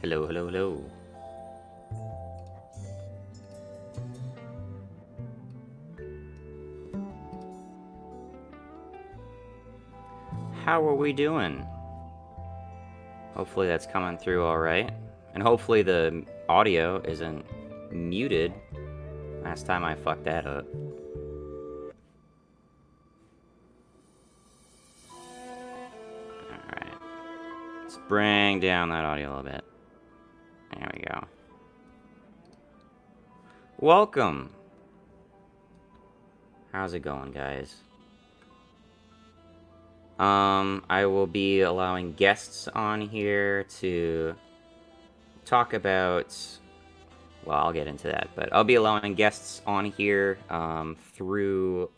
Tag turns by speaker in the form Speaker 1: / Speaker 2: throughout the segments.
Speaker 1: Hello, hello, hello. How are we doing? Hopefully that's coming through all right. And hopefully the audio isn't muted. Last time I fucked that up. Alright. Let's bring down that audio a little bit. There we go. Welcome. How's it going, guys? I will be allowing guests on here to talk about... Well, I'll get into that, but I'll be allowing guests on here through...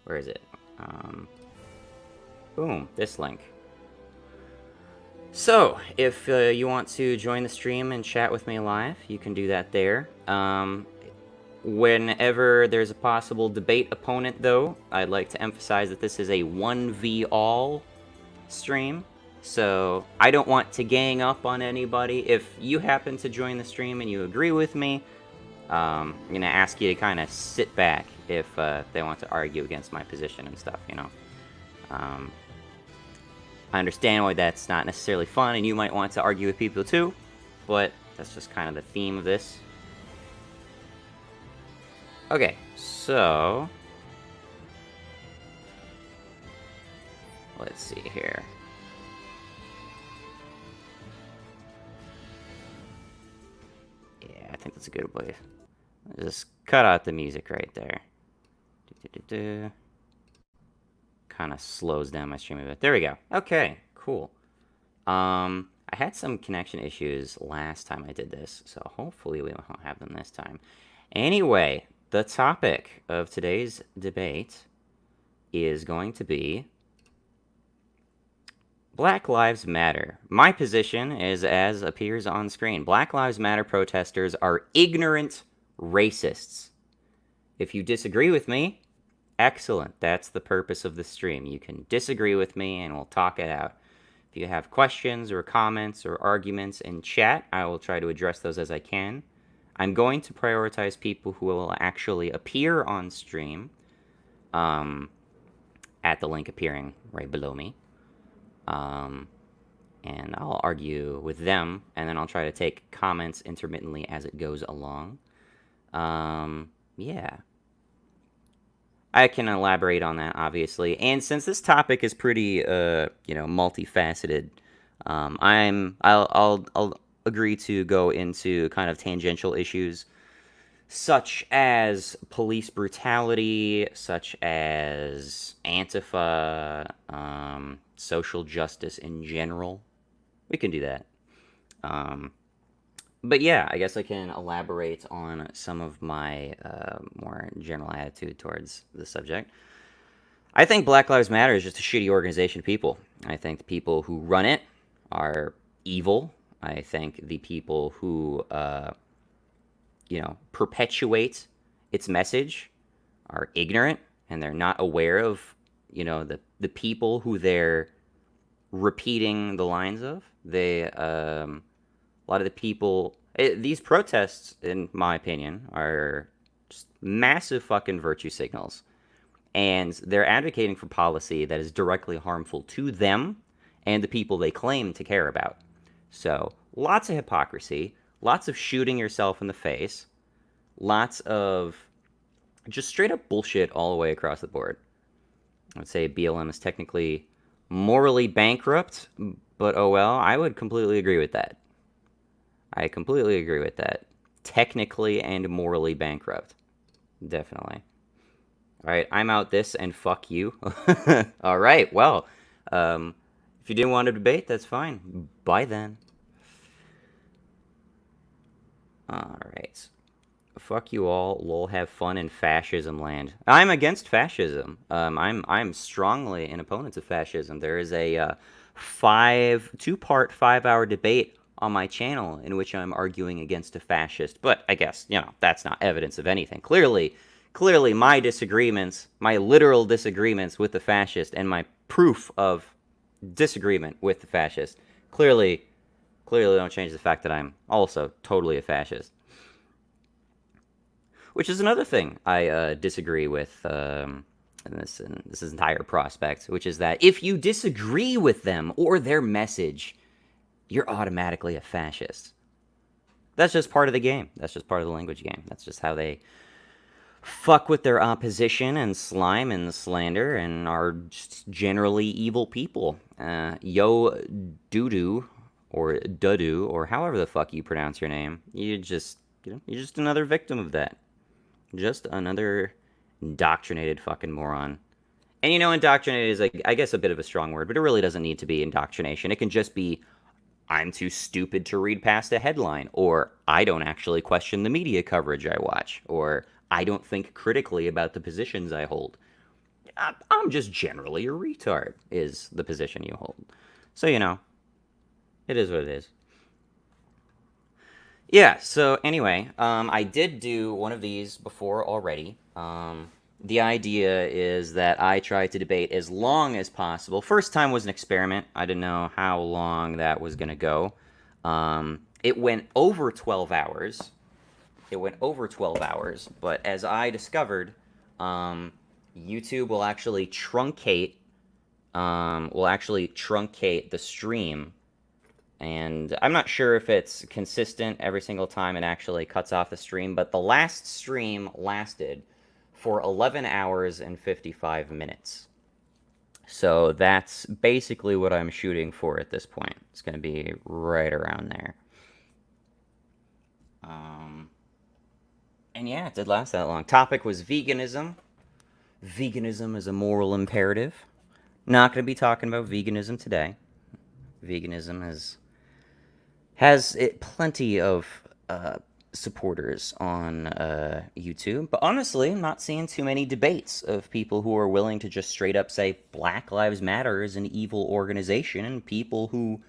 Speaker 1: Where is it? Boom, this link. So, if you want to join the stream and chat with me live, you can do that there. Whenever there's a possible debate opponent, though, I'd like to emphasize that this is a 1v-all stream. So, I don't want to gang up on anybody. If you happen to join the stream and you agree with me, I'm going to ask you to kind of sit back if they want to argue against my position and stuff, you know. I understand why that's not necessarily fun, and you might want to argue with people too, but that's just kind of the theme of this. Okay, so... let's see here. Yeah, I think that's a good place. Just cut out the music right there. Kind of slows down my stream a bit. There we go. Okay, cool. I had some connection issues last time I did this, so hopefully we won't have them this time. Anyway, the topic of today's debate is going to be Black Lives Matter. My position is as appears on screen. Black Lives Matter protesters are ignorant racists. If you disagree with me, excellent. That's the purpose of the stream. You can disagree with me and we'll talk it out. If you have questions or comments or arguments in chat, I will try to address those as I can. I'm going to prioritize people who will actually appear on stream at the link appearing right below me. And I'll argue with them, and then I'll try to take comments intermittently as it goes along. Yeah. I can elaborate on that, obviously. And since this topic is pretty, multifaceted, I'll agree to go into kind of tangential issues such as police brutality, such as Antifa, social justice in general. We can do that. But yeah, I guess I can elaborate on some of my more general attitude towards the subject. I think Black Lives Matter is just a shitty organization of people. I think the people who run it are evil. I think the people who, perpetuate its message are ignorant, and they're not aware of, the people who they're repeating the lines of. A lot of the people... these protests, in my opinion, are just massive fucking virtue signals. And they're advocating for policy that is directly harmful to them and the people they claim to care about. So, lots of hypocrisy, lots of shooting yourself in the face, lots of just straight up bullshit all the way across the board. I would say BLM is technically morally bankrupt, but oh well, I would completely agree with that. I completely agree with that. Technically and morally bankrupt. Definitely. Alright, I'm out this and fuck you. Alright, well, if you didn't want to debate, that's fine. Bye then. Alright. Fuck you all. Lol, have fun in fascism land. I'm against fascism. I'm strongly an opponent of fascism. There is a two-part 5-hour debate on my channel in which I'm arguing against a fascist. But I guess, that's not evidence of anything. Clearly my disagreements, my literal disagreements with the fascist and my proof of disagreement with the fascist clearly Clearly don't change the fact that I'm also totally a fascist. Which is another thing I disagree with in this entire prospect, which is that if you disagree with them or their message, you're automatically a fascist. That's just part of the game. That's just part of the language game. That's just how they fuck with their opposition and slime and slander and are just generally evil people. Yo Doodoo or Dudu or however the fuck you pronounce your name, you're just another victim of that. Just another indoctrinated fucking moron. And indoctrinated is like, I guess, a bit of a strong word, but it really doesn't need to be indoctrination. It can just be, I'm too stupid to read past a headline, or I don't actually question the media coverage I watch, or I don't think critically about the positions I hold. I'm just generally a retard, is the position you hold. So, it is what it is. Yeah, so anyway, I did do one of these before already. The idea is that I try to debate as long as possible. First time was an experiment. I didn't know how long that was going to go. It went over 12 hours. It went over 12 hours, but as I discovered, YouTube will actually truncate the stream, and I'm not sure if it's consistent every single time it actually cuts off the stream, but the last stream lasted for 11 hours and 55 minutes. So that's basically what I'm shooting for at this point. It's going to be right around there. And yeah, it did last that long. Topic was veganism. Veganism is a moral imperative. Not going to be talking about veganism today. Veganism has plenty of supporters on YouTube, but honestly, I'm not seeing too many debates of people who are willing to just straight up say Black Lives Matter is an evil organization, and people who,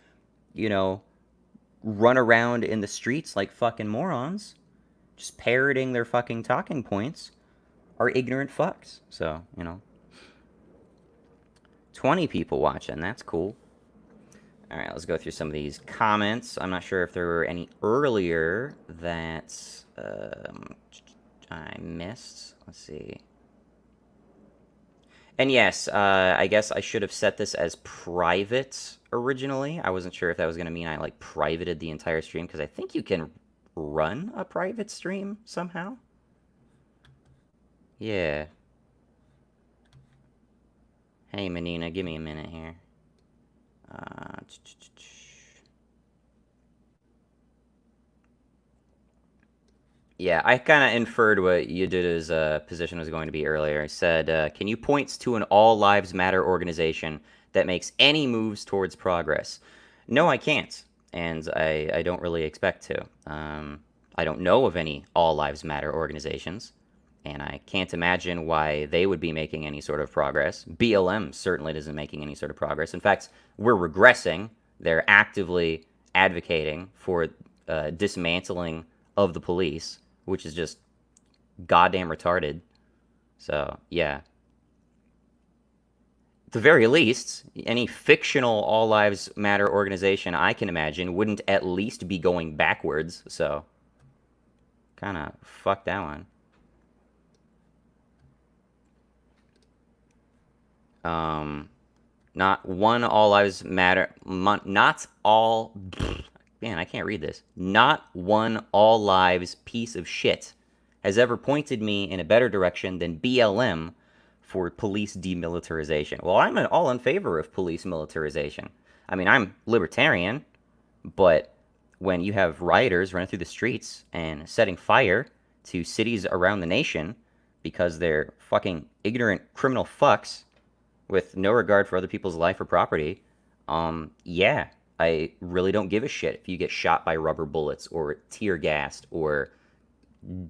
Speaker 1: run around in the streets like fucking morons, just parroting their fucking talking points, are ignorant fucks. So, 20 people watching, that's cool. All right, let's go through some of these comments. I'm not sure if there were any earlier that I missed. Let's see. And yes, I guess I should have set this as private originally. I wasn't sure if that was going to mean I privated the entire stream, because I think you can run a private stream somehow. Yeah. Hey, Menina, give me a minute here. Yeah, I kind of inferred what Yudita's position was going to be earlier. He said, can you point to an All Lives Matter organization that makes any moves towards progress? No, I can't, and I don't really expect to. I don't know of any All Lives Matter organizations, and I can't imagine why they would be making any sort of progress. BLM certainly isn't making any sort of progress. In fact, we're regressing. They're actively advocating for dismantling of the police, which is just goddamn retarded. So, yeah. At the very least, any fictional All Lives Matter organization I can imagine wouldn't at least be going backwards, so kind of fuck that one. Not one All Lives Matter, not all, man, I can't read this. Not one All Lives piece of shit has ever pointed me in a better direction than BLM for police demilitarization. Well, I'm all in favor of police militarization. I mean, I'm libertarian, but when you have rioters running through the streets and setting fire to cities around the nation because they're fucking ignorant criminal fucks with no regard for other people's life or property, yeah, I really don't give a shit if you get shot by rubber bullets or tear gassed or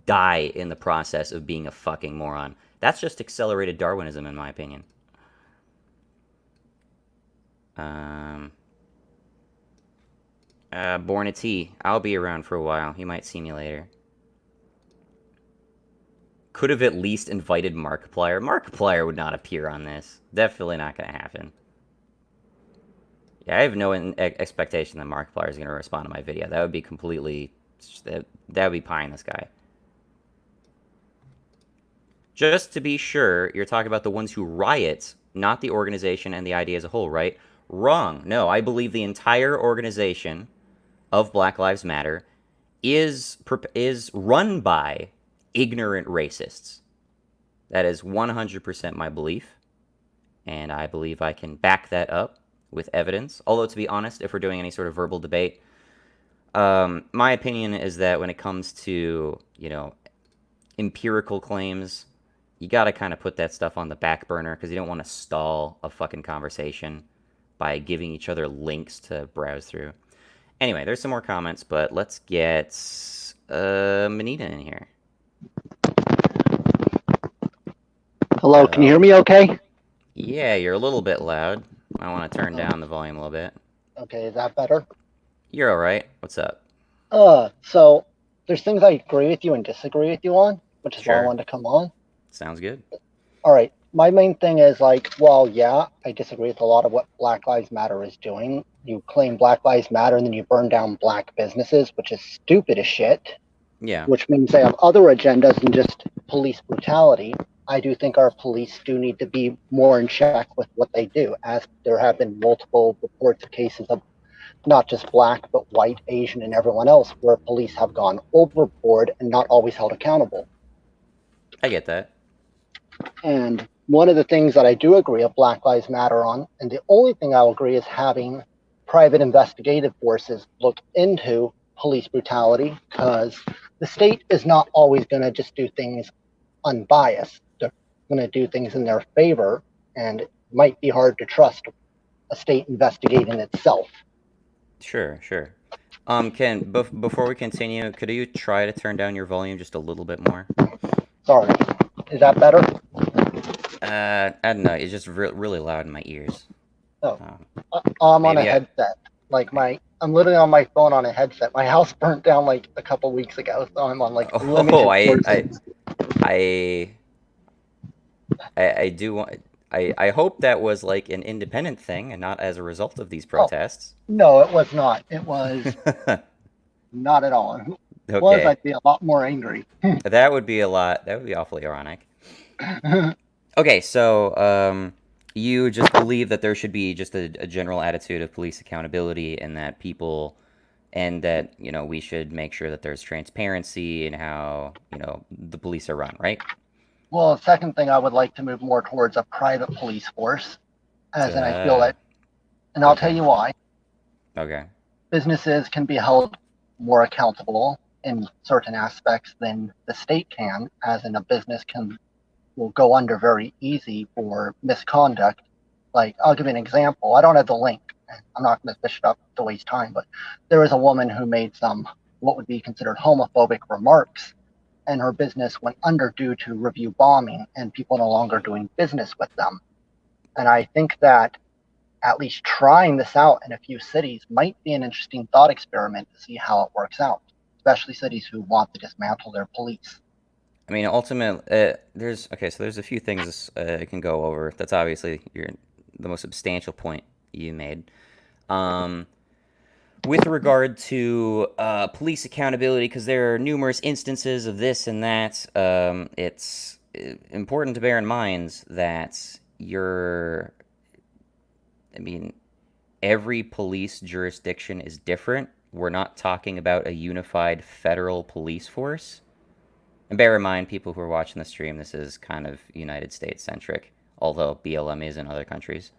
Speaker 1: die in the process of being a fucking moron. That's just accelerated Darwinism, in my opinion. Born a T. I'll be around for a while. You might see me later. Could have at least invited Markiplier. Markiplier would not appear on this. Definitely not going to happen. Yeah, I have no expectation that Markiplier is going to respond to my video. That would be completely. That would be pie in the sky. Just to be sure, you're talking about the ones who riot, not the organization and the idea as a whole, right? Wrong. No, I believe the entire organization of Black Lives Matter is run by ignorant racists. That is 100% my belief, and I believe I can back that up with evidence. Although, to be honest, if we're doing any sort of verbal debate, my opinion is that when it comes to, empirical claims, you got to kind of put that stuff on the back burner because you don't want to stall a fucking conversation by giving each other links to browse through. Anyway, there's some more comments, but let's get Manita in here.
Speaker 2: Hello, can you hear me okay?
Speaker 1: Yeah, you're a little bit loud. I want to turn down the volume a little bit.
Speaker 2: Okay, is that better?
Speaker 1: You're all right. What's up?
Speaker 2: So there's things I agree with you and disagree with you on, which is why I
Speaker 1: Sure.
Speaker 2: wanted to come on.
Speaker 1: Sounds good.
Speaker 2: All right, my main thing is well, yeah, I disagree with a lot of what Black Lives Matter is doing. You claim Black Lives Matter and then you burn down black businesses, which is stupid as shit.
Speaker 1: Yeah.
Speaker 2: Which means they have other agendas than just police brutality. I do think our police do need to be more in check with what they do, as there have been multiple reports of cases of not just black, but white, Asian, and everyone else, where police have gone overboard and not always held accountable.
Speaker 1: I get that.
Speaker 2: And one of the things that I do agree of Black Lives Matter on, and the only thing I'll agree is having private investigative forces look into police brutality, because the state is not always going to just do things unbiased. They're going to do things in their favor, and it might be hard to trust a state investigating itself.
Speaker 1: Sure. Before we continue, could you try to turn down your volume just a little bit more?
Speaker 2: Sorry. Is that better?
Speaker 1: I don't know. It's just really loud in my ears.
Speaker 2: Oh. I'm on a
Speaker 1: maybe
Speaker 2: headset. I'm literally on my phone on a headset. My house burnt down like a couple weeks ago, so I'm on limited
Speaker 1: I do want. I hope that was like an independent thing and not as a result of these protests.
Speaker 2: No, it was not. It was not at all. If it was, I'd be a lot more angry.
Speaker 1: That would be awfully ironic. Okay, so you just believe that there should be just a general attitude of police accountability and that we should make sure that there's transparency in how, the police are run, right?
Speaker 2: Well, the second thing, I would like to move more towards a private police force, I feel that, and I'll tell you why.
Speaker 1: Okay.
Speaker 2: Businesses can be held more accountable in certain aspects than the state can, as in a business will go under very easy for misconduct. Like, I'll give you an example. I don't have the link. I'm not going to fish it up to waste time, but there was a woman who made some what would be considered homophobic remarks, and her business went under due to review bombing and people no longer doing business with them. And I think that at least trying this out in a few cities might be an interesting thought experiment to see how it works out, especially cities who want to dismantle their police.
Speaker 1: I mean, ultimately, there's a few things I can go over. That's obviously the most substantial point you made. With regard to police accountability, because there are numerous instances of this and that, it's important to bear in mind that every police jurisdiction is different. We're not talking about a unified federal police force. And bear in mind, people who are watching the stream, this is kind of United States centric, although BLM is in other countries.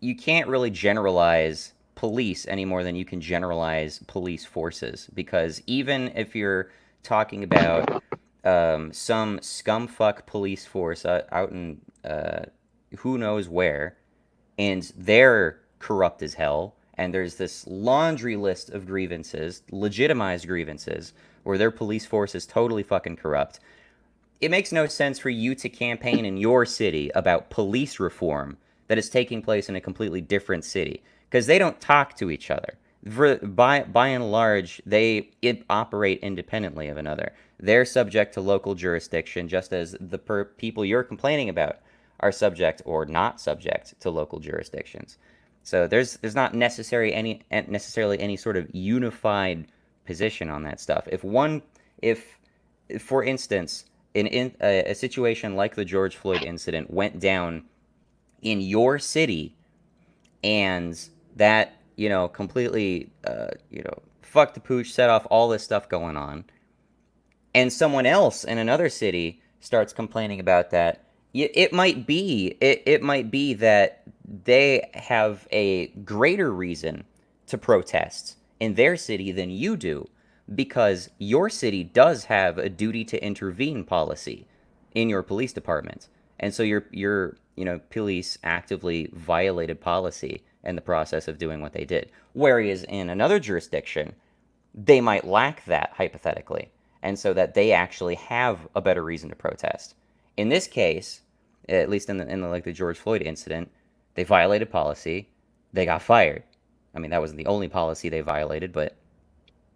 Speaker 1: You can't really generalize police any more than you can generalize police forces, because even if you're talking about some scumfuck police force out in who knows where, and they're corrupt as hell, and there's this laundry list of grievances, legitimized grievances, where their police force is totally fucking corrupt, it makes no sense for you to campaign in your city about police reform that is taking place in a completely different city, because they don't talk to each other. By and large, they operate independently of another. They're subject to local jurisdiction, just as the people you're complaining about are subject or not subject to local jurisdictions. So there's not necessarily any sort of unified position on that stuff. If for instance, in a situation like the George Floyd incident went down in your city, and that completely fuck the pooch, set off all this stuff going on, and someone else in another city starts complaining about that, it might be that they have a greater reason to protest in their city than you do, because your city does have a duty to intervene policy in your police department, and so your police actively violated policy in the process of doing what they did. Whereas in another jurisdiction, they might lack that hypothetically, and so that they actually have a better reason to protest. In this case, at least in the like the George Floyd incident, they violated policy, they got fired. I mean, that wasn't the only policy they violated, but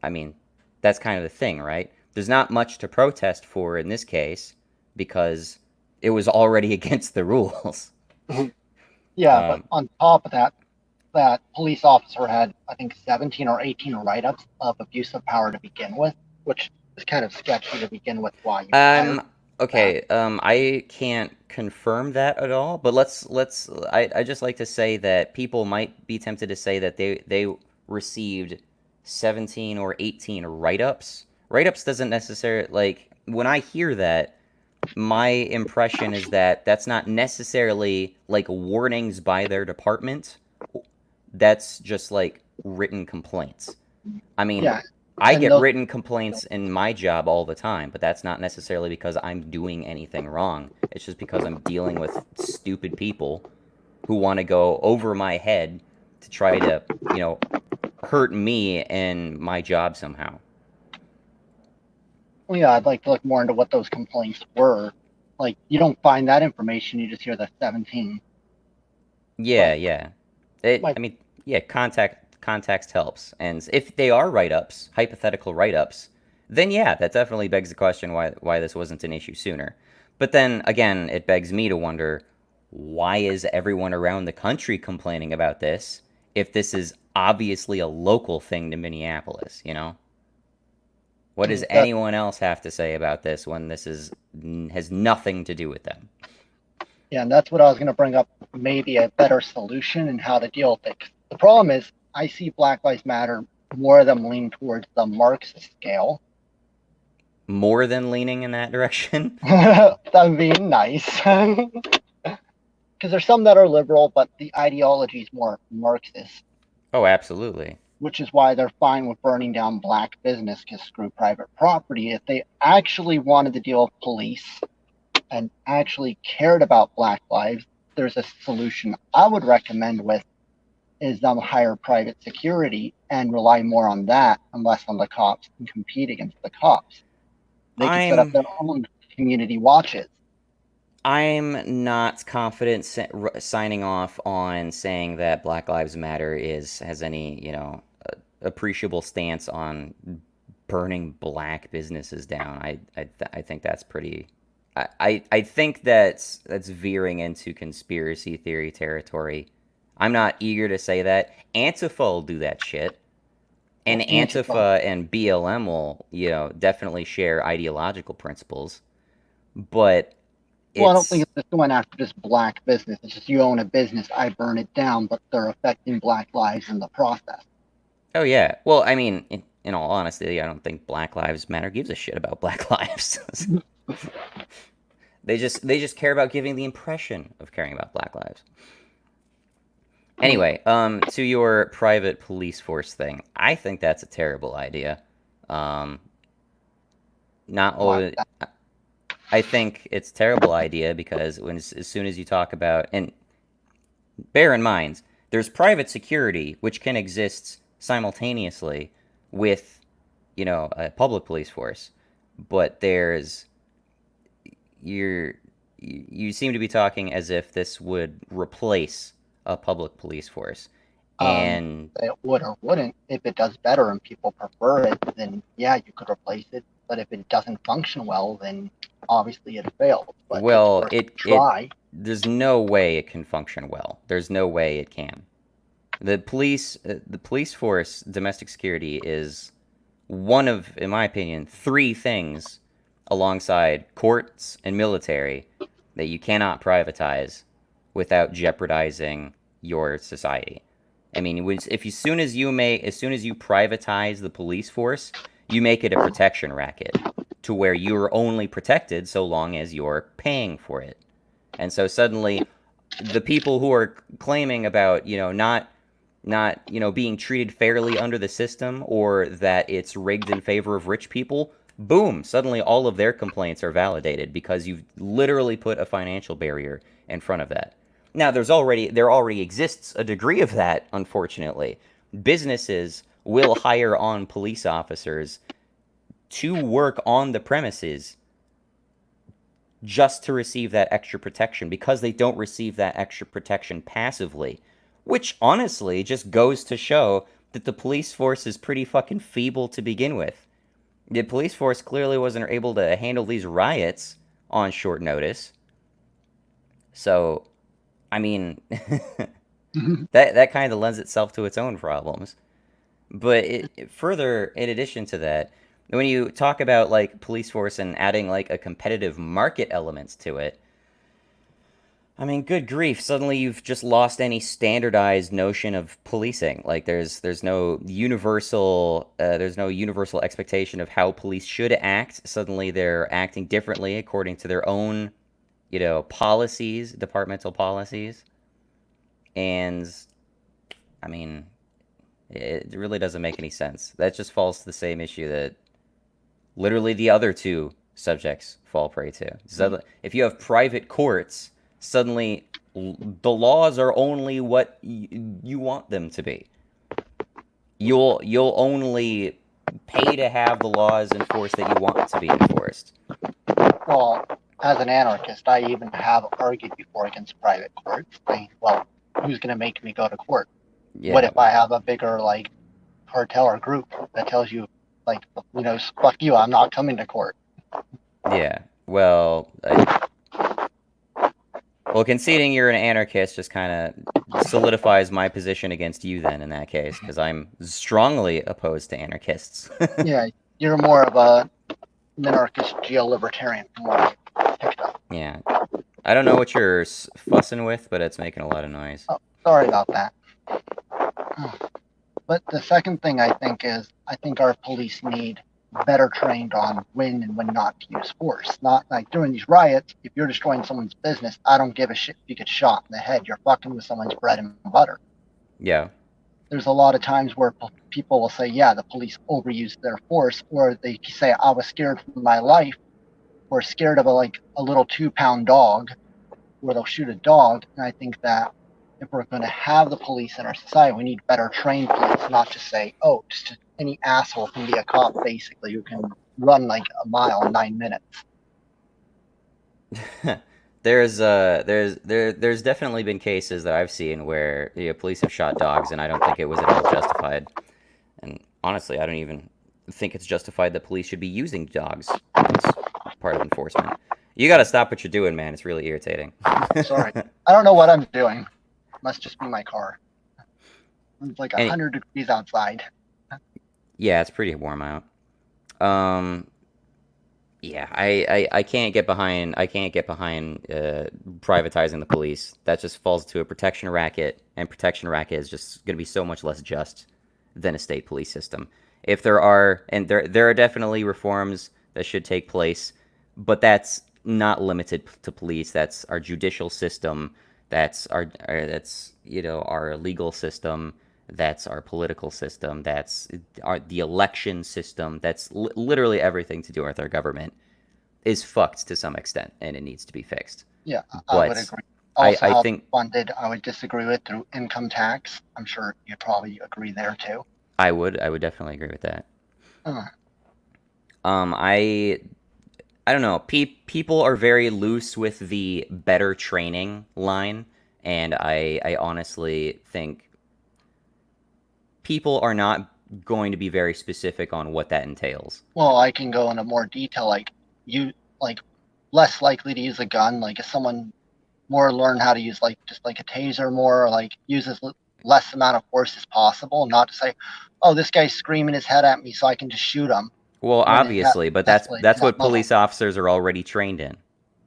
Speaker 1: I mean, that's kind of the thing, right? There's not much to protest for in this case because it was already against the rules.
Speaker 2: Yeah, but on top of that, that police officer had, I think, 17 or 18 write-ups of abuse of power to begin with, which is kind of sketchy to begin with. Why you hired that?
Speaker 1: Okay. I can't confirm that at all, but I just like to say that people might be tempted to say that they received 17 or 18 write-ups. Write-ups doesn't necessarily, like, when I hear that, my impression is that that's not necessarily like warnings by their department. That's just like written complaints. I mean,
Speaker 2: Yeah,
Speaker 1: I
Speaker 2: and
Speaker 1: get
Speaker 2: those,
Speaker 1: written complaints in my job all the time, but that's not necessarily because I'm doing anything wrong. It's just because I'm dealing with stupid people who want to go over my head to try to, hurt me and my job somehow.
Speaker 2: well, yeah, I'd like to look more into what those complaints were. Like, you don't find that information; you just hear the 17.
Speaker 1: Yeah,
Speaker 2: But
Speaker 1: yeah.
Speaker 2: my
Speaker 1: I mean, yeah, context helps. And if they are write-ups, hypothetical write-ups, then yeah, that definitely begs the question why this wasn't an issue sooner. But then again, it begs me to wonder, why is everyone around the country complaining about this if this is obviously a local thing to Minneapolis, you know? What does
Speaker 2: that
Speaker 1: anyone else have to say about this when this is has nothing to do with them?
Speaker 2: Yeah, and that's what I was going to bring up. Maybe a better solution and how to deal with it. The problem is, I see Black Lives Matter more of them lean towards the Marxist scale.
Speaker 1: More than leaning in that direction?
Speaker 2: That would be nice. Because there's some that are liberal, but the ideology is more Marxist,
Speaker 1: Oh, absolutely.
Speaker 2: which is why they're fine with burning down black business because screw private property. If they actually wanted to deal with police and actually cared about black lives, there's a solution I would recommend with is hire private security and rely more on that and less on the cops and compete against the cops. They could set up
Speaker 1: I'm
Speaker 2: their own community watches.
Speaker 1: I'm not confident signing off on saying that Black Lives Matter is has any, appreciable stance on burning black businesses down. I think that's pretty. I think that's veering into conspiracy theory territory. I'm not eager to say that. Antifa will do that shit. And
Speaker 2: Well, Antifa.
Speaker 1: Antifa and BLM will, definitely share ideological principles, but
Speaker 2: Well, I don't think
Speaker 1: it's
Speaker 2: it's just going after just black business. It's just you own a business, I burn it down, but they're affecting black lives in the process.
Speaker 1: oh yeah. Well, I mean, in all honesty, I don't think Black Lives Matter gives a shit about black lives. They just care about giving the impression of caring about black lives. Anyway, to your private police force thing, I think that's a terrible idea. Um, not
Speaker 2: Why?
Speaker 1: only I think it's a terrible idea because as soon as you talk about, and bear in mind, there's private security which can exist simultaneously with, a public police force, but there's you're you seem to be talking as if this would replace a public police force, and
Speaker 2: It would or wouldn't. If it does better and people prefer it, then yeah, you could replace it. But if it doesn't function well, then Obviously, it failed, but it's
Speaker 1: Well,
Speaker 2: worth a
Speaker 1: it
Speaker 2: try.
Speaker 1: there's no way it can function well. There's no way it can. The police force, domestic security is one of, in my opinion, three things alongside courts and military that you cannot privatize without jeopardizing your society. I mean, if as soon as you privatize the police force, you make it a protection racket to where you're only protected so long as you're paying for it. And so suddenly the people who are claiming about, not being treated fairly under the system, or that it's rigged in favor of rich people, boom, suddenly all of their complaints are validated because you've literally put a financial barrier in front of that. Now there already exists a degree of that, unfortunately. Businesses will hire on police officers to work on the premises just to receive that extra protection, because they don't receive that extra protection passively, which honestly just goes to show that the police force is pretty fucking feeble to begin with. The police force clearly wasn't able to handle these riots on short notice. So, I mean, that kind of lends itself to its own problems. But further, in addition to that, when you talk about like police force and adding like a competitive market elements to it, I mean, good grief! Suddenly, you've just lost any standardized notion of policing. Like, there's no universal expectation of how police should act. Suddenly, they're acting differently according to their own, policies, departmental policies, and I mean, it really doesn't make any sense. That just falls to the same issue that literally the other two subjects fall prey to. So if you have private courts, suddenly the laws are only what you want them to be. You'll only pay to have the laws enforced that you want to be enforced.
Speaker 2: Well, as an anarchist, I even have argued before against private courts, saying, well, who's going to make me go to court? What
Speaker 1: Yeah,
Speaker 2: if I have a bigger, like, cartel or group that tells you, like, fuck you, I'm not coming to court?
Speaker 1: yeah. Well, conceding you're an anarchist just kind of solidifies my position against you then in that case, because I'm strongly opposed to anarchists.
Speaker 2: Yeah, you're more of a minarchist geo-libertarian from what I picked up.
Speaker 1: Yeah. I don't know what you're fussing with, but it's making a lot of noise.
Speaker 2: Oh, sorry about that. But the second thing I think is, I think our police need better trained on when and when not to use force. Not like during these riots, if you're destroying someone's business, I don't give a shit if you get shot in the head. You're fucking with someone's bread and butter.
Speaker 1: Yeah.
Speaker 2: There's a lot of times where people will say, yeah, the police overused their force, or they say, I was scared for my life, or scared of a little 2-pound dog, where they'll shoot a dog. And I think that if we're going to have the police in our society, we need better trained police, not just say, oh, just any asshole can be a cop, basically, who can run like a mile in 9 minutes.
Speaker 1: There's definitely been cases that I've seen where police have shot dogs, and I don't think it was at all justified. And honestly, I don't even think it's justified that police should be using dogs as part of enforcement. You got to stop what you're doing, man. It's really irritating.
Speaker 2: Sorry, I don't know what I'm doing. Must just be my car. It's like 100 degrees outside.
Speaker 1: Yeah, it's pretty warm out. Yeah, I can't get behind privatizing the police. That just falls to a protection racket, and protection racket is just going to be so much less just than a state police system. If there are, and there are definitely reforms that should take place, but that's not limited to police. That's our judicial system. That's our legal system. That's our political system. That's the election system. That's literally everything to do with our government is fucked to some extent, and it needs to be fixed.
Speaker 2: Yeah, I would agree. Also,
Speaker 1: I
Speaker 2: how
Speaker 1: think
Speaker 2: funded, I would disagree with through income tax. I'm sure you'd probably agree there too.
Speaker 1: I would definitely agree with that.
Speaker 2: Uh,
Speaker 1: I don't know. People are very loose with the better training line, and I honestly think people are not going to be very specific on what that entails.
Speaker 2: well, I can go into more detail. less likely to use a gun? Like, if someone more learn how to use like just like a taser more, or like uses less amount of force as possible, not to say, oh, this guy's screaming his head at me, so I can just shoot him
Speaker 1: Well,
Speaker 2: when it
Speaker 1: obviously, but that's
Speaker 2: escalates to
Speaker 1: that's
Speaker 2: that
Speaker 1: what
Speaker 2: level.
Speaker 1: police officers are already trained in.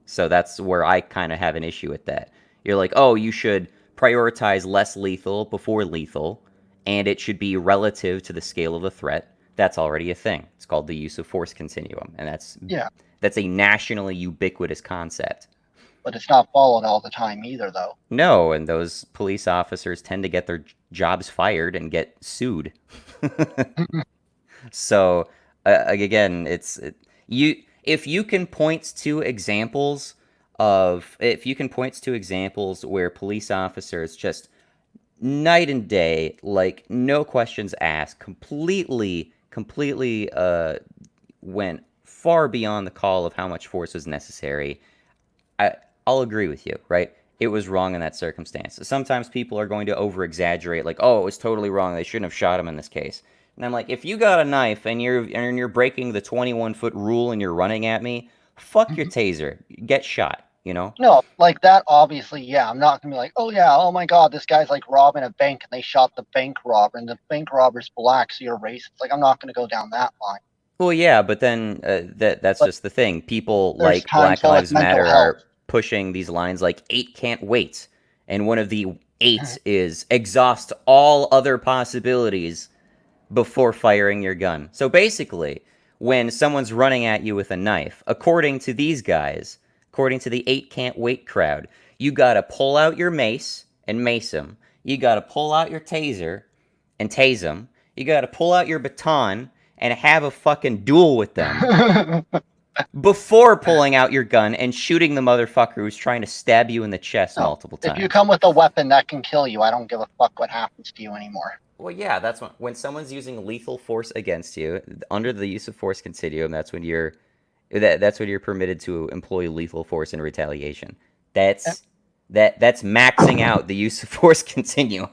Speaker 1: So that's where I kind of have an issue with that. You're like, "Oh, you should prioritize less lethal before lethal, and it should be relative to the scale of the threat." That's already a thing. It's called the use of force continuum, and
Speaker 2: Yeah,
Speaker 1: that's a nationally ubiquitous concept.
Speaker 2: but it's not followed all the time either, though.
Speaker 1: No, and those police officers tend to get their jobs fired and get sued. So again, you if you can point to examples if you can point to examples where police officers just night and day, like no questions asked, completely went far beyond the call of how much force was necessary. I I'll agree with you, right? It was wrong in that circumstance. Sometimes people are going to over exaggerate, like, oh, it was totally wrong. They shouldn't have shot him in this case. And I'm like, if you got a knife and you're breaking the 21-foot rule and you're running at me, fuck your taser. Get shot. You know?
Speaker 2: No, like that, obviously, yeah. I'm not gonna be like, oh yeah, oh my god, this guy's like robbing a bank and they shot the bank robber and the bank robber's black, so you're racist. Like, I'm not gonna go down that line.
Speaker 1: Well, yeah, but then that's
Speaker 2: But
Speaker 1: just the thing. People
Speaker 2: there's
Speaker 1: like
Speaker 2: times
Speaker 1: Black
Speaker 2: for like
Speaker 1: Lives
Speaker 2: mental
Speaker 1: Matter
Speaker 2: health.
Speaker 1: are pushing these lines like eight can't wait, and one of the eight is exhaust all other possibilities before firing your gun. So basically, when someone's running at you with a knife, according to these guys, according to the eight can't wait crowd, you gotta pull out your mace and mace them. You gotta pull out your taser and tase them. You gotta pull out your baton and have a fucking duel with them before pulling out your gun and shooting the motherfucker who's trying to stab you in the chest
Speaker 2: No,
Speaker 1: multiple
Speaker 2: if you
Speaker 1: times.
Speaker 2: come with a weapon that can kill you, I don't give a fuck what happens to you anymore.
Speaker 1: Well, yeah, that's when someone's using lethal force against you under the use of force continuum. That's when you're permitted to employ lethal force in retaliation.
Speaker 2: And,
Speaker 1: That's that's maxing out the use of force continuum.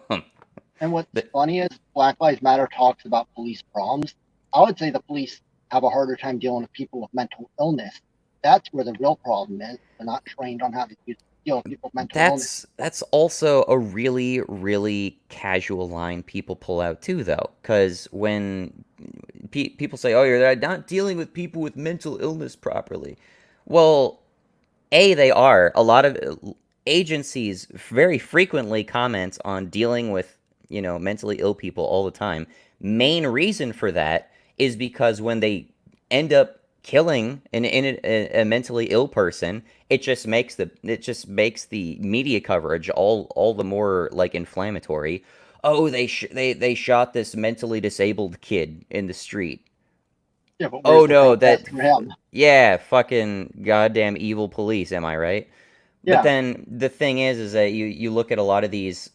Speaker 2: and what's
Speaker 1: But
Speaker 2: funny is Black Lives Matter talks about police problems. I would say the police have a harder time dealing with people with mental illness. That's where the real problem is. They're not trained on how to deal with people with mental illness.
Speaker 1: that's also a really casual line people pull out too, though, because when people say, "Oh, you're not dealing with people with mental illness properly," well, they are. A lot of agencies very frequently comment on dealing with, mentally ill people all the time. Main reason for that is because when they end up killing a mentally ill person, it just makes the media coverage all the more like inflammatory. Oh, they shot this mentally disabled kid in the street.
Speaker 2: Yeah, but
Speaker 1: Oh
Speaker 2: where's the
Speaker 1: no,
Speaker 2: protest for him?
Speaker 1: yeah, fucking goddamn evil police, am I right? But
Speaker 2: Yeah,
Speaker 1: then the thing is that you look at a lot of these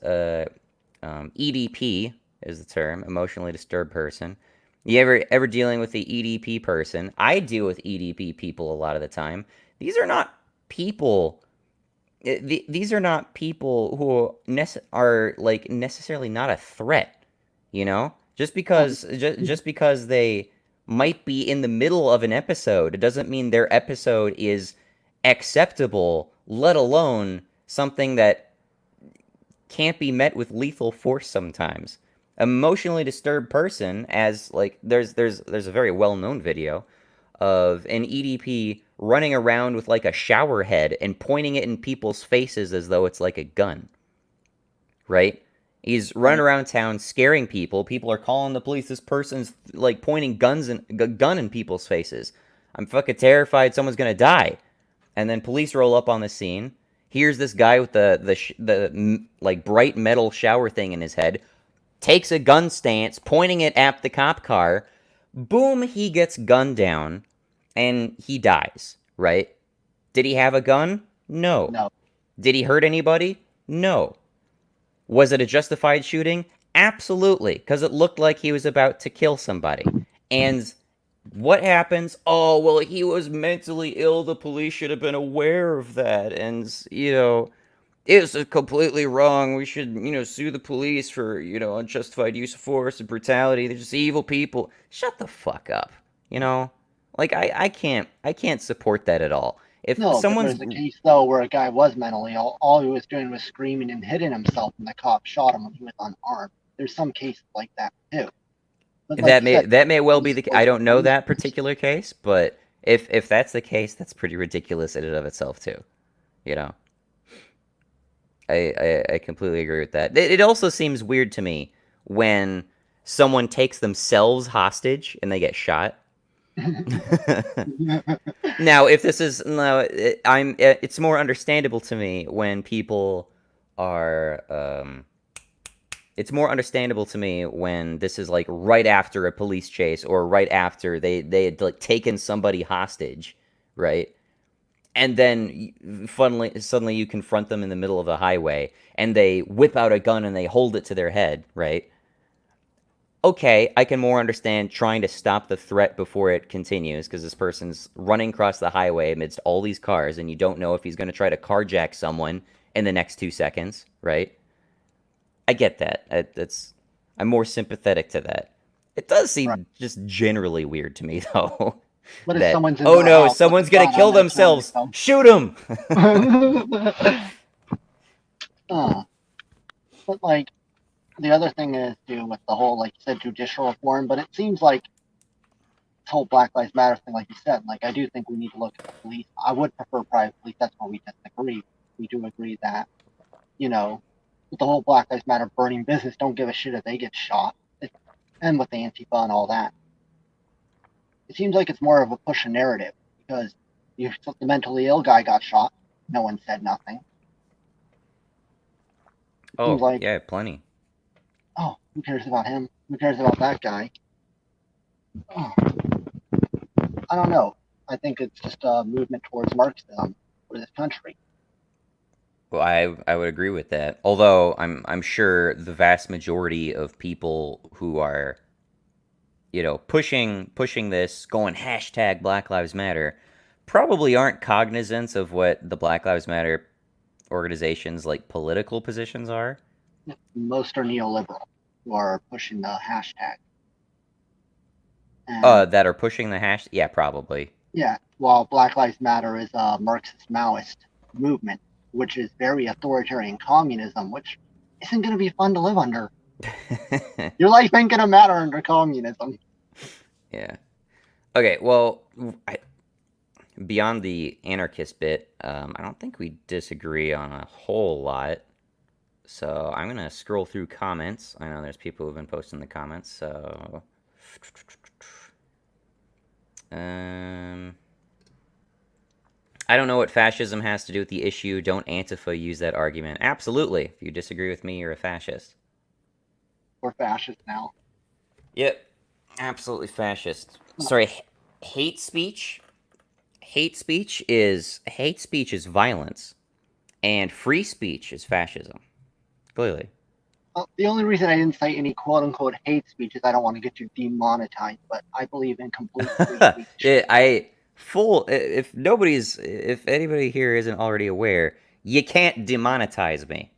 Speaker 1: EDP is the term, emotionally disturbed person. You ever dealing with the EDP person? I deal with EDP people a lot of the time. These are not people. These are not people who are like necessarily not a threat. Just
Speaker 2: no,
Speaker 1: because just because they might be in the middle of an episode, it doesn't mean their episode is acceptable, let alone something that can't be met with lethal force sometimes. Emotionally disturbed person, as like there's a very well-known video of an EDP running around with like a shower head and pointing it in people's faces as though it's like a gun, right? He's running
Speaker 2: right.
Speaker 1: around town scaring people. People are calling the police. This person's like pointing gun in people's faces. I'm fucking terrified someone's gonna die. And then police roll up on the scene. Here's this guy with the like bright metal shower thing in his head. Takes a gun stance, pointing it at the cop car. Boom, he gets gunned down, and he dies. Right? Did he have a gun? No.
Speaker 2: No,
Speaker 1: Did he hurt anybody? No. Was it a justified shooting? Absolutely, because it looked like he was about to kill somebody. And what happens? Oh, well, he was mentally ill. The police should have been aware of that. And, it's completely wrong. We should, sue the police for, unjustified use of force and brutality. They're just evil people. Shut the fuck up. You know? Like I can't support that at all. If
Speaker 2: No, but
Speaker 1: someone's
Speaker 2: there's a case though where a guy was mentally ill. All he was doing was screaming and hitting himself, and the cop shot him when he was unarmed. There's some cases like that too. But like
Speaker 1: that
Speaker 2: you
Speaker 1: may
Speaker 2: said,
Speaker 1: that may well be
Speaker 2: police
Speaker 1: the I
Speaker 2: force
Speaker 1: don't know
Speaker 2: police.
Speaker 1: that particular case, but if that's the case, that's pretty ridiculous in and of itself too. You know, I completely agree with that. It also seems weird to me when someone takes themselves hostage and they get shot. Now, if this is no, it's more understandable to me when people are. It's more understandable to me when this is like right after a police chase or right after they had like taken somebody hostage, right? And then funnily, suddenly you confront them in the middle of the highway and they whip out a gun and they hold it to their head, right? Okay, I can more understand trying to stop the threat before it continues because this person's running across the highway amidst all these cars and you don't know if he's going to try to carjack someone in the next 2 seconds, right? I get that. I'm more sympathetic to that. It does
Speaker 2: Right.
Speaker 1: seem just generally weird to me though.
Speaker 2: What if
Speaker 1: That,
Speaker 2: someone's in
Speaker 1: oh
Speaker 2: their
Speaker 1: no,
Speaker 2: house with a
Speaker 1: someone's gonna
Speaker 2: gun on
Speaker 1: kill
Speaker 2: them trying to
Speaker 1: themselves.
Speaker 2: kill?
Speaker 1: Shoot them.
Speaker 2: uh, but like the other thing is too with the whole like you said judicial reform, but it seems like this whole Black Lives Matter thing, like you said, like I do think we need to look at the police. I would prefer private police. That's where we disagree. We do agree that you know with the whole Black Lives Matter burning business, don't give a shit if they get shot, and with the Antifa and all that. It seems like it's more of a push a narrative because you the mentally ill guy got shot, no one said nothing. It seems
Speaker 1: Oh
Speaker 2: like,
Speaker 1: yeah, plenty.
Speaker 2: oh, who cares about him? Who cares about that guy? Oh, I don't know. I think it's just a movement towards Marxism for this country.
Speaker 1: Well, I would agree with that. Although I'm sure the vast majority of people who are pushing this, going hashtag Black Lives Matter, probably aren't cognizant of what the Black Lives Matter organizations like political positions are.
Speaker 2: Most are neoliberal who are pushing the hashtag. And
Speaker 1: That are pushing the hash. Yeah, probably.
Speaker 2: yeah, while Black Lives Matter is a Marxist Maoist movement, which is very authoritarian communism, which isn't going to be fun to live under. Your life ain't going to matter under communism.
Speaker 1: Yeah. Okay. Well, beyond the anarchist bit, I don't think we disagree on a whole lot. So I'm gonna scroll through comments. I know there's people who've been posting the comments. So, um, I don't know what fascism has to do with the issue. Don't Antifa use that argument? Absolutely. If you disagree with me, you're a fascist.
Speaker 2: We're fascists now.
Speaker 1: Yep. Absolutely fascist. Sorry, hate speech. Hate speech is violence, and free speech is fascism. Clearly.
Speaker 2: The only reason I didn't say any quote unquote hate speech is I don't want to get you demonetized, but I believe in complete free speech.
Speaker 1: If anybody here isn't already aware, you can't demonetize me.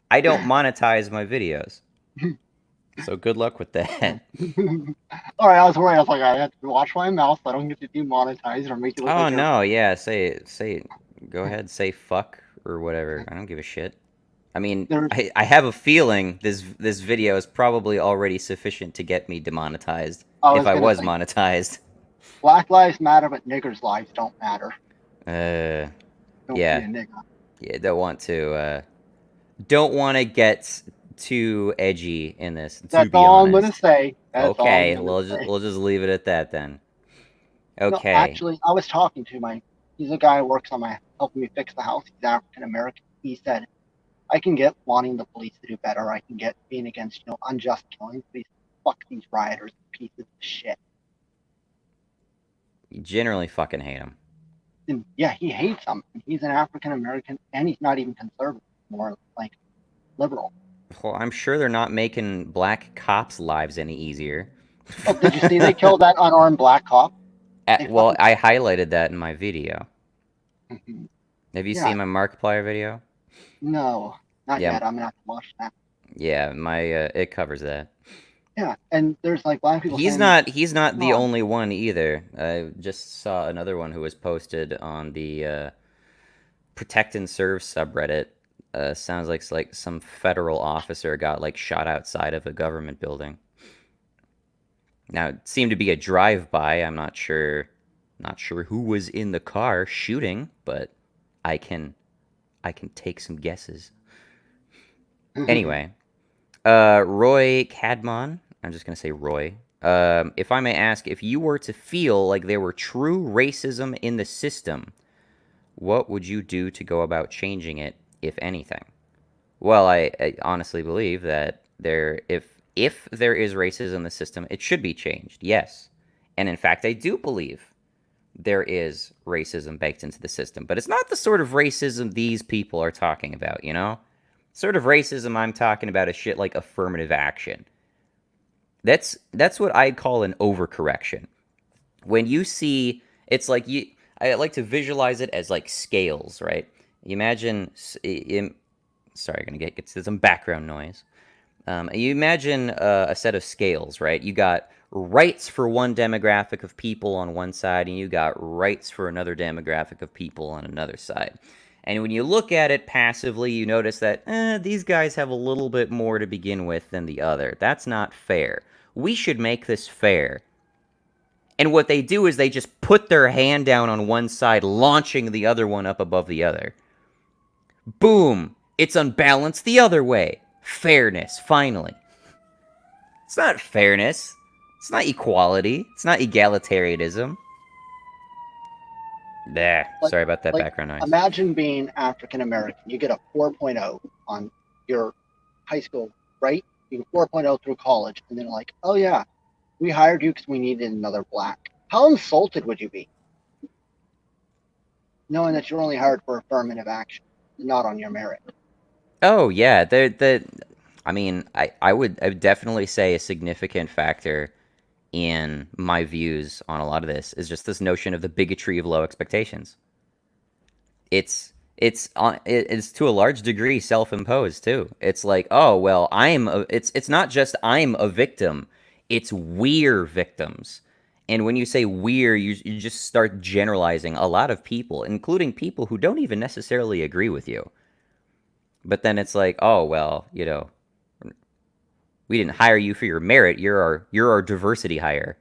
Speaker 1: I don't monetize my videos. So good luck with that.
Speaker 2: All right, I was worried. I was like, I have to watch my mouth so I don't get you demonetized or make you look
Speaker 1: Oh
Speaker 2: like you're.
Speaker 1: no, yeah, go ahead, say fuck or whatever. I don't give a shit. I mean,
Speaker 2: There's
Speaker 1: I have a feeling this video is probably already sufficient to get me demonetized
Speaker 2: I
Speaker 1: if
Speaker 2: was
Speaker 1: I
Speaker 2: gonna
Speaker 1: was
Speaker 2: say
Speaker 1: monetized.
Speaker 2: Black lives matter, but niggers' lives don't matter.
Speaker 1: Uh,
Speaker 2: Don't be
Speaker 1: yeah,
Speaker 2: a nigger.
Speaker 1: yeah. Don't want to get too edgy in this. To
Speaker 2: That's
Speaker 1: be
Speaker 2: all I'm gonna
Speaker 1: honest.
Speaker 2: say. That's all I'm
Speaker 1: Okay,
Speaker 2: gonna say.
Speaker 1: we'll just leave it at that then.
Speaker 2: No,
Speaker 1: Okay.
Speaker 2: actually, I was talking to he's a guy who works on helping me fix the house. He's African American. He said, I can get wanting the police to do better. I can get being against, unjust killings. But fuck these rioters, pieces of shit.
Speaker 1: You generally fucking hate him.
Speaker 2: And yeah, he hates them. He's an African American, and he's not even conservative, more like liberal.
Speaker 1: Well, I'm sure they're not making black cops' lives any easier.
Speaker 2: Oh, did you see they killed that unarmed black cop? They
Speaker 1: Well,
Speaker 2: fucking.
Speaker 1: I highlighted that in my video. Have you
Speaker 2: Yeah,
Speaker 1: seen my Markiplier video?
Speaker 2: no, not
Speaker 1: Yeah,
Speaker 2: yet. I'm gonna have to watch that.
Speaker 1: yeah, my it covers that.
Speaker 2: Yeah, and there's like black people
Speaker 1: He's
Speaker 2: saying,
Speaker 1: not he's not the
Speaker 2: "God,
Speaker 1: only one either. I just saw another one who was posted on the Protect and Serve subreddit. Sounds like some federal officer got like shot outside of a government building. Now it seemed to be a drive-by. I'm not sure who was in the car shooting, but I can I can take some guesses. Anyway, Roy Cadmon. I'm just gonna say Roy. If I may ask, if you were to feel like there were true racism in the system, what would you do to go about changing it, if anything? Well, I honestly believe that if there is racism in the system, it should be changed. Yes, and in fact, I do believe there is racism baked into the system, but it's not the sort of racism these people are talking about. Sort of racism I'm talking about is shit like affirmative action. That's what I call an overcorrection. When you see, it's like I like to visualize it as like scales, right? You imagine, sorry, I'm gonna get some background noise. You imagine a set of scales, right? You got rights for one demographic of people on one side, and you got rights for another demographic of people on another side. And when you look at it passively, you notice that these guys have a little bit more to begin with than the other. That's not fair. We should make this fair. And what they do is they just put their hand down on one side, launching the other one up above the other. Boom! It's unbalanced the other way. Fairness, finally. It's not fairness. It's not equality. It's not egalitarianism. Nah,
Speaker 2: like,
Speaker 1: sorry about that
Speaker 2: like
Speaker 1: background noise.
Speaker 2: imagine being African American. You get a 4.0 on your high school, right? You get 4.0 through college, and then like, oh yeah, we hired you because we needed another black. How insulted would you be, knowing that you're only hired for affirmative action, not on your merit?
Speaker 1: Oh yeah, I mean, I would definitely say a significant factor in my views on a lot of this is just this notion of the bigotry of low expectations. It's to a large degree self-imposed too. It's like, oh well, it's not just I'm a victim, it's we're victims. And when you say we're, you just start generalizing a lot of people, including people who don't even necessarily agree with you. But then it's like, oh well, we didn't hire you for your merit. You're our diversity hire.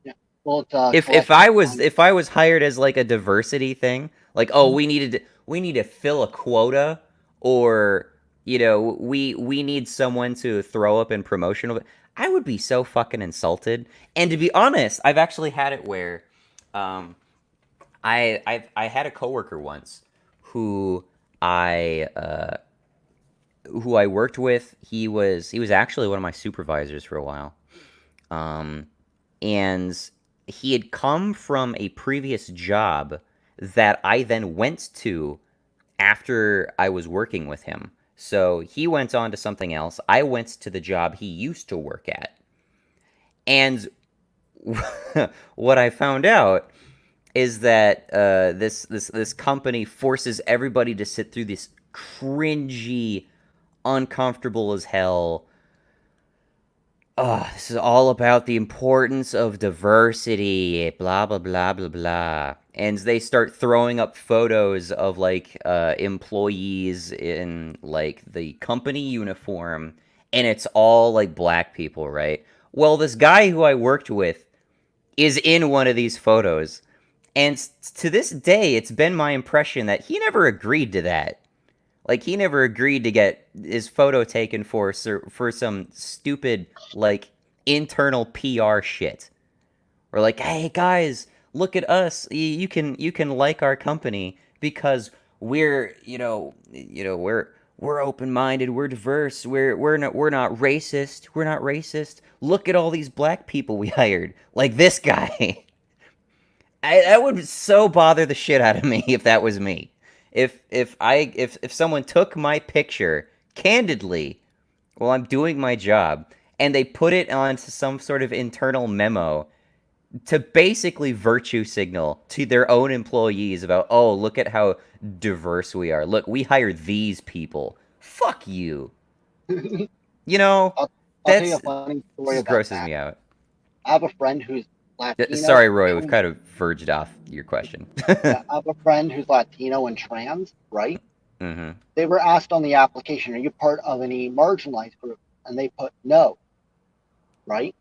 Speaker 2: Yeah. Well, it's a
Speaker 1: If
Speaker 2: collective
Speaker 1: I was
Speaker 2: mind.
Speaker 1: if I was hired as like a diversity thing, like oh we need to fill a quota, or we need someone to throw up in promotional, I would be so fucking insulted. And to be honest, I've actually had it where um I had a coworker once who I worked with. He was actually one of my supervisors for a while. Um and he had come from a previous job that I then went to after I was working with him. So he went on to something else. I went to the job he used to work at. And what I found out is that this company forces everybody to sit through this cringy, uncomfortable as hell. Oh, this is all about the importance of diversity, blah, blah, blah, blah, blah. And they start throwing up photos of like employees in like the company uniform, and it's all like black people, right? Well, this guy who I worked with is in one of these photos. And to this day, it's been my impression that he never agreed to that. Like he never agreed to get his photo taken for some stupid like internal PR shit. Or like, hey guys, look at us. You can like our company because we're we're open minded. We're diverse. We're not racist. We're not racist. Look at all these black people we hired. Like this guy. That would so bother the shit out of me if that was me. If someone took my picture candidly while I'm doing my job and they put it onto some sort of internal memo to basically virtue signal to their own employees about, oh, look at how diverse we are. Look, we hire these people. Fuck you. You know?
Speaker 2: I'll tell you
Speaker 1: That's
Speaker 2: a funny
Speaker 1: this
Speaker 2: story
Speaker 1: just
Speaker 2: about
Speaker 1: grosses
Speaker 2: that.
Speaker 1: me out.
Speaker 2: I have a friend who's Latino
Speaker 1: Sorry, Roy, we've
Speaker 2: and
Speaker 1: kind of verged off your question.
Speaker 2: yeah, I have a friend who's Latino and trans, right?
Speaker 1: Mm-hmm.
Speaker 2: They were asked on the application, "Are you part of any marginalized group?" And they put no, right?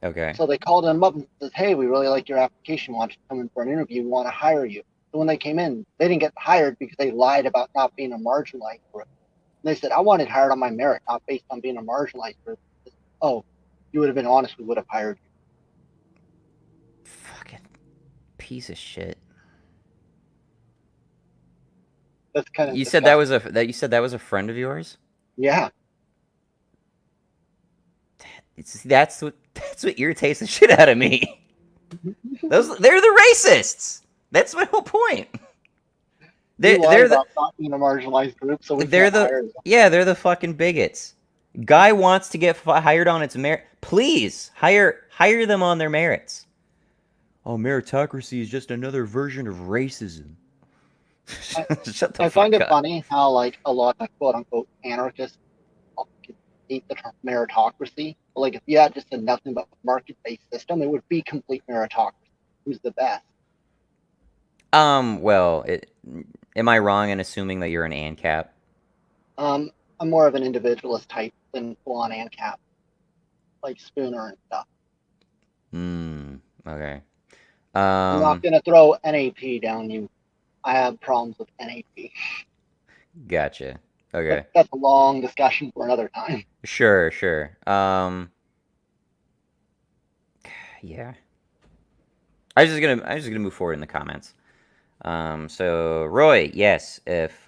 Speaker 1: Okay.
Speaker 2: So they called them up and says, "Hey, we really like your application. We want you to come in for an interview. We want to hire you." So when they came in, they didn't get hired because they lied about not being a marginalized group. And they said, "I wanted hired on my merit, not based on being a marginalized group." Said, "Oh, you would have been honest, we would have hired you."
Speaker 1: Fucking piece of shit.
Speaker 2: That's kind of
Speaker 1: You said that
Speaker 2: disgusting.
Speaker 1: was a friend of yours?
Speaker 2: Yeah.
Speaker 1: That's what irritates the shit out of me. They're the racists. That's my whole point.
Speaker 2: You
Speaker 1: They
Speaker 2: lied
Speaker 1: they're the
Speaker 2: about not being a marginalized group, so we
Speaker 1: they're
Speaker 2: can't
Speaker 1: the
Speaker 2: hire you.
Speaker 1: yeah, they're the fucking bigots. Guy wants to get hired on its merit. Please hire them on their merits. Oh, meritocracy is just another version of racism.
Speaker 2: I,
Speaker 1: Shut the
Speaker 2: I find
Speaker 1: fuck
Speaker 2: it
Speaker 1: up.
Speaker 2: funny how a lot of quote unquote anarchists hate the term meritocracy. But if you had just said nothing but market based system, it would be complete meritocracy. Who's the best?
Speaker 1: Well, am I wrong in assuming that you're an ANCAP?
Speaker 2: Um, I'm more of an individualist type than full on ANCAP, like Spooner and stuff.
Speaker 1: Okay.
Speaker 2: I'm not
Speaker 1: Um,
Speaker 2: gonna throw NAP down you. I have problems with NAP.
Speaker 1: gotcha.
Speaker 2: But
Speaker 1: Okay.
Speaker 2: that's a long discussion for another time.
Speaker 1: Sure, sure. Yeah. I was just gonna move forward in the comments. So Roy, yes, if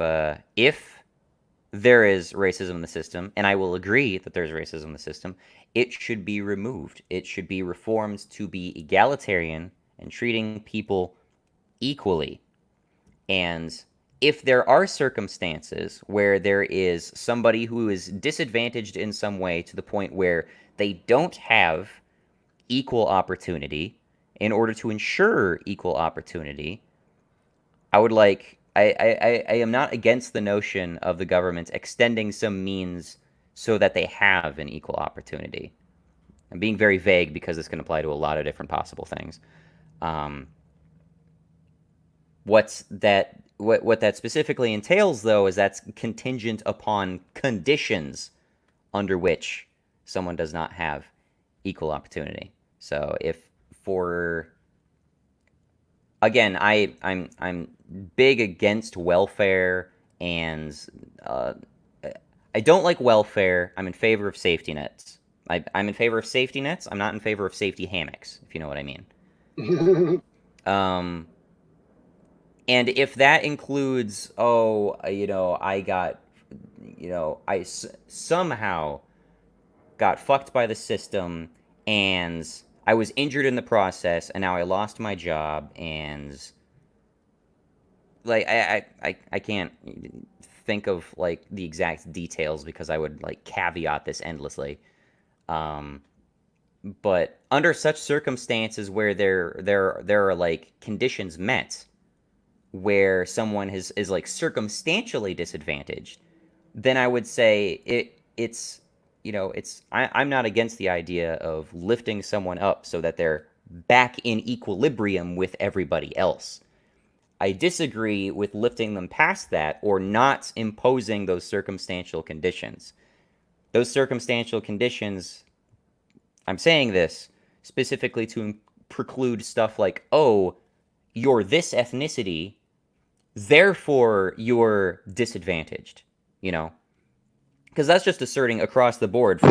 Speaker 1: there is racism in the system, and I will agree that there's racism in the system, it should be removed. It should be reformed to be egalitarian and treating people equally. And if there are circumstances where there is somebody who is disadvantaged in some way to the point where they don't have equal opportunity, in order to ensure equal opportunity, I would like I am not against the notion of the government extending some means so that they have an equal opportunity. I'm being very vague because this can apply to a lot of different possible things. Um, what that specifically entails, though, is that's contingent upon conditions under which someone does not have equal opportunity. So if for again, I'm big against welfare, and uh, I don't like welfare. I'm in favor of safety nets. I'm in favor of safety nets. I'm not in favor of safety hammocks, if you know what I mean. Um, and if that includes, I got, somehow got fucked by the system, and I was injured in the process, and now I lost my job, and I can't think of like the exact details because I would like caveat this endlessly. Um, but under such circumstances where there are like conditions met where someone is like circumstantially disadvantaged, then I would say I'm not against the idea of lifting someone up so that they're back in equilibrium with everybody else. I disagree with lifting them past that or not imposing those circumstantial conditions. Those circumstantial conditions, I'm saying this specifically to preclude stuff like, oh, you're this ethnicity, therefore you're disadvantaged, you know? Because that's just asserting across the board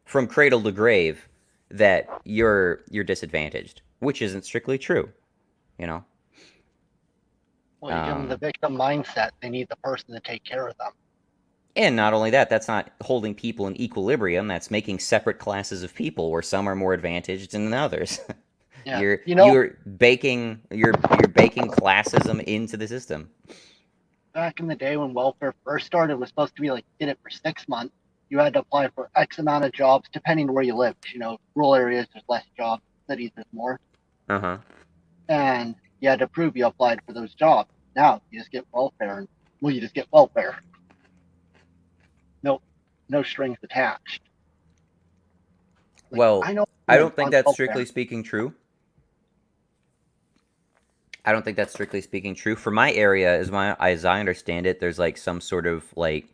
Speaker 1: from cradle to grave that you're disadvantaged, which isn't strictly true, you know?
Speaker 2: Well, you give them the
Speaker 1: Um,
Speaker 2: victim mindset. They need the person to take care of them.
Speaker 1: And not only that, that's not holding people in equilibrium. That's making separate classes of people where some are more advantaged than others.
Speaker 2: Yeah.
Speaker 1: you're you're baking classism into the system.
Speaker 2: Back in the day when welfare first started, it was supposed to be you did it for 6 months. You had to apply for X amount of jobs depending on where you live. Rural areas there's less jobs, cities there's more,
Speaker 1: Uh huh.
Speaker 2: and you had to prove you applied for those jobs. Now you just get welfare, and you just get welfare. No, no strings attached. Like,
Speaker 1: Well,
Speaker 2: I know
Speaker 1: I
Speaker 2: women
Speaker 1: don't think
Speaker 2: on
Speaker 1: that's
Speaker 2: welfare.
Speaker 1: strictly speaking true. I don't think that's strictly speaking true. For my area, as I understand it, there's like some sort of like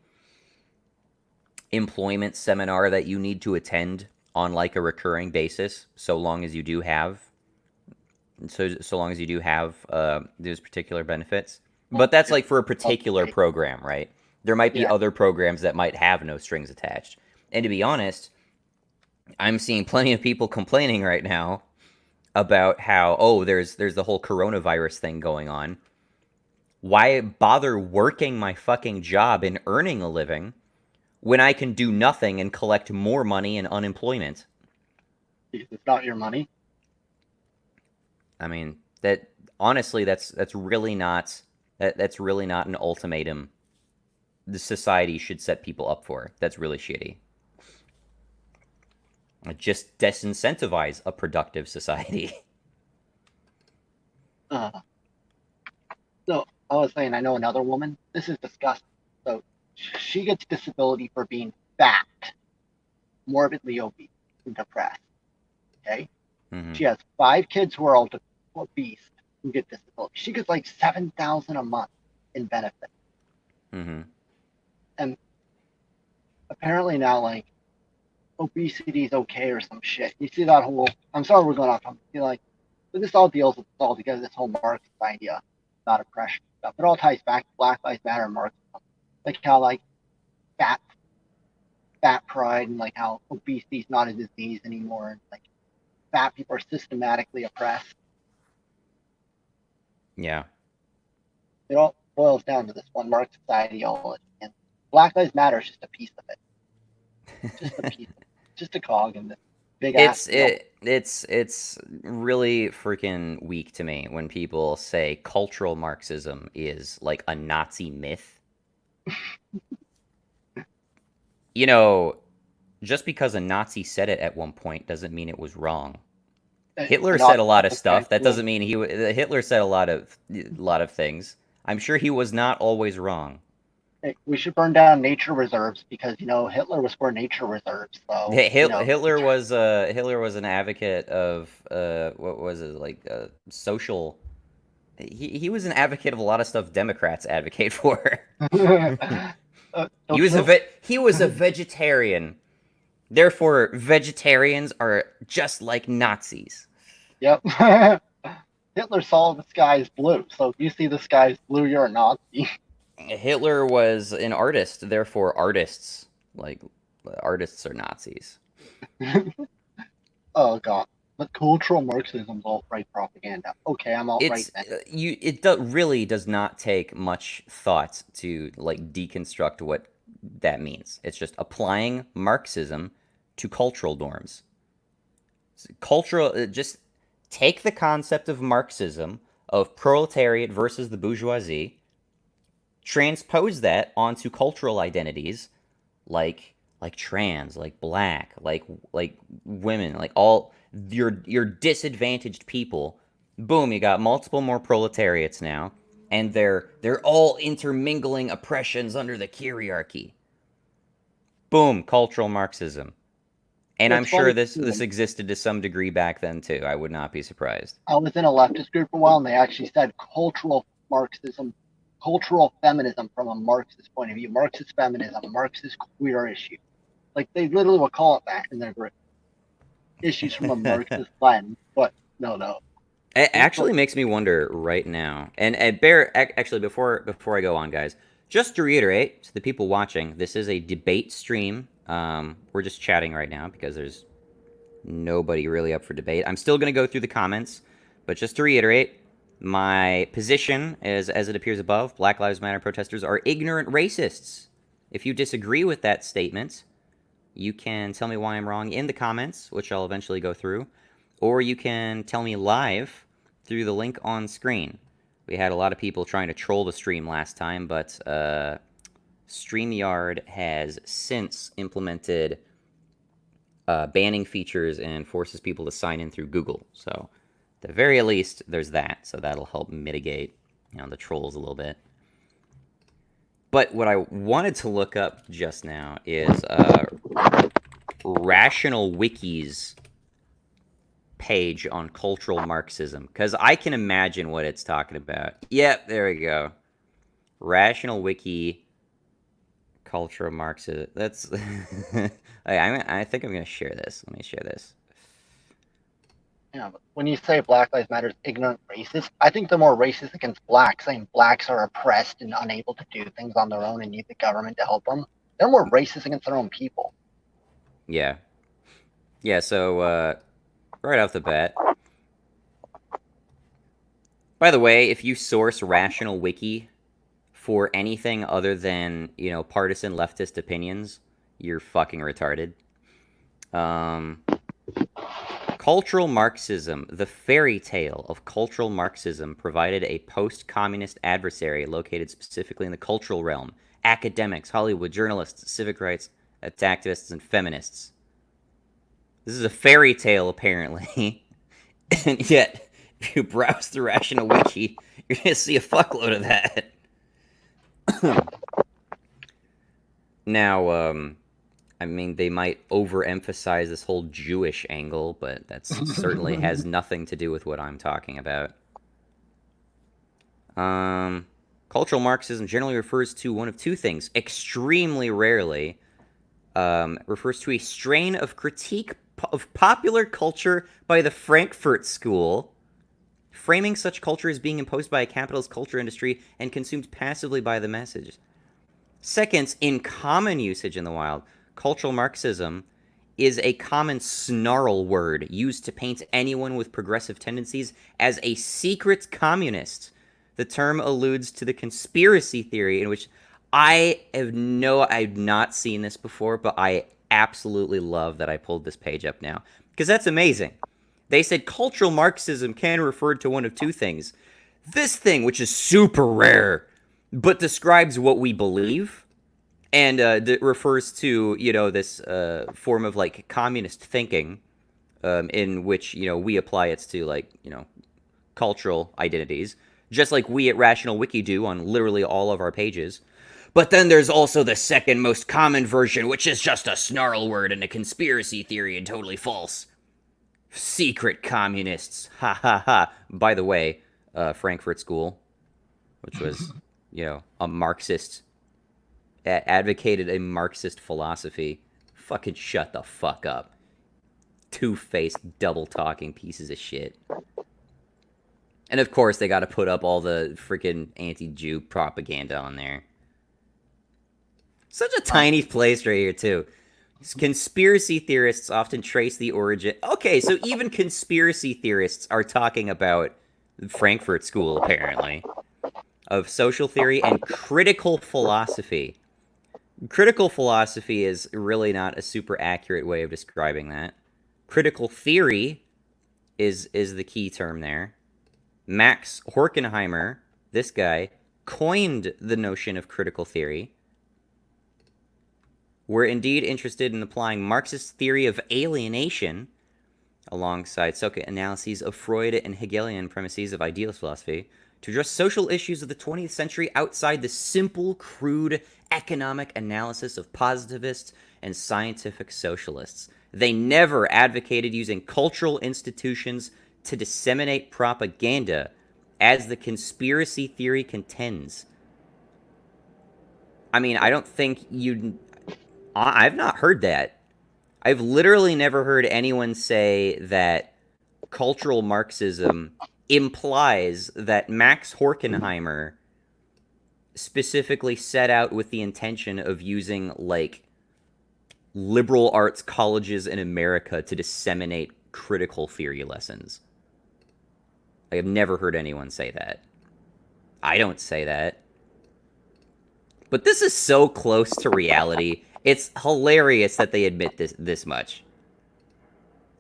Speaker 1: employment seminar that you need to attend on like a recurring basis, so long as you do have those particular benefits. But that's
Speaker 2: Okay.
Speaker 1: like for a particular
Speaker 2: Okay.
Speaker 1: program, right? There might be
Speaker 2: Yeah.
Speaker 1: other programs that might have no strings attached. And to be honest, I'm seeing plenty of people complaining right now about how, oh, there's the whole coronavirus thing going on. Why bother working my fucking job and earning a living when I can do nothing and collect more money in unemployment?
Speaker 2: It's not your money.
Speaker 1: I mean, that honestly, that's really not that's really not an ultimatum the society should set people up for. That's really shitty. Just disincentivize a productive society.
Speaker 2: Uh, so I was saying, I know another woman. This is disgusting. So she gets disability for being fat, morbidly obese, and depressed. Okay.
Speaker 1: Mm-hmm.
Speaker 2: She has 5 kids who are all obese who get disability. She gets like 7,000 a month in benefit,
Speaker 1: Mm-hmm.
Speaker 2: and apparently now like obesity is okay or some shit. You see that whole? I'm sorry we're going off. I'm like, but this all deals with all together. This whole Marxist idea about oppression stuff. It all ties back to Black Lives Matter and Marxism, like how like fat fat pride and like how obesity is not a disease anymore, and like fat people are systematically oppressed.
Speaker 1: Yeah.
Speaker 2: It all boils down to this one Marxist ideology, and Black Lives Matter is just a piece of it, just a piece, just a cog in this big ass wheel.
Speaker 1: It's really freaking weak to me when people say cultural Marxism is like a Nazi myth. You know, just because a Nazi said it at one point doesn't mean it was wrong. Hitler said
Speaker 2: Not
Speaker 1: a lot of
Speaker 2: okay.
Speaker 1: stuff. That doesn't mean Hitler said a lot of things. I'm sure he was not always wrong.
Speaker 2: We should burn down nature reserves because Hitler was for nature reserves. So
Speaker 1: Hitler was an advocate of what was it, like social. He was an advocate of a lot of stuff Democrats advocate for. he
Speaker 2: don't
Speaker 1: was
Speaker 2: you
Speaker 1: a
Speaker 2: know?
Speaker 1: he was a vegetarian. Therefore, vegetarians are just like Nazis.
Speaker 2: Yep. Hitler saw the sky is blue. So if you see the sky is blue, you're a Nazi.
Speaker 1: Hitler was an artist. Therefore, artists are Nazis.
Speaker 2: Oh god. But cultural Marxism's alt-right propaganda. Okay, I'm alt-right
Speaker 1: It's
Speaker 2: then.
Speaker 1: really does not take much thought to like deconstruct what that means. It's just applying Marxism to cultural norms. Just take the concept of Marxism of proletariat versus the bourgeoisie, transpose that onto cultural identities like trans, like black, like women, like all your disadvantaged people. Boom, you got multiple more proletariats now, and they're all intermingling oppressions under the hierarchy. Boom, cultural Marxism. And I'm
Speaker 2: What's
Speaker 1: sure
Speaker 2: funny
Speaker 1: this existed to some degree back then too. I would not be surprised.
Speaker 2: I was in a leftist group for a while, and they actually said cultural Marxism, cultural feminism from a Marxist point of view, Marxist feminism, Marxist queer issue. Like they literally will call it that in their group. Issues from a Marxist lens, but no.
Speaker 1: It
Speaker 2: But
Speaker 1: actually makes me wonder right now. And Bear, actually, before I go on, guys, just to reiterate to the people watching, this is a debate stream. We're just chatting right now because there's nobody really up for debate. I'm still going to go through the comments, but just to reiterate, my position is as it appears above: Black Lives Matter protesters are ignorant racists. If you disagree with that statement, you can tell me why I'm wrong in the comments, which I'll eventually go through, or you can tell me live through the link on screen. We had a lot of people trying to troll the stream last time, but StreamYard has since implemented banning features and forces people to sign in through Google. So, at the very least, there's that. So that'll help mitigate, the trolls a little bit. But what I wanted to look up just now is Rational Wiki's page on cultural Marxism, because I can imagine what it's talking about. Yep, there we go. Rational Wiki, cultural Marxism. That's. I think I'm gonna share this. Let me share this.
Speaker 2: Yeah, but when you say Black Lives Matter is ignorant racist, I think they're more racist against blacks, saying blacks are oppressed and unable to do things on their own and need the government to help them. They're more racist against their own people.
Speaker 1: Yeah. Yeah, so right off the bat. By the way, if you source Rational Wiki for anything other than, partisan leftist opinions, you're fucking retarded. Cultural Marxism, the fairy tale of cultural Marxism, provided a post-communist adversary located specifically in the cultural realm. Academics, Hollywood, journalists, civic rights activists, and feminists. This is a fairy tale, apparently. And yet, if you browse through Rational Wiki, you're going to see a fuckload of that. Now, I mean, they might overemphasize this whole Jewish angle, but that certainly has nothing to do with what I'm talking about. Cultural Marxism generally refers to one of two things. Extremely rarely refers to a strain of critique of popular culture by the Frankfurt School, framing such culture as being imposed by a capitalist culture industry and consumed passively by the masses. Second, in common usage in the wild, cultural Marxism is a common snarl word used to paint anyone with progressive tendencies as a secret communist. The term alludes to the conspiracy theory in which I've not seen this before, but I absolutely love that I pulled this page up now, because that's amazing. They said cultural Marxism can refer to one of two things. This thing, which is super rare, but describes what we believe, and that refers to, this form of, like, communist thinking, in which, we apply it to, like, cultural identities, just like we at Rational Wiki do on literally all of our pages. But then there's also the second most common version, which is just a snarl word and a conspiracy theory and totally false. Secret communists. Ha ha ha. By the way, Frankfurt School, which was, a Marxist, advocated a Marxist philosophy. Fucking shut the fuck up. Two-faced, double-talking pieces of shit. And of course, they got to put up all the freaking anti-Jew propaganda on there. Such a tiny place right here, too. Conspiracy theorists often trace the origin. Okay, so even conspiracy theorists are talking about Frankfurt School, apparently, of social theory and critical philosophy. Critical philosophy is really not a super accurate way of describing that. Critical theory is the key term there. Max Horkheimer, this guy, coined the notion of critical theory. We're indeed interested in applying Marxist theory of alienation alongside socioanalyses of Freud and Hegelian premises of idealist philosophy to address social issues of the 20th century outside the simple, crude economic analysis of positivists and scientific socialists. They never advocated using cultural institutions to disseminate propaganda, as the conspiracy theory contends. I mean, I don't think I've not heard that. I've literally never heard anyone say that cultural Marxism implies that Max Horkheimer specifically set out with the intention of using, like, liberal arts colleges in America to disseminate critical theory lessons. I have never heard anyone say that. I don't say that. But this is so close to reality. It's hilarious that they admit this much.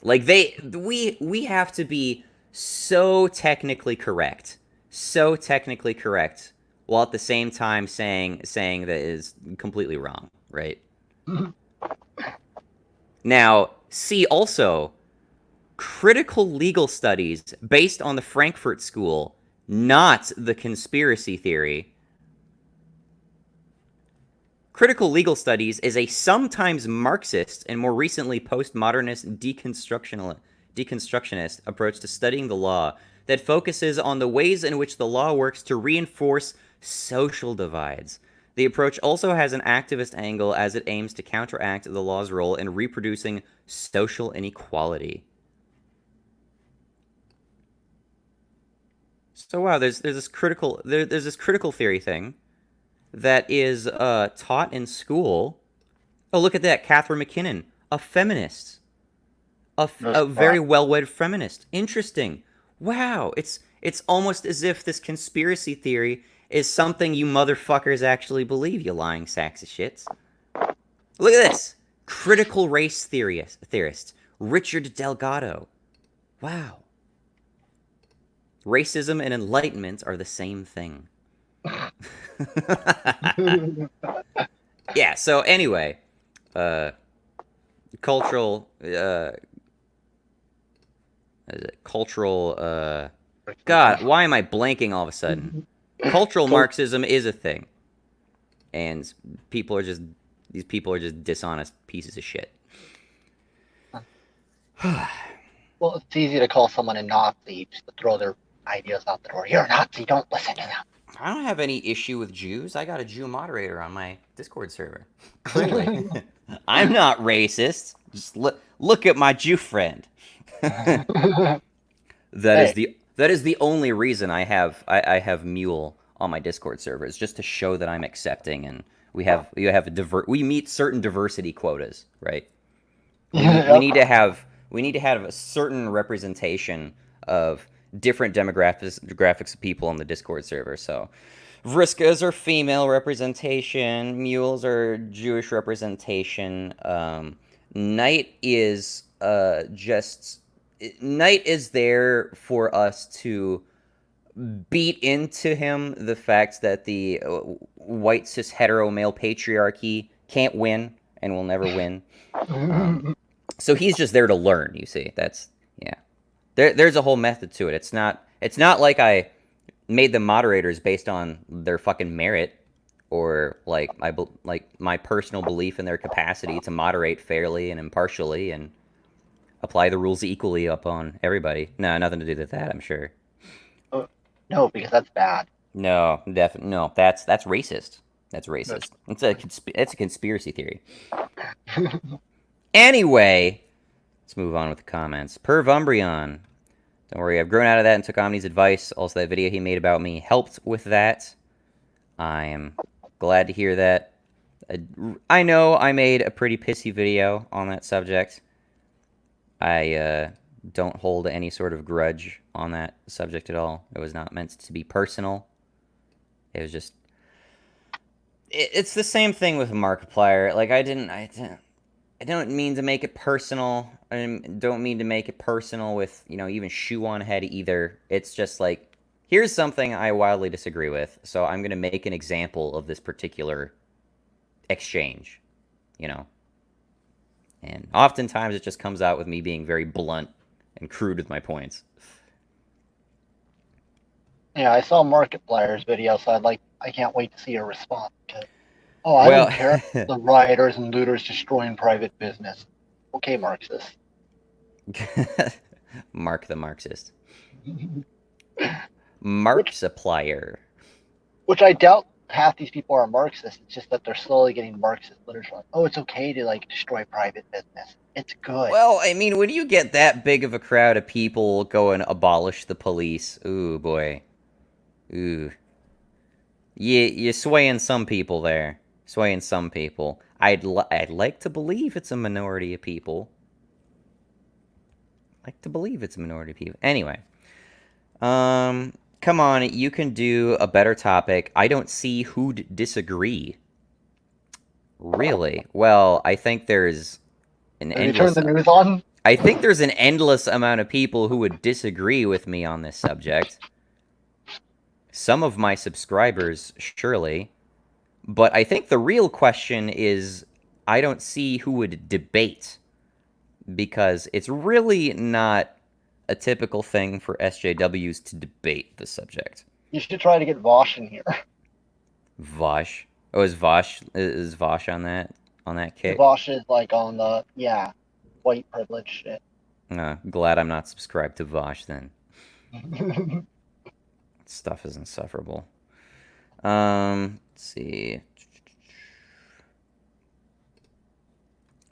Speaker 1: Like, we have to be so technically correct, while at the same time saying that is completely wrong, right? Now, see also critical legal studies based on the Frankfurt School, not the conspiracy theory. Critical legal studies is a sometimes Marxist and more recently postmodernist deconstructionist approach to studying the law that focuses on the ways in which the law works to reinforce social divides. The approach also has an activist angle as it aims to counteract the law's role in reproducing social inequality. So wow, there's this critical there's this critical theory thing that is taught in school. Oh, look at that, Catherine McKinnon, a feminist, a very well-read feminist. Interesting. Wow, it's almost as if this conspiracy theory is something you motherfuckers actually believe, you lying sacks of shits. Look at this, critical race theorist Richard Delgado. Wow. Racism and enlightenment are the same thing. Yeah, so anyway, cultural God, why am I blanking all of a sudden? Cultural Marxism is a thing, and these people are just dishonest pieces of shit.
Speaker 2: Well, it's easy to call someone a Nazi, just to throw their ideas out the door. You're a Nazi, don't listen to them.
Speaker 1: I don't have any issue with Jews. I got a Jew moderator on my Discord server. Clearly. I'm not racist. Just look at my Jew friend. That is the only reason I have Mule on my Discord server, is just to show that I'm accepting, and we meet certain diversity quotas, right? We need to have a certain representation of different demographics of people on the Discord server. So Vriskas are female representation, Mules are Jewish representation. Knight is Knight is there for us to beat into him the fact that the white cis hetero male patriarchy can't win and will never win. So he's just there to learn, you see. That's, yeah. There's a whole method to it. It's not like I made them moderators based on their fucking merit, or like my personal belief in their capacity to moderate fairly and impartially and apply the rules equally upon everybody. No, nothing to do with that, I'm sure.
Speaker 2: No, because that's bad.
Speaker 1: No, definitely no. That's racist. That's racist. It's a conspiracy theory. Anyway, let's move on with the comments. Perv Umbreon. Don't worry, I've grown out of that and took Omni's advice. Also, that video he made about me helped with that. I am glad to hear that. I know I made a pretty pissy video on that subject. I don't hold any sort of grudge on that subject at all. It was not meant to be personal. It was just... It's the same thing with Markiplier. Like, I don't mean to make it personal. I don't mean to make it personal with, even Shoe on Head either. It's just like, here's something I wildly disagree with, so I'm going to make an example of this particular exchange, And oftentimes it just comes out with me being very blunt and crude with my points.
Speaker 2: Yeah, I saw Markiplier's video, so I can't wait to see your response. I don't care. The rioters and looters destroying private business. Okay, Marxist.
Speaker 1: Mark the Marxist. Markiplier.
Speaker 2: Which I doubt half these people are Marxists. It's just that they're slowly getting Marxist literature. Like, oh, it's okay to destroy private business. It's good.
Speaker 1: Well, I mean, when you get that big of a crowd of people going abolish the police, ooh boy, ooh, you're swaying some people there. Swaying some people. I'd like to believe it's a minority of people. Anyway, come on, you can do a better topic. I don't see who'd disagree. Really? Well, I think there's an endless...
Speaker 2: Turn the news on?
Speaker 1: I think there's an endless amount of people who would disagree with me on this subject. Some of my subscribers, surely. But I think the real question is, I don't see who would debate, because it's really not a typical thing for SJWs to debate the subject.
Speaker 2: You should try to get Vosh in here.
Speaker 1: Vosh? Oh, is Vosh on that kick?
Speaker 2: Vosh is like on the, yeah, white privilege shit.
Speaker 1: Glad I'm not subscribed to Vosh then. Stuff is insufferable. Let's see.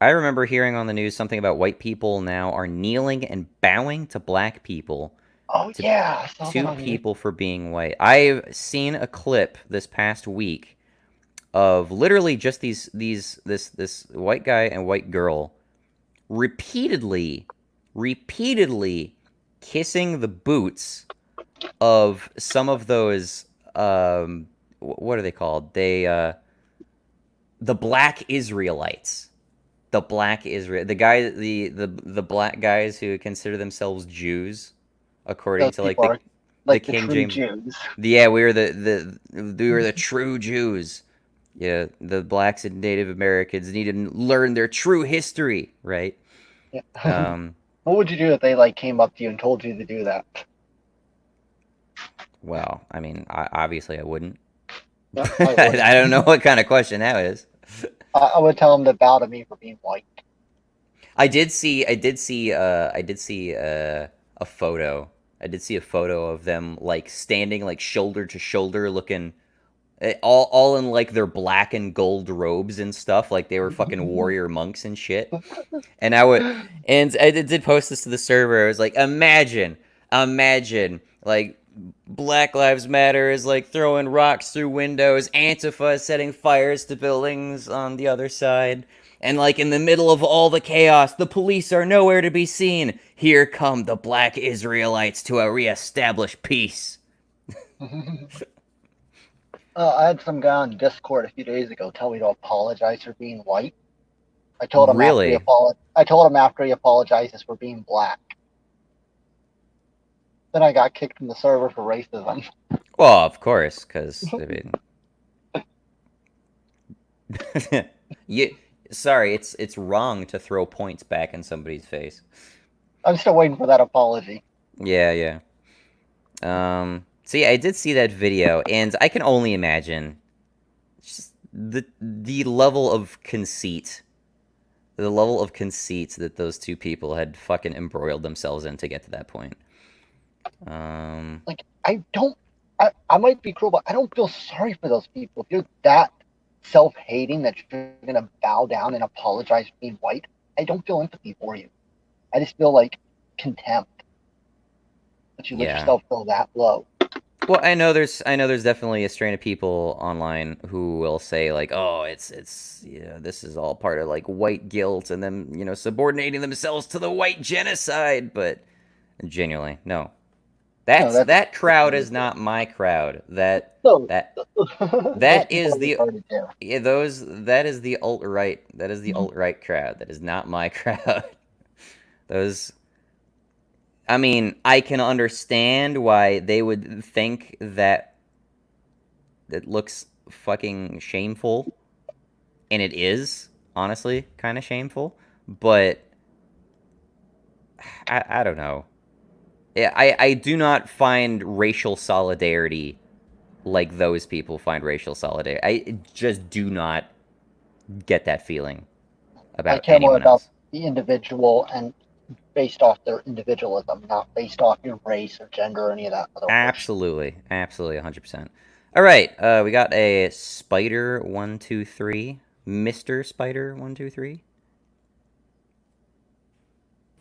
Speaker 1: I remember hearing on the news something about white people now are kneeling and bowing to black people
Speaker 2: Oh
Speaker 1: to
Speaker 2: yeah, I saw that
Speaker 1: two
Speaker 2: on you.
Speaker 1: people for being white. I've seen a clip this past week of literally just this white guy and white girl repeatedly repeatedly kissing the boots of some of those what are they called? The black Israelites. The black Israel, the black guys who consider themselves Jews, according
Speaker 2: Those
Speaker 1: to like
Speaker 2: people are
Speaker 1: the
Speaker 2: like the
Speaker 1: King
Speaker 2: true
Speaker 1: James.
Speaker 2: Jews.
Speaker 1: Yeah, we were the true Jews. Yeah, the blacks and Native Americans need to learn their true history, right?
Speaker 2: Yeah.
Speaker 1: Um,
Speaker 2: What would you do if they like came up to you and told you to do that?
Speaker 1: well, I mean, obviously I wouldn't.
Speaker 2: Yeah, I would.
Speaker 1: I don't know what kind of question that is.
Speaker 2: I would tell them to bow to me for being white.
Speaker 1: A photo. I did see a photo of them like standing like shoulder to shoulder, looking all in like their black and gold robes and stuff, like they were fucking warrior monks and shit. And I did post this to the server. I was like, imagine, like Black Lives Matter is like throwing rocks through windows, Antifa is setting fires to buildings on the other side, and like in the middle of all the chaos, the police are nowhere to be seen. Here come the Black Israelites to reestablish peace.
Speaker 2: I had some guy on Discord a few days ago tell me to apologize for being white.
Speaker 1: Really?
Speaker 2: I told him after he apologizes for being black. Then I got kicked from the server for racism.
Speaker 1: Well, of course, because I mean, you. Sorry, it's wrong to throw points back in somebody's face.
Speaker 2: I'm still waiting for that apology.
Speaker 1: Yeah, yeah. See, I did see that video, and I can only imagine just the level of conceit, the level of conceit that those two people had fucking embroiled themselves in to get to that point. Um,
Speaker 2: Like I don't. I might be cruel, but I don't feel sorry for those people. If you're that self-hating that you're gonna bow down and apologize for being white, I don't feel empathy for you. I just feel like contempt that you let
Speaker 1: yeah.
Speaker 2: yourself go that low.
Speaker 1: Well, I know there's definitely a strain of people online who will say like, "Oh, it's this is all part of like white guilt and them, subordinating themselves to the white genocide." But genuinely, no.
Speaker 2: No,
Speaker 1: That
Speaker 2: that's
Speaker 1: crowd is
Speaker 2: ridiculous.
Speaker 1: not my crowd. That
Speaker 2: So
Speaker 1: that
Speaker 2: those
Speaker 1: that
Speaker 2: people
Speaker 1: is
Speaker 2: are
Speaker 1: the
Speaker 2: retarded too.
Speaker 1: yeah, those that is the alt right. That is the alt right crowd. That is not my crowd. Those I mean, I can understand why they would think that it looks fucking shameful, and it is honestly kind of shameful. But I don't know. I do not find racial solidarity like those people find racial solidarity. I just do not get that feeling
Speaker 2: I
Speaker 1: about
Speaker 2: care more
Speaker 1: anyone
Speaker 2: about
Speaker 1: else.
Speaker 2: the individual and based off their individualism, not based off your race or gender or any of that other horseshit.
Speaker 1: Absolutely, absolutely, 100%. All right, we got a Spider 123, Mister Spider 123.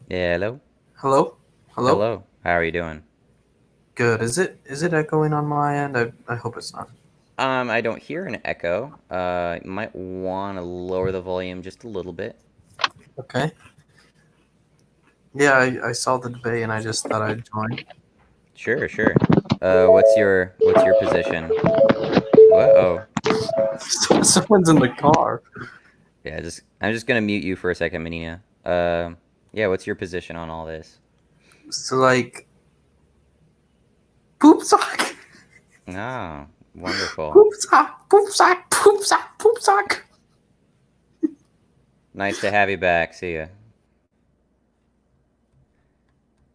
Speaker 1: Hello,
Speaker 3: Hello? Hello?
Speaker 1: hello. How are you doing?
Speaker 3: Good. Is it echoing on my end? I hope it's not.
Speaker 1: I don't hear an echo. You might want to lower the volume just a little bit.
Speaker 3: Okay. Yeah, I saw the debate and I just thought I'd join.
Speaker 1: Sure, sure. What's your position? What? Oh,
Speaker 3: Someone's in the car.
Speaker 1: yeah. I'm just gonna mute you for a second, Menina. Yeah. What's your position on all this?
Speaker 3: So like poop sock.
Speaker 1: Oh, wonderful.
Speaker 3: Poop sock. Poop sock. Poop sock. Poop sock.
Speaker 1: Nice to have you back. See ya.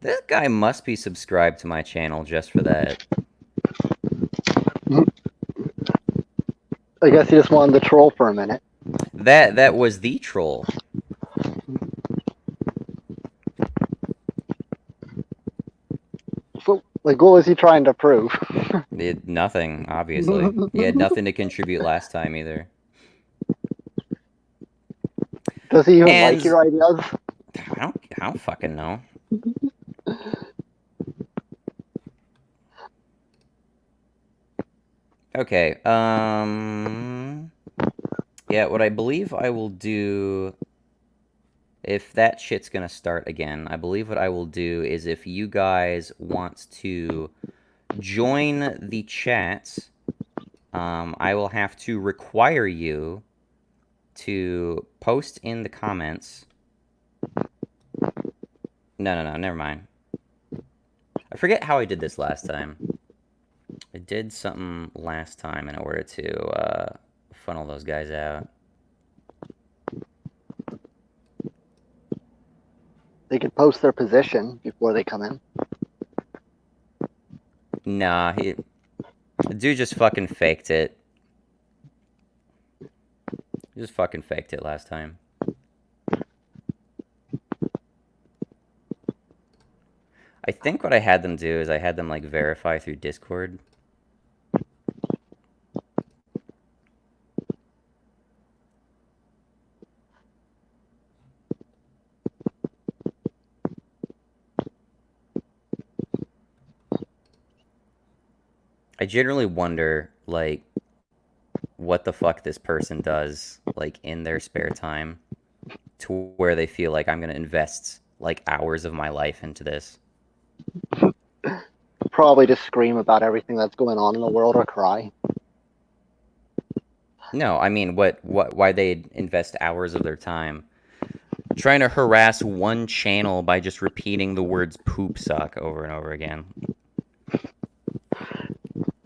Speaker 1: This guy must be subscribed to my channel just for that.
Speaker 2: I guess you just wanted to troll for a minute.
Speaker 1: That was the troll.
Speaker 2: So, like, what was he trying to prove?
Speaker 1: Nothing, obviously. He had nothing to contribute last time either.
Speaker 2: Does he even like
Speaker 1: And
Speaker 2: your ideas?
Speaker 1: I don't fucking know. Okay. Yeah, what I believe I will do, if that shit's gonna start again, I believe what I will do is, if you guys want to join the chat, I will have to require you to post in the comments. No, never mind. I forget how I did this last time. I did something last time in order to funnel those guys out.
Speaker 2: They could post their position before they come in.
Speaker 1: Nah, the dude just fucking faked it. He just fucking faked it last time. I think what I had them do is I had them, like, verify through Discord. I generally wonder, like, what the fuck this person does, like, in their spare time to where they feel like I'm gonna invest, like, hours of my life into this.
Speaker 2: Probably just scream about everything that's going on in the world or cry.
Speaker 1: No, I mean, why they invest hours of their time trying to harass one channel by just repeating the words poop suck over and over again.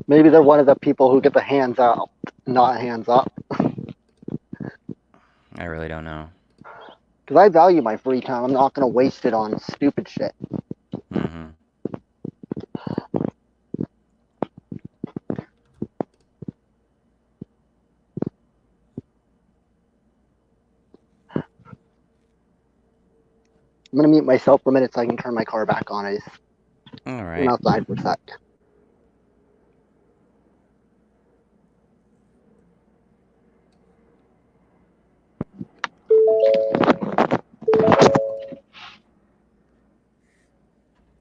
Speaker 2: Maybe they're one of the people who get the hands out, not hands up.
Speaker 1: I really don't know.
Speaker 2: Because I value my free time. I'm not going to waste it on stupid shit.
Speaker 1: Mm-hmm.
Speaker 2: I'm going to mute myself for a minute so I can turn my car back on. I just
Speaker 1: All
Speaker 2: went
Speaker 1: right.
Speaker 2: outside for a sec.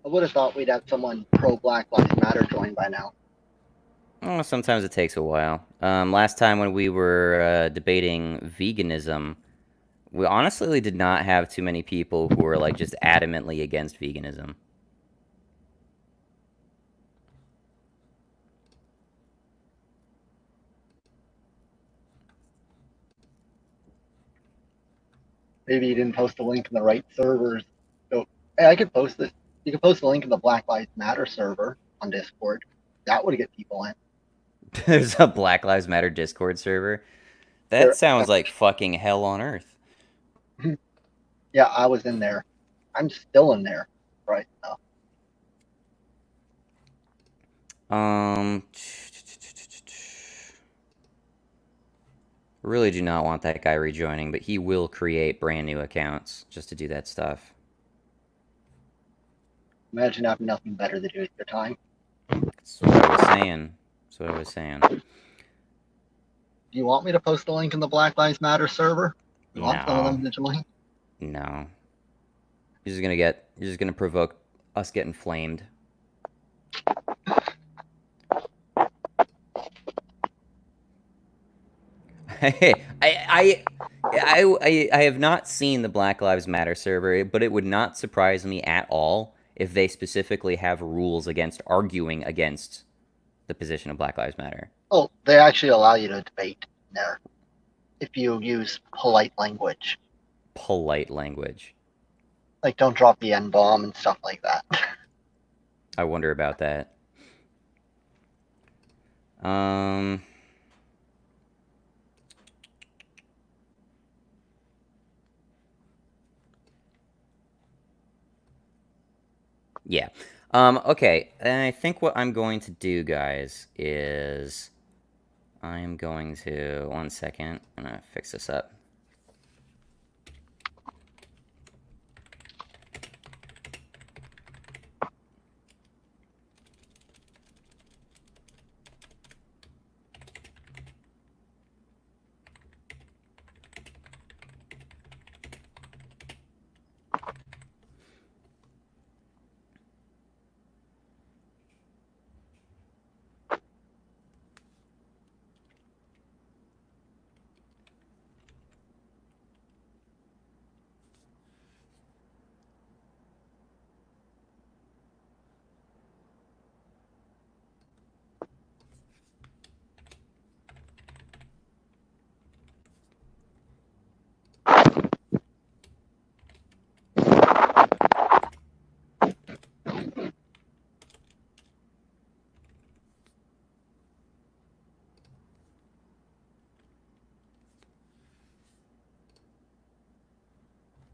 Speaker 2: I would have thought we'd have someone pro Black Lives Matter join by now.
Speaker 1: Oh, sometimes it takes a while. Last time when we were debating veganism, we honestly did not have too many people who were, like, just adamantly against veganism.
Speaker 2: Maybe you didn't post the link in the right servers. So, hey, I could post this. You could post the link in the Black Lives Matter server on Discord. That would get people in.
Speaker 1: There's a Black Lives Matter Discord server. That sounds like fucking hell on earth.
Speaker 2: Yeah, I was in there. I'm still in there right now.
Speaker 1: Really do not want that guy rejoining, but he will create brand new accounts just to do that stuff.
Speaker 2: Imagine having nothing better to do with your time.
Speaker 1: That's what I was saying. That's what I was saying.
Speaker 2: Do you want me to post the link in the Black Lives Matter server? You want some of them to join?
Speaker 1: No. You're just gonna provoke us getting flamed. Hey, I have not seen the Black Lives Matter server, but it would not surprise me at all if they specifically have rules against arguing against the position of Black Lives Matter.
Speaker 2: Oh, they actually allow you to debate there if you use polite language.
Speaker 1: Polite language.
Speaker 2: Like, don't drop the N-bomb and stuff like that.
Speaker 1: I wonder about that. Yeah. Okay, and I think what I'm going to do, guys, is I'm going to, 1 second, I'm going to fix this up.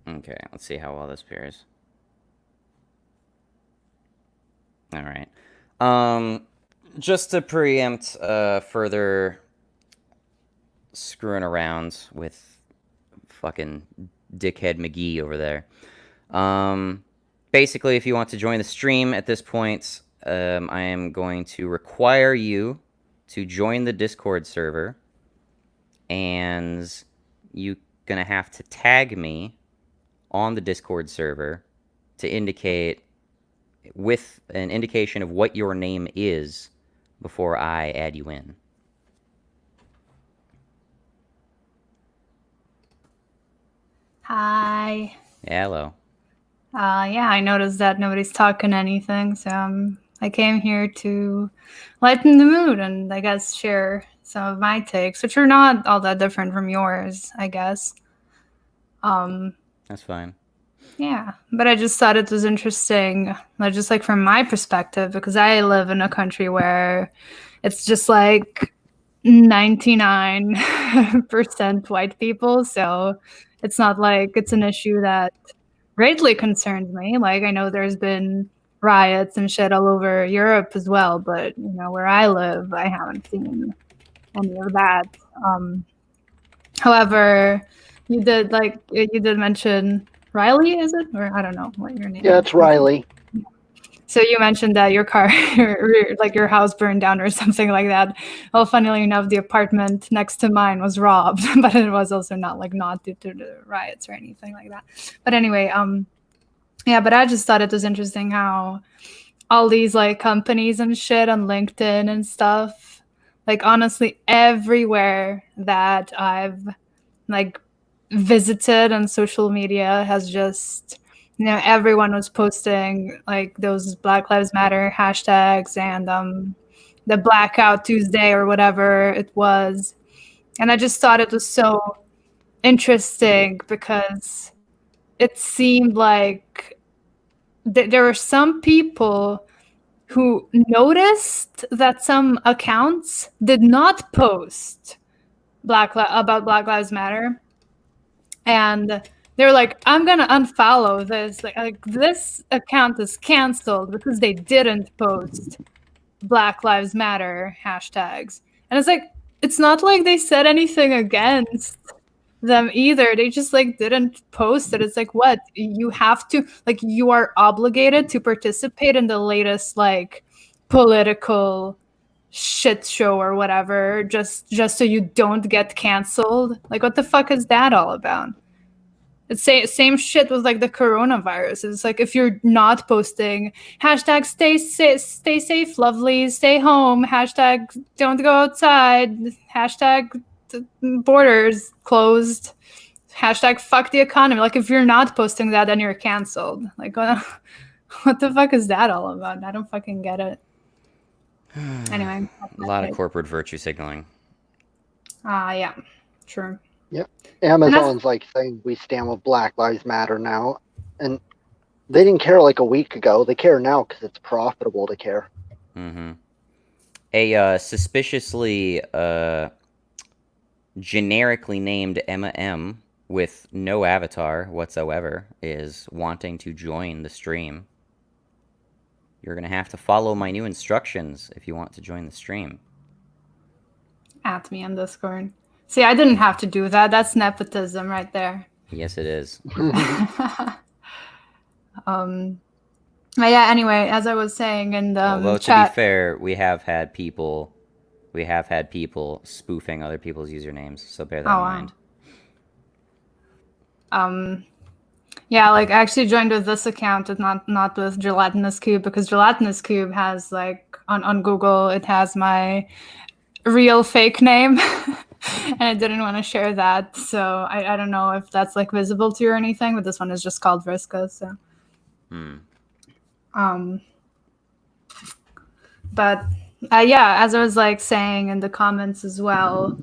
Speaker 1: Okay, let's see how well this pairs. All right. Just to preempt further screwing around with fucking dickhead McGee over there. Basically, if you want to join the stream at this point, I am going to require you to join the Discord server, and you're gonna have to tag me on the Discord server to indicate with an indication of what your name is before I add you in.
Speaker 4: Hi.
Speaker 1: Hello.
Speaker 4: Yeah, I noticed that nobody's talking anything, so I came here to lighten the mood and I guess share some of my takes, which are not all that different from yours, I guess.
Speaker 1: That's fine.
Speaker 4: Yeah, but I just thought it was interesting, just like from my perspective, because I live in a country where it's just like 99% white people, so it's not like it's an issue that greatly concerns me. Like, I know there's been riots and shit all over Europe as well, but you know, where I live, I haven't seen any of that. However, you did mention Riley, is it? Or I don't know what your name is.
Speaker 2: Yeah, it's Riley.
Speaker 4: So you mentioned that your car, like your house burned down or something like that. Well, funnily enough, the apartment next to mine was robbed, but it was also not due to the riots or anything like that. But anyway, yeah, but I just thought it was interesting how all these like companies and shit on LinkedIn and stuff, like honestly, everywhere that I've like visited on social media has just, you know, everyone was posting like those Black Lives Matter hashtags and the Blackout Tuesday or whatever it was. And I just thought it was so interesting because it seemed like there were some people who noticed that some accounts did not post about Black Lives Matter, and they're like, I'm gonna unfollow this. Like this account is canceled because they didn't post Black Lives Matter hashtags. And it's like, it's not like they said anything against them either. They just like didn't post it. It's like, what? You have to, like, you are obligated to participate in the latest like political shit show or whatever just so you don't get canceled. Like, what the fuck is that all about? It's same shit with like the coronavirus. It's like, if you're not posting hashtag stay safe, lovely, stay home, hashtag don't go outside, hashtag borders closed, hashtag fuck the economy. Like, if you're not posting that, then you're canceled. Like, what the fuck is that all about? I don't fucking get it. Anyway,
Speaker 1: A lot of corporate virtue signaling.
Speaker 4: Yeah, true.
Speaker 2: Yep. Amazon's like saying we stand with Black Lives Matter now, and they didn't care like a week ago. They care now because it's profitable to care.
Speaker 1: Mm-hmm. A suspiciously generically named Emma M with no avatar whatsoever is wanting to join the stream. You're going to have to follow my new instructions if you want to join the stream.
Speaker 4: At me on Discord. See, I didn't have to do that. That's nepotism right there.
Speaker 1: Yes, it is.
Speaker 4: But yeah, anyway, as I was saying in the
Speaker 1: Although to
Speaker 4: chat,
Speaker 1: be fair, we have had people spoofing other people's usernames, so bear that in mind.
Speaker 4: Yeah, like I actually joined with this account and not with Gelatinous Cube, because Gelatinous Cube has like on Google it has my real fake name. And I didn't want to share that, so I don't know if that's like visible to you or anything, but this one is just called Vriska, so but yeah, as I was like saying in the comments as well,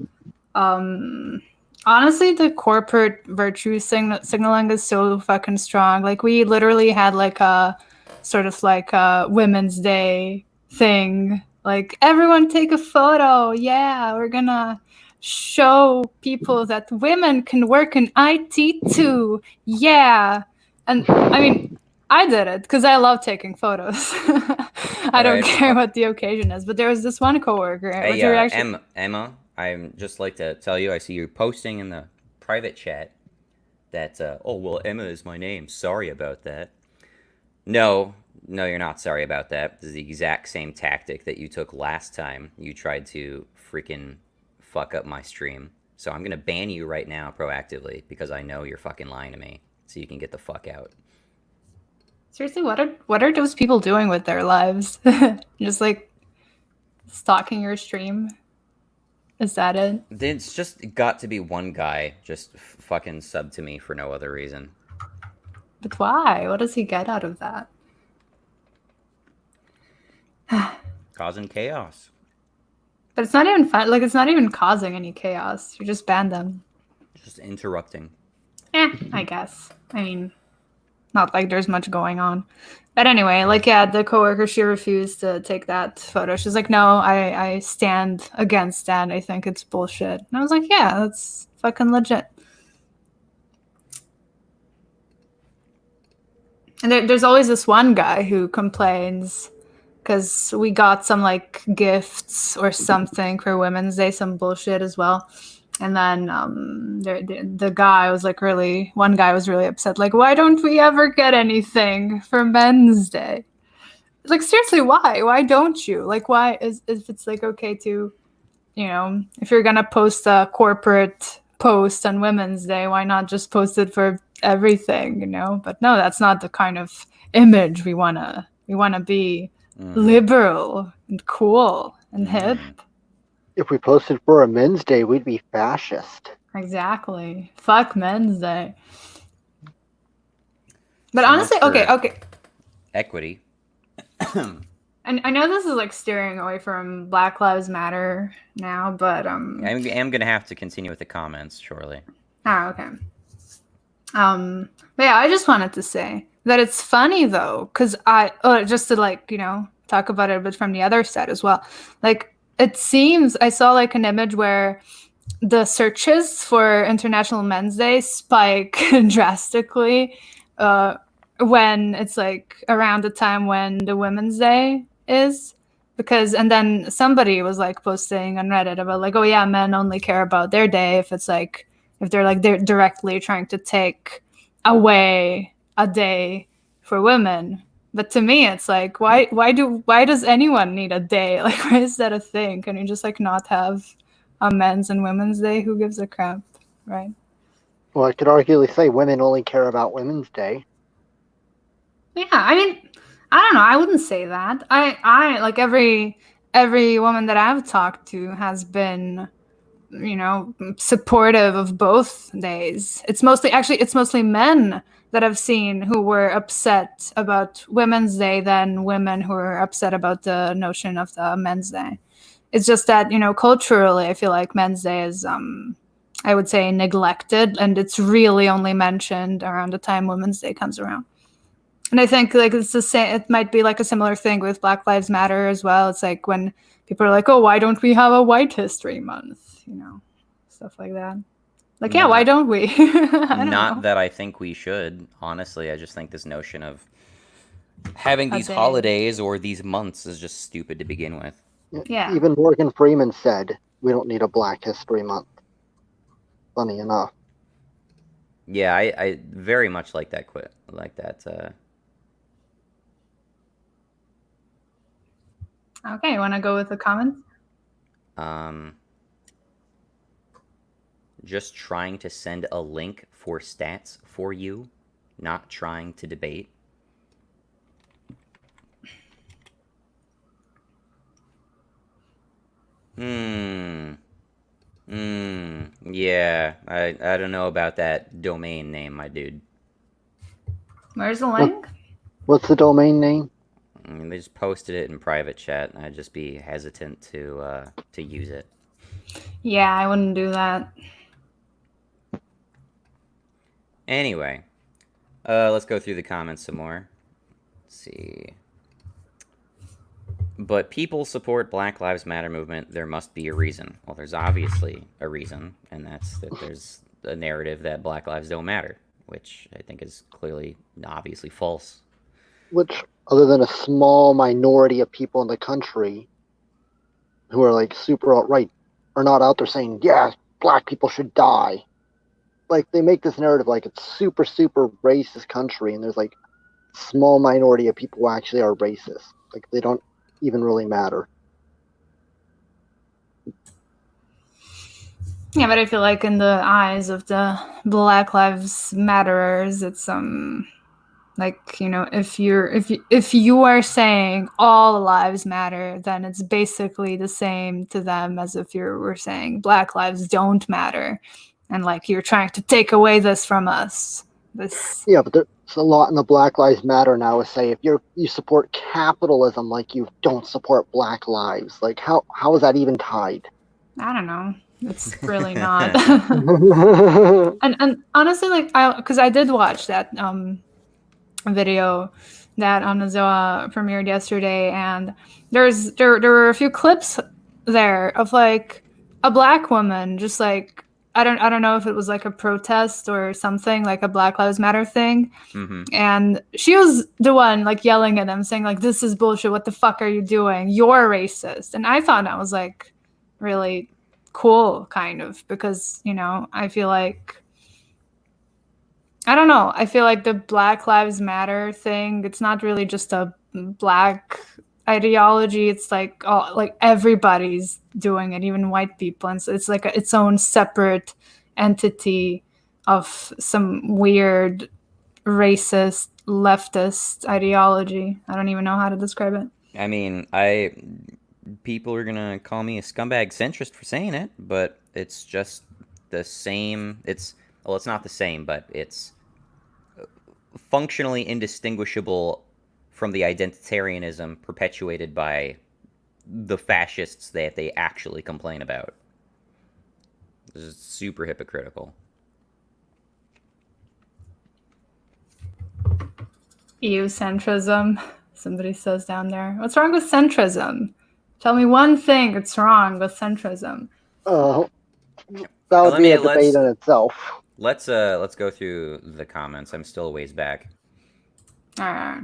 Speaker 4: honestly, the corporate virtue signaling is so fucking strong. Like we literally had like a sort of like a Women's Day thing. Like everyone take a photo. Yeah, we're gonna show people that women can work in IT too. Yeah. And I mean, I did it because I love taking photos. I don't care what the occasion is. But there was this one coworker.
Speaker 1: Hey, Emma, I'd just like to tell you, I see you posting in the private chat that, oh, well, Emma is my name. Sorry about that. No, you're not sorry about that. This is the exact same tactic that you took last time you tried to freaking fuck up my stream. So I'm going to ban you right now proactively because I know you're fucking lying to me. So you can get the fuck out.
Speaker 4: Seriously, what are those people doing with their lives? Just like stalking your stream? Is that it?
Speaker 1: It's just got to be one guy just fucking sub to me for no other reason.
Speaker 4: But why? What does he get out of that?
Speaker 1: Causing chaos.
Speaker 4: But it's not even fun. Like, it's not even causing any chaos. You just ban them.
Speaker 1: Just interrupting.
Speaker 4: I guess. I mean, not like there's much going on. But anyway, like, yeah, the coworker, she refused to take that photo. She's like, no, I stand against that. I think it's bullshit. And I was like, yeah, that's fucking legit. And there's always this one guy who complains because we got some like gifts or something for Women's Day, some bullshit as well. And then the guy was like one guy was really upset. Like, why don't we ever get anything for Men's Day? Like, seriously, why? Why don't you? Like, why if it's like okay to, you know, if you're going to post a corporate post on Women's Day, why not just post it for everything, you know? But no, that's not the kind of image we want to be liberal and cool and hip.
Speaker 2: If we posted for a Men's Day, we'd be fascist.
Speaker 4: Exactly. Fuck Men's Day. But so honestly, okay.
Speaker 1: Equity.
Speaker 4: And I know this is like steering away from Black Lives Matter now, but
Speaker 1: I'm gonna have to continue with the comments shortly.
Speaker 4: Oh, okay. But yeah, I just wanted to say that it's funny though, because just to like, you know, talk about it a bit from the other side as well. Like, it seems I saw like an image where the searches for International Men's Day spike drastically when it's like around the time when the Women's Day is, and then somebody was like posting on Reddit about like, oh yeah, men only care about their day if they're directly trying to take away a day for women. But to me, it's like, why does anyone need a day? Like, why is that a thing? Can you just like not have a Men's and Women's Day? Who gives a crap, right?
Speaker 2: Well, I could arguably say women only care about Women's Day.
Speaker 4: Yeah, I mean, I don't know. I wouldn't say that. I like every woman that I've talked to has been, you know, supportive of both days. It's mostly men that I've seen who were upset about Women's Day than women who were upset about the notion of the Men's Day. It's just that, you know, culturally, I feel like Men's Day is, I would say, neglected, and it's really only mentioned around the time Women's Day comes around. And I think like it's the same. It might be like a similar thing with Black Lives Matter as well. It's like when people are like, "Oh, why don't we have a White History Month?" You know, stuff like that. Like, yeah, why don't we?
Speaker 1: Not that I think we should. Honestly, I just think this notion of having these holidays or these months is just stupid to begin with.
Speaker 4: Yeah.
Speaker 2: Even Morgan Freeman said, we don't need a Black History Month. Funny enough.
Speaker 1: Yeah, I very much like that quit. Like that.
Speaker 4: Okay, you want to go with the comments?
Speaker 1: Just trying to send a link for stats for you, not trying to debate. Yeah, I don't know about that domain name, my dude.
Speaker 4: Where's the link?
Speaker 2: What's the domain name?
Speaker 1: I mean, they just posted it in private chat, and I'd just be hesitant to use it.
Speaker 4: Yeah, I wouldn't do that.
Speaker 1: Anyway, let's go through the comments some more. Let's see. But people support Black Lives Matter movement. There must be a reason. Well, there's obviously a reason, and that's that there's a narrative that Black lives don't matter, which I think is clearly, obviously false.
Speaker 2: Which, other than a small minority of people in the country who are like super alt-right, are not out there saying, yeah, Black people should die. Like, they make this narrative like it's super, super racist country, and there's like small minority of people who actually are racist. Like, they don't even really matter.
Speaker 4: Yeah, but I feel like in the eyes of the Black Lives Matterers, it's like, you know, if you are saying all lives matter, then it's basically the same to them as if you were saying Black lives don't matter, and like you're trying to take away this from us.
Speaker 2: Yeah, but there's a lot in the Black Lives Matter now to say if you support capitalism, like you don't support Black lives. Like how is that even tied?
Speaker 4: I don't know. It's really not. and honestly, like because I did watch that video that Anazoa premiered yesterday, and there were a few clips there of like a Black woman just like I don't know if it was like a protest or something, like a Black Lives Matter thing.
Speaker 1: Mm-hmm.
Speaker 4: And she was the one like yelling at them saying like, this is bullshit, what the fuck are you doing, you're racist. And I thought that was like really cool, kind of, because, you know, I feel like the Black Lives Matter thing, it's not really just a Black ideology. It's like everybody's doing it, even white people. And so it's like its own separate entity of some weird racist leftist ideology. I don't even know how to describe it.
Speaker 1: I mean, people are gonna call me a scumbag centrist for saying it, but it's just the same. It's not the same, but it's functionally indistinguishable from the identitarianism perpetuated by the fascists that they actually complain about. This is super hypocritical.
Speaker 4: EU-centrism, somebody says down there. What's wrong with centrism? Tell me one thing that's wrong with centrism.
Speaker 2: That would be a debate in itself.
Speaker 1: Let's go through the comments. I'm still a ways back.
Speaker 4: All right.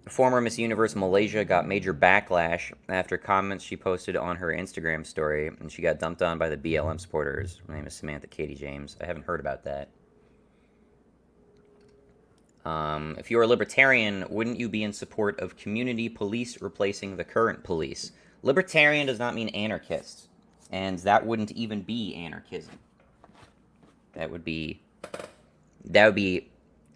Speaker 1: Former Miss Universe Malaysia got major backlash after comments she posted on her Instagram story, and she got dumped on by the BLM supporters. Her name is Samantha Katie James. I haven't heard about that. If you're a libertarian, wouldn't you be in support of community police replacing the current police? Libertarian does not mean anarchist, and that wouldn't even be anarchism. That would be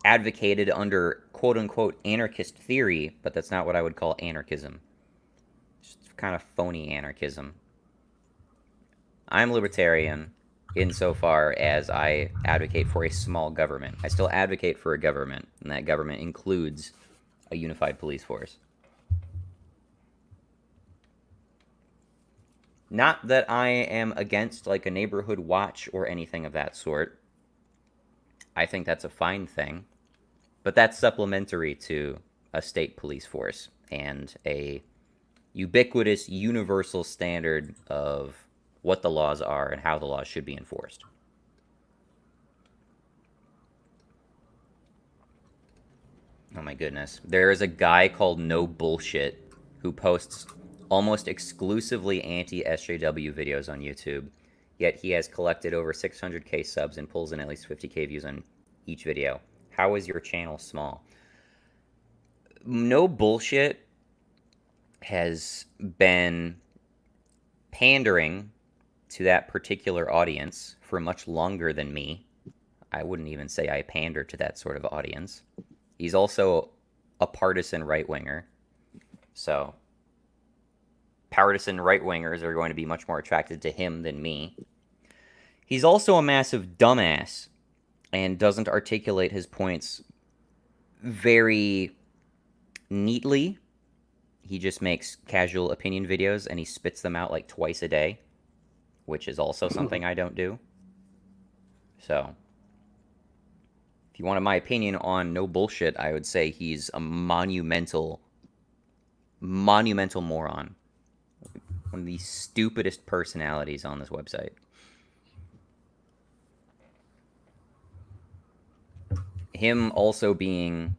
Speaker 1: advocated under quote-unquote anarchist theory, but that's not what I would call anarchism. It's kind of phony anarchism. I'm libertarian insofar as I advocate for a small government. I still advocate for a government, and that government includes a unified police force. Not that I am against like a neighborhood watch or anything of that sort. I think that's a fine thing. But that's supplementary to a state police force and a ubiquitous, universal standard of what the laws are and how the laws should be enforced. Oh my goodness. There is a guy called No Bullshit who posts almost exclusively anti-SJW videos on YouTube, yet he has collected over 600k subs and pulls in at least 50k views on each video. How is your channel small? No Bullshit has been pandering to that particular audience for much longer than me. I wouldn't even say I pander to that sort of audience. He's also a partisan right-winger. So, partisan right-wingers are going to be much more attracted to him than me. He's also a massive dumbass and doesn't articulate his points very neatly. He just makes casual opinion videos and he spits them out like twice a day, which is also something I don't do. So, if you wanted my opinion on No Bullshit, I would say he's a monumental moron. One of the stupidest personalities on this website. Him also being...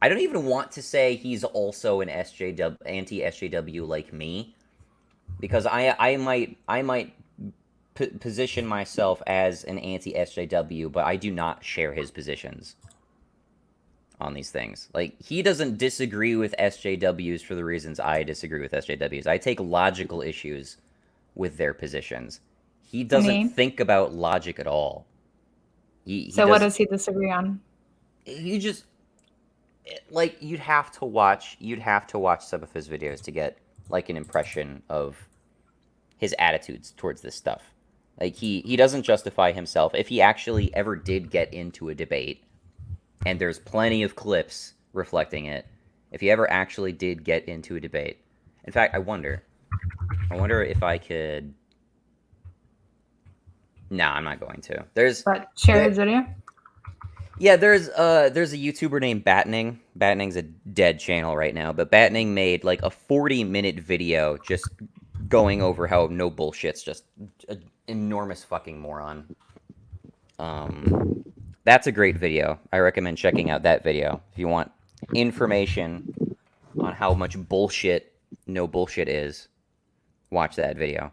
Speaker 1: I don't even want to say he's also an SJW, anti-SJW like me, because I might position myself as an anti-SJW, but I do not share his positions on these things. Like, he doesn't disagree with SJWs for the reasons I disagree with SJWs. I take logical issues with their positions. He doesn't think about logic at all.
Speaker 4: So what does he disagree on?
Speaker 1: He just... Like, you'd have to watch some of his videos to get, like, an impression of his attitudes towards this stuff. Like, he doesn't justify himself. If he actually ever did get into a debate, and there's plenty of clips reflecting it, if he ever actually did get into a debate... In fact, I wonder if I could... No, I'm not going to.
Speaker 4: Share his video?
Speaker 1: Yeah, there's a YouTuber named Battening. Battening's a dead channel right now, but Battening made like a 40-minute video just going over how No Bullshit's just an enormous fucking moron. That's a great video. I recommend checking out that video if you want information on how much bullshit No Bullshit is. Watch that video.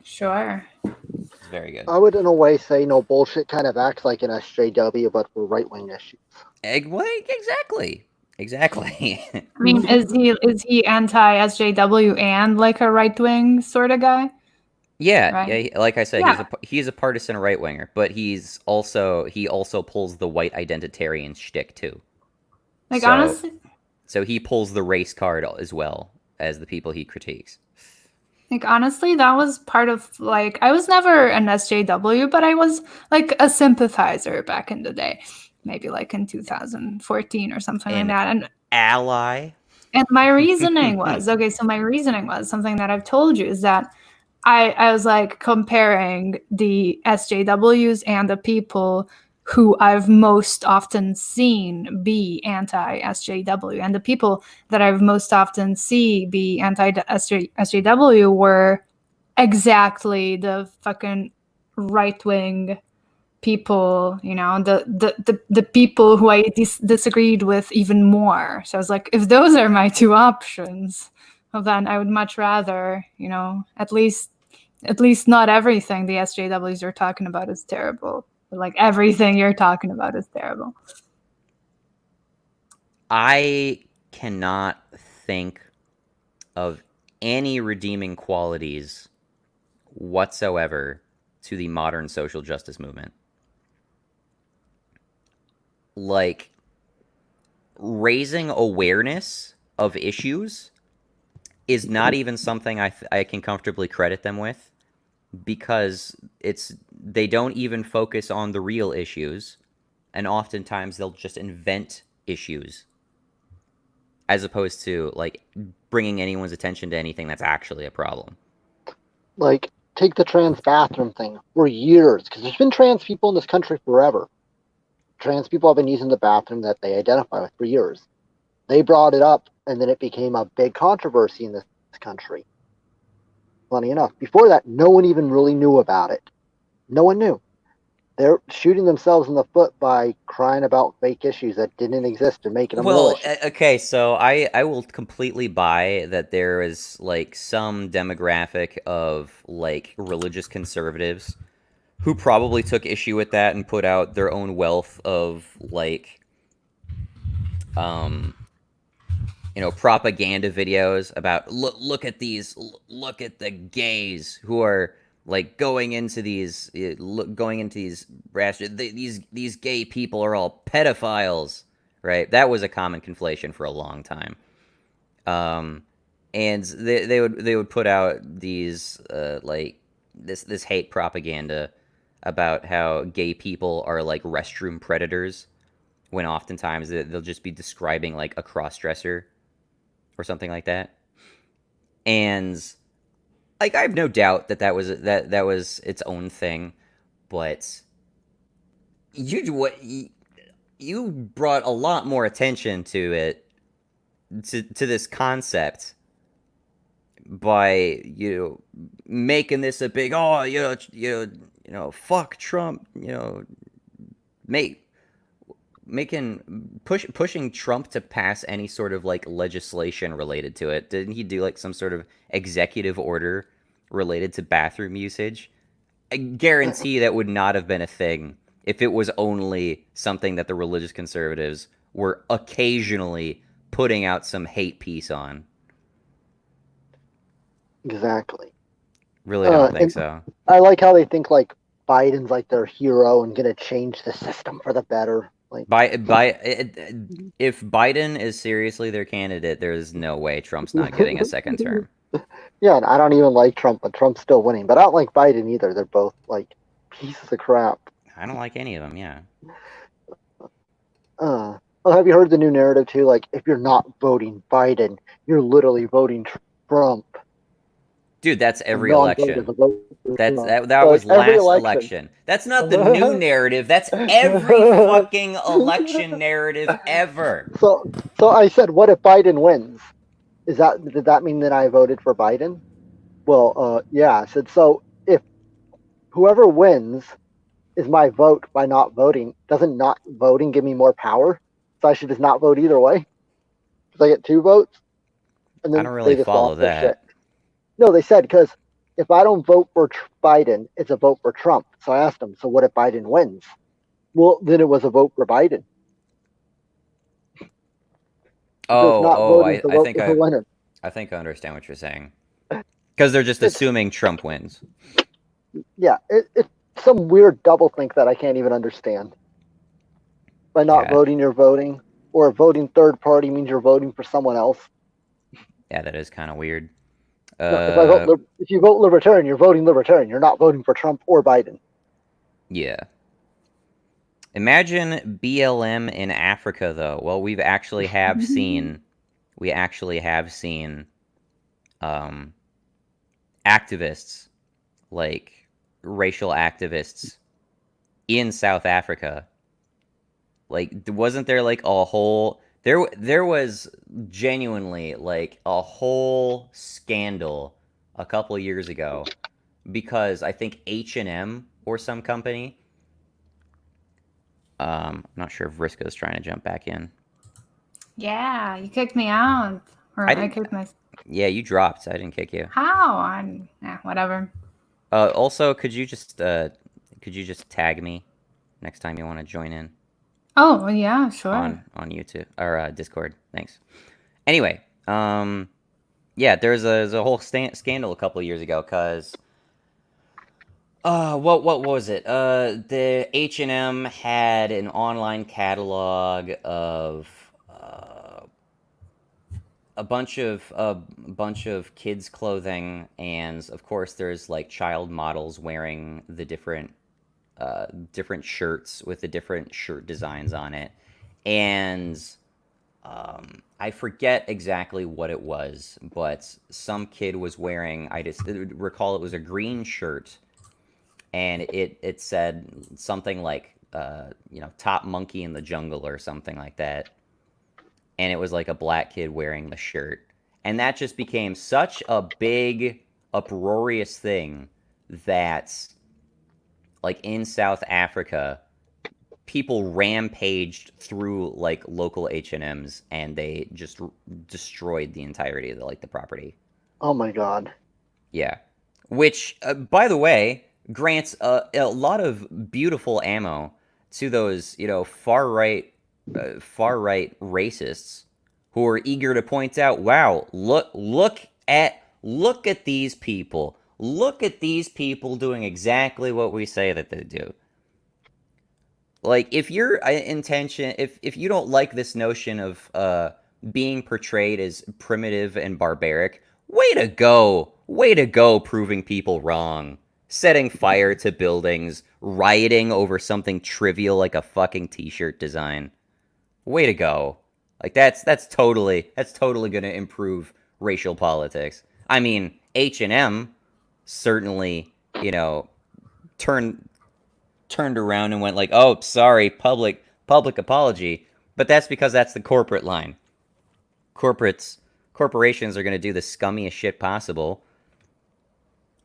Speaker 4: Sure.
Speaker 1: It's very good.
Speaker 2: I would, in a way, say No Bullshit kind of acts like an SJW, but for right-wing issues.
Speaker 1: Exactly.
Speaker 4: I mean, is he anti-SJW and like a right-wing sort of guy?
Speaker 1: Yeah,
Speaker 4: right?
Speaker 1: Yeah. Like I said, he's a partisan right-winger, but he also pulls the white identitarian shtick too.
Speaker 4: Like, honestly,
Speaker 1: so he pulls the race card as well as the people he critiques.
Speaker 4: Like, honestly, that was part of, like, I was never an SJW, but I was, like, a sympathizer back in the day. Maybe, like, in 2014 or something like that. And
Speaker 1: ally.
Speaker 4: And my reasoning was, something that I've told you, is that I was, like, comparing the SJWs and the people who I've most often seen be anti-SJW. And the people that I've most often see be anti-SJW were exactly the fucking right-wing people, you know, the people who I disagreed with even more. So I was like, if those are my two options, well, then I would much rather, you know, at least not everything the SJWs are talking about is terrible. Like, everything you're talking about is terrible.
Speaker 1: I cannot think of any redeeming qualities whatsoever to the modern social justice movement. Like, raising awareness of issues is not even something I can comfortably credit them with, because they don't even focus on the real issues, and oftentimes they'll just invent issues as opposed to, like, bringing anyone's attention to anything that's actually a problem.
Speaker 2: Like, take the trans bathroom thing. For years, because there's been trans people in this country forever. Trans people have been using the bathroom that they identify with for years. They brought it up, and then it became a big controversy in this country. Funny enough, before that, no one even really knew about it. No one knew. They're shooting themselves in the foot by crying about fake issues that didn't exist and making them real
Speaker 1: Well,
Speaker 2: issues.
Speaker 1: okay, so I will completely buy that there is like some demographic of like religious conservatives who probably took issue with that and put out their own wealth of like um propaganda videos about look at the gays who are like going into these these gay people are all pedophiles, right? That was a common conflation for a long time. um and they would put out these like this hate propaganda about how gay people are like restroom predators, when oftentimes they'll just be describing like a cross-dresser or something like that. And like I have no doubt that that was its own thing, but you brought a lot more attention to it, to this concept, by making this a big, fuck Trump, make pushing Trump to pass any sort of like legislation related to it. Didn't he do like some sort of executive order related to bathroom usage? I guarantee that would not have been a thing if it was only something that the religious conservatives were occasionally putting out some hate piece on.
Speaker 2: Exactly.
Speaker 1: Really don't think
Speaker 2: And
Speaker 1: so.
Speaker 2: I like how they think like Biden's like their hero and gonna change the system for the better. Like,
Speaker 1: If Biden is seriously their candidate, there's no way Trump's not getting a second term.
Speaker 2: yeah, and I don't even like Trump, but Trump's still winning. But I don't like Biden either. They're both like pieces of crap.
Speaker 1: I don't like any of them. Yeah.
Speaker 2: Oh, have you heard the new narrative too? Like, if you're not voting Biden, you're literally voting Trump.
Speaker 1: Dude, that's
Speaker 2: A
Speaker 1: every
Speaker 2: non-vote is
Speaker 1: election.
Speaker 2: a vote for
Speaker 1: That
Speaker 2: Trump.
Speaker 1: was
Speaker 2: Every
Speaker 1: last
Speaker 2: election.
Speaker 1: election. That's not the new narrative. That's every fucking election narrative ever.
Speaker 2: So I said, what if Biden wins? Did that mean that I voted for Biden? Well, yeah. I said, so if whoever wins is my vote by not voting, doesn't not voting give me more power? So I should just not vote either way? Because I get 2 votes? And
Speaker 1: I
Speaker 2: then
Speaker 1: don't really
Speaker 2: they just
Speaker 1: follow
Speaker 2: lost their shit.
Speaker 1: that.
Speaker 2: No, they said, because if I don't vote for Biden, it's a vote for Trump. So I asked them, so what if Biden wins? Well, then it was a vote for Biden.
Speaker 1: I think
Speaker 2: the winner.
Speaker 1: I think I understand what you're saying. Because they're just assuming Trump wins.
Speaker 2: Yeah, it's some weird doublethink that I can't even understand. By not voting, you're voting, or voting third party means you're voting for someone else.
Speaker 1: Yeah, that is kind of weird.
Speaker 2: No, if you vote Libertarian, you're voting Libertarian. You're not voting for Trump or Biden.
Speaker 1: Yeah. Imagine BLM in Africa, though. Well, we actually have seen activists, like racial activists in South Africa. Like, wasn't there like a whole there was genuinely like a whole scandal a couple years ago because I think H&M or some company, I'm not sure if Vriska's trying to jump back in.
Speaker 4: Yeah, you kicked me out. Or I kicked myself.
Speaker 1: Yeah, you dropped. I didn't kick you.
Speaker 4: How? Whatever.
Speaker 1: Also, could you just tag me next time you want to join in?
Speaker 4: Oh, yeah, sure.
Speaker 1: On YouTube or Discord. Thanks. Anyway, yeah, there's a whole scandal a couple of years ago because what was it? The H&M had an online catalog of a bunch of kids clothing, and of course there's like child models wearing the different shirts with the different shirt designs on it. And I forget exactly what it was, but some kid was wearing, I just recall it was a green shirt, and it said something like, top monkey in the jungle or something like that. And it was like a black kid wearing the shirt. And that just became such a big, uproarious thing that like in South Africa, people rampaged through like local H&Ms and they just destroyed the entirety of the property.
Speaker 2: Oh my god.
Speaker 1: Yeah. Which, by the way, grants a lot of beautiful ammo to those, far right racists who are eager to point out, wow, look at these people. Look at these people doing exactly what we say that they do. Like, if your intention, if you don't like this notion of being portrayed as primitive and barbaric, way to go, proving people wrong, setting fire to buildings, rioting over something trivial like a fucking t-shirt design. Way to go. Like, that's totally gonna improve racial politics. I mean, H&M certainly, turned around and went like, "Oh, sorry, public apology." But that's because that's the corporate line. Corporations are going to do the scummiest shit possible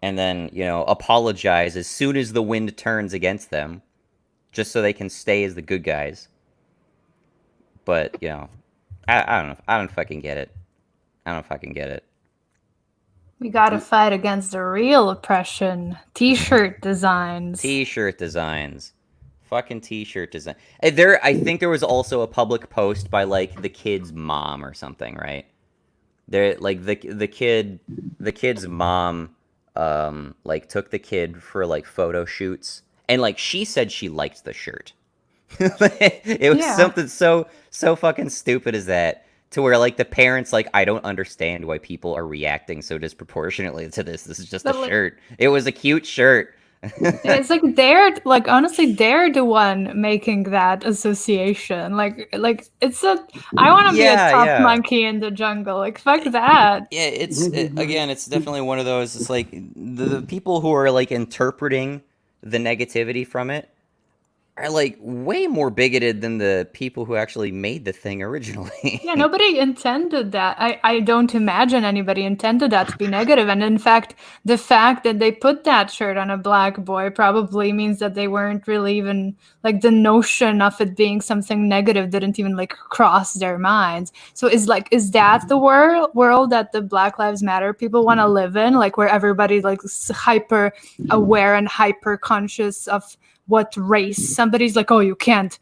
Speaker 1: and then, apologize as soon as the wind turns against them just so they can stay as the good guys. But, I don't know. I don't fucking get it.
Speaker 4: We gotta fight against the real oppression. T-shirt designs.
Speaker 1: Fucking t-shirt design. I think there was also a public post by like the kid's mom or something, right? There, like the kid's mom, like took the kid for like photo shoots, and like she said she liked the shirt. It was something so fucking stupid as that. To where, like, the parents, like, I don't understand why people are reacting so disproportionately to this. This is just a shirt. It was a cute shirt.
Speaker 4: It's like honestly, they're the one making that association. Like it's I want to be a top monkey in the jungle. Like, fuck that.
Speaker 1: Yeah, again, it's definitely one of those. It's like the people who are like interpreting the negativity from it are like way more bigoted than the people who actually made the thing originally.
Speaker 4: Yeah, nobody intended that. I don't imagine anybody intended that to be negative. And in fact, the fact that they put that shirt on a black boy probably means that they weren't really even, like, the notion of it being something negative didn't even like cross their minds. So is that the world that the Black Lives Matter people want to live in? Like, where everybody like hyper aware and hyper conscious of what race somebody's like, oh, you can't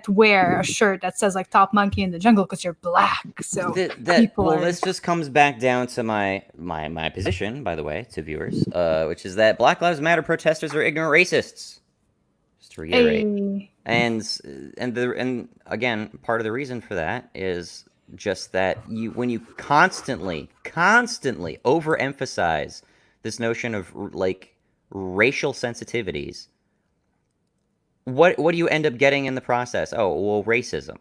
Speaker 4: wear a shirt that says like top monkey in the jungle because you're black. So
Speaker 1: this just comes back down to my position, by the way, to viewers, which is that Black Lives Matter protesters are ignorant racists. Just to reiterate. And again, part of the reason for that is just that when you constantly overemphasize this notion of like racial sensitivities, what do you end up getting in the process? Oh, well, racism.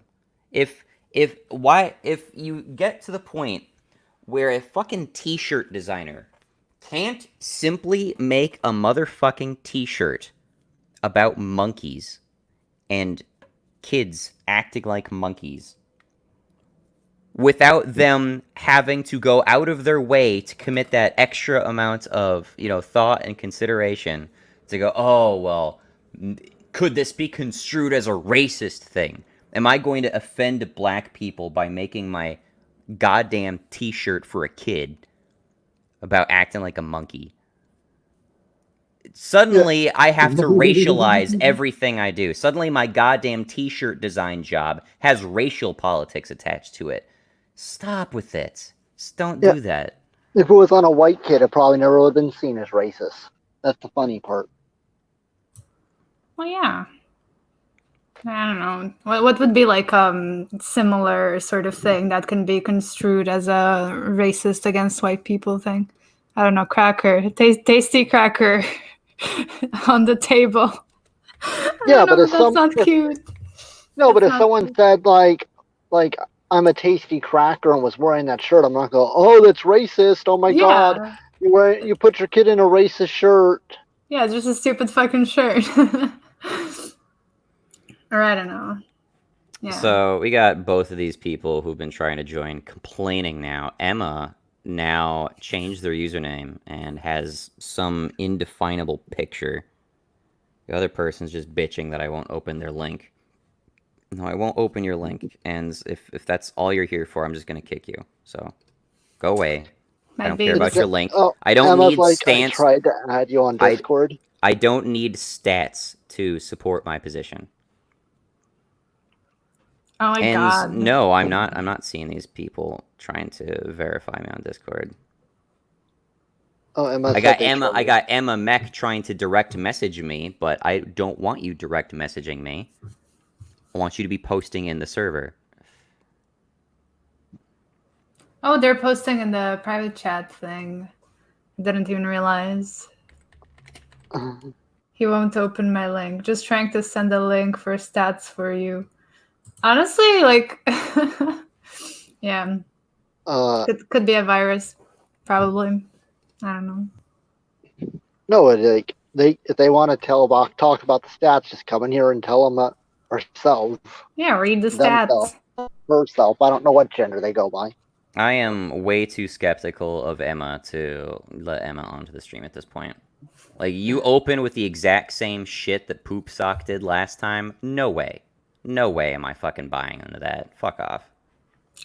Speaker 1: If you get to the point where a fucking t-shirt designer can't simply make a motherfucking t-shirt about monkeys and kids acting like monkeys without them having to go out of their way to commit that extra amount of, thought and consideration to go, oh, well, could this be construed as a racist thing? Am I going to offend black people by making my goddamn t-shirt for a kid about acting like a monkey? Suddenly, I have to racialize everything I do. Suddenly, my goddamn t-shirt design job has racial politics attached to it. Stop with it. Just don't do that.
Speaker 2: If it was on a white kid, it probably never would have been seen as racist. That's the funny part.
Speaker 4: Well, yeah. I don't know. What would be like similar sort of thing that can be construed as a racist against white people thing? I don't know. Cracker. Tasty cracker on the table.
Speaker 2: Yeah, but if
Speaker 4: that's not cute.
Speaker 2: No, but if someone said like I'm a tasty cracker and was wearing that shirt, I'm not going, oh, that's racist. Oh my God. You put your kid in a racist shirt.
Speaker 4: Yeah, it's just a stupid fucking shirt. Or I don't know. Yeah.
Speaker 1: So we got both of these people who've been trying to join complaining now. Emma now changed their username and has some indefinable picture The other person's just bitching that I won't open their link. No, I won't open your link. And if that's all you're here for, I'm just gonna kick you. So go away. I
Speaker 4: Might
Speaker 1: don't
Speaker 4: be.
Speaker 1: care about your link.
Speaker 2: Oh,
Speaker 1: I don't
Speaker 2: Emma's
Speaker 1: need
Speaker 2: like, I
Speaker 1: stance.
Speaker 2: tried to add you on Discord.
Speaker 1: I don't need stats to support my position.
Speaker 4: Oh my god.
Speaker 1: No, I'm not seeing these people trying to verify me on Discord.
Speaker 2: Oh, Emma
Speaker 1: I
Speaker 2: said
Speaker 1: got
Speaker 2: they
Speaker 1: Emma.
Speaker 2: trolled
Speaker 1: I
Speaker 2: you.
Speaker 1: got Emma Mech trying to direct message me, but I don't want you direct messaging me. I want you to be posting in the server.
Speaker 4: Oh, they're posting in the private chat thing. Didn't even realize. He won't open my link. Just trying to send a link for stats for you. Honestly, like, yeah, could be a virus, probably. I don't know.
Speaker 2: No, like if they want to talk about the stats, just come in here and tell them ourselves.
Speaker 4: Yeah, read the
Speaker 2: Themselves.
Speaker 4: stats.
Speaker 2: Herself. I don't know what gender they go by.
Speaker 1: I am way too skeptical of Emma to let Emma onto the stream at this point. Like, you open with the exact same shit that Poop Sock did last time? No way. No way am I fucking buying into that. Fuck off.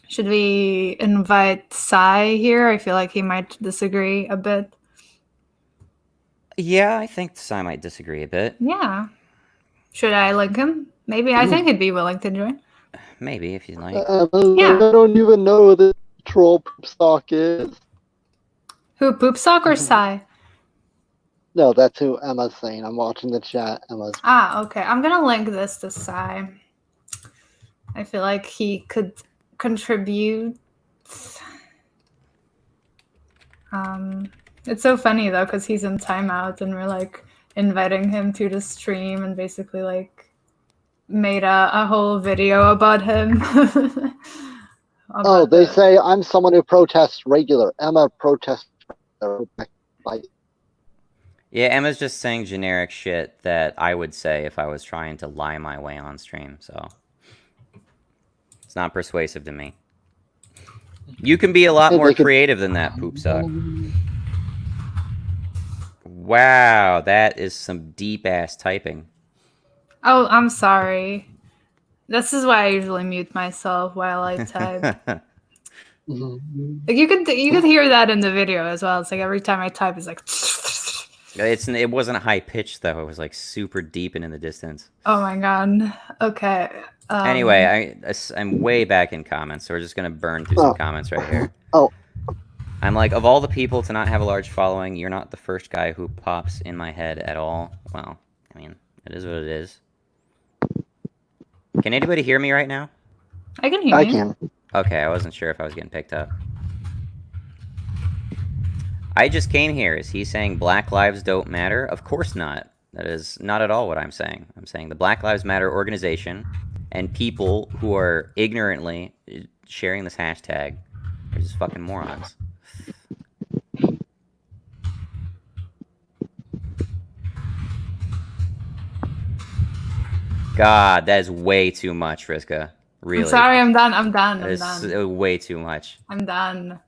Speaker 4: Should we invite Sai here? I feel like he might disagree a bit.
Speaker 1: Yeah, I think Sai might disagree a bit.
Speaker 4: Yeah. Should I link him? Maybe. I think he'd be willing to join.
Speaker 1: Maybe, if you like.
Speaker 4: Yeah.
Speaker 2: I don't even know who the troll poop stock is.
Speaker 4: Who, Poop Sock or Sai?
Speaker 2: No, that's who Emma's saying. I'm watching the chat. Emma's.
Speaker 4: Ah, okay. I'm gonna link this to Sai. I feel like he could contribute. It's so funny though, because he's in timeout and we're like inviting him to the stream and basically like made a whole video about him.
Speaker 2: Oh, they say I'm someone who protests regular. Emma protests.
Speaker 1: Yeah, Emma's just saying generic shit that I would say if I was trying to lie my way on stream, so it's not persuasive to me. You can be a lot more creative than that, Poop Suck. Wow, that is some deep-ass typing.
Speaker 4: Oh, I'm sorry. This is why I usually mute myself while I type. Like you could hear that in the video as well. It's like every time I type, it's like.
Speaker 1: It wasn't high pitched though. It was like super deep and in the distance.
Speaker 4: Oh my god. Okay.
Speaker 1: Anyway, I'm way back in comments, so we're just gonna burn through some comments right here.
Speaker 2: Oh.
Speaker 1: I'm like, of all the people to not have a large following, you're not the first guy who pops in my head at all. Well, I mean, it is what it is. Can anybody hear me right now?
Speaker 4: I can hear you.
Speaker 2: I can.
Speaker 1: Okay, I wasn't sure if I was getting picked up. I just came here. Is he saying Black Lives don't matter? Of course not. That is not at all what I'm saying. I'm saying the Black Lives Matter organization and people who are ignorantly sharing this hashtag are just fucking morons. God, that is way too much, Riska. Really.
Speaker 4: I'm sorry, I'm done. I'm done.
Speaker 1: That is way too much.
Speaker 4: I'm done.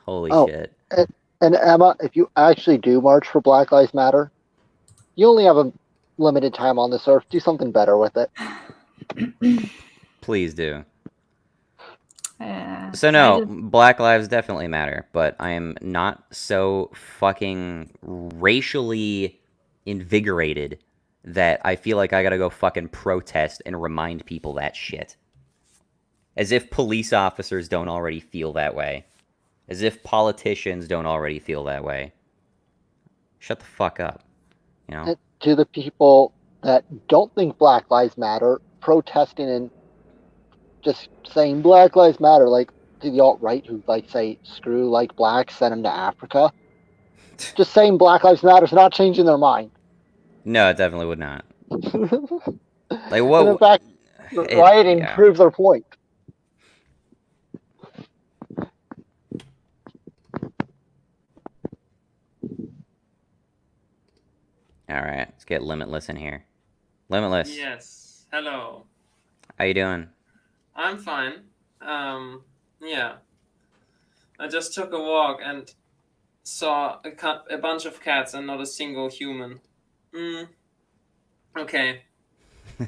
Speaker 1: Holy shit.
Speaker 2: And Emma, if you actually do march for Black Lives Matter, you only have a limited time on this earth. Do something better with it.
Speaker 1: Please do.
Speaker 4: Yeah.
Speaker 1: So no, Black Lives definitely matter, but I am not so fucking racially invigorated that I feel like I gotta go fucking protest and remind people that shit. As if police officers don't already feel that way. As if politicians don't already feel that way. Shut the fuck up. You know?
Speaker 2: And to the people that don't think Black Lives Matter, protesting and just saying Black Lives Matter, like to the alt-right who like say screw like blacks, send them to Africa. Just saying Black Lives Matter is not changing their mind.
Speaker 1: No, it definitely would not. Like what?
Speaker 2: And in fact, rioting proves their point.
Speaker 1: Alright, let's get Limitless in here. Limitless.
Speaker 5: Yes. Hello.
Speaker 1: How you doing?
Speaker 5: I'm fine. Yeah. I just took a walk and saw a bunch of cats and not a single human. Okay,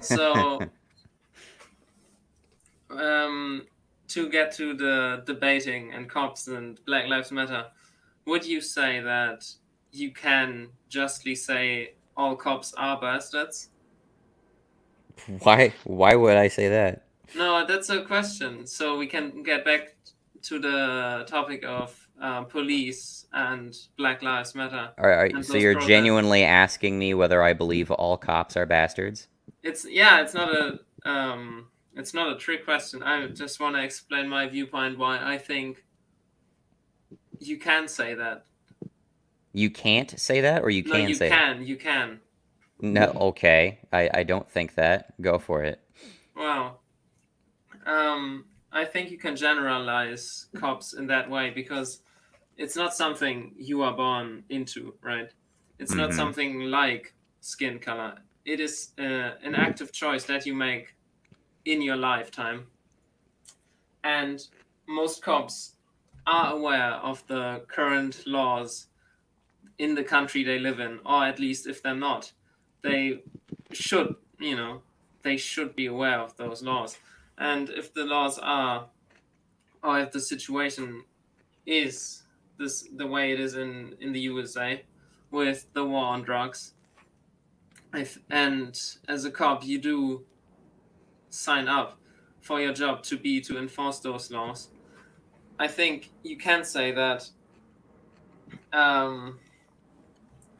Speaker 5: so to get to the debating and cops and Black Lives Matter, would you say that you can justly say all cops are bastards?
Speaker 1: Why would I say that?
Speaker 5: No, that's a question. So we can get back to the topic of police and Black Lives Matter and
Speaker 1: So
Speaker 5: those
Speaker 1: you're
Speaker 5: protests.
Speaker 1: genuinely asking me whether I believe all cops are bastards?
Speaker 5: It's it's not a trick question. I just want to explain my viewpoint why I think you can say that.
Speaker 1: You can't say that, or you
Speaker 5: No,
Speaker 1: can
Speaker 5: you
Speaker 1: say that?
Speaker 5: can. You can.
Speaker 1: No, okay. I don't think that. Go for it.
Speaker 5: Well, I think you can generalize cops in that way because it's not something you are born into, right? It's not
Speaker 1: Mm-hmm.
Speaker 5: something like skin color. It is an active choice that you make in your lifetime. And most cops are aware of the current laws in the country they live in, or at least if they're not, they should, they should be aware of those laws. And if the laws are, or if the situation is the way it is in the USA with the war on drugs, and as a cop you do sign up for your job to enforce those laws, I think you can say that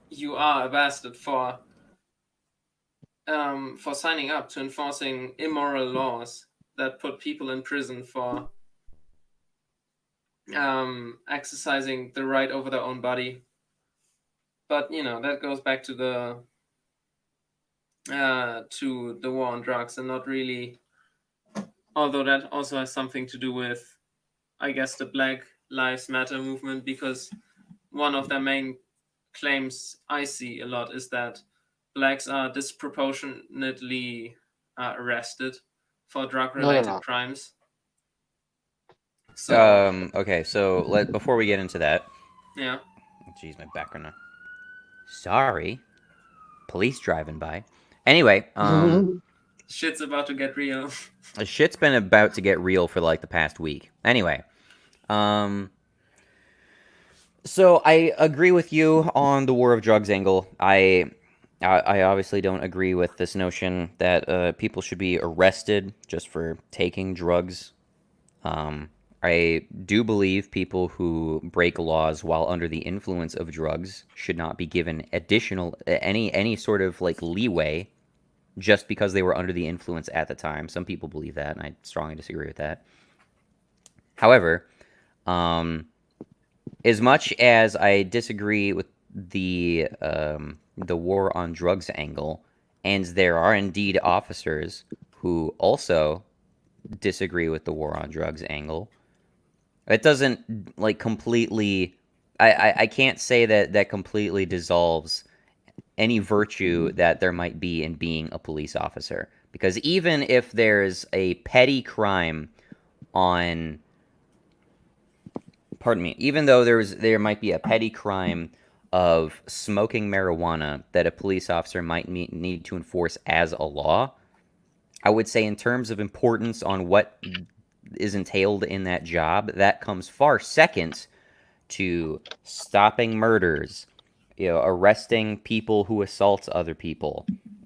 Speaker 5: you are a bastard for signing up to enforcing immoral laws that put people in prison for exercising the right over their own body. But that goes back to the war on drugs, and not really. Although that also has something to do with, I guess, the Black Lives Matter movement, because one of their main claims I see a lot is that blacks are disproportionately arrested for
Speaker 2: No, no,
Speaker 5: drug-related
Speaker 2: no.
Speaker 5: crimes. So
Speaker 1: Okay, so before we get into that,
Speaker 5: yeah,
Speaker 1: jeez, my background. Sorry, police driving by. Anyway,
Speaker 5: shit's about to get real.
Speaker 1: shit's been about to get real for like the past week. Anyway, um, so I agree with you on the war of drugs angle. I obviously don't agree with this notion that people should be arrested just for taking drugs. I do believe people who break laws while under the influence of drugs should not be given additional any sort of like leeway just because they were under the influence at the time. Some people believe that, and I strongly disagree with that. However, as much as I disagree with the war on drugs angle, and there are indeed officers who also disagree with the war on drugs angle, it doesn't like completely. I can't say that completely dissolves any virtue that there might be in being a police officer, because even if there's a petty crime on, pardon me, even though there might be a petty crime of smoking marijuana that a police officer might need to enforce as a law, I would say in terms of importance on what is entailed in that job, that comes far second to stopping murders, arresting people who assault other people.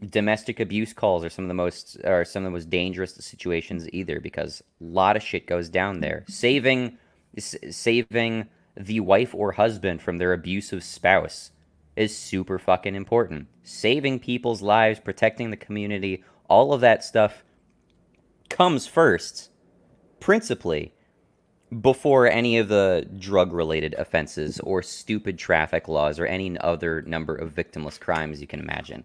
Speaker 1: Domestic abuse calls are some of the most dangerous situations either, because a lot of shit goes down there. Saving the wife or husband from their abusive spouse is super fucking important. Saving people's lives, protecting the community, all of that stuff comes first, principally, before any of the drug-related offenses or stupid traffic laws or any other number of victimless crimes you can imagine.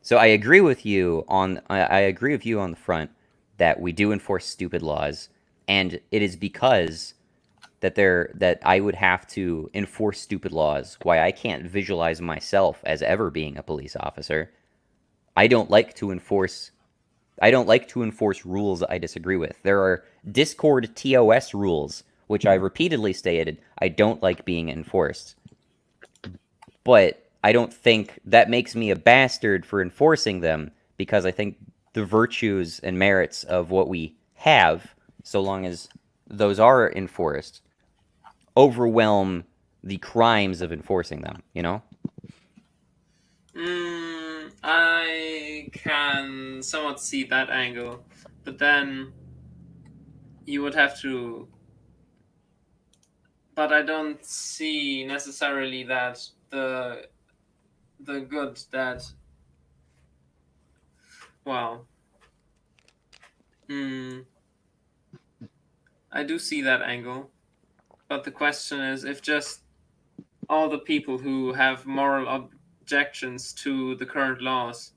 Speaker 1: So I agree with you on the front that we do enforce stupid laws, and it is because that I would have to enforce stupid laws why I can't visualize myself as ever being a police officer. I don't like to enforce rules I disagree with. There are Discord TOS rules, which I repeatedly stated I don't like being enforced. But I don't think that makes me a bastard for enforcing them, because I think the virtues and merits of what we have, so long as those are enforced, overwhelm the crimes of enforcing them, you know?
Speaker 5: I can somewhat see that angle, but then you would have to. But I don't see necessarily that the good that. Well, I do see that angle, but the question is if just all the people who have moral objections to the current laws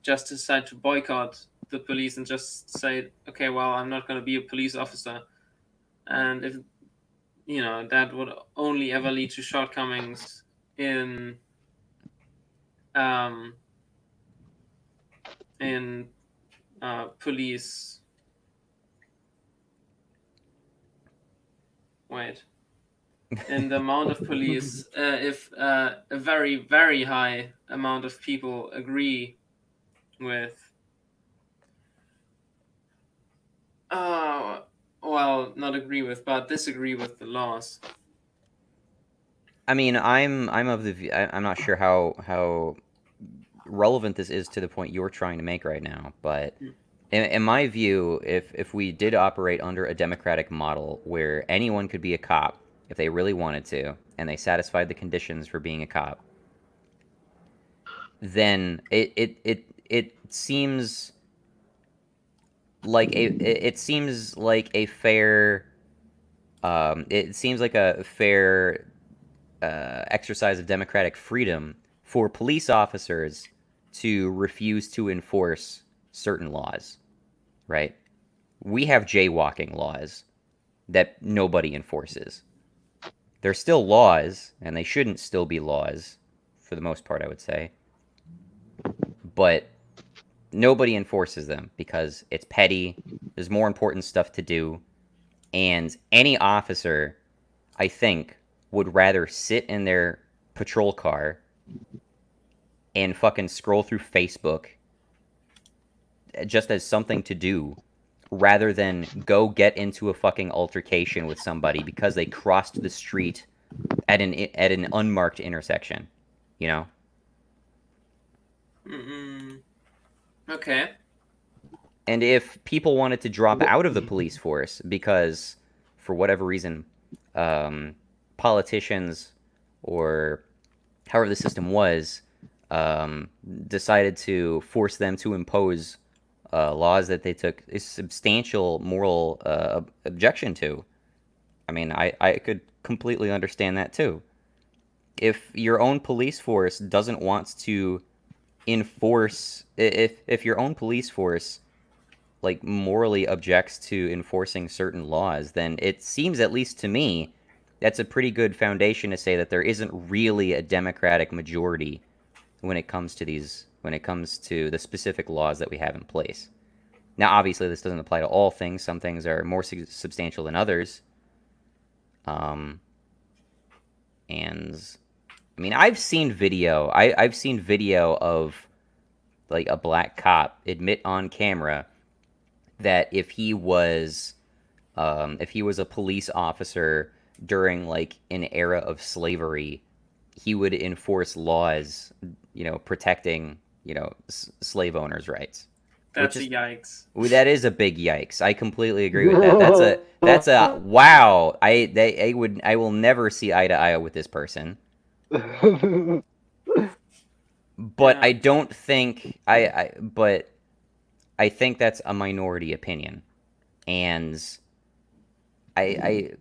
Speaker 5: just decide to boycott the police and just say, okay, well, I'm not going to be a police officer. And if, that would only ever lead to shortcomings in, um, in police. Wait. In the amount of police, if a very, very high amount of people agree with well, not agree with, but disagree with the laws.
Speaker 1: I mean, I'm of the view, I'm not sure how relevant this is to the point you're trying to make right now, but in my view, if we did operate under a democratic model where anyone could be a cop if they really wanted to, and they satisfied the conditions for being a cop, then it seems like a fair it seems like a fair exercise of democratic freedom for police officers to refuse to enforce certain laws, right? We have jaywalking laws that nobody enforces. They're still laws, and they shouldn't still be laws, for the most part, I would say. But nobody enforces them because it's petty, there's more important stuff to do, and any officer, I think, would rather sit in their patrol car and fucking scroll through Facebook just as something to do, rather than go get into a fucking altercation with somebody because they crossed the street at an unmarked intersection, you know?
Speaker 5: Okay.
Speaker 1: And if people wanted to drop out of the police force because, for whatever reason, politicians or however the system was, decided to force them to impose laws that they took a substantial moral objection to, I mean, I could completely understand that too. If your own police force doesn't want to enforce, if your own police force like morally objects to enforcing certain laws, then it seems, at least to me, that's a pretty good foundation to say that there isn't really a democratic majority when it comes to the specific laws that we have in place. Now, obviously, this doesn't apply to all things. Some things are more substantial than others. And I mean, I've seen video of like a black cop admit on camera that if he was a police officer during like an era of slavery, he would enforce laws, protecting, slave owners' rights.
Speaker 5: That's a yikes.
Speaker 1: That is a big yikes. I completely agree with that. That's a wow. I will never see eye to eye with this person. But
Speaker 5: Yeah.
Speaker 1: I don't think but I think that's a minority opinion, and I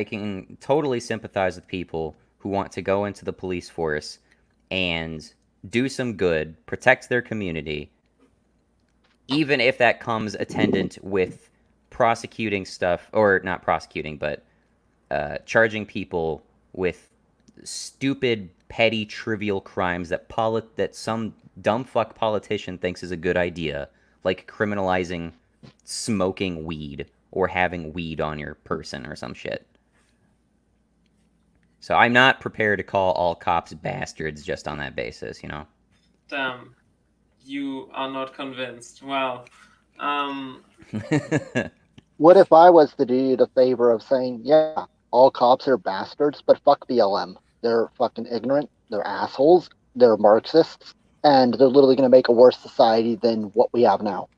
Speaker 1: can totally sympathize with people who want to go into the police force and do some good, protect their community, even if that comes attendant with prosecuting stuff, or not prosecuting, but charging people with stupid, petty, trivial crimes that some dumb fuck politician thinks is a good idea, like criminalizing smoking weed or having weed on your person or some shit. So I'm not prepared to call all cops bastards just on that basis, you know?
Speaker 5: Damn, you are not convinced. Well,
Speaker 2: What if I was to do you the favor of saying, yeah, all cops are bastards, but fuck BLM. They're fucking ignorant, they're assholes, they're Marxists, and they're literally going to make a worse society than what we have now.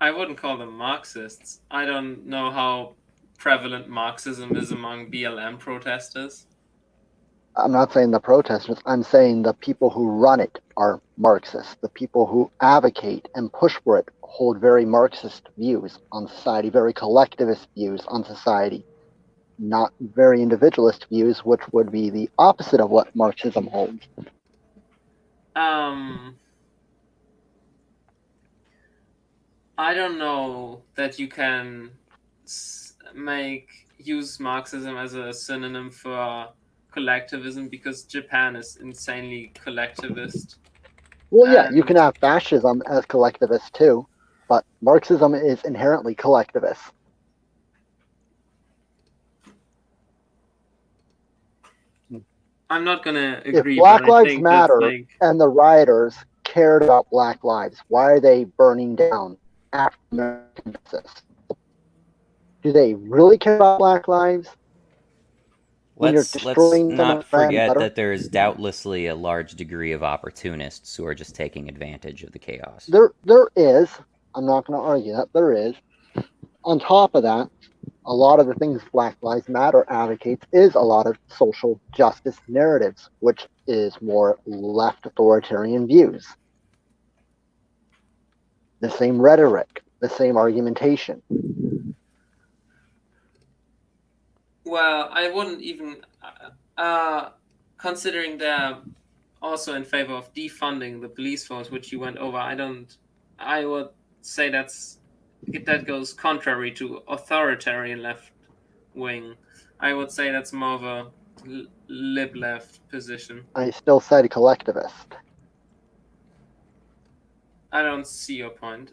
Speaker 5: I wouldn't call them Marxists. I don't know how prevalent Marxism is among BLM protesters.
Speaker 2: I'm not saying the protesters, I'm saying the people who run it are Marxists. The people who advocate and push for it hold very Marxist views on society, very collectivist views on society, not very individualist views, which would be the opposite of what Marxism holds.
Speaker 5: I don't know that you can use Marxism as a synonym for collectivism, because Japan is insanely collectivist.
Speaker 2: Well, yeah, you can have fascism as collectivist too, but Marxism is inherently collectivist.
Speaker 5: I'm not gonna agree.
Speaker 2: If Black
Speaker 5: but I
Speaker 2: Lives
Speaker 5: think
Speaker 2: Matter
Speaker 5: that's like...
Speaker 2: and the rioters cared about Black lives, why are they burning down African American businesses? Do they really care about Black lives?
Speaker 1: Let's not forget that there is doubtlessly a large degree of opportunists who are just taking advantage of the chaos.
Speaker 2: There is. I'm not going to argue that. There is. On top of that, a lot of the things Black Lives Matter advocates is a lot of social justice narratives, which is more left authoritarian views. The same rhetoric, the same argumentation.
Speaker 5: Well, I wouldn't even, considering they're also in favor of defunding the police force, which you went over, I would say that goes contrary to authoritarian left wing. I would say that's more of a lib left position.
Speaker 2: I still said collectivist.
Speaker 5: I don't see your point.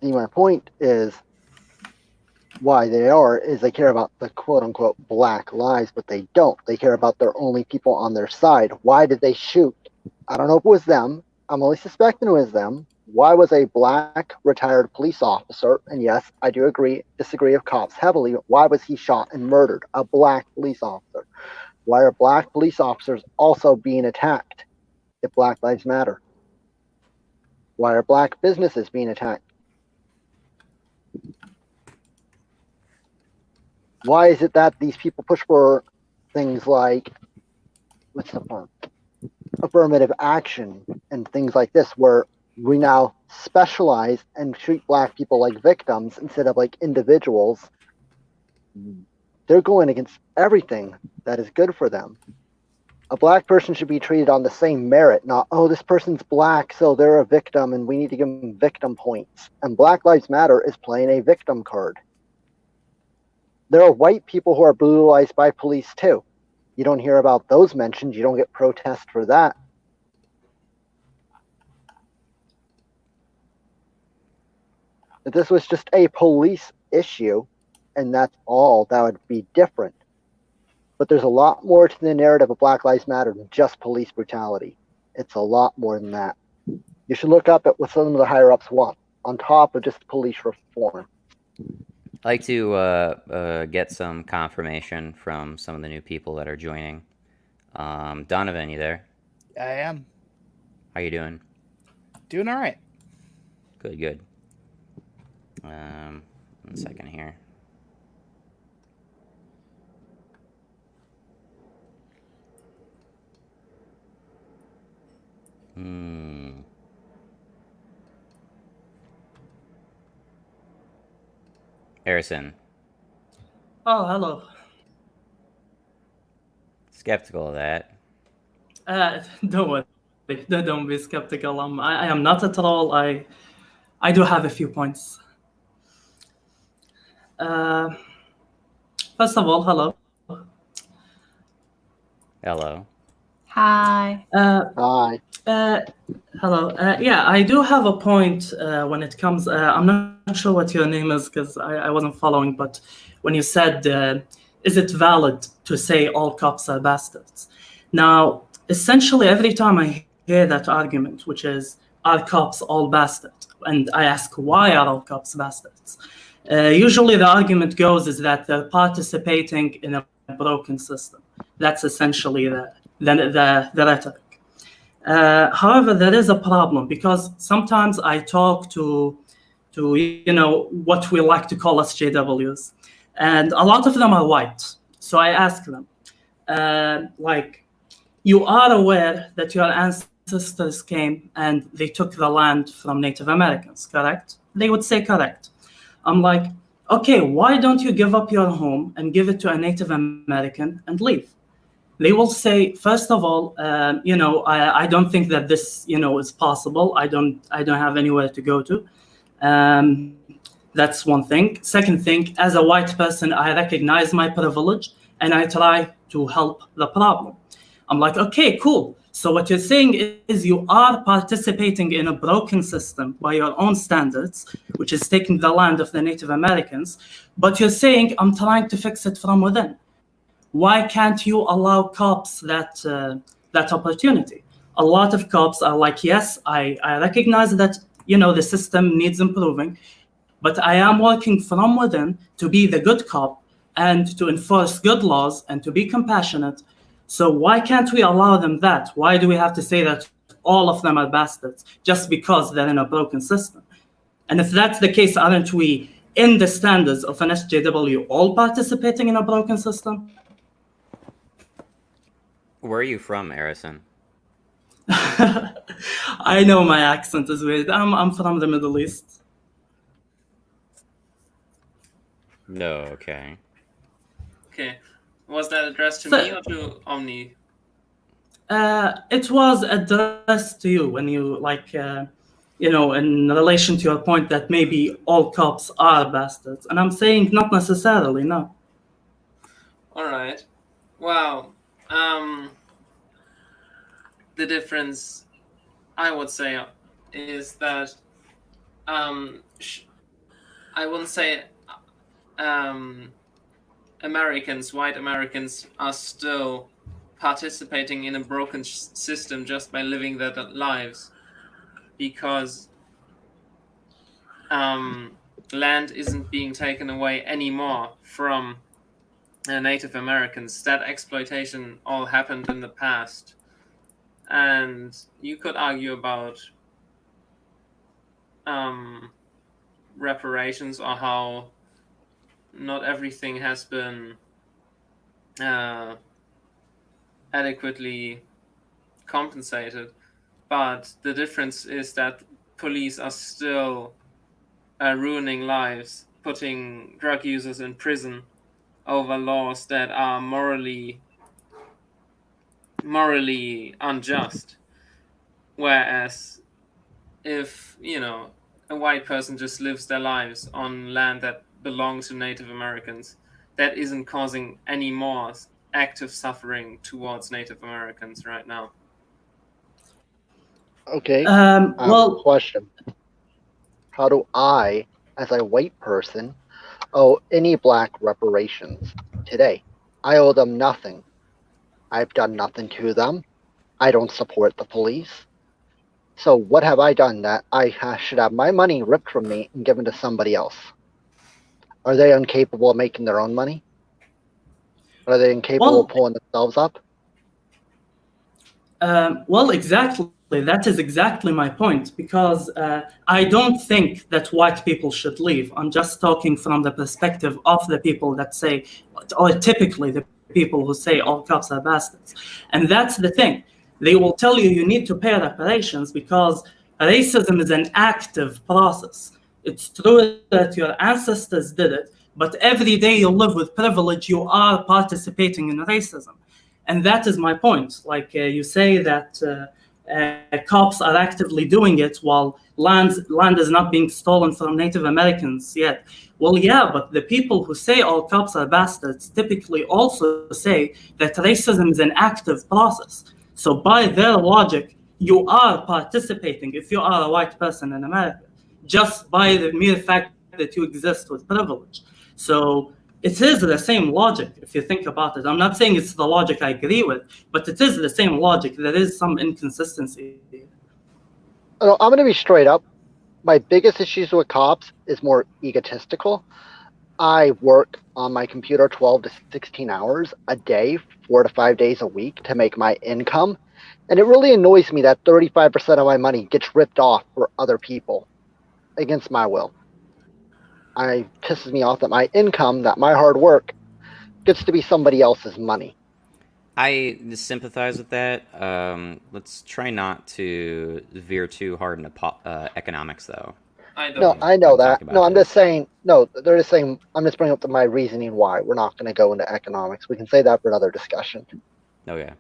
Speaker 2: See, my point is why they are is they care about the quote-unquote black lives, but they don't. They care about their only people on their side. Why did they shoot? I don't know if it was them. I'm only suspecting it was them. Why was a black retired police officer, and yes, I do disagree of cops heavily, why was he shot and murdered? A black police officer. Why are black police officers also being attacked if Black Lives Matter? Why are black businesses being attacked? Why is it that these people push for things like, what's the term? Affirmative action and things like this, where we now specialize and treat black people like victims instead of like individuals? They're going against everything that is good for them. A black person should be treated on the same merit, not, oh, this person's black, so they're a victim and we need to give them victim points. And Black Lives Matter is playing a victim card. There are white people who are brutalized by police too. You don't hear about those mentioned. You don't get protests for that. If this was just a police issue, and that's all, that would be different. But there's a lot more to the narrative of Black Lives Matter than just police brutality. It's a lot more than that. You should look up at what some of the higher-ups want, on top of just police reform.
Speaker 1: I'd like to get some confirmation from some of the new people that are joining. Donovan, you there?
Speaker 6: I am.
Speaker 1: How you doing?
Speaker 6: Doing all right.
Speaker 1: Good. 1 second here. Harrison.
Speaker 7: Oh, hello.
Speaker 1: Skeptical of that.
Speaker 7: Don't worry. Don't be skeptical. I am not at all. I do have a few points. First of all, hello.
Speaker 1: Hello.
Speaker 4: Hi.
Speaker 2: Hi.
Speaker 7: Hello. Yeah, I do have a point when it comes. I'm not sure what your name is because I wasn't following, but when you said, is it valid to say all cops are bastards? Now, essentially, every time I hear that argument, which is, are cops all bastards? And I ask, why are all cops bastards? Usually the argument goes is that they're participating in a broken system. That's essentially the rhetoric. However, there is a problem because sometimes I talk to what we like to call SJWs, and a lot of them are white. So I ask them, you are aware that your ancestors came and they took the land from Native Americans, correct? They would say correct. I'm like, okay, why don't you give up your home and give it to a Native American and leave? They will say, first of all, I don't think that this, is possible. I don't have anywhere to go to. That's one thing. Second thing, as a white person, I recognize my privilege and I try to help the problem. I'm like, okay, cool. So what you're saying is you are participating in a broken system by your own standards, which is taking the land of the Native Americans, but you're saying I'm trying to fix it from within. Why can't you allow cops that opportunity? A lot of cops are like, yes, I recognize that the system needs improving, but I am working from within to be the good cop and to enforce good laws and to be compassionate. So why can't we allow them that? Why do we have to say that all of them are bastards just because they're in a broken system? And if that's the case, aren't we, in the standards of an SJW, all participating in a broken system?
Speaker 1: Where are you from, Arison?
Speaker 7: I know my accent is weird. I'm from the Middle East.
Speaker 1: No, okay.
Speaker 5: Okay. Was that addressed to me or to Omni?
Speaker 7: It was addressed to you when you, in relation to your point that maybe all cops are bastards. And I'm saying not necessarily, no.
Speaker 5: All right. Wow. The difference, I would say, is that I wouldn't say white Americans are still participating in a broken system just by living their lives, because land isn't being taken away anymore from Native Americans. That exploitation all happened in the past. And you could argue about reparations or how not everything has been adequately compensated. But the difference is that police are still ruining lives, putting drug users in prison over laws that are morally unjust. Whereas if, a white person just lives their lives on land that belongs to Native Americans, that isn't causing any more active suffering towards Native Americans right now.
Speaker 2: Okay. I have a question. How do I, as a white person, owe any black reparations today? I owe them nothing. I've done nothing to them. I don't support the police. So what have I done that I should have my money ripped from me and given to somebody else? Are they incapable of making their own money? Are they incapable of pulling themselves up?
Speaker 7: Exactly. That is exactly my point, because I don't think that white people should leave. I'm just talking from the perspective of the people that say, or typically the people who say all cops are bastards. And that's the thing. They will tell you need to pay reparations because racism is an active process. It's true that your ancestors did it, but every day you live with privilege, you are participating in racism. And that is my point. Like you say that cops are actively doing it while land is not being stolen from Native Americans yet. Well, yeah, but the people who say all cops are bastards typically also say that racism is an active process. So by their logic, you are participating if you are a white person in America, just by the mere fact that you exist with privilege. So it is the same logic if you think about it. I'm not saying it's the logic I agree with, but it is the same logic. There is some inconsistency.
Speaker 2: I'm going to be straight up. My biggest issues with cops is more egotistical. I work on my computer 12 to 16 hours a day, 4 to 5 days a week to make my income. And it really annoys me that 35% of my money gets ripped off for other people against my will. It pisses me off that my income, that my hard work, gets to be somebody else's money.
Speaker 1: I sympathize with that. Let's try not to veer too hard into economics, though.
Speaker 5: I don't.
Speaker 2: No, I know
Speaker 1: I'm
Speaker 2: that.
Speaker 1: talking
Speaker 2: No,
Speaker 1: about
Speaker 2: I'm
Speaker 1: this.
Speaker 2: just saying. No, they're just saying. I'm just bringing up my reasoning why we're not going to go into economics. We can say that for another discussion.
Speaker 1: Okay.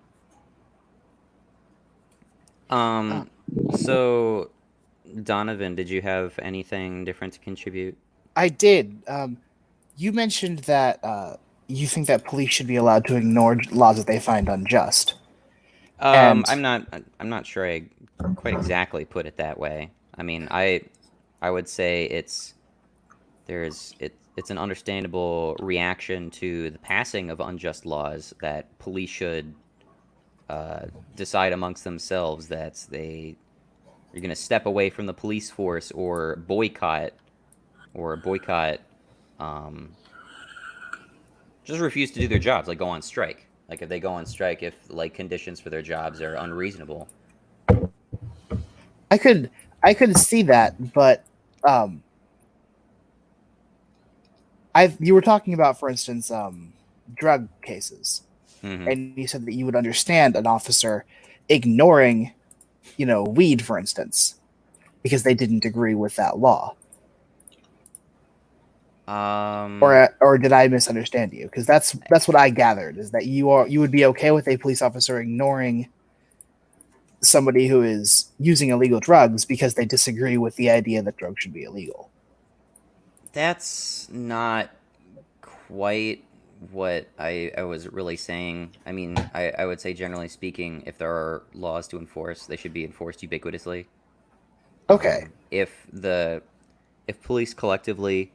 Speaker 1: So, Donovan, did you have anything different to contribute?
Speaker 6: I did. You mentioned that you think that police should be allowed to ignore laws that they find unjust. And-
Speaker 1: I'm not sure I quite exactly put it that way. I mean, I would say it's an understandable reaction to the passing of unjust laws that police should decide amongst themselves that you're going to step away from the police force or boycott, just refuse to do their jobs, like go on strike. Like if they go on strike, if like conditions for their jobs are unreasonable.
Speaker 6: I could see that, but you were talking about, for instance, drug cases, and you said that you would understand an officer ignoring, weed, for instance, because they didn't agree with that law. Or did I misunderstand you? Because that's what I gathered, is that you would be okay with a police officer ignoring somebody who is using illegal drugs because they disagree with the idea that drugs should be illegal.
Speaker 1: That's not quite what I was really saying. I mean, I would say generally speaking, if there are laws to enforce, they should be enforced ubiquitously.
Speaker 6: Okay.
Speaker 1: If police collectively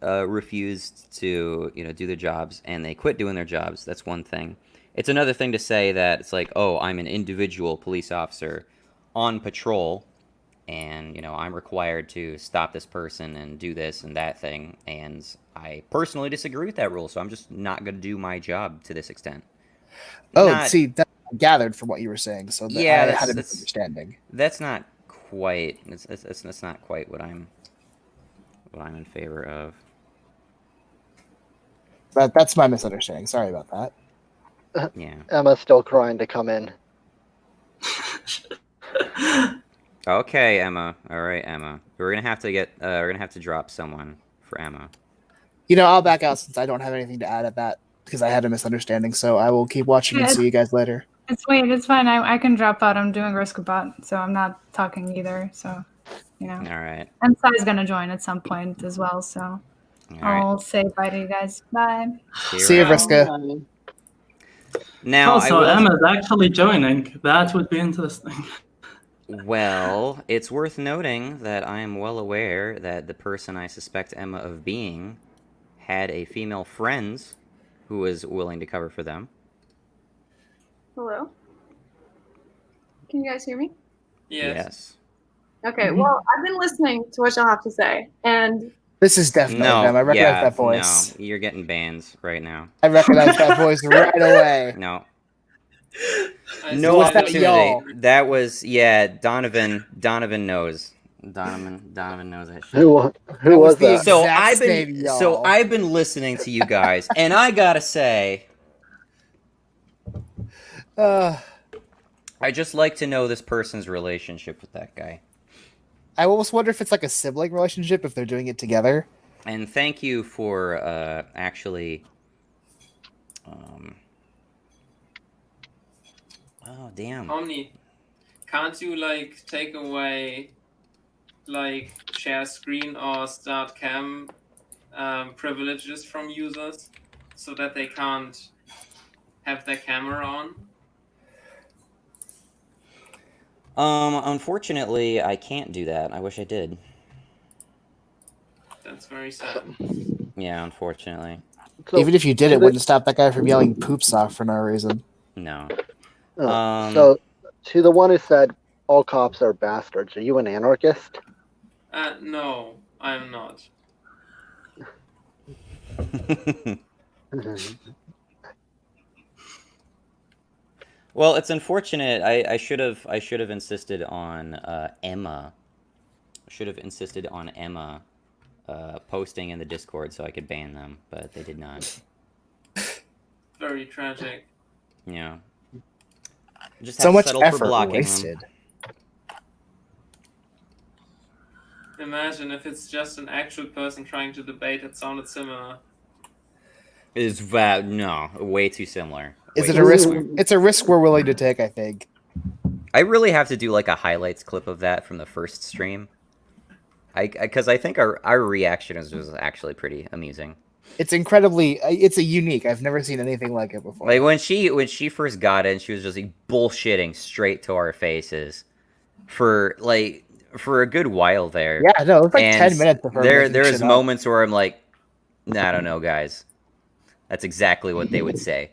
Speaker 1: refused to do their jobs and they quit doing their jobs, that's one thing. It's another thing to say that it's like, oh, I'm an individual police officer on patrol, and I'm required to stop this person and do this and that thing, and I personally disagree with that rule, so I'm just not going to do my job to this extent.
Speaker 6: See, that's gathered from what you were saying, so I had a misunderstanding.
Speaker 1: That's not quite. That's not quite what I'm in favor of.
Speaker 6: That's my misunderstanding. Sorry about that.
Speaker 1: Yeah.
Speaker 2: Emma's still crying to come in.
Speaker 1: Okay, Emma. All right, Emma. We're gonna have to drop someone for Emma.
Speaker 6: I'll back out since I don't have anything to add at that because I had a misunderstanding. So I will keep watching and see you guys later.
Speaker 4: It's fine. I can drop out. I'm doing Riskabot, so I'm not talking either. So,
Speaker 1: All right.
Speaker 4: And Sai's gonna join at some point as well. So I'll say bye to you guys. Bye.
Speaker 6: See you, Vriska.
Speaker 1: Now,
Speaker 7: also, Emma's actually joining. That would be interesting.
Speaker 1: Well, it's worth noting that I am well aware that the person I suspect Emma of being had a female friend who was willing to cover for them.
Speaker 8: Hello? Can you guys hear me?
Speaker 1: Yes.
Speaker 8: Okay, well, I've been listening to what y'all have to say, and...
Speaker 6: This is definitely them. I recognize that voice.
Speaker 1: No, you're getting banned right now.
Speaker 6: I recognize that voice right away.
Speaker 1: No. No opportunity. That was Donovan knows. Donovan knows that shit.
Speaker 2: Who was that?
Speaker 1: So I've been listening to you guys, and I gotta say, I just like to know this person's relationship with that guy.
Speaker 6: I almost wonder if it's like a sibling relationship if they're doing it together.
Speaker 1: And thank you for actually. Oh damn.
Speaker 5: Omni, can't you take away share screen or start cam privileges from users so that they can't have their camera on?
Speaker 1: Unfortunately, I can't do that. I wish I did.
Speaker 5: That's very sad.
Speaker 1: Yeah, unfortunately.
Speaker 2: So,
Speaker 6: Even if you did,
Speaker 2: to
Speaker 6: it
Speaker 2: the-
Speaker 6: wouldn't stop that guy from yelling "poops" off for no reason.
Speaker 1: No.
Speaker 2: so to the one who said all cops are bastards, are you an anarchist?
Speaker 5: No, I'm not.
Speaker 1: Well, it's unfortunate. I should have insisted on Emma. Should have insisted on Emma posting in the Discord so I could ban them, but they did not.
Speaker 5: Very tragic.
Speaker 1: Yeah. Just have
Speaker 6: So
Speaker 1: to
Speaker 6: much
Speaker 1: settle for
Speaker 6: effort
Speaker 1: blocking
Speaker 6: wasted.
Speaker 1: them.
Speaker 5: Imagine if it's just an actual person trying to debate. It sounded similar.
Speaker 1: Is no, way too similar.
Speaker 6: Is
Speaker 1: Way
Speaker 6: it a
Speaker 1: too
Speaker 6: risk?
Speaker 1: similar.
Speaker 6: It's a risk we're willing to take, I think.
Speaker 1: I really have to do like a highlights clip of that from the first stream. Because I think our reaction was actually pretty amusing.
Speaker 6: It's incredibly. It's a unique. I've never seen anything like it before.
Speaker 1: Like when she first got in, she was just like bullshitting straight to our faces for a good while there.
Speaker 6: Yeah, no, it's like
Speaker 1: And
Speaker 6: 10 minutes of her making
Speaker 1: there's
Speaker 6: shit up.
Speaker 1: moments where I'm like, I don't know, guys. That's exactly what they would say.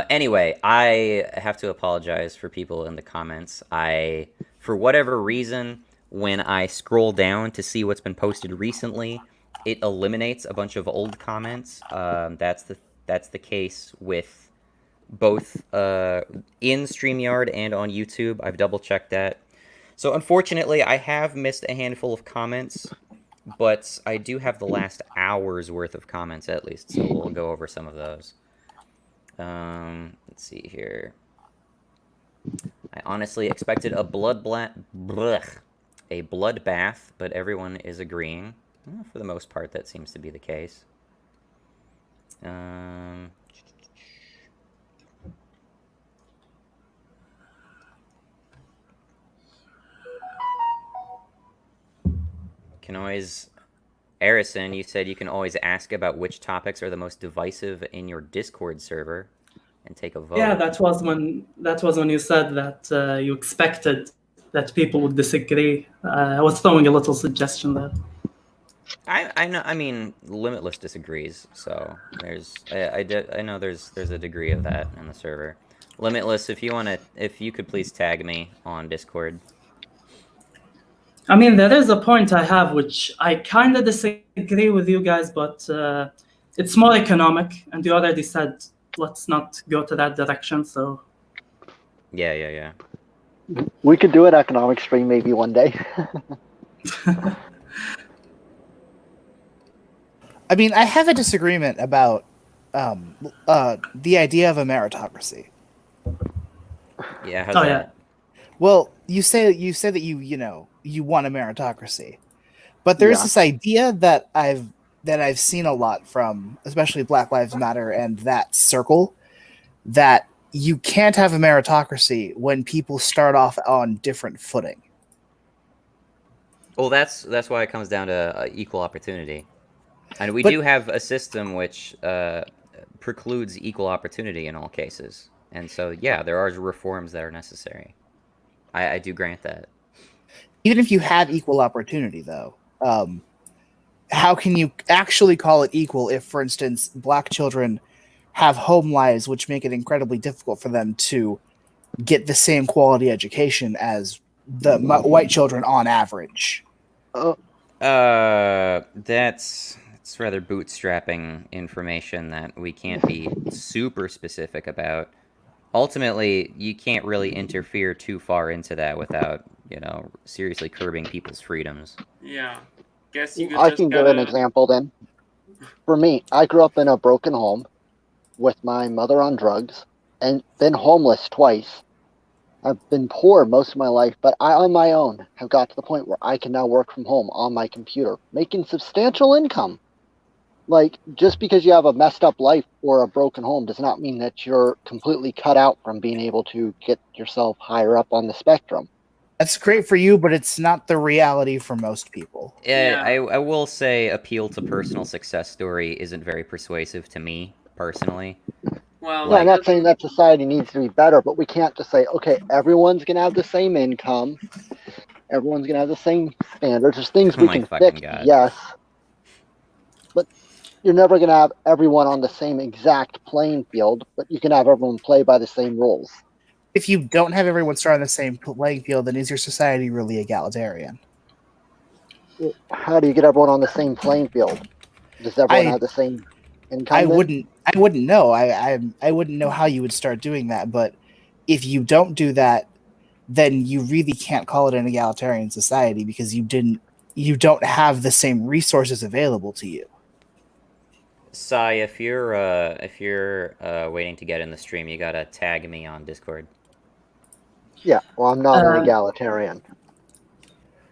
Speaker 1: Anyway, I have to apologize for people in the comments. For whatever reason, when I scroll down to see what's been posted recently, it eliminates a bunch of old comments. That's the case with both in StreamYard and on YouTube. I've double checked that. So unfortunately, I have missed a handful of comments, but I do have the last hour's worth of comments at least, so we'll go over some of those. Let's see here. I honestly expected a bloodbath, but everyone is agreeing. Well, for the most part, that seems to be the case. Can always, Arison, you said you can always ask about which topics are the most divisive in your Discord server, and take a vote.
Speaker 7: Yeah, that was when you said that you expected that people would disagree. I was throwing a little suggestion there.
Speaker 1: I know. I mean, Limitless disagrees, so I know there's a degree of that in the server. Limitless, if you could please tag me on Discord.
Speaker 7: I mean, there is a point I have which I kind of disagree with you guys, but it's more economic, and you already said let's not go to that direction. So
Speaker 1: Yeah.
Speaker 2: We could do an economic stream maybe one day.
Speaker 6: I mean, I have a disagreement about the idea of a meritocracy.
Speaker 1: Yeah. How's
Speaker 7: Oh,
Speaker 1: that?
Speaker 7: yeah.
Speaker 6: Well, you say that you want a meritocracy, but there's
Speaker 2: Yeah.
Speaker 6: this idea that I've seen a lot from, especially Black Lives Matter and that circle, that you can't have a meritocracy when people start off on different footing.
Speaker 1: Well, that's why it comes down to equal opportunity, and we
Speaker 6: But-
Speaker 1: do have a system which precludes equal opportunity in all cases, and so yeah, there are reforms that are necessary. I do grant that.
Speaker 6: Even if you have equal opportunity, though, how can you actually call it equal if, for instance, Black children have home lives which make it incredibly difficult for them to get the same quality education as the white children on average?
Speaker 1: That's rather bootstrapping information that we can't be super specific about. Ultimately, you can't really interfere too far into that without, seriously curbing people's freedoms.
Speaker 5: Yeah. Guess you could
Speaker 2: I
Speaker 5: just
Speaker 2: can give an example then. For me, I grew up in a broken home with my mother on drugs and been homeless twice. I've been poor most of my life, but I, on my own, have got to the point where I can now work from home on my computer, making substantial income. Like, just because you have a messed up life or a broken home does not mean that you're completely cut out from being able to get yourself higher up on the spectrum.
Speaker 6: That's great for you, but it's not the reality for most people.
Speaker 5: Yeah.
Speaker 1: I will say appeal to personal success story isn't very persuasive to me, personally.
Speaker 5: Well,
Speaker 2: Yeah, I'm
Speaker 1: Like,
Speaker 2: not saying that society needs to be better, but we can't just say, okay, everyone's going to have the same income, everyone's going to have the same standards. There's things
Speaker 1: oh
Speaker 2: we
Speaker 1: my
Speaker 2: can
Speaker 1: fucking
Speaker 2: fix,
Speaker 1: god.
Speaker 2: yes, but you're never going to have everyone on the same exact playing field, but you can have everyone play by the same rules.
Speaker 6: If you don't have everyone start on the same playing field, then is your society really egalitarian?
Speaker 2: Well, how do you get everyone on the same playing field? Does everyone
Speaker 6: I
Speaker 2: have the same income
Speaker 6: I
Speaker 2: then?
Speaker 6: wouldn't know. I wouldn't know how you would start doing that. But if you don't do that, then you really can't call it an egalitarian society because you don't have the same resources available to you.
Speaker 1: Sai, if you're waiting to get in the stream, you gotta tag me on Discord.
Speaker 2: Yeah, well, I'm not an egalitarian.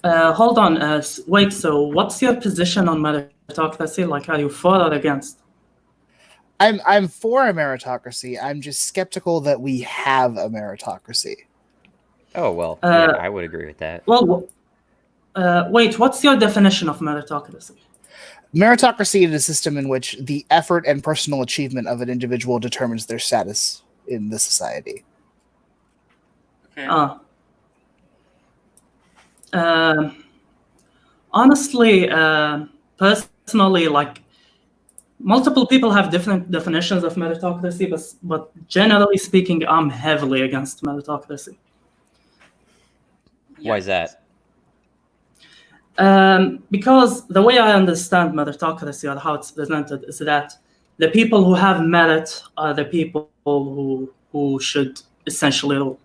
Speaker 7: Hold on. Wait. So, what's your position on meritocracy? Like, are you for or against?
Speaker 6: I'm for a meritocracy. I'm just skeptical that we have a meritocracy.
Speaker 1: Oh well, yeah, I would agree with that.
Speaker 7: Well, wait. What's your definition of meritocracy?
Speaker 6: Meritocracy is a system in which the effort and personal achievement of an individual determines their status in the society.
Speaker 5: okay.
Speaker 7: Honestly, personally, like multiple people have different definitions of meritocracy, but generally speaking, I'm heavily against meritocracy.
Speaker 1: Why is that?
Speaker 7: Because the way I understand meritocracy or how it's presented is that the people who have merit are the people who should essentially rule.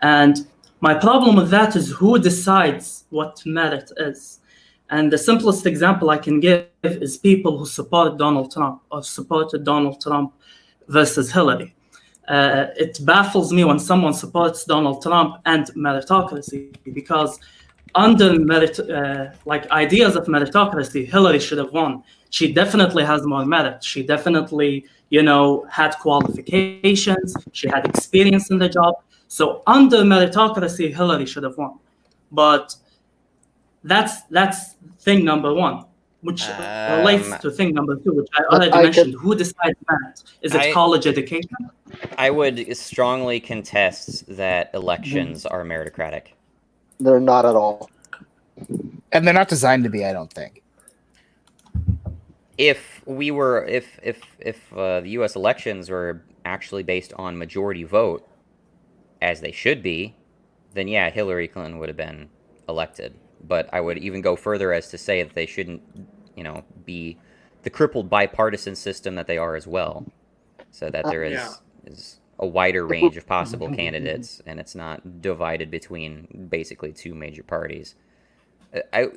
Speaker 7: And my problem with that is who decides what merit is. And the simplest example I can give is people who support Donald Trump or supported Donald Trump versus Hillary. It baffles me when someone supports Donald Trump and meritocracy because under like ideas of meritocracy, Hillary should have won. She definitely has more merit. She definitely, had qualifications. She had experience in the job. So under meritocracy, Hillary should have won. But that's thing number one, which relates to thing number two, which I already mentioned. Who decides merit? Is it college education?
Speaker 1: I would strongly contest that elections are meritocratic.
Speaker 2: They're not at all.
Speaker 6: And they're not designed to be, I don't think.
Speaker 1: If the U.S. elections were actually based on majority vote, as they should be, then yeah, Hillary Clinton would have been elected. But I would even go further as to say that they shouldn't, be the crippled bipartisan system that they are as well, so that there is a wider range of possible candidates, and it's not divided between basically two major parties.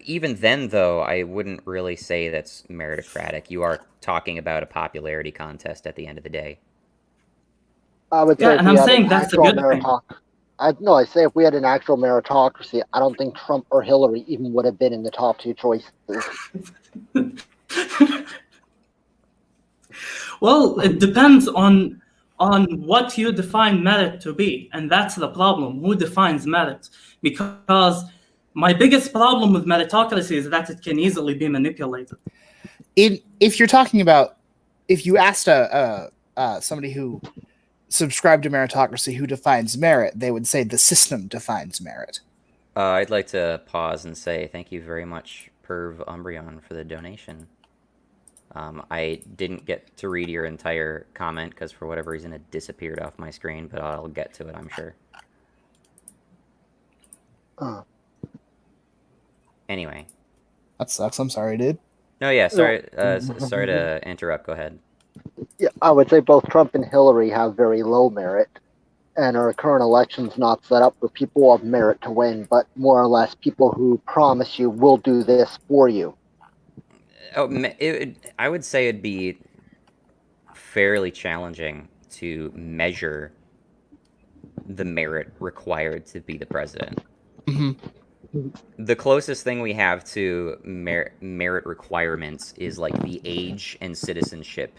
Speaker 1: Even then, though, I wouldn't really say that's meritocratic. You are talking about a popularity contest at the end of the day.
Speaker 2: I would say
Speaker 7: and I'm saying that's a good thing.
Speaker 2: I say if we had an actual meritocracy, I don't think Trump or Hillary even would have been in the top two choices.
Speaker 7: Well, it depends on what you define merit to be, and that's the problem. Who defines merit? Because my biggest problem with meritocracy is that it can easily be manipulated.
Speaker 6: If you're talking about, if you asked somebody who subscribed to meritocracy who defines merit, they would say the system defines merit.
Speaker 1: I'd like to pause and say thank you very much, Perv Umbreon, for the donation. I didn't get to read your entire comment because for whatever reason it disappeared off my screen, but I'll get to it, I'm sure. Anyway.
Speaker 6: That sucks. I'm sorry, dude.
Speaker 1: No, yeah, sorry to interrupt. Go ahead.
Speaker 2: Yeah, I would say both Trump and Hillary have very low merit, and our current election's not set up for people of merit to win, but more or less people who promise you we'll do this for you.
Speaker 1: I would say it'd be fairly challenging to measure the merit required to be the president.
Speaker 6: Mm-hmm.
Speaker 1: The closest thing we have to merit requirements is like the age and citizenship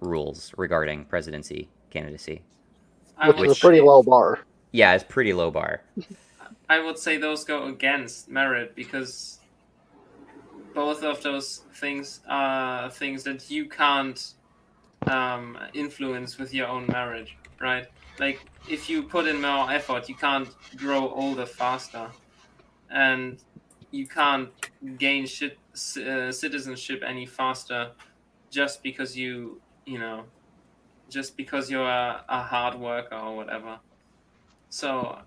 Speaker 1: rules regarding presidency candidacy.
Speaker 2: Which is a pretty low bar.
Speaker 1: Yeah, it's pretty low bar.
Speaker 5: I would say those go against merit because both of those things are things that you can't influence with your own marriage, right? Like if you put in more effort, you can't grow older faster, and you can't gain citizenship any faster just because just because you're a hard worker or whatever. So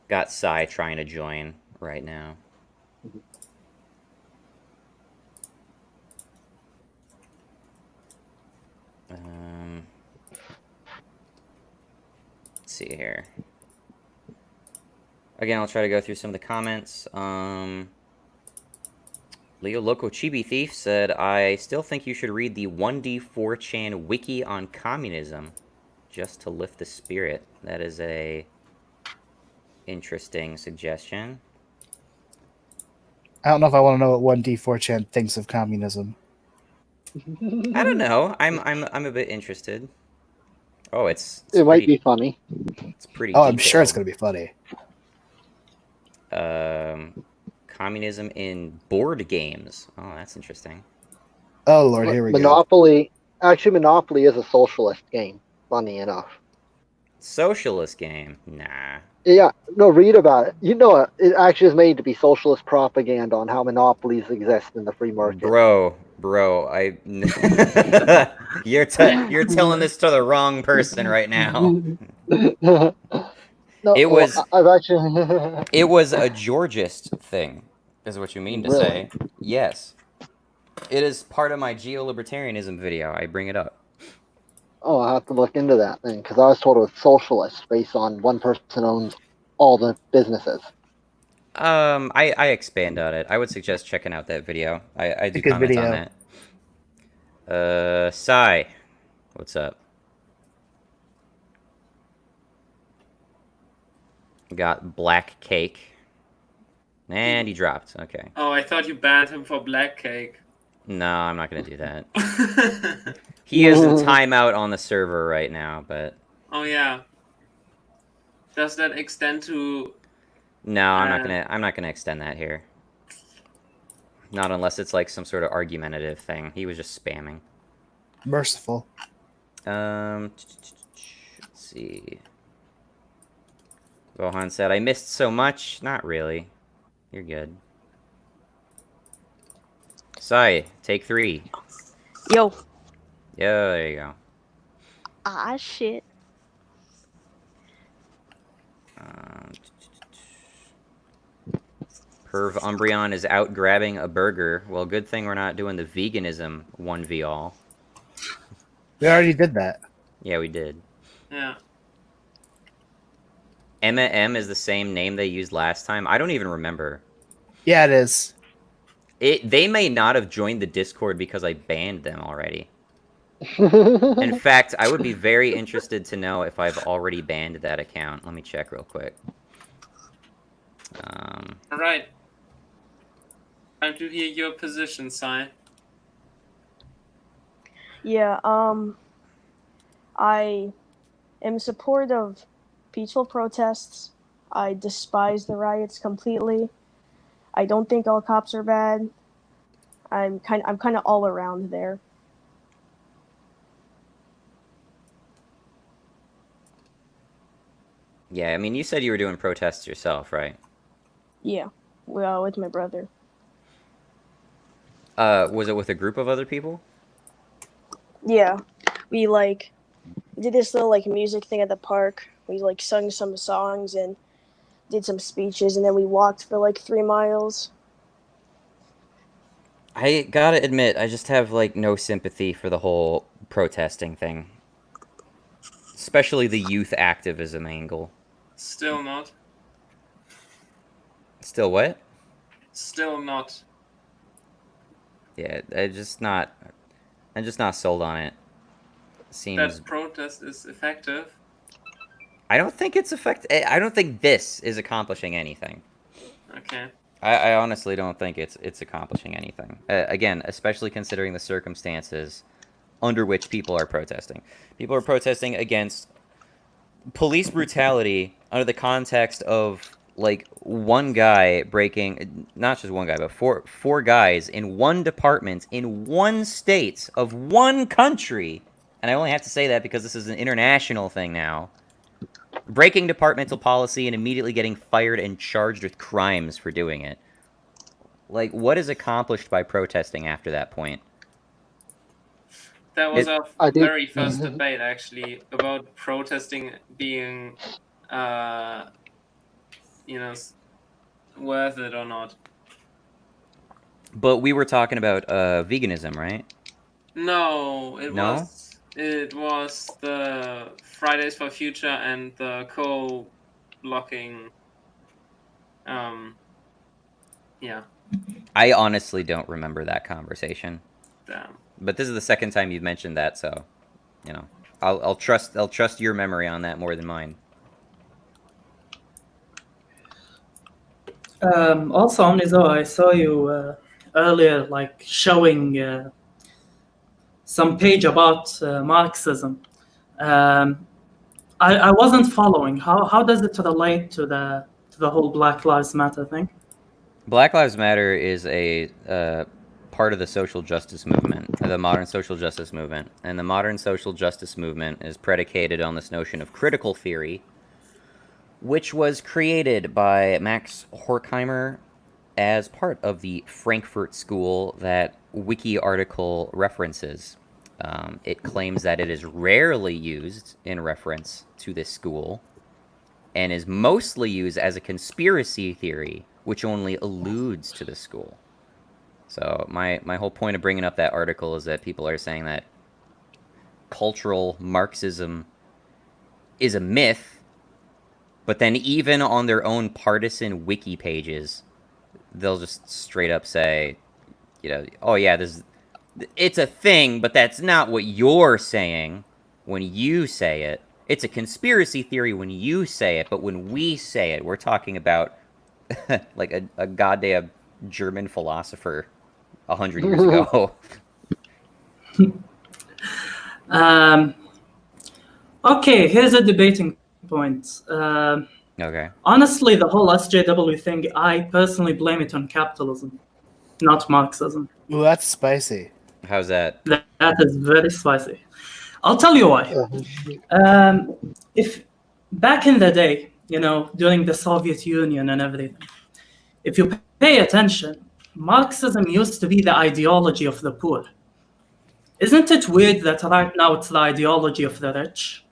Speaker 1: Got Sai trying to join right now. Let's see here. Again, I'll try to go through some of the comments. Leo Loco Chibi Thief said, I still think you should read the 1D4chan wiki on communism just to lift the spirit. That is a interesting suggestion.
Speaker 6: I don't know if I want to know what 1D4chan thinks of communism.
Speaker 1: I don't know. I'm a bit interested. Oh, it's
Speaker 2: it might be funny.
Speaker 1: It's pretty.
Speaker 6: Oh, I'm sure it's going to be funny.
Speaker 1: Communism in board games. Oh, that's interesting.
Speaker 6: Oh Lord, here we
Speaker 2: Monopoly. Actually, Monopoly is a socialist game. Funny enough.
Speaker 1: Socialist game? Nah.
Speaker 2: Yeah, no, read about it. You know, it actually is made to be socialist propaganda on how monopolies exist in the free market.
Speaker 1: Bro, you're telling this to the wrong person right now.
Speaker 2: No,
Speaker 1: it was.
Speaker 2: I've actually.
Speaker 1: It was a Georgist thing, is what you mean to say? Yes. It is part of my geolibertarianism video. I bring it up.
Speaker 2: Oh, I'll have to look into that then, because I was told it was socialist, based on one person owns all the businesses.
Speaker 1: I expand on it. I would suggest checking out that video. I do comments on that. Sai, what's up? Got Black Cake. And he dropped. Okay.
Speaker 5: Oh, I thought you banned him for Black Cake.
Speaker 1: No, I'm not going to do that. He is in timeout on the server right now, but...
Speaker 5: Oh, yeah. Does that extend to...
Speaker 1: No, I'm not gonna extend that here. Not unless it's like some sort of argumentative thing. He was just spamming.
Speaker 6: Merciful.
Speaker 1: Let's see. Gohan said, I missed so much. Not really. You're good. Sai, take 3.
Speaker 9: Yo.
Speaker 1: Yeah, there you go.
Speaker 9: Ah, shit.
Speaker 1: Perv Umbreon is out grabbing a burger. Well, good thing we're not doing the veganism 1v all.
Speaker 6: We already did that.
Speaker 1: Yeah, we did.
Speaker 5: Yeah.
Speaker 1: Emma M is the same name they used last time. I don't even remember.
Speaker 6: Yeah, it is.
Speaker 1: They may not have joined the Discord because I banned them already. In fact, I would be very interested to know if I've already banned that account. Let me check real quick.
Speaker 5: All right. Time to hear your position, Sai.
Speaker 9: Yeah, I am in support of peaceful protests. I despise the riots completely. I don't think all cops are bad. I'm kind of all around there.
Speaker 1: Yeah, I mean, you said you were doing protests yourself, right?
Speaker 9: Yeah, well, with my brother.
Speaker 1: Was it with a group of other people?
Speaker 9: Yeah, we did this little music thing at the park. We sung some songs and did some speeches, and then we walked for 3 miles.
Speaker 1: I gotta admit, I just have no sympathy for the whole protesting thing. Especially the youth activism angle.
Speaker 5: Still not.
Speaker 1: Still what?
Speaker 5: Still not.
Speaker 1: Yeah, I'm just not sold on it. Seems
Speaker 5: that protest is effective.
Speaker 1: I don't think it's effective. I don't think this is accomplishing anything.
Speaker 5: Okay.
Speaker 1: I honestly don't think it's accomplishing anything. Again, especially considering the circumstances under which people are protesting. People are protesting against police brutality under the context of like one guy breaking, not just one guy, but four guys in one department in one state of one country, and I only have to say that because this is an international thing now, breaking departmental policy and immediately getting fired and charged with crimes for doing it. Like, what is accomplished by protesting after that point?
Speaker 5: That was our
Speaker 2: I do-
Speaker 5: very first debate, actually, about protesting being, worth it or not.
Speaker 1: But we were talking about veganism, right?
Speaker 5: No, it
Speaker 1: No?
Speaker 5: was the Fridays for Future and the co-blocking. Yeah.
Speaker 1: I honestly don't remember that conversation.
Speaker 5: Damn.
Speaker 1: But this is the second time you've mentioned that, so I'll trust your memory on that more than mine.
Speaker 7: Also, Omnizo, I saw you earlier, like showing some page about Marxism. I wasn't following. How does it relate to the whole Black Lives Matter thing?
Speaker 1: Black Lives Matter is a part of the social justice movement, the modern social justice movement. And the modern social justice movement is predicated on this notion of critical theory, which was created by Max Horkheimer as part of the Frankfurt School that Wiki article references. It claims that it is rarely used in reference to this school and is mostly used as a conspiracy theory, which only alludes to the school. So my whole point of bringing up that article is that people are saying that cultural Marxism is a myth, but then even on their own partisan wiki pages, they'll just straight up say, oh yeah, it's a thing, but that's not what you're saying when you say it. It's a conspiracy theory when you say it, but when we say it, we're talking about like a goddamn German philosopher 100 years ago.
Speaker 7: Okay, here's a debating point.
Speaker 1: Okay.
Speaker 7: Honestly, the whole SJW thing, I personally blame it on capitalism, not Marxism.
Speaker 6: Ooh, that's spicy.
Speaker 1: How's that?
Speaker 7: That is very spicy. I'll tell you why. If back in the day, during the Soviet Union and everything, if you pay attention, Marxism used to be the ideology of the poor. Isn't it weird that right now it's the ideology of the rich?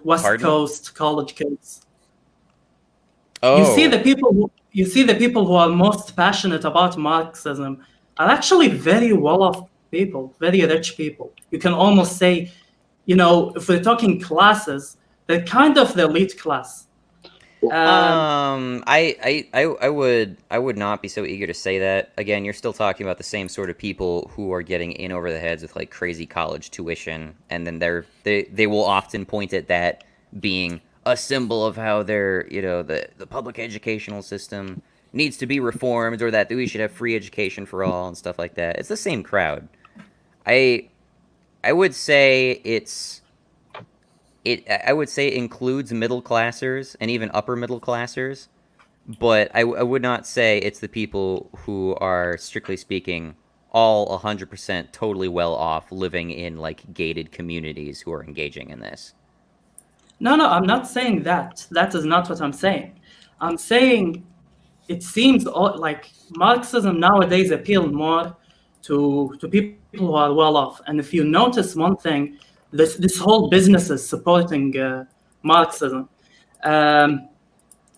Speaker 7: West
Speaker 1: Pardon?
Speaker 7: Coast college kids.
Speaker 1: Oh.
Speaker 7: You see the people who are most passionate about Marxism are actually very well-off people, very rich people. You can almost say, if we're talking classes, they're kind of the elite class.
Speaker 1: I would not be so eager to say that. Again, you're still talking about the same sort of people who are getting in over the heads with like crazy college tuition, and then they will often point at that being a symbol of how their the public educational system needs to be reformed, or that we should have free education for all and stuff like that. It's the same crowd. I would say I would say includes middle classers and even upper middle classers, but I would not say it's the people who are, strictly speaking, all 100% totally well off living in like gated communities who are engaging in this.
Speaker 7: No, I'm not saying that. That is not what I'm saying. I'm saying it seems like Marxism nowadays appeals more to people who are well off. And if you notice one thing, this whole business is supporting Marxism. And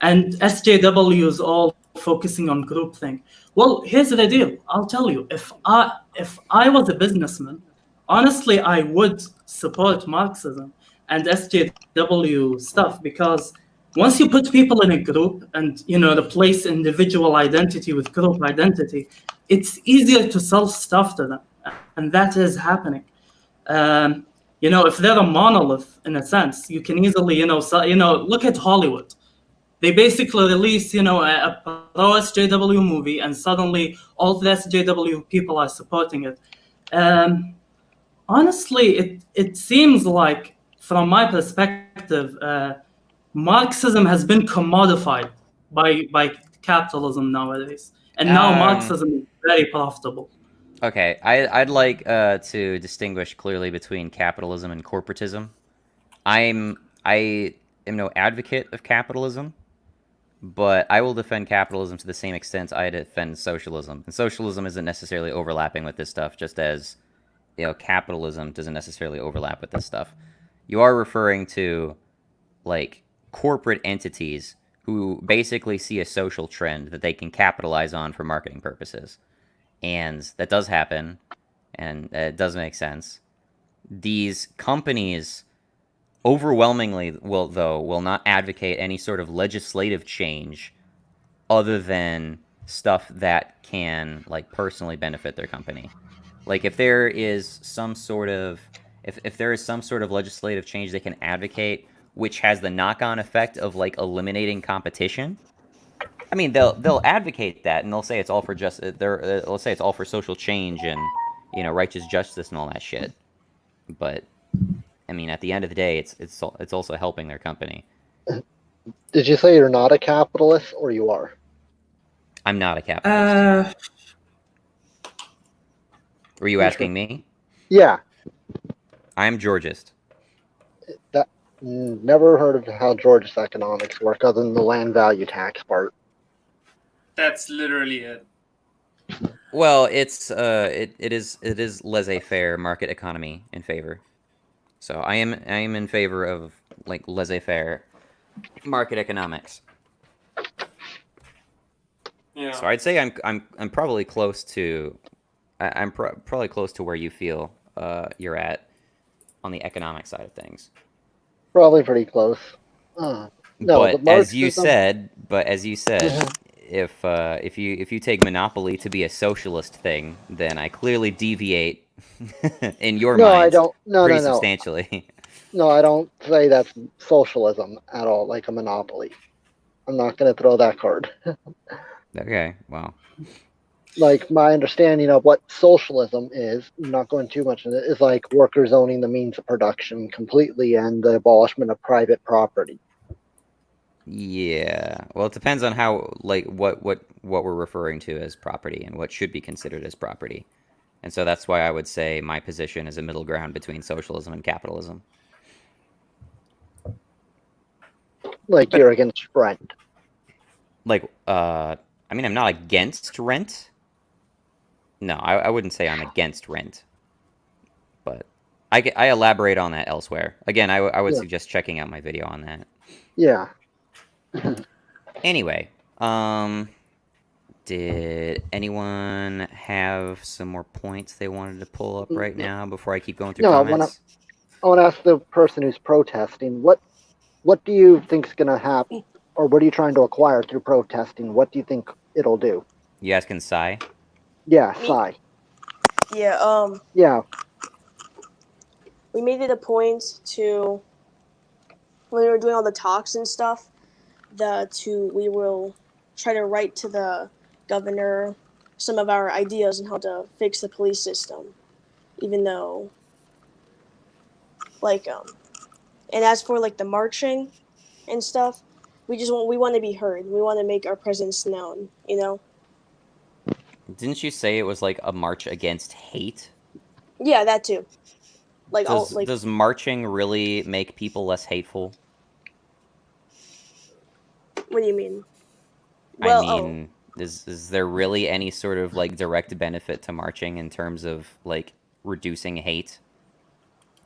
Speaker 7: SJW is all focusing on groupthink. Well, here's the deal. I'll tell you, if I was a businessman, honestly, I would support Marxism and SJW stuff, because once you put people in a group and replace individual identity with group identity, it's easier to sell stuff to them, and that is happening. If they're a monolith in a sense, you can easily look at Hollywood. They basically release a pro SJW movie, and suddenly all the SJW people are supporting it. Honestly, it seems like, from my perspective, Marxism has been commodified by capitalism nowadays, and now Marxism is very profitable.
Speaker 1: Okay, I'd like to distinguish clearly between capitalism and corporatism. I am no advocate of capitalism, but I will defend capitalism to the same extent I defend socialism. And socialism isn't necessarily overlapping with this stuff, just as capitalism doesn't necessarily overlap with this stuff. You are referring to like corporate entities who basically see a social trend that they can capitalize on for marketing purposes. And that does happen, and it does make sense. These companies overwhelmingly will not advocate any sort of legislative change other than stuff that can like personally benefit their company. Like if there is some sort of if there is some sort of legislative change they can advocate which has the knock-on effect of like eliminating competition, I mean they'll advocate that and they'll say it's all for they'll say it's all for social change and righteous justice and all that shit. But I mean, at the end of the day, it's also helping their company.
Speaker 2: Did you say you're not a capitalist, or you are?
Speaker 1: I'm not a capitalist. Were you asking me?
Speaker 2: Yeah.
Speaker 1: I'm Georgist.
Speaker 2: That never heard of how Georgist economics work, other than the land value tax part.
Speaker 5: That's literally it.
Speaker 1: Well, it's it is laissez-faire market economy in favor. So I am in favor of like laissez-faire market economics.
Speaker 5: Yeah.
Speaker 1: So I'd say I'm probably close to probably close to where you feel you're at on the economic side of things.
Speaker 2: Probably pretty close. No,
Speaker 1: but as you said, if you take monopoly to be a socialist thing, then I clearly deviate in your mind.
Speaker 2: I don't. No,
Speaker 1: substantially.
Speaker 2: No, I don't say that's socialism at all, like a monopoly. I'm not going to throw that card.
Speaker 1: Okay, well.
Speaker 2: Like, my understanding of what socialism is, I'm not going too much into it, is like workers owning the means of production completely and the abolishment of private property.
Speaker 1: Yeah, well, it depends on how, like, what we're referring to as property and what should be considered as property. And so that's why I would say my position is a middle ground between socialism and capitalism.
Speaker 2: Like, you're against rent.
Speaker 1: Like, I mean, I'm not against rent. No, I wouldn't say I'm against rent. But I elaborate on that elsewhere. Again, I would suggest checking out my video on that.
Speaker 2: Yeah.
Speaker 1: Anyway, did anyone have some more points they wanted to pull up right now before I keep going through comments?
Speaker 2: I want to ask the person who's protesting, what do you think is going to happen, or what are you trying to acquire through protesting? What do you think it'll do?
Speaker 1: You asking Sai?
Speaker 2: Yeah, Sai.
Speaker 9: Yeah,
Speaker 2: Yeah.
Speaker 9: We made it a point to, when we were doing all the talks and stuff, we will try to write to the governor some of our ideas on how to fix the police system, even though, like, and as for like the marching and stuff, we want to be heard. We want to make our presence known, you know?
Speaker 1: Didn't you say it was like a march against hate?
Speaker 9: Yeah, that too. Like,
Speaker 1: does marching really make people less hateful?
Speaker 9: What do you mean?
Speaker 1: Well, I mean, is there really any sort of like direct benefit to marching in terms of like reducing hate?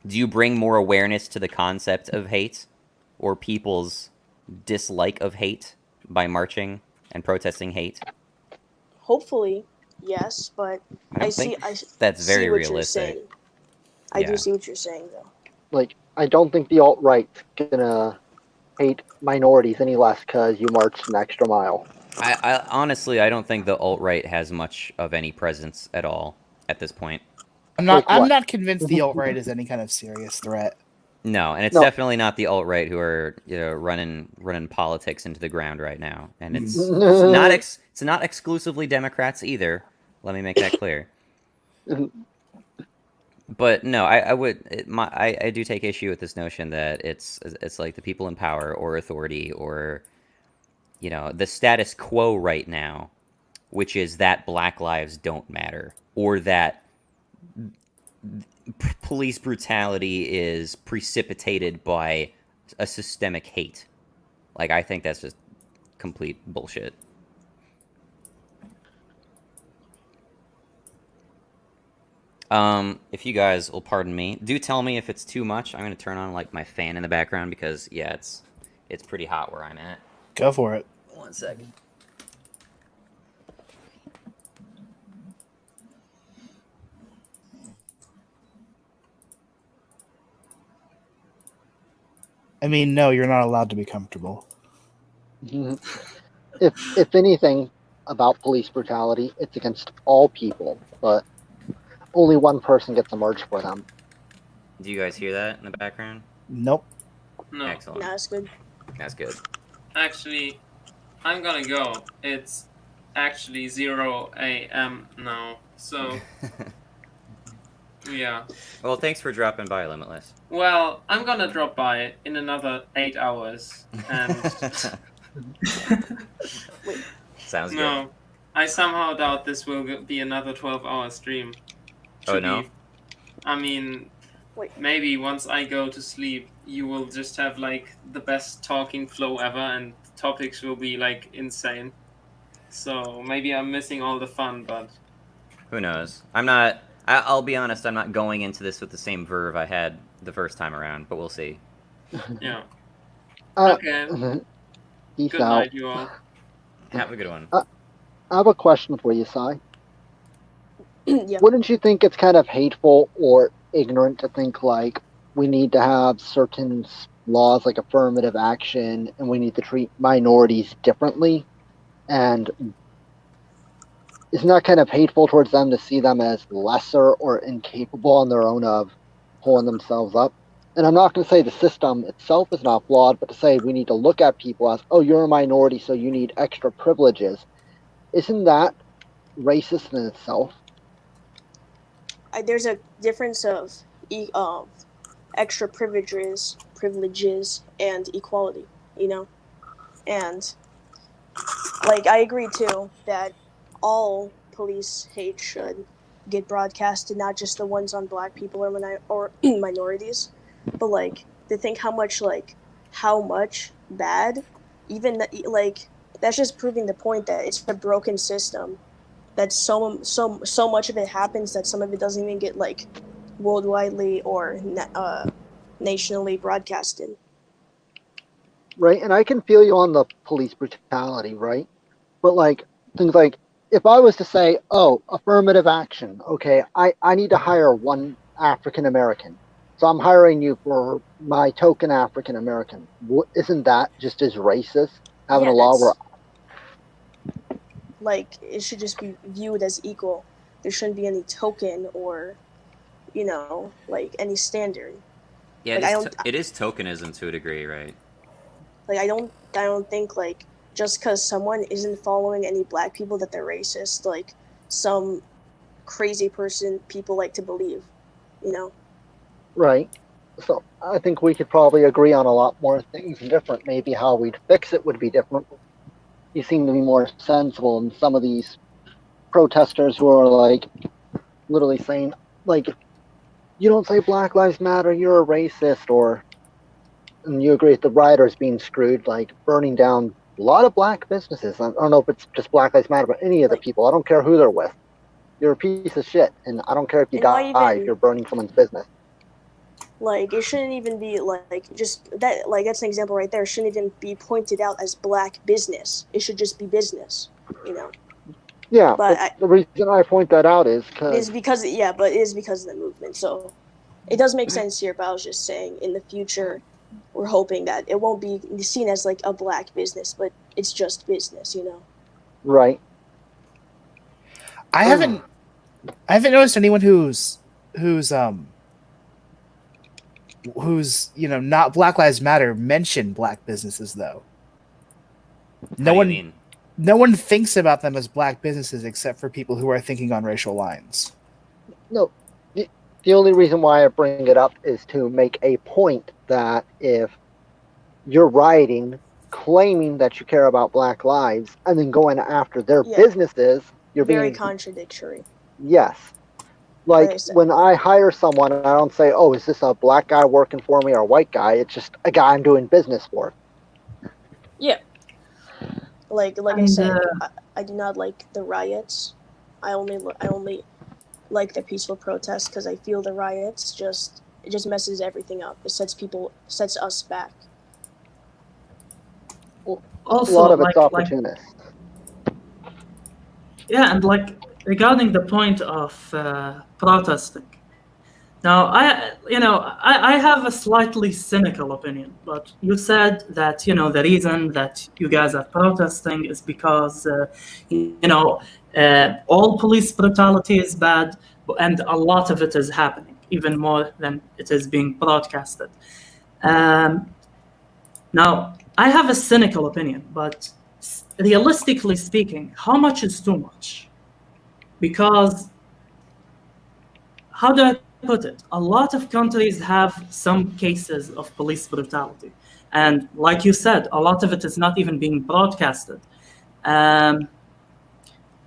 Speaker 1: Do you bring more awareness to the concept of hate or people's dislike of hate by marching and protesting hate?
Speaker 9: Hopefully, yes, but I see
Speaker 1: that's very
Speaker 9: see what
Speaker 1: realistic.
Speaker 9: You're saying. I do see what you're saying, though.
Speaker 2: Like, I don't think the alt-right's gonna hate minorities any less because you marched an extra mile.
Speaker 1: I honestly, I don't think the alt-right has much of any presence at all at this point.
Speaker 6: I'm not convinced the alt-right is any kind of serious threat.
Speaker 1: No, and it's definitely not the alt-right who are running politics into the ground right now. And it's not exclusively Democrats either. Let me make that clear. But no, I would I do take issue with this notion that it's like the people in power or authority or the status quo right now, which is that Black lives don't matter or that police brutality is precipitated by a systemic hate. Like, I think that's just complete bullshit. If you guys will pardon me, do tell me if it's too much. I'm gonna turn on like my fan in the background because yeah, it's pretty hot where I'm at.
Speaker 6: Go for it.
Speaker 1: 1 second.
Speaker 6: I mean, no, you're not allowed to be comfortable.
Speaker 2: If anything about police brutality, it's against all people, but only one person gets emerged for them.
Speaker 1: Do you guys hear that in the background?
Speaker 6: Nope.
Speaker 5: No.
Speaker 1: Excellent.
Speaker 9: No, that's good.
Speaker 1: That's good.
Speaker 5: Actually, I'm gonna go. It's actually 0 a.m. now, so yeah.
Speaker 1: Well, thanks for dropping by, Limitless.
Speaker 5: Well, I'm gonna drop by in another 8 hours, and
Speaker 1: Sounds good.
Speaker 5: no, I somehow doubt this will be another 12-hour stream.
Speaker 1: Oh, no?
Speaker 5: I mean, maybe once I go to sleep, you will just have like the best talking flow ever, and topics will be like insane. So maybe I'm missing all the fun, but
Speaker 1: Who knows? I'll be honest, I'm not going into this with the same verve I had the first time around, but we'll see.
Speaker 5: yeah.
Speaker 2: Okay. Peace
Speaker 5: Good
Speaker 2: out.
Speaker 5: night, you all.
Speaker 1: Have a good one.
Speaker 2: I have a question for you, Sai.
Speaker 9: Yeah.
Speaker 2: Wouldn't you think it's kind of hateful or ignorant to think like we need to have certain laws like affirmative action and we need to treat minorities differently? And isn't that kind of hateful towards them to see them as lesser or incapable on their own of pulling themselves up? And I'm not going to say the system itself is not flawed, but to say we need to look at people as, oh, you're a minority, so you need extra privileges. Isn't that racist in itself?
Speaker 9: There's a difference of extra privileges, and equality. And like I agree too that all police hate should get broadcasted, not just the ones on Black people or minorities, but like to think how much bad, even like that's just proving the point that it's a broken system. That so much of it happens that some of it doesn't even get like worldwidely or nationally broadcasted.
Speaker 2: Right, and I can feel you on the police brutality, right? But like things like if I was to say, oh, affirmative action, okay, I need to hire one African American, so I'm hiring you for my token African American. Isn't that just as racist? Having a law where
Speaker 9: like it should just be viewed as equal. There shouldn't be any token or, like any standard.
Speaker 1: Yeah,
Speaker 9: like,
Speaker 1: it is tokenism to a degree, right?
Speaker 9: Like I don't think like just because someone isn't following any Black people that they're racist, like some crazy person people like to believe,
Speaker 2: Right. So I think we could probably agree on a lot more things different. Maybe how we'd fix it would be different. You seem to be more sensible than some of these protesters who are like literally saying like, you don't say Black Lives Matter, you're a racist, and you agree with the rioters being screwed, like burning down a lot of Black businesses. I don't know if it's just Black Lives Matter, but any of the people. I don't care who they're with. You're a piece of shit, and I don't care if you die if you're burning someone's business.
Speaker 9: Like it shouldn't even be like just that. Like that's an example right there. It shouldn't even be pointed out as Black business. It should just be business,
Speaker 2: Yeah, but the reason I point that out is
Speaker 9: because it is because of the movement. So it does make sense here. But I was just saying, in the future, we're hoping that it won't be seen as like a Black business, but it's just business,
Speaker 2: Right.
Speaker 6: I haven't noticed anyone who's not Black Lives Matter mention Black businesses though. No one thinks about them as Black businesses except for people who are thinking on racial lines.
Speaker 2: No, The only reason why I bring it up is to make a point that if you're rioting, claiming that you care about Black lives, and then going after their businesses, you're
Speaker 9: very
Speaker 2: being
Speaker 9: contradictory.
Speaker 2: Yes.
Speaker 9: Like I
Speaker 2: Like
Speaker 9: said.
Speaker 2: when I hire someone, I don't say, "Oh, is this a Black guy working for me or a white guy?" It's just a guy I'm doing business for.
Speaker 9: Yeah. Like I
Speaker 7: And,
Speaker 9: said, I do not like the riots. I only like the peaceful protests because I feel the riots just messes everything up. It sets us back.
Speaker 7: Also,
Speaker 2: a lot of it's
Speaker 7: like
Speaker 2: opportunist.
Speaker 7: yeah, and like regarding the point of protesting. Now, I have a slightly cynical opinion, but you said that, the reason that you guys are protesting is because, all police brutality is bad, and a lot of it is happening, even more than it is being broadcasted. Now, I have a cynical opinion, but realistically speaking, how much is too much? Because, how do I put it? A lot of countries have some cases of police brutality. And like you said, a lot of it is not even being broadcasted.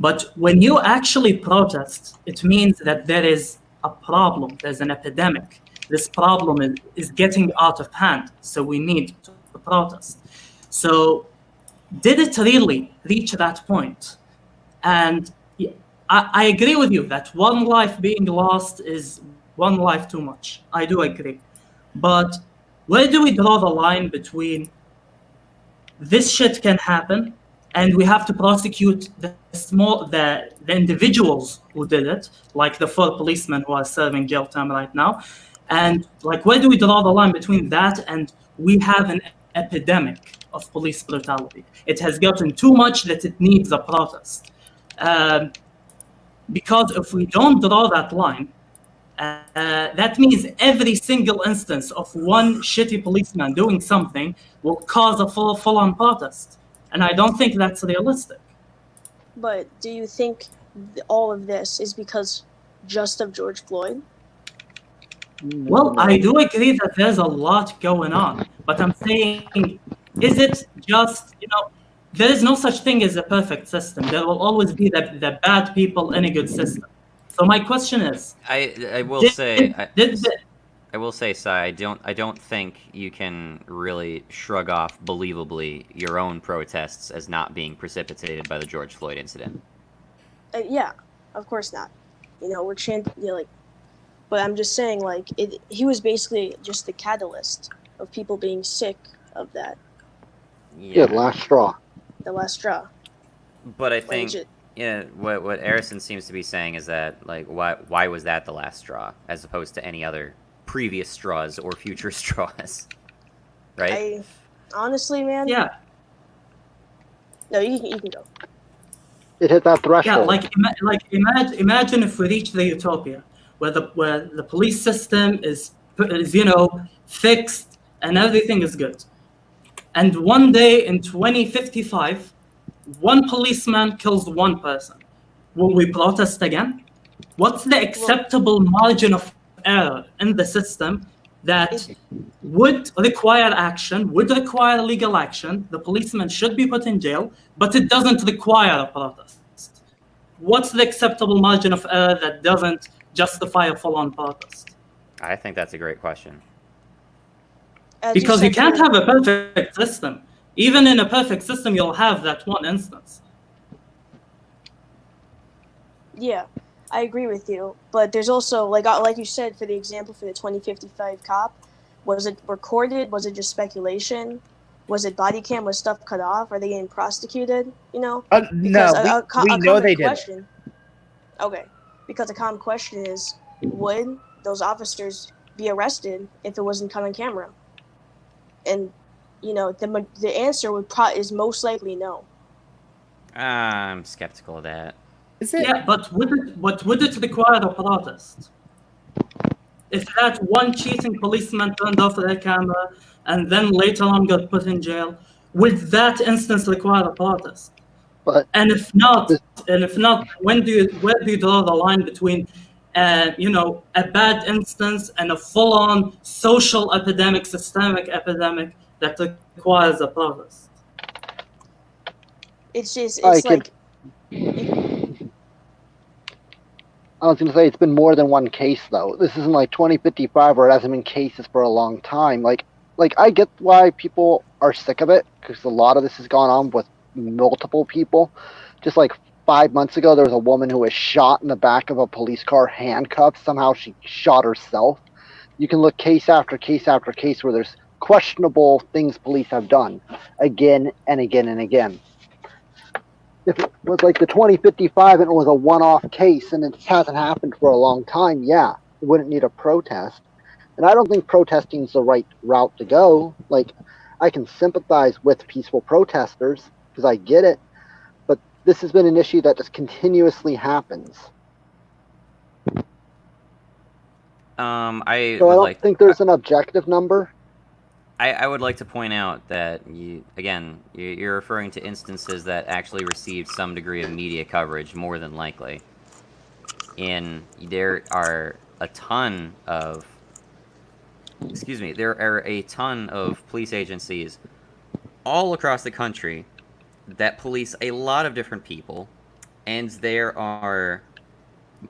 Speaker 7: But when you actually protest, it means that there is a problem, there's an epidemic. This problem is getting out of hand, so we need to protest. So did it really reach that point? And I agree with you that one life being lost is one life too much. I do agree. But where do we draw the line between this shit can happen and we have to prosecute the individuals who did it, like the 4 policemen who are serving jail time right now, and like where do we draw the line between that and we have an epidemic of police brutality? It has gotten too much that it needs a protest. Because if we don't draw that line, that means every single instance of one shitty policeman doing something will cause a full-on protest. And I don't think that's realistic.
Speaker 9: But do you think all of this is because just of George Floyd?
Speaker 7: Well, I do agree that there's a lot going on. But I'm saying, is it just, there is no such thing as a perfect system. There will always be the bad people in a good system. So my question is,
Speaker 1: I will say, Sai, I don't think you can really shrug off believably your own protests as not being precipitated by the George Floyd incident.
Speaker 9: Yeah, of course not. We're chanting, but I'm just saying, he was basically just the catalyst of people being sick of that.
Speaker 2: Yeah, last straw.
Speaker 9: The last straw.
Speaker 1: But I think, what Arison seems to be saying is that, why was that the last straw, as opposed to any other previous straws or future straws, right?
Speaker 9: Honestly, man.
Speaker 7: Yeah.
Speaker 9: No, you can go.
Speaker 2: It hit that threshold.
Speaker 7: Yeah, imagine if we reach the utopia where the police system is fixed and everything is good, and one day in 2055, one policeman kills one person. Will we protest again? What's the acceptable margin of error in the system that would require action, would require legal action? The policeman should be put in jail, but it doesn't require a protest. What's the acceptable margin of error that doesn't justify a full-on protest?
Speaker 1: I think that's a great question.
Speaker 7: Because you can't have a perfect system. Even in a perfect system, you'll have that one instance.
Speaker 9: Yeah, I agree with you. But there's also, like you said, for the example for the 2055 cop, was it recorded? Was it just speculation? Was it body cam? Was stuff cut off? Are they getting prosecuted?
Speaker 6: No,
Speaker 9: we
Speaker 6: know they did.
Speaker 9: Okay, because a common question is, would those officers be arrested if it wasn't caught on camera? And the answer is most likely no.
Speaker 1: I'm skeptical of that.
Speaker 6: Is it?
Speaker 7: Yeah, but would it require a protest? If that one cheating policeman turned off their camera and then later on got put in jail, would that instance require a protest?
Speaker 2: But
Speaker 7: and if not, where do you draw the line between a bad instance and a full-on social epidemic, systemic epidemic that requires a protest.
Speaker 9: It's just,
Speaker 2: I
Speaker 9: it's
Speaker 2: could-
Speaker 9: like,
Speaker 2: I was going to say it's been more than one case though. This isn't like 2055 where it hasn't been cases for a long time. Like I get why people are sick of it because a lot of this has gone on with multiple people. Just like 5 months ago, there was a woman who was shot in the back of a police car, handcuffed. Somehow she shot herself. You can look case after case after case where there's questionable things police have done again and again and again. If it was like the 2055 and it was a one-off case and it hasn't happened for a long time, yeah, it wouldn't need a protest. And I don't think protesting is the right route to go. Like, I can sympathize with peaceful protesters because I get it, but this has been an issue that just continuously happens.
Speaker 1: I
Speaker 2: So I
Speaker 1: would
Speaker 2: don't
Speaker 1: like
Speaker 2: think there's an objective number.
Speaker 1: I would like to point out that you're referring to instances that actually received some degree of media coverage, more than likely. There are a ton of police agencies all across the country that police a lot of different people, and there are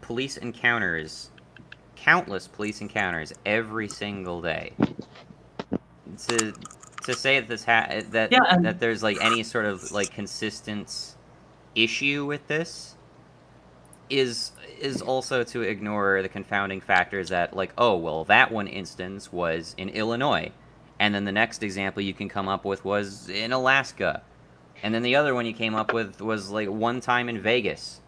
Speaker 1: police encounters, countless police encounters every single day. To say that that there's like any sort of like consistent issue with this is also to ignore the confounding factors that, like, oh well, that one instance was in Illinois, and then the next example you can come up with was in Alaska, and then the other one you came up with was like one time in Vegas.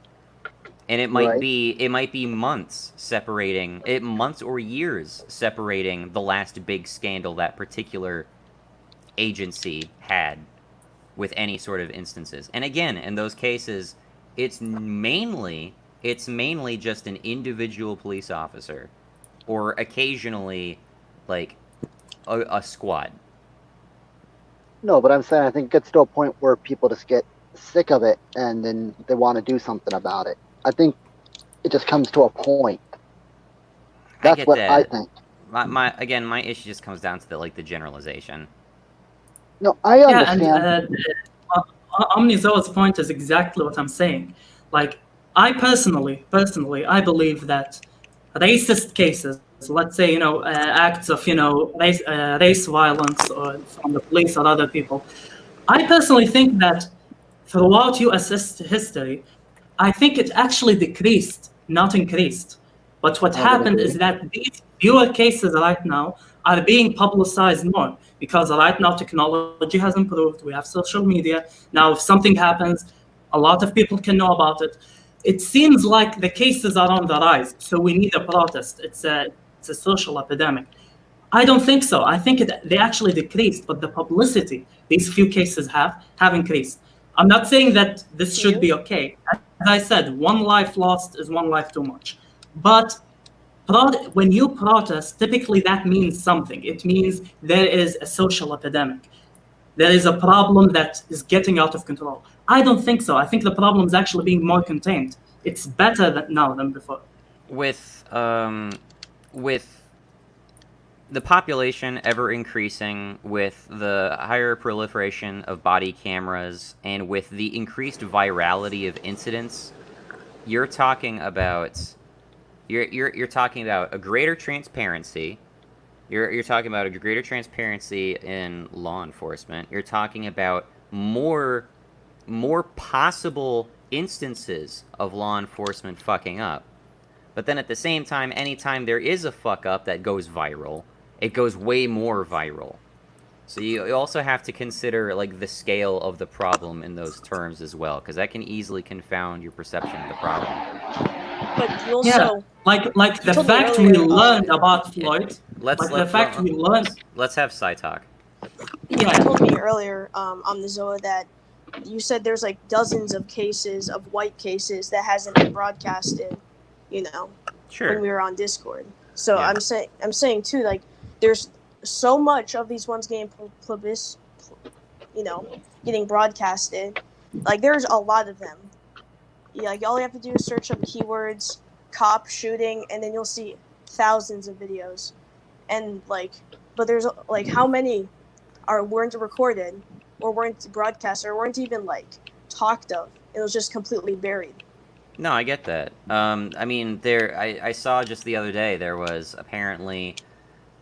Speaker 1: And it might be months or years separating the last big scandal that particular agency had with any sort of instances. And again, in those cases, it's mainly just an individual police officer, or occasionally like a squad.
Speaker 2: No, but I'm saying I think it gets to a point where people just get sick of it and then they want to do something about it. I think it just comes to a point. That's what I think.
Speaker 1: My issue just comes down to the generalization.
Speaker 2: No, I understand.
Speaker 7: Yeah, and Omnizoa's point is exactly what I'm saying. Like, I personally, I believe that racist cases, let's say, acts of, race violence or from the police or other people, I personally think that throughout U.S. history, I think it actually decreased, not increased. But what happened is that these fewer cases right now are being publicized more because right now technology has improved. We have social media. Now, if something happens, a lot of people can know about it. It seems like the cases are on the rise, so we need a protest. It's a social epidemic. I don't think so. I think they actually decreased, but the publicity these few cases have increased. I'm not saying that this should be okay. As I said, one life lost is one life too much. But when you protest, typically that means something. It means there is a social epidemic. There is a problem that is getting out of control. I don't think so. I think the problem is actually being more contained. It's better now than before.
Speaker 1: With the population ever increasing, with the higher proliferation of body cameras, and with the increased virality of incidents, you're talking about a greater transparency. You're talking about a greater transparency in law enforcement. You're talking about more possible instances of law enforcement fucking up. But then at the same time, anytime there is a fuck up that goes viral, it goes way more viral. So you also have to consider the scale of the problem in those terms as well, because that can easily confound your perception of the problem.
Speaker 9: But you also
Speaker 7: like the fact we learned about Floyd.
Speaker 1: Let's have Sai talk.
Speaker 9: Yeah, you told me earlier on the Zoa that you said there's dozens of cases of white cases that hasn't been broadcasted.
Speaker 1: Sure.
Speaker 9: When we were on Discord. So yeah. I'm saying too, there's so much of these ones getting getting broadcasted. There's a lot of them. Yeah, all you have to do is search up keywords, cop shooting, and then you'll see thousands of videos, and like, but there's like how many weren't recorded or weren't broadcast or weren't even like talked of. It was just completely buried.
Speaker 1: No, I get that. I mean, I saw just the other day there was apparently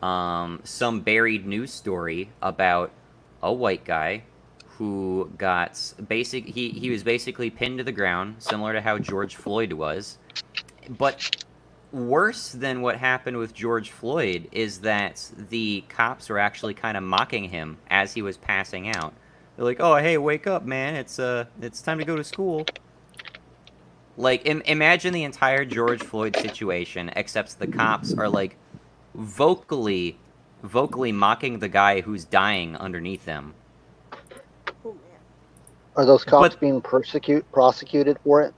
Speaker 1: some buried news story about a white guy who got he was basically pinned to the ground, similar to how George Floyd was. But worse than what happened with George Floyd is that the cops were actually kind of mocking him as he was passing out. They're like, "Oh, hey, wake up, man! It's time to go to school." Like, imagine the entire George Floyd situation, except the cops are like vocally mocking the guy who's dying underneath them.
Speaker 9: Oh man.
Speaker 2: Are those cops being prosecuted for it?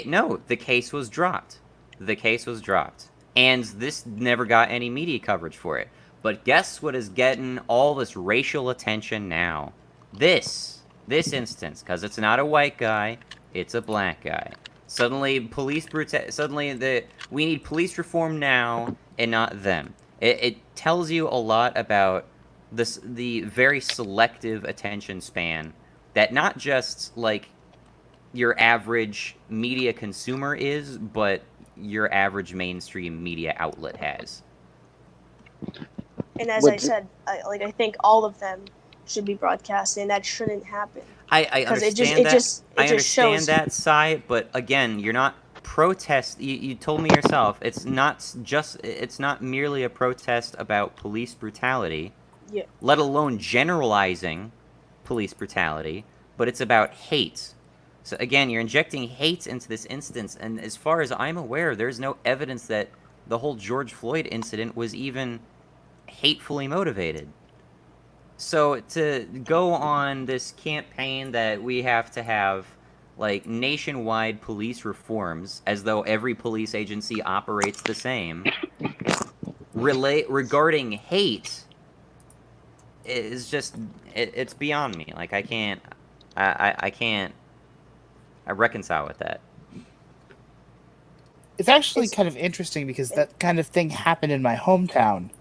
Speaker 1: No, the case was dropped. The case was dropped. And this never got any media coverage for it. But guess what is getting all this racial attention now? This instance, because it's not a white guy, it's a black guy. Suddenly, we need police reform now and not then. It tells you a lot about the very selective attention span that not just like your average media consumer is, but your average mainstream media outlet has.
Speaker 9: And as I said, I think all of them should be broadcast, and that shouldn't happen.
Speaker 1: I understand that. I understand that side, but again, you're not protest. You told me yourself, it's not merely a protest about police brutality.
Speaker 9: Yeah.
Speaker 1: Let alone generalizing police brutality, but it's about hate. So again, you're injecting hate into this instance, and as far as I'm aware, there's no evidence that the whole George Floyd incident was even hatefully motivated. So to go on this campaign that we have to have like nationwide police reforms, as though every police agency operates the same, regarding hate is just it's beyond me. Like I can't reconcile with that.
Speaker 6: It's actually kind of interesting because that kind of thing happened in my hometown.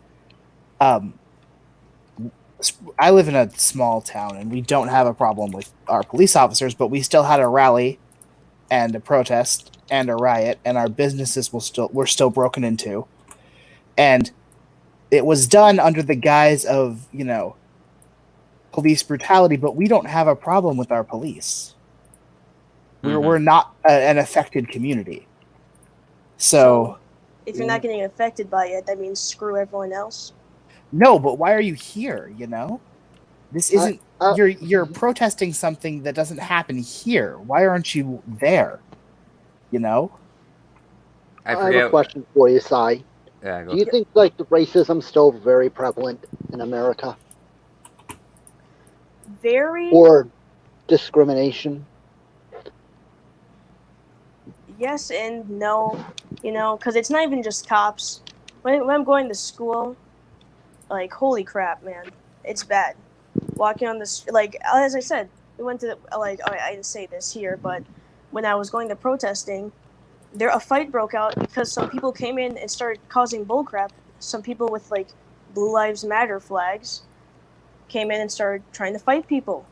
Speaker 6: I live in a small town, and we don't have a problem with our police officers, but we still had a rally and a protest and a riot, and our businesses were still broken into. And it was done under the guise of, police brutality, but we don't have a problem with our police. We're not an affected community. So
Speaker 9: if you're not getting affected by it, that means screw everyone else.
Speaker 6: No, but why are you here? This isn't. You're protesting something that doesn't happen here. Why aren't you there?
Speaker 2: I have a question for you, Sai.
Speaker 1: Yeah,
Speaker 2: do you think the racism's still very prevalent in America?
Speaker 9: Very.
Speaker 2: Or discrimination?
Speaker 9: Yes and no, because it's not even just cops. When I'm going to school, like, holy crap, man, it's bad. Walking on this, as I said, we went to, I didn't say this here, but when I was going to protesting, a fight broke out because some people came in and started causing bullcrap. Some people with, Blue Lives Matter flags came in and started trying to fight people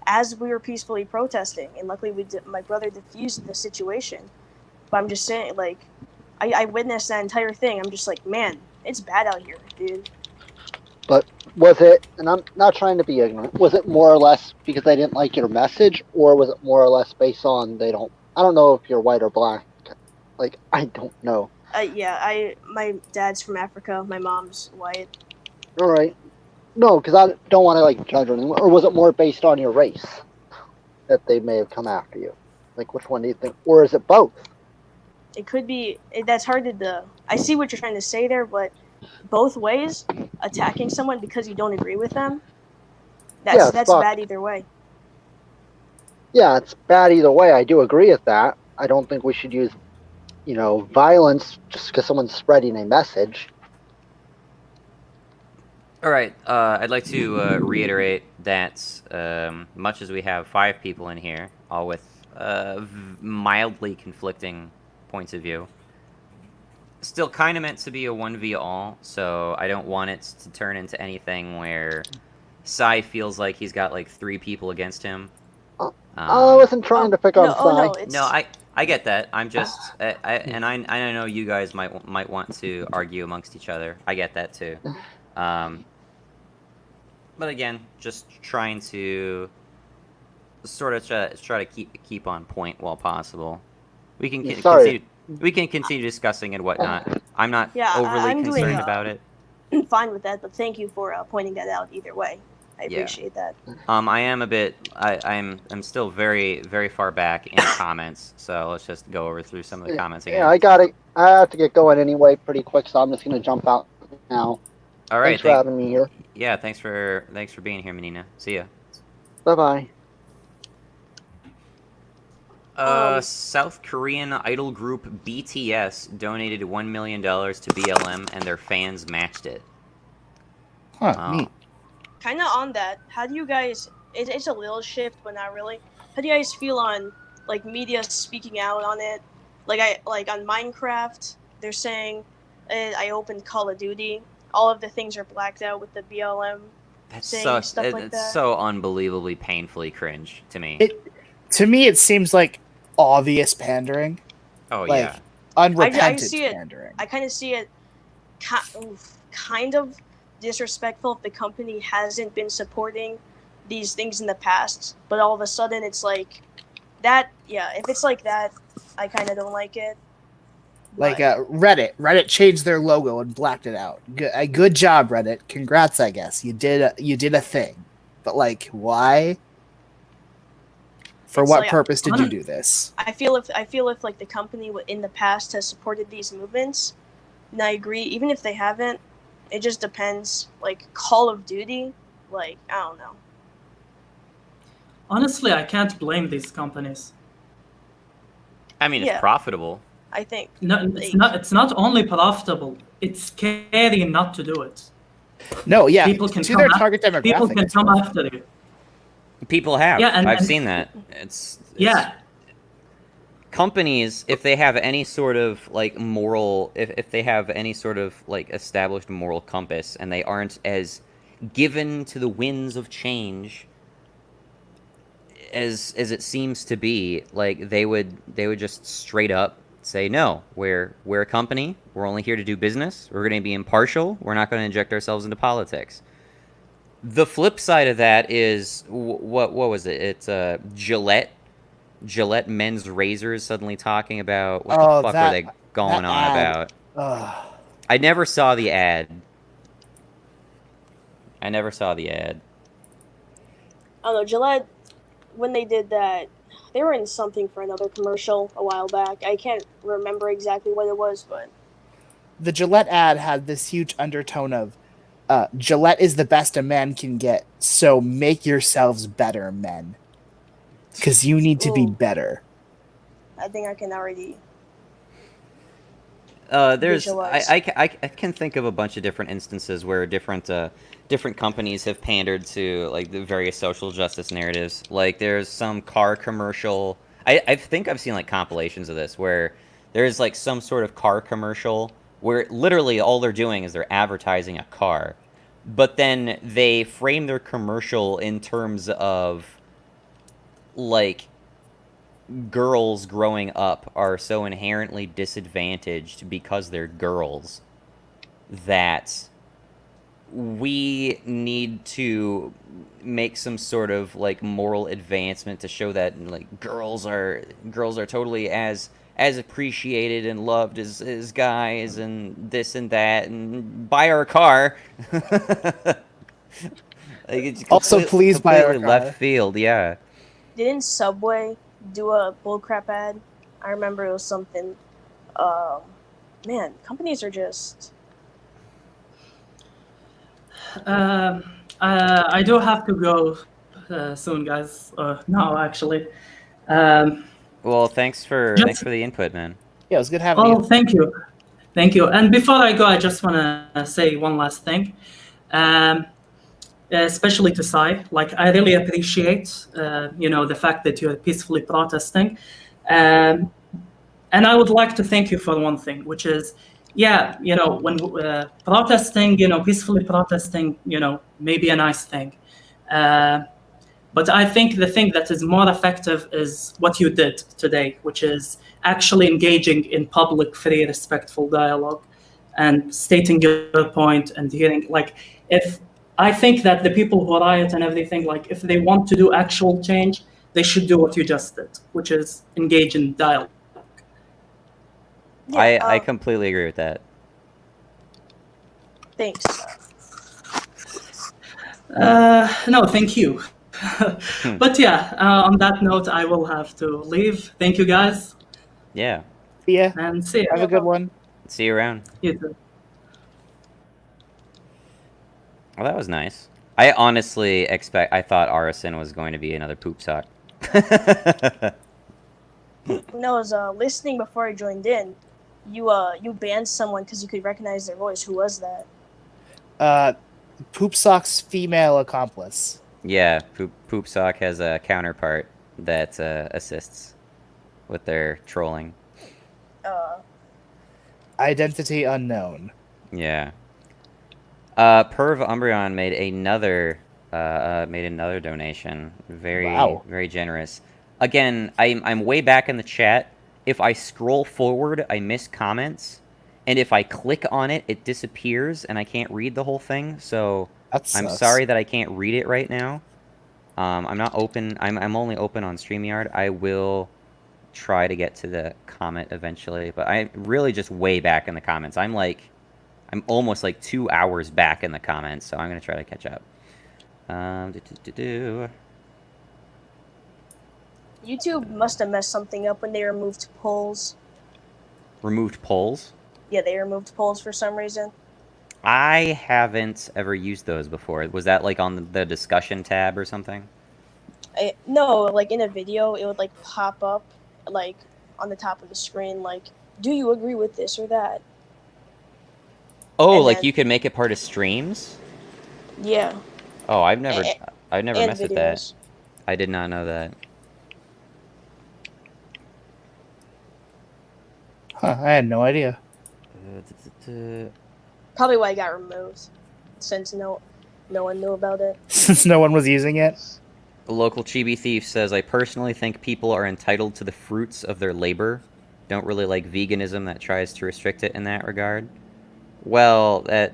Speaker 9: as we were peacefully protesting. And luckily, my brother diffused the situation. But I'm just saying, I witnessed that entire thing. I'm just like, man, it's bad out here, dude.
Speaker 2: But was it, and I'm not trying to be ignorant, was it more or less because they didn't like your message, or was it more or less based on I don't know if you're white or black. I don't know.
Speaker 9: My dad's from Africa, my mom's white.
Speaker 2: All right. No, because I don't want to judge anyone. Or was it more based on your race that they may have come after you? Which one do you think? Or is it both?
Speaker 9: It could be. That's hard to. I see what you're trying to say there, but both ways, attacking someone because you don't agree with them, that's bad either way.
Speaker 2: Yeah, it's bad either way. I do agree with that. I don't think we should use, violence just because someone's spreading a message.
Speaker 1: All right, I'd like to reiterate that much as we have 5 people in here, all with mildly conflicting points of view, still kind of meant to be a 1v all, so I don't want it to turn into anything where Sai feels like he's got like 3 people against him.
Speaker 2: I wasn't trying to pick on Sai.
Speaker 1: No, I get that. I'm just, I know you guys might want to argue amongst each other. I get that too. But again, just trying to sort of try to keep on point while possible. We can continue discussing and whatnot. I'm not overly concerned about it.
Speaker 9: Fine with that, but thank you for pointing that out either way. I appreciate that.
Speaker 1: I am a bit. I'm still very, very far back in the comments, so let's just go over through some of the comments again.
Speaker 2: Yeah, I got it. I have to get going anyway, pretty quick, so I'm just gonna jump out now.
Speaker 1: All right.
Speaker 2: Thanks for having me here.
Speaker 1: Yeah, thanks for being here, Menina. See ya.
Speaker 2: Bye bye.
Speaker 1: South Korean idol group BTS donated $1 million to BLM, and their fans matched it.
Speaker 6: Neat.
Speaker 9: Kind of on that, how do you guys? It's a little shift, but not really. How do you guys feel on like media speaking out on it? Like on Minecraft, they're saying, "I opened Call of Duty. All of the things are blacked out with the BLM."
Speaker 1: That's
Speaker 9: stuff like that.
Speaker 1: so unbelievably painfully cringe to me.
Speaker 6: To me, it seems like obvious pandering.
Speaker 1: Oh
Speaker 6: like,
Speaker 1: yeah,
Speaker 6: unrepentant pandering.
Speaker 9: I kind of see it, kind of disrespectful if the company hasn't been supporting these things in the past, but all of a sudden it's like that. Yeah, if it's like that, I kind of don't like it.
Speaker 6: Like Reddit changed their logo and blacked it out. Good job, Reddit. Congrats, I guess you did a thing, but like, why? For
Speaker 9: It's
Speaker 6: what
Speaker 9: like,
Speaker 6: purpose did you do this?
Speaker 9: I feel if like the company in the past has supported these movements, and I agree, even if they haven't, it just depends. Like Call of Duty, like I don't know.
Speaker 7: Honestly, I can't blame these companies.
Speaker 1: I mean, it's profitable.
Speaker 9: I think.
Speaker 7: No, it's not only profitable. It's scary not to do it.
Speaker 6: No, yeah.
Speaker 7: People can
Speaker 6: to their target demographic.
Speaker 7: People can come after you.
Speaker 1: People have.
Speaker 7: Yeah,
Speaker 1: I've seen that. It's companies, if they have any sort of like moral, if they have any sort of like established moral compass, and they aren't as given to the winds of change as it seems to be, like they would just straight up say, no, we're a company, we're only here to do business, we're going to be impartial, we're not going to inject ourselves into politics. The flip side of that is, what was it? It's Gillette men's razors suddenly talking about, what the fuck were they going on about? I never saw the ad. I don't
Speaker 9: know, Gillette, when they did that, they were in something for another commercial a while back. I can't remember exactly what it was, but
Speaker 6: the Gillette ad had this huge undertone of Gillette is the best a man can get, so make yourselves better, men. Because you need to be better.
Speaker 9: I think I can already
Speaker 1: I can think of a bunch of different instances where different companies have pandered to like the various social justice narratives. Like there's some car commercial. I think I've seen like compilations of this where there's like some sort of car commercial where literally all they're doing is they're advertising a car, but then they frame their commercial in terms of like girls growing up are so inherently disadvantaged because they're girls that we need to make some sort of like moral advancement to show that like girls are totally as appreciated and loved as guys and this and that and buy our car. Like it's
Speaker 6: also please buy our car.
Speaker 1: Left field, yeah.
Speaker 9: Didn't Subway do a bullcrap ad? I remember it was something. Man, companies are just.
Speaker 7: I do have to go soon, guys. No, actually.
Speaker 1: Well, thanks for the input, man.
Speaker 6: Yeah, it was good having you.
Speaker 7: Oh, thank you. And before I go, I just want to say one last thing. Especially to Sai, like I really appreciate, the fact that you're peacefully protesting, and I would like to thank you for one thing, which is yeah, when protesting, peacefully protesting, may be a nice thing. But I think the thing that is more effective is what you did today, which is actually engaging in public, free, respectful dialogue and stating your point and hearing. If I think that the people who riot and everything, if they want to do actual change, they should do what you just did, which is engage in dialogue.
Speaker 9: Yeah,
Speaker 1: I completely agree with that.
Speaker 9: Thanks.
Speaker 7: No, thank you. But yeah, on that note, I will have to leave. Thank you, guys.
Speaker 1: Yeah.
Speaker 6: Yeah.
Speaker 7: And see you.
Speaker 6: Have a good one.
Speaker 1: See you around.
Speaker 7: You too.
Speaker 1: Well, that was nice. I honestly I thought arson was going to be another poop sock.
Speaker 9: When I was listening before I joined in, you banned someone because you could recognize their voice. Who was that?
Speaker 6: Poop Sock's female accomplice.
Speaker 1: Yeah, poop sock has a counterpart that assists with their trolling.
Speaker 6: Identity unknown.
Speaker 1: Yeah. Perv Umbreon made another donation. Very generous. Again, I'm way back in the chat. If I scroll forward, I miss comments, and if I click on it, it disappears, and I can't read the whole thing. So I'm sorry that I can't read it right now. I'm not open. I'm only open on StreamYard. I will try to get to the comment eventually, but I'm really just way back in the comments. I'm almost 2 hours back in the comments, so I'm gonna try to catch up.
Speaker 9: YouTube must have messed something up when they removed polls.
Speaker 1: Removed polls?
Speaker 9: Yeah, they removed polls for some reason.
Speaker 1: I haven't ever used those before. Was that on the discussion tab or something?
Speaker 9: No, in a video, it would pop up on the top of the screen, do you agree with this or that?
Speaker 1: Oh, then, you could make it part of streams?
Speaker 9: Yeah.
Speaker 1: Oh, I've never messed with that.
Speaker 9: Videos.
Speaker 1: I did not know that.
Speaker 6: Huh, I had no idea.
Speaker 9: Probably why it got removed, since no one knew about it.
Speaker 6: Since no one was using it?
Speaker 1: The local Chibi Thief says, I personally think people are entitled to the fruits of their labor. Don't really like veganism that tries to restrict it in that regard. Well, that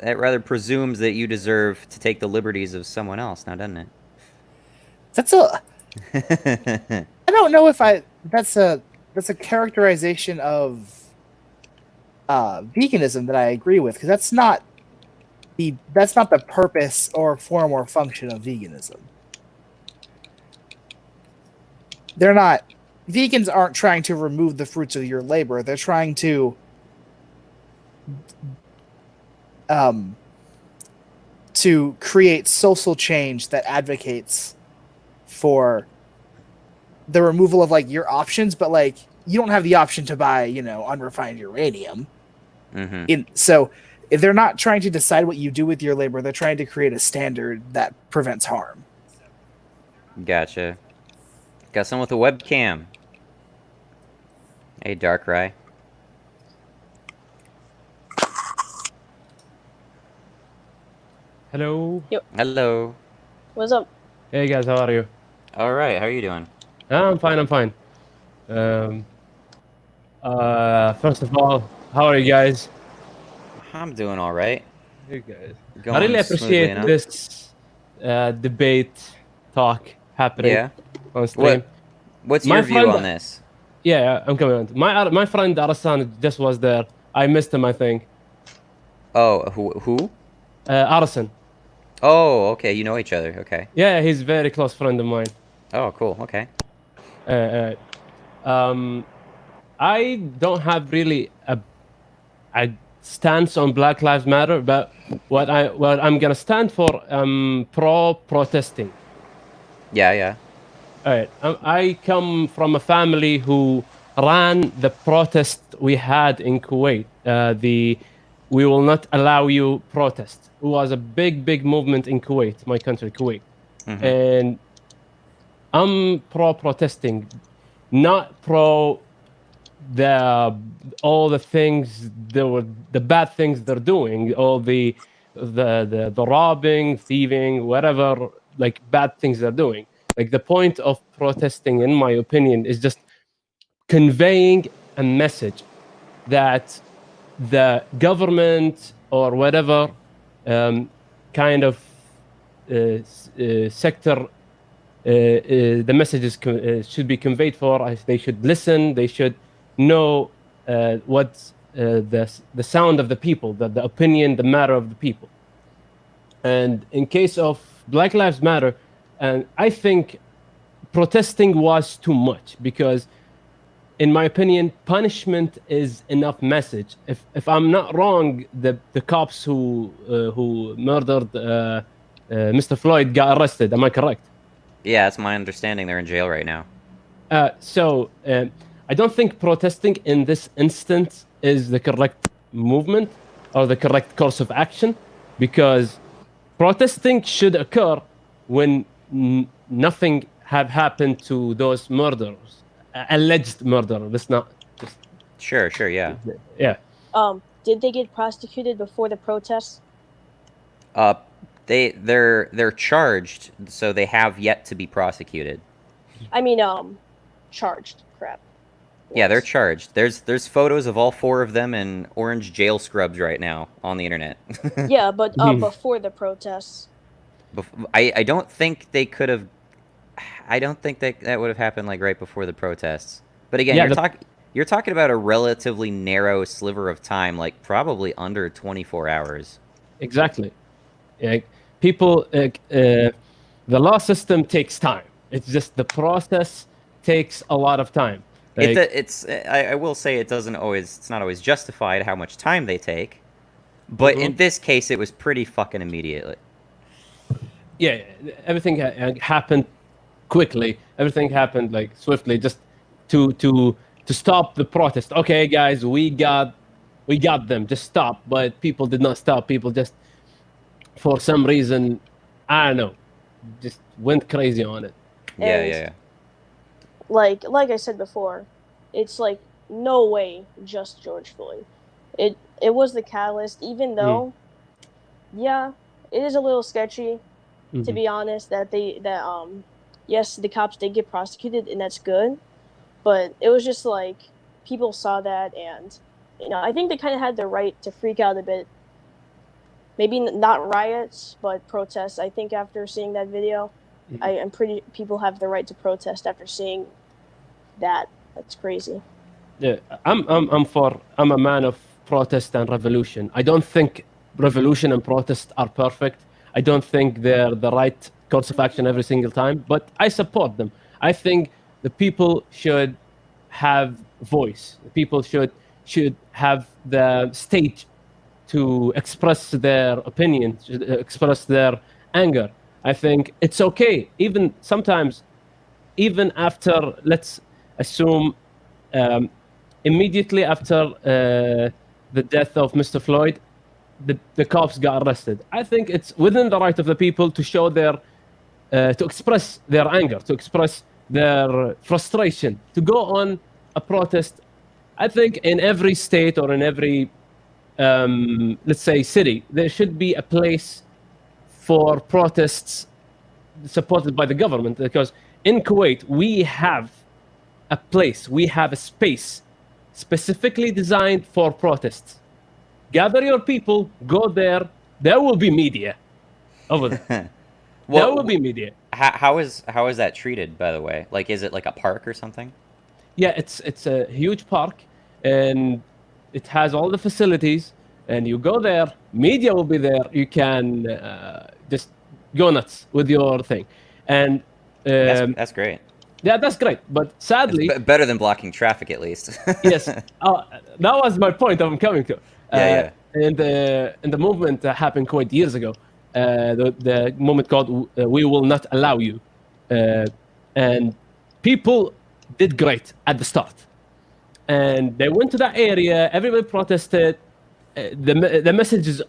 Speaker 1: rather presumes that you deserve to take the liberties of someone else, now doesn't it?
Speaker 6: I don't know if that's a characterization of veganism that I agree with, because that's not the purpose or form or function of veganism. Vegans aren't trying to remove the fruits of your labor. They're trying to create social change that advocates for the removal of your options, but you don't have the option to buy unrefined uranium.
Speaker 1: Mm-hmm.
Speaker 6: So if they're not trying to decide what you do with your labor, they're trying to create a standard that prevents harm.
Speaker 1: Gotcha. Got someone with a webcam. Hey, Darkrai.
Speaker 10: Hello.
Speaker 9: Yep.
Speaker 1: Hello.
Speaker 9: What's up?
Speaker 10: Hey guys, how are you?
Speaker 1: All right, how are you doing?
Speaker 10: I'm fine. First of all, how are you guys?
Speaker 1: I'm doing all right.
Speaker 10: You guys.
Speaker 1: Going
Speaker 10: I really appreciate
Speaker 1: smoothly
Speaker 10: this debate talk happening
Speaker 1: Yeah.
Speaker 10: on stream.
Speaker 1: What's
Speaker 10: My
Speaker 1: your view
Speaker 10: friend-
Speaker 1: on this?
Speaker 10: Yeah, I'm coming on. My friend Arasan just was there. I missed him, I think.
Speaker 1: Oh, who?
Speaker 10: Arasan.
Speaker 1: Oh, okay. You know each other. Okay.
Speaker 10: Yeah, he's a very close friend of mine.
Speaker 1: Oh, cool. Okay.
Speaker 10: I don't have really a stance on Black Lives Matter, but what I'm gonna stand for, pro-protesting.
Speaker 1: Yeah.
Speaker 10: All right. I come from a family who ran the protest we had in Kuwait. We will not allow you protest. It was a big movement in Kuwait, my country, Kuwait.
Speaker 1: Mm-hmm.
Speaker 10: And I'm pro-protesting, not pro all the things the bad things they're doing, all the robbing, thieving, whatever, like bad things they're doing. Like the point of protesting, in my opinion, is just conveying a message that the government or whatever kind of sector the messages should be conveyed for. They should listen. They should know what the sound of the people, the opinion, the matter of the people. And in case of Black Lives Matter, and I think protesting was too much because, in my opinion, punishment is enough message. If I'm not wrong, the cops who murdered Mr. Floyd got arrested. Am I correct?
Speaker 1: Yeah, that's my understanding. They're in jail right now.
Speaker 10: So I don't think protesting in this instance is the correct movement or the correct course of action, because protesting should occur when nothing have happened to those murderers, alleged murderer. That's not just
Speaker 1: Sure, yeah.
Speaker 10: yeah.
Speaker 9: Did they get prosecuted before the protests?
Speaker 1: They're charged, so they have yet to be prosecuted.
Speaker 9: I mean, charged. Crap.
Speaker 1: Yeah, they're charged. There's photos of all 4 of them in orange jail scrubs right now on the internet.
Speaker 9: Yeah, but before the protests.
Speaker 1: I don't think they could have. I don't think that would have happened like right before the protests. But again, you're talking about a relatively narrow sliver of time, like probably under 24 hours.
Speaker 10: Exactly. People, the law system takes time. It's just the process takes a lot of time. Like,
Speaker 1: I will say it's not always justified how much time they take, but in this case, it was pretty fucking immediate.
Speaker 10: Yeah, everything happened quickly. Everything happened like swiftly, just to stop the protest. Okay, guys, we got them. Just stop. But people did not stop. People just, for some reason, I don't know, just went crazy on it.
Speaker 1: Yeah.
Speaker 9: Like I said before, it's like no way just George Floyd. It was the catalyst, even though, yeah, it is a little sketchy, to be honest. Yes, the cops did get prosecuted, and that's good, but it was just like people saw that, and I think they kind of had the right to freak out a bit. Maybe not riots, but protests. I think after seeing that video, I'm pretty people have the right to protest after seeing that. That's crazy.
Speaker 10: Yeah, I'm a man of protest and revolution. I don't think revolution and protest are perfect. I don't think they're the right course of action every single time, but I support them. I think the people should have voice. The people should have the stage to express their opinion, express their anger. I think it's okay. Even sometimes, even after, let's assume, immediately after the death of Mr. Floyd, the cops got arrested. I think it's within the right of the people to show to express their anger, to express their frustration, to go on a protest. I think in every state or in every, let's say, city, there should be a place for protests supported by the government, because in Kuwait, we have a place, we have a space specifically designed for protests. Gather your people, go there. There will be media over there. There will be media.
Speaker 1: How is that treated, by the way? Like, is it like a park or something?
Speaker 10: Yeah, it's a huge park, and it has all the facilities. And you go there, media will be there. You can just go nuts with your thing, and
Speaker 1: that's great.
Speaker 10: Yeah, that's great. But sadly,
Speaker 1: better than blocking traffic, at least.
Speaker 10: Yes, that was my point I'm coming to.
Speaker 1: Yeah.
Speaker 10: And the movement that happened quite years ago, the movement called "We Will Not Allow You," and people did great at the start, and they went to that area. Everybody protested. The message is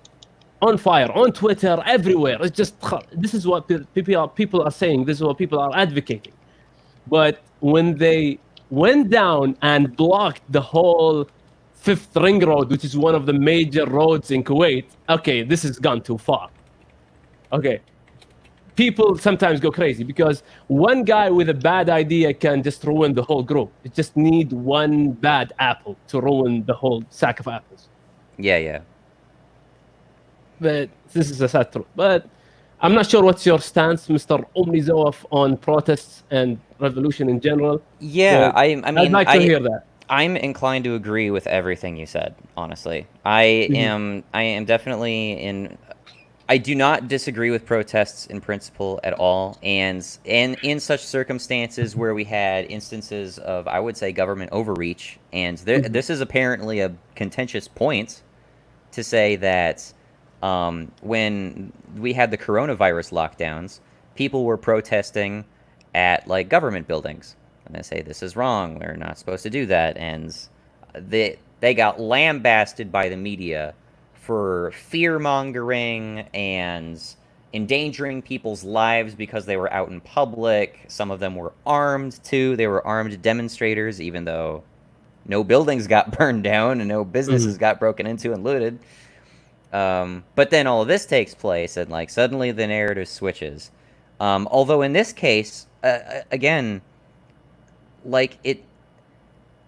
Speaker 10: on fire on Twitter, everywhere. It's just, this is what people are saying. This is what people are advocating. But when they went down and blocked the whole Fifth Ring Road, which is one of the major roads in Kuwait. Okay, this has gone too far. Okay. People sometimes go crazy because one guy with a bad idea can just ruin the whole group. You just need one bad apple to ruin the whole sack of apples.
Speaker 1: Yeah.
Speaker 10: But this is a sad truth. But I'm not sure what's your stance, Mr. Omnizoaf, on protests and revolution in general.
Speaker 1: Yeah,
Speaker 10: But
Speaker 1: I mean,
Speaker 10: I'd like to hear that.
Speaker 1: I'm inclined to agree with everything you said, honestly. I am definitely in. I do not disagree with protests in principle at all, and in such circumstances where we had instances of, I would say, government overreach, and this is apparently a contentious point to say that when we had the coronavirus lockdowns, people were protesting at like government buildings, and they say this is wrong, we're not supposed to do that, and they got lambasted by the media for fear-mongering and endangering people's lives because they were out in public. Some of them were armed, too. They were armed demonstrators, even though no buildings got burned down and no businesses got broken into and looted. But then all of this takes place, and, like, suddenly the narrative switches. Although in this case, again, like,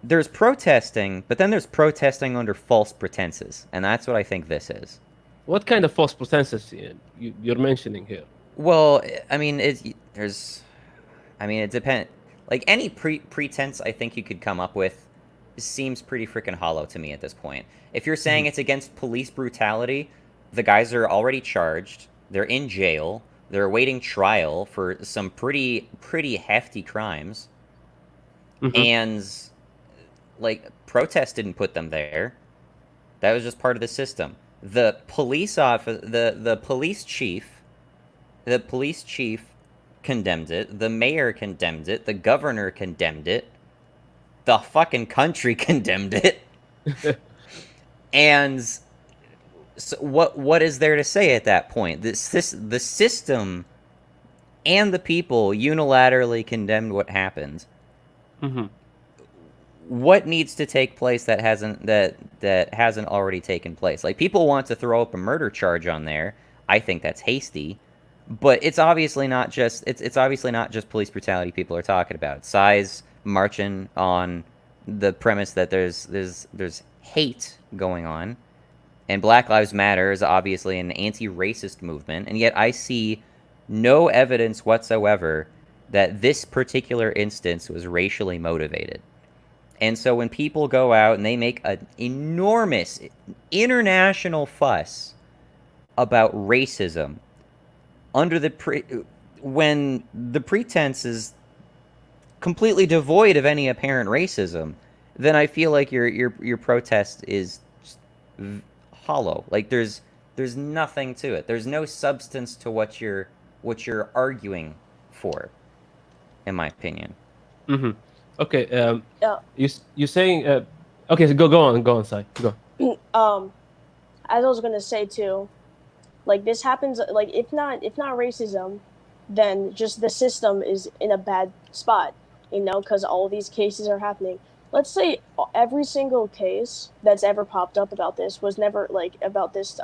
Speaker 1: there's protesting, but then there's protesting under false pretenses, and that's what I think this is.
Speaker 10: What kind of false pretenses you're mentioning here?
Speaker 1: Well, I mean, it depends. Like, any pretense I think you could come up with seems pretty freaking hollow to me at this point. If you're saying it's against police brutality, the guys are already charged, they're in jail, they're awaiting trial for some pretty hefty crimes, and like, protest didn't put them there. That was just part of the system. The police chief condemned it. The mayor condemned it. The governor condemned it. The fucking country condemned it. And so what is there to say at that point? The system and the people unilaterally condemned what happened. What needs to take place that hasn't already taken place? Like, people want to throw up a murder charge on there. I think that's hasty, but it's obviously not just police brutality people are talking about. Size marching on the premise that there's hate going on, and Black Lives Matter is obviously an anti-racist movement, and yet I see no evidence whatsoever that this particular instance was racially motivated. And so when people go out and they make an enormous international fuss about racism under when the pretense is completely devoid of any apparent racism, then I feel like your protest is just hollow. Like, there's nothing to it. There's no substance to what you're arguing for, in my opinion.
Speaker 10: Okay. You're saying okay. So go on, Sai. Go.
Speaker 9: As I was gonna say too, like, this happens. Like, if not racism, then just the system is in a bad spot. Because all these cases are happening. Let's say every single case that's ever popped up about this was never like about this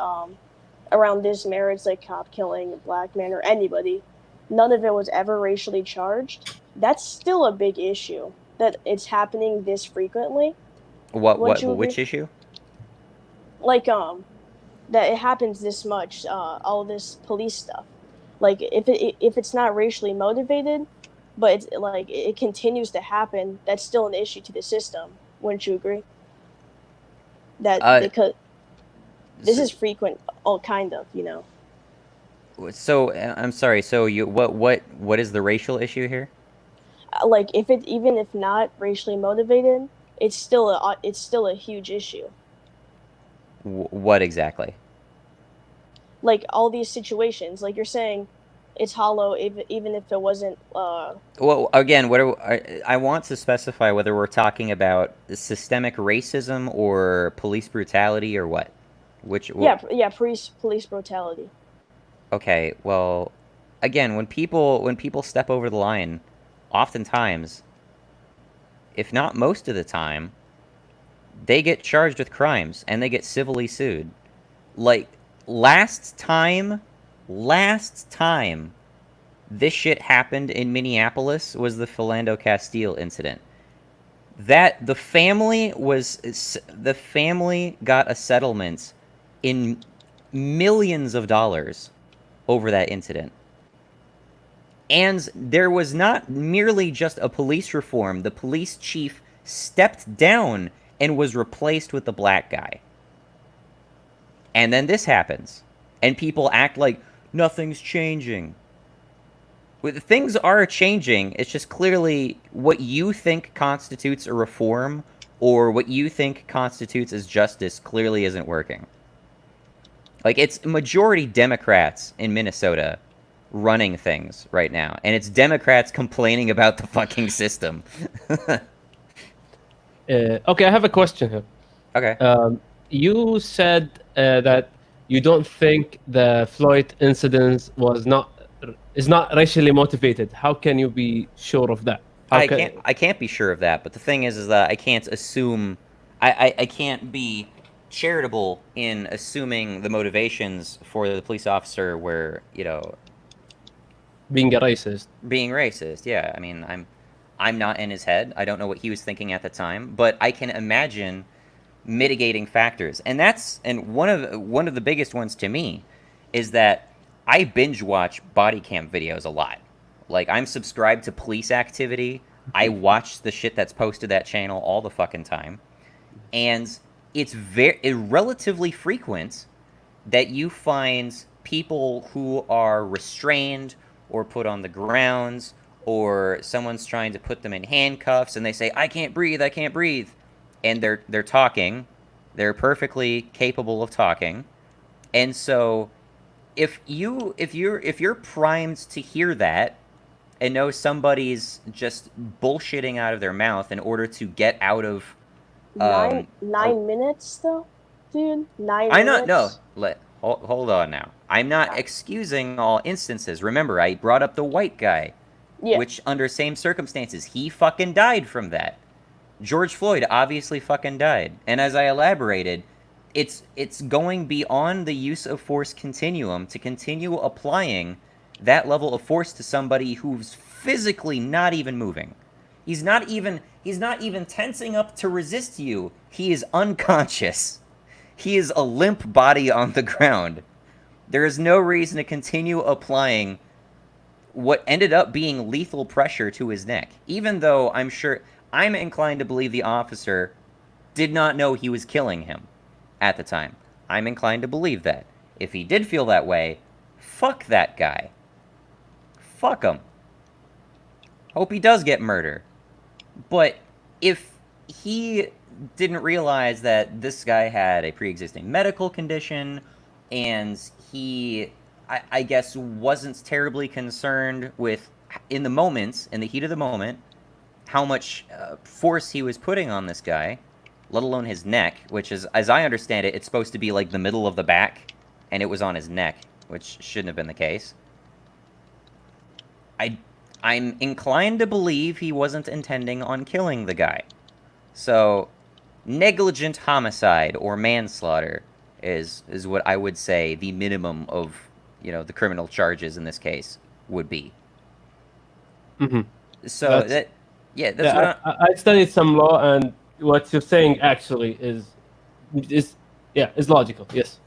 Speaker 9: around this marriage, like cop killing a black man or anybody. None of it was ever racially charged. That's still a big issue that it's happening this frequently.
Speaker 1: Which issue?
Speaker 9: Like that it happens this much. All this police stuff. Like, if it's not racially motivated, but it's like it continues to happen, that's still an issue to the system. Wouldn't you agree? Because this is frequent, all kind of,
Speaker 1: So I'm sorry. So what is the racial issue here?
Speaker 9: Like, even if not racially motivated, it's still a huge issue.
Speaker 1: What exactly?
Speaker 9: Like, all these situations, like you're saying, it's hollow even if it wasn't.
Speaker 1: Well, again, I want to specify whether we're talking about systemic racism or police brutality or what.
Speaker 9: Police brutality.
Speaker 1: Okay, well, again, when people step over the line, oftentimes if not most of the time, they get charged with crimes and they get civilly sued. Like, last time this shit happened in Minneapolis was the Philando Castile incident. That the family got a settlement in millions of dollars over that incident. And there was not merely just a police reform. The police chief stepped down and was replaced with the black guy. And then this happens. And people act like nothing's changing. Things are changing. It's just clearly what you think constitutes a reform or what you think constitutes as justice clearly isn't working. Like, it's majority Democrats in Minnesota running things right now. And it's Democrats complaining about the fucking system.
Speaker 10: Okay, I have a question here.
Speaker 1: Okay.
Speaker 10: You said that you don't think the Floyd incident is not racially motivated. How can you be sure of that?
Speaker 1: I can't be sure of that, but the thing is that I can't assume I can't be charitable in assuming the motivations for the police officer were,
Speaker 10: being a racist.
Speaker 1: Being racist, yeah. I mean, I'm not in his head. I don't know what he was thinking at the time, but I can imagine mitigating factors. And one of the biggest ones to me is that I binge watch body cam videos a lot. Like, I'm subscribed to Police Activity. I watch the shit that's posted that channel all the fucking time. And it's relatively frequent that you find people who are restrained or put on the grounds, or someone's trying to put them in handcuffs and they say, I can't breathe, and they're talking. They're perfectly capable of talking. And so if you're primed to hear that and know somebody's just bullshitting out of their mouth in order to get out of
Speaker 9: 9 minutes though, dude. 9 minutes.
Speaker 1: I know. No, hold on now. I'm not excusing all instances. Remember, I brought up the white guy, which under same circumstances, he fucking died from that. George Floyd obviously fucking died. And as I elaborated, it's going beyond the use of force continuum to continue applying that level of force to somebody who's physically not even moving. He's not even tensing up to resist you. He is unconscious. He is a limp body on the ground. There is no reason to continue applying what ended up being lethal pressure to his neck, even though I'm inclined to believe the officer did not know he was killing him at the time. I'm inclined to believe that. If he did feel that way, fuck that guy. Fuck him. Hope he does get murdered. But if he didn't realize that this guy had a pre-existing medical condition and he, I guess, wasn't terribly concerned with, in the heat of the moment, how much force he was putting on this guy, let alone his neck, which is, as I understand it, it's supposed to be like the middle of the back, and it was on his neck, which shouldn't have been the case. I'm inclined to believe he wasn't intending on killing the guy. So, negligent homicide or manslaughter is what I would say the minimum of, the criminal charges in this case would be.
Speaker 10: Mm-hmm.
Speaker 1: So that's what
Speaker 10: I studied some law, and what you're saying actually is logical. Yes.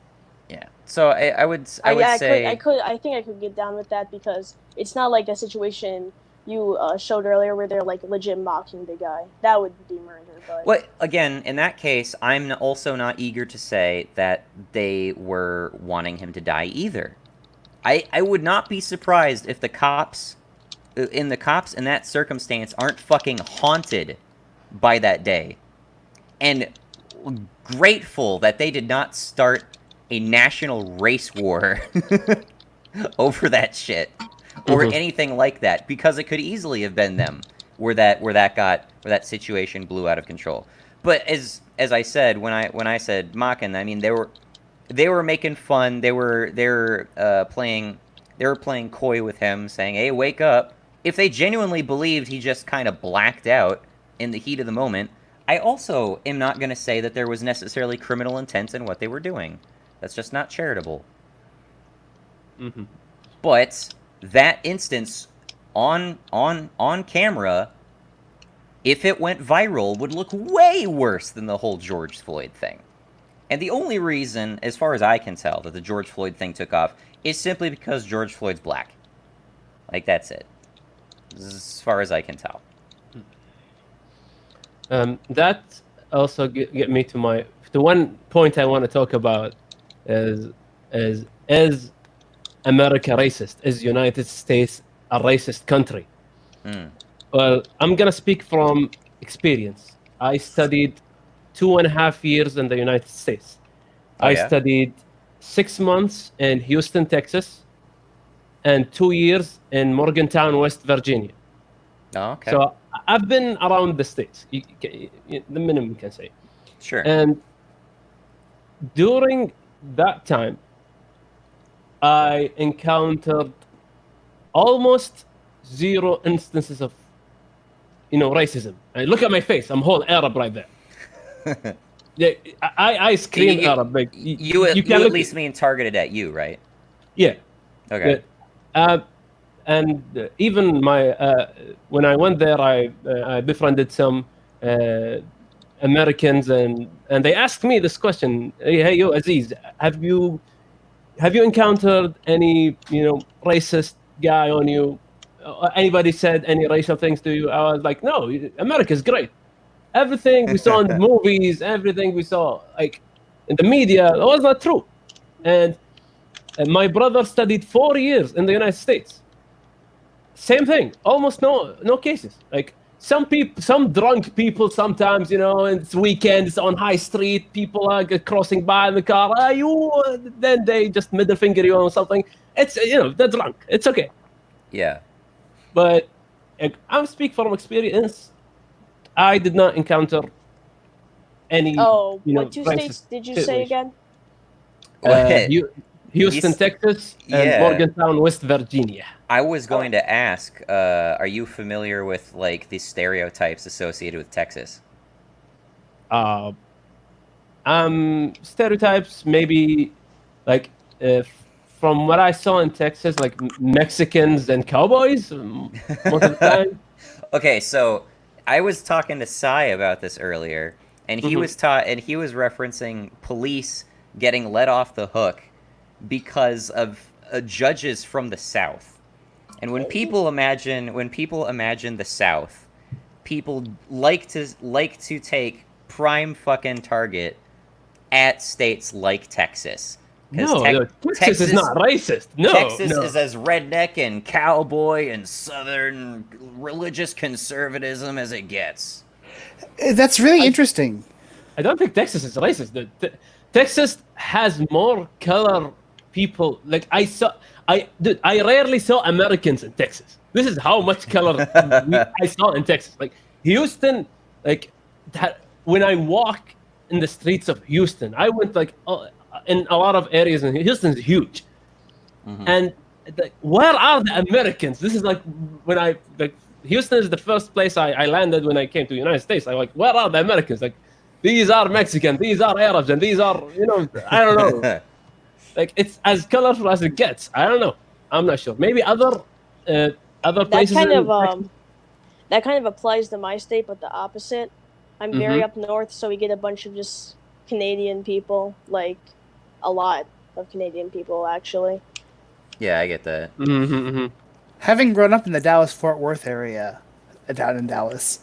Speaker 1: Yeah. So I would say
Speaker 9: I think I could get down with that, because it's not like the situation you showed earlier where they're like legit mocking the guy. That would be murder. But
Speaker 1: well, again, in that case, I'm also not eager to say that they were wanting him to die either. I would not be surprised if the cops in that circumstance aren't fucking haunted by that day, and grateful that they did not start a national race war over that shit or anything like that, because it could easily have been them where that situation blew out of control. But as I said, when I said mocking, I mean they were making fun. They were playing coy with him, saying, "Hey, wake up." If they genuinely believed he just kind of blacked out, in the heat of the moment, I also am not going to say that there was necessarily criminal intent in what they were doing. That's just not charitable.
Speaker 10: Mm-hmm.
Speaker 1: But that instance on camera, if it went viral, would look way worse than the whole George Floyd thing. And the only reason, as far as I can tell, that the George Floyd thing took off is simply because George Floyd's black. Like, that's it. As far as I can tell.
Speaker 10: That also get me to one point I want to talk about is America racist? Is United States a racist country? Well, I'm gonna speak from experience. I studied 2.5 years in the United States. I studied 6 months in Houston, Texas, and 2 years in Morgantown, West Virginia.
Speaker 1: Oh, okay.
Speaker 10: So I've been around the states. The minimum you can say.
Speaker 1: Sure.
Speaker 10: And during that time, I encountered almost zero instances of, racism. Look at my face. I'm whole Arab right there. Yeah, I scream Arab. Like
Speaker 1: you at least mean targeted at you, right?
Speaker 10: Yeah.
Speaker 1: Okay.
Speaker 10: And even when I went there, I befriended some Americans, and they asked me this question: Hey, you Aziz, have you encountered any racist guy on you? Anybody said any racial things to you? I was like, no, America's great. Everything we saw in the movies, everything we saw like in the media, it was not true. And my brother studied 4 years in the United States. Same thing, almost no cases. Like some drunk people sometimes, it's weekends on High Street, people are crossing by in the car. Then they just middle finger you or something. It's they're drunk. It's okay.
Speaker 1: Yeah.
Speaker 10: But I'm speaking from experience. I did not encounter any.
Speaker 9: What two states did you say again?
Speaker 10: Houston, Texas, and Morgantown, West Virginia.
Speaker 1: I was going to ask, are you familiar with like the stereotypes associated with Texas?
Speaker 10: Stereotypes, maybe like from what I saw in Texas, like Mexicans and cowboys most of the time.
Speaker 1: Okay, so I was talking to Sai about this earlier, and he was referencing police getting let off the hook because of judges from the South. And when people imagine the South, people like to take prime fucking target at states like Texas.
Speaker 10: No, Texas is not racist. No,
Speaker 1: Texas is as redneck and cowboy and southern religious conservatism as it gets.
Speaker 6: That's really interesting.
Speaker 10: I don't think Texas is racist. Texas has more color people. Like I rarely saw Americans in Texas. This is how much color I saw in Texas. Like Houston, when I walk in the streets of Houston, I went in a lot of areas, and Houston's huge. And where are the Americans? This is Houston is the first place I landed when I came to the United States. I'm like, where are the Americans? Like, these are Mexican, these are Arabs, and these are, I don't know. Like, it's as colorful as it gets. I don't know. I'm not sure. Maybe other places.
Speaker 9: That kind of applies to my state, but the opposite. I'm very up north, so we get a bunch of just Canadian people, like a lot of Canadian people, actually.
Speaker 1: Yeah, I get that.
Speaker 6: Having grown up in the Dallas-Fort Worth area, down in Dallas,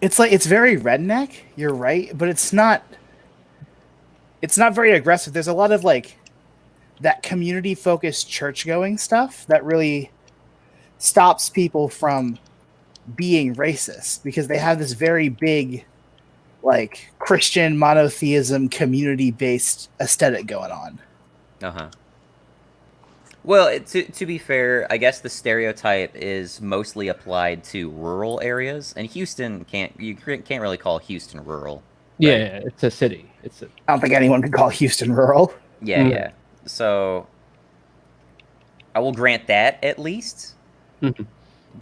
Speaker 6: it's very redneck. You're right, but it's not very aggressive. There's a lot of that community-focused church-going stuff that really stops people from being racist because they have this very big Christian monotheism community-based aesthetic going on.
Speaker 1: Well, to be fair, I guess the stereotype is mostly applied to rural areas, and Houston can't really call Houston rural. Right?
Speaker 10: Yeah, it's a city. I
Speaker 6: don't think anyone could call Houston rural.
Speaker 1: Yeah. So I will grant that at least.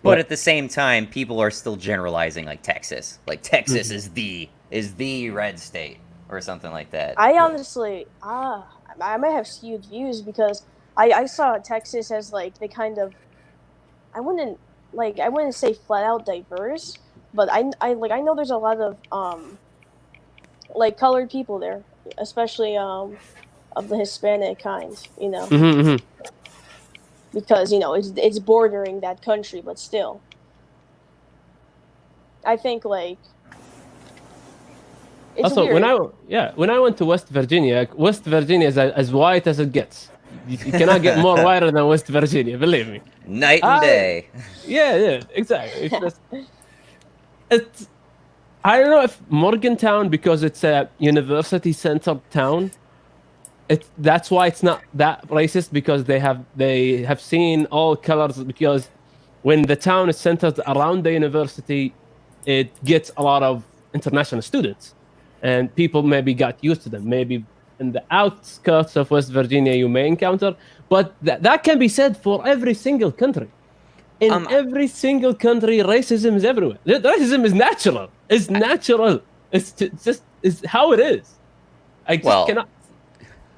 Speaker 1: But at the same time, people are still generalizing, like Texas. Like Texas is the red state or something like that.
Speaker 9: I honestly, I might have skewed views because I saw Texas as like the kind of, I wouldn't say flat out diverse, but I know there's a lot of like colored people there, especially of the Hispanic kind, you know, because you know it's bordering that country, but still, I think like. It's
Speaker 10: Also,
Speaker 9: weird.
Speaker 10: when I went to West Virginia is as white as it gets. You cannot get more whiter than West Virginia, believe me.
Speaker 1: Night and day.
Speaker 10: Yeah, exactly. It's I don't know if Morgantown, because it's a university-centered town, that's why it's not that racist, because they have seen all colors, because when the town is centered around the university, it gets a lot of international students. And people maybe got used to them. Maybe in the outskirts of West Virginia you may encounter, but that can be said for every single country. In every single country, racism is everywhere. Racism is natural. It's natural. It's how it is. I just cannot.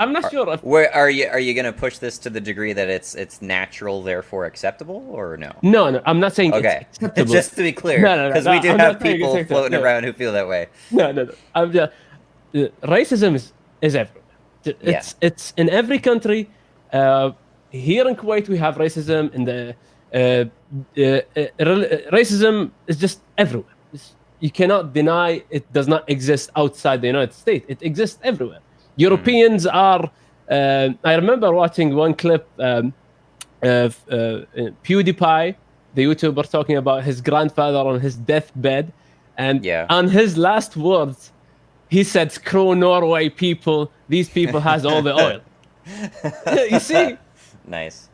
Speaker 10: I'm not sure.
Speaker 1: Where are you going to push this to the degree that it's natural, therefore acceptable, or no?
Speaker 10: No, I'm not saying
Speaker 1: okay.
Speaker 10: It's acceptable.
Speaker 1: Just to be clear, because we do have people floating around who feel that way.
Speaker 10: No. I'm just, racism is everywhere. It's in every country. Here in Kuwait, we have racism. In the racism is just everywhere. You cannot deny it does not exist outside the United States. It exists everywhere. Europeans are. I remember watching one clip of PewDiePie, the YouTuber, talking about his grandfather on his deathbed, and on his last words, he said, "Screw Norway people. These people has all the oil." You see?
Speaker 1: Nice.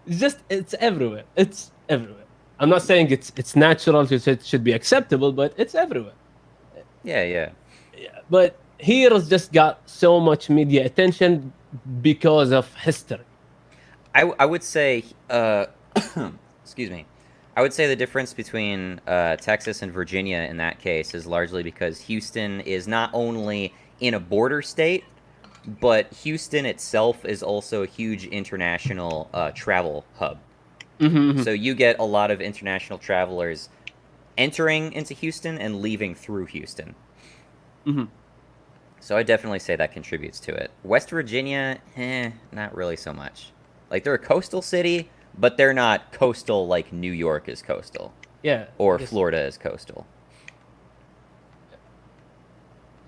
Speaker 10: It's everywhere. It's everywhere. I'm not saying it's natural. It should be acceptable, but it's everywhere.
Speaker 1: Yeah.
Speaker 10: But here has just got so much media attention because of history.
Speaker 1: I would say, excuse me. I would say the difference between Texas and Virginia in that case is largely because Houston is not only in a border state, but Houston itself is also a huge international travel hub. So you get a lot of international travelers entering into Houston and leaving through Houston. So I definitely say that contributes to it. West Virginia, not really so much. Like, they're a coastal city, but they're not coastal like New York is coastal.
Speaker 10: Yeah.
Speaker 1: Or Florida is coastal.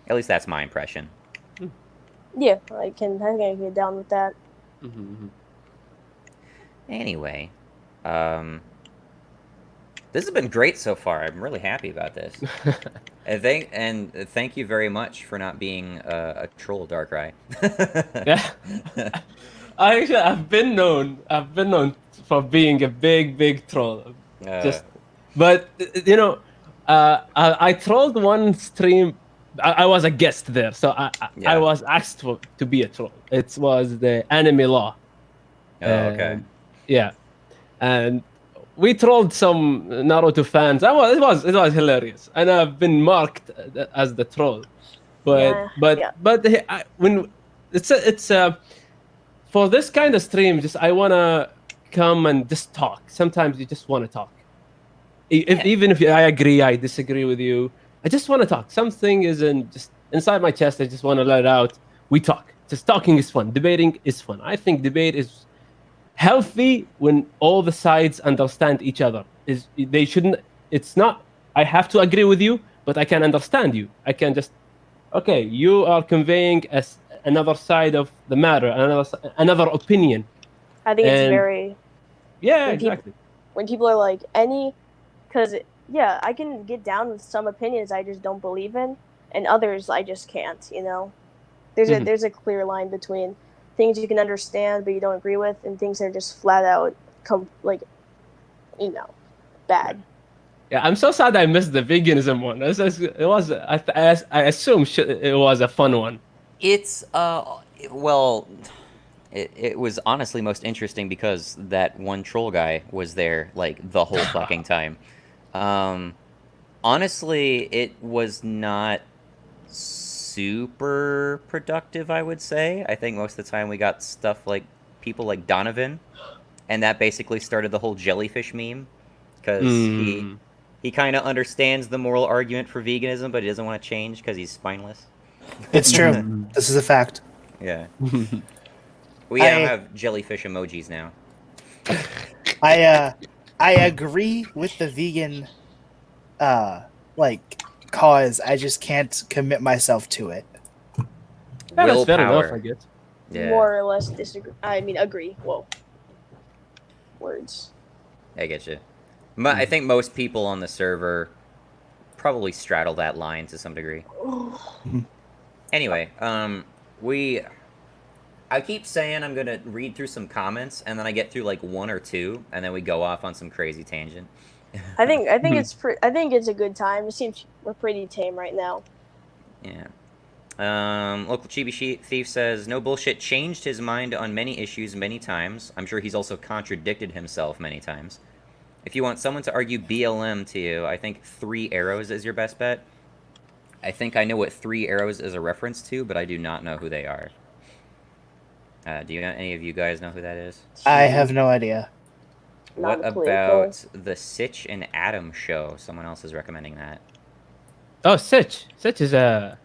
Speaker 1: At least that's my impression.
Speaker 9: Yeah, I can get down with that.
Speaker 1: Anyway, this has been great so far. I'm really happy about this. And thank you very much for not being a troll, Darkrai.
Speaker 10: I've been known for being a big troll. But you know, I trolled one stream. I was a guest there, so I was asked to be a troll. It was the anime law.
Speaker 1: Okay.
Speaker 10: Yeah, and we trolled some Naruto fans. It was hilarious, and I've been marked as the troll. But when it's for this kind of stream, just I wanna come and just talk. Sometimes you just want to talk, even if I agree, I disagree with you. I just want to talk. Something isn't just inside my chest. I just want to let it out. We talk. Just talking is fun. Debating is fun. I think debate is healthy when all the sides understand each other. They shouldn't. It's not. I have to agree with you, but I can understand you. I can just. Okay, you are conveying another side of the matter, another opinion.
Speaker 9: I think it's very.
Speaker 10: Yeah, exactly.
Speaker 9: When people are like because. Yeah, I can get down with some opinions I just don't believe in, and others I just can't. You know, there's a clear line between things you can understand but you don't agree with, and things that are just flat out bad.
Speaker 10: Yeah, I'm so sad I missed the veganism one. It was I assume it was a fun one.
Speaker 1: It's well, it was honestly most interesting because that one troll guy was there like the whole fucking time. Honestly, it was not super productive, I would say. I think most of the time we got stuff like people like Donovan, and that basically started the whole jellyfish meme, because he kind of understands the moral argument for veganism, but he doesn't want to change because he's spineless.
Speaker 6: It's true. This is a fact.
Speaker 1: Yeah. We now have jellyfish emojis now.
Speaker 6: I agree with the vegan like cause. I just can't commit myself to it.
Speaker 10: Yeah, that's fair enough,
Speaker 1: Willpower.
Speaker 10: I guess.
Speaker 1: Yeah,
Speaker 9: More or less disagree. I mean, agree. Whoa. Words.
Speaker 1: I get you. I think most people on the server probably straddle that line to some degree. Anyway, I keep saying I'm gonna read through some comments, and then I get through like one or two, and then we go off on some crazy tangent.
Speaker 9: I think it's a good time. It seems we're pretty tame right now.
Speaker 1: Yeah. Local Chibi Thief says, no bullshit, changed his mind on many issues many times. I'm sure he's also contradicted himself many times. If you want someone to argue BLM to you, I think 3 Arrows is your best bet. I think I know what 3 Arrows is a reference to, but I do not know who they are. Do any of you guys know who that is?
Speaker 6: I have no idea.
Speaker 1: What about the Sitch and Adam show? Someone else is recommending that.
Speaker 10: Oh, Sitch. Sitch is a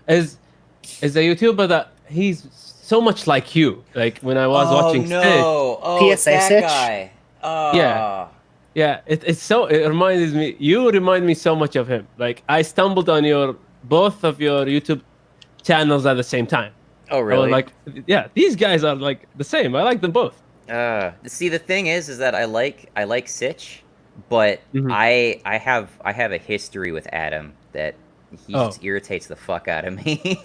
Speaker 10: YouTuber that he's so much like you. Like when I was watching Sitch.
Speaker 1: Oh,
Speaker 6: PSA
Speaker 1: that
Speaker 6: Sitch?
Speaker 1: guy. Oh.
Speaker 10: Yeah. It reminds me. You remind me so much of him. Like I stumbled on both of your YouTube channels at the same time.
Speaker 1: Oh, really?
Speaker 10: I was like, yeah, these guys are like the same. I like them both.
Speaker 1: See, the thing is that I like Sitch, but I have a history with Adam that he just irritates the fuck out of me.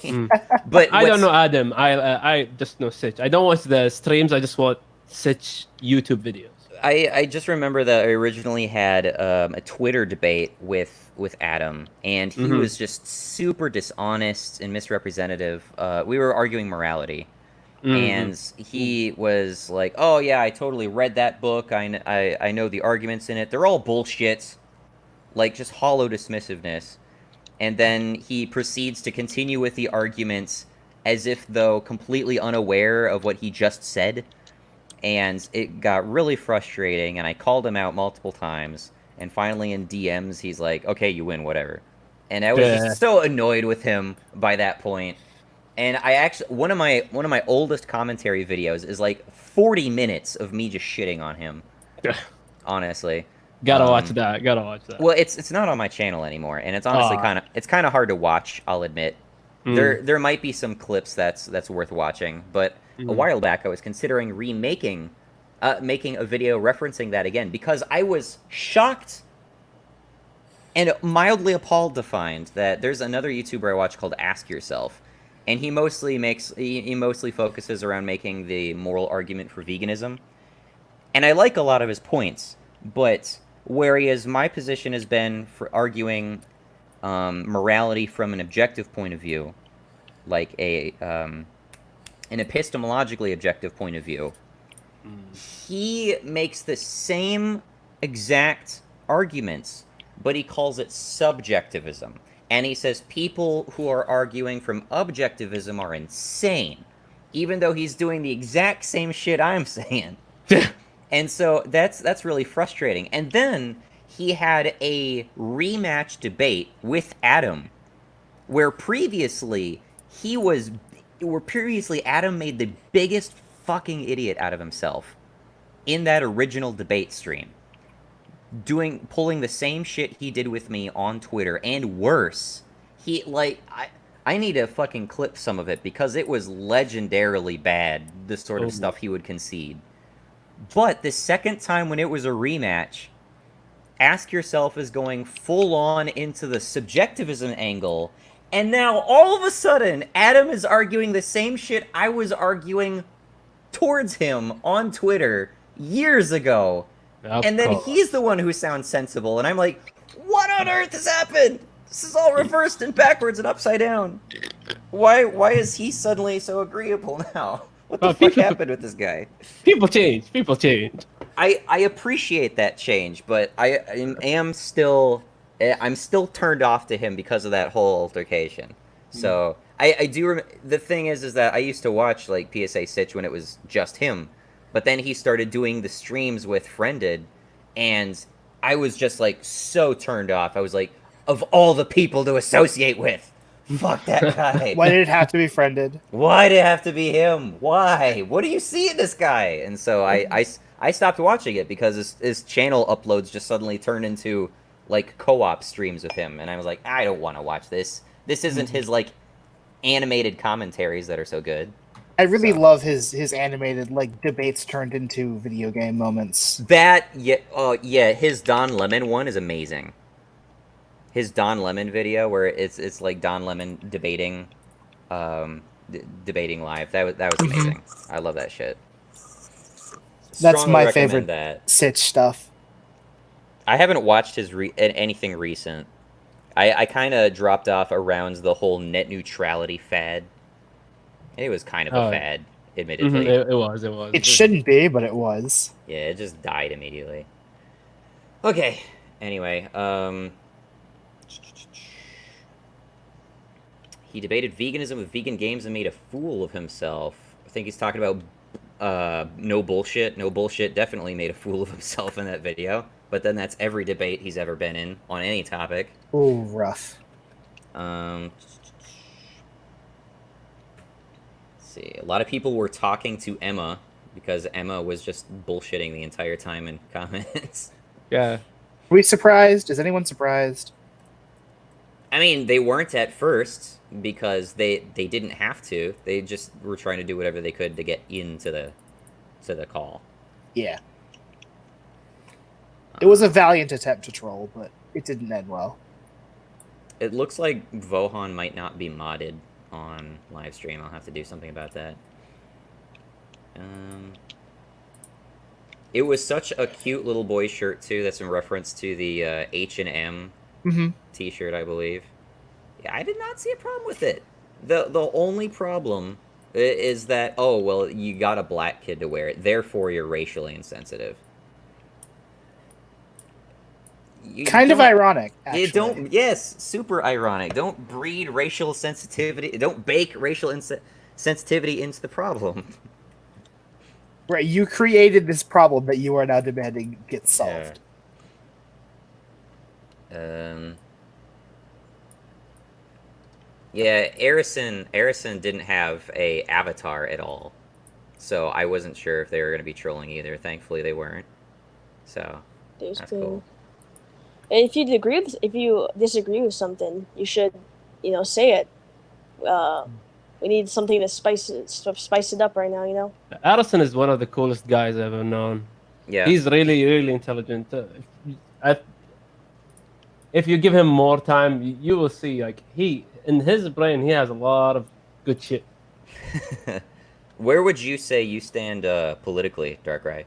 Speaker 1: But
Speaker 10: I don't know Adam. I just know Sitch. I don't watch the streams. I just watch Sitch YouTube videos.
Speaker 1: I just remember that I originally had a Twitter debate with Adam, and he was just super dishonest and misrepresentative. We were arguing morality, and he was like, "Oh yeah, I totally read that book. I know the arguments in it. They're all bullshit, like just hollow dismissiveness." And then he proceeds to continue with the arguments as if though completely unaware of what he just said. And it got really frustrating, and I called him out multiple times, and finally in DMs he's like, okay, you win, whatever. And I was just so annoyed with him by that point. And I actually, one of my oldest commentary videos is like 40 minutes of me just shitting on him. Honestly.
Speaker 10: Gotta watch that.
Speaker 1: Well, it's not on my channel anymore, and it's honestly kind of hard to watch, I'll admit. There might be some clips that's worth watching, but a while back I was considering making a video referencing that again, because I was shocked and mildly appalled to find that there's another YouTuber I watch called Ask Yourself, and he mostly focuses around making the moral argument for veganism, and I like a lot of his points, but whereas my position has been for arguing morality from an objective point of view, like an epistemologically objective point of view, he makes the same exact arguments, but he calls it subjectivism. And he says people who are arguing from objectivism are insane, even though he's doing the exact same shit I'm saying. And so that's really frustrating. And then he had a rematch debate with Adam, where previously Adam made the biggest fucking idiot out of himself in that original debate stream, pulling the same shit he did with me on Twitter and worse. I need to fucking clip some of it because it was legendarily bad, the sort of stuff he would concede. But the second time when it was a rematch, Ask Yourself is going full on into the subjectivism angle, and now all of a sudden Adam is arguing the same shit I was arguing towards him on Twitter years ago. And then he's the one who sounds sensible, and I'm like, what on earth has happened? This is all reversed and backwards and upside down. Why is he suddenly so agreeable now? What the fuck happened with this guy?
Speaker 10: People change. People change.
Speaker 1: I appreciate that change, but I'm still turned off to him because of that whole altercation. So I do. The thing is that I used to watch like PSA Sitch when it was just him, but then he started doing the streams with Friended, and I was just like so turned off. I was like, of all the people to associate with, fuck that guy.
Speaker 6: Why did it have to be Friended?
Speaker 1: Why did it have to be him? Why? What do you see in this guy? And so I stopped watching it because his channel uploads just suddenly turned into like co-op streams with him, and I was like, I don't want to watch this. This isn't his like animated commentaries that are so good.
Speaker 6: I really love his animated like debates turned into video game moments.
Speaker 1: That yeah, his Don Lemon one is amazing. His Don Lemon video where it's like Don Lemon debating debating live. That was amazing. I love that shit.
Speaker 6: That's
Speaker 1: Strongly
Speaker 6: my
Speaker 1: recommend
Speaker 6: favorite
Speaker 1: that.
Speaker 6: Sitch stuff.
Speaker 1: I haven't watched his anything recent. I kind of dropped off around the whole net neutrality fad. It was kind of a fad, admittedly.
Speaker 10: It was.
Speaker 6: It shouldn't be, but it was.
Speaker 1: Yeah, it just died immediately. Okay. Anyway, he debated veganism with vegan games and made a fool of himself. I think he's talking about no bullshit. No bullshit definitely made a fool of himself in that video. But then that's every debate he's ever been in on any topic.
Speaker 6: Ooh, rough.
Speaker 1: Let's see. A lot of people were talking to Emma because Emma was just bullshitting the entire time in comments.
Speaker 10: Yeah.
Speaker 6: Are we surprised? Is anyone surprised?
Speaker 1: I mean, they weren't at first because they didn't have to. They just were trying to do whatever they could to get into the call.
Speaker 6: Yeah. It was a valiant attempt to troll, but it didn't end well.
Speaker 1: It looks like Vohan might not be modded on live stream. I'll have to do something about that. It was such a cute little boy shirt too. That's in reference to the H&M T-shirt, I believe. Yeah, I did not see a problem with it. The only problem is that you got a black kid to wear it, therefore you're racially insensitive.
Speaker 6: Kind of ironic, actually.
Speaker 1: Yes, super ironic. Don't breed racial sensitivity. Don't bake racial sensitivity into the problem.
Speaker 6: Right, you created this problem that you are now demanding gets solved.
Speaker 1: Yeah, Arison didn't have a avatar at all, so I wasn't sure if they were going to be trolling either. Thankfully, they weren't. So that's cool.
Speaker 9: And if you disagree with something, you should, say it. We need something to spice it up right now,
Speaker 10: Addison is one of the coolest guys I've ever known.
Speaker 1: Yeah,
Speaker 10: he's really, really intelligent. If you give him more time, you will see. Like in his brain, he has a lot of good shit.
Speaker 1: Where would you say you stand politically, Darkrai?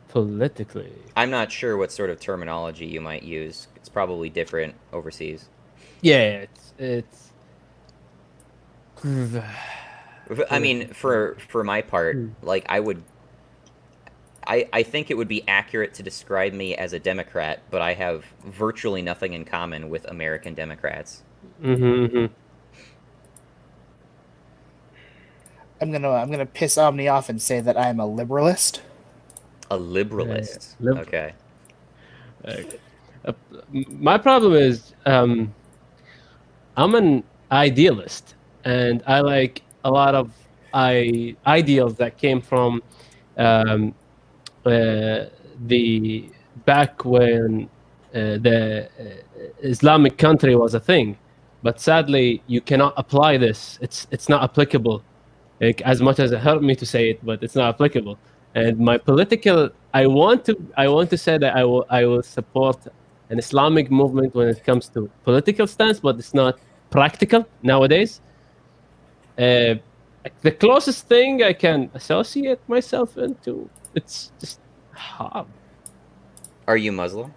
Speaker 10: Politically,
Speaker 1: I'm not sure what sort of terminology you might use. It's probably different overseas.
Speaker 10: Yeah, it's.
Speaker 1: I mean, for my part, like I think it would be accurate to describe me as a Democrat, but I have virtually nothing in common with American Democrats.
Speaker 6: I'm gonna piss Omni off and say that I am a liberalist.
Speaker 1: A liberalist. Okay.
Speaker 10: My problem is I'm an idealist, and I like a lot of ideals that came from the back when the Islamic country was a thing. But sadly, you cannot apply this. It's not applicable. Like, as much as it hurt me to say it, but it's not applicable. And my political, I want to say that I will support an Islamic movement when it comes to political stance, but it's not practical nowadays. The closest thing I can associate myself into, it's just hard.
Speaker 1: Are you Muslim?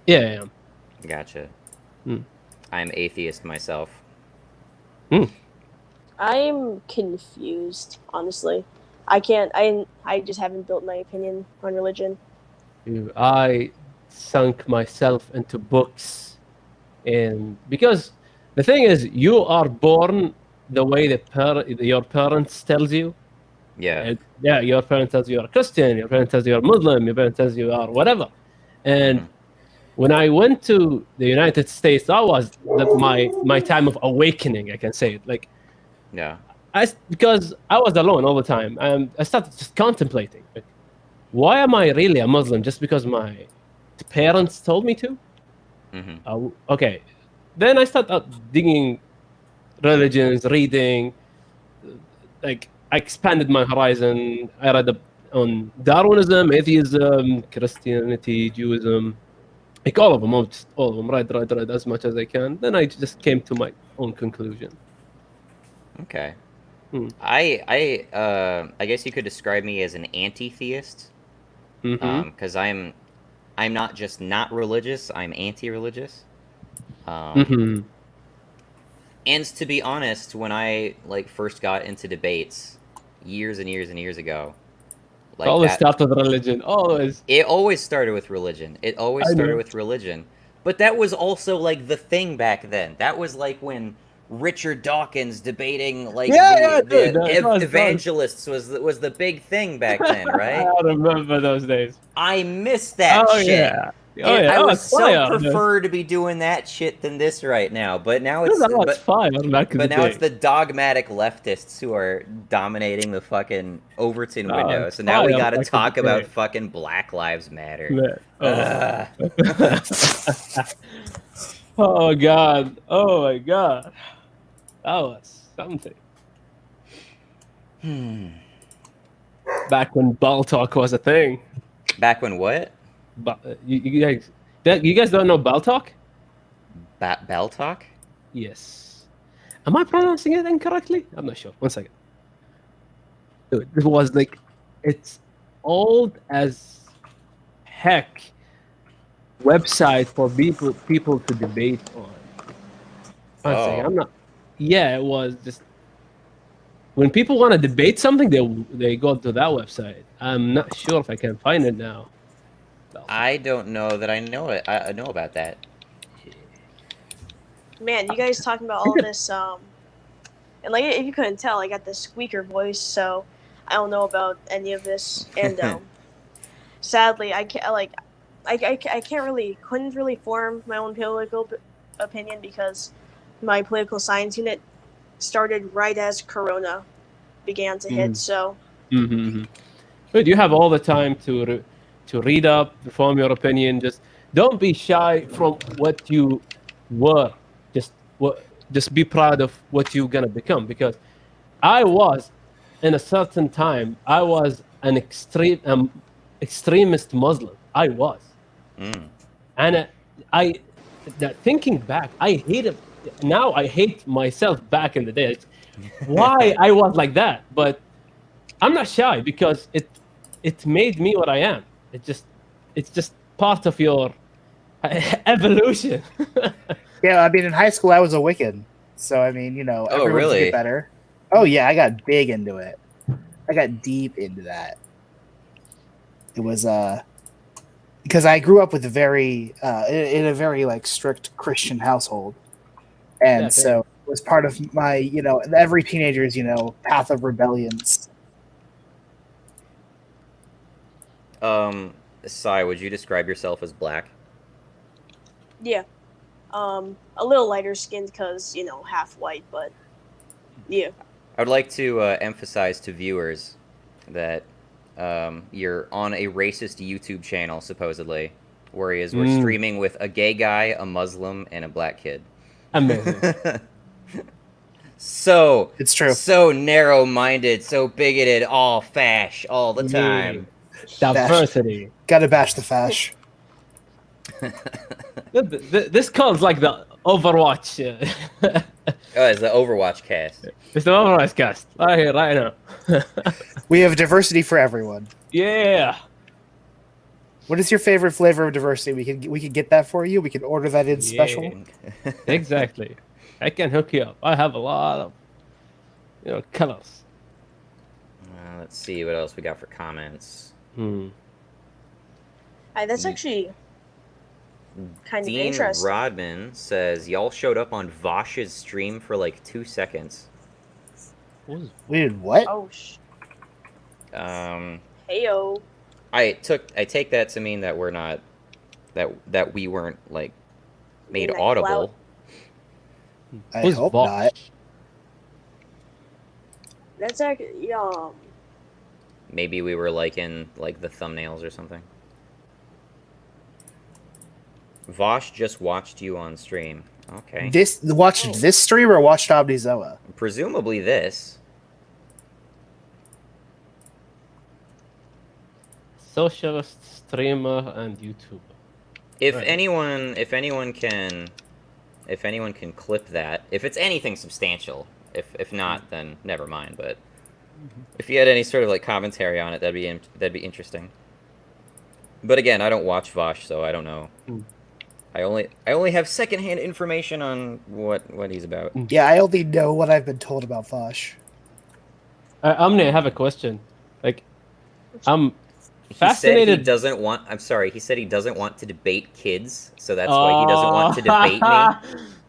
Speaker 10: Yeah, I am.
Speaker 1: Gotcha. I'm atheist myself.
Speaker 9: I I'm confused, honestly. I can't. I just haven't built my opinion on religion.
Speaker 10: I sunk myself into books, and because the thing is, you are born the way your parents tells you.
Speaker 1: Yeah.
Speaker 10: And, yeah, your parents tells you you're a Christian, your parents tells you you're Muslim, your parents tells you are whatever. And when I went to the United States, that was my time of awakening. I can say it like.
Speaker 1: Yeah.
Speaker 10: Because I was alone all the time, and I started just contemplating, like, why am I really a Muslim just because my parents told me to? Okay, then I started digging religions, reading, like I expanded my horizon. I read on Darwinism, atheism, Christianity, Judaism, like all of them, almost all of them. Read as much as I can. Then I just came to my own conclusion.
Speaker 1: Okay. I guess you could describe me as an anti-theist, because I'm not just not religious, I'm anti-religious. And to be honest, when I like first got into debates years and years and years ago, like
Speaker 10: always started with religion. Always.
Speaker 1: It always started with religion. It always started with religion. But that was also like the thing back then. That was like when Richard Dawkins debating like the evangelists was the big thing back then, right?
Speaker 10: I remember those days.
Speaker 1: I miss that shit.
Speaker 10: Yeah.
Speaker 1: I would so prefer to be doing that shit than this right now. But now it's now it's the dogmatic leftists who are dominating the fucking Overton window. So now we got to talk about fucking Black Lives Matter.
Speaker 10: Oh god. Oh my god. That was something. Back when ball talk was a thing.
Speaker 1: Back when what?
Speaker 10: You guys don't know ball talk?
Speaker 1: Bell talk?
Speaker 10: Yes. Am I pronouncing it incorrectly? I'm not sure. 1 second. Dude, it was like, it's old as heck website for people to debate on. 1 second. I'm not. Yeah, it was just when people want to debate something, they go to that website. I'm not sure if I can find it now.
Speaker 1: I don't know that I know it. I know about that.
Speaker 9: Man, you guys talking about all this, and like if you couldn't tell, I got this squeaker voice, so I don't know about any of this. And sadly, I can't couldn't really form my own political opinion because my political science unit started right as Corona began to hit. So,
Speaker 10: But you have all the time to read up, form your opinion. Just don't be shy from what you were. Just be proud of what you're gonna become. Because I was, in a certain time, I was an extremist Muslim. I was, and thinking back, I hate it. Now I hate myself back in the day. Why I was like that, but I'm not shy because it made me what I am. It's just part of your evolution.
Speaker 6: Yeah, I mean, in high school I was a Wiccan, so I mean, everyone's
Speaker 1: really?
Speaker 6: get better. Oh yeah, I got big into it. I got deep into that. It was because I grew up with in a very like strict Christian household, and so it was part of my every teenager's path of rebellions.
Speaker 1: Sai, would you describe yourself as black?
Speaker 9: yeah, a little lighter skinned because half white, but yeah.
Speaker 1: I would like to emphasize to viewers that you're on a racist YouTube channel, supposedly, whereas we're streaming with a gay guy, a Muslim, and a black kid.
Speaker 10: Amazing.
Speaker 1: So
Speaker 6: it's true.
Speaker 1: So narrow-minded, so bigoted, all fash all the time.
Speaker 10: Diversity.
Speaker 6: Gotta bash the fash.
Speaker 10: This comes like the Overwatch.
Speaker 1: It's the Overwatch cast.
Speaker 10: It's the Overwatch cast. Right here, right now.
Speaker 6: We have diversity for everyone.
Speaker 10: Yeah.
Speaker 6: What is your favorite flavor of diversity? We can get that for you. We can order that in special.
Speaker 10: Exactly. I can hook you up. I have a lot of colors.
Speaker 1: Let's see what else we got for comments.
Speaker 9: That's actually kind of
Speaker 1: Dean
Speaker 9: interesting.
Speaker 1: Rodman says, y'all showed up on Vosh's stream for like 2 seconds.
Speaker 6: We did what?
Speaker 9: Oh,
Speaker 1: Heyo. I take that to mean that we're not, that we weren't, like, made audible.
Speaker 6: I hope not.
Speaker 9: That's actually,
Speaker 1: Maybe we were, like, in, like, the thumbnails or something. Vosh just watched you on stream. Okay.
Speaker 6: Watched this stream or watched Omnizoa?
Speaker 1: Presumably this.
Speaker 10: Socialist streamer and YouTuber.
Speaker 1: If anyone can clip that, if it's anything substantial, if not, then never mind. But if you had any sort of like commentary on it, that'd be interesting. But again, I don't watch Vosh, so I don't know. I only have secondhand information on what he's about.
Speaker 6: Yeah, I only know what I've been told about Vosh.
Speaker 10: Omni, I have a question. Like,
Speaker 1: He
Speaker 10: fascinated.
Speaker 1: said he doesn't want. I'm sorry. He said he doesn't want to debate kids, so that's why he doesn't want to debate me.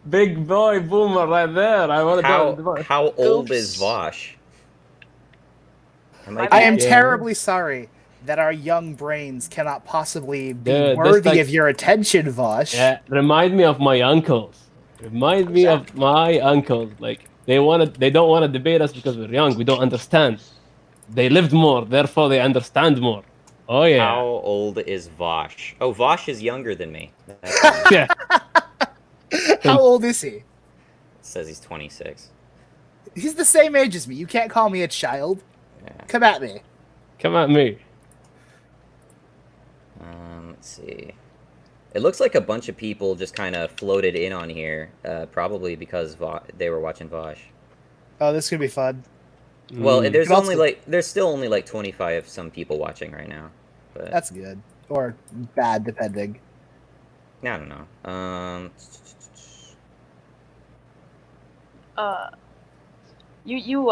Speaker 10: Big boy boomer right there. I want to.
Speaker 1: How old is Vosh?
Speaker 6: I am terribly sorry that our young brains cannot possibly be worthy of your attention, Vosh.
Speaker 10: Yeah, remind me of my uncles. Remind me of my uncles. Like they don't want to debate us because we're young. We don't understand. They lived more, therefore they understand more. Oh yeah.
Speaker 1: How old is Vosh? Oh, Vosh is younger than me.
Speaker 10: Yeah.
Speaker 6: How old is he?
Speaker 1: It says he's 26.
Speaker 6: He's the same age as me. You can't call me a child. Yeah. Come at me.
Speaker 10: Come at me.
Speaker 1: Let's see. It looks like a bunch of people just kind of floated in on here, probably because they were watching Vosh.
Speaker 6: Oh, this is gonna be fun.
Speaker 1: Well, there's still only like 25 some people watching right now. But
Speaker 6: that's good or bad, depending.
Speaker 1: I don't know.
Speaker 9: You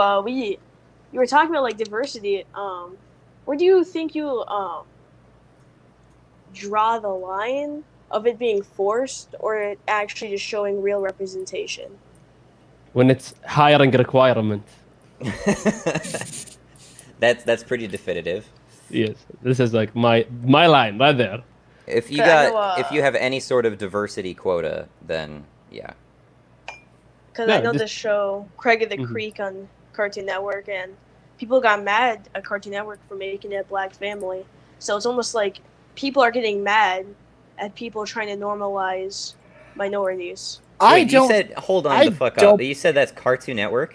Speaker 9: were talking about like diversity. Where do you think you draw the line of it being forced or it actually just showing real representation?
Speaker 10: When it's hiring requirement.
Speaker 1: That's pretty definitive.
Speaker 10: Yes, this is like my line right there.
Speaker 1: If you have any sort of diversity quota, then yeah.
Speaker 9: Because I know the show Craig of the Creek on Cartoon Network, and people got mad at Cartoon Network for making it a black family. So it's almost like people are getting mad at people trying to normalize minorities.
Speaker 1: You said, hold on the fuck up. You said that's Cartoon Network?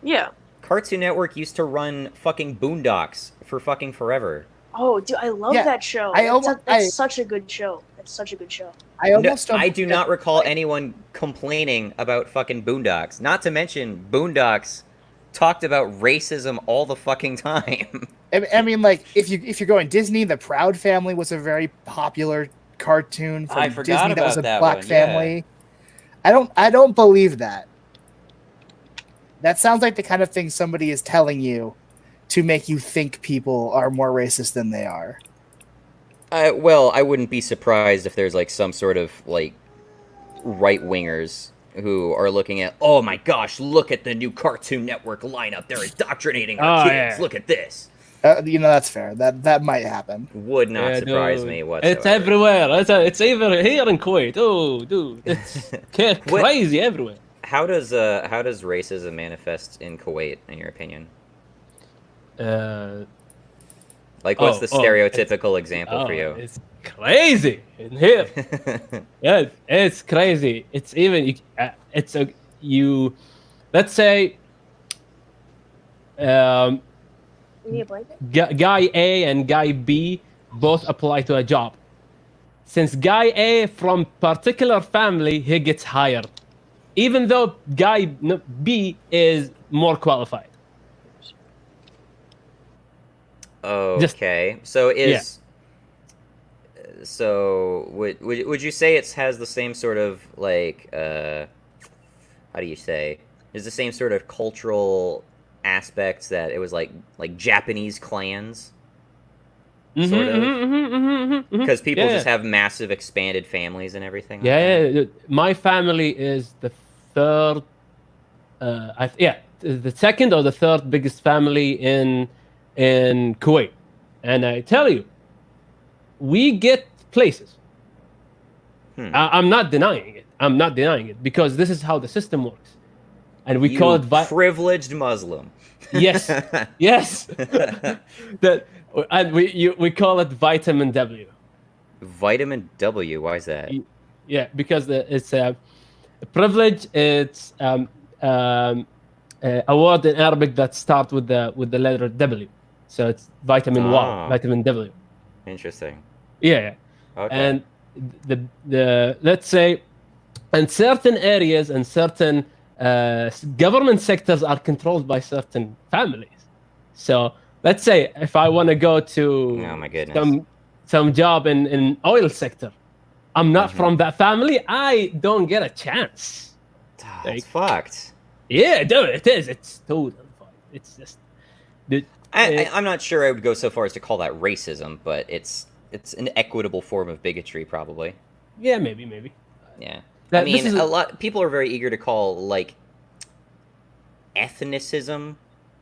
Speaker 9: Yeah.
Speaker 1: Cartoon Network used to run fucking Boondocks for fucking forever.
Speaker 9: Oh, dude, I love that show. That's such a good show. That's such a good show.
Speaker 1: I do not recall anyone complaining about fucking Boondocks. Not to mention, Boondocks talked about racism all the fucking time.
Speaker 6: I mean, like, if you're going Disney, the Proud Family was a very popular cartoon from Disney that was a black family. Yeah. I don't believe that. That sounds like the kind of thing somebody is telling you to make you think people are more racist than they are.
Speaker 1: Well, I wouldn't be surprised if there's like some sort of like right-wingers who are looking at, oh my gosh, look at the new Cartoon Network lineup. They're indoctrinating our kids. Yeah. Look at this.
Speaker 6: That's fair. That might happen.
Speaker 1: Would not surprise me whatsoever.
Speaker 10: It's everywhere. It's even here in Kuwait. Oh, dude, it's crazy everywhere.
Speaker 1: How does racism manifest in Kuwait, in your opinion? Like, what's the stereotypical example for you?
Speaker 10: It's crazy in here. Yeah, it's crazy. It's even let's say guy A and guy B both apply to a job. Since guy A from particular family, he gets hired, even though guy B is more qualified.
Speaker 1: Okay, so would you say it has the same sort of like how do you say Is the same sort of cultural aspects that it was like Japanese clans, sort of, because people just have massive expanded families and everything. Like that.
Speaker 10: Yeah. My family is the third. The second or the third biggest family in Kuwait, and I tell you, we get places. I'm not denying it. I'm not denying it because this is how the system works, and we call it
Speaker 1: privileged Muslim.
Speaker 10: Yes, yes. And we call it vitamin W.
Speaker 1: Vitamin W. Why is that?
Speaker 10: Yeah, because it's a privilege. It's a word in Arabic that starts with the letter W, so it's vitamin W, vitamin W.
Speaker 1: Interesting.
Speaker 10: Yeah.
Speaker 1: Okay.
Speaker 10: And the let's say, in certain areas and certain government sectors are controlled by certain families. So let's say if I want to go to
Speaker 1: oh my goodness.
Speaker 10: some job in oil sector, I'm not from that family, I don't get a chance.
Speaker 1: That's fucked.
Speaker 10: Yeah, dude, it is. It's totally fucked. It's just.
Speaker 1: I'm not sure I would go so far as to call that racism, but it's an equitable form of bigotry, probably.
Speaker 10: Yeah, maybe.
Speaker 1: Yeah. I mean, a lot people are very eager to call like ethnicism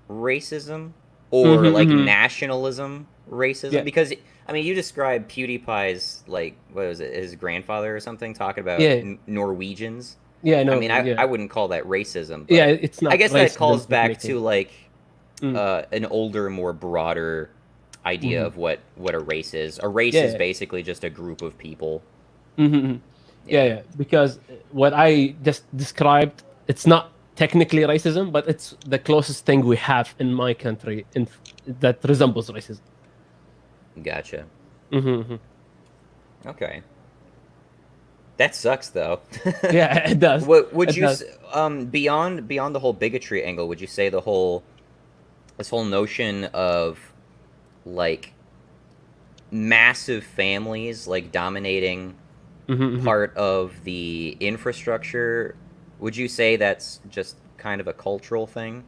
Speaker 1: racism or like nationalism racism because I mean you described PewDiePie's like what was it his grandfather or something talking about Norwegians.
Speaker 10: Yeah, no.
Speaker 1: I mean I wouldn't call that racism. But
Speaker 10: yeah, it's not.
Speaker 1: I guess that calls back
Speaker 10: technically.
Speaker 1: to like an older, more broader idea of what a race is. A race is basically just a group of people.
Speaker 10: Yeah, because what I just described, it's not technically racism, but it's the closest thing we have in my country that resembles racism.
Speaker 1: Gotcha. Okay. That sucks, though.
Speaker 10: Yeah, it does.
Speaker 1: What would you beyond the whole bigotry angle? Would you say this whole notion of like massive families like dominating part of the infrastructure, would you say that's just kind of a cultural thing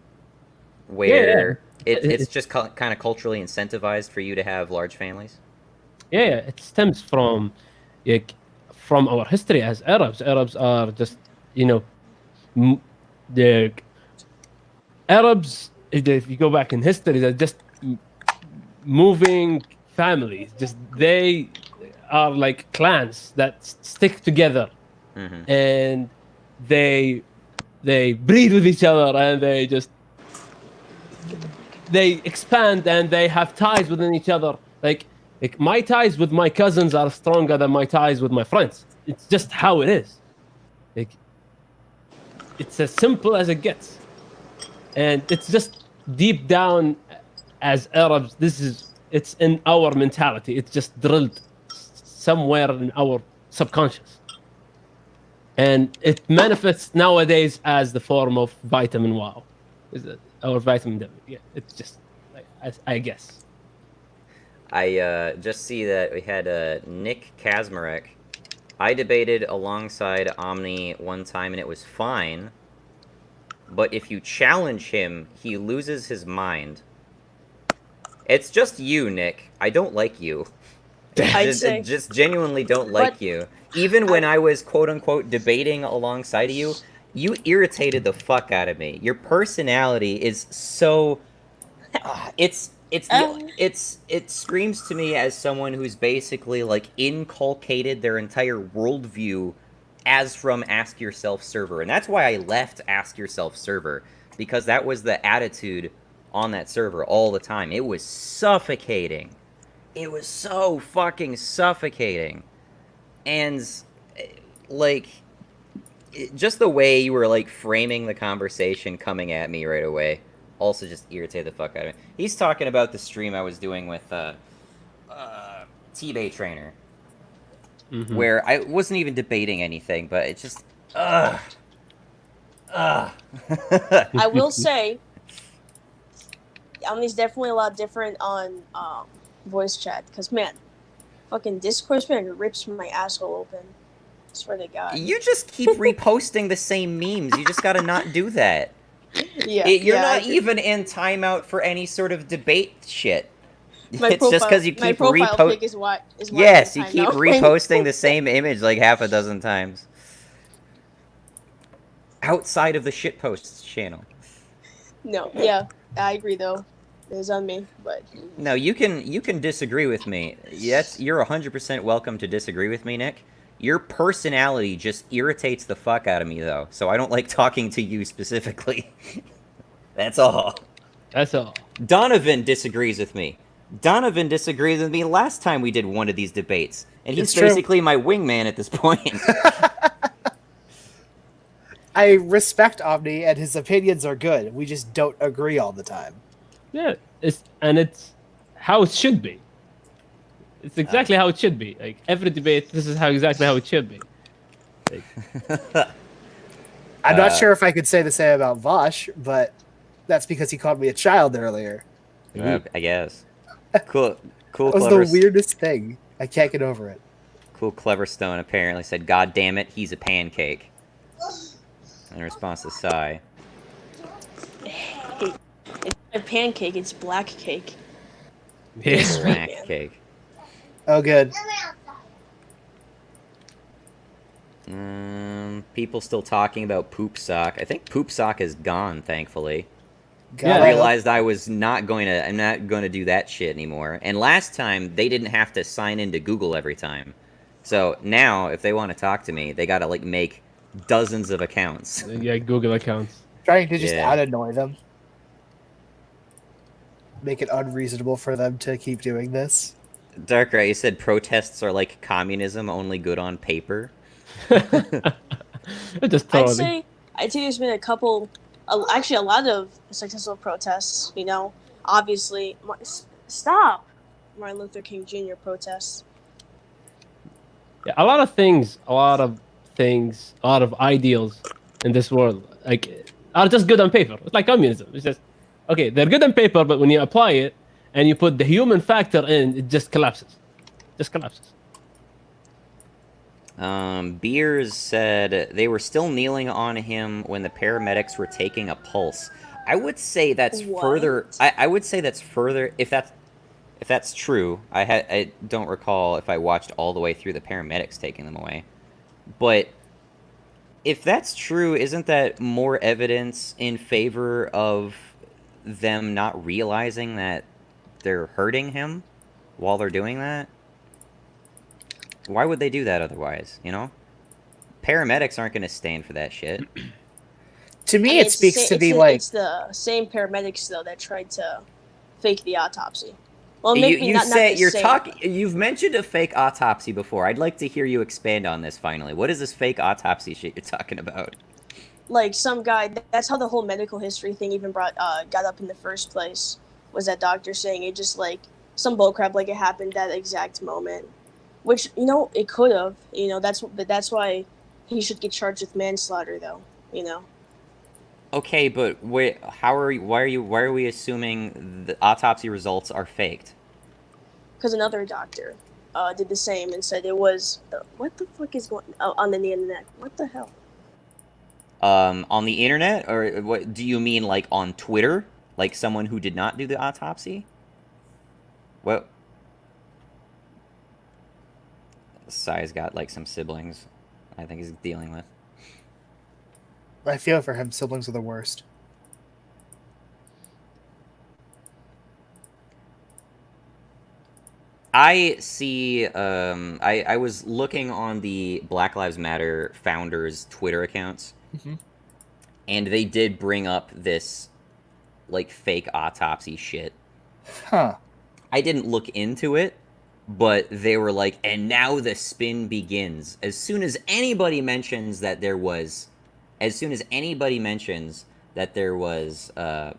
Speaker 1: where it's just kind of culturally incentivized for you to have large families?
Speaker 10: Yeah, it stems from our history as Arabs. Arabs are just, the Arabs, if you go back in history, they're just moving families. Just they are like clans that stick together, and they breed with each other, and they expand, and they have ties within each other. Like my ties with my cousins are stronger than my ties with my friends. It's just how it is. Like it's as simple as it gets, and it's just deep down as Arabs. It's in our mentality. It's just drilled somewhere in our subconscious, and it manifests nowadays as the form of vitamin wow, or vitamin W. Yeah, it's just I guess.
Speaker 1: I just see that we had Nick Kazmarek. I debated alongside Omni one time and it was fine, but if you challenge him, he loses his mind. It's just you, Nick. I don't like you. Just genuinely don't like you. Even when I was quote-unquote debating alongside of you, you irritated the fuck out of me. Your personality is so... it screams to me as someone who's basically like inculcated their entire worldview as from Ask Yourself server. And that's why I left Ask Yourself server, because that was the attitude on that server all the time. It was suffocating. It was so fucking suffocating. And like just the way you were like framing the conversation coming at me right away also just irritated the fuck out of me. He's talking about the stream I was doing with T-Bay Trainer, where I wasn't even debating anything, but it's just
Speaker 9: I will say, Omni's definitely a lot different on voice chat, because man, fucking Discord man rips my asshole open. Swear to God.
Speaker 1: You just keep reposting the same memes. You just gotta not do that.
Speaker 9: Yeah.
Speaker 1: You're
Speaker 9: yeah,
Speaker 1: not even in timeout for any sort of debate shit.
Speaker 9: My
Speaker 1: It's just because you
Speaker 9: my
Speaker 1: keep
Speaker 9: profile
Speaker 1: repost.
Speaker 9: pic is why
Speaker 1: Yes,
Speaker 9: I'm
Speaker 1: you
Speaker 9: in
Speaker 1: keep
Speaker 9: timeout.
Speaker 1: reposting the same image like half a dozen times. Outside of the shitposts channel.
Speaker 9: No, yeah, I agree though. It was on me, but
Speaker 1: No, you can disagree with me. Yes, you're 100% welcome to disagree with me, Nick. Your personality just irritates the fuck out of me, though, so I don't like talking to you specifically. That's all.
Speaker 10: That's all.
Speaker 1: Donovan disagrees with me. Donovan disagrees with me last time we did one of these debates, and he's
Speaker 6: It's true.
Speaker 1: basically my wingman at this point.
Speaker 6: I respect Omni, and his opinions are good. We just don't agree all the time.
Speaker 10: Yeah, it's how it should be. It's exactly how it should be. Like every debate, this is exactly how it should be. Like,
Speaker 6: I'm not sure if I could say the same about Vosh, but that's because he called me a child earlier.
Speaker 1: I guess. Cool.
Speaker 6: That was the weirdest thing. I can't get over it.
Speaker 1: Cool Clever Stone apparently said, "God damn it, he's a pancake." In response to Sai.
Speaker 9: hey, it's a pancake. It's black cake.
Speaker 10: yeah.
Speaker 1: Black cake.
Speaker 6: Oh, good.
Speaker 1: People still talking about Poop Sock. I think Poop Sock is gone, thankfully.
Speaker 10: Yeah.
Speaker 1: I realized I'm not going to do that shit anymore. And last time, they didn't have to sign into Google every time. So now, if they want to talk to me, they gotta, like, make dozens of accounts.
Speaker 10: Yeah, Google accounts.
Speaker 6: Trying to just
Speaker 1: Yeah.
Speaker 6: out-annoy them. Make it unreasonable for them to keep doing this.
Speaker 1: Darkrai, you said protests are like communism, only good on paper.
Speaker 10: Just totally.
Speaker 9: I'd say there's been actually a lot of successful protests. You know, obviously, stop. Martin Luther King Jr. protests.
Speaker 10: Yeah, a lot of things, a lot of ideals in this world, like, are just good on paper. It's like communism. It's just, okay, they're good on paper, but when you apply it and you put the human factor in, it just collapses.
Speaker 1: Beers said they were still kneeling on him when the paramedics were taking a pulse. I would say that's further. I would say that's further. If that's true, I don't recall if I watched all the way through the paramedics taking them away. But if that's true, isn't that more evidence in favor of them not realizing that they're hurting him while they're doing that? Why would they do that otherwise, you know? Paramedics aren't going to stand for that shit.
Speaker 6: To me, it speaks to be like...
Speaker 9: It's the same paramedics, though, that tried to fake the autopsy. Well,
Speaker 1: You've mentioned a fake autopsy before. I'd like to hear you expand on this finally. What is this fake autopsy shit you're talking about?
Speaker 9: Like, some guy... That's how the whole medical history thing even got up in the first place, was that doctor saying it just, like, some bullcrap, like it happened that exact moment. Which, you know, it could have, you know, that's why he should get charged with manslaughter, though, you know.
Speaker 1: Okay, but why are we assuming the autopsy results are faked?
Speaker 9: Because another doctor did the same and said it was what the fuck is going on the internet? What the hell?
Speaker 1: On the internet, or what do you mean, like on Twitter, like someone who did not do the autopsy? What? Sai's got like some siblings I think he's dealing with.
Speaker 6: I feel for him. Siblings are the worst.
Speaker 1: I see, I was looking on the Black Lives Matter founders' Twitter accounts, and they did bring up this, like, fake autopsy shit.
Speaker 6: Huh.
Speaker 1: I didn't look into it, but they were like, and now the spin begins. As soon as anybody mentions that there was,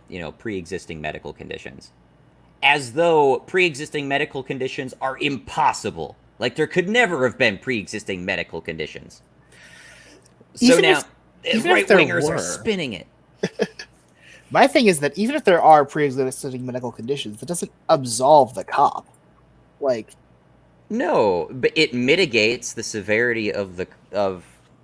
Speaker 1: you know, pre-existing medical conditions. As though pre-existing medical conditions are impossible. Like, there could never have been pre-existing medical conditions. So now, right-wingers are spinning it.
Speaker 6: My thing is that even if there are pre-existing medical conditions, that doesn't absolve the cop. Like,
Speaker 1: No, but it mitigates the severity of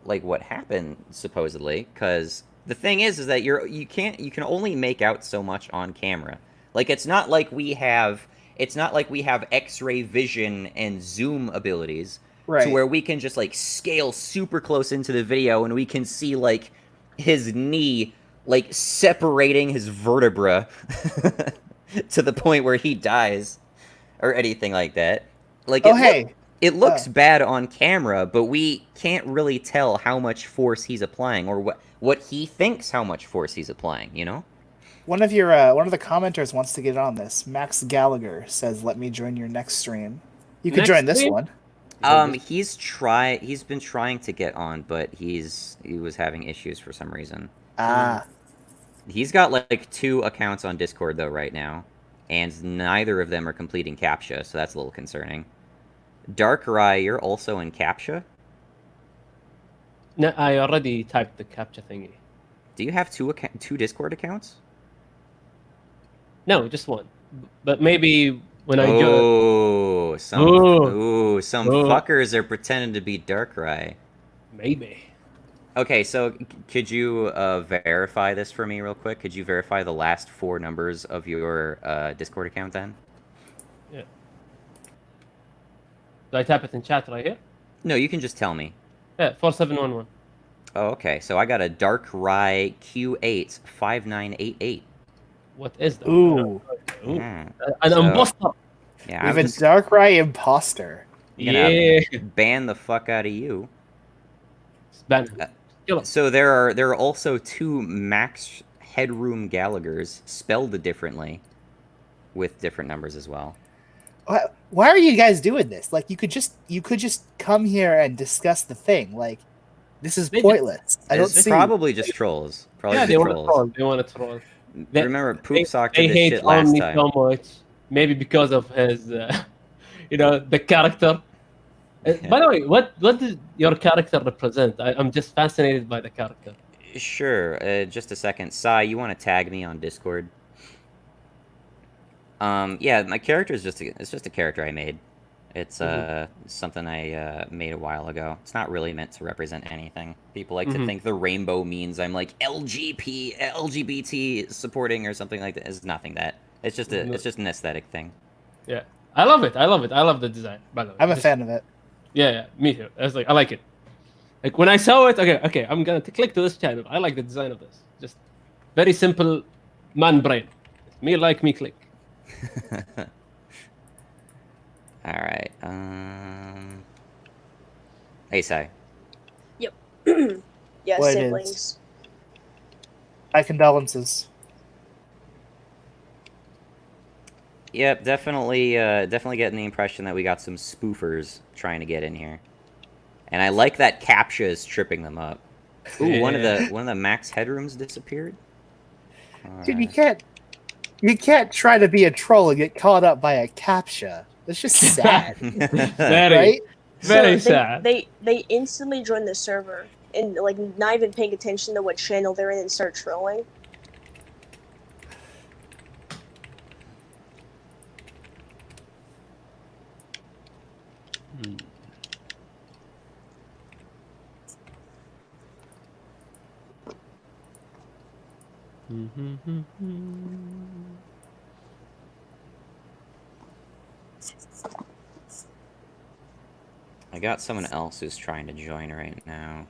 Speaker 1: like what happened supposedly, because the thing is that you can only make out so much on camera. Like it's not like we have X-ray vision and zoom abilities to where we can just like scale super close into the video and we can see like his knee like separating his vertebra to the point where he dies or anything like that. Like it looks bad on camera, but we can't really tell how much force he's applying or what he thinks how much force he's applying, you know?
Speaker 6: One of the commenters wants to get on this. Max Gallagher says, "Let me join your next stream." You could join this one.
Speaker 1: He's been trying to get on, but he was having issues for some reason. He's got like 2 accounts on Discord though right now, and neither of them are completing CAPTCHA, so that's a little concerning. Darkrai, you're also in CAPTCHA?
Speaker 10: No, I already typed the CAPTCHA thingy.
Speaker 1: Do you have 2 Discord accounts?
Speaker 10: No, just one. But maybe when I
Speaker 1: join... some fuckers are pretending to be Darkrai.
Speaker 10: Maybe.
Speaker 1: Okay, so could you verify this for me real quick? Could you verify the last 4 numbers of your Discord account then?
Speaker 10: Yeah. Do I type it in chat right here?
Speaker 1: No, you can just tell me.
Speaker 10: Yeah, 4711.
Speaker 1: Oh, okay. So I got a Darkrai Q8 5988.
Speaker 10: What is that?
Speaker 6: Ooh.
Speaker 10: An imposter.
Speaker 1: Yeah,
Speaker 6: we have a Darkrai imposter.
Speaker 1: Yeah. Ban the fuck out of you. So there are also 2 Max Headroom Gallaghers spelled differently, with different numbers as well.
Speaker 6: Why are you guys doing this? Like you could just come here and discuss the thing. Like this is pointless. I don't see.
Speaker 1: Probably just trolls. Probably just trolls.
Speaker 10: They want to troll.
Speaker 1: Remember, Poop Sock did this shit last time.
Speaker 10: So much. Maybe because of his, the character. By the way, what does your character represent? I'm just fascinated by the character.
Speaker 1: Sure. Just a second. Sai, you want to tag me on Discord? Yeah, my character is just a character I made. It's something I made a while ago. It's not really meant to represent anything. People like to think the rainbow means I'm like LGBT supporting or something like that. It's nothing that. It's just an aesthetic thing.
Speaker 10: Yeah, I love it. I love the design. By the way,
Speaker 6: I'm a fan of it.
Speaker 10: Yeah, me too. I like it. Like when I saw it, okay, I'm gonna click to this channel. I like the design of this. Just very simple, man brain. Me like me click.
Speaker 1: All right. Hey, Sai.
Speaker 9: Yep. Yeah,
Speaker 6: what
Speaker 9: siblings.
Speaker 6: My condolences.
Speaker 1: Yep, definitely getting the impression that we got some spoofers trying to get in here, and I like that CAPTCHA is tripping them up. Ooh, one of the max headrooms disappeared.
Speaker 6: Dude, you can't try to be a troll and get caught up by a CAPTCHA. That's just sad. Right?
Speaker 10: Very sad.
Speaker 9: They instantly join the server and like not even paying attention to what channel they're in and start trolling.
Speaker 1: I got someone else who's trying to join right now.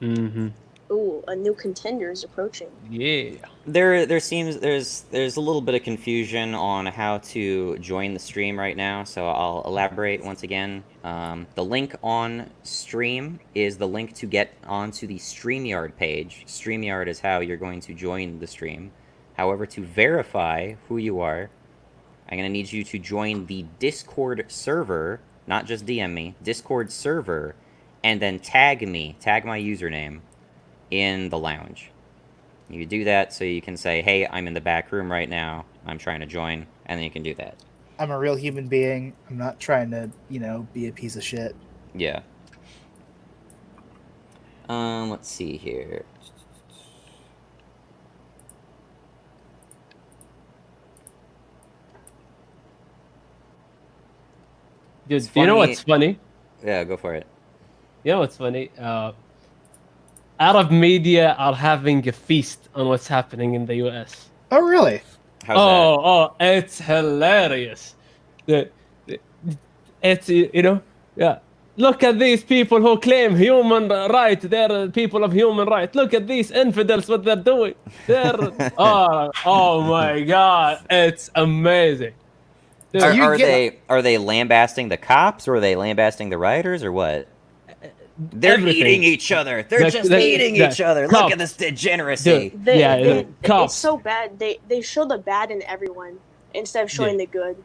Speaker 9: Ooh, a new contender is approaching.
Speaker 10: Yeah.
Speaker 1: There's a little bit of confusion on how to join the stream right now, so I'll elaborate once again. The link on stream is the link to get onto the StreamYard page. StreamYard is how you're going to join the stream. However, to verify who you are, I'm going to need you to join the Discord server, not just DM me, Discord server, and then tag my username in the lounge. You do that so you can say, hey, I'm in the back room right now, I'm trying to join, and then you can do that.
Speaker 6: I'm a real human being. I'm not trying to, be a piece of shit.
Speaker 1: Yeah. Let's see here.
Speaker 10: Dude, do you know what's funny?
Speaker 1: Yeah, go for it.
Speaker 10: You know what's funny? Arab media are having a feast on what's happening in the US.
Speaker 6: Oh, really?
Speaker 1: How's that?
Speaker 10: Oh, it's hilarious. The, it's yeah. Look at these people who claim human right. They're people of human right. Look at these infidels. What they're doing. They're oh my god, it's amazing. Dude,
Speaker 1: Are they lambasting the cops, or are they lambasting the rioters, or what? They're
Speaker 10: everything.
Speaker 1: eating each other. They're just eating each other. Look
Speaker 10: cops.
Speaker 1: at this degeneracy.
Speaker 10: Dude,
Speaker 9: It's
Speaker 10: cops.
Speaker 9: so bad. They show the bad in everyone instead of showing the good.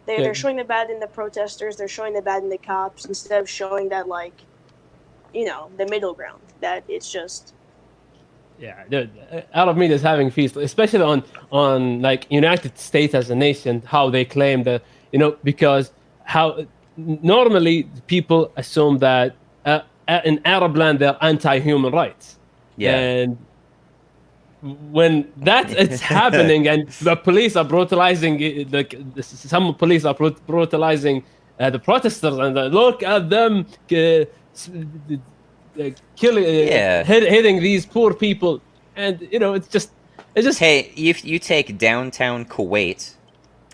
Speaker 9: They're showing the bad in the protesters. They're showing the bad in the cops instead of showing that, like, the middle ground. That it's just.
Speaker 10: Yeah, dude, Arab media is having feast, especially on like United States as a nation. How they claim that because how normally people assume that in Arab land they're anti-human rights.
Speaker 1: Yeah.
Speaker 10: And when that is happening and the police are brutalizing, some police are brutalizing the protesters, and look at them killing, hitting these poor people, and it's just
Speaker 1: hey, if you take downtown Kuwait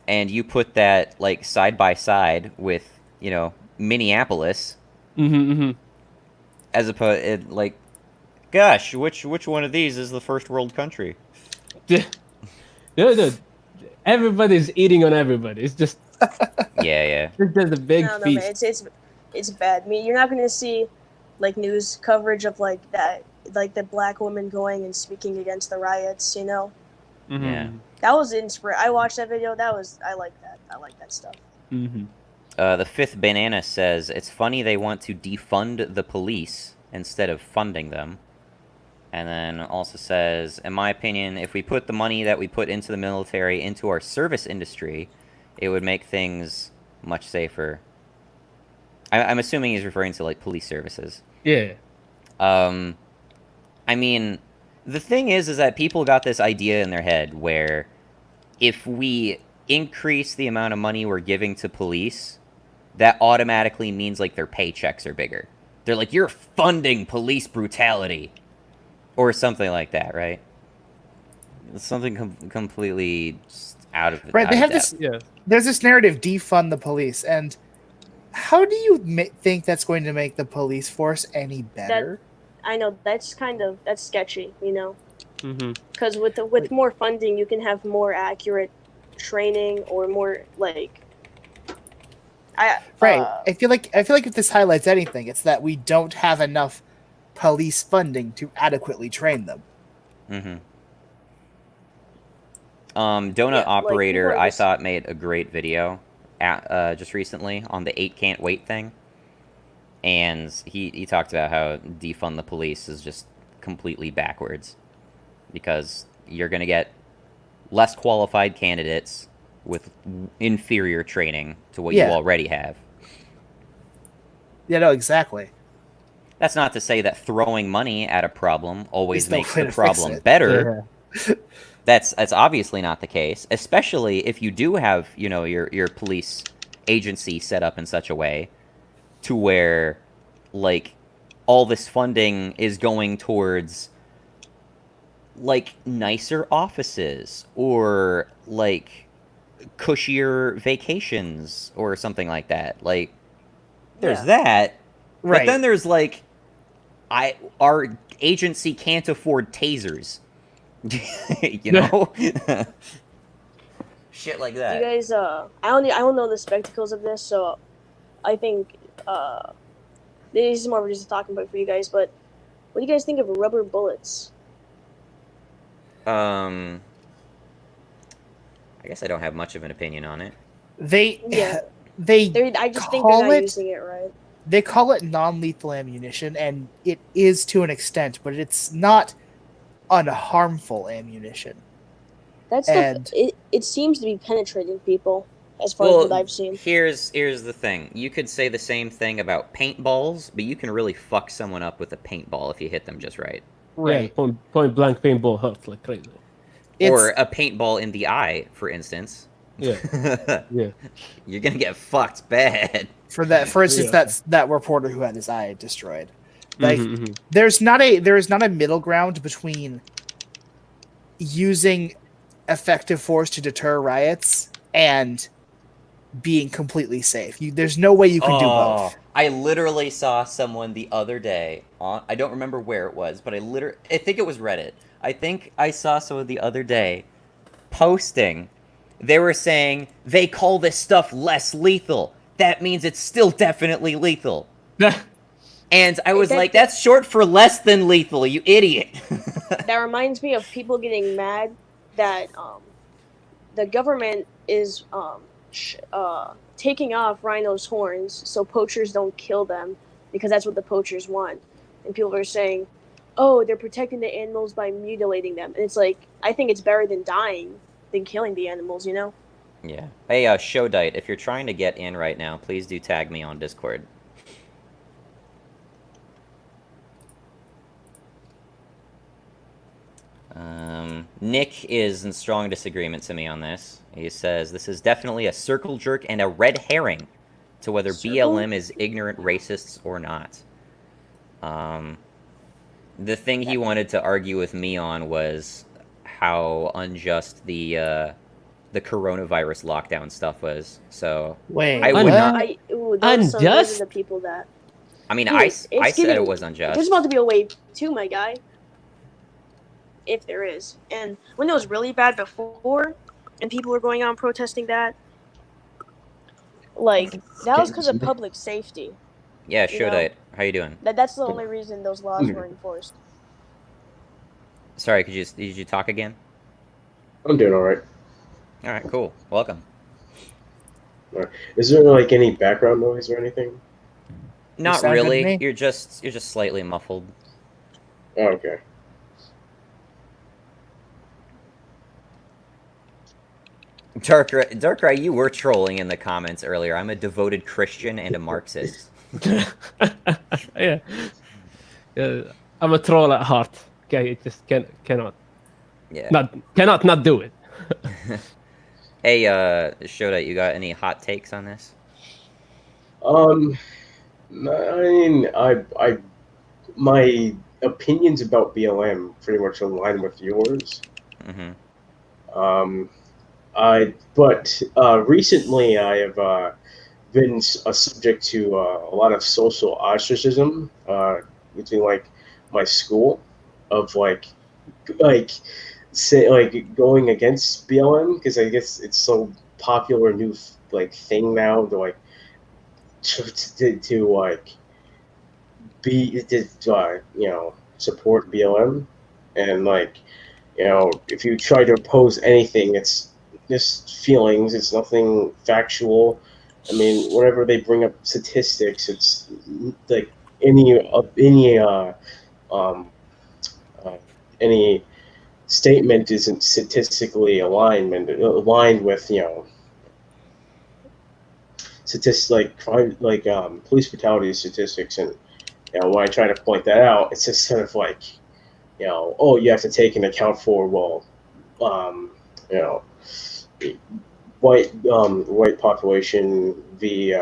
Speaker 1: and you put that like side by side with Minneapolis, as opposed like. Gosh, which one of these is the first world country?
Speaker 10: Dude, everybody's eating on everybody. It's just
Speaker 1: yeah.
Speaker 10: It's just a big feast.
Speaker 9: Man, it's bad. I mean, you're not going to see like news coverage of like that, like the black woman going and speaking against the riots.
Speaker 1: Yeah.
Speaker 9: That was inspiring. I watched that video. I like that. I like that stuff.
Speaker 1: The Fifth Banana says it's funny they want to defund the police instead of funding them. And then also says, in my opinion, if we put the money that we put into the military into our service industry, it would make things much safer. I'm assuming he's referring to, like, police services.
Speaker 10: Yeah.
Speaker 1: I mean, the thing is that people got this idea in their head where if we increase the amount of money we're giving to police, that automatically means, like, their paychecks are bigger. They're like, you're funding police brutality. Or something like that, right? It's something completely out of
Speaker 6: right.
Speaker 1: Out
Speaker 6: They
Speaker 1: of
Speaker 6: have
Speaker 1: depth.
Speaker 6: this. There's this narrative: defund the police, and how do you think that's going to make the police force any better?
Speaker 9: I know that's sketchy, because with more funding, you can have more accurate training or more like.
Speaker 6: I feel like if this highlights anything, it's that we don't have enough police funding to adequately train them.
Speaker 1: Donut Operator, I thought, made a great video just recently on the 8 can't wait thing. And he talked about how defund the police is just completely backwards. Because you're going to get less qualified candidates with inferior training to what you already have.
Speaker 6: Yeah, no, exactly.
Speaker 1: That's not to say that throwing money at a problem always makes the
Speaker 6: to
Speaker 1: problem better. That's obviously not the case, especially if you do have, your police agency set up in such a way to where, like, all this funding is going towards, like, nicer offices or, like, cushier vacations or something like that. Like, there's that.
Speaker 6: Right.
Speaker 1: But then there's, like, our agency can't afford tasers. Shit like that.
Speaker 9: You guys, I don't know the spectacles of this, so I think this is more of just a talking point for you guys. But what do you guys think of rubber bullets?
Speaker 1: I guess I don't have much of an opinion on it.
Speaker 9: I just think they're not using it right.
Speaker 6: They call it non-lethal ammunition, and it is to an extent, but it's not unharmful ammunition.
Speaker 9: That stuff, it seems to be penetrating people, as far as what I've seen.
Speaker 1: Here's the thing. You could say the same thing about paintballs, but you can really fuck someone up with a paintball if you hit them just right.
Speaker 10: Right. Yeah, point blank paintball hurts like crazy.
Speaker 1: Or a paintball in the eye, for instance.
Speaker 10: Yeah. Yeah.
Speaker 1: You're gonna get fucked bad.
Speaker 6: For instance,
Speaker 10: Yeah.
Speaker 6: that reporter who had his eye destroyed. Like,
Speaker 10: Mhm.
Speaker 6: there is not a middle ground between using effective force to deter riots and being completely safe. There's no way you can do both.
Speaker 1: I literally saw someone the other day on, I don't remember where it was, but I think it was Reddit. I think I saw someone the other day posting. They were saying they call this stuff less lethal. That means it's still definitely lethal. And I was like, that's short for less than lethal, you idiot.
Speaker 9: That reminds me of people getting mad that the government is taking off rhinos' horns so poachers don't kill them because that's what the poachers want. And people are saying, oh, they're protecting the animals by mutilating them. And it's like, I think it's better than dying than killing the animals, you know?
Speaker 1: Yeah. Hey, Showdite, if you're trying to get in right now, please do tag me on Discord. Nick is in strong disagreement to me on this. He says this is definitely a circle jerk and a red herring to whether BLM is ignorant racists or not. The thing he wanted to argue with me on was how unjust the coronavirus lockdown stuff was. So
Speaker 6: Wait,
Speaker 1: I would not.
Speaker 10: Unjust?
Speaker 9: The people that.
Speaker 1: I mean,
Speaker 9: Dude,
Speaker 1: I said it was unjust.
Speaker 9: There's about to be a wave too, my guy. If there is. And when it was really bad before, and people were going on protesting that, like, that was because of public safety.
Speaker 1: Yeah, Showdite, how you doing?
Speaker 9: That's the only reason those laws were enforced.
Speaker 1: Sorry, did you talk again?
Speaker 11: I'm doing all right.
Speaker 1: All right, cool. Welcome.
Speaker 11: All right. Is there like any background noise or anything?
Speaker 1: Not
Speaker 6: sound good to
Speaker 1: really.
Speaker 6: me?
Speaker 1: You're just slightly muffled.
Speaker 11: Oh, okay.
Speaker 1: Darkrai, you were trolling in the comments earlier. I'm a devoted Christian and a Marxist.
Speaker 10: Yeah. I'm a troll at heart. Okay, it just cannot.
Speaker 1: Yeah.
Speaker 10: Cannot not do it.
Speaker 1: Hey, Showdite, you got any hot takes on this?
Speaker 11: I mean, my opinions about BLM pretty much align with yours.
Speaker 1: Mm-hmm.
Speaker 11: But recently I have been a subject to a lot of social ostracism between like my school of like going against BLM because I guess it's so popular new like thing now to like to like be support BLM and like if you try to oppose anything it's just feelings, it's nothing factual. I mean, whenever they bring up statistics, it's like any statement isn't statistically aligned with statistics like police fatality statistics, and when I try to point that out, it's just sort of like oh, you have to take into account for white population v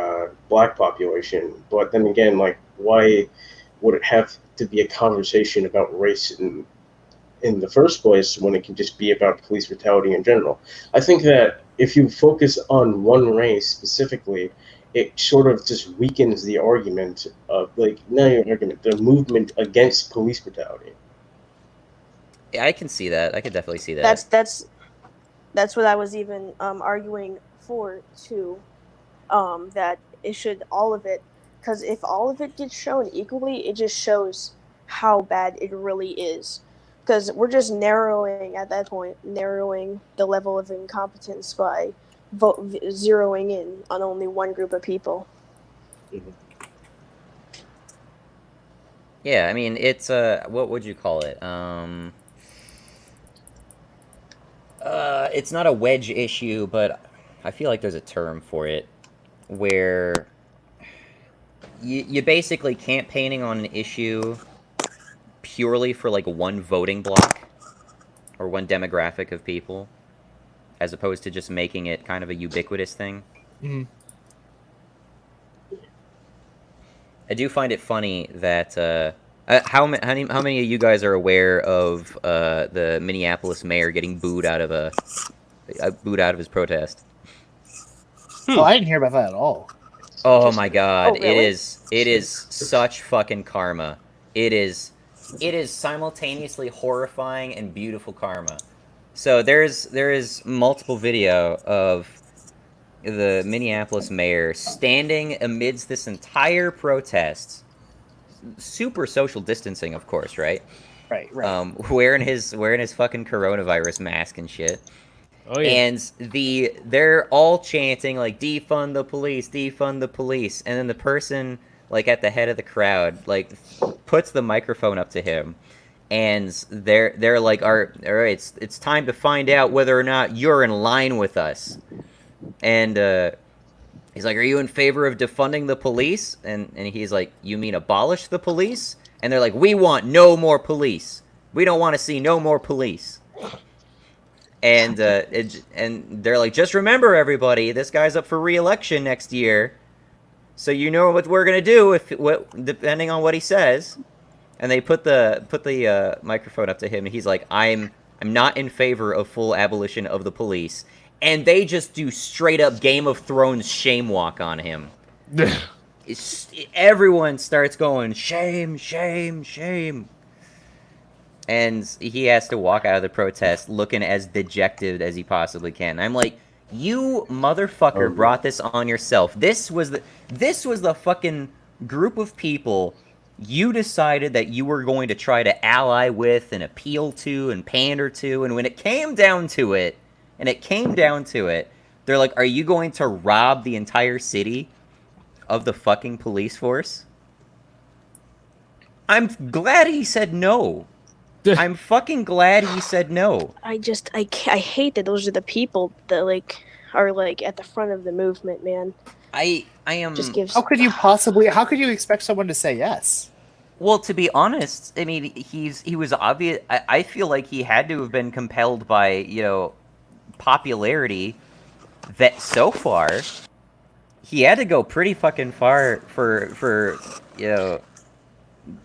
Speaker 11: black population, but then again, like, why would it have to be a conversation about race in the first place when it can just be about police brutality in general? I think that if you focus on one race specifically, it sort of just weakens the argument of the movement against police brutality.
Speaker 1: Yeah, I can see that. I could definitely see that.
Speaker 9: That's what I was even arguing for too. That it should all of it, because if all of it gets shown equally, it just shows how bad it really is. Because we're just narrowing the level of incompetence by zeroing in on only one group of people.
Speaker 11: Mm-hmm.
Speaker 1: Yeah, I mean, it's what would you call it? It's not a wedge issue, but I feel like there's a term for it, where you basically campaigning on an issue purely for like one voting block or one demographic of people. as opposed to just making it kind of a ubiquitous thing.
Speaker 6: Mhm.
Speaker 1: I do find it funny that how many of you guys are aware of the Minneapolis mayor getting booed out of his protest?
Speaker 6: Oh, I didn't hear about that at all.
Speaker 1: Oh my god,
Speaker 9: Oh, really?
Speaker 1: it is such fucking karma. It is simultaneously horrifying and beautiful karma. So there is multiple video of the Minneapolis mayor standing amidst this entire protest, super social distancing, of course, right?
Speaker 6: Right.
Speaker 1: Wearing his fucking coronavirus mask and shit.
Speaker 10: Oh yeah.
Speaker 1: And they're all chanting like defund the police, defund the police, and then the person like at the head of the crowd like puts the microphone up to him, and they're like, all right, it's time to find out whether or not you're in line with us. And he's like, are you in favor of defunding the police? And he's like, you mean abolish the police? And they're like, we want no more police. We don't want to see no more police. And and they're like, just remember, everybody, this guy's up for re-election next year, so you know what we're gonna do depending on what he says. And they put the microphone up to him, and he's like, I'm not in favor of full abolition of the police. And they just do straight up Game of Thrones shame walk on him. Everyone starts going, shame, shame, shame. And he has to walk out of the protest looking as dejected as he possibly can. I'm like, you motherfucker brought this on yourself. This was the fucking group of people you decided that you were going to try to ally with and appeal to and pander to. And when it came down to it, they're like, are you going to rob the entire city of the fucking police force? I'm glad he said no. I'm fucking glad he said no.
Speaker 9: I hate that those are the people that like are like at the front of the movement, man.
Speaker 1: I am.
Speaker 9: Just gives.
Speaker 6: How could you expect someone to say yes?
Speaker 1: Well, to be honest, I mean, he was obvious. I feel like he had to have been compelled by, popularity. That so far, he had to go pretty fucking far for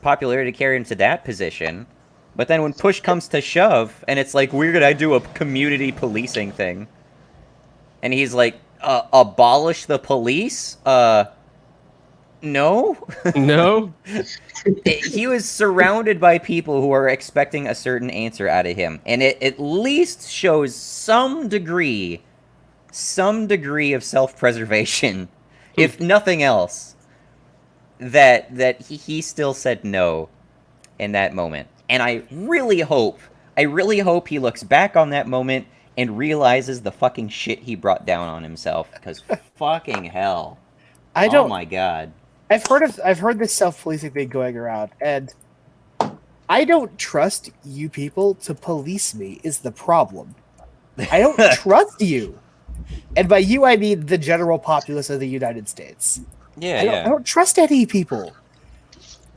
Speaker 1: popularity to carry him to that position. But then when push comes to shove, and it's like, we're gonna do a community policing thing, and he's like, abolish the police? No?
Speaker 10: No?
Speaker 1: He was surrounded by people who are expecting a certain answer out of him, and it at least shows some degree of self-preservation, if nothing else, that he still said no in that moment. And I really hope he looks back on that moment and realizes the fucking shit he brought down on himself. Because fucking hell. Oh my god.
Speaker 6: I've heard this self-policing thing going around, and I don't trust you people to police me is the problem. I don't trust you. And by you, I mean the general populace of the United States. I don't trust any people.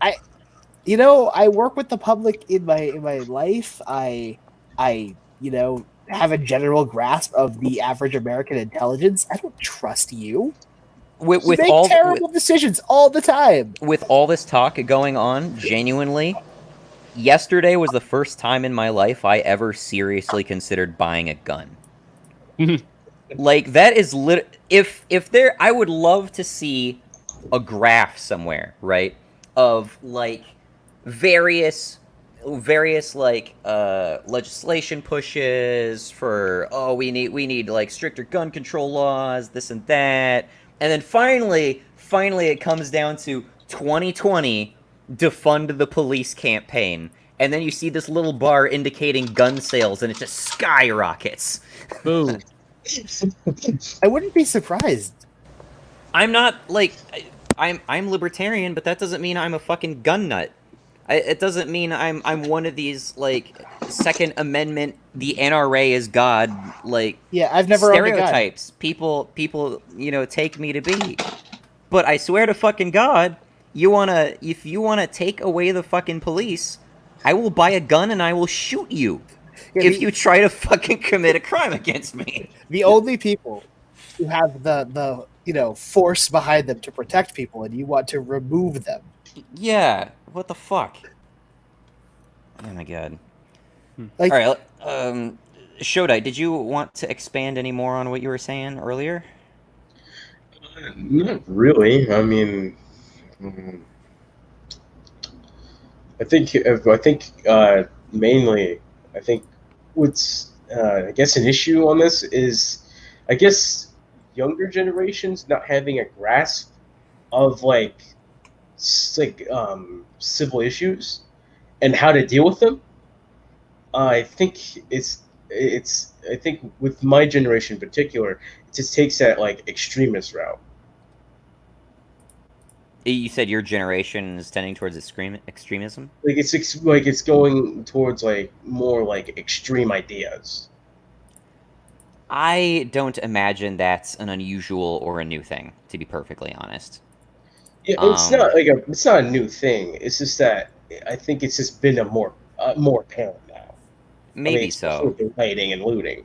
Speaker 6: I work with the public in my life. I have a general grasp of the average American intelligence. I don't trust you. You make terrible decisions all the time.
Speaker 1: With all this talk going on, genuinely, yesterday was the first time in my life I ever seriously considered buying a gun. Like, that is I would love to see a graph somewhere, right, of like various like legislation pushes for, we need like stricter gun control laws, this and that, and then finally it comes down to 2020 defund the police campaign, and then you see this little bar indicating gun sales, and it just skyrockets.
Speaker 10: Boom.
Speaker 6: I wouldn't be surprised.
Speaker 1: I'm not like I'm libertarian, but that doesn't mean I'm a fucking gun nut. It doesn't mean I'm one of these like Second Amendment, the NRA is God, like
Speaker 6: I've never
Speaker 1: stereotypes people take me to be. But I swear to fucking God, if you wanna take away the fucking police, I will buy a gun and I will shoot you. if you try to fucking commit a crime against me.
Speaker 6: The only people who have the force behind them to protect people, and you want to remove them.
Speaker 1: Yeah, what the fuck? Oh my god.
Speaker 6: Like,
Speaker 1: all right, Shodai, did you want to expand any more on what you were saying earlier?
Speaker 11: Not really. I mean, I think mainly, I think what's I guess an issue on this is, I guess, younger generations not having a grasp of civil issues and how to deal with them. I think I think with my generation in particular, it just takes that extremist route.
Speaker 1: You said your generation is tending towards extremism?
Speaker 11: It's going towards more extreme ideas.
Speaker 1: I don't imagine that's an unusual or a new thing, to be perfectly honest.
Speaker 11: Yeah, it's not a new thing. It's just that I think it's just been a more apparent now.
Speaker 1: Maybe so.
Speaker 11: Fighting and looting.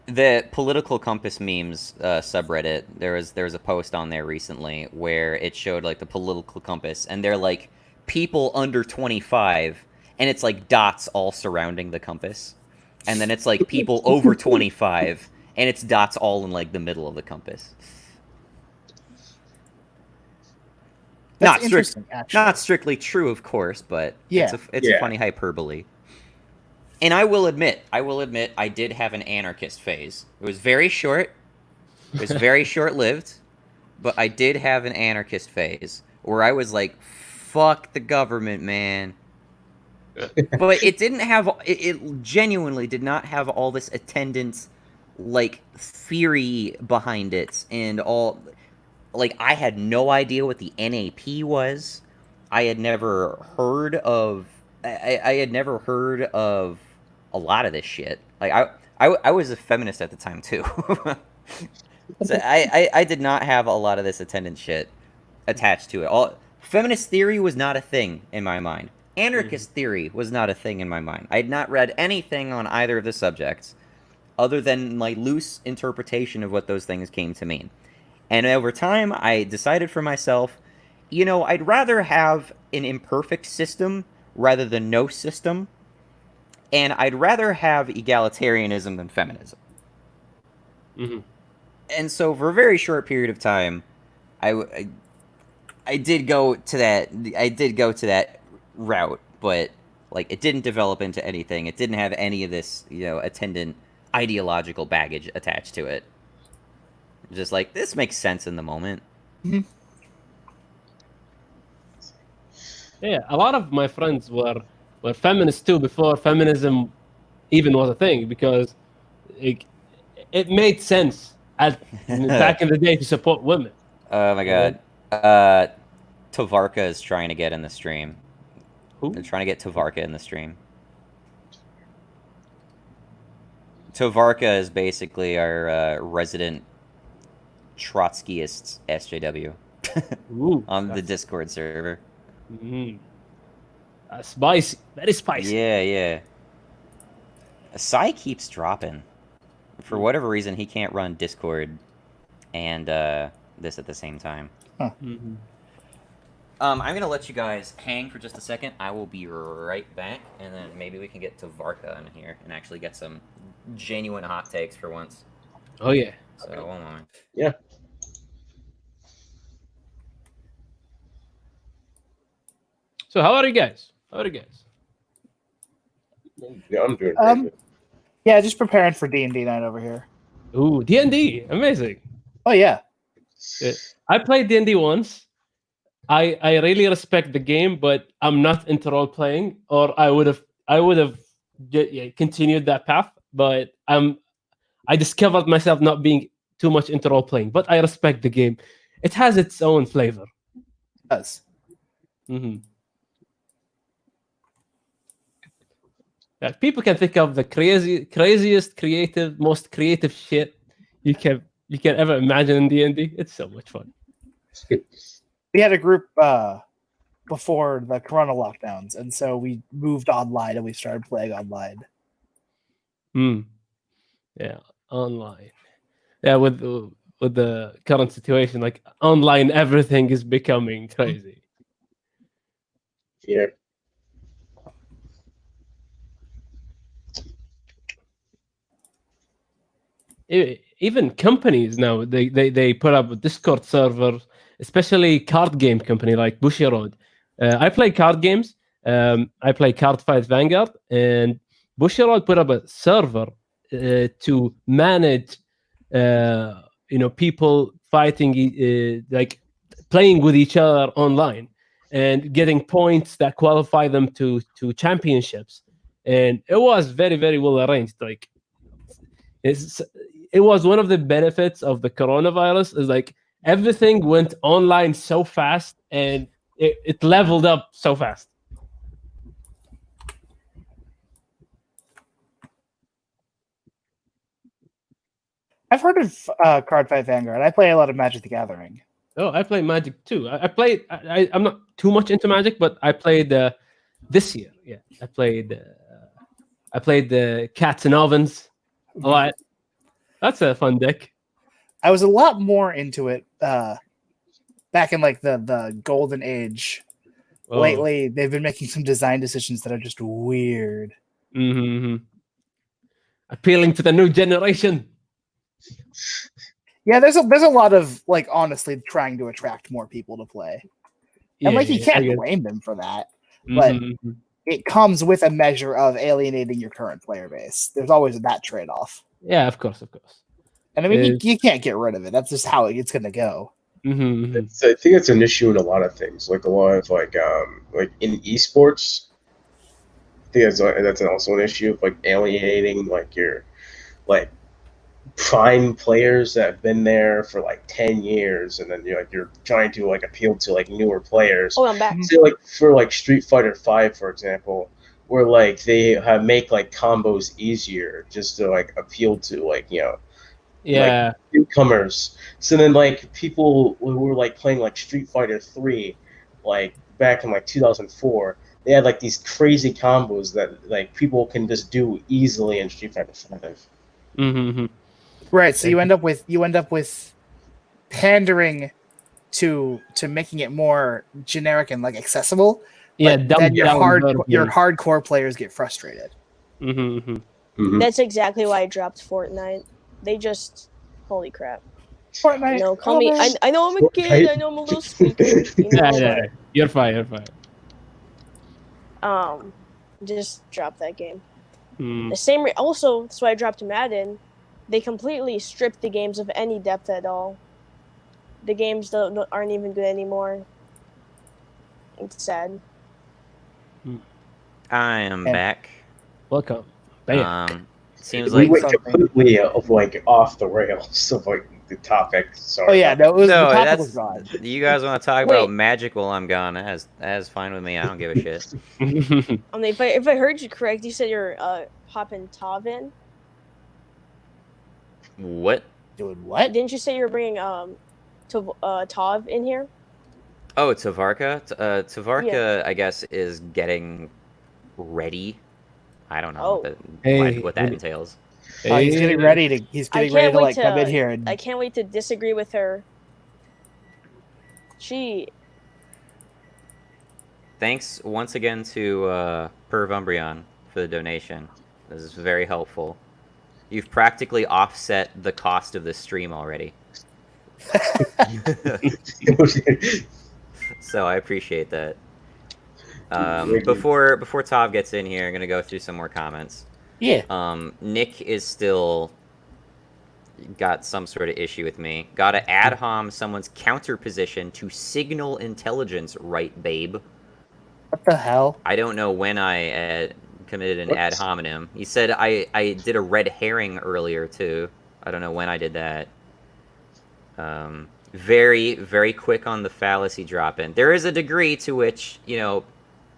Speaker 1: The Political Compass memes subreddit, there was a post on there recently where it showed the Political Compass, and they're people under 25, and it's dots all surrounding the compass, and then it's people over 25, and it's dots all in the middle of the compass.
Speaker 6: That's
Speaker 1: not strictly true, of course, but
Speaker 6: yeah.
Speaker 1: it's a funny hyperbole. And I will admit, I did have an anarchist phase. It was very short. It was very short-lived, but I did have an anarchist phase where I was like, fuck the government, man. But it didn't have, it genuinely did not have all this attendance, theory behind it and all. I had no idea what the NAP was. I had never heard of, I had never heard of a lot of this shit. I was a feminist at the time too. So I did not have a lot of this attendance shit attached to it. Feminist theory was not a thing in my mind. Anarchist theory was not a thing in my mind. I had not read anything on either of the subjects other than my loose interpretation of what those things came to mean. And over time, I decided for myself, I'd rather have an imperfect system rather than no system. And I'd rather have egalitarianism than feminism.
Speaker 10: Mm-hmm.
Speaker 1: And so for a very short period of time, I did go to that route, but it didn't develop into anything. It didn't have any of this, attendant ideological baggage attached to it. Just this makes sense in the moment.
Speaker 6: Mm-hmm.
Speaker 10: Yeah, a lot of my friends were feminists too before feminism even was a thing, because it made sense back in the day to support women.
Speaker 1: Oh my god. Tovarka is trying to get in the stream.
Speaker 10: Who?
Speaker 1: They're trying to get Tovarka in the stream. Tovarka is basically our resident Trotskyist SJW on the Discord server.
Speaker 10: Mm-hmm. Spicy, very spicy.
Speaker 1: Yeah. Sai keeps dropping. For whatever reason, he can't run Discord and this at the same time.
Speaker 6: Huh.
Speaker 10: Mm-hmm.
Speaker 1: I'm going to let you guys hang for just a second. I will be right back, and then maybe we can get to Varka in here and actually get some genuine hot takes for once.
Speaker 10: Oh, yeah.
Speaker 1: So, one moment.
Speaker 11: Yeah.
Speaker 10: So, how are you guys?
Speaker 11: Yeah, I'm doing pretty good.
Speaker 6: Yeah, just preparing for D&D night over here.
Speaker 10: Ooh, D&D. Amazing.
Speaker 6: Oh, yeah.
Speaker 10: I played D&D once. I really respect the game, but I'm not into role playing, or I would have continued that path. But I discovered myself not being too much into role playing. But I respect the game. It has its own flavor.
Speaker 6: It does.
Speaker 10: Mm-hmm. People can think of the craziest, most creative shit you can ever imagine in D&D. It's so much fun.
Speaker 6: We had a group before the Corona lockdowns, and so we moved online and we started playing online.
Speaker 10: Yeah, online. Yeah, with the current situation, like online, everything is becoming crazy.
Speaker 11: Yeah.
Speaker 10: Even companies now, they put up Discord servers, especially card game company like Bushiroad. I play card games. I play Card Fight Vanguard, and Bushiroad put up a server to manage, people fighting, like playing with each other online and getting points that qualify them to championships. And it was very, very well arranged. Like it was one of the benefits of the coronavirus is like everything went online so fast and it leveled up so fast.
Speaker 6: I've heard of Card Fight Vanguard. I play a lot of Magic the Gathering.
Speaker 10: Oh, I play Magic too. I played. I'm not too much into Magic, but I played this year. Yeah, I played the Cats and Ovens a lot. That's a fun deck.
Speaker 6: I was a lot more into it back in like the golden age.
Speaker 10: Oh.
Speaker 6: Lately, they've been making some design decisions that are just weird.
Speaker 10: Mm-hmm. Appealing to the new generation.
Speaker 6: Yeah, there's a lot of like honestly trying to attract more people to play, and like you can't blame them for that. But it comes with a measure of alienating your current player base. There's always that trade-off.
Speaker 10: Yeah, of course.
Speaker 6: And I mean, you can't get rid of it. That's just how it's going to go.
Speaker 10: Mm-hmm.
Speaker 11: I think it's an issue in a lot of things, like a lot of like in esports. I think that's also an issue of like alienating like your like prime players that have been there for like 10 years, and then you're trying to like appeal to like newer players.
Speaker 9: Oh, I'm back.
Speaker 11: So like for like Street Fighter 5, for example, where like they make like combos easier just to like appeal to like like newcomers. So then like people who were like playing like Street Fighter 3 like back in like 2004, they had like these crazy combos that like people can just do easily in Street Fighter 5.
Speaker 10: Mm-hmm.
Speaker 6: Right, so you end up with pandering to making it more generic and like accessible.
Speaker 10: Yeah,
Speaker 6: then your hardcore players get frustrated.
Speaker 10: Mm-hmm.
Speaker 9: That's exactly why I dropped Fortnite. They just, holy crap.
Speaker 6: Fortnite.
Speaker 9: No, call me. I know I'm a kid. I know I'm a little squeaker.
Speaker 10: Yeah. You're fine.
Speaker 9: Just drop that game.
Speaker 10: Mm.
Speaker 9: The same. Also, that's why I dropped Madden. They completely stripped the games of any depth at all. The games aren't even good anymore. It's sad.
Speaker 1: I am back.
Speaker 10: Welcome.
Speaker 1: Seems
Speaker 11: we
Speaker 1: like
Speaker 11: went completely off the rails of like the topic. Sorry.
Speaker 6: Oh yeah, the topic was
Speaker 1: that's
Speaker 6: gone.
Speaker 1: you guys want to talk about magic while I'm gone? That's fine with me. I don't give a shit.
Speaker 9: If I heard you correct, you said you're hopping Tav in.
Speaker 1: What?
Speaker 6: Doing what?
Speaker 9: Didn't you say you were bringing Tav in here?
Speaker 1: Oh, Tavarka. Tavarka,
Speaker 9: Yeah.
Speaker 1: I guess, is getting ready. I don't know what that entails.
Speaker 6: He's getting ready to. He's getting ready to like come in here.
Speaker 9: I can't wait to disagree with her.
Speaker 1: Thanks once again to Perv Umbreon for the donation. This is very helpful. You've practically offset the cost of this stream already. So I appreciate that. Before Tav gets in here, I'm gonna go through some more comments.
Speaker 6: Yeah.
Speaker 1: Nick is still got some sort of issue with me. Gotta ad hom someone's counter position to signal intelligence, right, babe?
Speaker 6: What the hell?
Speaker 1: I don't know when I committed an ad hominem. He said I did a red herring earlier too. I don't know when I did that. Very, very quick on the fallacy drop-in. There is a degree to which,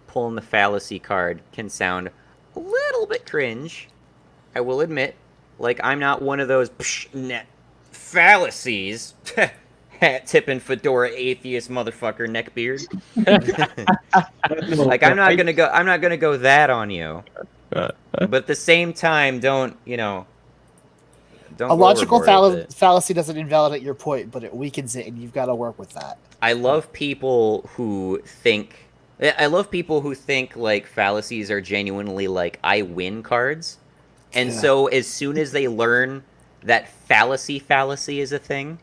Speaker 1: pulling the fallacy card can sound a little bit cringe. I will admit. Like, I'm not one of those fallacies. Hat tipping fedora atheist motherfucker neckbeard. Like, I'm not gonna go that on you. But at the same time, don't
Speaker 6: A
Speaker 1: go
Speaker 6: logical
Speaker 1: overboard with it.
Speaker 6: fallacy doesn't invalidate your point, but it weakens it, and you've got to work with that.
Speaker 1: I love people who think like fallacies are genuinely like I win cards. And
Speaker 6: Yeah.
Speaker 1: so as soon as they learn that fallacy is a thing,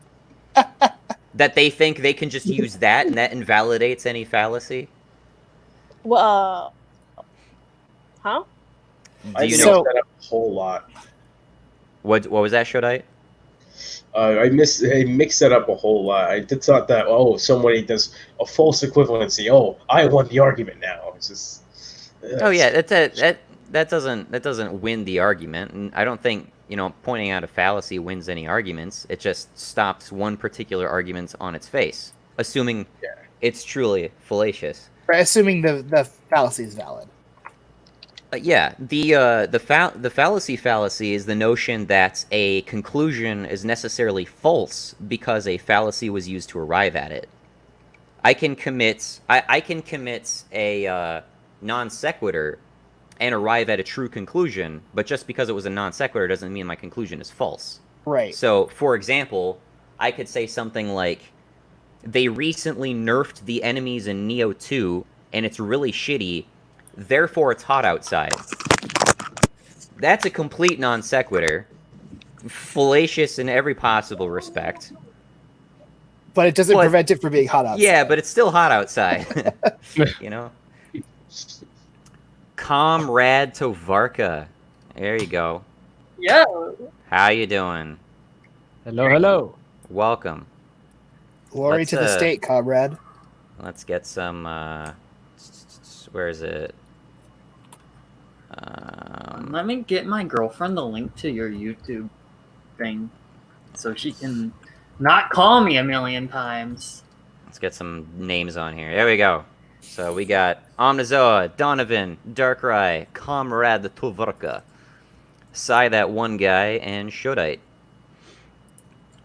Speaker 1: that they think they can just use that and that invalidates any fallacy.
Speaker 9: Well, huh?
Speaker 11: I
Speaker 1: Do you
Speaker 11: mixed
Speaker 1: know
Speaker 11: that up a whole lot.
Speaker 1: what was that, Shodite?
Speaker 11: I mixed that up a whole lot. I did thought that somebody does a false equivalency. Oh, I won the argument now. It's just.
Speaker 1: Oh yeah, that doesn't win the argument, and I don't think pointing out a fallacy wins any arguments. It just stops one particular argument on its face, assuming it's truly fallacious.
Speaker 6: Right, assuming the fallacy is valid.
Speaker 1: Yeah, the fallacy is the notion that a conclusion is necessarily false because a fallacy was used to arrive at it. I can commit a non sequitur and arrive at a true conclusion, but just because it was a non sequitur doesn't mean my conclusion is false.
Speaker 6: Right.
Speaker 1: So, for example, I could say something like, they recently nerfed the enemies in Neo 2, and it's really shitty, therefore it's hot outside. That's a complete non sequitur. Fallacious in every possible respect.
Speaker 6: But it doesn't prevent it from being hot outside.
Speaker 1: Yeah, but it's still hot outside. Comrade Tovarka. There you go.
Speaker 8: Yo.
Speaker 1: How you doing?
Speaker 10: Hello.
Speaker 1: Welcome.
Speaker 6: Glory to the state, comrade.
Speaker 1: Let's get some, where is it?
Speaker 12: Let me get my girlfriend the link to your YouTube thing so she can not call me a million times.
Speaker 1: Let's get some names on here. There we go. So we got Omnizoa, Donovan, Darkrai, Comrade the Tovarka, Psy that one guy, and Shodite.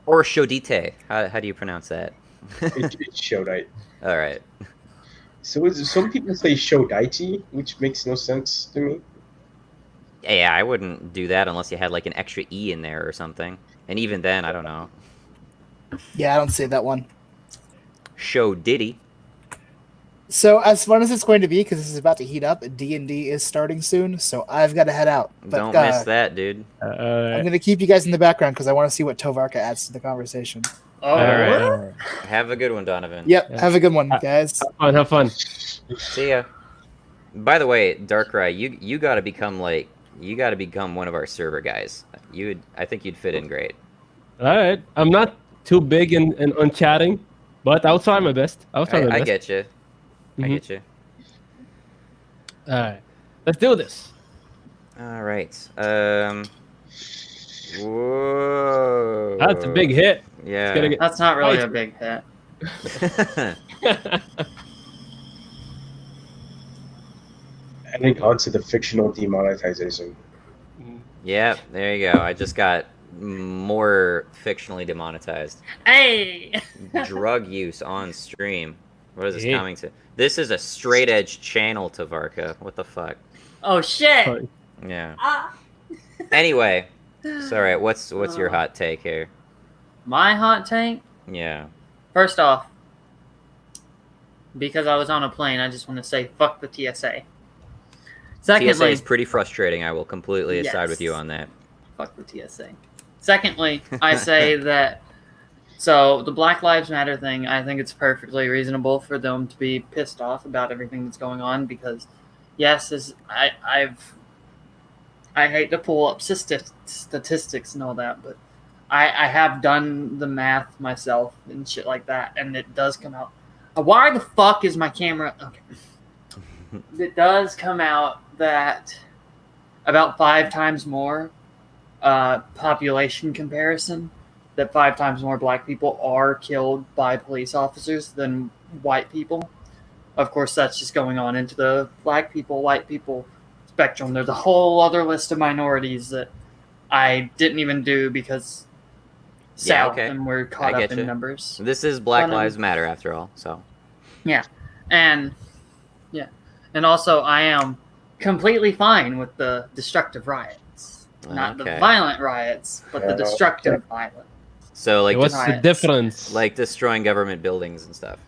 Speaker 1: Or Shodite. How do you pronounce that?
Speaker 11: It's Shodite.
Speaker 1: All right.
Speaker 11: So some people say Shodite, which makes no sense to me.
Speaker 1: Yeah, I wouldn't do that unless you had like an extra E in there or something. And even then, I don't know.
Speaker 6: Yeah, I don't see that one.
Speaker 1: Shoditty.
Speaker 6: So as fun as it's going to be, because this is about to heat up, D&D is starting soon, so I've got to head out. But,
Speaker 1: Don't miss that, dude.
Speaker 6: I'm going to keep you guys in the background because I want to see what Tovarka adds to the conversation.
Speaker 1: All right. Have a good one, Donovan.
Speaker 6: Yep, have a good one, guys.
Speaker 10: Have fun.
Speaker 1: See ya. By the way, Darkrai, you got to become one of our server guys. I think you'd fit in great.
Speaker 10: All right. I'm not too big on chatting, but I'll try my best.
Speaker 1: I get you. I get you.
Speaker 10: All right. Let's do this.
Speaker 1: All right. Whoa.
Speaker 10: That's a big hit.
Speaker 1: Yeah.
Speaker 12: That's not really a big hit.
Speaker 11: Adding on to the fictional demonetization.
Speaker 1: Yeah, there you go. I just got more fictionally demonetized.
Speaker 12: Hey!
Speaker 1: Drug use on stream. What is this coming to? This is a straight edge channel, Tovarka. What the fuck?
Speaker 12: Oh shit!
Speaker 1: Yeah. Anyway, so alright, what's your hot take here?
Speaker 12: My hot take?
Speaker 1: Yeah.
Speaker 12: First off, because I was on a plane, I just want to say fuck the TSA. Secondly,
Speaker 1: TSA is pretty frustrating. I will completely side with you on that.
Speaker 12: Fuck the TSA. Secondly, I say that so the Black Lives Matter thing, I think it's perfectly reasonable for them to be pissed off about everything that's going on because, yes, I hate to pull up statistics and all that, but I have done the math myself and shit like that, and it does come out. Why the fuck is my camera? Okay. It does come out that about 5 times more population comparison, that 5 times more black people are killed by police officers than white people. Of course, that's just going on into the black people, white people spectrum. There's a whole other list of minorities that I didn't even do because and we're caught up in numbers.
Speaker 1: This is Black Lives Matter after all, so.
Speaker 12: Yeah. And also I am completely fine with the destructive riots. Not the violent riots, but the destructive violence.
Speaker 1: So, like,
Speaker 10: what's the difference?
Speaker 1: Like destroying government buildings and stuff.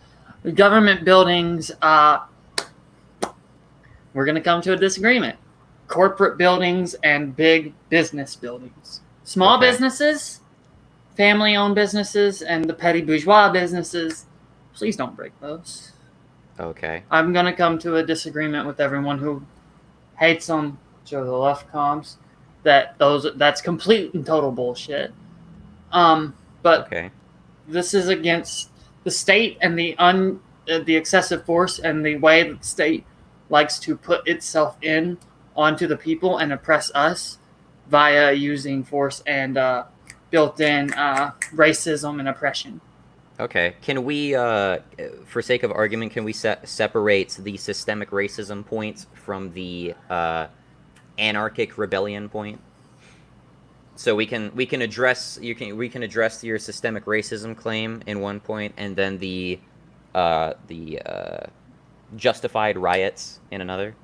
Speaker 12: The government buildings, we're going to come to a disagreement. Corporate buildings and big business buildings. Small businesses, family-owned businesses, and the petty bourgeois businesses, please don't break those.
Speaker 1: Okay.
Speaker 12: I'm going to come to a disagreement with everyone who hates them, Joe the left comms, that's complete and total bullshit. But this is against the state and the excessive force and the way that the state likes to put itself onto the people and oppress us via using force and built-in racism and oppression.
Speaker 1: Okay. Can we, for sake of argument, can we separate the systemic racism point from the anarchic rebellion point? So we can address your systemic racism claim in one point, and then the justified riots in another.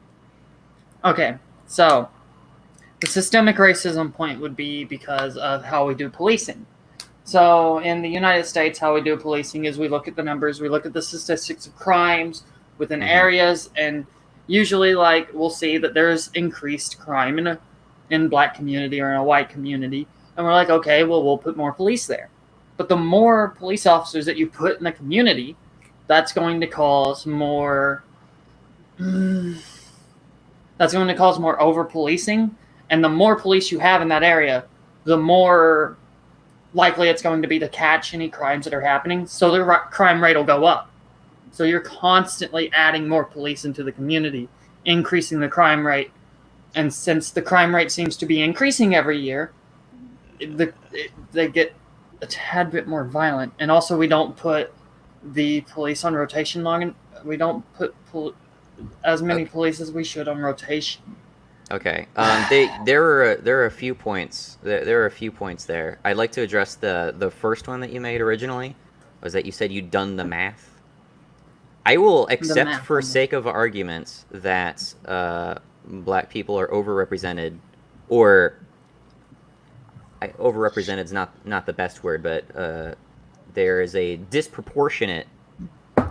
Speaker 12: Okay, so the systemic racism point would be because of how we do policing. So in the United States, how we do policing is we look at the numbers, we look at the statistics of crimes within areas, and usually, like, we'll see that there's increased crime in black community or in a white community, and we're like, okay, well, we'll put more police there. But the more police officers that you put in the community, that's going to cause more over-policing, and the more police you have in that area, the more likely it's going to be to catch any crimes that are happening, so the crime rate will go up. So you're constantly adding more police into the community, increasing the crime rate. And since the crime rate seems to be increasing every year, they get a tad bit more violent. And also, we don't put the police on rotation long, and we don't put as many police as we should on rotation.
Speaker 1: Okay. There are a few points. There are a few points there. I'd like to address the first one that you made originally, was that you said you'd done the math. I will accept for sake of argument that black people are overrepresented, or overrepresented is not the best word, but there is a disproportionate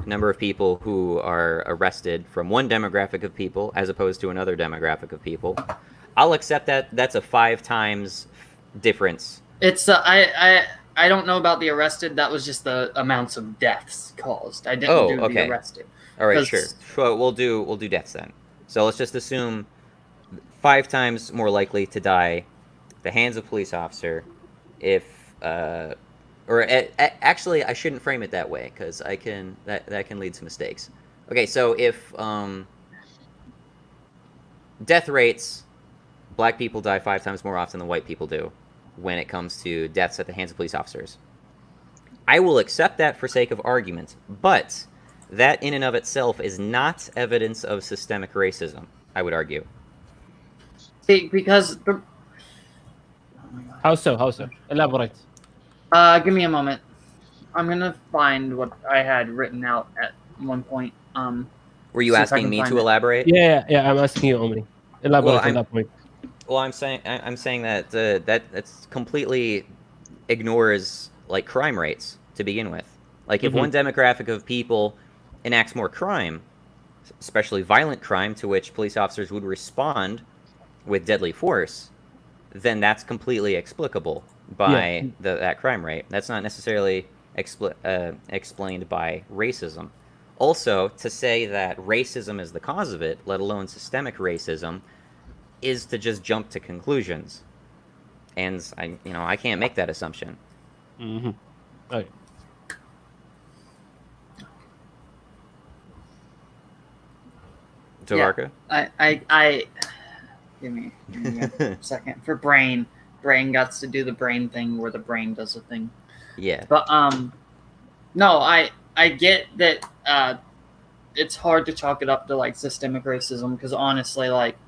Speaker 1: number of people who are arrested from one demographic of people as opposed to another demographic of people. I'll accept that. That's a 5 times difference.
Speaker 12: It's I don't know about the arrested. That was just the amounts of deaths caused. I didn't do the arrested.
Speaker 1: All right, sure. We'll do deaths then. So let's just assume 5 times more likely to die at the hands of a police officer if actually I shouldn't frame it that way, because that can lead to mistakes. Okay, so if death rates, black people die 5 times more often than white people do when it comes to deaths at the hands of police officers. I will accept that for sake of argument, but that in and of itself is not evidence of systemic racism, I would argue.
Speaker 12: Because
Speaker 10: How so? Elaborate.
Speaker 12: Give me a moment. I'm gonna find what I had written out at one point.
Speaker 1: Were you asking me to elaborate?
Speaker 10: Yeah, I'm asking you, Omri. Elaborate on that point.
Speaker 1: Well, I'm saying that that's completely ignores like crime rates to begin with. Like if one demographic of people enacts more crime, especially violent crime to which police officers would respond with deadly force, then that's completely explicable by that crime rate. That's not necessarily explained by racism. Also, to say that racism is the cause of it, let alone systemic racism, is to just jump to conclusions, and I can't make that assumption.
Speaker 10: Okay.
Speaker 1: Tavarka?
Speaker 12: I give me a second. For brain got to do the brain thing where the brain does a thing.
Speaker 1: Yeah.
Speaker 12: But no, I get that it's hard to chalk it up to like systemic racism, because honestly, like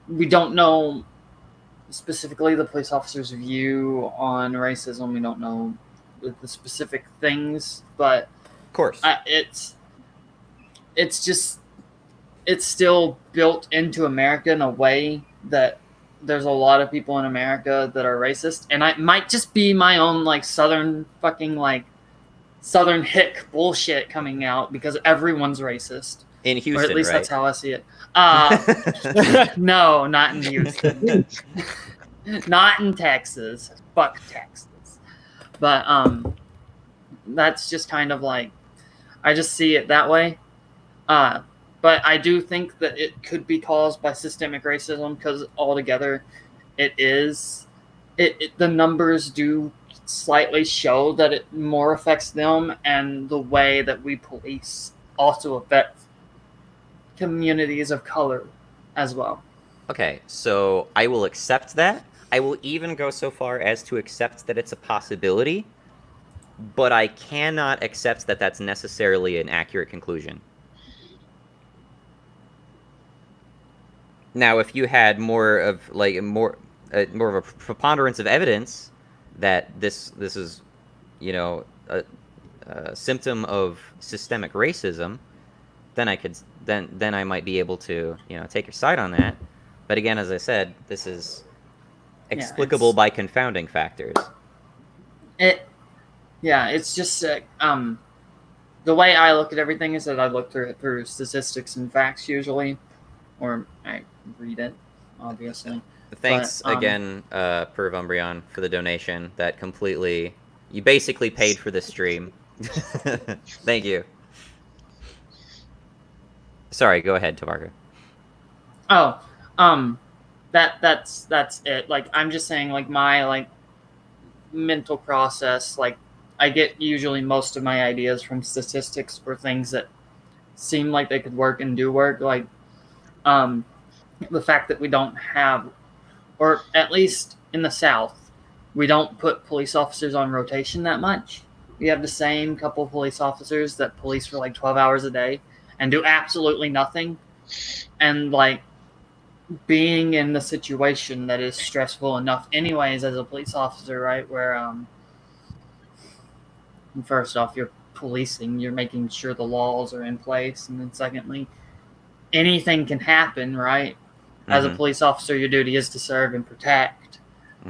Speaker 12: we don't know specifically the police officer's view on racism. We don't know the specific things, but
Speaker 1: of course,
Speaker 12: it's it's still built into America in a way that there's a lot of people in America that are racist, and I might just be my own like Southern hick bullshit coming out because everyone's racist.
Speaker 1: In Houston,
Speaker 12: or at least
Speaker 1: right?
Speaker 12: that's how I see it. No, not in Houston. Not in Texas. Fuck Texas. But that's just kind of like, I just see it that way. But I do think that it could be caused by systemic racism because altogether it is. The numbers do slightly show that it more affects them, and the way that we police also affects communities of color as well.
Speaker 1: Okay, so I will accept that. I will even go so far as to accept that it's a possibility, but I cannot accept that that's necessarily an accurate conclusion. Now, if you had more of a preponderance of evidence that this is, you know, a symptom of systemic racism, then I might be able to, you know, take your side on that. But again, as I said, this is explicable by confounding factors.
Speaker 12: It's just the way I look at everything is that I look through statistics and facts usually, or I read it, obviously.
Speaker 1: Thanks again, Per Vumbrion, for the donation. That completely, you basically paid for this stream. Thank you. Sorry, go ahead, Tavarka.
Speaker 12: Oh, that's it. Like, I'm just saying, like, my like mental process, like, I get usually most of my ideas from statistics or things that seem like they could work and do work. Like, the fact that we don't have, or at least in the South, we don't put police officers on rotation that much. We have the same couple of police officers that police for like 12 hours a day and do absolutely nothing. And like being in the situation that is stressful enough anyways as a police officer, right? Where first off, you're policing, you're making sure the laws are in place. And then secondly, anything can happen, right? As a police officer, your duty is to serve and protect.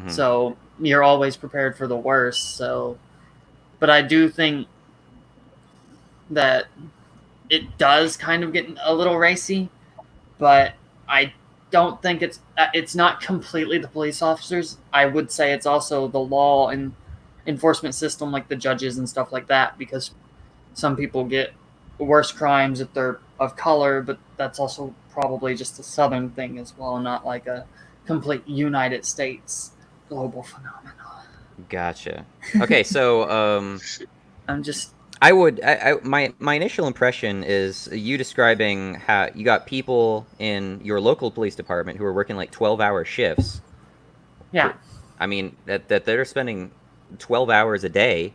Speaker 12: So you're always prepared for the worst. So, but I do think that it does kind of get a little racy, but I don't think it's not completely the police officers. I would say it's also the law and enforcement system, like the judges and stuff like that, because some people get worse crimes if they're of color, but that's also probably just a Southern thing as well, not like a complete United States global phenomenon.
Speaker 1: Gotcha. Okay, so my initial impression is you describing how you got people in your local police department who are working like 12-hour shifts.
Speaker 12: Yeah.
Speaker 1: I mean, that they're spending 12 hours a day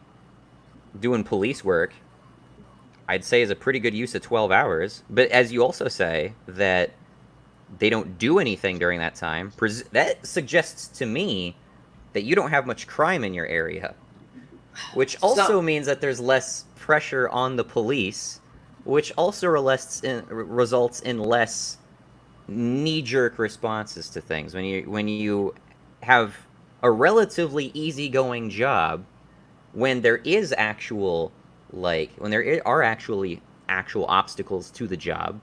Speaker 1: doing police work, I'd say is a pretty good use of 12 hours. But as you also say that they don't do anything during that time, that suggests to me that you don't have much crime in your area, which also means that there's less pressure on the police, which also results in less knee-jerk responses to things. When you have a relatively easygoing job, when there are actually actual obstacles to the job,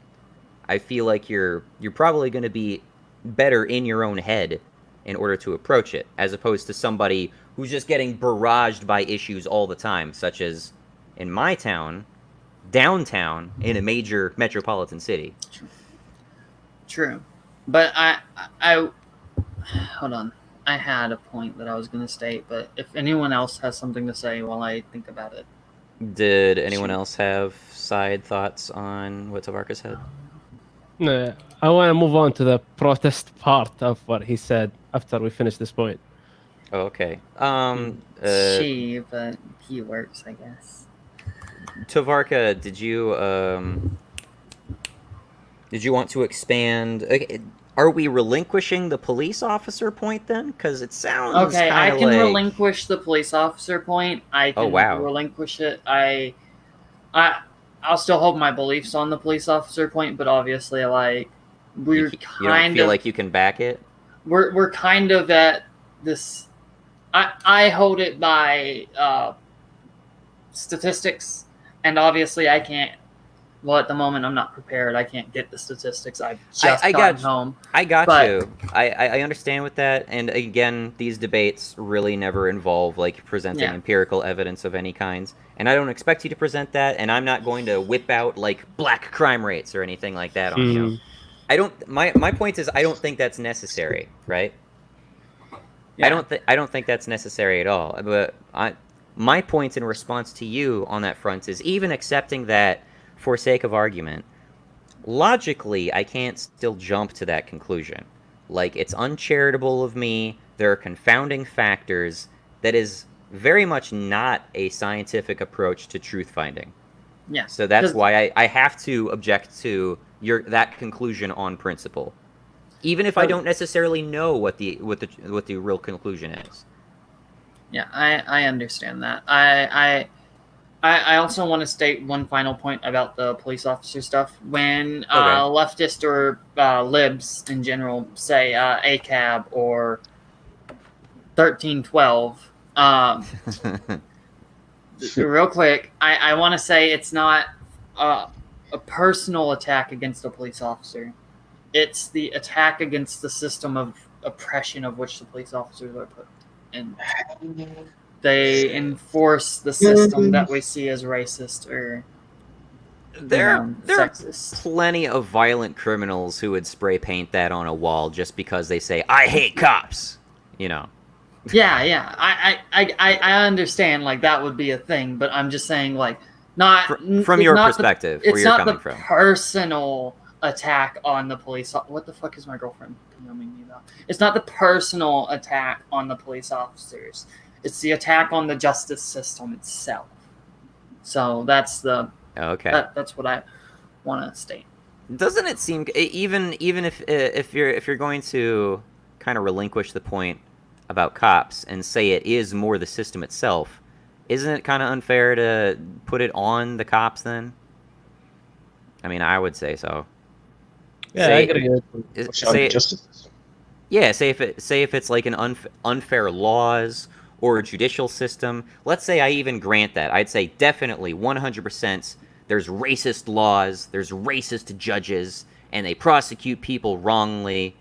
Speaker 1: I feel like you're probably going to be better in your own head in order to approach it, as opposed to somebody who's just getting barraged by issues all the time, such as in my town, downtown, in a major metropolitan city.
Speaker 12: True. But I hold on. I had a point that I was going to state, but if anyone else has something to say while I think about it.
Speaker 1: Did anyone else have side thoughts on what Tavarka said?
Speaker 10: No, I want to move on to the protest part of what he said after we finish this point.
Speaker 1: Oh, okay.
Speaker 12: But he works, I guess.
Speaker 1: Tavarka, did you want to expand? Okay, are we relinquishing the police officer point then? Because it sounds
Speaker 12: okay. I can
Speaker 1: like...
Speaker 12: relinquish the police officer point. I can relinquish it. I'll still hold my beliefs on the police officer point, but obviously, like, we're
Speaker 1: You don't feel like you can back it?
Speaker 12: we're kind of at this. I hold it by statistics, and obviously I can't. Well, at the moment, I'm not prepared. I can't get the statistics. I've just gotten home.
Speaker 1: I got you. I understand with that. And again, these debates really never involve like presenting empirical evidence of any kinds. And I don't expect you to present that. And I'm not going to whip out like black crime rates or anything like that on you. I don't. My point is, I don't think that's necessary, right?
Speaker 12: Yeah.
Speaker 1: I don't think that's necessary at all. But my point in response to you on that front is, even accepting that for sake of argument, logically, I can't still jump to that conclusion. Like, it's uncharitable of me. There are confounding factors. That is very much not a scientific approach to truth finding.
Speaker 12: Yeah.
Speaker 1: So that's why I have to object to that conclusion on principle, even if I don't necessarily know what the real conclusion is.
Speaker 12: Yeah, I understand that. I also want to state one final point about the police officer stuff. When leftists or libs in general say ACAB or 1312, real quick, I want to say it's not a personal attack against a police officer. It's the attack against the system of oppression of which the police officers are put in. They enforce the system that we see as racist or
Speaker 1: there
Speaker 12: sexist.
Speaker 1: are plenty of violent criminals who would spray paint that on a wall just because they say, "I hate cops," you know.
Speaker 12: Yeah. I understand, like, that would be a thing, but I'm just saying, like, not
Speaker 1: from your perspective, where you're coming from.
Speaker 12: It's not the personal attack on the police. What the fuck is my girlfriend filming me about? It's not the personal attack on the police officers. It's the attack on the justice system itself. So that's the that's what I want to state.
Speaker 1: Doesn't it seem, even if you're going to kind of relinquish the point about cops and say it is more the system itself, isn't it kind of unfair to put it on the cops then? I mean, I would say so.
Speaker 10: Yeah, I agree.
Speaker 1: Say if it's like an unfair laws or a judicial system. Let's say I even grant that. I'd say definitely 100% there's racist laws, there's racist judges, and they prosecute people wrongly.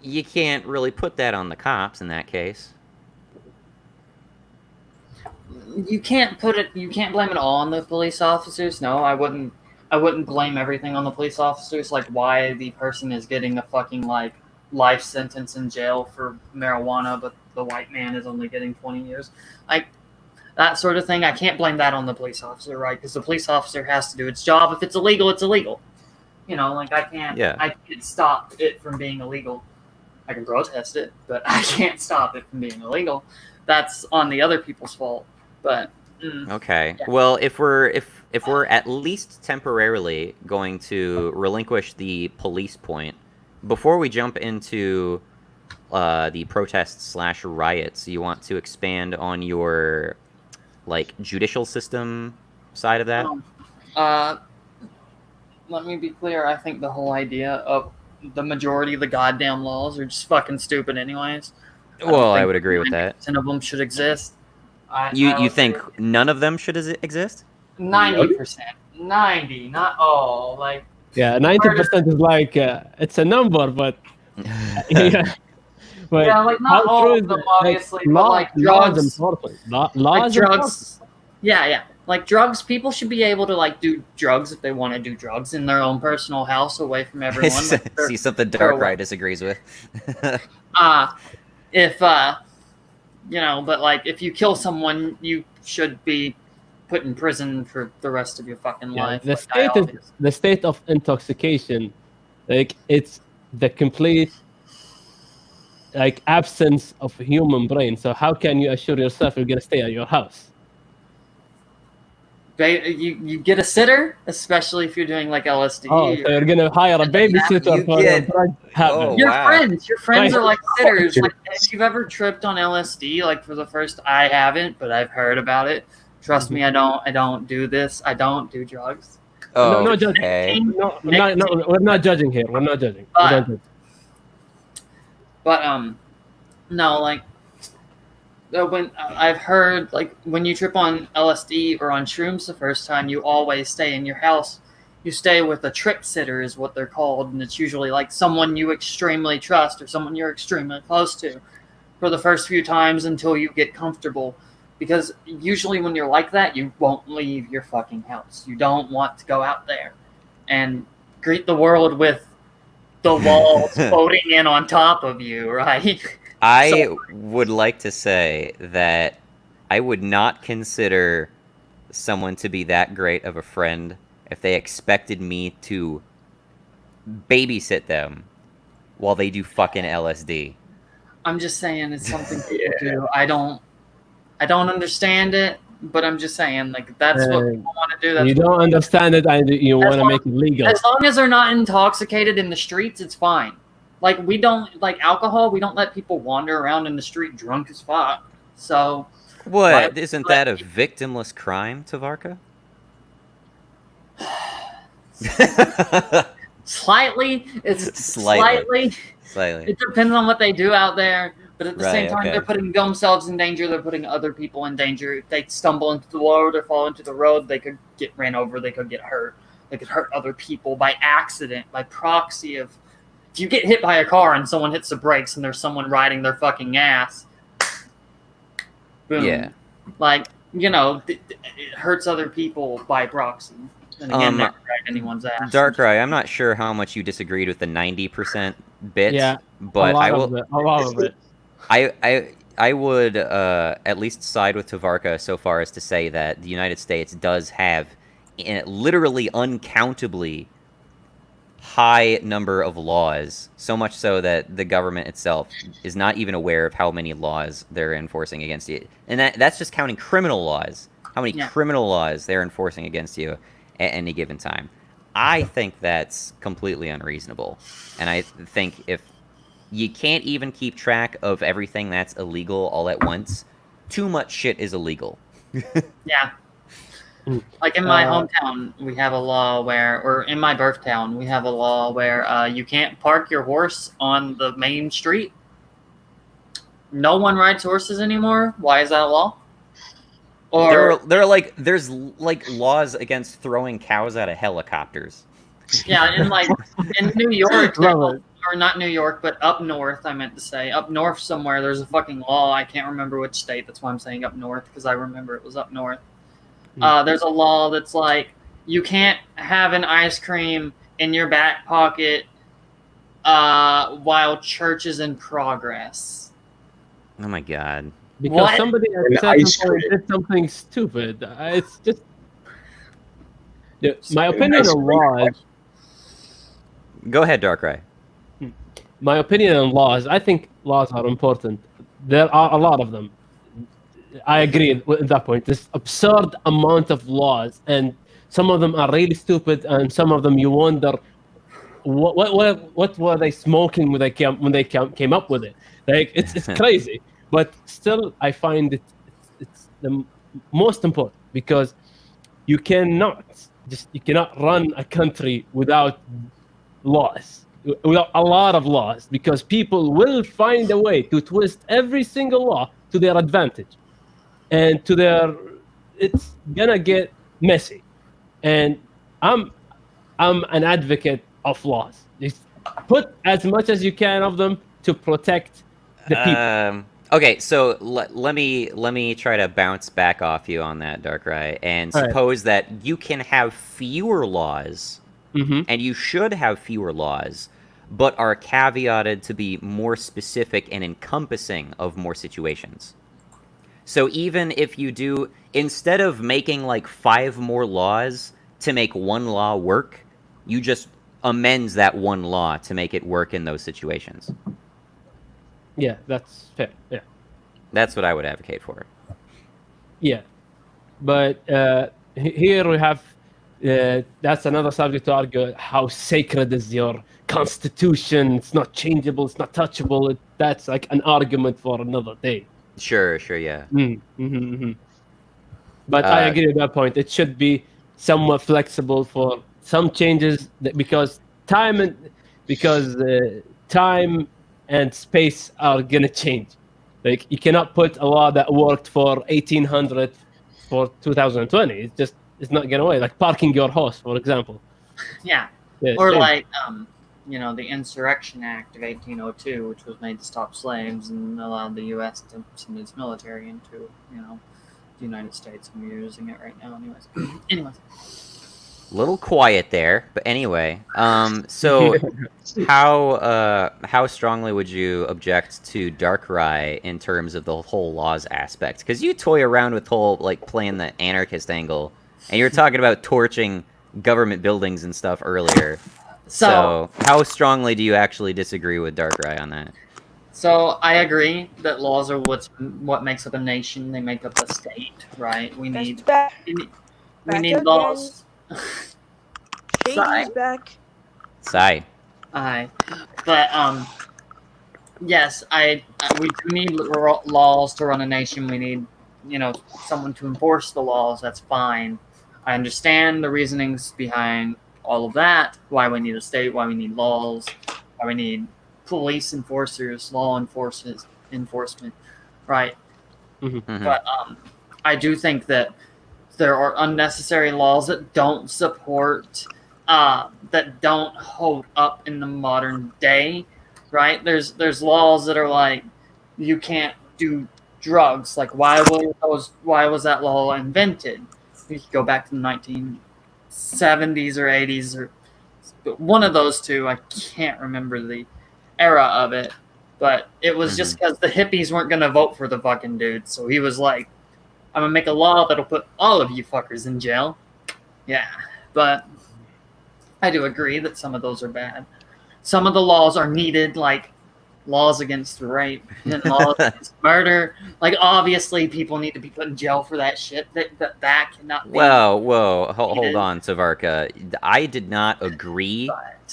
Speaker 1: You can't really put that on the cops in that case.
Speaker 12: You can't blame it all on the police officers. No, I wouldn't blame everything on the police officers, like why the person is getting a fucking like life sentence in jail for marijuana, but the white man is only getting 20 years. Like, that sort of thing, I can't blame that on the police officer, right? Because the police officer has to do its job. If it's illegal, it's illegal. You know, like, I can't stop it from being illegal. I can protest it, but I can't stop it from being illegal. That's on the other people's fault. But
Speaker 1: okay. Yeah. Well, if we're at least temporarily going to relinquish the police point, before we jump into the protests / riots, you want to expand on your like judicial system side of that?
Speaker 12: Let me be clear. I think the whole idea of the majority of the goddamn laws are just fucking stupid anyways.
Speaker 1: Well, I would agree with that.
Speaker 12: 10 of them should exist.
Speaker 1: You think none of them should exist?
Speaker 12: 90%. 90, not all. Like,
Speaker 10: yeah, 90% is like it's a number, but yeah. But
Speaker 12: yeah, like not all of them, obviously, but like drugs.
Speaker 10: Laws
Speaker 12: drugs. Yeah. Like drugs, people should be able to like do drugs if they want to do drugs in their own personal house, away from everyone. Like,
Speaker 1: see something Darkrai disagrees with.
Speaker 12: But like if you kill someone, you should be put in prison for the rest of your fucking life.
Speaker 10: The state of intoxication, like it's the complete like absence of human brain. So how can you assure yourself you're gonna stay at your house?
Speaker 12: You get a sitter, especially if you're doing like LSD.
Speaker 10: Oh, so you're gonna hire a babysitter for your drug habit.
Speaker 12: Your friends are like sitters. Like if you've ever tripped on LSD, like for the first, I haven't, but I've heard about it. Trust me, I don't do this. I don't do drugs.
Speaker 1: Oh,
Speaker 10: no judging.
Speaker 1: okay.
Speaker 10: No, we're not judging here. We're not judging.
Speaker 12: But no, like when I've heard, like when you trip on LSD or on shrooms the first time, you always stay in your house. You stay with a trip sitter is what they're called, and it's usually like someone you extremely trust or someone you're extremely close to for the first few times until you get comfortable. Because usually when you're like that, you won't leave your fucking house. You don't want to go out there and greet the world with the walls floating in on top of you, right?
Speaker 1: I would like to say that I would not consider someone to be that great of a friend if they expected me to babysit them while they do fucking LSD.
Speaker 12: I'm just saying it's something people do. I don't understand it, but I'm just saying, like, that's what people want to do. That's
Speaker 10: you don't understand it, and you want to make it legal.
Speaker 12: As long as they're not intoxicated in the streets, it's fine. Like, we don't, like alcohol, we don't let people wander around in the street drunk as fuck. So.
Speaker 1: What? Isn't that a victimless crime, Tavarka?
Speaker 12: Slightly. It's slightly. It depends on what they do out there. But at the same time, they're putting themselves in danger. They're putting other people in danger. If they stumble into the road or fall into the road, they could get ran over. They could get hurt. They could hurt other people by accident, by proxy of. If you get hit by a car and someone hits the brakes and there's someone riding their fucking ass, boom. Yeah. Like, you know, it hurts other people by proxy. And again, never ride anyone's ass.
Speaker 1: Darkrai, I'm not sure how much you disagreed with the 90% bit.
Speaker 10: Yeah,
Speaker 1: but
Speaker 10: a lot of it.
Speaker 1: I would at least side with Tavarka so far as to say that the United States does have literally uncountably high number of laws, so much so that the government itself is not even aware of how many laws they're enforcing against you. And that's just counting criminal laws. How many criminal laws they're enforcing against you at any given time. I think that's completely unreasonable. And I think if you can't even keep track of everything that's illegal all at once, too much shit is illegal.
Speaker 12: Yeah. Like in my hometown, we have a law where, or in my birth town, we have a law where you can't park your horse on the main street. No one rides horses anymore. Why is that a law? Or
Speaker 1: there's laws against throwing cows out of helicopters.
Speaker 12: Yeah, in New York, or not New York, but up north, I meant to say. Up north somewhere, there's a fucking law. I can't remember which state. That's why I'm saying up north, because I remember it was up north. There's a law that's like, you can't have an ice cream in your back pocket while church is in progress.
Speaker 1: Oh my god.
Speaker 10: Because somebody did something stupid. It's just... my opinion on laws...
Speaker 1: Go ahead, Darkrai.
Speaker 10: My opinion on laws, I think laws are important. There are a lot of them. I agree with that point. This absurd amount of laws, and some of them are really stupid, and some of them you wonder what were they smoking when they came up with it. Like it's crazy, but still I find it's the most important, because you cannot run a country without laws, without a lot of laws, because people will find a way to twist every single law to their advantage. And it's gonna get messy, and I'm an advocate of laws. Just put as much as you can of them to protect the people.
Speaker 1: Okay, so let me try to bounce back off you on that, Darkrai, and suppose that you can have fewer laws, and you should have fewer laws, but are caveated to be more specific and encompassing of more situations. So even if you do, instead of making like 5 more laws to make one law work, you just amend that one law to make it work in those situations.
Speaker 10: Yeah, that's fair. Yeah.
Speaker 1: That's what I would advocate for.
Speaker 10: Yeah. But here we have, that's another subject to argue, how sacred is your constitution? It's not changeable, it's not touchable. That's like an argument for another day.
Speaker 1: Sure, yeah.
Speaker 10: But I agree with that point. It should be somewhat flexible for some changes because time and space are gonna change. Like you cannot put a law that worked for 1800 for 2020. It's not gonna work. Like parking your horse, for example.
Speaker 12: Yeah. Or like the Insurrection Act of 1802, which was made to stop slaves and allowed the U.S. to send its military into the United States, and we're using it right now, anyways.
Speaker 1: Little quiet there, but anyway. So how strongly would you object to Darkrai in terms of the whole laws aspect? Because you toy around with whole like playing the anarchist angle, and you were talking about torching government buildings and stuff earlier. So how strongly do you actually disagree with Darkrai on that?
Speaker 12: So I agree that laws are what makes up a nation. They make up a state, right? We need laws.
Speaker 9: Shady's back.
Speaker 1: Sigh.
Speaker 12: Aye. But yes, we do need laws to run a nation. We need someone to enforce the laws. That's fine. I understand the reasonings behind all of that. Why we need a state. Why we need laws. Why we need police enforcers, law enforcement, right?
Speaker 10: Mm-hmm.
Speaker 12: But I do think that there are unnecessary laws that don't support, that don't hold up in the modern day, right? There's laws that are like, you can't do drugs. Like, why was that law invented? You could go back to the 1970s or 80s, or one of those two. I can't remember the era of it, but it was just because the hippies weren't going to vote for the fucking dude. So he was like, I'm going to make a law that'll put all of you fuckers in jail. Yeah, but I do agree that some of those are bad. Some of the laws are needed, like laws against rape and laws against murder. Like, obviously, people need to be put in jail for that shit. That cannot be.
Speaker 1: Whoa, hold on, Savarka. I did not agree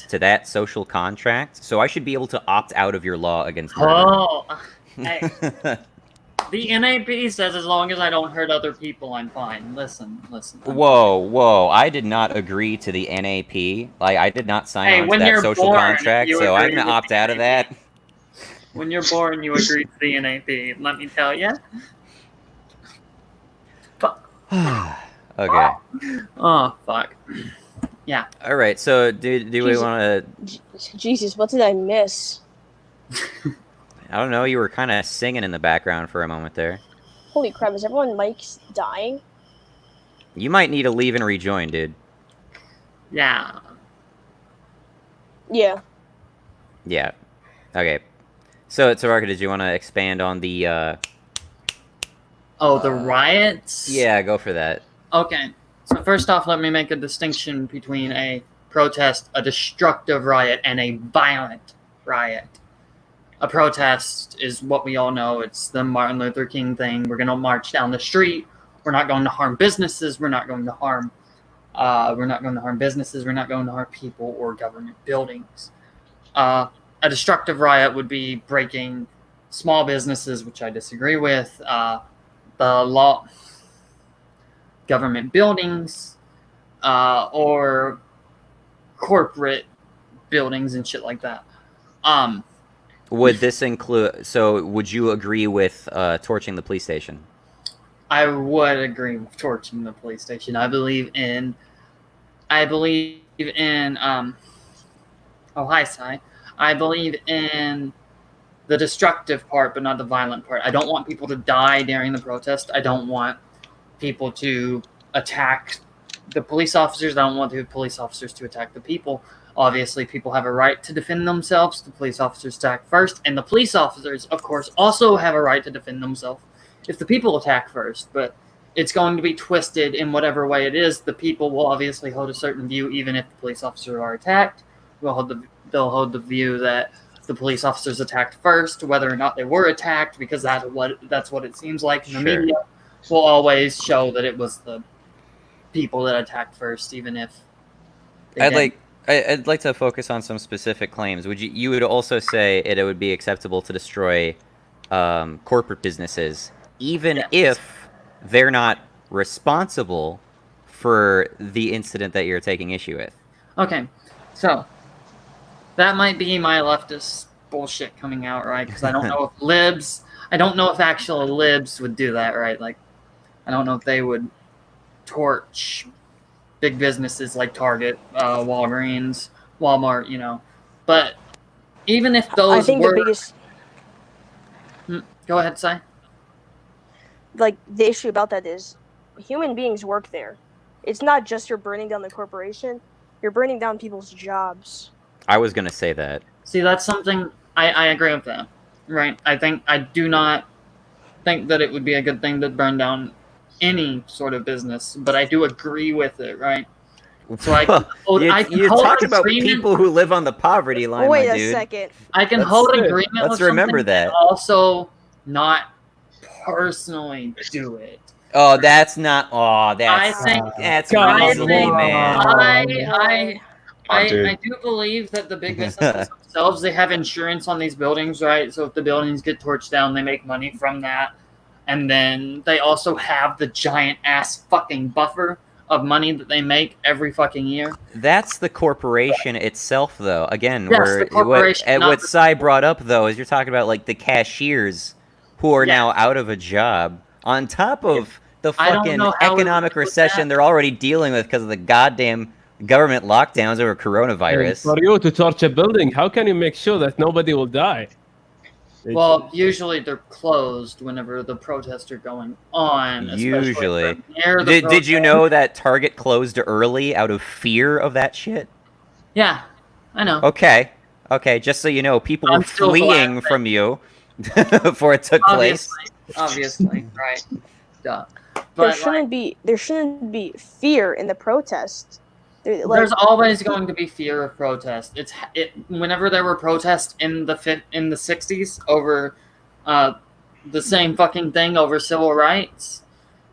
Speaker 1: to that social contract, so I should be able to opt out of your law against murder.
Speaker 12: Oh, hey. The NAP says as long as I don't hurt other people, I'm fine. Listen.
Speaker 1: Whoa, I did not agree to the NAP. Like, I did not sign on to that social contract, so I'm going to opt out of that.
Speaker 12: When you're born, you agree to the NAP. Let me tell you.
Speaker 1: Okay.
Speaker 12: Oh, fuck. Yeah.
Speaker 1: All right, so do we want to...
Speaker 9: Jesus, what did I miss?
Speaker 1: I don't know, you were kind of singing in the background for a moment there.
Speaker 9: Holy crap, is everyone Mike's dying?
Speaker 1: You might need to leave and rejoin, dude.
Speaker 12: Yeah.
Speaker 9: Yeah.
Speaker 1: Yeah. Okay. So, Savarka, did you want to expand on the,
Speaker 12: the riots?
Speaker 1: Yeah, go for that.
Speaker 12: Okay. So first off, let me make a distinction between a protest, a destructive riot, and a violent riot. A protest is what we all know. It's the Martin Luther King thing. We're going to march down the street. We're not going to harm businesses. We're not going to harm businesses. We're not going to harm people or government buildings. A destructive riot would be breaking small businesses, which I disagree with. The law, government buildings, or corporate buildings and shit like that.
Speaker 1: Would this include... So, would you agree with torching the police station?
Speaker 12: I would agree with torching the police station. I believe in... Oh, hi, Sai. I believe in the destructive part, but not the violent part. I don't want people to die during the protest. I don't want people to attack the police officers. I don't want the police officers to attack the people. Obviously, people have a right to defend themselves. The police officers attack first, and the police officers, of course, also have a right to defend themselves if the people attack first. But it's going to be twisted in whatever way it is. The people will obviously hold a certain view, even if the police officers are attacked. They'll hold the view that the police officers attacked first, whether or not they were attacked, because that's what it seems like. And the media will always show that it was the people that attacked first, even if
Speaker 1: I'd like to focus on some specific claims. You would also say it would be acceptable to destroy corporate businesses, even if they're not responsible for the incident that you're taking issue with.
Speaker 12: Okay, so that might be my leftist bullshit coming out, right? Because I don't know if actual libs would do that, right? Like, I don't know if they would torch big businesses like Target, Walgreens, Walmart, you know. But even if those
Speaker 9: I think
Speaker 12: were...
Speaker 9: the biggest...
Speaker 12: Go ahead, Si.
Speaker 9: Like, the issue about that is human beings work there. It's not just you're burning down the corporation, you're burning down people's jobs.
Speaker 1: I was going to say that.
Speaker 12: See, that's something I agree with that, right? I do not think that it would be a good thing to burn down any sort of business, but I do agree with it, right? So
Speaker 1: you're talking about people who live on the poverty line,
Speaker 9: Wait
Speaker 1: my
Speaker 9: a
Speaker 1: dude.
Speaker 9: second.
Speaker 12: I can hold agreement with
Speaker 1: remember
Speaker 12: something,
Speaker 1: that.
Speaker 12: but also not personally do it.
Speaker 1: Oh, that's not. Oh,
Speaker 12: I think
Speaker 1: that's
Speaker 12: I
Speaker 1: easily,
Speaker 12: think
Speaker 1: man.
Speaker 12: I do believe that the big businesses themselves, they have insurance on these buildings, right? So if the buildings get torched down, they make money from that. And then they also have the giant ass fucking buffer of money that they make every fucking year.
Speaker 1: That's the corporation itself, though. Again,
Speaker 12: Yes, the corporation,
Speaker 1: what Cy brought up, though, is you're talking about like the cashiers who are now out of a job, on top of the fucking economic recession they're already dealing with because of the goddamn government lockdowns over coronavirus.
Speaker 10: For you to torch a building, how can you make sure that nobody will die?
Speaker 12: Well, usually they're closed whenever the protests are going on.
Speaker 1: Usually. Did you know that Target closed early out of fear of that shit?
Speaker 12: Yeah, I know.
Speaker 1: Okay, just so you know, people were fleeing from you before it took place.
Speaker 12: Obviously, right. Duh.
Speaker 9: There shouldn't be fear in the protest.
Speaker 12: There's always going to be fear of protest. Whenever there were protests in the 60s over the same fucking thing over civil rights,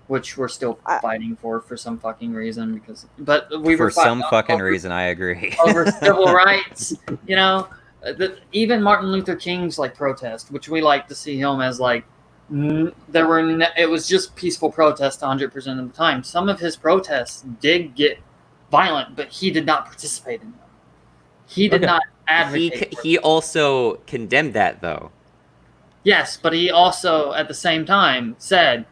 Speaker 12: which we're still fighting for some fucking reason
Speaker 1: reason, I agree.
Speaker 12: Over civil rights, you know, even Martin Luther King's like protest, which we like to see him as like it was just peaceful protest 100% of the time. Some of his protests did get violent, but he did not participate in them. He did not advocate.
Speaker 1: He also condemned that, though.
Speaker 12: Yes, but he also, at the same time, said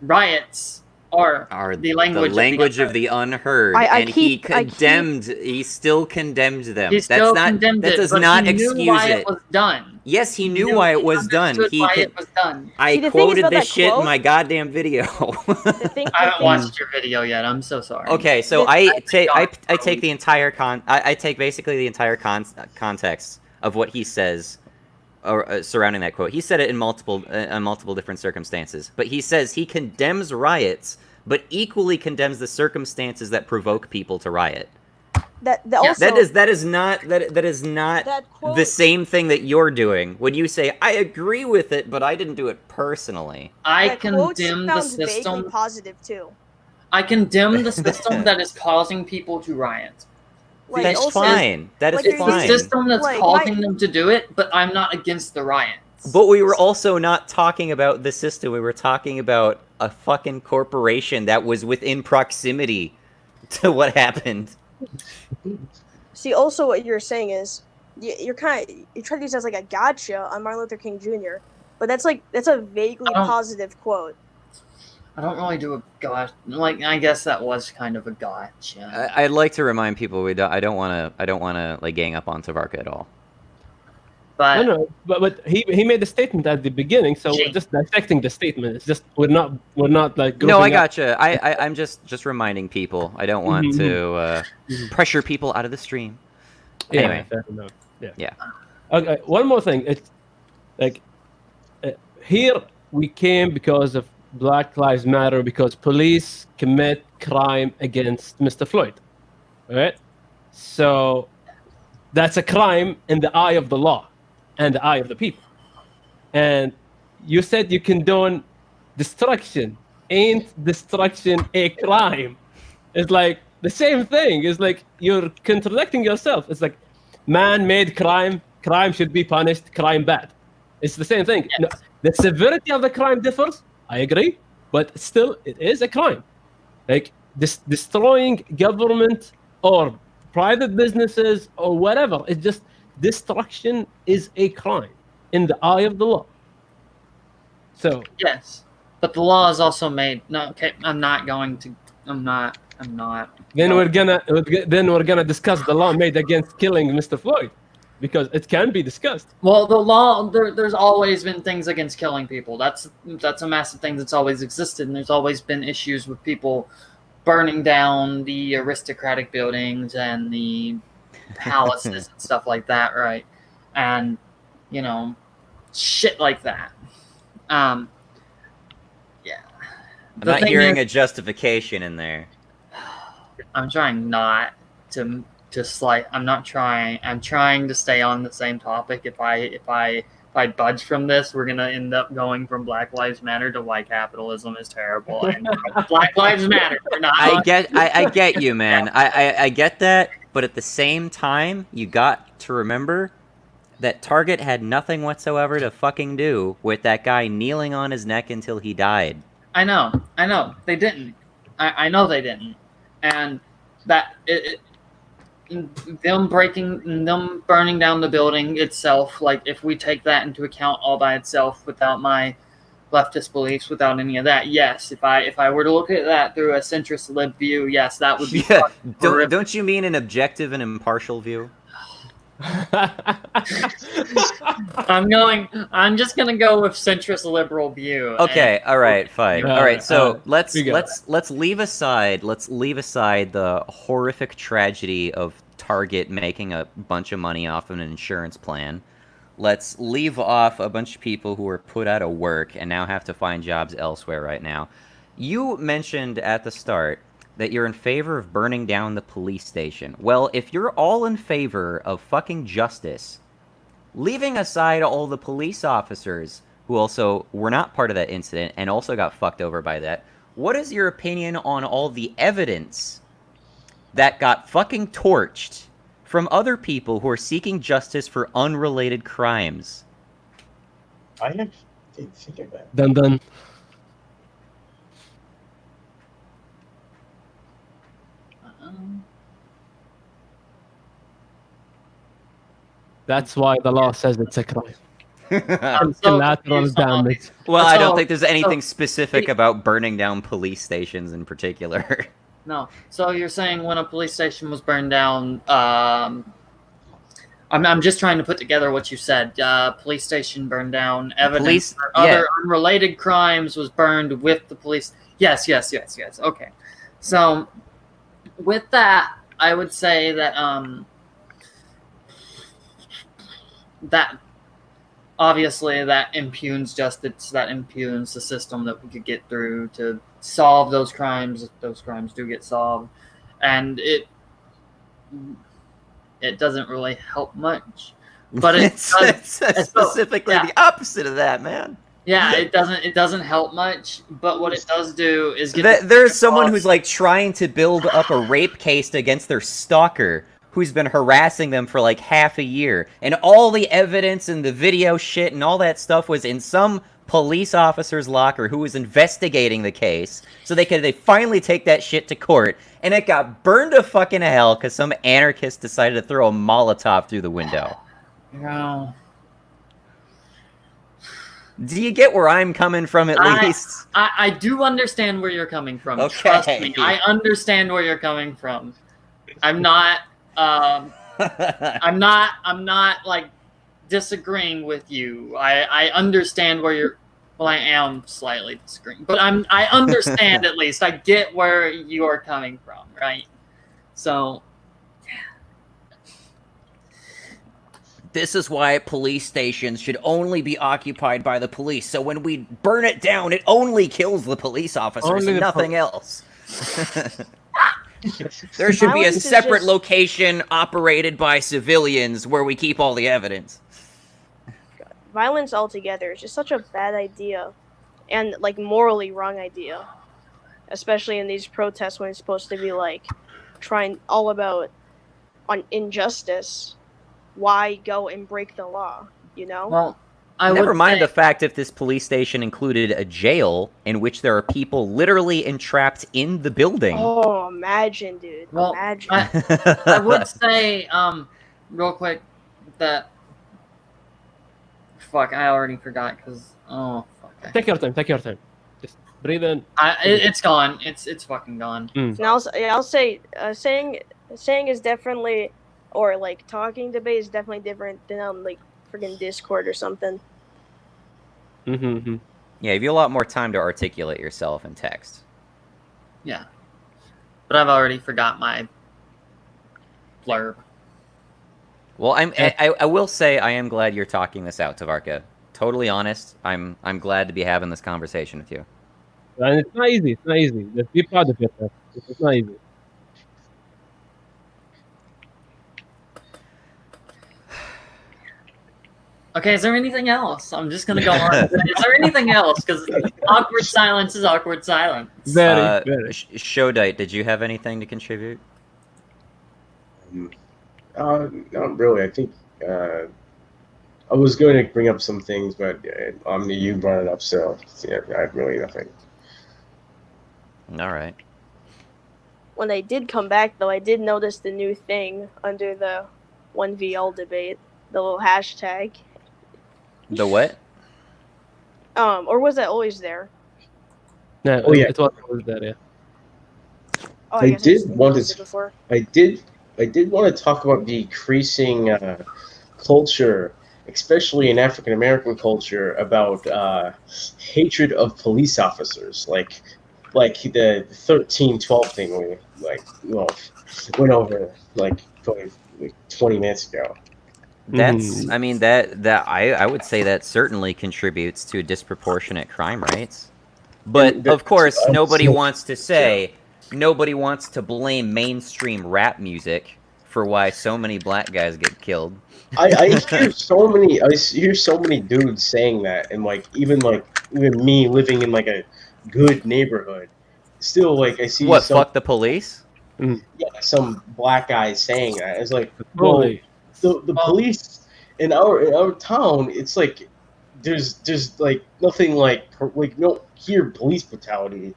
Speaker 12: riots are the language
Speaker 1: of the unheard. He still condemned them.
Speaker 12: He still condemned it,
Speaker 1: that does
Speaker 12: but
Speaker 1: not
Speaker 12: he
Speaker 1: excuse
Speaker 12: knew why
Speaker 1: it.
Speaker 12: it was done.
Speaker 1: Yes, he knew why it was done.
Speaker 12: It was done.
Speaker 1: I quoted this shit in my goddamn video.
Speaker 12: I haven't watched your video yet. I'm so sorry.
Speaker 1: Okay, so I take the entire I take basically the entire context of what he says surrounding that quote. He said it in multiple different circumstances, but he says he condemns riots, but equally condemns the circumstances that provoke people to riot. That is not the same thing that you're doing when you say I agree with it, but I didn't do it personally.
Speaker 12: I condemn the system.
Speaker 9: Positive too.
Speaker 12: I condemn the system that is causing people to riot.
Speaker 1: That's fine. That is fine.
Speaker 12: The system that's causing them to do it, but I'm not against the riots.
Speaker 1: But we were also not talking about the system. We were talking about a fucking corporation that was within proximity to what happened.
Speaker 9: See, also what you're saying is you try to use it as like a gotcha on Martin Luther King Jr., but that's a vaguely positive quote.
Speaker 12: I don't really do a gotcha. Like, I guess that was kind of a gotcha.
Speaker 1: I'd like to remind people I don't want to like gang up on Tavarka at all.
Speaker 12: But
Speaker 10: but he made a statement at the beginning, so we're just dissecting the statement. It's just we're not like.
Speaker 1: No, I gotcha. I'm just reminding people. I don't want to pressure people out of the stream. Anyway.
Speaker 10: Yeah, fair enough.
Speaker 1: Yeah.
Speaker 10: Okay, one more thing. It's like here we came because of Black Lives Matter, because police commit crime against Mr. Floyd. All right? So that's a crime in the eye of the law and the eye of the people. And you said you condone destruction. Ain't destruction a crime? It's like the same thing. It's like you're contradicting yourself. It's like man-made crime should be punished, crime bad. It's the same thing.
Speaker 12: Yes.
Speaker 10: No, the severity of the crime differs, I agree, but still, it is a crime. Like destroying government or private businesses or whatever. It's just destruction is a crime in the eye of the law. So
Speaker 12: yes, but the law is also made. No, okay, I'm not.
Speaker 10: Then we're gonna discuss the law made against killing Mr. Floyd, because it can be discussed.
Speaker 12: Well, the law, there's always been things against killing people. That's a massive thing that's always existed, and there's always been issues with people burning down the aristocratic buildings and the palaces and stuff like that, right? And, you know, shit like that. Yeah.
Speaker 1: I'm not hearing a justification in there.
Speaker 12: I'm trying not to slight. I'm trying to stay on the same topic. If I budge from this, we're gonna end up going from Black Lives Matter to why capitalism is terrible. And Black Lives Matter. We're not.
Speaker 1: I get you, man. I get that, but at the same time, you got to remember that Target had nothing whatsoever to fucking do with that guy kneeling on his neck until he died.
Speaker 12: I know. They didn't. I know they didn't. And that them burning down the building itself, like if we take that into account all by itself without my leftist beliefs, without any of that, yes, if I were to look at that through a centrist lib view, yes, that would be
Speaker 1: Don't you mean an objective and impartial view?
Speaker 12: I'm just gonna go with centrist liberal view.
Speaker 1: Okay, all right, fine. All right, so let's leave aside the horrific tragedy of Target making a bunch of money off of an insurance plan. Let's leave off a bunch of people who are put out of work and now have to find jobs elsewhere right now. You mentioned at the start that you're in favor of burning down the police station. Well, if you're all in favor of fucking justice, leaving aside all the police officers who also were not part of that incident and also got fucked over by that, what is your opinion on all the evidence that got fucking torched from other people who are seeking justice for unrelated crimes?
Speaker 11: I didn't think of that.
Speaker 10: Dun. That's why the law says it's a crime. Collateral damage.
Speaker 1: Well, I don't think there's anything specific about burning down police stations in particular.
Speaker 12: No. So you're saying when a police station was burned down, I'm just trying to put together what you said. Police station burned down. Evidence for other unrelated crimes was burned with the police. Yes. Okay. So with that, I would say that that obviously that impugns justice, that impugns the system that we could get through to solve those crimes if those crimes do get solved, and it doesn't really help much. But it's
Speaker 1: specifically the opposite of that, man.
Speaker 12: Yeah, it doesn't help much, but what it does do is
Speaker 1: there's someone who's like trying to build up a rape case against their stalker who's been harassing them for like half a year, and all the evidence and the video shit and all that stuff was in some police officer's locker who was investigating the case, so they finally take that shit to court, and it got burned to fucking hell because some anarchist decided to throw a Molotov through the window.
Speaker 12: No.
Speaker 1: Do you get where I'm coming from at least?
Speaker 12: I do understand where you're coming from.
Speaker 1: Okay.
Speaker 12: Trust me, I understand where you're coming from. I'm not like disagreeing with you. I understand where you're. Well, I am slightly disagreeing, but I understand at least. I get where you are coming from, right? So,
Speaker 1: this is why police stations should only be occupied by the police. So when we burn it down, it only kills the police officers and nothing else. There should be a separate location operated by civilians where we keep all the evidence.
Speaker 9: Violence altogether is just such a bad idea, and like morally wrong idea, especially in these protests when it's supposed to be like trying all about on injustice. Why go and break the law? You know.
Speaker 12: Well,
Speaker 1: Never mind the fact if this police station included a jail in which there are people literally entrapped in the building.
Speaker 9: Oh, imagine, dude.
Speaker 12: Well,
Speaker 9: Imagine.
Speaker 12: I would say, real quick, that fuck, I already forgot because fuck.
Speaker 10: Take your time. Take your time. Just breathe in.
Speaker 12: It's gone. It's fucking gone.
Speaker 9: And I'll say, saying is definitely, or like talking debate is definitely different than on like friggin' Discord or something.
Speaker 10: Mm-hmm.
Speaker 1: Yeah, you have a lot more time to articulate yourself in text.
Speaker 12: Yeah, but I've already forgot my blurb.
Speaker 1: Well, I will say I am glad you're talking this out, Tavarka. Totally honest. I'm glad to be having this conversation with you.
Speaker 10: And it's not easy. It's not easy. Just be proud of yourself. It's not easy.
Speaker 12: Okay, is there anything else? I'm just gonna go on. Is there anything else? Because awkward silence is awkward silence.
Speaker 10: Very.
Speaker 1: Shodite, did you have anything to contribute?
Speaker 11: Not really. I think I was going to bring up some things, but you brought it up, so yeah, I have really nothing.
Speaker 1: All right.
Speaker 9: When I did come back, though, I did notice the new thing under the 1VL debate, the little hashtag.
Speaker 1: The what?
Speaker 9: Or was that always there?
Speaker 10: No,
Speaker 11: Oh, yeah.
Speaker 10: It was always there, yeah.
Speaker 9: Oh,
Speaker 11: I
Speaker 9: guess
Speaker 11: did
Speaker 9: just
Speaker 11: want
Speaker 9: noticed
Speaker 11: to.
Speaker 9: it before.
Speaker 11: I did want to talk about the increasing culture, especially in African American culture, about hatred of police officers, like the 13-12 thing we went over like 20 minutes ago.
Speaker 1: That's, I mean, that I would say that certainly contributes to disproportionate crime rates. But of course, nobody wants to blame mainstream rap music for why so many black guys get killed.
Speaker 11: I hear so many dudes saying that, and even me living in like a good neighborhood, still I see
Speaker 1: fuck the police?
Speaker 11: Yeah, some black guys saying that. It's like,
Speaker 10: Totally.
Speaker 11: well, the police in our town, it's like there's nothing you don't hear police brutality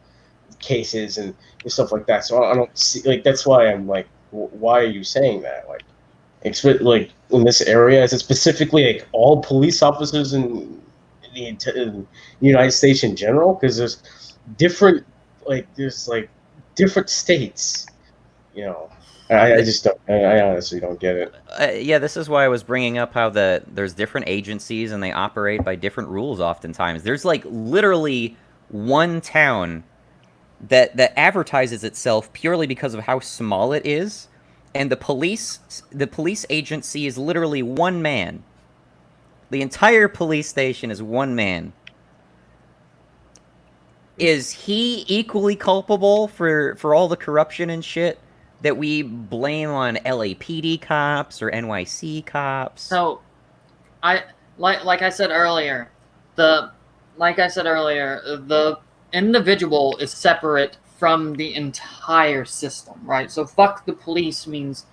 Speaker 11: cases and stuff like that. So I don't see that's why I'm like, why are you saying that? In this area, is it specifically all police officers in the United States in general? Because there's different different states. I just don't. I honestly don't get it.
Speaker 1: Yeah, this is why I was bringing up how there's different agencies and they operate by different rules oftentimes. There's literally one town that advertises itself purely because of how small it is, and the police agency is literally one man. The entire police station is one man. Is he equally culpable for all the corruption and shit that we blame on LAPD cops or NYC cops?
Speaker 12: So, like I said earlier, the individual is separate from the entire system, right? So fuck the police means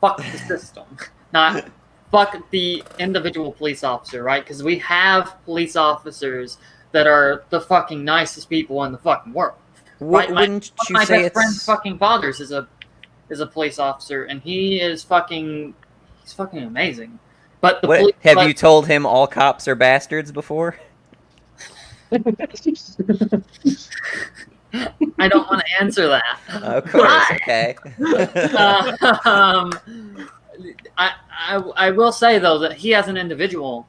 Speaker 12: fuck the system, not fuck the individual police officer, right? Because we have police officers that are the fucking nicest people in the fucking world. Right?
Speaker 1: Wouldn't you
Speaker 12: my
Speaker 1: say
Speaker 12: best friend's
Speaker 1: it's...
Speaker 12: fucking father's is a police officer, and he's fucking amazing. But
Speaker 1: have you told him all cops are bastards before?
Speaker 12: I don't want to answer that.
Speaker 1: Of course, okay.
Speaker 12: I will say though that he as an individual,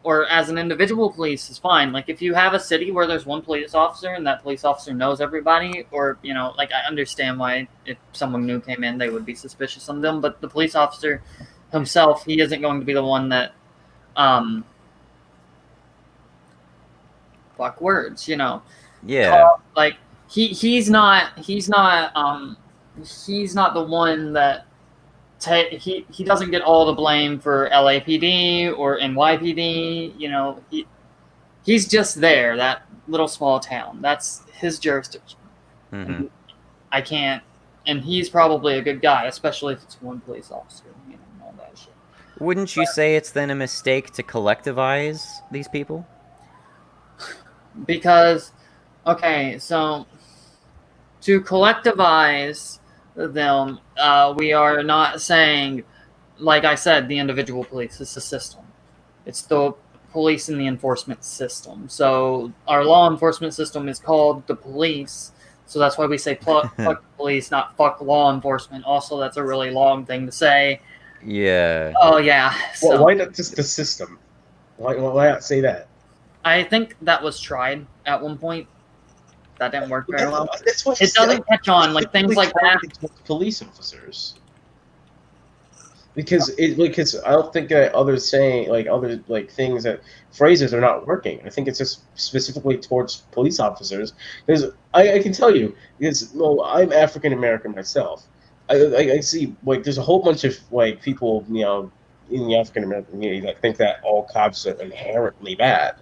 Speaker 12: or as an individual police, is fine. Like if you have a city where there's one police officer and that police officer knows everybody, or I understand why if someone new came in they would be suspicious of them. But the police officer himself, he isn't going to be the one that fuck words,
Speaker 1: Yeah.
Speaker 12: He's not the one that he doesn't get all the blame for LAPD or NYPD. He's just there, that little small town. That's his jurisdiction.
Speaker 1: Mm-hmm.
Speaker 12: I can't, and he's probably a good guy, especially if it's one police officer, and all that shit.
Speaker 1: Wouldn't you say it's then a mistake to collectivize these people?
Speaker 12: Because, okay, so to collectivize them, we are not saying, like I said, the individual police. It's a system. It's the police and the enforcement system. So our law enforcement system is called the police. So that's why we say fuck the police, not fuck law enforcement. Also, that's a really long thing to say.
Speaker 1: Yeah.
Speaker 12: Oh, yeah. So,
Speaker 11: Well, why not just the system? Why not say that?
Speaker 12: I think that was tried at one point. That didn't work very well.
Speaker 11: That's what
Speaker 12: It doesn't catch on, like things like that.
Speaker 11: Police officers. Because I don't think that others saying other things that phrases are not working. I think it's just specifically towards police officers. Because I can tell you, because I'm African American myself. I see there's a whole bunch of people in the African American community that think that all cops are inherently bad.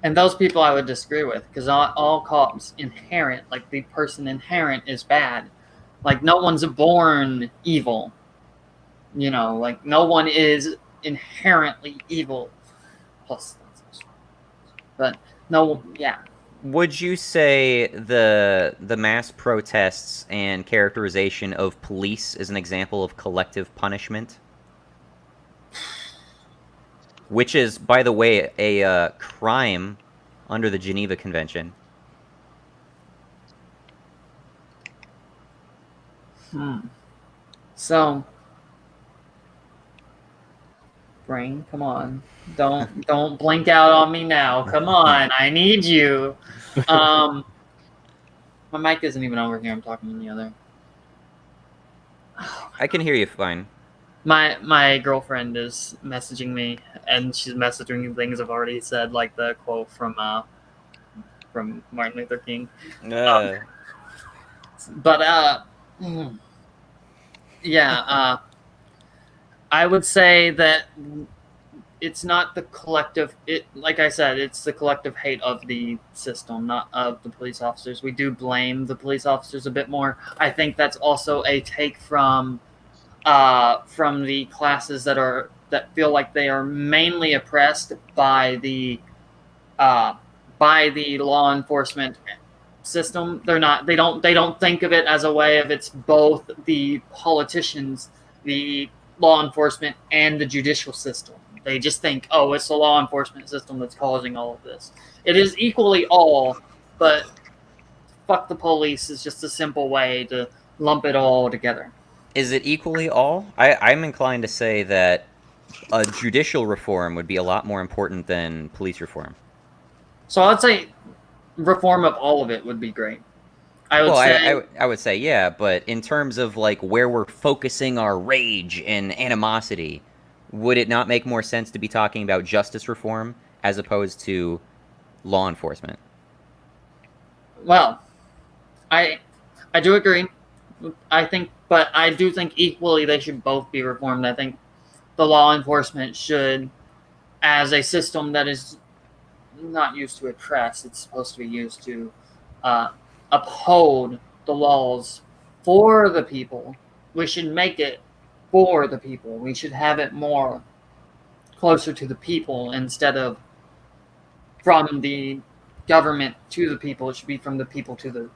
Speaker 12: And those people I would disagree with, because all cops inherent, like the person inherent is bad. Like no one's born evil. Like no one is inherently evil. Plus, but no, yeah.
Speaker 1: Would you say the mass protests and characterization of police is an example of collective punishment? Which is, by the way, a crime under the Geneva Convention.
Speaker 12: So, brain, come on. Don't blink out on me now. Come on, I need you. My mic isn't even over here. I'm talking in the other.
Speaker 1: I can hear you fine.
Speaker 12: My girlfriend is messaging me, and she's messaging things I've already said, like the quote from Martin Luther King. I would say that it's not the collective. Like I said, it's the collective hate of the system, not of the police officers. We do blame the police officers a bit more. I think that's also a take from the classes that feel like they are mainly oppressed by the law enforcement system. They don't think of it as a way of it's both the politicians, the law enforcement, and the judicial system. They just think, oh, it's the law enforcement system that's causing all of this. It is equally all, but fuck the police is just a simple way to lump it all together.
Speaker 1: Is it equally all? I'm inclined to say that a judicial reform would be a lot more important than police reform.
Speaker 12: So I'd say reform of all of it would be great. I
Speaker 1: would say yeah, but in terms of where we're focusing our rage and animosity, would it not make more sense to be talking about justice reform as opposed to law enforcement?
Speaker 12: Well, I do agree. But I do think equally they should both be reformed. I think the law enforcement should, as a system that is not used to oppress, it's supposed to be used to uphold the laws for the people. We should make it for the people. We should have it more closer to the people instead of from the government to the people. It should be from the people to the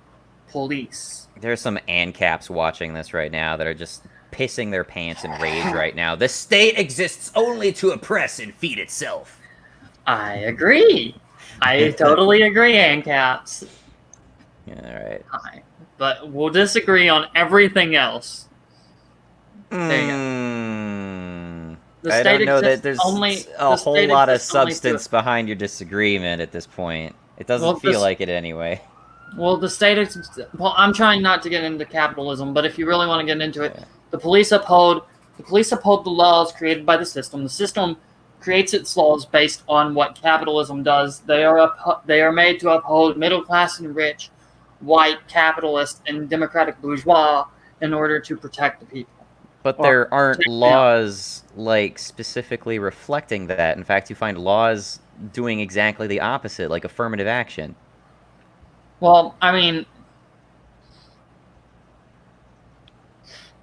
Speaker 12: police.
Speaker 1: There's some ANCAPs watching this right now that are just pissing their pants in rage right now. The state exists only to oppress and feed itself.
Speaker 12: I agree. I totally agree, ANCAPs.
Speaker 1: Yeah, all right.
Speaker 12: Hi. But we'll disagree on everything else. There you go.
Speaker 1: I don't know that there's a whole lot of substance behind your disagreement at this point. It doesn't feel like it anyway.
Speaker 12: Well, I'm trying not to get into capitalism, but if you really want to get into it, the police uphold the laws created by the system. The system creates its laws based on what capitalism does. They are made to uphold middle class and rich, white capitalist and democratic bourgeois in order to protect the people.
Speaker 1: But there aren't laws specifically reflecting that. In fact, you find laws doing exactly the opposite, like affirmative action.
Speaker 12: Well, I mean,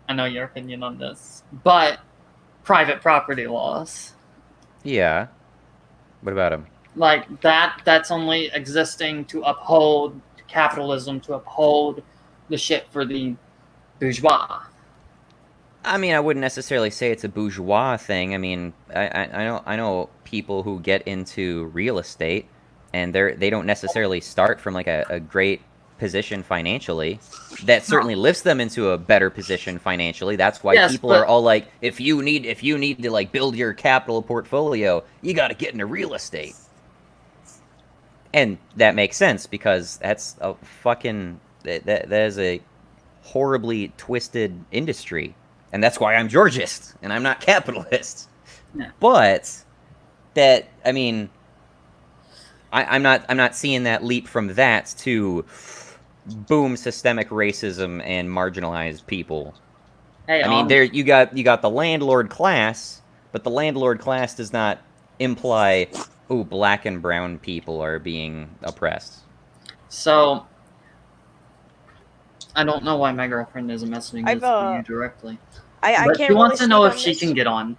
Speaker 12: I know your opinion on this, but private property laws.
Speaker 1: Yeah. What about him?
Speaker 12: Like that's only existing to uphold capitalism, to uphold the shit for the bourgeois.
Speaker 1: I mean, I wouldn't necessarily say it's a bourgeois thing. I mean, I know people who get into real estate, and they don't necessarily start from like a great position financially. That certainly lifts them into a better position financially. That's why people are all like, if you need to like build your capital portfolio, you got to get into real estate. And that makes sense because that's a fucking that is a horribly twisted industry. And that's why I'm Georgist and I'm not capitalist.
Speaker 12: Yeah.
Speaker 1: But that, I mean, I'm not seeing that leap from that to boom systemic racism and marginalized people.
Speaker 12: Hey,
Speaker 1: I mean, there you got the landlord class, but the landlord class does not imply, oh, black and brown people are being oppressed.
Speaker 12: So I don't know why my girlfriend isn't messaging this to you directly.
Speaker 9: I
Speaker 12: but
Speaker 9: can't
Speaker 12: she wants
Speaker 9: really
Speaker 12: to know
Speaker 9: speak
Speaker 12: if
Speaker 9: on
Speaker 12: she
Speaker 9: this.
Speaker 12: can get on.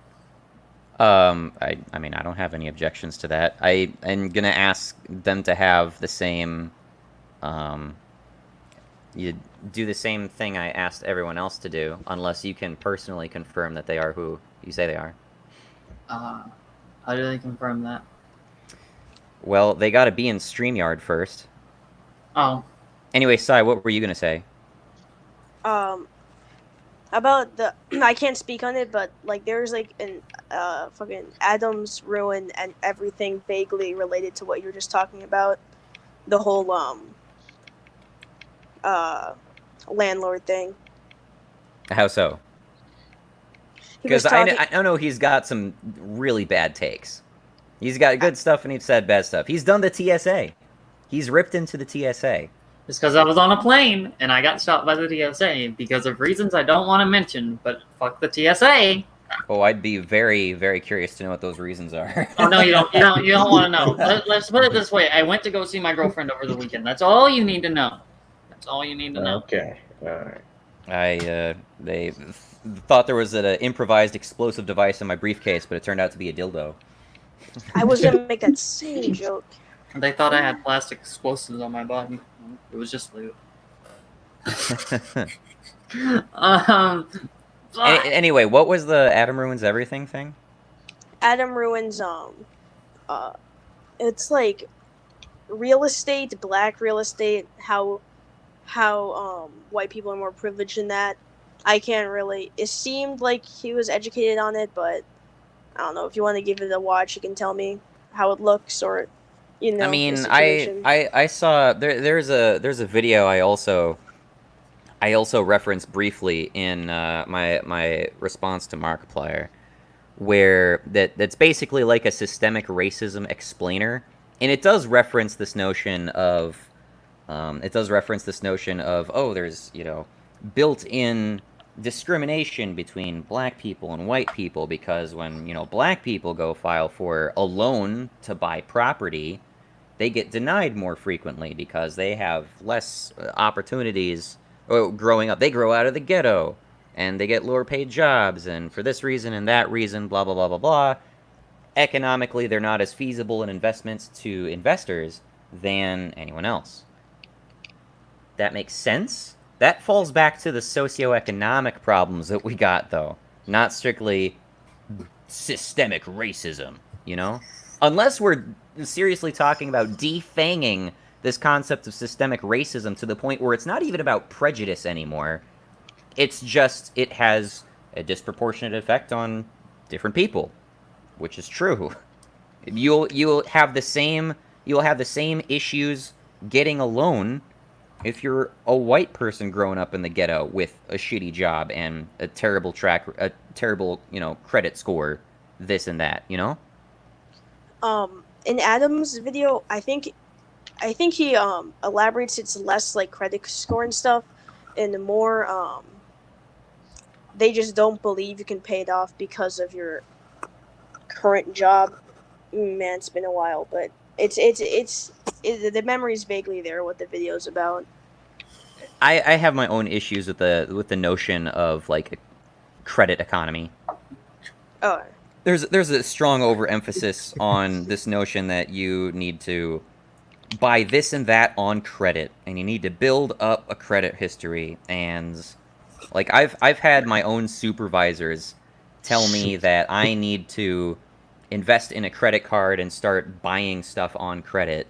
Speaker 1: I mean, I don't have any objections to that. I am gonna ask them to have the same, you do the same thing I asked everyone else to do, unless you can personally confirm that they are who you say they are.
Speaker 12: How do they confirm that?
Speaker 1: Well, they gotta be in StreamYard first.
Speaker 12: Oh.
Speaker 1: Anyway, Sai, what were you gonna say?
Speaker 9: About the I can't speak on it, but like there's like an fucking Adam's ruin and everything vaguely related to what you're just talking about. The whole landlord thing.
Speaker 1: How so? Because I know he's got some really bad takes. He's got good stuff and he's said bad stuff. He's done the TSA. He's ripped into the TSA.
Speaker 12: It's because I was on a plane and I got stopped by the TSA because of reasons I don't want to mention, but fuck the TSA.
Speaker 1: Oh, I'd be very, very curious to know what those reasons are.
Speaker 12: Oh no, you don't want to know. Let's put it this way: I went to go see my girlfriend over the weekend. That's all you need to know. That's all you need to know.
Speaker 11: Okay, all right.
Speaker 1: They thought there was an improvised explosive device in my briefcase, but it turned out to be a dildo.
Speaker 9: I was gonna make that same joke.
Speaker 12: They thought I had plastic explosives on my body. It was just loot.
Speaker 1: Anyway, what was the Adam Ruins Everything thing?
Speaker 9: Adam ruins it's like real estate, black real estate, how white people are more privileged in that. I can't really, it seemed like he was educated on it, but I don't know. If you want to give it a watch, you can tell me how it looks, or you know.
Speaker 1: I mean, I saw there's a video I also referenced briefly in my response to Markiplier, where that's basically like a systemic racism explainer, and it does reference this notion of oh, there's built-in discrimination between black people and white people, because when black people go file for a loan to buy property, they get denied more frequently because they have less opportunities growing up. They grow out of the ghetto and they get lower paid jobs, and for this reason and that reason, blah blah blah blah blah, economically they're not as feasible in investments to investors than anyone else. That makes sense. That falls back to the socioeconomic problems that we got, though, not strictly systemic racism, Unless we're seriously talking about defanging this concept of systemic racism to the point where it's not even about prejudice anymore. It's just, it has a disproportionate effect on different people, which is true. You'll have the same issues getting a loan if you're a white person growing up in the ghetto with a shitty job and a terrible credit score, this and that,
Speaker 9: In Adam's video, I think he elaborates it's less like credit score and stuff, and more they just don't believe you can pay it off because of your current job. Man, it's been a while, but the memory's vaguely there what the video's about.
Speaker 1: I have my own issues with the notion of like a credit economy.
Speaker 9: Oh.
Speaker 1: There's a strong overemphasis on this notion that you need to buy this and that on credit, and you need to build up a credit history. And like I've had my own supervisors tell me that I need to invest in a credit card and start buying stuff on credit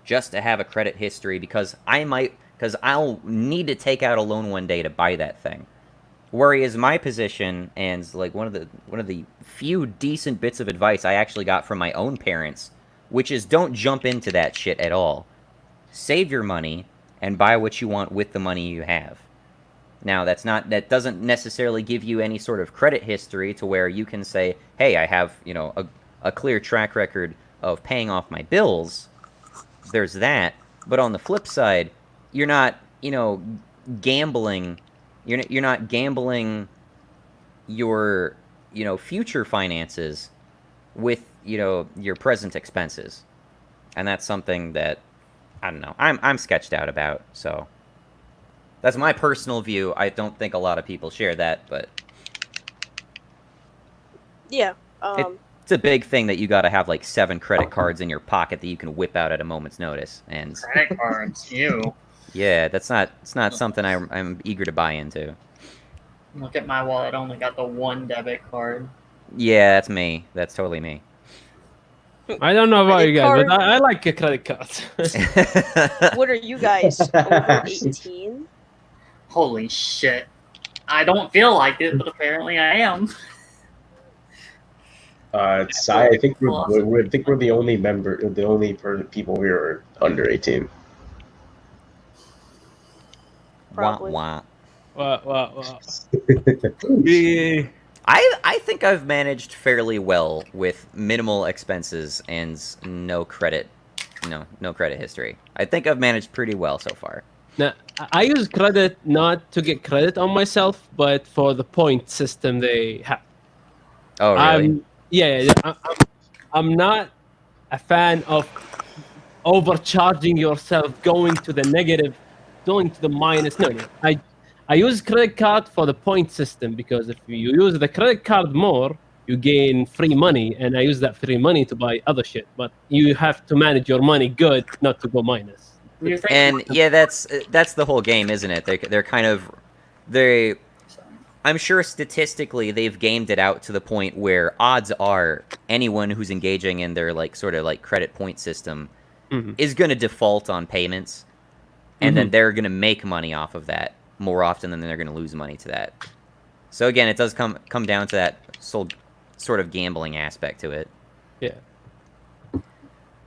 Speaker 1: just to have a credit history because I'll need to take out a loan one day to buy that thing. Whereas my position, and like one of the few decent bits of advice I actually got from my own parents, which is don't jump into that shit at all. Save your money and buy what you want with the money you have. Now that doesn't necessarily give you any sort of credit history to where you can say, hey, I have, a clear track record of paying off my bills. There's that. But on the flip side, you're not, gambling. You're not gambling your, future finances with, your present expenses. And that's something that, I don't know, I'm sketched out about, so. That's my personal view. I don't think a lot of people share that, but...
Speaker 9: Yeah,
Speaker 1: It's a big thing that you gotta have, like, 7 credit cards in your pocket that you can whip out at a moment's notice, and...
Speaker 12: Credit cards, you.
Speaker 1: Yeah, it's not something I'm eager to buy into.
Speaker 12: Look at my wallet, I only got the 1 debit card.
Speaker 1: Yeah, that's me. That's totally me.
Speaker 10: I don't know about
Speaker 9: Credit
Speaker 10: you guys,
Speaker 9: card?
Speaker 10: but I like a credit card.
Speaker 9: What are you guys, over 18?
Speaker 12: Holy shit. I don't feel like it, but apparently I am.
Speaker 11: I think we're the only people here are under 18.
Speaker 9: Probably.
Speaker 1: Wah,
Speaker 10: Well.
Speaker 1: I think I've managed fairly well with minimal expenses and no credit history. I think I've managed pretty well so far.
Speaker 10: Now, I use credit not to get credit on myself, but for the point system they have.
Speaker 1: Oh, really?
Speaker 10: I'm not a fan of overcharging yourself, going to the negative, going to the minus. No. I use credit card for the point system because if you use the credit card more, you gain free money, and I use that free money to buy other shit. But you have to manage your money good, not to go minus.
Speaker 1: And yeah, that's the whole game, isn't it? I'm sure statistically they've gamed it out to the point where odds are anyone who's engaging in their sort of credit point system is going to default on payments, and then they're going to make money off of that more often than they're going to lose money to that. So again, it does come down to that sort of gambling aspect to it.
Speaker 10: Yeah.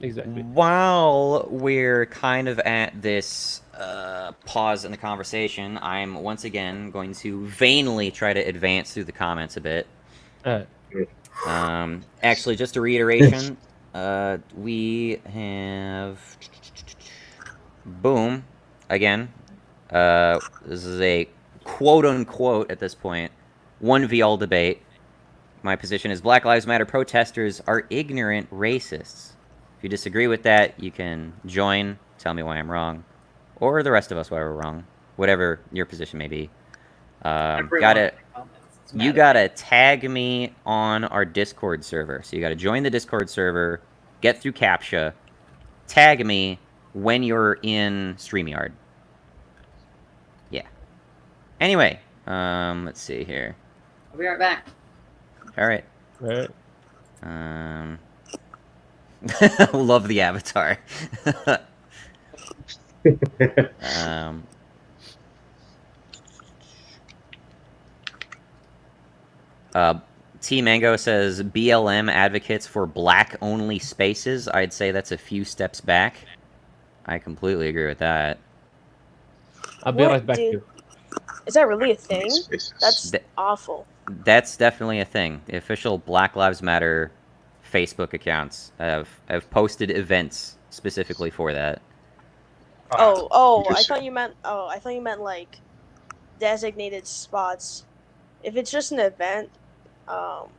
Speaker 10: Exactly.
Speaker 1: While we're kind of at this pause in the conversation, I'm once again going to vainly try to advance through the comments a bit. Actually, just a reiteration, we have... Boom. Again. This is a quote-unquote, at this point, 1v all debate. My position is Black Lives Matter protesters are ignorant racists. If you disagree with that, you can join, tell me why I'm wrong, or the rest of us why we're wrong, whatever your position may be. You gotta tag me on our Discord server. So you gotta join the Discord server, get through CAPTCHA, tag me when you're in StreamYard. Yeah. Anyway, let's see here.
Speaker 12: I'll be right back.
Speaker 1: All right. Love the avatar. T Mango says BLM advocates for black-only spaces. I'd say that's a few steps back. I completely agree with that.
Speaker 10: I'll be right back.
Speaker 9: Dude? Is that really a thing? That's awful.
Speaker 1: That's definitely a thing. The official Black Lives Matter Facebook accounts have posted events specifically for that.
Speaker 9: I thought you meant like designated spots. If it's just an event,
Speaker 1: well,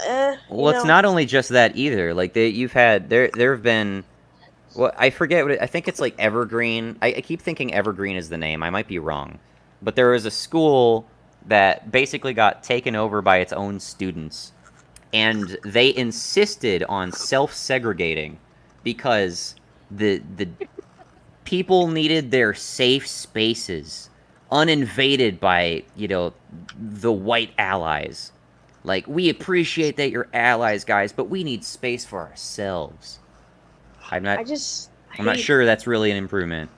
Speaker 1: it's not only just that either. Like there have been, well, I forget I think it's like Evergreen. I keep thinking Evergreen is the name. I might be wrong, but there was a school that basically got taken over by its own students and they insisted on self-segregating because the people needed their safe spaces, uninvaded by, you know, the white allies. Like, we appreciate that you're allies, guys, but we need space for ourselves. I'm not
Speaker 9: hate
Speaker 1: sure that's really an improvement.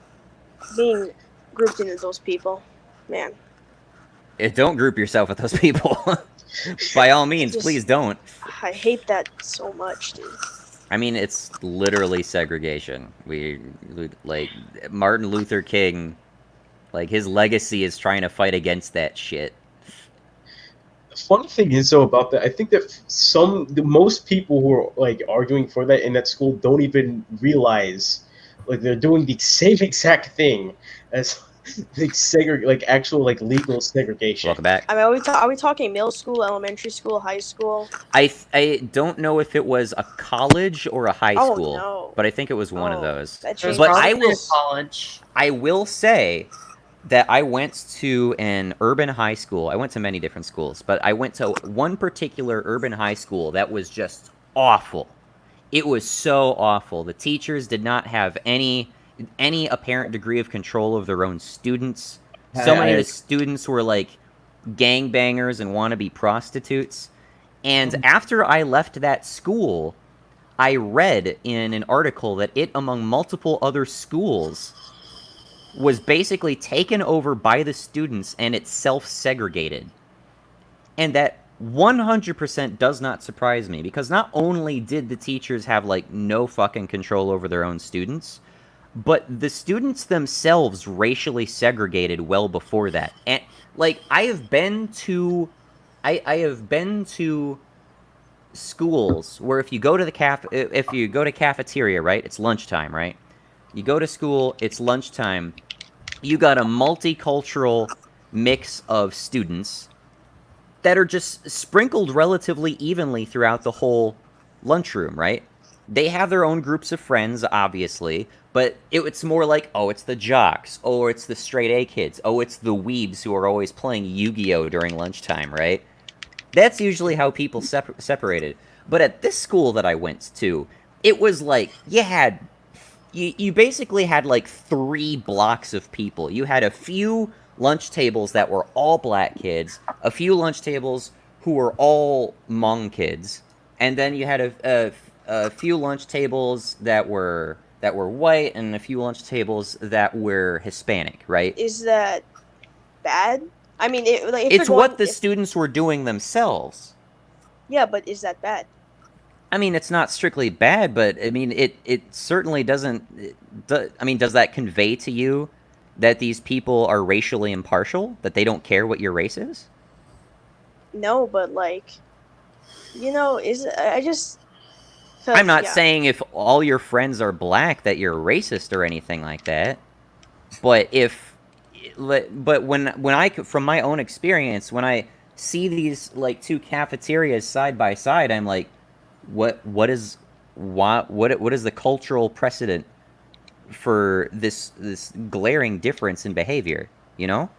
Speaker 9: being grouped into those people, man.
Speaker 1: Don't group yourself with those people. By all means, please don't.
Speaker 9: I hate that so much, dude.
Speaker 1: I mean, it's literally segregation. Like, Martin Luther King, like, his legacy is trying to fight against that shit.
Speaker 11: The funny thing is, though, about that, I think that most people who are, like, arguing for that in that school don't even realize, like, they're doing the same exact thing as like actual, like, legal segregation.
Speaker 1: Welcome back.
Speaker 9: I mean, are we talking middle school, elementary school, high school?
Speaker 1: I don't know if it was a college or a high school,
Speaker 9: no.
Speaker 1: but I think it was one of those.
Speaker 9: But
Speaker 12: college.
Speaker 1: I will say that I went to an urban high school. I went to many different schools, but I went to one particular urban high school that was just awful. It was so awful. The teachers did not have any apparent degree of control of their own students. So many of the students were like gangbangers and wannabe prostitutes. And after I left that school, I read in an article that it, among multiple other schools, was basically taken over by the students and it's self-segregated. And that 100% does not surprise me, because not only did the teachers have, like, no fucking control over their own students, but the students themselves racially segregated well before that. And, like, I have been to schools where if you go to the cafeteria, right, it's lunchtime, right? You go to school, it's lunchtime. You got a multicultural mix of students that are just sprinkled relatively evenly throughout the whole lunchroom, right? They have their own groups of friends, obviously, but it's more like, oh, it's the jocks, or it's the straight A kids, oh, it's the weebs who are always playing Yu-Gi-Oh! During lunchtime, right? That's usually how people separated. But at this school that I went to, it was like, you basically had like 3 blocks of people. You had a few lunch tables that were all black kids, a few lunch tables who were all Hmong kids, and then you had a few lunch tables that were white, and a few lunch tables that were Hispanic, right?
Speaker 9: Is that bad? I mean,
Speaker 1: it's what the students were doing themselves.
Speaker 9: Yeah, but is that bad?
Speaker 1: I mean, it's not strictly bad, but I mean, it certainly doesn't. I mean, does that convey to you that these people are racially impartial? That they don't care what your race is?
Speaker 9: No, but like, you know,
Speaker 1: I'm not saying if all your friends are black that you're racist or anything like that. But when I, from my own experience, when I see these like 2 cafeterias side by side, I'm like, what is the cultural precedent for this glaring difference in behavior, you know?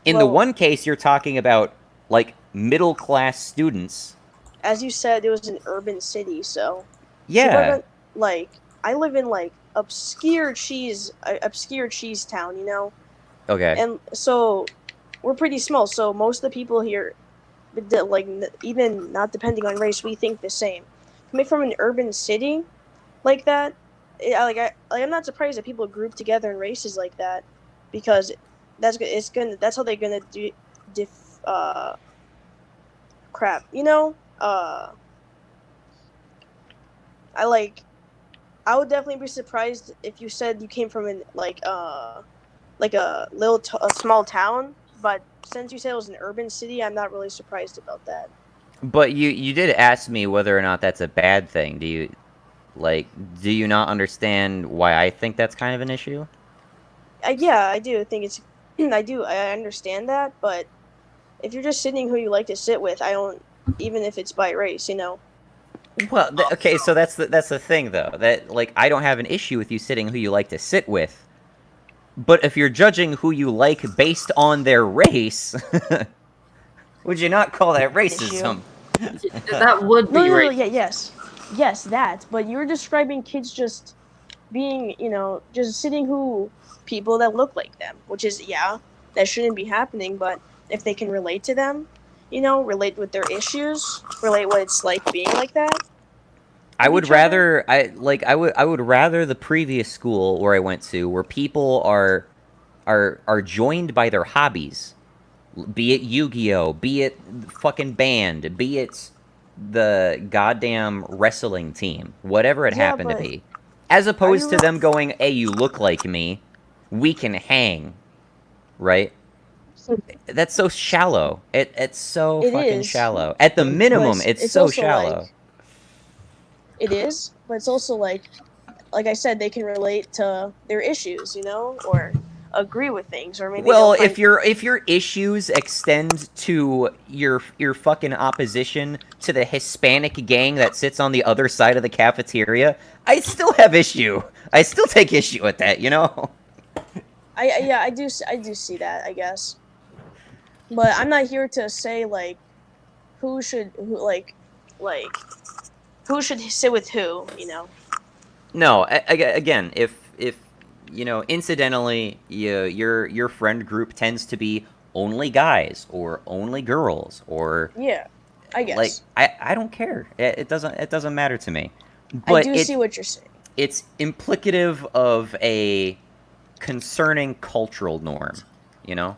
Speaker 1: In the one case, you're talking about like middle class students.
Speaker 9: As you said, it was an urban city, so
Speaker 1: yeah.
Speaker 9: Like, I live in like obscure cheese town, you know.
Speaker 1: Okay.
Speaker 9: And so we're pretty small, so most of the people here, like, even not depending on race, we think the same. Coming from an urban city like that, I'm not surprised that people group together in races like that, because that's how they're gonna do crap, you know. I would definitely be surprised if you said you came from a small town, but since you said it was an urban city, I'm not really surprised about that.
Speaker 1: But you did ask me whether or not that's a bad thing. Do you not understand why I think that's kind of an issue?
Speaker 9: Yeah, I do think it's. I understand that, but if you're just sitting who you like to sit with, I don't. Even if it's by race, you know.
Speaker 1: Well, okay, so that's the thing, though. That, like, I don't have an issue with you sitting who you like to sit with. But if you're judging who you like based on their race, would you not call that racism?
Speaker 12: That would be
Speaker 9: No,
Speaker 12: right.
Speaker 9: yeah, yes, that. But you're describing kids just being, just sitting who people that look like them, which is that shouldn't be happening. But if they can relate to them, relate with their issues, relate what it's like being like that.
Speaker 1: I
Speaker 9: with
Speaker 1: would
Speaker 9: each other.
Speaker 1: rather I would rather the previous school where I went to, where people are joined by their hobbies, be it Yu-Gi-Oh, be it fucking band, be it the goddamn wrestling team, whatever it
Speaker 9: Yeah,
Speaker 1: happened to
Speaker 9: but
Speaker 1: be, as
Speaker 9: are
Speaker 1: opposed to
Speaker 9: you?
Speaker 1: them going, "Hey, you look like me, we can hang," right? That's so shallow. It's so
Speaker 9: It
Speaker 1: fucking
Speaker 9: is,
Speaker 1: shallow. At the
Speaker 9: but
Speaker 1: minimum, it's
Speaker 9: it's
Speaker 1: so
Speaker 9: also
Speaker 1: shallow.
Speaker 9: it is, but it's also like I said, they can relate to their issues, or agree with things, or maybe they'll
Speaker 1: Well,
Speaker 9: find.
Speaker 1: if your issues extend to your fucking opposition to the Hispanic gang that sits on the other side of the cafeteria, I still have issue. I still take issue with that, you know?
Speaker 9: I do see that, I guess, but I'm not here to say like who should sit with who.
Speaker 1: No, again, if incidentally, your friend group tends to be only guys or only girls or
Speaker 9: Yeah, I
Speaker 1: like
Speaker 9: guess
Speaker 1: I don't care. It doesn't matter to me.
Speaker 9: I
Speaker 1: But
Speaker 9: do see what you're saying.
Speaker 1: it's implicative of a concerning cultural norm, you know?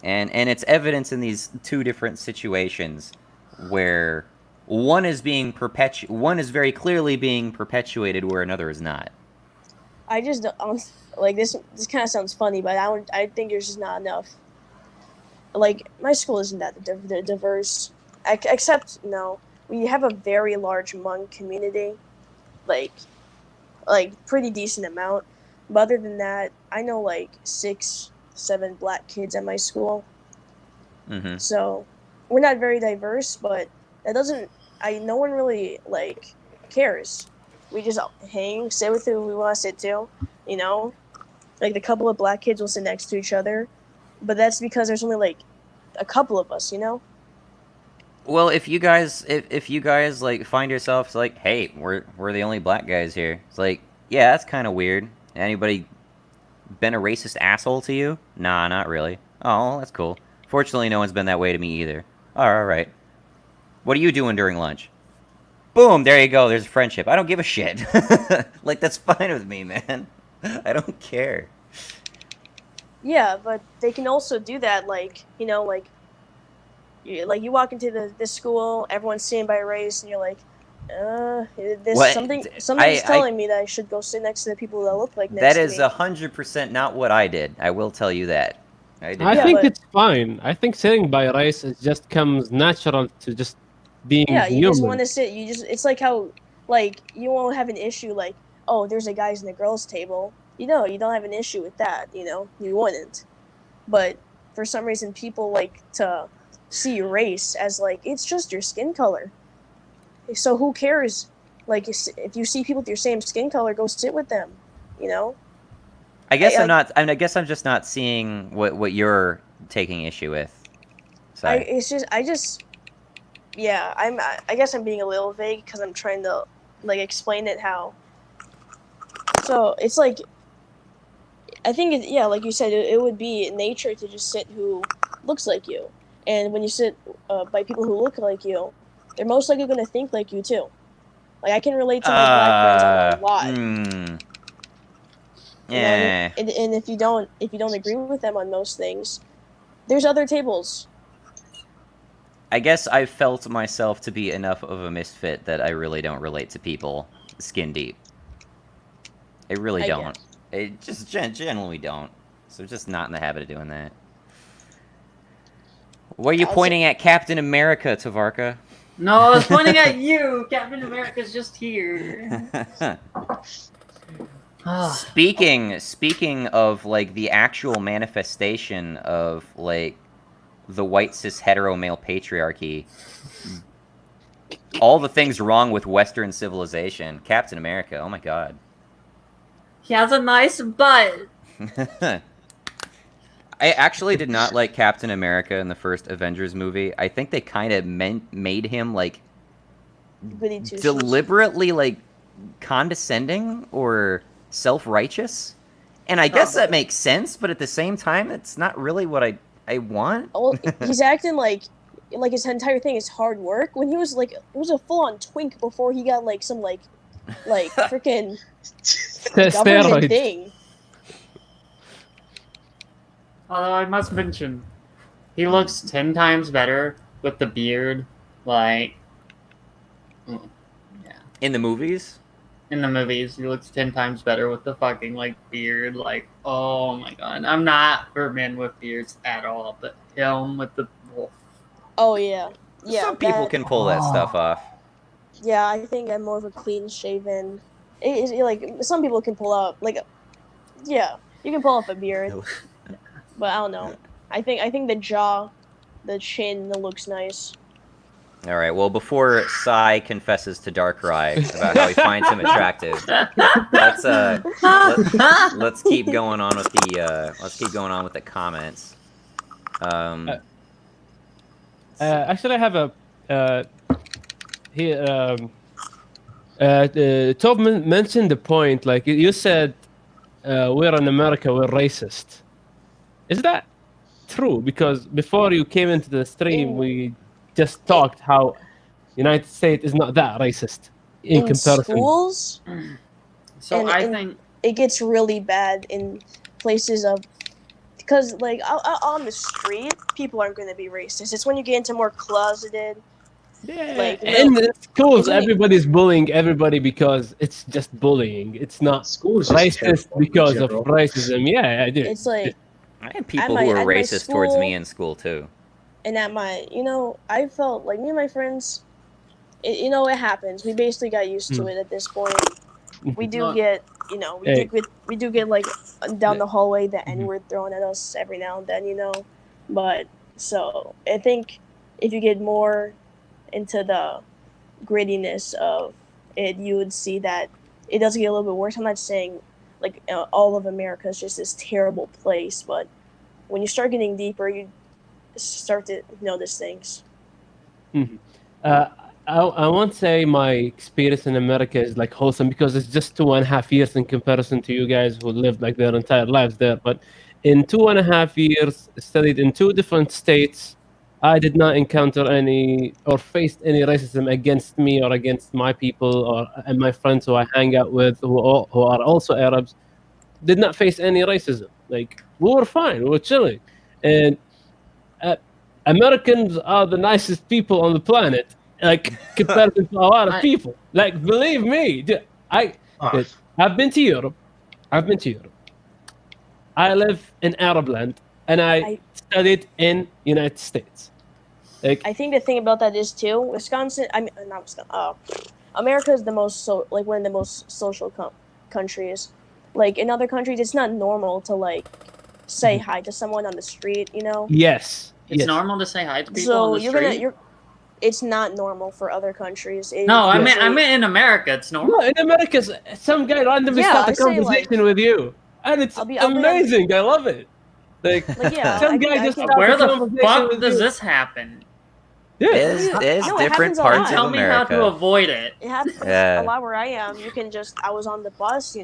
Speaker 1: And it's evidence in these two different situations where one is very clearly being perpetuated where another is not.
Speaker 9: I just don't like this. This kind of sounds funny, but I think there's just not enough. Like my school isn't that diverse, except we have a very large Hmong community, like pretty decent amount. But other than that, I know like 6, 7 black kids at my school.
Speaker 1: Mm-hmm.
Speaker 9: So we're not very diverse, but that doesn't. No one really cares. We just hang, sit with who we want to sit to. You know, like the couple of black kids will sit next to each other, but that's because there's only like a couple of us.
Speaker 1: Well, if you guys like find yourselves like, hey, we're the only black guys here. It's like, yeah, that's kind of weird. Anybody been a racist asshole to you? Nah, not really. Oh, that's cool. Fortunately, no one's been that way to me either. All right. What are you doing during lunch? Boom, there you go. There's a friendship. I don't give a shit. Like, that's fine with me, man. I don't care.
Speaker 9: Yeah, but they can also do that, you walk into this school, everyone's sitting by race, and you're like,
Speaker 1: What?
Speaker 9: something's telling me that I should go sit next to the people that look like next
Speaker 1: That
Speaker 9: to
Speaker 1: is
Speaker 9: me.
Speaker 1: 100% not what I did. I will tell you that.
Speaker 10: I think it's fine. I think sitting by race it just comes natural to just being
Speaker 9: Yeah, you
Speaker 10: human.
Speaker 9: just want to sit. It's like how you won't have an issue oh, there's a guys and a girls table. You don't have an issue with that. You wouldn't. But for some reason, people like to see race as it's just your skin color. So who cares? If you see people with your same skin color, go sit with them.
Speaker 1: I guess I guess I'm just not seeing what you're taking issue with. Sorry.
Speaker 9: I guess I'm being a little vague because I'm trying to explain it how. So it's I think like you said, it would be nature to just sit who looks like you, and when you sit by people who look like you, they're most likely going to think like you too. I can relate to my black friends a lot.
Speaker 1: Yeah.
Speaker 9: And if you don't agree with them on most things, there's other tables.
Speaker 1: I guess I've felt myself to be enough of a misfit that I really don't relate to people skin deep. I really don't. I just generally don't. So just not in the habit of doing that. What are you pointing at, Captain America, Tavarka?
Speaker 12: No, I was pointing at you. Captain America's just here.
Speaker 1: Speaking of the actual manifestation of the white cis hetero male patriarchy, all the things wrong with Western civilization, Captain America, oh my god.
Speaker 12: He has a nice butt.
Speaker 1: I actually did not like Captain America in the first Avengers movie. I think they kind of made him like
Speaker 9: Goody two-shoes.
Speaker 1: deliberately like condescending or self-righteous. And I guess that makes sense, but at the same time, it's not really what I want.
Speaker 9: Well, he's acting like his entire thing is hard work. When he was like, it was a full-on twink before he got like some like freaking government
Speaker 10: Steroids.
Speaker 9: thing.
Speaker 12: Although I must mention, he looks 10 times better with the beard. Like, yeah.
Speaker 1: In the movies?
Speaker 12: In the movies, he looks 10 times better with the fucking, like, beard. Like, oh my god. I'm not for men with beards at all, but him with the wolf.
Speaker 9: Oh yeah, yeah.
Speaker 1: Some people can pull that stuff off.
Speaker 9: Yeah, I think I'm more of a clean-shaven. Like some people can pull out like, yeah, you can pull off a beard, but I don't know. I think the jaw, the chin, that looks nice.
Speaker 1: All right. Well, before Sai confesses to Darkrai about how he finds him attractive, let's keep going on with the comments.
Speaker 10: Actually, I have a here. Top mentioned the point. Like you said, we're in America. We're racist. Is that true? Because before you came into the stream, we just talked how United States is not that racist in comparison.
Speaker 9: Schools.
Speaker 12: So I think
Speaker 9: it gets really bad in places of, because like on the street, people aren't going to be racist. It's when you get into more closeted.
Speaker 10: Yeah,
Speaker 9: like
Speaker 10: in the schools, everybody's bullying everybody because it's just bullying. It's not
Speaker 11: schools
Speaker 10: racist because of racism. Yeah, I do.
Speaker 9: It's like
Speaker 1: I had people who were racist towards me in school too.
Speaker 9: And at my, I felt like me and my friends, it happens. We basically got used to it at this point. We do get, we do get like down the hallway the N-word thrown at us every now and then, But so I think if you get more into the grittiness of it, you would see that it does get a little bit worse. I'm not saying like all of America is just this terrible place, but when you start getting deeper, you start to notice things.
Speaker 10: Mm-hmm. I won't say my experience in America is like wholesome because it's just 2.5 years in comparison to you guys who lived like their entire lives there. But in 2.5 years, studied in 2 different states, I did not encounter any or faced any racism against me or against my people and my friends who I hang out with who are also Arabs. Did not face any racism. Like we were fine, we were chilling, and Americans are the nicest people on the planet. Like compared to a lot of people. Like believe me, I've been to Europe. I live in Arab land, and I studied in United States. Like,
Speaker 9: I think the thing about that is too, Wisconsin. I mean, not Wisconsin. America is the most one of the most social countries. Like in other countries, it's not normal to like say hi to someone on the street.
Speaker 10: Yes,
Speaker 12: it's normal to say hi to people on the street.
Speaker 9: It's not normal for other countries.
Speaker 12: I meant in America, it's normal.
Speaker 10: No, in America, some guy randomly start a conversation with you, and it's amazing. I love it. Like some guy just
Speaker 12: where the fuck does this happen?
Speaker 1: There's different parts of America.
Speaker 12: Tell me how to avoid it.
Speaker 9: It happens a lot where I am. You can I was on the bus,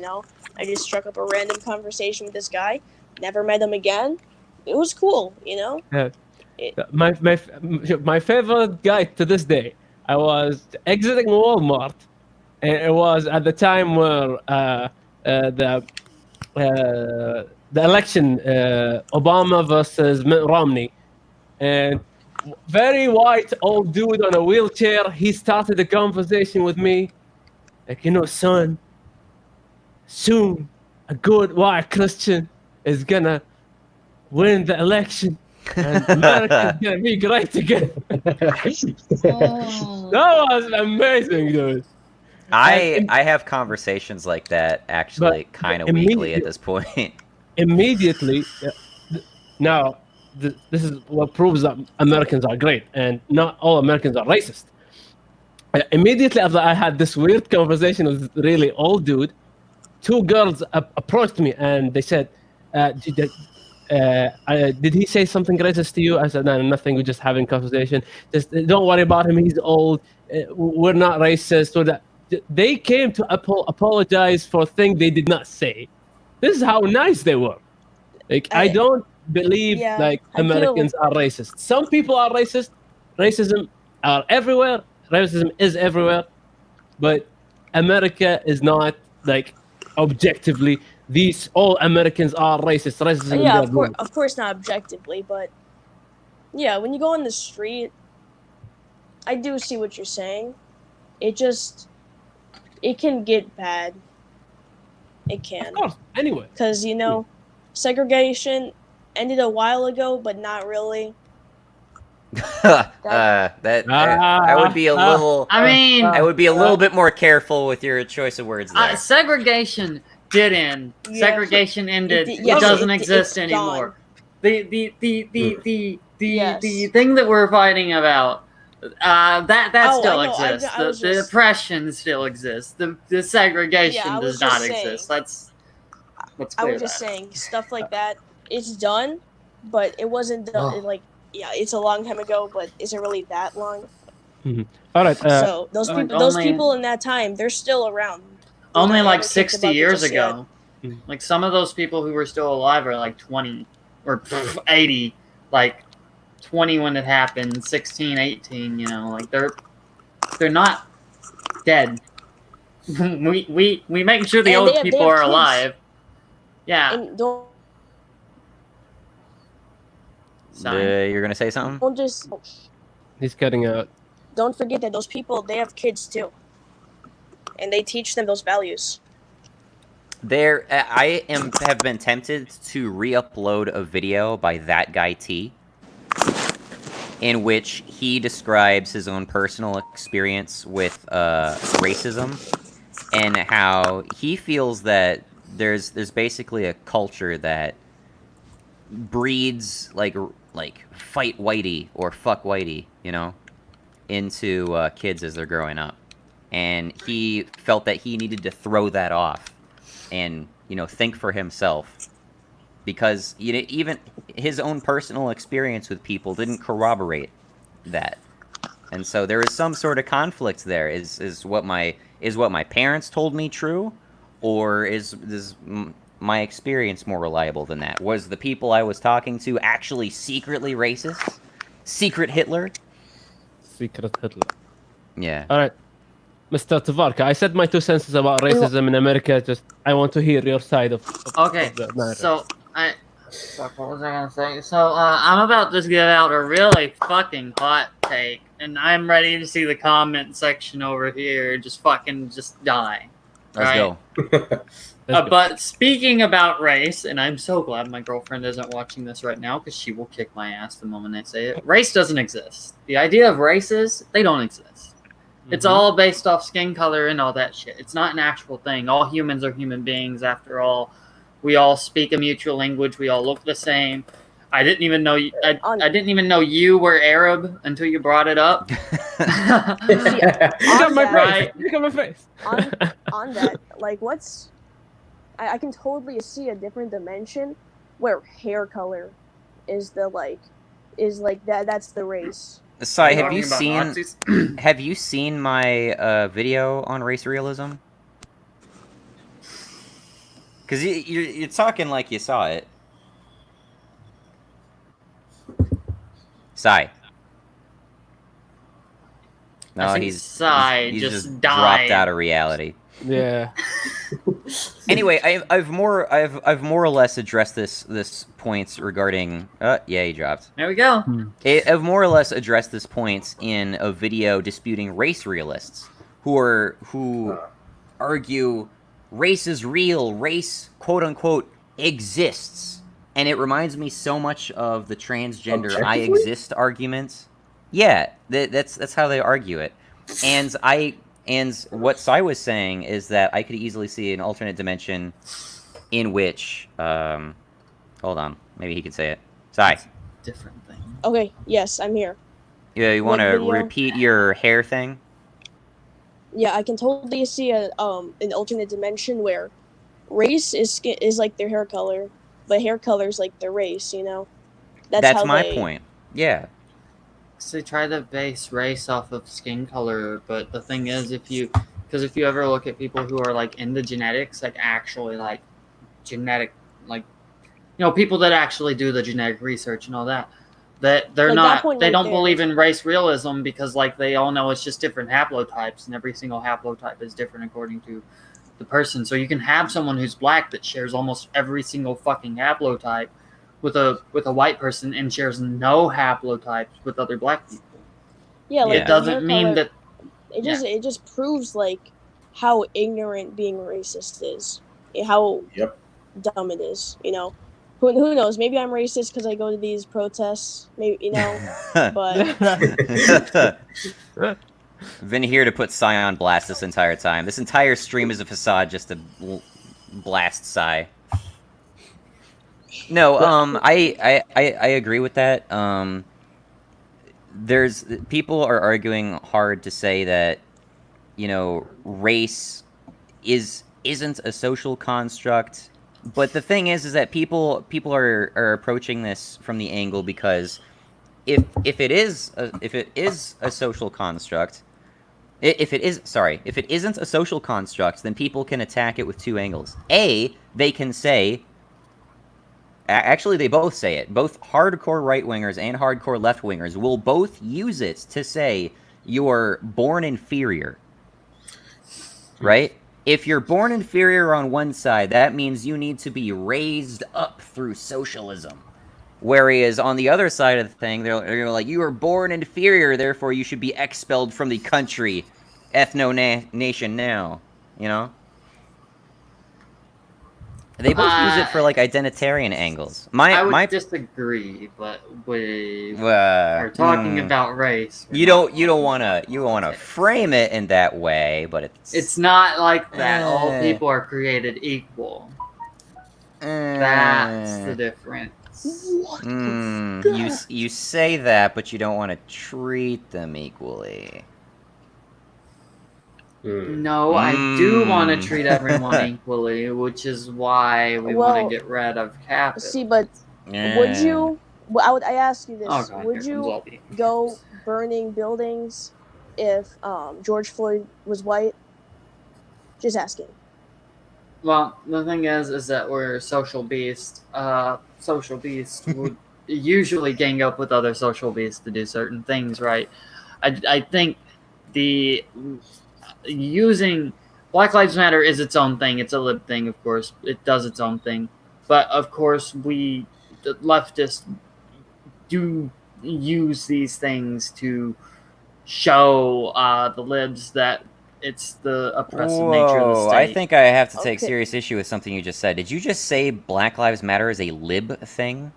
Speaker 9: I just struck up a random conversation with this guy. Never met him again. It was cool,
Speaker 10: Yeah. My favorite guy to this day. I was exiting Walmart, and it was at the time where the election, Obama versus Mitt Romney, and very white old dude on a wheelchair. He started a conversation with me, like, son, soon a good white Christian is gonna win the election. And America's gonna be great again. That was amazing, dude.
Speaker 1: I have conversations like that actually kind of weekly at this point.
Speaker 10: Immediately, now this is what proves that Americans are great, and not all Americans are racist. Immediately after I had this weird conversation with this really old dude, 2 girls approached me and they said, did he say something racist to you? I said, no, nothing. We're just having conversation. Just don't worry about him. He's old. We're not racist. They came to apologize for things they did not say. This is how nice they were. Like, I don't believe like Americans are racist. Some people are racist. Racism are everywhere. Racism is everywhere. But America is not like objectively all Americans are racist. Racism
Speaker 9: Yeah,
Speaker 10: is
Speaker 9: of course not objectively, but yeah, when you go on the street, I do see what you're saying. It can get bad. It can.
Speaker 10: Of course. Anyway.
Speaker 9: Because, segregation ended a while ago, but not really.
Speaker 1: I would be a little. I would be a little bit more careful with your choice of words there.
Speaker 12: Segregation did end.
Speaker 9: Yeah.
Speaker 12: Segregation ended. It doesn't exist anymore. The thing that we're fighting about, that still exists. The oppression still exists. The segregation does not exist. Let's
Speaker 9: I was just saying stuff like that. It's done, but it wasn't done. It's a long time ago, but is it really that long?
Speaker 10: Mm-hmm. All right.
Speaker 9: So those people in that time, they're still around.
Speaker 12: Only like 60 years ago. Like some of those people who were still alive are like 20 or 80, like 20 when it happened, 16, 18. Like they're not dead. we make sure the old people are alive. Yeah.
Speaker 1: You're gonna say something?
Speaker 9: Don't just.
Speaker 10: He's cutting out.
Speaker 9: Don't forget that those people, they have kids too, and they teach them those values.
Speaker 1: Have been tempted to re-upload a video by that guy T, in which he describes his own personal experience with racism, and how he feels that there's basically a culture that breeds like fight whitey or fuck whitey, into kids as they're growing up, and he felt that he needed to throw that off and think for himself, because even his own personal experience with people didn't corroborate that, and so there is some sort of conflict there. Is what my parents told me true, or is my experience more reliable than that? Was the people I was talking to actually secretly racist? Secret Hitler?
Speaker 10: Secret Hitler.
Speaker 1: Yeah.
Speaker 10: All right. Mr. Tvarka, I said my 2 cents about racism in America. I want to hear your side of
Speaker 12: okay.
Speaker 10: The matter.
Speaker 12: So, what was I going to say? So, I'm about to get out a really fucking hot take, and I'm ready to see the comment section over here just die.
Speaker 1: Let's go.
Speaker 12: But speaking about race, and I'm so glad my girlfriend isn't watching this right now because she will kick my ass the moment I say it. Race doesn't exist. The idea of races, they don't exist. Mm-hmm. It's all based off skin color and all that shit. It's not an actual thing. All humans are human beings after all. We all speak a mutual language. We all look the same. I didn't even know I didn't even know you were Arab until you brought it up.
Speaker 10: Look at my face.
Speaker 9: On that, I can totally see a different dimension where hair color is that's the race.
Speaker 1: Sai, have you seen my video on race realism? Because you're talking like you saw it. Sai. No, he's
Speaker 12: just
Speaker 1: dropped out of reality.
Speaker 10: Yeah.
Speaker 1: Anyway, I've more or less addressed this points regarding. Yeah, he dropped.
Speaker 12: There we go.
Speaker 1: I've more or less addressed this points in a video disputing race realists who argue race is real, race quote unquote exists, and it reminds me so much of the transgender "I exist" arguments. Yeah, that's how they argue it, And what Sai was saying is that I could easily see an alternate dimension in which, hold on, maybe he could say it. Sai.
Speaker 12: Different thing.
Speaker 9: Okay, yes, I'm here.
Speaker 1: Yeah, you want to repeat your hair thing?
Speaker 9: Yeah, I can totally see an alternate dimension where race is like their hair color, the hair color's like the race, you know.
Speaker 1: That's
Speaker 9: how
Speaker 1: my
Speaker 9: they,
Speaker 1: point. Yeah.
Speaker 12: So they try to base race off of skin color, but the thing is, if you ever look at people who are like into genetics, like actually like genetic, like, you know, people that actually do the genetic research and all that, that they're
Speaker 9: Like that
Speaker 12: not,
Speaker 9: point
Speaker 12: they
Speaker 9: right
Speaker 12: don't
Speaker 9: there.
Speaker 12: believe in race realism because like they all know it's just different haplotypes, and every single haplotype is different according to the person. So you can have someone who's black that shares almost every single fucking haplotype with a white person and shares no haplotypes with other black people.
Speaker 9: Yeah, like
Speaker 12: It
Speaker 9: the hair
Speaker 12: doesn't mean
Speaker 9: color,
Speaker 12: that
Speaker 9: it just proves like how ignorant being racist is, how dumb it is. You know, who knows? Maybe I'm racist because I go to these protests. Maybe, you know, but
Speaker 1: I've been here to put Psy on blast this entire time. This entire stream is a facade just to blast Psy. No, I agree with that. There's people are arguing hard to say that, you know, race isn't a social construct, but the thing is that people are approaching this from the angle because if it is a social construct, if it isn't a social construct, then people can attack it with two angles. A, they can say, actually they both say it, both hardcore right-wingers and hardcore left-wingers will both use it to say you're born inferior, right? If you're born inferior on one side, that means you need to be raised up through socialism. Whereas on the other side of the thing, they're like, you were born inferior, therefore you should be expelled from the country. Ethno-nation now, you know? They both use it for, like, identitarian angles.
Speaker 12: I would disagree, but we are talking about race.
Speaker 1: You don't wanna frame it in that way, but
Speaker 12: it's not like that. All people are created equal. That's the difference.
Speaker 1: You say that, but you don't want to treat them equally.
Speaker 12: No, I do want to treat everyone equally, which is why we want to get rid of capital.
Speaker 9: See, but would you? I ask you this:
Speaker 12: God,
Speaker 9: would you go burning buildings if George Floyd was white? Just asking.
Speaker 12: Well, the thing is that we're social beasts. Social beasts would usually gang up with other social beasts to do certain things, right? I think using Black Lives Matter is its own thing. It's a lib thing, of course. It does its own thing. But, of course, we, the leftists, do use these things to show the libs that it's the oppressive nature of the state.
Speaker 1: I think I have to take serious issue with something you just said. Did you just say Black Lives Matter is a lib thing?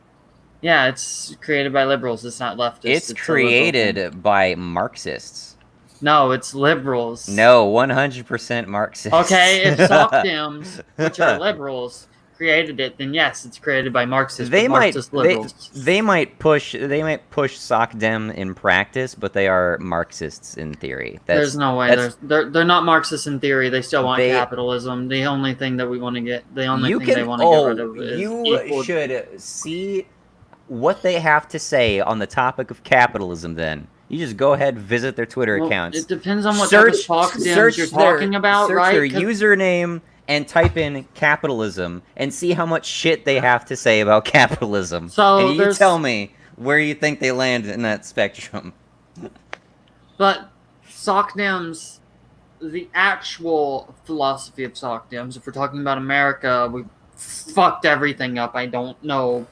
Speaker 12: Yeah, it's created by liberals. It's not leftists.
Speaker 1: It's created by Marxists.
Speaker 12: No, it's liberals.
Speaker 1: No, 100% Marxists.
Speaker 12: Okay, if SOCDEMs, which are liberals, created it, then yes, it's created by Marxists. Marxist liberals.
Speaker 1: They might push SOCDEM in practice, but they are Marxists in theory.
Speaker 12: There's no way. They're not Marxists in theory. They still want capitalism. The only thing that we want to get, the only thing they want to get rid of is
Speaker 1: you should see what they have to say on the topic of capitalism. Then you just go ahead and visit their Twitter accounts.
Speaker 12: It depends on what type of SOCDEMs you're talking about, right?
Speaker 1: Search their username and type in capitalism and see how much shit they have to say about capitalism.
Speaker 12: So
Speaker 1: and you tell me where you think they land in that spectrum.
Speaker 12: But SOCDEMs, the actual philosophy of SOCDEMs, if we're talking about America, we fucked everything up. I don't know.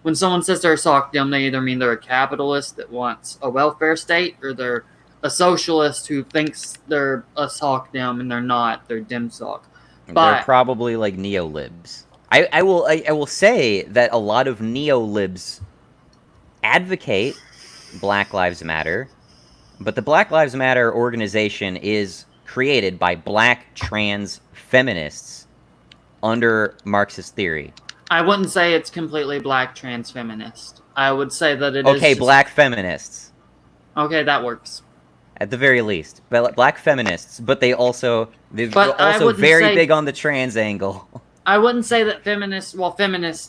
Speaker 12: When someone says they're a SOCDEM, they either mean they're a capitalist that wants a welfare state, or they're a socialist who thinks they're a SOCDEM and they're not. They're DemSoc.
Speaker 1: They're probably like neo-libs. I will say that a lot of neo-libs advocate Black Lives Matter, but the Black Lives Matter organization is created by black trans feminists under Marxist theory.
Speaker 12: I wouldn't say it's completely black trans feminist. I would say that it is.
Speaker 1: Okay, black feminists.
Speaker 12: Okay, that works.
Speaker 1: At the very least, black feminists, but they're also very big on the trans angle.
Speaker 12: I wouldn't say that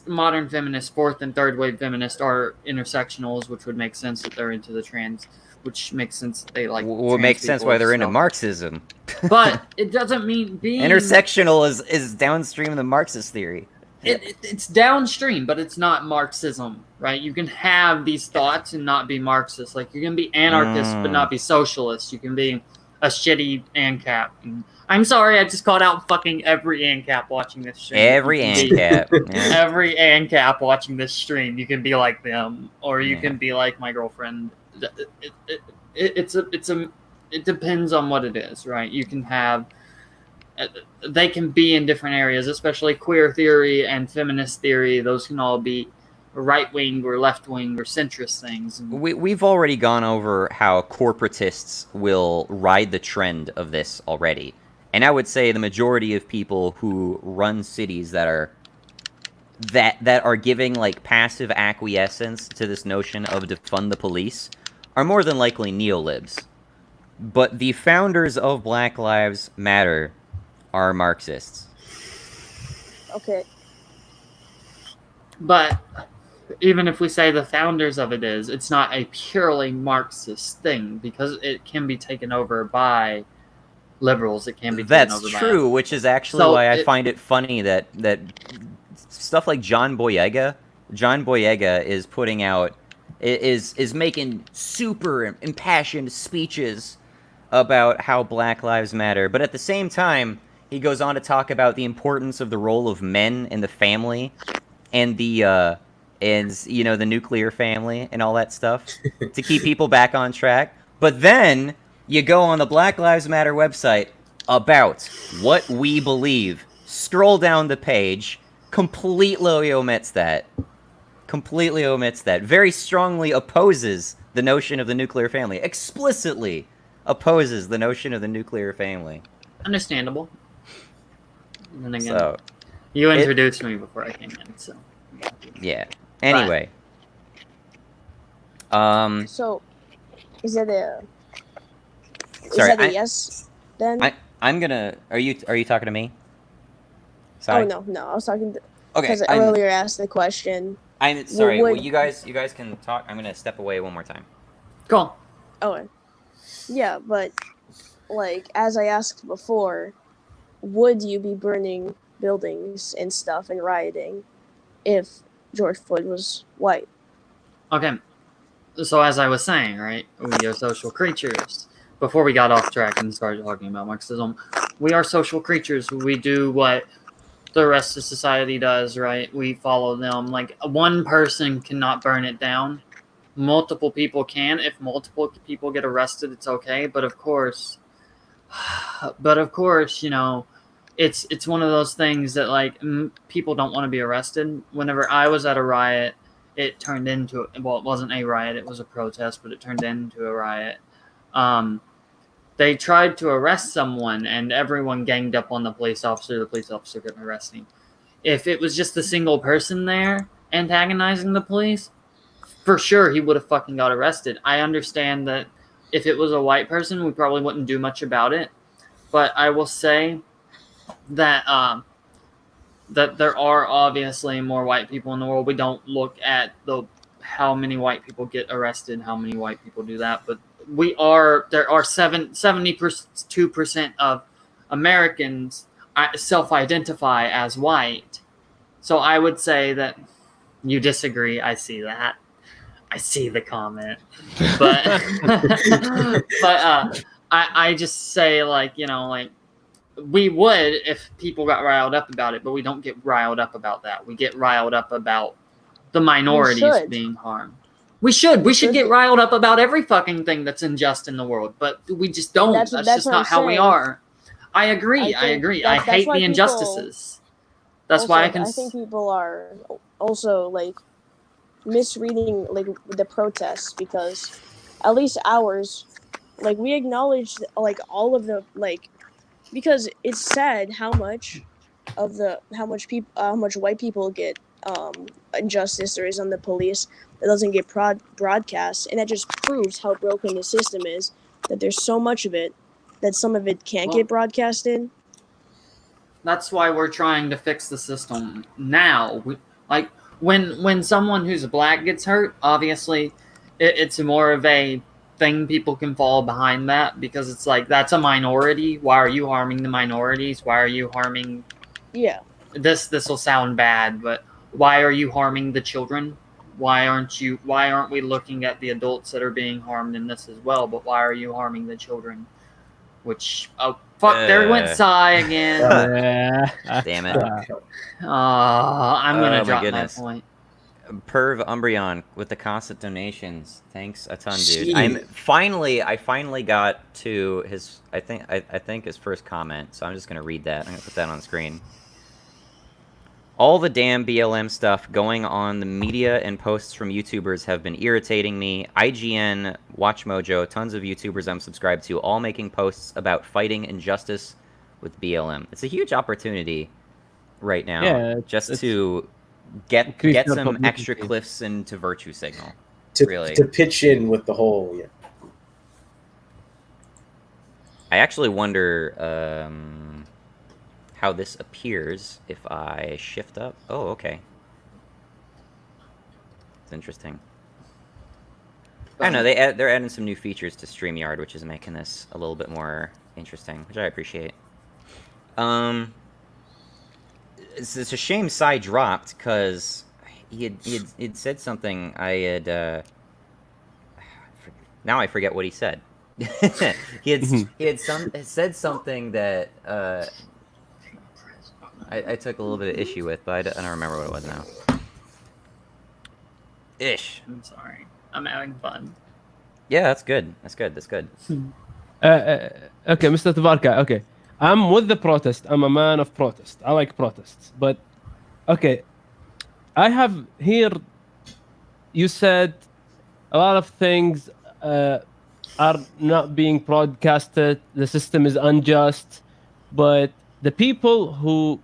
Speaker 12: modern feminists, fourth and third wave feminists are intersectionals, which would make sense that they're into the trans, which makes sense that they like.
Speaker 1: Well, it makes sense why they're into Marxism.
Speaker 12: But it doesn't mean being
Speaker 1: intersectional is downstream of the Marxist theory.
Speaker 12: It's downstream, but it's not Marxism, right? You can have these thoughts and not be Marxist. Like you can be anarchist but not be socialist. You can be a shitty ANCAP. I'm sorry, I just called out fucking every ANCAP watching this stream.
Speaker 1: Every ANCAP.
Speaker 12: Every ANCAP watching this stream. You can be like them, or you can be like my girlfriend. It depends on what it is, right? You can have. They can be in different areas, especially queer theory and feminist theory. Those can all be right-wing or left-wing or centrist things.
Speaker 1: We've already gone over how corporatists will ride the trend of this already. And I would say the majority of people who run cities that are giving like passive acquiescence to this notion of defund the police are more than likely neolibs. But the founders of Black Lives Matter are Marxists.
Speaker 9: Okay.
Speaker 12: But even if we say the founders of it it's not a purely Marxist thing because it can be taken over by liberals. It can be taken over by...
Speaker 1: That's true, which is actually why I find it funny that stuff like John Boyega is putting out, is making super impassioned speeches about how Black Lives Matter, but at the same time, he goes on to talk about the importance of the role of men in the family and the nuclear family and all that stuff to keep people back on track. But then you go on the Black Lives Matter website about what we believe. Scroll down the page, completely omits that. Very strongly opposes the notion of the nuclear family. Explicitly opposes the notion of the nuclear family.
Speaker 12: Understandable. And then again, you introduced me before I came in, so...
Speaker 1: Yeah. Anyway.
Speaker 9: So, is that a...
Speaker 1: Sorry,
Speaker 9: yes, then?
Speaker 1: I'm gonna... Are you talking to me? Sorry?
Speaker 9: Oh, no. I was talking to...
Speaker 1: Okay,
Speaker 9: because I earlier asked the question.
Speaker 1: I'm sorry. Well, you guys can talk. I'm gonna step away one more time.
Speaker 12: Go on.
Speaker 9: Oh, yeah, but like as I asked before, would you be burning buildings and stuff and rioting if George Floyd was white?
Speaker 12: Okay, so as I was saying, right, we are social creatures. Before we got off track and started talking about Marxism, we are social creatures. We do what the rest of society does, right? We follow them. Like, one person cannot burn it down. Multiple people can. If multiple people get arrested, it's okay. But of course, you know, it's one of those things that, like, people don't want to be arrested. Whenever I was at a riot, it turned into, well, it wasn't a riot, it was a protest, but it turned into a riot. They tried to arrest someone, and everyone ganged up on the police officer. The police officer couldn't arrest him. If it was just a single person there antagonizing the police, for sure he would have fucking got arrested. I understand that if it was a white person, we probably wouldn't do much about it. But I will say that that there are obviously more white people in the world. We don't look at how many white people get arrested, how many white people do that, but there are 72% of Americans self-identify as white. So I would say that you disagree. I see that. I see the comment. But I just say, like, you know, like, we would if people got riled up about it, but we don't get riled up about that. We get riled up about the minorities being harmed. We should get riled up about every fucking thing that's unjust in the world, but we just don't. That's just not how we are. I agree. I hate the injustices. That's why I think
Speaker 9: people are also, like, misreading, like, the protests, because at least ours, like, we acknowledge, like, all of the, like, because it's sad how much white people get injustice there is on the police that doesn't get broadcast, and that just proves how broken the system is, that there's so much of it that some of it can't get broadcasted.
Speaker 12: That's why we're trying to fix the system now. Like when someone who's black gets hurt, obviously it's more of a thing people can fall behind that because it's like that's a minority. Why are you harming the minorities? Why are you harming?
Speaker 9: Yeah.
Speaker 12: This will sound bad, but why are you harming the children? Why aren't we looking at the adults that are being harmed in this as well? But why are you harming the children? Which there went Psy again.
Speaker 1: Damn it.
Speaker 12: I'm gonna
Speaker 1: Oh,
Speaker 12: drop
Speaker 1: my
Speaker 12: my
Speaker 1: goodness.
Speaker 12: point.
Speaker 1: Perv Umbreon with the constant donations. Thanks a ton, dude.
Speaker 11: Jeez.
Speaker 1: I finally got to his I think his first comment, so I'm just gonna read that. I'm gonna put that on the screen. All the damn BLM stuff going on the media and posts from YouTubers have been irritating me. IGN, Watch Mojo, tons of YouTubers I'm subscribed to, all making posts about fighting injustice with BLM. It's a huge opportunity right now, just to get some extra cliffs into Virtue Signal.
Speaker 11: To pitch in with the whole. Yeah.
Speaker 1: I actually wonder how this appears if I shift up. Oh, okay. It's interesting. I don't know. They're adding some new features to StreamYard, which is making this a little bit more interesting, which I appreciate. It's a shame Psy dropped because he'd said something. Now I forget what he said. he had said something that I took a little bit of issue with, but I don't remember what it was now. Ish.
Speaker 12: I'm sorry. I'm having fun.
Speaker 1: Yeah, that's good. That's good.
Speaker 10: Okay, Mr. Tavarka. Okay, I'm with the protest. I'm a man of protest. I like protests, but okay, I have here. You said a lot of things are not being broadcasted. The system is unjust, but the people who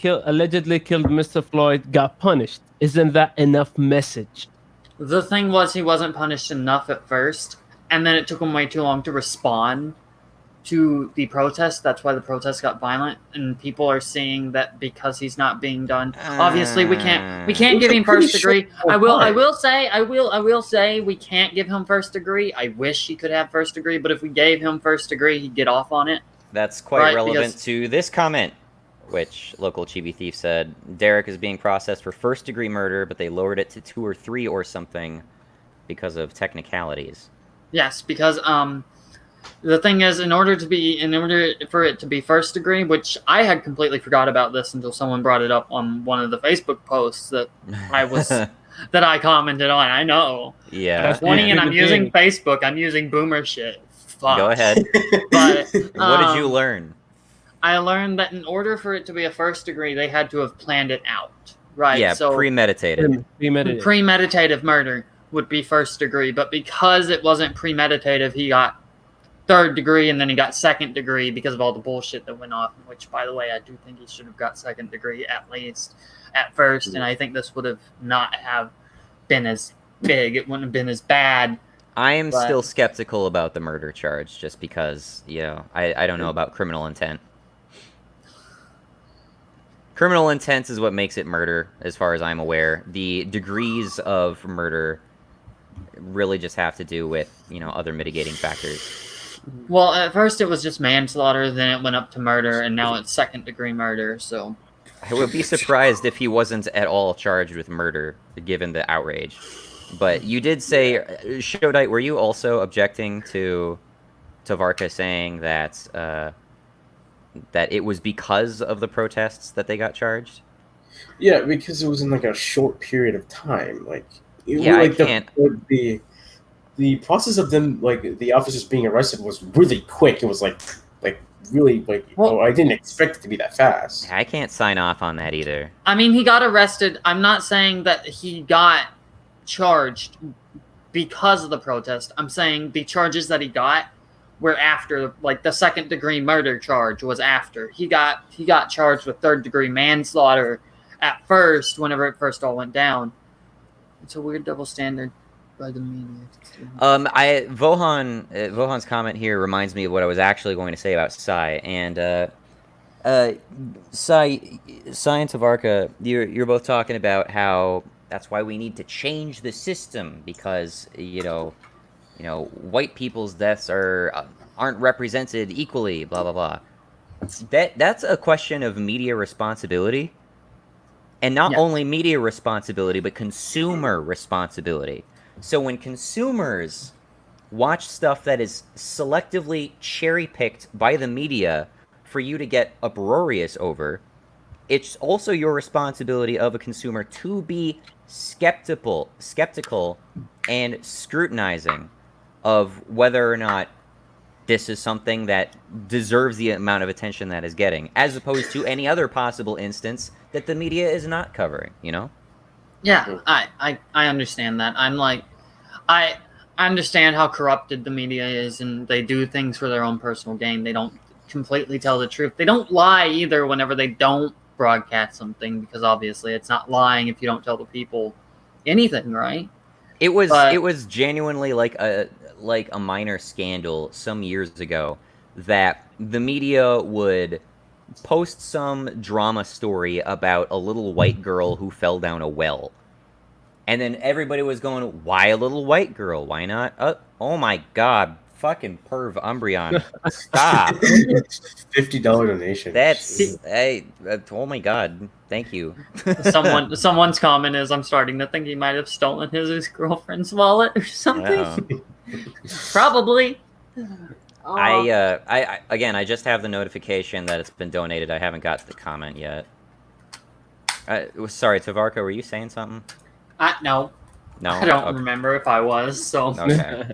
Speaker 10: allegedly killed Mr. Floyd got punished. Isn't that enough message?
Speaker 12: The thing was, he wasn't punished enough at first, and then it took him way too long to respond to the protest. That's why the protest got violent, and people are seeing that because he's not being done. Obviously, we can't give him first degree. I will say we can't give him first degree. I wish he could have first degree, but if we gave him first degree, he'd get off on it.
Speaker 1: That's quite relevant to this comment, which local Chibi Thief said, Derek is being processed for first-degree murder, but they lowered it to 2 or 3 or something because of technicalities.
Speaker 12: Yes, because the thing is, in order for it to be first degree, which I had completely forgot about this until someone brought it up on one of the Facebook posts that I commented on. I know.
Speaker 1: Yeah.
Speaker 12: That's funny, and I'm using Facebook. I'm using boomer shit. Fuck.
Speaker 1: Go ahead.
Speaker 12: But
Speaker 1: what did you learn?
Speaker 12: I learned that in order for it to be a first degree, they had to have planned it out, right?
Speaker 1: Yeah,
Speaker 12: so
Speaker 1: premeditated.
Speaker 12: Premeditative murder would be first degree, but because it wasn't premeditative, he got third degree, and then he got second degree because of all the bullshit that went off, which, by the way, I do think he should have got second degree at least at first, and I think this would have not have been as big. It wouldn't have been as bad.
Speaker 1: I am still skeptical about the murder charge, just because, I don't know about criminal intent. Criminal intent is what makes it murder, as far as I'm aware. The degrees of murder really just have to do with, other mitigating factors.
Speaker 12: Well, at first it was just manslaughter, then it went up to murder, and now it's second-degree murder, so...
Speaker 1: I would be surprised if he wasn't at all charged with murder, given the outrage. But you did say... Shodite, were you also objecting to Tavarka saying that... that it was because of the protests that they got charged?
Speaker 11: Yeah, because it was in a short period of time.
Speaker 1: I can't.
Speaker 11: The process of them, the officers being arrested, was really quick. It was really I didn't expect it to be that fast.
Speaker 1: I can't sign off on that either.
Speaker 12: I mean, he got arrested. I'm not saying that he got charged because of the protest. I'm saying the charges that he got were after, the second-degree murder charge was after. He got charged with third-degree manslaughter at first, whenever it first all went down. It's a weird double standard by the media.
Speaker 1: Vohan's comment here reminds me of what I was actually going to say about Psy, and Science of Arca, you're both talking about how that's why we need to change the system because white people's deaths aren't represented equally. Blah blah blah. That's a question of media responsibility, and not only media responsibility but consumer responsibility. So when consumers watch stuff that is selectively cherry-picked by the media for you to get uproarious over, it's also your responsibility of a consumer to be skeptical and scrutinizing of whether or not this is something that deserves the amount of attention that is getting, as opposed to any other possible instance that the media is not covering,
Speaker 12: Yeah, I understand that. I understand how corrupted the media is, and they do things for their own personal gain. They don't completely tell the truth. They don't lie either whenever they don't broadcast something, because obviously it's not lying if you don't tell the people anything, right?
Speaker 1: It was genuinely like a minor scandal some years ago that the media would post some drama story about a little white girl who fell down a well. And then everybody was going, why a little white girl? Why not? Oh my god, fucking perv Umbreon. Stop.
Speaker 11: $50 donation.
Speaker 1: Oh my god, thank you.
Speaker 12: Someone's comment is, I'm starting to think he might have stolen his girlfriend's wallet or something. Probably.
Speaker 1: I just have the notification that it's been donated. I haven't got the comment yet. Sorry, Tavarko, were you saying something?
Speaker 12: No.
Speaker 1: No?
Speaker 12: I don't remember if I was, so.
Speaker 1: Okay.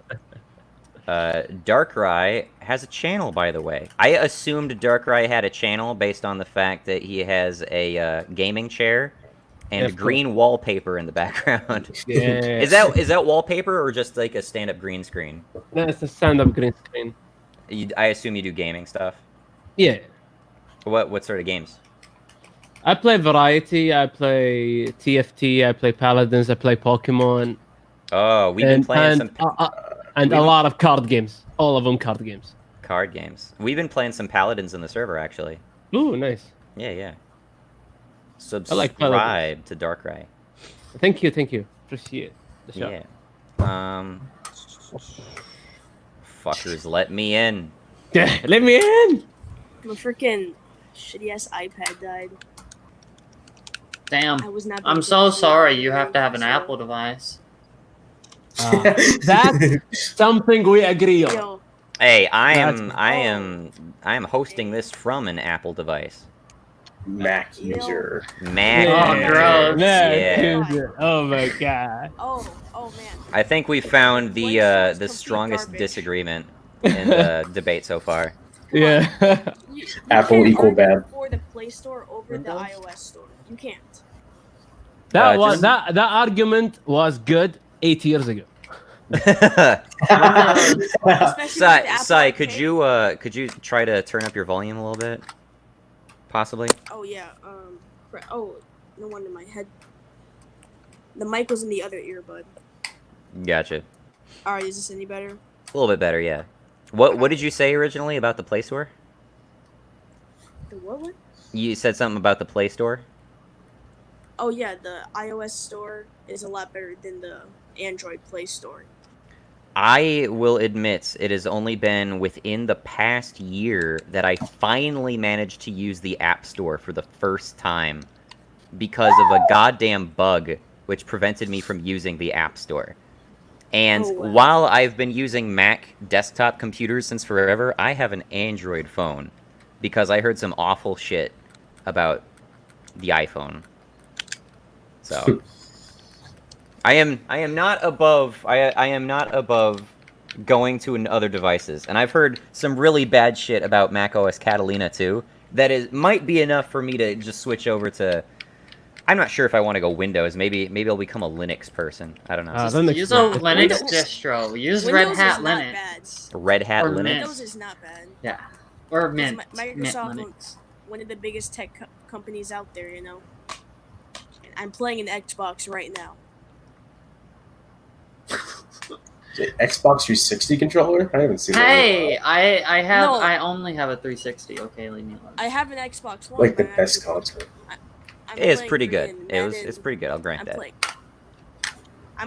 Speaker 1: Darkrai has a channel, by the way. I assumed Darkrai had a channel based on the fact that he has a gaming chair and green wallpaper in the background.
Speaker 10: Yeah.
Speaker 1: Is that wallpaper or just like a stand-up green screen?
Speaker 10: No, it's a stand-up green screen.
Speaker 1: I assume you do gaming stuff?
Speaker 10: Yeah.
Speaker 1: What sort of games?
Speaker 10: I play variety. I play TFT. I play Paladins. I play Pokemon.
Speaker 1: Oh, we've been playing some...
Speaker 10: And a lot of card games. All of them card games.
Speaker 1: Card games. We've been playing some Paladins in the server, actually.
Speaker 10: Ooh, nice.
Speaker 1: Yeah.
Speaker 10: Subscribe
Speaker 1: to Darkrai.
Speaker 10: Thank you. Appreciate the show.
Speaker 1: Yeah. Fuckers, let me in.
Speaker 10: Let me in!
Speaker 9: My freaking shitty-ass iPad died.
Speaker 12: Damn. I'm
Speaker 9: so
Speaker 12: sorry you have to have an Apple device.
Speaker 10: That's something we agree on.
Speaker 9: Yo.
Speaker 1: Hey, I am hosting this from an Apple device.
Speaker 11: Mac user.
Speaker 1: Mac.
Speaker 12: Oh, gross.
Speaker 1: Yeah.
Speaker 10: Oh my god.
Speaker 9: Oh man.
Speaker 1: I think we found the strongest disagreement in the debate so far.
Speaker 10: Yeah.
Speaker 9: You
Speaker 11: Apple
Speaker 9: can't
Speaker 11: equal
Speaker 9: argue
Speaker 11: bad.
Speaker 9: For the Play Store over the iOS Store, you can't.
Speaker 10: That argument was good 8 years ago.
Speaker 1: Sai, could you try to turn up your volume a little bit? Possibly.
Speaker 9: Oh yeah. Oh, no wonder my head. The mic was in the other earbud.
Speaker 1: Gotcha.
Speaker 9: All right, is this any better?
Speaker 1: A little bit better, yeah. What did you say originally about the Play Store?
Speaker 9: The what?
Speaker 1: You said something about the Play Store?
Speaker 9: Oh yeah, the iOS store is a lot better than the Android Play Store.
Speaker 1: I will admit it has only been within the past year that I finally managed to use the App Store for the first time because of a goddamn bug which prevented me from using the App Store. And while I've been using Mac desktop computers since forever, I have an Android phone because I heard some awful shit about the iPhone. So I am not above going to other devices, and I've heard some really bad shit about macOS Catalina too. That might be enough for me to just switch over to. I'm not sure if I want to go Windows. Maybe I'll become a Linux person. I don't know.
Speaker 12: Use a Linux distro. Use Red Hat Linux.
Speaker 1: Red Hat Linux.
Speaker 9: Windows is not bad.
Speaker 12: Yeah. Or Mint.
Speaker 9: Microsoft,
Speaker 12: Mint Linux.
Speaker 9: One of the biggest tech companies out there, you know. And I'm playing an Xbox right now.
Speaker 11: Xbox 360 controller? I haven't seen that.
Speaker 12: Hey,
Speaker 9: No.
Speaker 12: I only have a 360. Okay, leave me alone.
Speaker 9: I have an Xbox One.
Speaker 11: Like the
Speaker 9: but I'm
Speaker 11: best
Speaker 9: actually-
Speaker 11: console.
Speaker 9: I'm
Speaker 1: It is
Speaker 9: playing
Speaker 1: pretty good.
Speaker 9: freaking
Speaker 1: It's
Speaker 9: Madden.
Speaker 1: pretty good. I'll grant
Speaker 9: I'm
Speaker 1: that.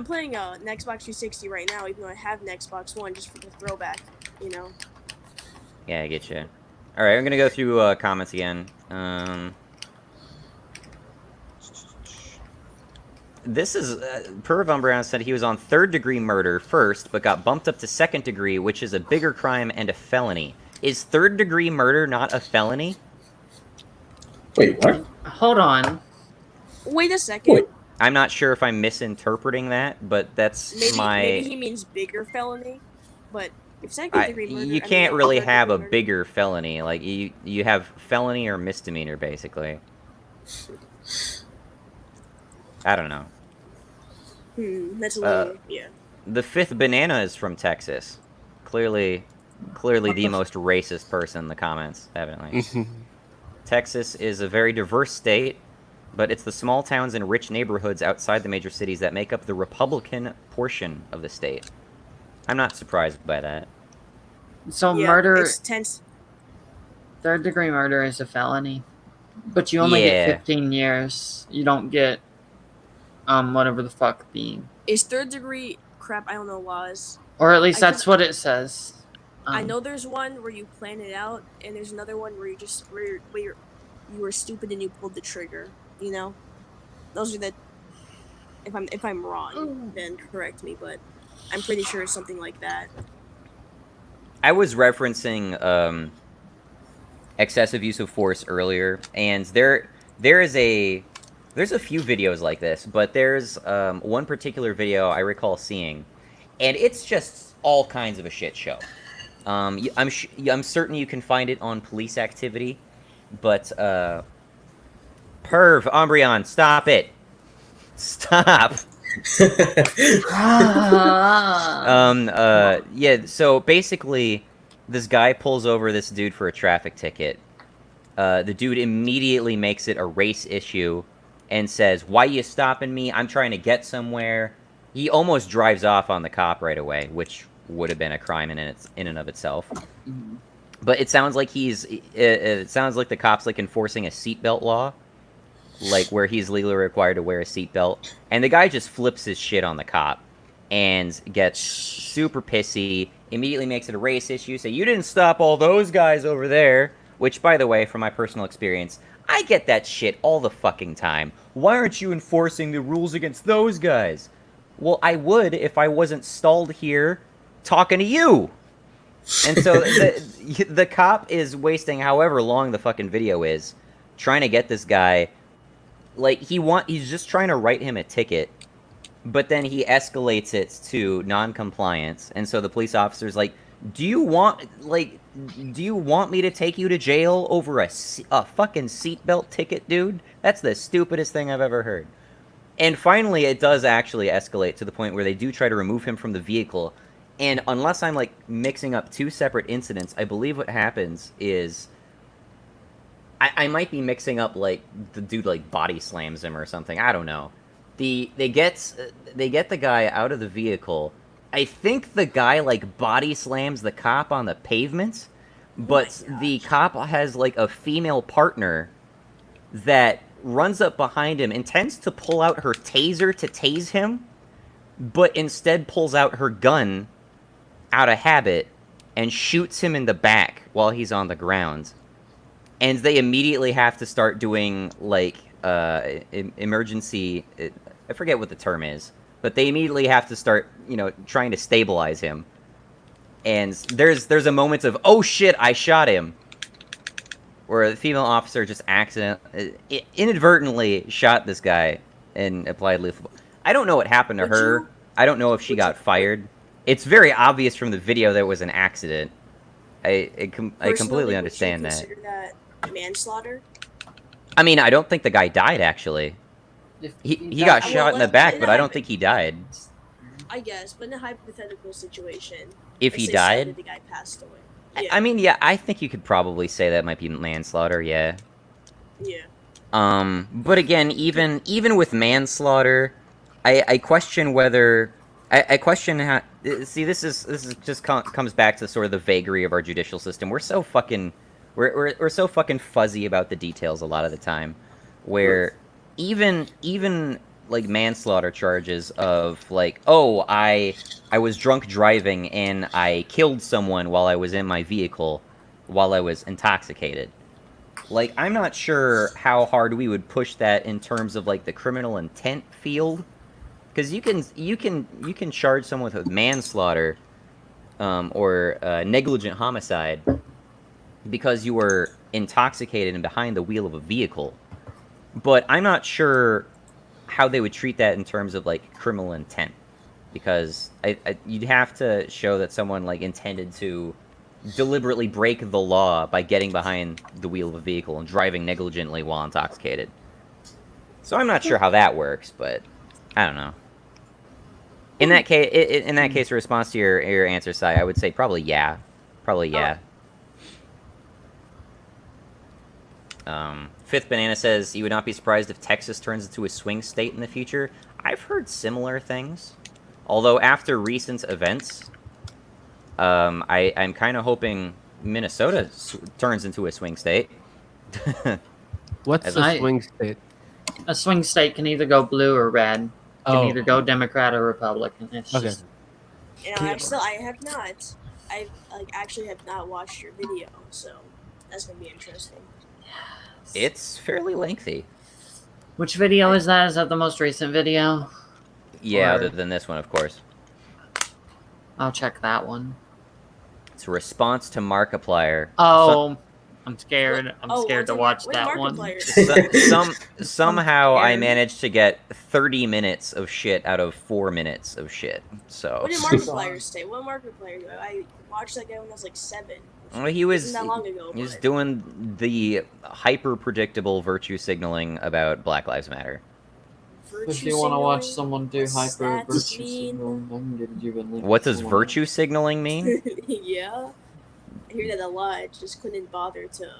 Speaker 9: playing an Xbox 360 right now, even though I have an Xbox One, just for the throwback, you know.
Speaker 1: Yeah, I get you. All right, I'm gonna go through comments again. This is Perv Umbreon said he was on 3rd-degree murder first, but got bumped up to 2nd degree, which is a bigger crime and a felony. Is 3rd-degree murder not a felony?
Speaker 11: Wait, what?
Speaker 12: Hold on.
Speaker 9: Wait a second.
Speaker 11: Wait.
Speaker 1: I'm not sure if I'm misinterpreting that, but that's
Speaker 9: Maybe he means bigger felony, but if second-degree murder,
Speaker 1: you
Speaker 9: I
Speaker 1: can't
Speaker 9: mean,
Speaker 1: really have a
Speaker 9: murder.
Speaker 1: bigger felony. Like you have felony or misdemeanor, basically. I don't know.
Speaker 9: That's a little, yeah.
Speaker 1: The 5th banana is from Texas. Clearly the most racist person in the comments, evidently. Texas is a very diverse state, but it's the small towns and rich neighborhoods outside the major cities that make up the Republican portion of the state. I'm not surprised by that.
Speaker 12: So
Speaker 9: Yeah,
Speaker 12: murder,
Speaker 9: it's tense.
Speaker 12: 3rd-degree murder is a felony, but you only get 15 years. You don't get whatever the fuck being.
Speaker 9: Is 3rd-degree crap? I don't know laws.
Speaker 12: Or at least that's what it says.
Speaker 9: I know there's one where you plan it out, and there's another one where you were stupid and you pulled the trigger. You know, those are the. If I'm wrong, then correct me. But I'm pretty sure it's something like that.
Speaker 1: I was referencing excessive use of force earlier, and there's a few videos like this, but there's one particular video I recall seeing, and it's just all kinds of a shit show. I'm certain you can find it on police activity, but Perv Umbreon, stop it! Stop. Yeah, so basically this guy pulls over this dude for a traffic ticket. The dude immediately makes it a race issue and says, "Why you stopping me? I'm trying to get somewhere." He almost drives off on the cop right away, which would have been a crime in and of itself. But it sounds like it sounds like the cop's like enforcing a seatbelt law, like where he's legally required to wear a seatbelt, and the guy just flips his shit on the cop and gets super pissy, immediately makes it a race issue, say, "You didn't stop all those guys over there," which, by the way, from my personal experience, I get that shit all the fucking time. Why aren't you enforcing the rules against those guys? Well, I would if I wasn't stalled here talking to you. And so the cop is wasting however long the fucking video is trying to get this guy. Like, he's just trying to write him a ticket, but then he escalates it to non-compliance, and so the police officer's like, do you want me to take you to jail over a fucking seatbelt ticket, dude? That's the stupidest thing I've ever heard. And finally, it does actually escalate to the point where they do try to remove him from the vehicle, and unless I'm, like, mixing up two separate incidents, I believe what happens is I might be mixing up, like, the dude, like, body slams him or something. I don't know. They get the guy out of the vehicle. I think the guy, like, body slams the cop on the pavement, but the cop has, like, a female partner that runs up behind him, intends to pull out her taser to tase him, but instead pulls out her gun out of habit and shoots him in the back while he's on the ground. And they immediately have to start doing, like, emergency... I forget what the term is. But they immediately have to start, you know, trying to stabilize him. And there's a moment of, oh shit, I shot him. Where the female officer just inadvertently shot this guy and applied lethal... I don't know what happened to her. I don't know if she got fired. It's very obvious from the video that it was an accident. I completely understand that.
Speaker 9: Would you consider that manslaughter?
Speaker 1: I mean, I don't think the guy died, actually. He got shot in the back, but I don't think he died.
Speaker 9: I guess, but in a hypothetical situation,
Speaker 1: If he died?
Speaker 9: the guy passed away.
Speaker 1: I mean, yeah, I think you could probably say that might be manslaughter, yeah.
Speaker 9: Yeah.
Speaker 1: But again, even with manslaughter, I question whether... I question See, this is just comes back to sort of the vagary of our judicial system. We're so fucking we're so fucking fuzzy about the details a lot of the time, where even like manslaughter charges of like, oh, I was drunk driving and I killed someone while I was in my vehicle while I was intoxicated. Like, I'm not sure how hard we would push that in terms of like the criminal intent field, because you can charge someone with manslaughter or negligent homicide because you were intoxicated and behind the wheel of a vehicle. But I'm not sure how they would treat that in terms of like criminal intent, because you'd have to show that someone like intended to deliberately break the law by getting behind the wheel of a vehicle and driving negligently while intoxicated. So I'm not sure how that works, but I don't know. In that case, in response to your answer, Sai, I would say probably yeah. Probably yeah. Fifth Banana says, you would not be surprised if Texas turns into a swing state in the future. I've heard similar things. Although after recent events, I'm kind of hoping Minnesota turns into a swing state.
Speaker 10: What's a swing state?
Speaker 12: A swing state can either go blue or red. Can either go Democrat or Republican. It's just...
Speaker 9: You know, I have not. I actually have not watched your video, so that's gonna be interesting.
Speaker 1: It's fairly lengthy.
Speaker 12: Which video is that? Is that the most recent video?
Speaker 1: Yeah, other than this one, of course.
Speaker 12: I'll check that one.
Speaker 1: It's a response to Markiplier.
Speaker 12: Oh, I'm scared. I'm scared to watch that one.
Speaker 1: Somehow I managed to get 30 minutes of shit out of 4 minutes of shit. So.
Speaker 9: What did Markiplier say? What Markiplier? I watched that guy when I was like 7.
Speaker 1: Well, he was
Speaker 9: that long ago,
Speaker 1: he was doing the hyper predictable virtue signaling about Black Lives Matter.
Speaker 12: If you want to watch someone do hyper virtue signaling, I can give you a link.
Speaker 1: What does virtue signaling mean?
Speaker 9: Yeah, I hear that a lot. I just couldn't bother to.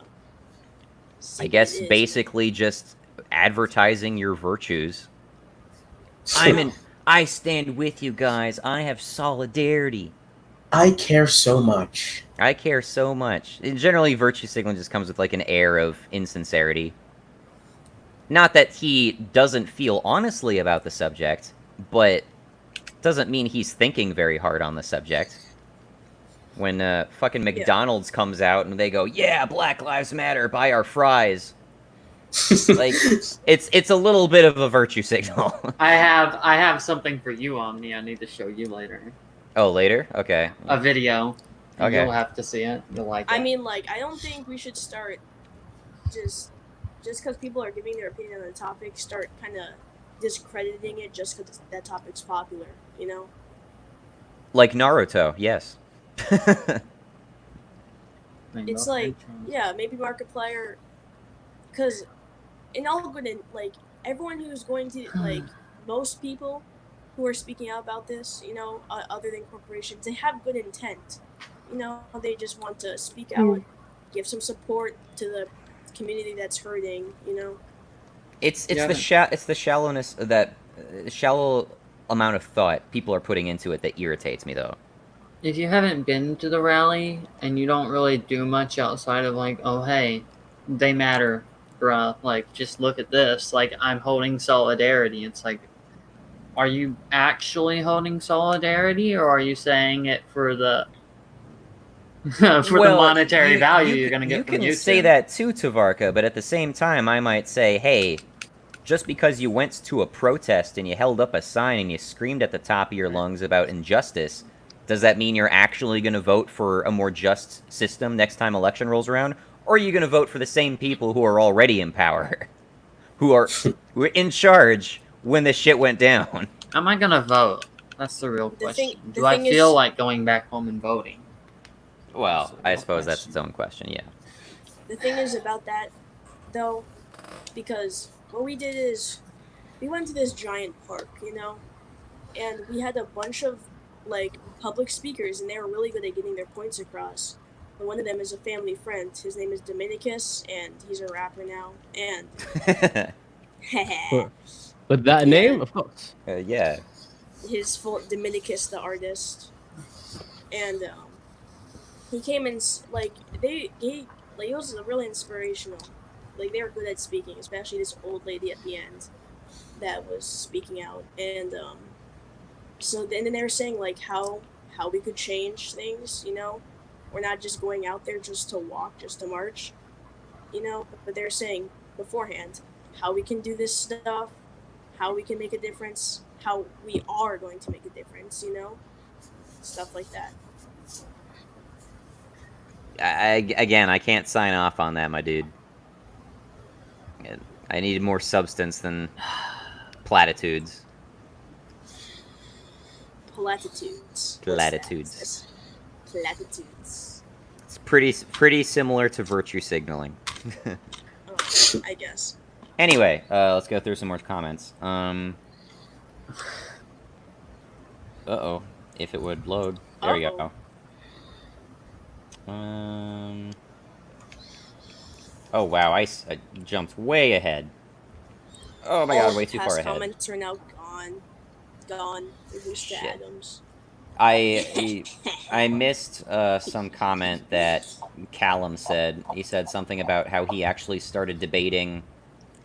Speaker 1: I guess basically just advertising your virtues. I stand with you guys. I have solidarity.
Speaker 13: I care so much.
Speaker 1: I care so much. And generally, virtue signaling just comes with like an air of insincerity. Not that he doesn't feel honestly about the subject, but doesn't mean he's thinking very hard on the subject. When fucking McDonald's comes out and they go, yeah, Black Lives Matter, buy our fries. Like, it's a little bit of a virtue signal.
Speaker 12: I have something for you, Omni. I need to show you later.
Speaker 1: Oh, later? Okay.
Speaker 12: A video.
Speaker 1: Okay.
Speaker 12: You'll have to see it. You'll like it.
Speaker 9: I mean, like, I don't think we should start just because people are giving their opinion on the topic, start kind of discrediting it just because that topic's popular, you know?
Speaker 1: Like Naruto, yes.
Speaker 9: It's like, yeah, maybe Markiplier, because in all good, like, everyone who's going to, like, most people who are speaking out about this, you know, other than corporations, they have good intent. You know, they just want to speak out, give some support to the community that's hurting, you know?
Speaker 1: It's the shallowness, that shallow amount of thought people are putting into it that irritates me, though.
Speaker 12: If you haven't been to the rally and you don't really do much outside of like, oh, hey, they matter, bruh. Like, just look at this. Like, I'm holding solidarity. It's like, are you actually holding solidarity, or are you saying it for the the monetary value you're going to get from YouTube?
Speaker 1: You can say that too, Tavarka, but at the same time, I might say, hey, just because you went to a protest and you held up a sign and you screamed at the top of your lungs about injustice, does that mean you're actually going to vote for a more just system next time election rolls around? Or are you going to vote for the same people who are already in power? who are in charge when this shit went down?
Speaker 12: Am I going to vote? That's the real question. Do I feel like going back home and voting?
Speaker 1: Well, I suppose that's its own question, yeah.
Speaker 9: The thing is about that, though, because what we did is we went to this giant park, you know, and we had a bunch of, like, public speakers, and they were really good at getting their points across. And one of them is a family friend. His name is Dominicus, and he's a rapper now. And
Speaker 10: with that name, of course.
Speaker 1: Yeah.
Speaker 9: His full Dominicus, the artist. and he came in like he was really inspirational. Like they were good at speaking, especially this old lady at the end that was speaking out, and so then they were saying like how we could change things. We're not just going out there just to walk, just to march. But they're saying beforehand how we can do this stuff, how we can make a difference, how we are going to make a difference. Stuff like that.
Speaker 1: Again, I can't sign off on that, my dude. I need more substance than platitudes.
Speaker 9: Platitudes.
Speaker 1: Platitudes.
Speaker 9: Platitudes.
Speaker 1: It's pretty similar to virtue signaling.
Speaker 9: I guess.
Speaker 1: Anyway, let's go through some more comments. Uh-oh. If it would load. There we go. Oh, wow. I jumped way ahead. Oh, my God. Way too far ahead.
Speaker 9: Comments are now gone. Reduced to atoms.
Speaker 1: I missed some comment that Callum said. He said something about how he actually started debating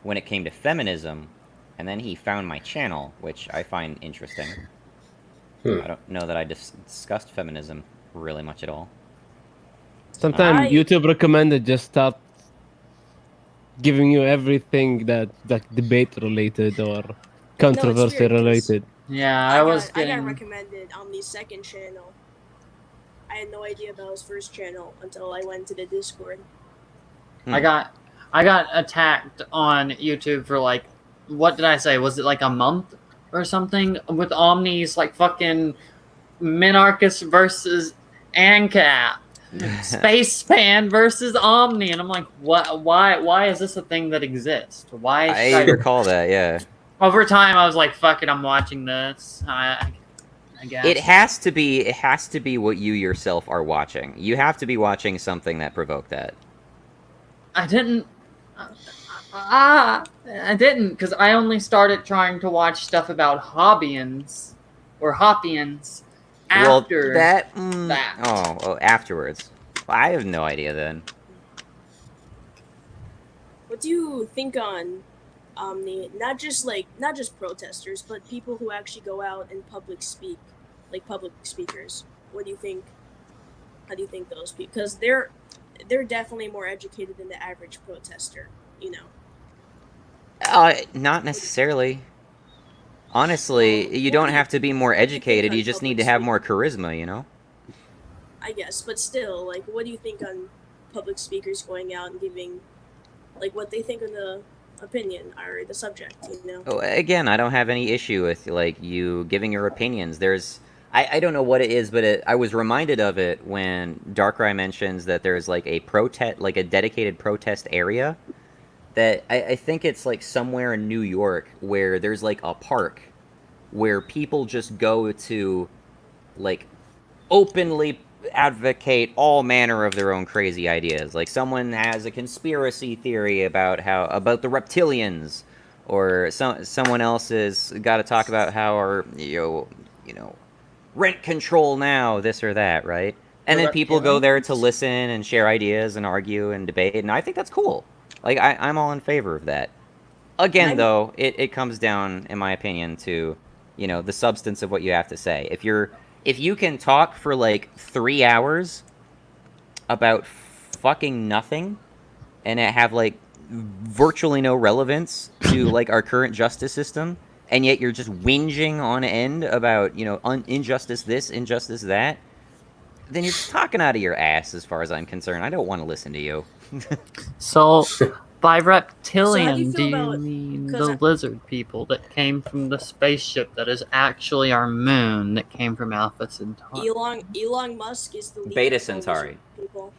Speaker 1: when it came to feminism, and then he found my channel, which I find interesting. I don't know that I discussed feminism really much at all.
Speaker 10: Sometimes YouTube recommended just start giving you everything that's debate related or controversy related.
Speaker 12: Yeah,
Speaker 9: I got recommended on the second channel. I had no idea about his first channel until I went to the Discord.
Speaker 12: I got attacked on YouTube for like, what did I say? Was it like a month or something? With Omni's like fucking Minarchus versus ANCAP. Space Span versus Omni, and I'm like, what? Why is this a thing that exists? Why?
Speaker 1: I recall that, yeah.
Speaker 12: Over time, I was like, fuck it, I'm watching this. I guess.
Speaker 1: It has to be what you yourself are watching. You have to be watching something that provoked that.
Speaker 12: I didn't, because I only started trying to watch stuff about Hobbians, after that.
Speaker 1: Oh, afterwards. Well, I have no idea then.
Speaker 9: What do you think on Omni? Not just protesters, but people who actually go out and public speak, like public speakers. What do you think? How do you think those people? Because they're definitely more educated than the average protester.
Speaker 1: Not necessarily. Honestly, you don't have to be more educated. You just need to have more charisma,
Speaker 9: I guess, but still, like, what do you think on public speakers going out and giving, like, what they think on the opinion or the subject,
Speaker 1: Oh, again, I don't have any issue with, like, you giving your opinions. I don't know what it is, but I was reminded of it when Darkrai mentions that there's, like, a dedicated protest area. That I think it's like somewhere in New York where there's like a park where people just go to like openly advocate all manner of their own crazy ideas. Like someone has a conspiracy theory about the reptilians, or someone else has got to talk about how our rent control now, this or that, right? And then people go there to listen and share ideas and argue and debate, and I think that's cool. Like, I'm all in favor of that. Again, though, it comes down, in my opinion, to, the substance of what you have to say. If you can talk for, like, 3 hours about fucking nothing, and it have, like, virtually no relevance to, like, our current justice system, and yet you're just whinging on end about, injustice this, injustice that, then you're just talking out of your ass, as far as I'm concerned. I don't want to listen to you.
Speaker 12: So, by reptilian,
Speaker 9: So
Speaker 12: do you mean the lizard people that came from the spaceship that is actually our moon that came from Alpha Centauri?
Speaker 9: Elon Musk is the leader
Speaker 1: Beta Centauri.
Speaker 9: People.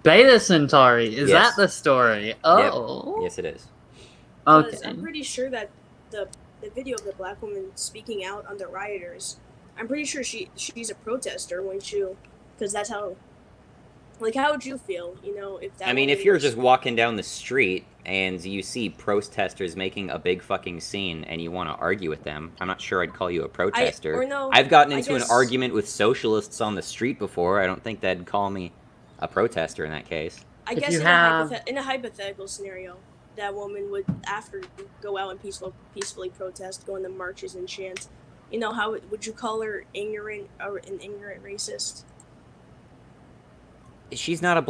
Speaker 12: Beta Centauri, is
Speaker 1: Yes.
Speaker 12: that the story? Oh.
Speaker 1: Yep. Yes, it is.
Speaker 12: Okay.
Speaker 9: I'm pretty sure that the video of the black woman speaking out on the rioters, I'm pretty sure she's a protester when because that's how Like, how would you feel, you know, if that
Speaker 1: I mean,
Speaker 9: woman
Speaker 1: if you're
Speaker 9: was-
Speaker 1: just walking down the street and you see protesters making a big fucking scene and you want to argue with them, I'm not sure I'd call you a protester.
Speaker 9: or no,
Speaker 1: I've gotten
Speaker 9: I
Speaker 1: into an
Speaker 9: guess-
Speaker 1: argument with socialists on the street before. I don't think they'd call me a protester in that case.
Speaker 9: I guess in a hypothetical scenario, that woman would, after go out and peacefully protest, go in the marches and chant. You know, how would you call her ignorant or an ignorant racist?
Speaker 1: She's not a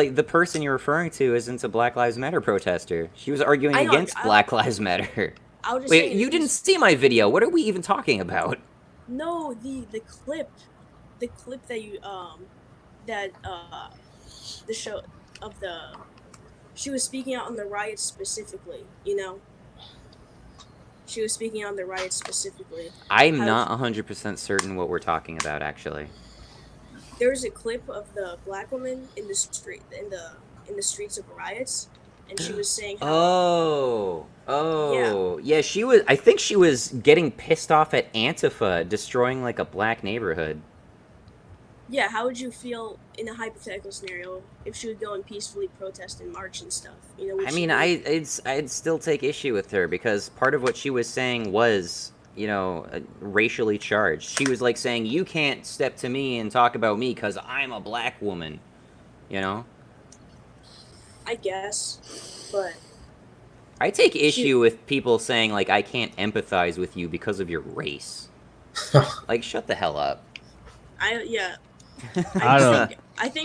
Speaker 1: the person you're referring to isn't a Black Lives Matter protester. She was arguing against Black Lives Matter. Wait, you didn't see my video. What are we even talking about?
Speaker 9: No, the clip that you the show of she was speaking out on the riots specifically, you know. She was speaking on the riots specifically.
Speaker 1: I'm not 100% certain what we're talking about, actually.
Speaker 9: There's a clip of the black woman in the street in the streets of riots, and she was saying how
Speaker 1: yeah, she was. I think she was getting pissed off at Antifa destroying like a black neighborhood.
Speaker 9: Yeah, how would you feel in a hypothetical scenario if she would go and peacefully protest and march and stuff? You know,
Speaker 1: I mean, I'd still take issue with her because part of what she was saying was, you know, racially charged. She was like saying, "You can't step to me and talk about me because I'm a black woman," you know.
Speaker 9: I guess, but
Speaker 1: I take issue with people saying like, "I can't empathize with you because of your race." Like, shut the hell up.
Speaker 10: I don't know.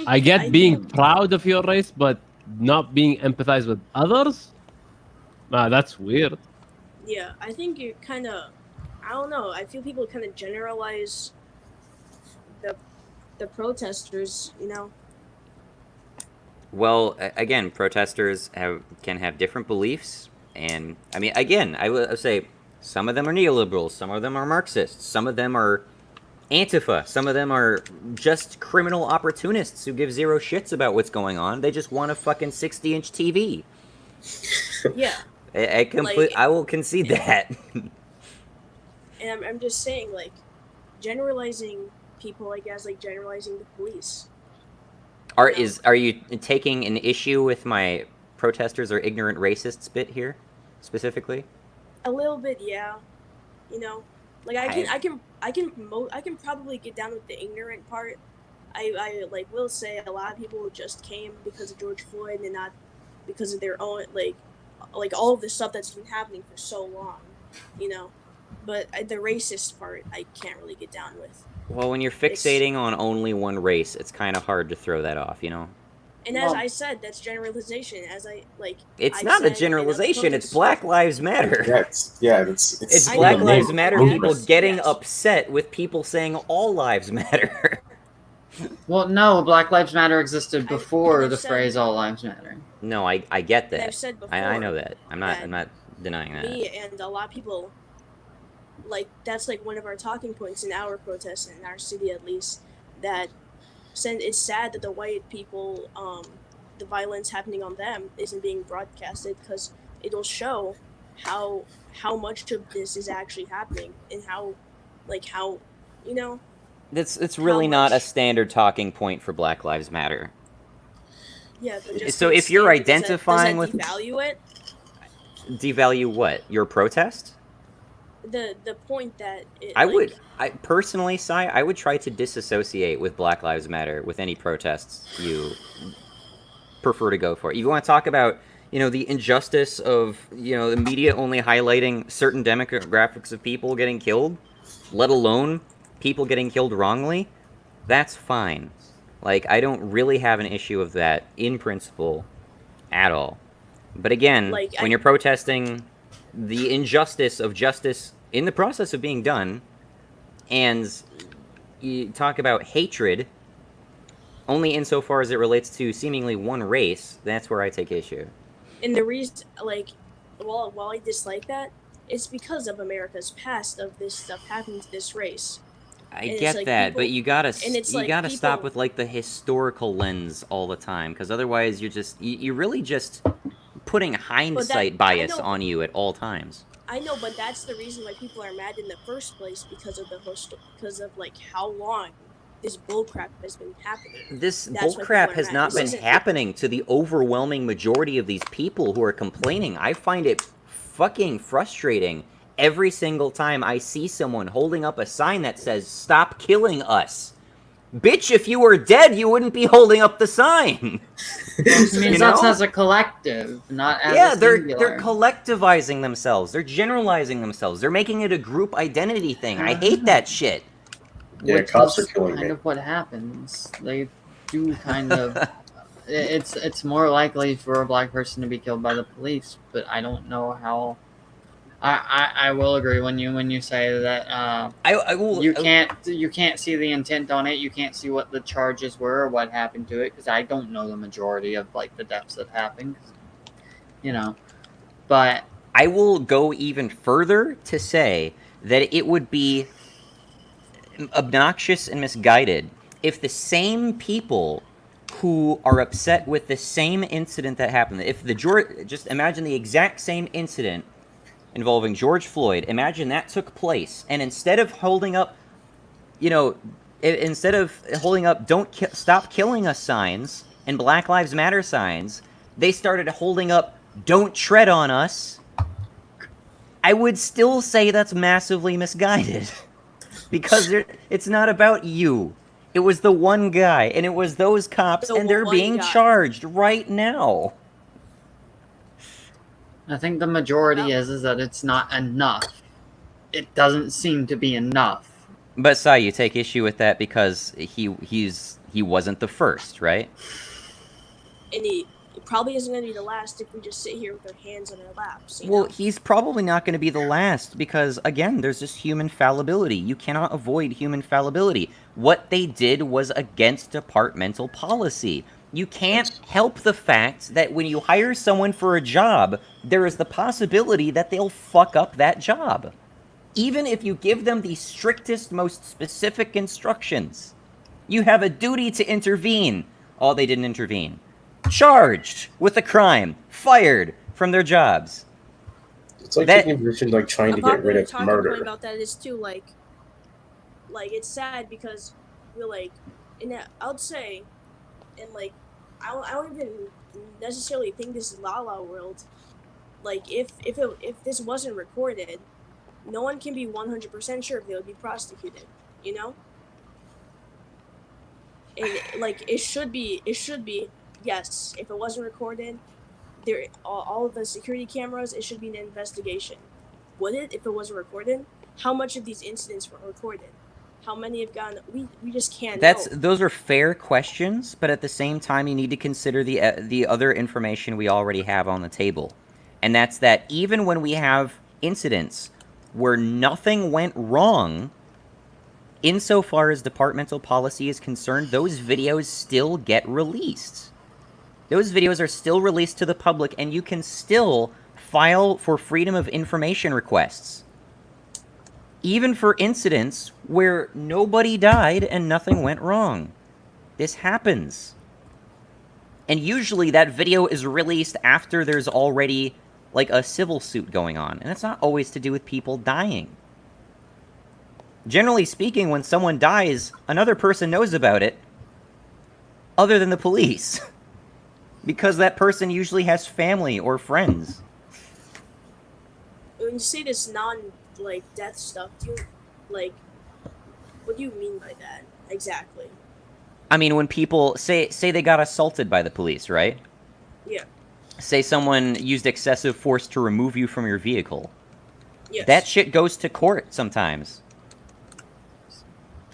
Speaker 10: I get being proud of your race, but not being empathized with others? Nah, that's weird.
Speaker 9: Yeah, I think you kind of, I don't know. I feel people kind of generalize the protesters, you know.
Speaker 1: Well, again, protesters can have different beliefs, and I mean, again, I would say some of them are neoliberals, some of them are Marxists, some of them are Antifa, some of them are just criminal opportunists who give zero shits about what's going on. They just want a fucking 60-inch TV.
Speaker 9: Yeah.
Speaker 1: I will concede that.
Speaker 9: And I'm just saying, like, generalizing people, I guess, like generalizing the police.
Speaker 1: Are you taking an issue with my protesters or ignorant racists bit here, specifically?
Speaker 9: A little bit, yeah. You know, like I can probably get down with the ignorant part. I like will say a lot of people just came because of George Floyd and not because of their own like all of the stuff that's been happening for so long, you know. But the racist part I can't really get down with.
Speaker 1: Well, when you're fixating on only one race, it's kind of hard to throw that off, you know?
Speaker 9: And as I said, that's generalization.
Speaker 1: It's not a generalization. It's Black Lives Matter. It's Black Lives Matter people getting upset with people saying all lives matter.
Speaker 12: Well, no, Black Lives Matter existed before the phrase "all lives matter."
Speaker 1: No, I get that.
Speaker 9: I've said before
Speaker 1: I know that. I'm not denying that.
Speaker 9: Me and a lot of people, like, that's like one of our talking points in our protests in our city, at least, that it's sad that the white people, the violence happening on them isn't being broadcasted, because it'll show how much of this is actually happening and how you know.
Speaker 1: It's really not a standard talking point for Black Lives Matter.
Speaker 9: Yeah, but just
Speaker 1: so if you're identifying
Speaker 9: does that
Speaker 1: with
Speaker 9: devalue it?
Speaker 1: Devalue what? Your protest?
Speaker 9: The point that
Speaker 1: I personally, Sai, I would try to disassociate with Black Lives Matter with any protests you prefer to go for. You want to talk about, you know, the injustice of, you know, the media only highlighting certain demographics of people getting killed, let alone people getting killed wrongly, that's fine. Like, I don't really have an issue with that in principle at all. But again, when you're protesting the injustice of justice in the process of being done, and you talk about hatred only insofar as it relates to seemingly one race, that's where I take issue.
Speaker 9: And the reason, like, while I dislike that, it's because of America's past of this stuff happening to this race.
Speaker 1: I get that, but you gotta stop with like the historical lens all the time, because otherwise you're really just putting hindsight bias on you at all times.
Speaker 9: I know, but that's the reason why people are mad in the first place, because of like how long this bullcrap has been happening.
Speaker 1: This
Speaker 9: That's why
Speaker 1: bullcrap
Speaker 9: people are
Speaker 1: has
Speaker 9: mad.
Speaker 1: not
Speaker 9: This
Speaker 1: been
Speaker 9: isn't-
Speaker 1: happening to the overwhelming majority of these people who are complaining. I find it fucking frustrating every single time I see someone holding up a sign that says, "Stop killing us." Bitch, if you were dead, you wouldn't be holding up the sign.
Speaker 12: It
Speaker 1: You
Speaker 12: means
Speaker 1: know?
Speaker 12: that's as a collective, not as
Speaker 1: Yeah,
Speaker 12: a
Speaker 1: they're
Speaker 12: singular.
Speaker 1: collectivizing themselves. They're generalizing themselves. They're making it a group identity thing. I hate that shit.
Speaker 11: Yeah,
Speaker 12: Which
Speaker 11: cops
Speaker 12: is
Speaker 11: are killing
Speaker 12: kind
Speaker 11: me.
Speaker 12: of what happens. They do kind of. It's more likely for a black person to be killed by the police, but I don't know how. I will agree when you say that
Speaker 1: I will.
Speaker 12: you can't see the intent on it. You can't see what the charges were or what happened to it because I don't know the majority of like the deaths that happened. You know, but
Speaker 1: I will go even further to say that it would be obnoxious and misguided if the same people who are upset with the same incident that happened, if the just imagine the exact same incident involving George Floyd, imagine that took place, and instead of holding up, "Don't stop killing us" signs and Black Lives Matter signs, they started holding up "Don't tread on us," I would still say that's massively misguided. Because it's not about you. It was the one guy, and it was those cops, and they're being charged right now.
Speaker 12: I think the majority is that it's not enough. It doesn't seem to be enough.
Speaker 1: But Sai, you take issue with that because he wasn't the first, right?
Speaker 9: And it probably isn't going to be the last if we just sit here with our hands on our laps.
Speaker 1: Well, he's probably not going to be the last because, again, there's just human fallibility. You cannot avoid human fallibility. What they did was against departmental policy. You can't help the fact that when you hire someone for a job, there is the possibility that they'll fuck up that job. Even if you give them the strictest, most specific instructions. You have a duty to intervene. Oh, they didn't intervene. Charged with a crime, fired from their jobs.
Speaker 11: It's like taking a position like trying to get rid of
Speaker 9: talking
Speaker 11: murder.
Speaker 9: point about that is too like it's sad because we're like I would say, and like I don't even necessarily think this is La La World. Like if this wasn't recorded, no one can be 100% sure if they would be prosecuted. You know. And like it should be. Yes, if it wasn't recorded, all of the security cameras, it should be an investigation. Would it if it wasn't recorded? How much of these incidents were recorded? How many have gone? We just can't know.
Speaker 1: Those are fair questions, but at the same time, you need to consider the other information we already have on the table, and that's that even when we have incidents where nothing went wrong, insofar as departmental policy is concerned, those videos still get released. Those videos are still released to the public, and you can still file for freedom of information requests. Even for incidents where nobody died and nothing went wrong. This happens. And usually that video is released after there's already, like, a civil suit going on. And it's not always to do with people dying. Generally speaking, when someone dies, another person knows about it, other than the police. Because that person usually has family or friends.
Speaker 9: When you say this death stuff, what do you mean by that exactly?
Speaker 1: I mean, when people say they got assaulted by the police, right?
Speaker 9: Yeah.
Speaker 1: Say someone used excessive force to remove you from your vehicle.
Speaker 9: Yes.
Speaker 1: That shit goes to court sometimes.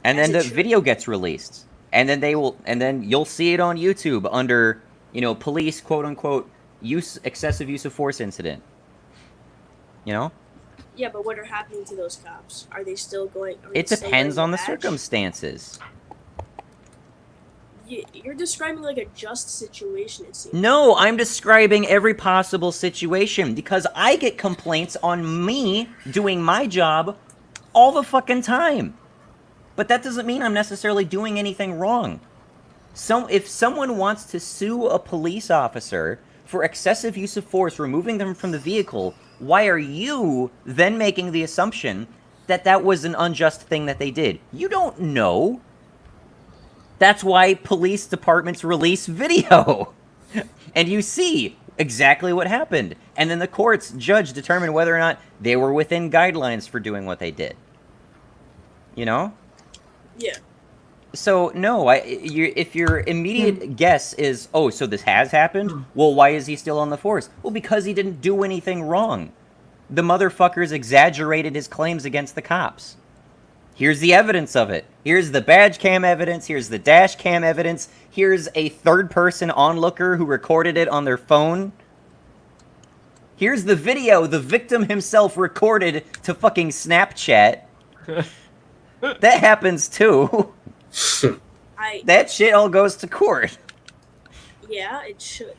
Speaker 1: And then the video gets released. And then you'll see it on YouTube under, police quote-unquote excessive use of force incident.
Speaker 9: Yeah, but what are happening to those cops? Are they still going?
Speaker 1: It depends on the circumstances.
Speaker 9: You're describing like a just situation, it seems.
Speaker 1: No, I'm describing every possible situation because I get complaints on me doing my job all the fucking time. But that doesn't mean I'm necessarily doing anything wrong. If someone wants to sue a police officer for excessive use of force, removing them from the vehicle, why are you then making the assumption that that was an unjust thing that they did? You don't know. That's why police departments release video. And you see exactly what happened. And then the courts, judge, determine whether or not they were within guidelines for doing what they did. You know?
Speaker 9: Yeah.
Speaker 1: So, no, if your immediate guess is, oh, so this has happened? Well, why is he still on the force? Well, because he didn't do anything wrong. The motherfuckers exaggerated his claims against the cops. Here's the evidence of it. Here's the badge cam evidence. Here's the dash cam evidence. Here's a third-person onlooker who recorded it on their phone. Here's the video the victim himself recorded to fucking Snapchat. That happens too. That shit all goes to court.
Speaker 9: Yeah, it should.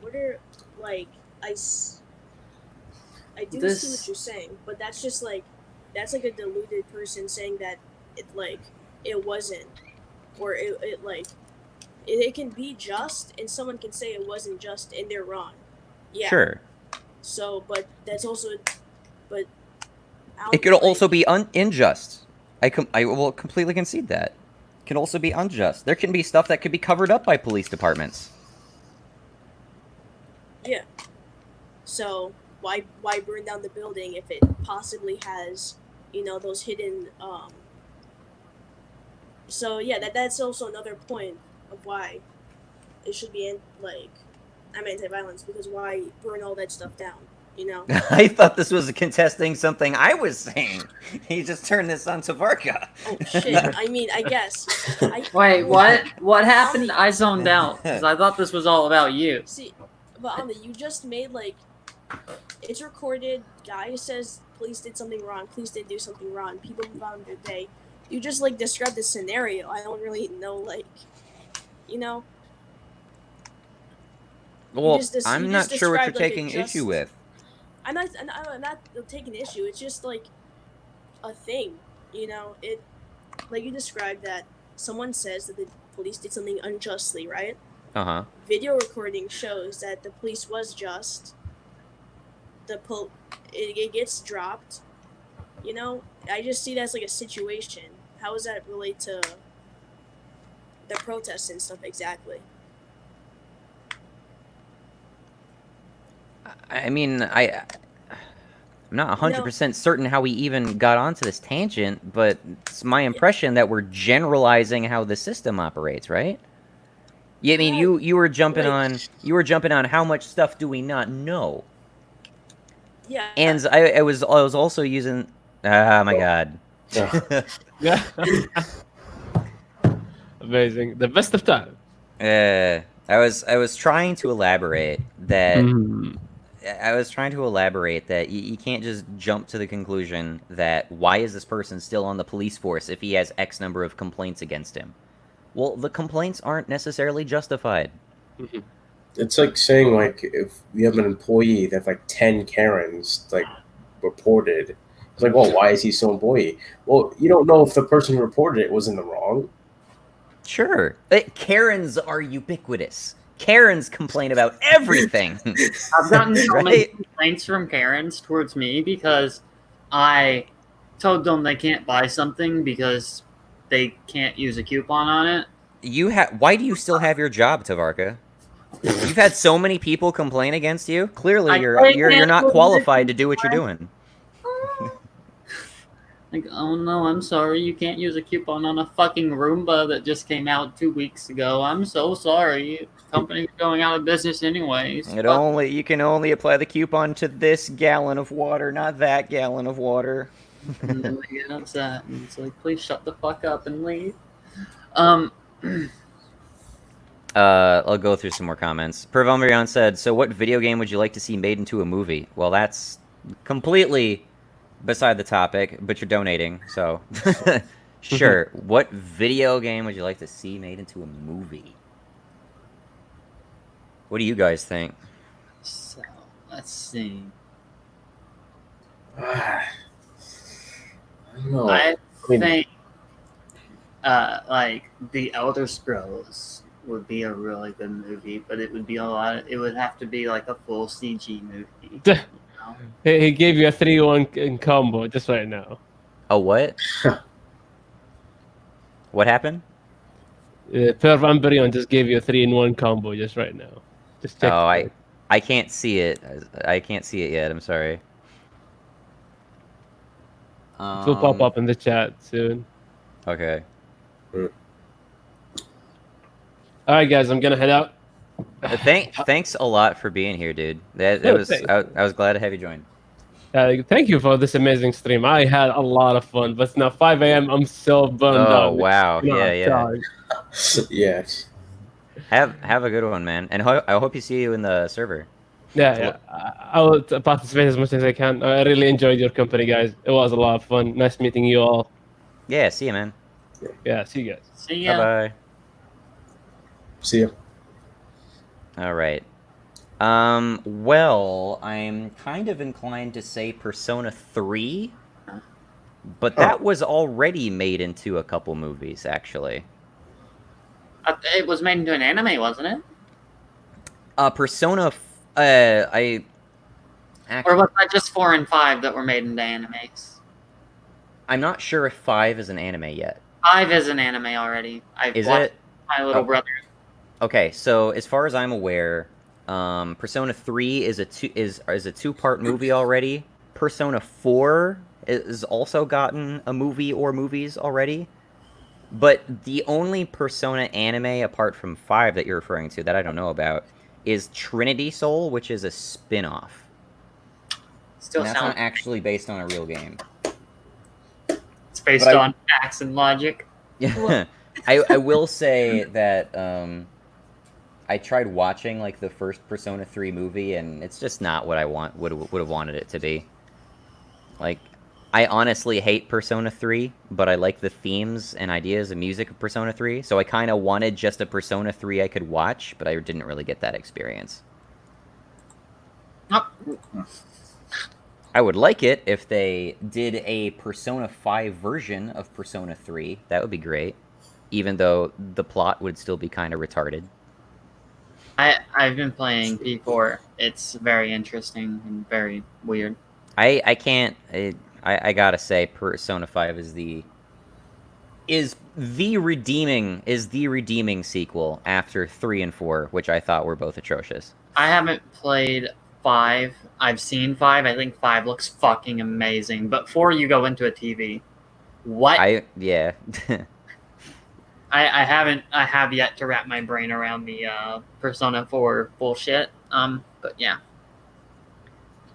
Speaker 9: What are, like, I do see what you're saying, but that's just like, that's like a deluded person saying that it, like, it wasn't, or it can be just, and someone can say it wasn't just, and they're wrong. Yeah.
Speaker 1: Sure.
Speaker 9: So, but that's also, but
Speaker 1: it could also be unjust. I will completely concede that. It can also be unjust. There can be stuff that could be covered up by police departments.
Speaker 9: Yeah. So why burn down the building if it possibly has, those hidden so yeah, that's also another point of why it should be I'm anti-violence, because why burn all that stuff down,
Speaker 1: I thought this was contesting something I was saying. He just turned this on to Varka.
Speaker 9: Oh shit, I mean, I guess.
Speaker 12: Wait, what happened? I zoned out because I thought this was all about you.
Speaker 9: See, but Amna, you just made it's recorded. Guy says police did something wrong. Police did do something wrong. People move on their day. You just described the scenario. I don't really know
Speaker 1: Well, I'm not sure what you're taking issue with.
Speaker 9: I'm not taking issue. It's just a thing, It you described that someone says that the police did something unjustly, right?
Speaker 1: Uh-huh.
Speaker 9: Video recording shows that the police was just. It gets dropped. I just see that as a situation. How does that relate to the protests and stuff exactly?
Speaker 1: I mean, I'm not 100% certain how we even got onto this tangent, but it's my impression that we're generalizing how the system operates, right? Yeah, I mean, you were jumping on how much stuff do we not know?
Speaker 9: Yeah.
Speaker 1: And I was also using. Oh my god.
Speaker 10: Amazing. The best of time.
Speaker 1: I was trying to elaborate that. I was trying to elaborate that you can't just jump to the conclusion that why is this person still on the police force if he has X number of complaints against him? Well, the complaints aren't necessarily justified.
Speaker 11: It's like saying if you have an employee that 10 Karens reported, it's well, why is he so employee? Well, you don't know if the person who reported it was in the wrong.
Speaker 1: Sure, Karens are ubiquitous. Karens complain about everything.
Speaker 12: I've gotten so many complaints from Karens towards me because I told them they can't buy something because they can't use a coupon on it.
Speaker 1: Why do you still have your job, Tavarka? You've had so many people complain against you. Clearly, you're not qualified to do what you're doing.
Speaker 12: Oh no, I'm sorry, you can't use a coupon on a fucking Roomba that just came out 2 weeks ago. I'm so sorry. Company's going out of business anyways.
Speaker 1: You can only apply the coupon to this gallon of water, not that gallon of water.
Speaker 12: And then they get upset, and it's please shut the fuck up and leave.
Speaker 1: I'll go through some more comments. Pervombrion said, so what video game would you like to see made into a movie? Well, that's completely beside the topic, but you're donating, so sure. What video game would you like to see made into a movie? What do you guys think?
Speaker 12: So, let's see.
Speaker 11: I don't know.
Speaker 12: I think The Elder Scrolls would be a really good movie, but it would be it would have to be a full CG movie.
Speaker 10: He gave you a 3-1 in combo just right now.
Speaker 1: A what? What happened?
Speaker 10: Per Vampirion just gave you a 3-in-1 combo just right now. Just check.
Speaker 1: Oh, I can't see it. I can't see it yet. I'm sorry.
Speaker 10: It will pop up in the chat soon.
Speaker 1: Okay.
Speaker 10: All right, guys, I'm gonna head out.
Speaker 1: Thanks a lot for being here, dude. That
Speaker 10: Oh,
Speaker 1: was
Speaker 10: thanks.
Speaker 1: I was glad to have you join.
Speaker 10: Thank you for this amazing stream. I had a lot of fun, but it's now 5 a.m. I'm so burned
Speaker 1: Oh
Speaker 10: out.
Speaker 1: wow, yeah.
Speaker 11: Yeah.
Speaker 1: Have a good one, man. And I hope you see you in the server.
Speaker 10: Yeah. I will participate as much as I can. I really enjoyed your company, guys. It was a lot of fun. Nice meeting you all.
Speaker 1: Yeah, see you, man.
Speaker 10: Yeah, see you guys.
Speaker 12: See ya.
Speaker 1: Bye-bye.
Speaker 11: See ya.
Speaker 1: All right. Well, I'm kind of inclined to say Persona 3, but that was already made into a couple movies, actually.
Speaker 12: It was made into an anime, wasn't it?
Speaker 1: Persona,
Speaker 12: Or was that just 4 and 5 that were made into animes?
Speaker 1: I'm not sure if 5 is an anime yet.
Speaker 12: 5 is an anime already. I've
Speaker 1: Is
Speaker 12: watched
Speaker 1: it?
Speaker 12: My Little Brother.
Speaker 1: Okay, so as far as I'm aware, Persona 3 is a two-part movie already. Persona 4 has also gotten a movie or movies already. But the only Persona anime apart from 5 that you're referring to that I don't know about is Trinity Soul, which is a spin-off.
Speaker 12: Still
Speaker 1: and that's
Speaker 12: sounds
Speaker 1: not actually based on a real game.
Speaker 12: It's based on facts and logic.
Speaker 1: Yeah. I will say that I tried watching like the first Persona 3 movie, and it's just not what I would have wanted it to be. Like, I honestly hate Persona 3, but I like the themes and ideas and music of Persona 3, so I kind of wanted just a Persona 3 I could watch, but I didn't really get that experience. I would like it if they did a Persona 5 version of Persona 3. That would be great, even though the plot would still be kind of retarded.
Speaker 12: I've been playing P4. It's very interesting and very weird.
Speaker 1: I can't. I gotta say, Persona 5 is the redeeming sequel after 3 and 4, which I thought were both atrocious.
Speaker 12: I haven't played 5. I've seen 5. I think 5 looks fucking amazing. But 4, you go into a TV. What?
Speaker 1: Yeah.
Speaker 12: I have yet to wrap my brain around the Persona 4 bullshit. But yeah.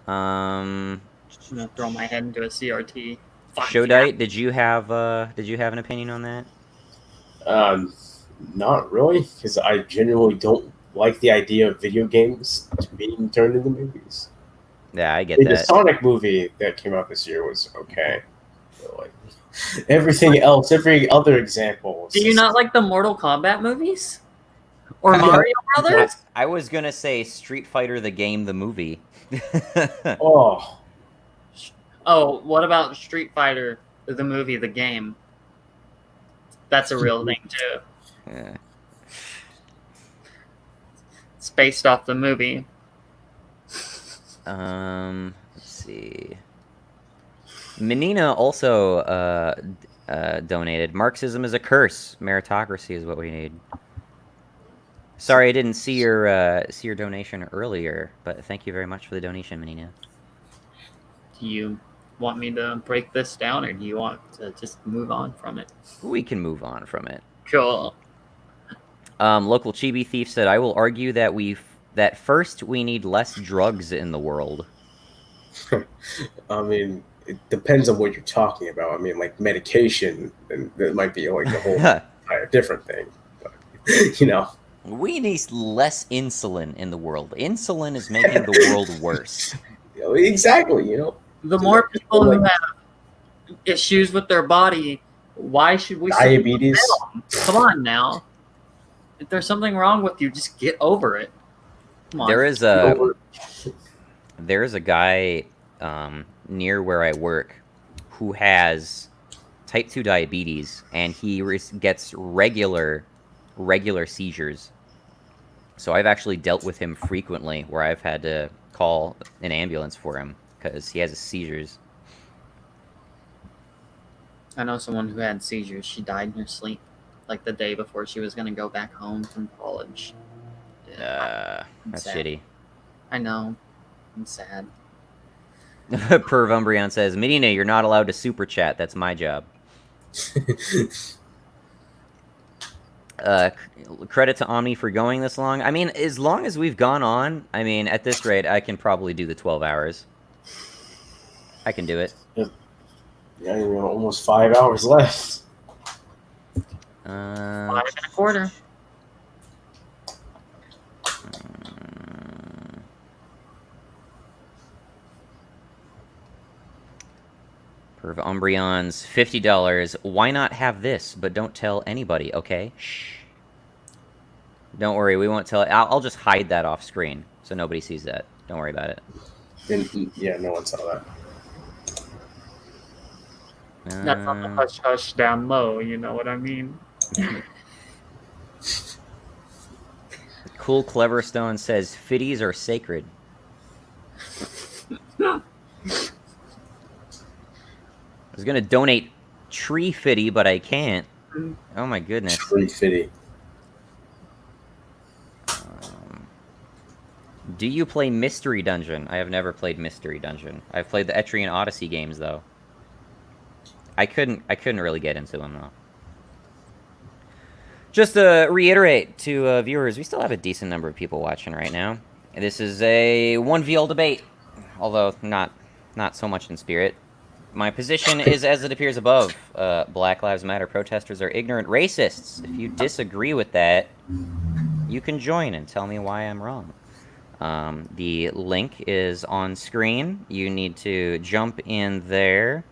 Speaker 1: I'm
Speaker 12: gonna throw my head into a CRT.
Speaker 1: Shodite, did you have an opinion on that?
Speaker 11: Not really, because I genuinely don't like the idea of video games being turned into movies.
Speaker 1: Yeah, I get
Speaker 11: The
Speaker 1: that.
Speaker 11: Sonic movie that came out this year was okay. But, like, everything else, every other example.
Speaker 12: Do you not like the Mortal Kombat movies? Or Mario Brothers?
Speaker 1: I was gonna say Street Fighter the game, the movie.
Speaker 12: Oh, what about Street Fighter the movie, the game? That's a real thing too.
Speaker 1: Yeah.
Speaker 12: It's based off the movie.
Speaker 1: Let's see. Menina also donated. Marxism is a curse. Meritocracy is what we need. Sorry, I didn't see your donation earlier, but thank you very much for the donation, Menina.
Speaker 12: Do you want me to break this down, or do you want to just move on from it?
Speaker 1: We can move on from it.
Speaker 12: Cool.
Speaker 1: Local Chibi Thief said, "I will argue that first we need less drugs in the world."
Speaker 11: I mean, it depends on what you're talking about. I mean, like medication, and that might be like a whole entire different thing. But, you know,
Speaker 1: we need less insulin in the world. Insulin is making the world worse.
Speaker 11: Exactly. You know,
Speaker 12: the more people who have issues with their body, why should we?
Speaker 11: Diabetes.
Speaker 12: Come on now. If there's something wrong with you, just get over it. Come on.
Speaker 1: There is a guy near where I work who has type 2 diabetes, and he gets regular seizures. So I've actually dealt with him frequently, where I've had to call an ambulance for him because he has seizures.
Speaker 12: I know someone who had seizures. She died in her sleep. like the day before she was gonna go back home from college. I'm
Speaker 1: That's
Speaker 12: sad.
Speaker 1: shitty.
Speaker 12: I know. I'm sad.
Speaker 1: Perv Umbreon says, Medina, you're not allowed to super chat. That's my job. Credit to Omni for going this long. I mean, as long as we've gone on, I mean, at this rate, I can probably do the 12 hours. I can do it.
Speaker 11: Yeah, almost 5 hours left.
Speaker 12: 5 1/4.
Speaker 1: Perv Umbreon's $50. Why not have this, but don't tell anybody, okay? Shh. Don't worry, we won't tell. I'll just hide that off screen so nobody sees that. Don't worry about it.
Speaker 11: Yeah, no one saw that.
Speaker 12: That's not the hush hush down low, you know what I mean?
Speaker 1: Cool Clever Stone says, Fitties are sacred. I was gonna donate Tree Fitty, but I can't. Oh my goodness.
Speaker 11: Tree Fitty.
Speaker 1: Do you play Mystery Dungeon? I have never played Mystery Dungeon. I've played the Etrian Odyssey games though. I couldn't really get into them though. Just to reiterate to viewers, we still have a decent number of people watching right now. This is a 1VL debate, although not so much in spirit. My position is as it appears above. Black Lives Matter protesters are ignorant racists. If you disagree with that, you can join and tell me why I'm wrong. The link is on screen. You need to jump in there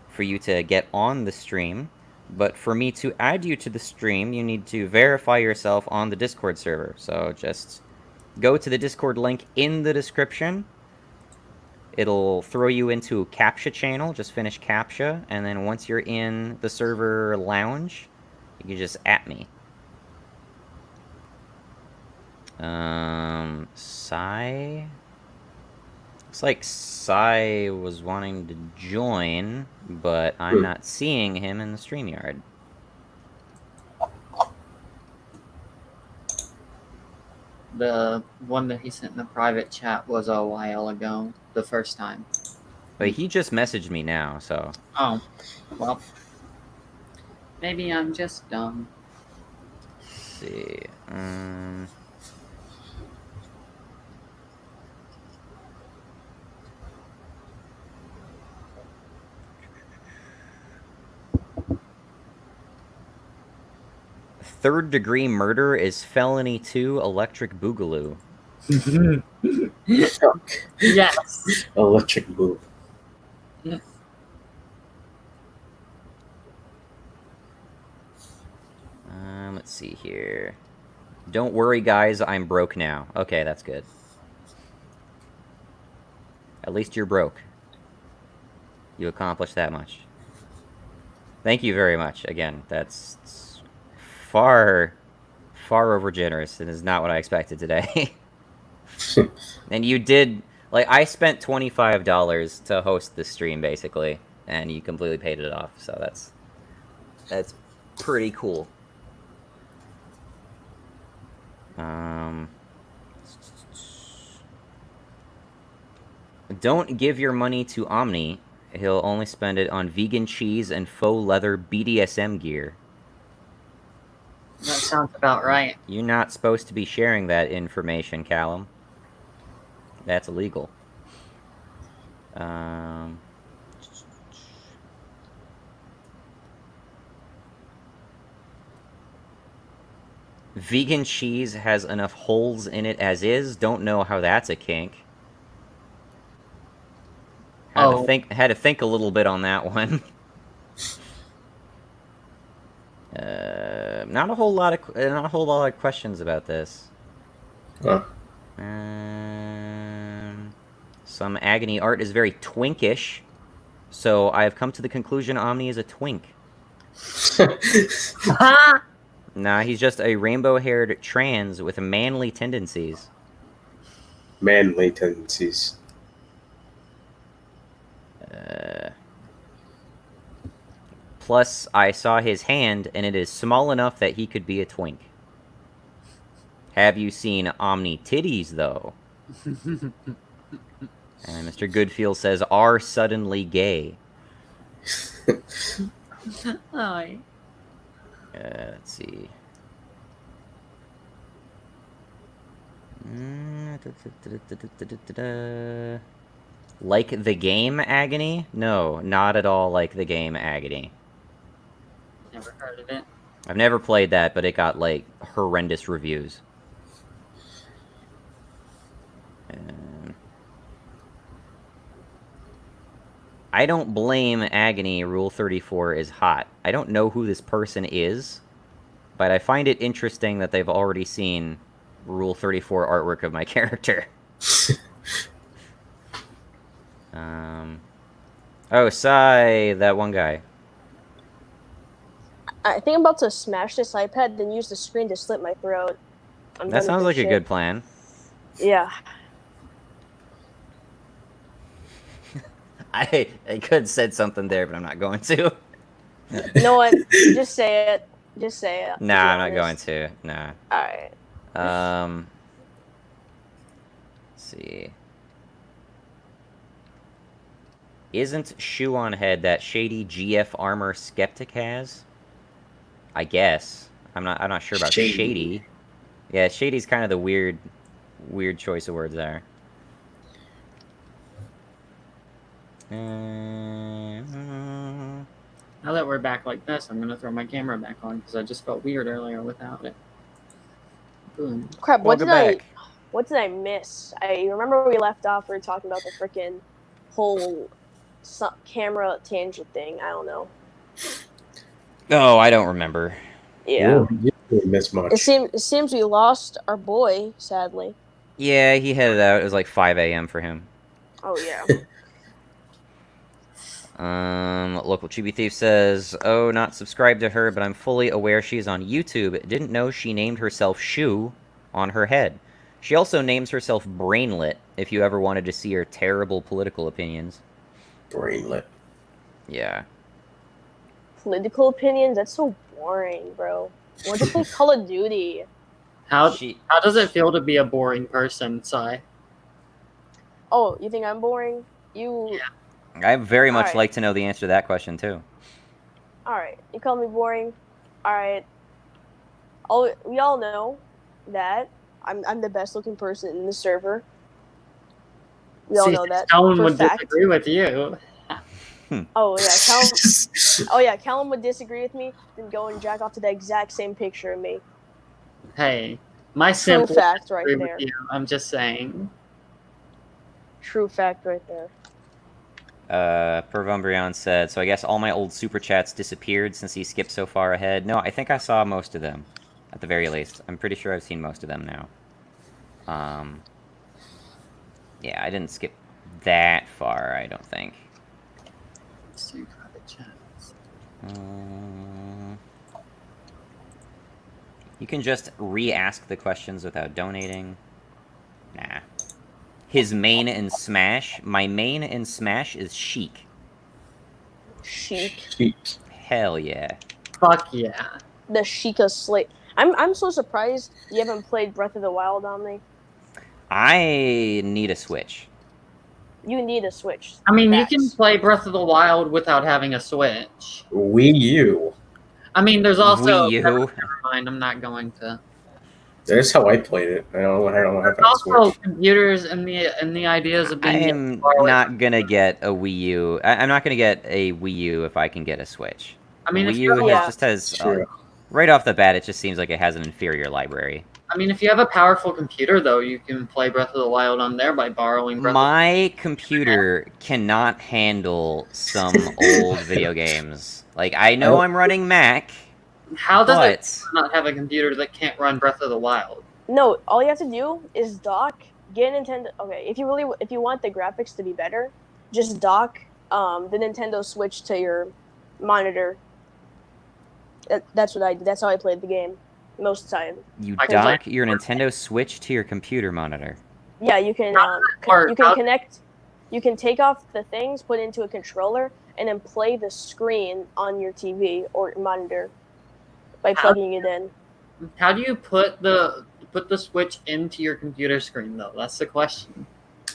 Speaker 1: for you to get on the stream. But for me to add you to the stream, you need to verify yourself on the Discord server. So just go to the Discord link in the description. It'll throw you into CAPTCHA channel. Just finish CAPTCHA. And then once you're in the server lounge, you can just @ me. Sai? Looks like Sai was wanting to join, but I'm not seeing him in the StreamYard.
Speaker 12: The one that he sent in the private chat was a while ago, the first time.
Speaker 1: But he just messaged me now, so...
Speaker 12: Oh, well. Maybe I'm just dumb.
Speaker 1: Let's see... Third-degree murder is felony 2 electric boogaloo.
Speaker 12: Yes.
Speaker 11: Electric boogaloo.
Speaker 12: Yes.
Speaker 1: Let's see here. Don't worry, guys, I'm broke now. Okay, that's good. At least you're broke. You accomplished that much. Thank you very much. Again, that's far over generous and is not what I expected today. And you did, like, I spent $25 to host this stream basically, and you completely paid it off. So that's pretty cool. Don't give your money to Omni. He'll only spend it on vegan cheese and faux leather BDSM gear.
Speaker 12: That sounds about right.
Speaker 1: You're not supposed to be sharing that information, Callum. That's illegal. Vegan cheese has enough holes in it as is. Don't know how that's a kink. Had to think a little bit on that one. Not a whole lot of questions about this. Some agony art is very twinkish, so I have come to the conclusion Omni is a twink. Nah, he's just a rainbow-haired trans with manly tendencies.
Speaker 11: Manly tendencies.
Speaker 1: Plus, I saw his hand, and it is small enough that he could be a twink. Have you seen Omni Titties, though? And Mr. Goodfield says, are suddenly gay.
Speaker 12: Hi.
Speaker 1: Let's see. Like the game Agony? No, not at all like the game Agony.
Speaker 12: Never heard of it.
Speaker 1: I've never played that, but it got, like, horrendous reviews. I don't blame Agony. Rule 34 is hot. I don't know who this person is, but I find it interesting that they've already seen Rule 34 artwork of my character. Oh, Sai, that one guy.
Speaker 9: I think I'm about to smash this iPad, then use the screen to slit my throat.
Speaker 1: That sounds like a good plan.
Speaker 9: Yeah.
Speaker 1: I could have said something there, but I'm not going to.
Speaker 9: No one, just say it. Just say it.
Speaker 1: Nah, I'm not going to. Nah.
Speaker 9: Alright.
Speaker 1: Let's see. Isn't Shoe on Head that shady GF armor Skeptic has? I guess. I'm not sure about shady. Yeah, shady's kind of the weird choice of words there.
Speaker 12: Now that we're back like this, I'm gonna throw my camera back on because I just felt weird earlier without it. Boom.
Speaker 9: Crap, what did I miss? I remember we left off, we were talking about the freaking whole camera tangent thing. I don't know.
Speaker 1: Oh, I don't remember.
Speaker 9: Yeah.
Speaker 11: You didn't miss much.
Speaker 9: It seems we lost our boy, sadly.
Speaker 1: Yeah, he headed out. It was like 5 a.m. for him.
Speaker 9: Oh, yeah.
Speaker 1: Local Chibi Thief says, oh, not subscribed to her, but I'm fully aware she's on YouTube. Didn't know she named herself Shoe on her head. She also names herself Brainlet, if you ever wanted to see her terrible political opinions.
Speaker 11: Brainlet.
Speaker 1: Yeah.
Speaker 9: Political opinions? That's so boring, bro. Why don't you play Call of Duty?
Speaker 12: How does it feel to be a boring person, Sai?
Speaker 9: Oh, you think I'm boring?
Speaker 12: Yeah.
Speaker 1: I'd very much
Speaker 9: Alright.
Speaker 1: like to know the answer to that question, too.
Speaker 9: Alright, you call me boring? Alright. We all know that I'm the best looking person in the server. We all know that.
Speaker 12: Callum
Speaker 9: for
Speaker 12: would
Speaker 9: fact.
Speaker 12: disagree with you.
Speaker 9: Oh yeah, Callum would disagree with me, then go and jack off to the exact same picture of me.
Speaker 12: Hey, my simp would
Speaker 9: fact right
Speaker 12: disagree
Speaker 9: there.
Speaker 12: with you. I'm just saying.
Speaker 9: True fact right there.
Speaker 1: Pervumbrion said, so I guess all my old super chats disappeared since he skipped so far ahead. No, I think I saw most of them, at the very least. I'm pretty sure I've seen most of them now. Yeah, I didn't skip that far, I don't think. You can just re-ask the questions without donating. Nah. His main in Smash? My main in Smash is Sheik.
Speaker 9: Sheik.
Speaker 1: Hell yeah.
Speaker 12: Fuck yeah.
Speaker 9: The Sheikah slate. I'm so surprised you haven't played Breath of the Wild on me.
Speaker 1: I need a Switch.
Speaker 9: You need a Switch.
Speaker 12: I mean, you can play Breath of the Wild without having a Switch.
Speaker 11: Wii U.
Speaker 12: I mean, there's also...
Speaker 1: Wii U.
Speaker 12: Never mind, I'm not going to...
Speaker 11: That's how I played it. I don't know how
Speaker 12: There's
Speaker 11: to
Speaker 12: also
Speaker 11: Switch.
Speaker 12: computers and the ideas of
Speaker 1: I
Speaker 12: being...
Speaker 1: am not gonna get a Wii U. I'm not gonna get a Wii U if I can get a Switch.
Speaker 12: I mean,
Speaker 1: Wii
Speaker 12: if
Speaker 1: U
Speaker 12: you have-
Speaker 1: just has...
Speaker 11: Sure.
Speaker 1: right off the bat, it just seems like it has an inferior library.
Speaker 12: I mean, if you have a powerful computer, though, you can play Breath of the Wild on there by borrowing Breath
Speaker 1: My computer cannot handle some old video games. Like, I know I'm running Mac,
Speaker 12: How does
Speaker 1: but...
Speaker 12: it not have a computer that can't run Breath of the Wild?
Speaker 9: No, all you have to do is dock, get a Nintendo. Okay, if you want the graphics to be better, just dock the Nintendo Switch to your monitor. That's what I did. That's how I played the game most of the time.
Speaker 1: You
Speaker 12: I can
Speaker 1: dock
Speaker 12: play-
Speaker 1: your Nintendo Switch to your computer monitor.
Speaker 9: Yeah, you can
Speaker 12: How does that work?
Speaker 9: you can
Speaker 12: How-
Speaker 9: connect You can take off the things, put it into a controller, and then play the screen on your TV or monitor by plugging it in.
Speaker 12: How do you put the Switch into your computer screen though? That's the question.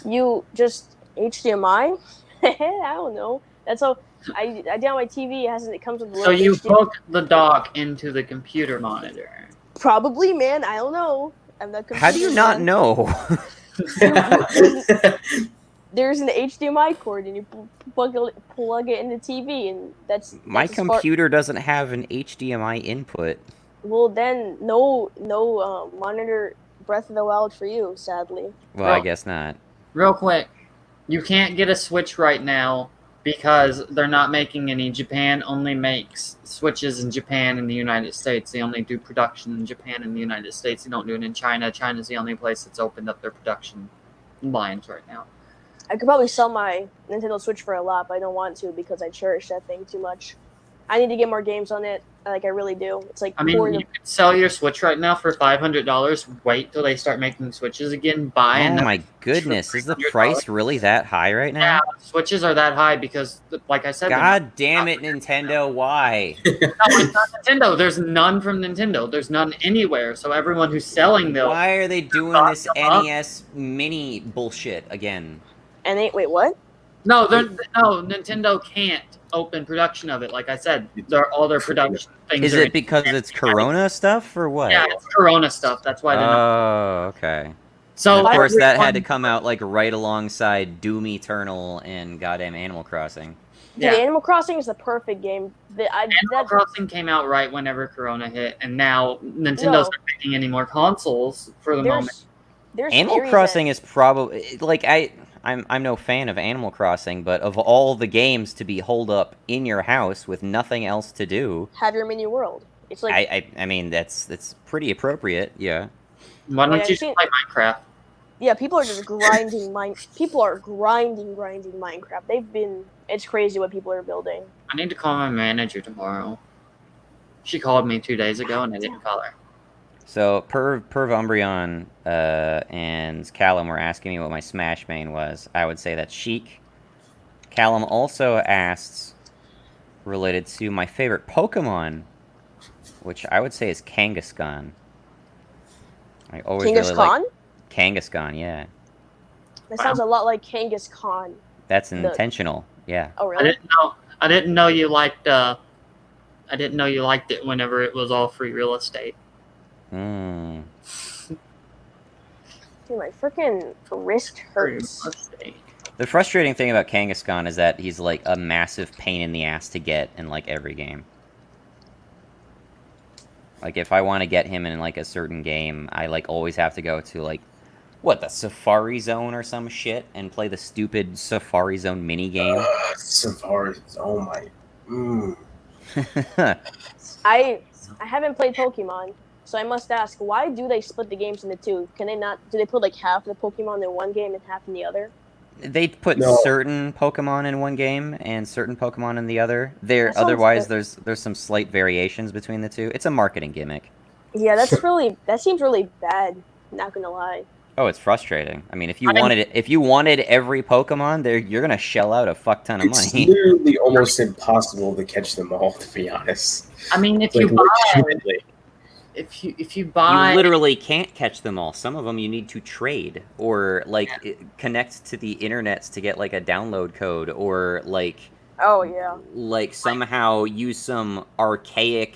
Speaker 9: You just HDMI? I don't know. That's how I did on my TV. It comes with.
Speaker 12: So you hook the dock into the computer monitor.
Speaker 9: Probably, man. I don't know. I'm not.
Speaker 1: How do you not know?
Speaker 9: There's an HDMI cord, and you plug it in the TV, and that's
Speaker 1: my computer doesn't have an HDMI input.
Speaker 9: Well, then no monitor Breath of the Wild for you, sadly.
Speaker 1: Well, I guess not.
Speaker 12: Real quick, you can't get a Switch right now because they're not making any. Japan only makes Switches in Japan and the United States. They only do production in Japan and the United States. They don't do it in China. China's the only place that's opened up their production lines right now.
Speaker 9: I could probably sell my Nintendo Switch for a lot, but I don't want to because I cherish that thing too much. I need to get more games on it. Like, I really do. It's like,
Speaker 12: I mean, you could sell your Switch right now for $500. Wait till they start making Switches again. Buy
Speaker 1: Oh my goodness, is the price really that high right now?
Speaker 12: Yeah, Switches are that high because, like I said,
Speaker 1: God damn it, Nintendo! Why?
Speaker 12: No, it's not Nintendo. There's none from Nintendo. There's none anywhere. So everyone who's selling them.
Speaker 1: Why are they doing this NES Mini bullshit again?
Speaker 9: And wait, what?
Speaker 12: No, Nintendo can't open production of it. Like I said, all their production things.
Speaker 1: Is it because it's Corona stuff or what?
Speaker 12: Yeah, it's Corona stuff. That's why.
Speaker 1: Oh, okay.
Speaker 12: So
Speaker 1: and of course, that had to come out like right alongside Doom Eternal and goddamn Animal Crossing.
Speaker 9: Dude, Animal Crossing is the perfect game.
Speaker 12: Animal Crossing came out right whenever Corona hit, and now Nintendo's not making any more consoles for the moment.
Speaker 1: Animal Crossing is probably like I'm no fan of Animal Crossing, but of all the games to be holed up in your house with nothing else to do,
Speaker 9: have your mini world. It's like
Speaker 1: I mean that's pretty appropriate, yeah.
Speaker 12: Why don't you play Minecraft?
Speaker 9: Yeah, people are just grinding People are grinding Minecraft. It's crazy what people are building.
Speaker 12: I need to call my manager tomorrow. She called me 2 days ago and I didn't call her.
Speaker 1: So, Perv Umbreon and Callum were asking me what my Smash main was. I would say that's Sheik. Callum also asks, related to my favorite Pokemon, which I would say is Kangaskhan. I always really like Kangaskhan, yeah.
Speaker 9: That sounds a lot like Kangas Khan.
Speaker 1: That's intentional, yeah.
Speaker 9: Oh, really?
Speaker 12: I didn't know you liked it whenever it was all free real estate.
Speaker 1: Hmm.
Speaker 9: Dude, my freaking wrist hurts.
Speaker 1: The frustrating thing about Kangaskhan is that he's like a massive pain in the ass to get in like every game. Like if I want to get him in like a certain game, I like always have to go to like the Safari Zone or some shit and play the stupid Safari Zone mini game.
Speaker 13: Safari, oh my.
Speaker 9: I haven't played Pokemon. So I must ask, why do they split the games into two? Can they not? Do they put like half the Pokemon in one game and half in the other?
Speaker 1: They put certain Pokemon in one game and certain Pokemon in the other. Otherwise, there's some slight variations between the two. It's a marketing gimmick.
Speaker 9: Yeah, that seems really bad. Not gonna lie.
Speaker 1: Oh, it's frustrating. I mean, if you wanted every Pokemon, you're gonna shell out a fuck ton of money.
Speaker 13: It's literally almost impossible to catch them all, to be honest.
Speaker 12: I mean, if you buy,
Speaker 1: you literally can't catch them all. Some of them you need to trade or like connect to the internets to get like a download code or like somehow use some archaic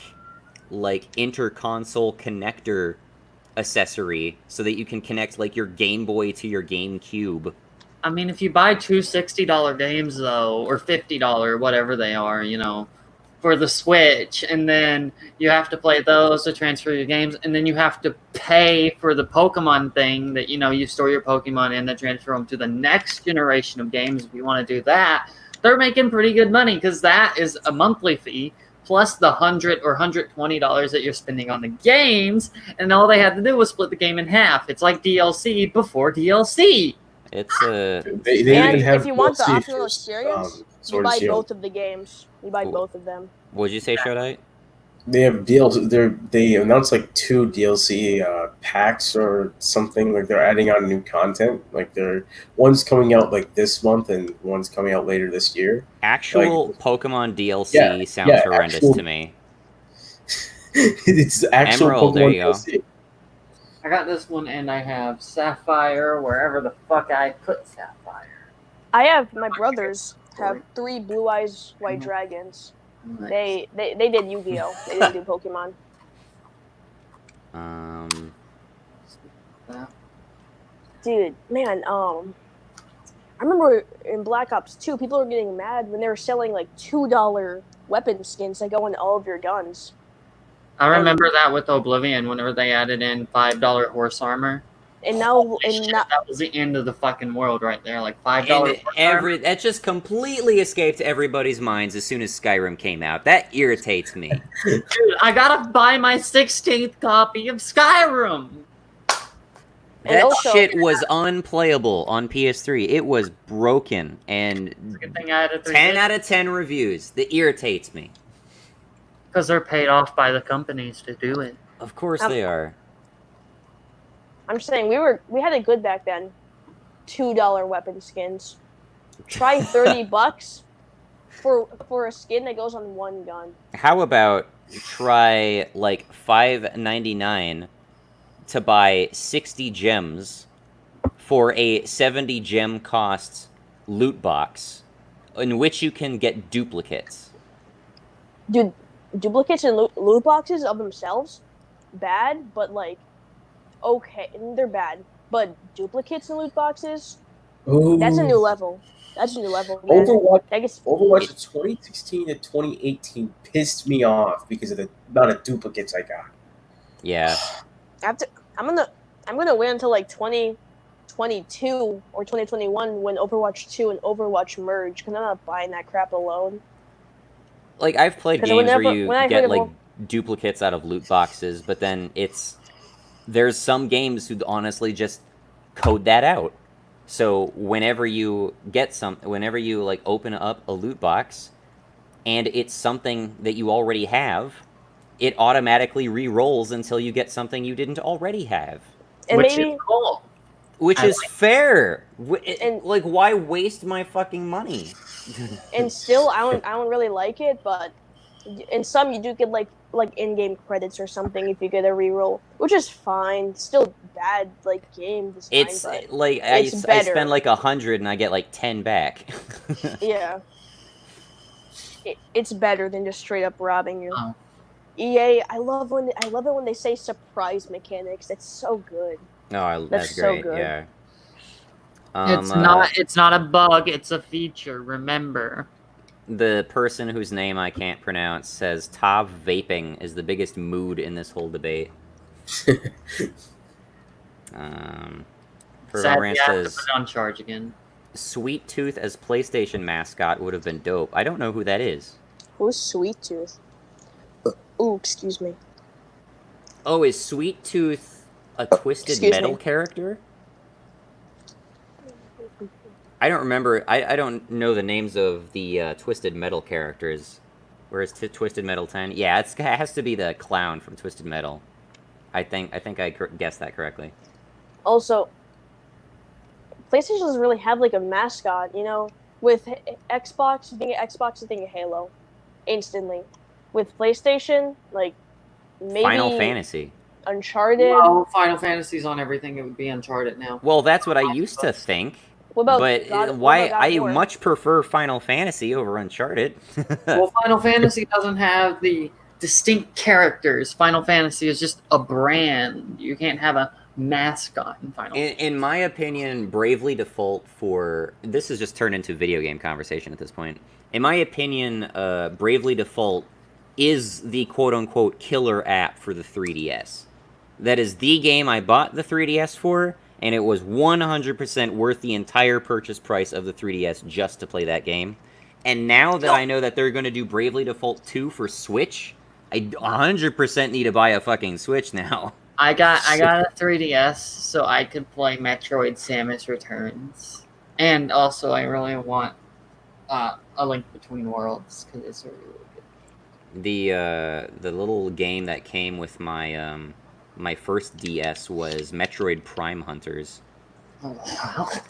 Speaker 1: like inter-console connector accessory so that you can connect like your Game Boy to your GameCube.
Speaker 12: I mean, if you buy two $60 games though, or $50, whatever they are, for the Switch, and then you have to play those to transfer your games, and then you have to pay for the Pokemon thing that, you store your Pokemon in to transfer them to the next generation of games if you want to do that. They're making pretty good money because that is a monthly fee plus the $100 or $120 that you're spending on the games, and all they had to do was split the game in half. It's like DLC before DLC.
Speaker 1: It's
Speaker 13: they even have
Speaker 9: if you want the optional experience, you buy both of the games. You buy both of them.
Speaker 1: What'd you say, Shodite?
Speaker 13: They have deals. They announced like 2 DLC packs or something. Like they're adding on new content. Like one's coming out like this month and one's coming out later this year.
Speaker 1: Actual Pokemon DLC
Speaker 13: Yeah,
Speaker 1: sounds horrendous
Speaker 13: actual-
Speaker 1: to me.
Speaker 13: It's actual
Speaker 1: Emerald, there
Speaker 13: Pokemon
Speaker 1: you go.
Speaker 13: DLC.
Speaker 12: I got this one, and I have Sapphire wherever the fuck I put Sapphire.
Speaker 9: I have my brothers have 3 Blue Eyes White Dragons.
Speaker 12: Nice.
Speaker 9: They did Yu-Gi-Oh. They didn't do Pokemon. Dude, man, I remember in Black Ops 2, people were getting mad when they were selling like $2 weapon skins that go in all of your guns.
Speaker 12: I remember that with Oblivion whenever they added in $5 horse armor.
Speaker 9: And now,
Speaker 12: That was the end of the fucking world right there. Like $5
Speaker 1: And
Speaker 12: horse armor.
Speaker 1: that just completely escaped everybody's minds as soon as Skyrim came out. That irritates me.
Speaker 12: Dude, I gotta buy my 16th copy of Skyrim.
Speaker 1: That
Speaker 9: also-
Speaker 1: shit was unplayable on PS3. It was broken, and
Speaker 12: Good thing I had a
Speaker 1: 10 out of 10 reviews. That irritates me.
Speaker 12: Because they're paid off by the companies to do it.
Speaker 1: Of course they are.
Speaker 9: I'm just saying we had it good back then. $2 weapon skins. Try $30 for a skin that goes on one gun.
Speaker 1: How about try like $5.99 to buy 60 gems for a 70 gem cost loot box in which you can get duplicates?
Speaker 9: Dude, duplicates and loot boxes of themselves, bad, but like, okay, they're bad. But duplicates and loot boxes, that's a new level. That's a new level, man.
Speaker 13: Overwatch of 2016 to 2018 pissed me off because of the amount of duplicates I got.
Speaker 1: Yeah.
Speaker 9: I'm gonna wait until like 2022 or 2021 when Overwatch 2 and Overwatch merge, because I'm not buying that crap alone.
Speaker 1: Like, I've played
Speaker 9: 'Cause
Speaker 1: games where
Speaker 9: when
Speaker 1: you
Speaker 9: I
Speaker 1: get,
Speaker 9: heard of
Speaker 1: like, duplicates out of loot boxes, but then there's some games who honestly just code that out. So whenever you like, open up a loot box, and it's something that you already have, it automatically re-rolls until you get something you didn't already have.
Speaker 9: And
Speaker 12: Which
Speaker 9: maybe,
Speaker 12: is cool.
Speaker 1: Which
Speaker 12: I
Speaker 1: is fair. Like, why waste my fucking money?
Speaker 9: and still I don't really like it, but in some you do get like in-game credits or something if you get a reroll, which is fine. Still bad like game design.
Speaker 1: It's
Speaker 9: but
Speaker 1: like
Speaker 9: it's
Speaker 1: I
Speaker 9: better.
Speaker 1: spend like 100 and I get like 10 back.
Speaker 9: Yeah, it's better than just straight up robbing you.
Speaker 12: Oh.
Speaker 9: EA, I love it when they say surprise mechanics. That's so good.
Speaker 1: No,
Speaker 9: That's
Speaker 1: that's
Speaker 9: so
Speaker 1: great.
Speaker 9: good.
Speaker 1: Yeah.
Speaker 12: It's not a bug, it's a feature, remember.
Speaker 1: The person whose name I can't pronounce says Tav vaping is the biggest mood in this whole debate.
Speaker 12: Sadly,
Speaker 1: Ferrarian
Speaker 12: I have to
Speaker 1: says
Speaker 12: put it on charge again.
Speaker 1: Sweet Tooth as PlayStation mascot would have been dope. I don't know who that is.
Speaker 9: Who's Sweet Tooth? Ooh, excuse me.
Speaker 1: Oh, is Sweet Tooth a Twisted
Speaker 9: Excuse
Speaker 1: Metal
Speaker 9: me.
Speaker 1: character? I don't remember. I don't know the names of the Twisted Metal characters. Whereas Twisted Metal 10? Yeah, it has to be the clown from Twisted Metal. I think I guessed that correctly.
Speaker 9: Also, PlayStation doesn't really have like a mascot, you know? With Xbox, you think of Xbox, you think of Halo. Instantly. With PlayStation, like, maybe
Speaker 1: Final Fantasy.
Speaker 9: Uncharted.
Speaker 12: Well, Final Fantasy's on everything, it would be Uncharted now.
Speaker 1: Well, that's what I used to think.
Speaker 9: What about
Speaker 1: But
Speaker 9: God
Speaker 1: I
Speaker 9: of War?
Speaker 1: much prefer Final Fantasy over Uncharted.
Speaker 12: Well, Final Fantasy doesn't have the distinct characters. Final Fantasy is just a brand. You can't have a mascot in Final Fantasy.
Speaker 1: In my opinion, Bravely Default this has just turned into video game conversation at this point. In my opinion, Bravely Default is the quote-unquote killer app for the 3DS. That is the game I bought the 3DS for, and it was 100% worth the entire purchase price of the 3DS just to play that game. And now that I know that they're going to do Bravely Default 2 for Switch, I 100% need to buy a fucking Switch now.
Speaker 12: I got a 3DS so I could play Metroid Samus Returns. And also I really want A Link Between Worlds, because it's a really good game.
Speaker 1: The little game that came with my my first DS was Metroid Prime Hunters,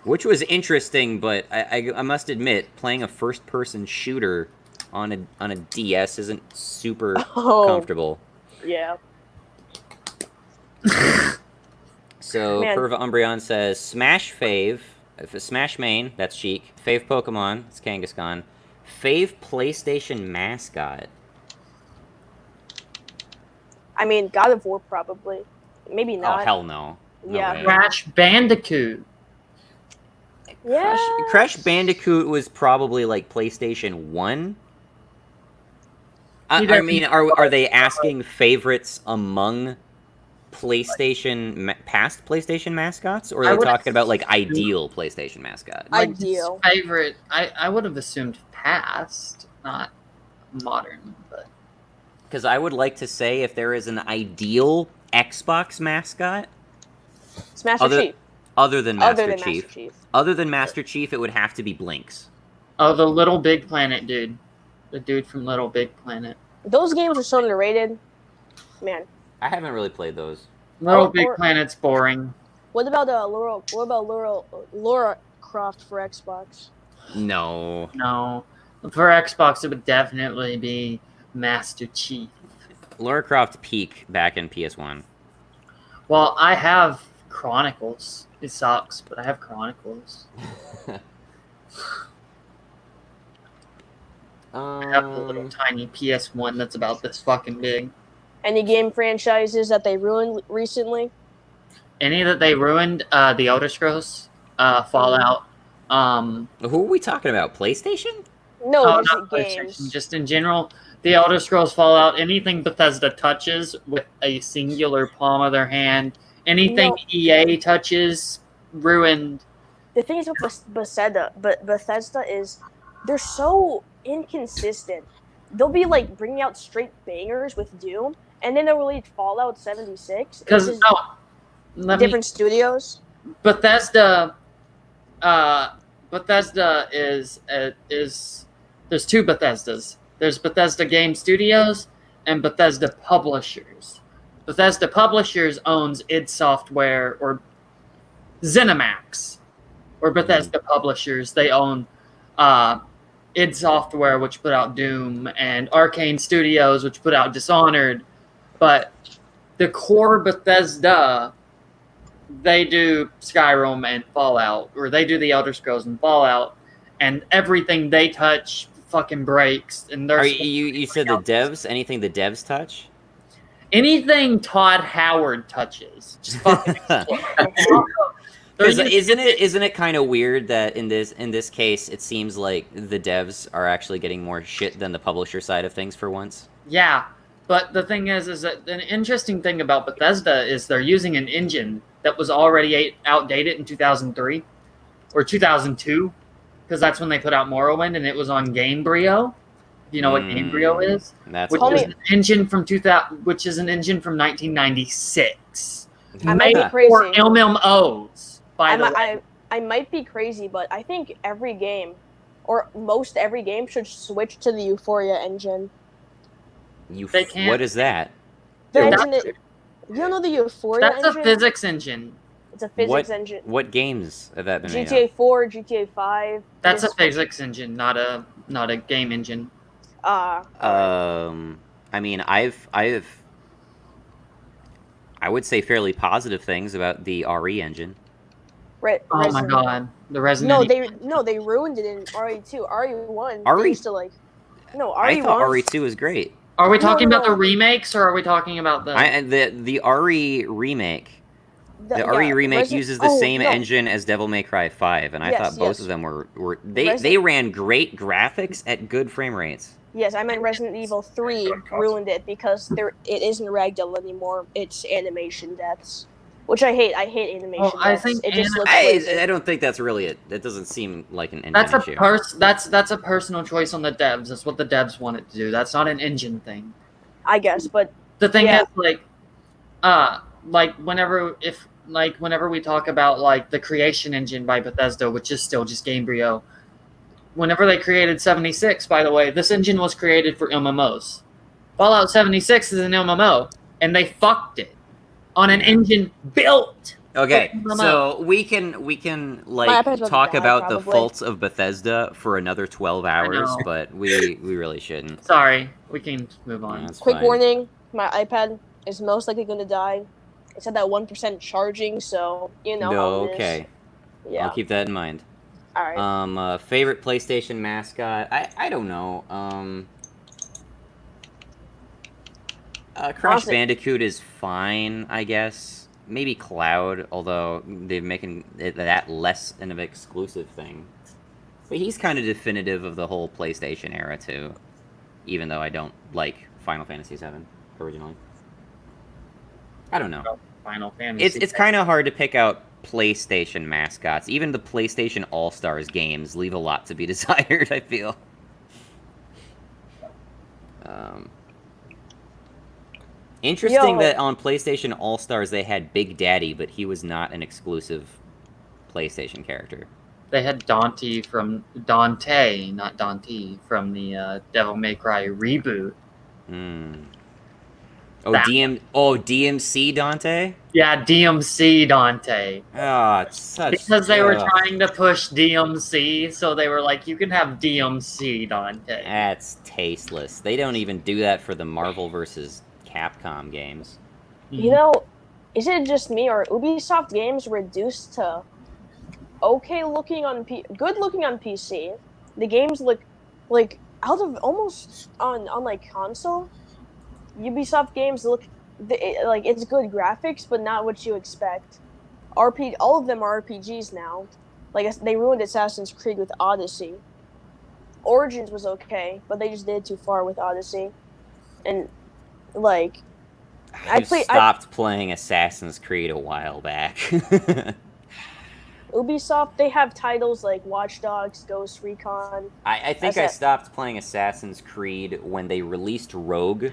Speaker 1: which was interesting, but I must admit, playing a first-person shooter on a DS isn't super comfortable.
Speaker 9: Yeah.
Speaker 1: So
Speaker 9: Man.
Speaker 1: Perva Umbreon says Smash Fave, if a Smash main, that's Cheek. Fave Pokemon, it's Kangaskhan. Fave PlayStation mascot.
Speaker 9: I mean, God of War probably. Maybe not.
Speaker 1: Oh hell no. No
Speaker 9: Yeah.
Speaker 1: way.
Speaker 12: Crash Bandicoot.
Speaker 9: Yeah.
Speaker 1: Crash Bandicoot was probably like PlayStation 1. I mean, are they asking favorites among PlayStation past PlayStation mascots, or are they talking about like ideal PlayStation mascot?
Speaker 12: Like
Speaker 9: Ideal.
Speaker 12: favorite. I would have assumed past, not modern, but
Speaker 1: Because I would like to say if there is an ideal Xbox mascot,
Speaker 9: Master Chief.
Speaker 1: Other than Master
Speaker 9: Master
Speaker 1: Chief.
Speaker 9: Chief.
Speaker 1: Other than Master Chief, it would have to be Blinks.
Speaker 12: oh, the Little Big Planet dude, the dude from Little Big Planet.
Speaker 9: Those games are so underrated. Man.
Speaker 1: I haven't really played those.
Speaker 12: Little Big Planet's boring.
Speaker 9: What about Laura Croft for Xbox?
Speaker 1: No.
Speaker 12: No, for Xbox it would definitely be Master Chief.
Speaker 1: Lara Croft peak back in PS1.
Speaker 12: Well, I have Chronicles. It sucks, but I have Chronicles. I have a little tiny PS1 that's about this fucking big.
Speaker 9: Any game franchises that they ruined recently?
Speaker 12: Any that they ruined, the Elder Scrolls, Fallout.
Speaker 1: Who are we talking about? PlayStation?
Speaker 9: No,
Speaker 12: Oh,
Speaker 9: just
Speaker 12: not
Speaker 9: games.
Speaker 12: PlayStation, just in general. The Elder Scrolls, Fallout, anything Bethesda touches with a singular palm of their hand, anything EA touches, ruined.
Speaker 9: The thing is with Bethesda is they're so inconsistent. They'll be like bringing out straight bangers with Doom, and then they'll release Fallout 76.
Speaker 12: Because
Speaker 9: different studios.
Speaker 12: Bethesda is there's two Bethesdas. There's Bethesda Game Studios and Bethesda Publishers. Bethesda Publishers owns id Software or ZeniMax, or Bethesda Publishers. They own id Software, which put out Doom, and Arcane Studios, which put out Dishonored. But the core Bethesda, they do Skyrim and Fallout, or they do the Elder Scrolls and Fallout, and everything they touch fucking breaks. And
Speaker 1: you said the devs? Anything the devs touch?
Speaker 12: Anything Todd Howard touches, just fucking
Speaker 1: Isn't it kind of weird that in this case it seems like the devs are actually getting more shit than the publisher side of things for once?
Speaker 12: Yeah, but the thing is that an interesting thing about Bethesda is they're using an engine that was already outdated in 2003 or 2002, because that's when they put out Morrowind, and it was on Gamebryo. You know what Gamebryo is? Which is an engine from 2000, which is an engine from 1996.
Speaker 9: I might be crazy.
Speaker 12: For MMOs, by the way.
Speaker 9: I might be crazy, but I think every game, or most every game, should switch to the Euphoria engine.
Speaker 1: What is that?
Speaker 9: The engine that, you don't know the Euphoria
Speaker 12: That's
Speaker 9: engine?
Speaker 12: a physics engine.
Speaker 9: It's a physics engine.
Speaker 1: What games have that been made on?
Speaker 9: GTA 4, GTA 5.
Speaker 12: That's a physics engine, not a game engine.
Speaker 1: I mean, I would say fairly positive things about the RE engine.
Speaker 12: Oh my god, the Resident Evil.
Speaker 9: They ruined it in RE2. RE1
Speaker 1: RE
Speaker 9: used to like. No, RE1.
Speaker 1: I thought RE2 was great.
Speaker 12: Are we talking about the remakes, or are we talking about the
Speaker 1: the RE remake? The RE remake uses the same engine as Devil May Cry 5, and I thought both of them were they ran great graphics at good frame rates.
Speaker 9: Yes, I meant Resident Evil 3 ruined it because it isn't ragdoll anymore. It's animation deaths, which I hate. I hate animation deaths.
Speaker 12: I think
Speaker 9: it just looks lazy.
Speaker 1: I don't think that's really it. That doesn't seem like an engine
Speaker 12: that's
Speaker 1: issue.
Speaker 12: That's a personal choice on the devs. That's what the devs wanted to do. That's not an engine thing.
Speaker 9: I guess, but
Speaker 12: the thing is, whenever we talk about like the Creation Engine by Bethesda, which is still just Gamebryo. Whenever they created 76, by the way, this engine was created for MMOs. Fallout 76 is an MMO, and they fucked it on an engine built.
Speaker 1: Okay,
Speaker 12: for MMO.
Speaker 1: so we can like
Speaker 9: iPad's about to
Speaker 1: talk
Speaker 9: die,
Speaker 1: about the
Speaker 9: probably.
Speaker 1: faults of Bethesda for another 12 hours,
Speaker 12: know.
Speaker 1: but we really shouldn't.
Speaker 12: Sorry, we can move on.
Speaker 1: That's
Speaker 9: Quick
Speaker 1: fine.
Speaker 9: warning: my iPad is most likely going to die. It's at that 1% charging, so you know how it is.
Speaker 1: Okay.
Speaker 9: Yeah.
Speaker 1: I'll keep that in mind.
Speaker 9: All right.
Speaker 1: Favorite PlayStation mascot? I don't know. Crash
Speaker 9: Honestly-
Speaker 1: Bandicoot is fine, I guess. Maybe Cloud, although they're making that less of an exclusive thing. But he's kind of definitive of the whole PlayStation era too, even though I don't like Final Fantasy VII originally. I don't know.
Speaker 12: Final Fantasy.
Speaker 1: It's kind of hard to pick out PlayStation mascots. Even the PlayStation All-Stars games leave a lot to be desired, I feel. Interesting that on PlayStation All-Stars they had Big Daddy, but he was not an exclusive PlayStation character.
Speaker 12: They had Dante, not Dante, from the Devil May Cry reboot.
Speaker 1: Oh, DMC Dante?
Speaker 12: Yeah, DMC Dante.
Speaker 1: Oh, it's such...
Speaker 12: Because they were trying to push DMC, so they were like, you can have DMC Dante.
Speaker 1: That's tasteless. They don't even do that for the Marvel vs. Capcom games.
Speaker 9: You know, is it just me or Ubisoft games reduced to okay looking on good looking on PC? The games look like out of almost on like console. Ubisoft games look like it's good graphics, but not what you expect. All of them are RPGs now. Like they ruined Assassin's Creed with Odyssey. Origins was okay, but they just did too far with Odyssey, and like
Speaker 1: I stopped playing Assassin's Creed a while back.
Speaker 9: Ubisoft, they have titles like Watch Dogs, Ghost Recon.
Speaker 1: I think I stopped playing Assassin's Creed when they released Rogue,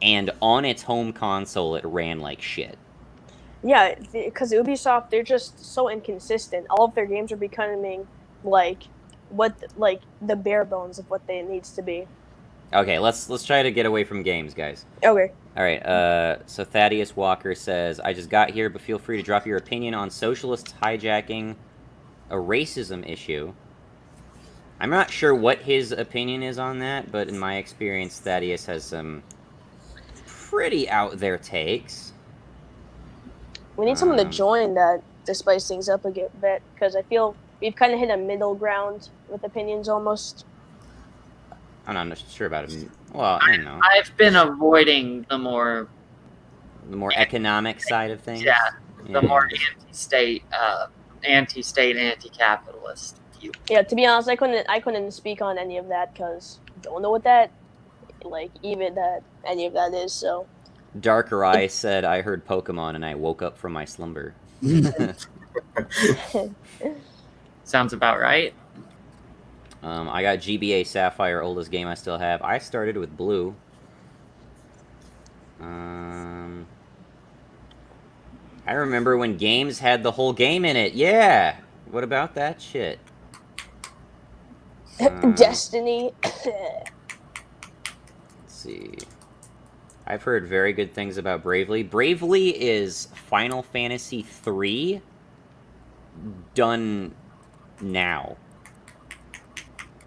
Speaker 1: and on its home console it ran like shit.
Speaker 9: Yeah, because Ubisoft, they're just so inconsistent. All of their games are becoming like the bare bones of what they needs to be.
Speaker 1: Okay, let's try to get away from games, guys.
Speaker 9: Okay.
Speaker 1: All right. So Thaddeus Walker says, "I just got here, but feel free to drop your opinion on socialists hijacking a racism issue." I'm not sure what his opinion is on that, but in my experience, Thaddeus has some pretty out there takes.
Speaker 9: We need someone to join that to spice things up a bit, because I feel we've kind of hit a middle ground with opinions almost.
Speaker 1: I'm not sure about it. Well, I don't know.
Speaker 12: I've been avoiding the more
Speaker 1: economic side of things.
Speaker 12: Yeah, the more anti-capitalist view.
Speaker 9: Yeah, to be honest, I couldn't speak on any of that because I don't know what that any of that is. So.
Speaker 1: Darker Eye said, "I heard Pokemon and I woke up from my slumber."
Speaker 12: Sounds about right.
Speaker 1: I got GBA Sapphire, oldest game I still have. I started with Blue. I remember when games had the whole game in it. Yeah! What about that shit?
Speaker 9: Destiny.
Speaker 1: Let's see. I've heard very good things about Bravely. Bravely is Final Fantasy III done now.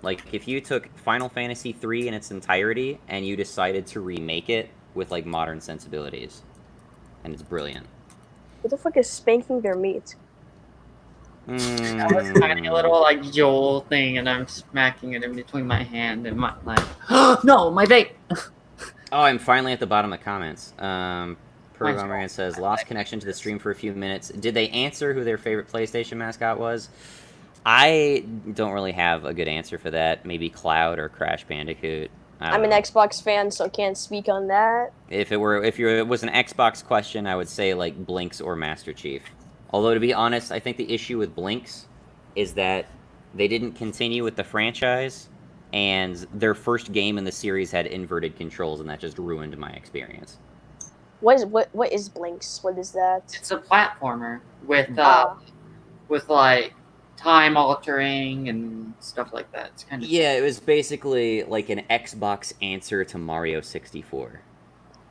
Speaker 1: Like, if you took Final Fantasy III in its entirety and you decided to remake it with, like, modern sensibilities. And it's brilliant.
Speaker 9: What the fuck is spanking their meat?
Speaker 12: I was tiny little, like, Joel thing, and I'm smacking it in between my hand and my, like... No, my vape!
Speaker 1: Oh, I'm finally at the bottom of the comments. Pergamarian says, "Lost connection to the stream for a few minutes. Did they answer who their favorite PlayStation mascot was?" I don't really have a good answer for that. Maybe Cloud or Crash Bandicoot.
Speaker 9: I'm an Xbox fan, so can't speak on that.
Speaker 1: If it was an Xbox question, I would say like Blinks or Master Chief. Although to be honest, I think the issue with Blinks is that they didn't continue with the franchise, and their first game in the series had inverted controls, and that just ruined my experience.
Speaker 9: What is Blinks? What is that?
Speaker 12: It's a platformer with like time altering and stuff like that. It's kind of
Speaker 1: Yeah, it was basically like an Xbox answer to Mario 64.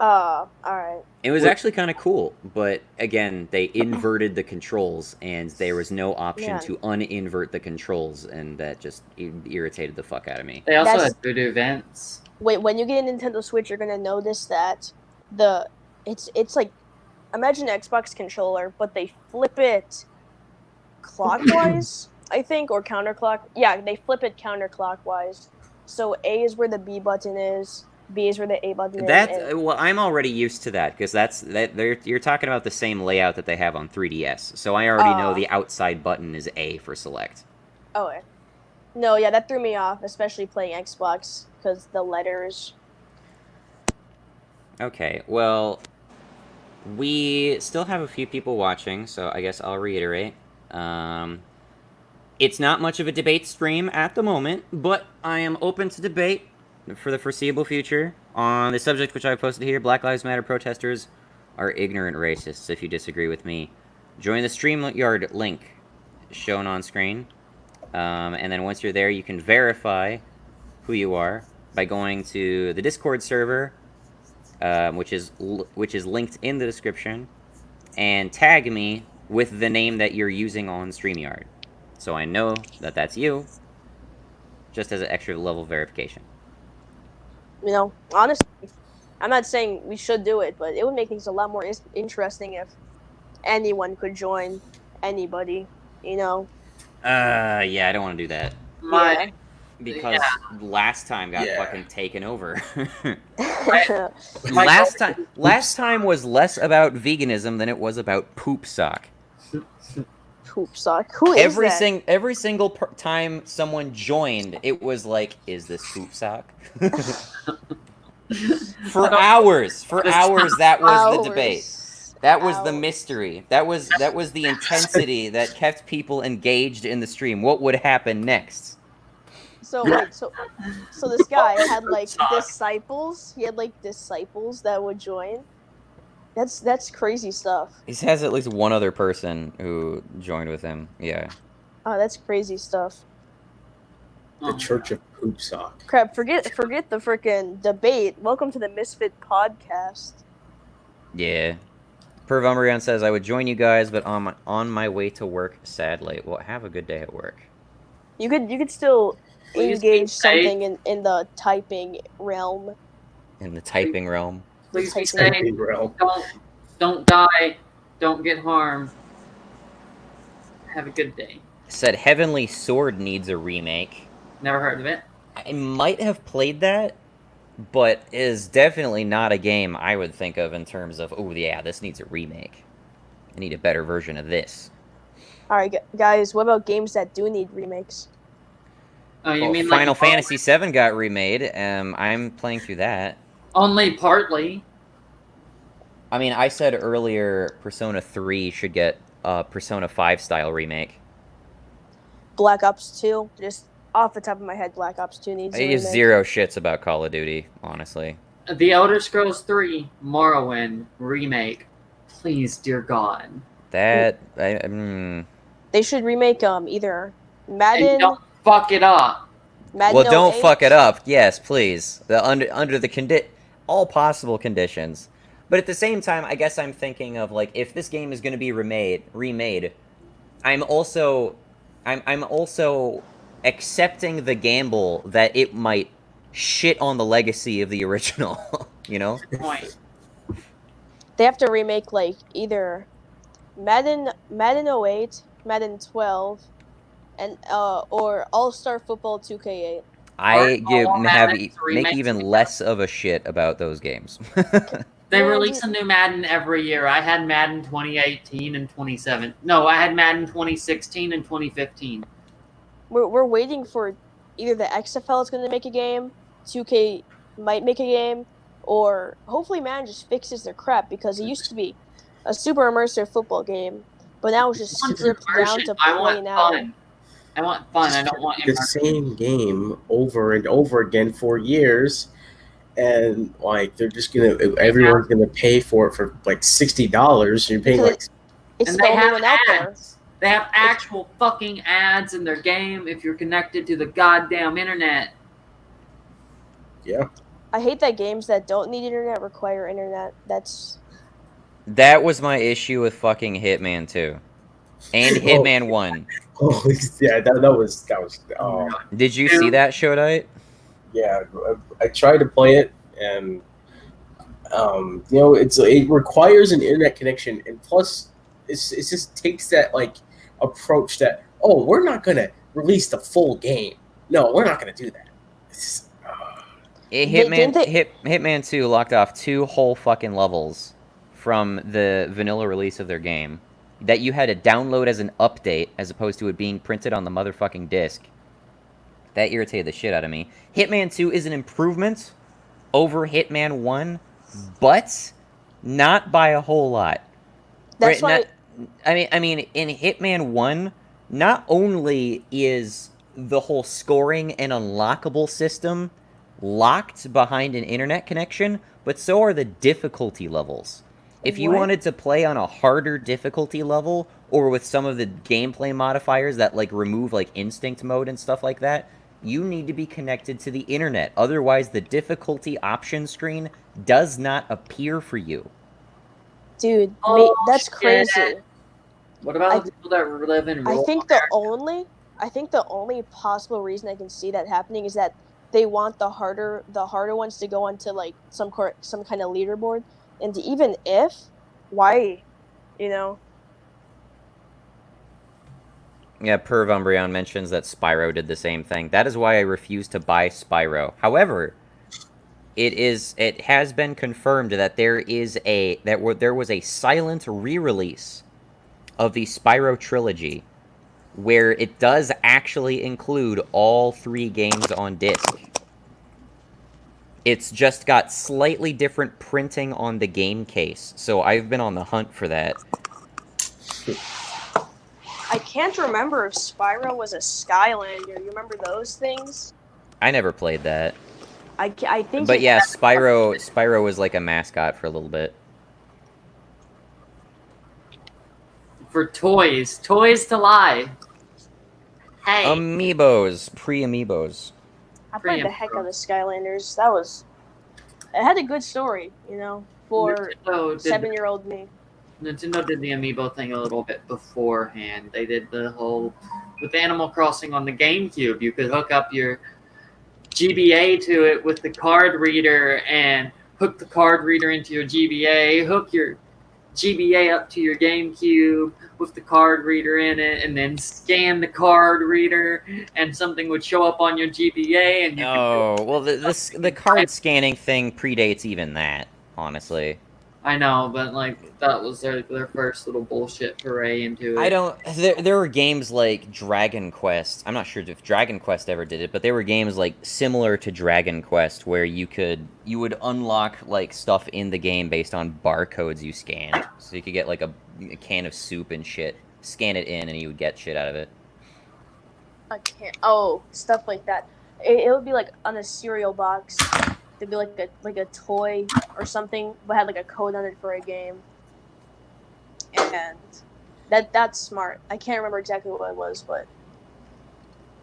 Speaker 9: Alright.
Speaker 1: It was actually kind of cool, but again, they inverted the controls, and there was no option
Speaker 9: Man.
Speaker 1: to uninvert the controls, and that just irritated the fuck out of me.
Speaker 12: They also
Speaker 9: That's-
Speaker 12: had voodoo events.
Speaker 9: Wait, when you get a Nintendo Switch, you're gonna notice that it's like, imagine an Xbox controller, but they flip it clockwise, I think, or counterclock. Yeah, they flip it counterclockwise. So A is where the B button is, B is where the A button is.
Speaker 1: Well, I'm already used to that because you're talking about the same layout that they have on 3DS. So I already know the outside button is A for select.
Speaker 9: Oh, no, yeah, that threw me off, especially playing Xbox because the letters.
Speaker 1: Okay, well, we still have a few people watching, so I guess I'll reiterate. It's not much of a debate stream at the moment, but I am open to debate for the foreseeable future on the subject which I posted here. Black Lives Matter protesters are ignorant racists. If you disagree with me, join the StreamYard link shown on screen. And then once you're there, you can verify who you are by going to the Discord server, which is linked in the description, and tag me with the name that you're using on StreamYard, so I know that that's you, just as an extra level verification.
Speaker 9: You know, honestly, I'm not saying we should do it, but it would make things a lot more interesting if anyone could join anybody, you know?
Speaker 1: Yeah, I don't want to do that. Because last time got fucking taken over. Last time was less about veganism than it was about poop sock.
Speaker 9: Poop sock? Who is that?
Speaker 1: Every single time someone joined, it was like, is this poop sock? For hours, that was the debate. That was the mystery. That was the intensity that kept people engaged in the stream. What would happen next?
Speaker 9: So wait, so this guy had like disciples. He had like disciples that would join. That's crazy stuff.
Speaker 1: He has at least one other person who joined with him. Yeah.
Speaker 9: Oh, that's crazy stuff.
Speaker 13: The Church of Poop Sock.
Speaker 9: Crap! Forget the freaking debate. Welcome to the Misfit Podcast.
Speaker 1: Yeah. Perv Umbreon says, I would join you guys, but I'm on my way to work, sadly. Well, have a good day at work.
Speaker 9: You could still engage something in the typing realm.
Speaker 1: In the typing realm?
Speaker 12: Please be safe. Don't die. Don't get harmed. Have a good day.
Speaker 1: Said Heavenly Sword needs a remake.
Speaker 12: Never heard of it.
Speaker 1: I might have played that, but is definitely not a game I would think of in terms of, oh yeah, this needs a remake. I need a better version of this.
Speaker 9: Alright, guys, what about games that do need remakes?
Speaker 12: Oh, you
Speaker 1: well,
Speaker 12: mean
Speaker 1: Final
Speaker 12: like
Speaker 1: Fantasy VII got remade. I'm playing through that.
Speaker 12: Only partly.
Speaker 1: I mean, I said earlier Persona 3 should get a Persona 5 style remake.
Speaker 9: Black Ops 2, just off the top of my head, Black Ops 2 needs a remake.
Speaker 1: I have zero shits about Call of Duty, honestly.
Speaker 12: The Elder Scrolls 3 Morrowind remake. Please, dear God.
Speaker 1: That
Speaker 9: They should remake either Madden.
Speaker 12: And don't fuck it up.
Speaker 9: Madden
Speaker 1: well, don't
Speaker 9: 08.
Speaker 1: fuck it up. Yes, please. Under the all possible conditions. But at the same time, I guess I'm thinking of like if this game is going to be remade, I'm also accepting the gamble that it might shit on the legacy of the original, you know?
Speaker 12: Point.
Speaker 9: They have to remake like either Madden 08, Madden 12, and or All-Star Football 2K8.
Speaker 1: Make even less of a shit about those games.
Speaker 12: They release a new Madden every year. I had Madden 2018 and 2017. No, I had Madden 2016 and 2015.
Speaker 9: We're waiting for either the XFL is going to make a game, 2K might make a game, or hopefully Madden just fixes their crap because it used to be a super immersive football game, but now it's just stripped down to plain out.
Speaker 12: I want fun. I don't want
Speaker 13: the same game over and over again for years, and like they're just everyone's gonna pay for it for like $60. You're paying like.
Speaker 9: It's the only one out there.
Speaker 12: They have actual fucking ads in their game if you're connected to the goddamn internet.
Speaker 13: Yeah.
Speaker 9: I hate that games that don't need internet require internet.
Speaker 1: That was my issue with fucking Hitman 2. And Hitman 1.
Speaker 13: Oh, yeah, that was.
Speaker 1: Did you see that, Shodite?
Speaker 13: Yeah, I tried to play it, and it requires an internet connection, and plus, it just takes that like approach that we're not gonna release the full game. No, we're not gonna do that. It's just,
Speaker 1: Hitman 2 locked off 2 whole fucking levels from the vanilla release of their game that you had to download as an update as opposed to it being printed on the motherfucking disc. That irritated the shit out of me. Hitman 2 is an improvement over Hitman 1, but not by a whole lot.
Speaker 9: That's why.
Speaker 1: I mean, in Hitman 1, not only is the whole scoring and unlockable system locked behind an internet connection, but so are the difficulty levels. If you wanted to play on a harder difficulty level, or with some of the gameplay modifiers that like remove like instinct mode and stuff like that, you need to be connected to the internet. Otherwise, the difficulty option screen does not appear for you.
Speaker 9: Dude, that's crazy.
Speaker 12: What about the people that live in rural
Speaker 9: I think the only possible reason I can see that happening is that they want the harder ones to go onto like some kind of leaderboard, and even if, why, Yeah,
Speaker 1: Perv Umbreon mentions that Spyro did the same thing. That is why I refuse to buy Spyro. However, it has been confirmed that there was a silent re-release of the Spyro trilogy where it does actually include all 3 games on disc. It's just got slightly different printing on the game case, so I've been on the hunt for that.
Speaker 9: I can't remember if Spyro was a Skylander. You remember those things?
Speaker 1: I never played that.
Speaker 9: I think.
Speaker 1: But yeah, Spyro was like a mascot for a little bit.
Speaker 12: For toys to lie. Hey.
Speaker 1: Amiibos, pre-Amiibos.
Speaker 9: I played the heck out of Skylanders. It had a good story, for 7-year-old me.
Speaker 12: Nintendo did the Amiibo thing a little bit beforehand. They did the whole with Animal Crossing on the GameCube. You could hook up your GBA to it with the card reader and hook the card reader into your GBA, hook your GBA up to your GameCube with the card reader in it, and then scan the card reader, and something would show up on your GBA. And
Speaker 1: the card scanning thing predates even that, honestly.
Speaker 12: I know, but that was their first little bullshit foray into it.
Speaker 1: There were games like Dragon Quest. I'm not sure if Dragon Quest ever did it, but there were games like similar to Dragon Quest where you would unlock like stuff in the game based on barcodes you scanned. So you could get like a can of soup and shit, scan it in, and you would get shit out of it.
Speaker 9: Stuff like that. It would be like on a cereal box. It'd be like a toy or something, but had like a code on it for a game. And that's smart. I can't remember exactly what it was, but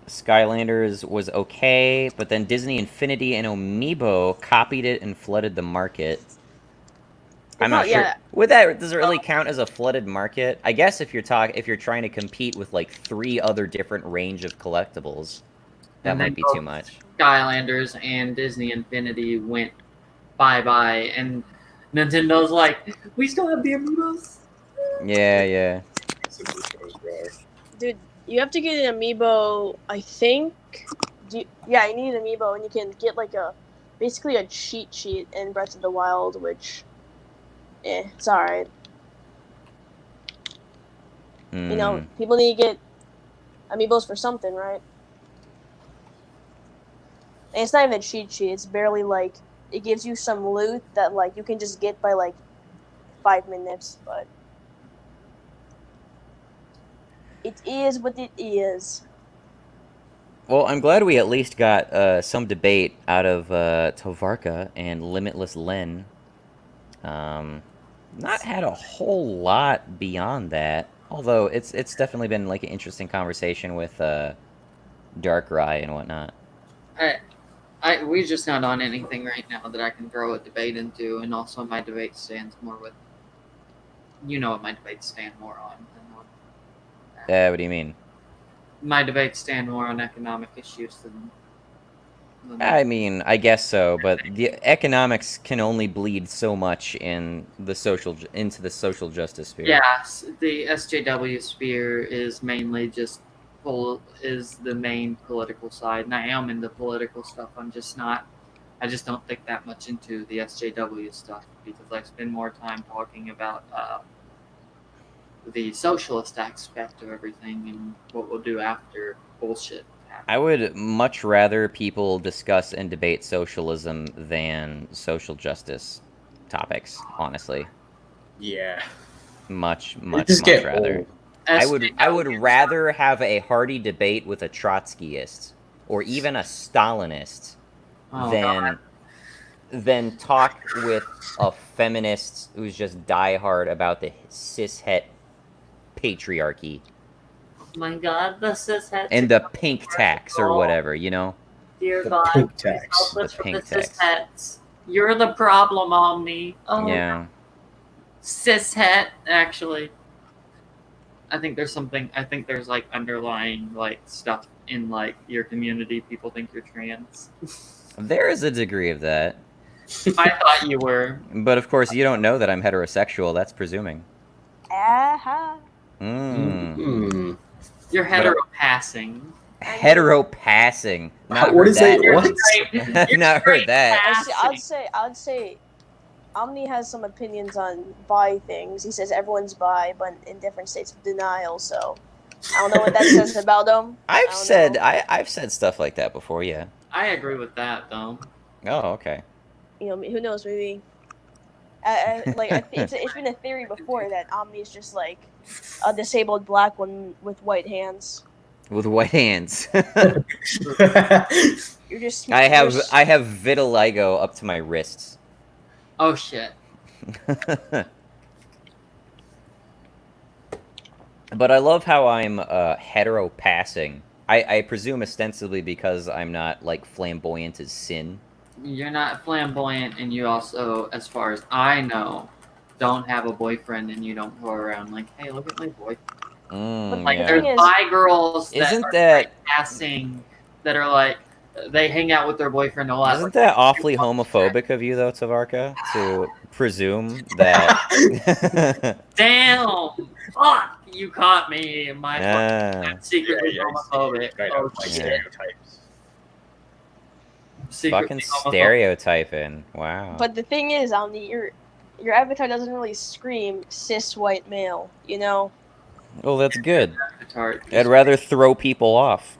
Speaker 1: Skylanders was okay, but then Disney Infinity and Amiibo copied it and flooded the market. I'm not sure. Does it really count as a flooded market? I guess if you're trying to compete with like 3 other different range of collectibles, that might be too much.
Speaker 12: Skylanders and Disney Infinity went bye-bye, and Nintendo's like, we still have the Amiibos?
Speaker 1: Yeah.
Speaker 9: Dude, you have to get an Amiibo, I think. You need an Amiibo, and you can get basically a cheat sheet in Breath of the Wild, which, it's alright. People need to get Amiibos for something, right? And it's not even a cheat sheet. It's barely it gives you some loot that you can just get by 5 minutes, but it is what it is.
Speaker 1: Well, I'm glad we at least got some debate out of Tovarka and Limitless Len. Not had a whole lot beyond that. Although it's definitely been like an interesting conversation with Dark Rye and whatnot.
Speaker 12: We're just not on anything right now that I can throw a debate into, and also my debate stands more with. You know what my debates stand more on than on.
Speaker 1: What do you mean?
Speaker 12: My debates stand more on economic issues than
Speaker 1: I mean, I guess so, but the economics can only bleed so much into the social justice sphere.
Speaker 12: Yes, the SJW sphere is mainly just is the main political side, and I am into political stuff. I'm just not. I just don't think that much into the SJW stuff because I spend more time talking about the socialist aspect of everything and what we'll do after bullshit.
Speaker 1: I would much rather people discuss and debate socialism than social justice topics, honestly.
Speaker 13: Yeah.
Speaker 1: Much
Speaker 13: just get
Speaker 1: rather.
Speaker 13: old.
Speaker 1: I would rather have a hearty debate with a Trotskyist or even a Stalinist than talk with a feminist who's just diehard about the cishet patriarchy.
Speaker 12: Oh my God, the cishet
Speaker 1: And the pink tax or whatever, you know?
Speaker 12: Dear
Speaker 13: The
Speaker 12: God,
Speaker 13: pink
Speaker 12: please
Speaker 13: tax.
Speaker 12: help us
Speaker 1: The
Speaker 12: with
Speaker 1: pink
Speaker 12: the
Speaker 1: tax.
Speaker 12: cishets. You're the problem, Omni. Oh,
Speaker 1: Yeah.
Speaker 12: cishet, actually. I think there's like underlying like stuff in like your community. People think you're trans.
Speaker 1: There is a degree of that.
Speaker 12: I thought you were.
Speaker 1: But of course, you don't know that I'm heterosexual. That's presuming.
Speaker 9: Aha.
Speaker 1: Mm.
Speaker 12: You're hetero-passing.
Speaker 1: Hetero-passing. Not
Speaker 13: What
Speaker 1: heard
Speaker 13: is that?
Speaker 1: that.
Speaker 13: What?
Speaker 1: I've not heard that.
Speaker 9: I'd say Omni has some opinions on bi things. He says everyone's bi, but in different states of denial. So I don't know what that says about him.
Speaker 1: I've said stuff like that before. Yeah.
Speaker 12: I agree with that though.
Speaker 1: Oh, okay.
Speaker 9: You know, who knows? Maybe. It's been a theory before that Omni is just like a disabled black one with white hands.
Speaker 1: With white hands.
Speaker 9: You're just.
Speaker 1: I have vitiligo up to my wrists.
Speaker 12: Oh shit.
Speaker 1: But I love how I'm hetero passing. I presume ostensibly because I'm not like flamboyant as sin.
Speaker 12: You're not flamboyant, and you also, as far as I know, don't have a boyfriend, and you don't go around like, "Hey, look at my boyfriend." Like
Speaker 1: Yeah.
Speaker 12: there's bi girls that
Speaker 1: Isn't
Speaker 12: are
Speaker 1: that
Speaker 12: passing that are like they hang out with their boyfriend a lot.
Speaker 1: Isn't that awfully homophobic of you though, Tavarka, to presume that?
Speaker 12: Damn! Fuck! You caught me. My I'm secretly homophobic. Oh, shit.
Speaker 13: Stereotypes.
Speaker 1: Fucking stereotyping. Wow.
Speaker 9: But the thing is, Omni, your avatar doesn't really scream cis white male. You know.
Speaker 1: Well, that's good. I'd rather throw people off.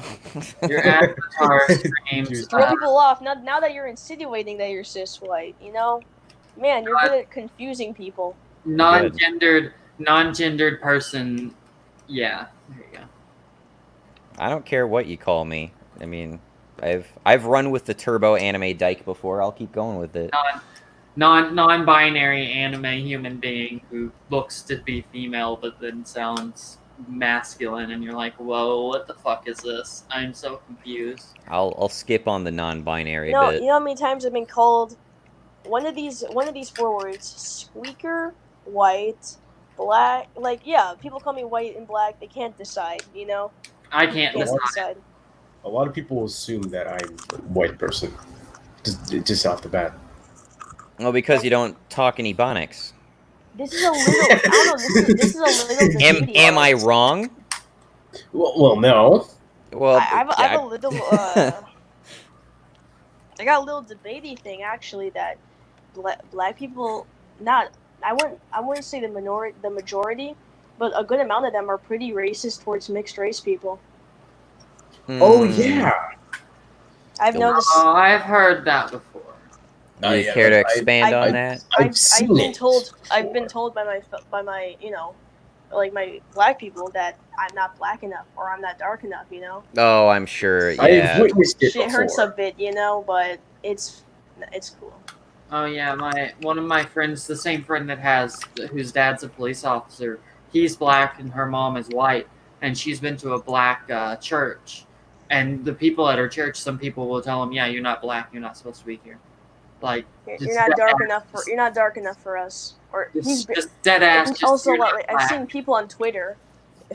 Speaker 12: Your avatar screams.
Speaker 9: Throw people off. Now that you're insinuating that you're cis white, you know, man, you're good at confusing people.
Speaker 12: Non-gendered person. Yeah, there you go.
Speaker 1: I don't care what you call me. I mean, I've run with the turbo anime dyke before. I'll keep going with it.
Speaker 12: Non-binary anime human being who looks to be female but then sounds masculine, and you're like, whoa, what the fuck is this? I'm so confused.
Speaker 1: I'll skip on the non-binary
Speaker 9: You know
Speaker 1: bit.
Speaker 9: how many times I've been called one of these 4 words: squeaker, white, black. Like, yeah, people call me white and black. They can't decide. You know.
Speaker 12: I can't decide.
Speaker 13: A lot of people assume that I'm a white person, just off the bat.
Speaker 1: Well, because you don't talk any Ebonics.
Speaker 9: This is a little. I don't know. This is a little.
Speaker 1: Am I wrong?
Speaker 13: Well, no.
Speaker 1: Well,
Speaker 9: I have a little. I got a little debatey thing actually that black people not. I wouldn't say the majority, but a good amount of them are pretty racist towards mixed race people.
Speaker 13: Oh yeah.
Speaker 9: I've noticed.
Speaker 12: Oh, I've heard that before.
Speaker 1: Do you care to expand on that?
Speaker 9: I've been told by my like my black people that I'm not black enough or I'm not dark enough, you know.
Speaker 1: Oh, I'm sure. Yeah.
Speaker 13: I've witnessed it
Speaker 9: Shit hurts a bit, you know, but it's cool.
Speaker 12: Oh yeah, one of my friends, the same friend whose dad's a police officer, he's black and her mom is white, and she's been to a black church, and the people at her church, some people will tell them, yeah, you're not black, you're not supposed to be here. Like,
Speaker 9: You're not dark enough for us. Or he's
Speaker 12: just dead ass.
Speaker 9: And also, I've seen people on Twitter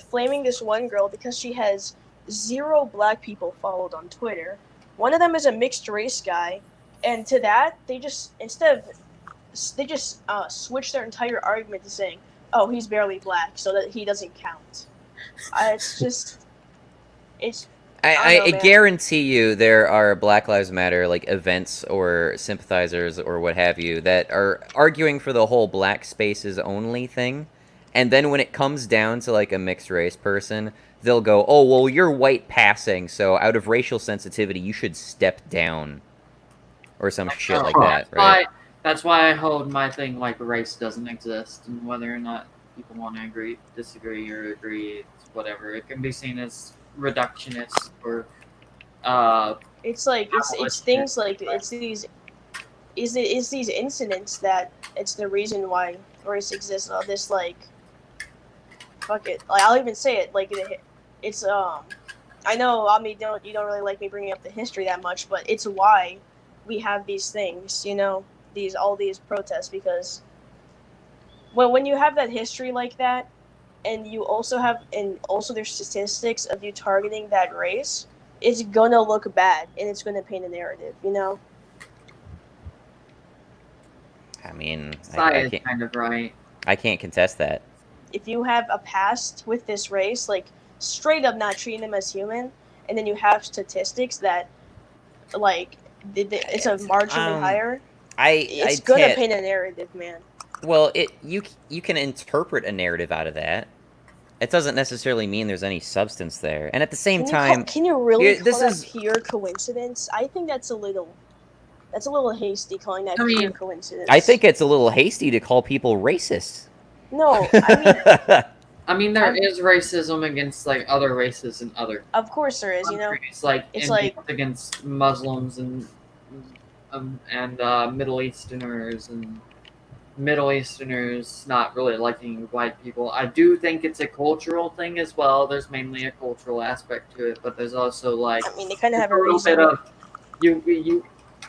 Speaker 9: flaming this one girl because she has 0 black people followed on Twitter. One of them is a mixed race guy, and to that they just switch their entire argument to saying, "Oh, he's barely black, so that he doesn't count."
Speaker 1: I guarantee you there are Black Lives Matter like events or sympathizers or what have you that are arguing for the whole black spaces only thing, and then when it comes down to like a mixed race person, they'll go, "Oh, well, you're white passing, so out of racial sensitivity, you should step down," or some shit like that, right?
Speaker 12: That's why I hold my thing like race doesn't exist, and whether or not people want to disagree, or agree, it's whatever. It can be seen as reductionist or
Speaker 9: it's things like it's these incidents that it's the reason why race exists. All this like fuck it, like I'll even say it, like it's I know you don't really like me bringing up the history that much, but it's why we have these things, all these protests, because when you have that history like that, and you also there's statistics of you targeting that race, it's gonna look bad and it's gonna paint a narrative,
Speaker 1: I mean,
Speaker 12: I can't, kind of right.
Speaker 1: I can't contest that.
Speaker 9: If you have a past with this race, like straight up not treating them as human, and then you have statistics that, like, it's a marginally higher, it's gonna paint a narrative, man.
Speaker 1: Well, you can interpret a narrative out of that. It doesn't necessarily mean there's any substance there. And at the same time,
Speaker 9: can you really call that pure coincidence? I think that's a little hasty calling that pure coincidence.
Speaker 1: I think it's a little hasty to call people racist.
Speaker 9: No,
Speaker 12: I mean there is racism against like other races and other.
Speaker 9: Of course there is,
Speaker 12: It's like against Muslims and Middle Easterners and Middle Easterners not really liking white people. I do think it's a cultural thing as well. There's mainly a cultural aspect to it, but there's also like
Speaker 9: they kind of have a
Speaker 12: little
Speaker 9: reason.
Speaker 12: bit of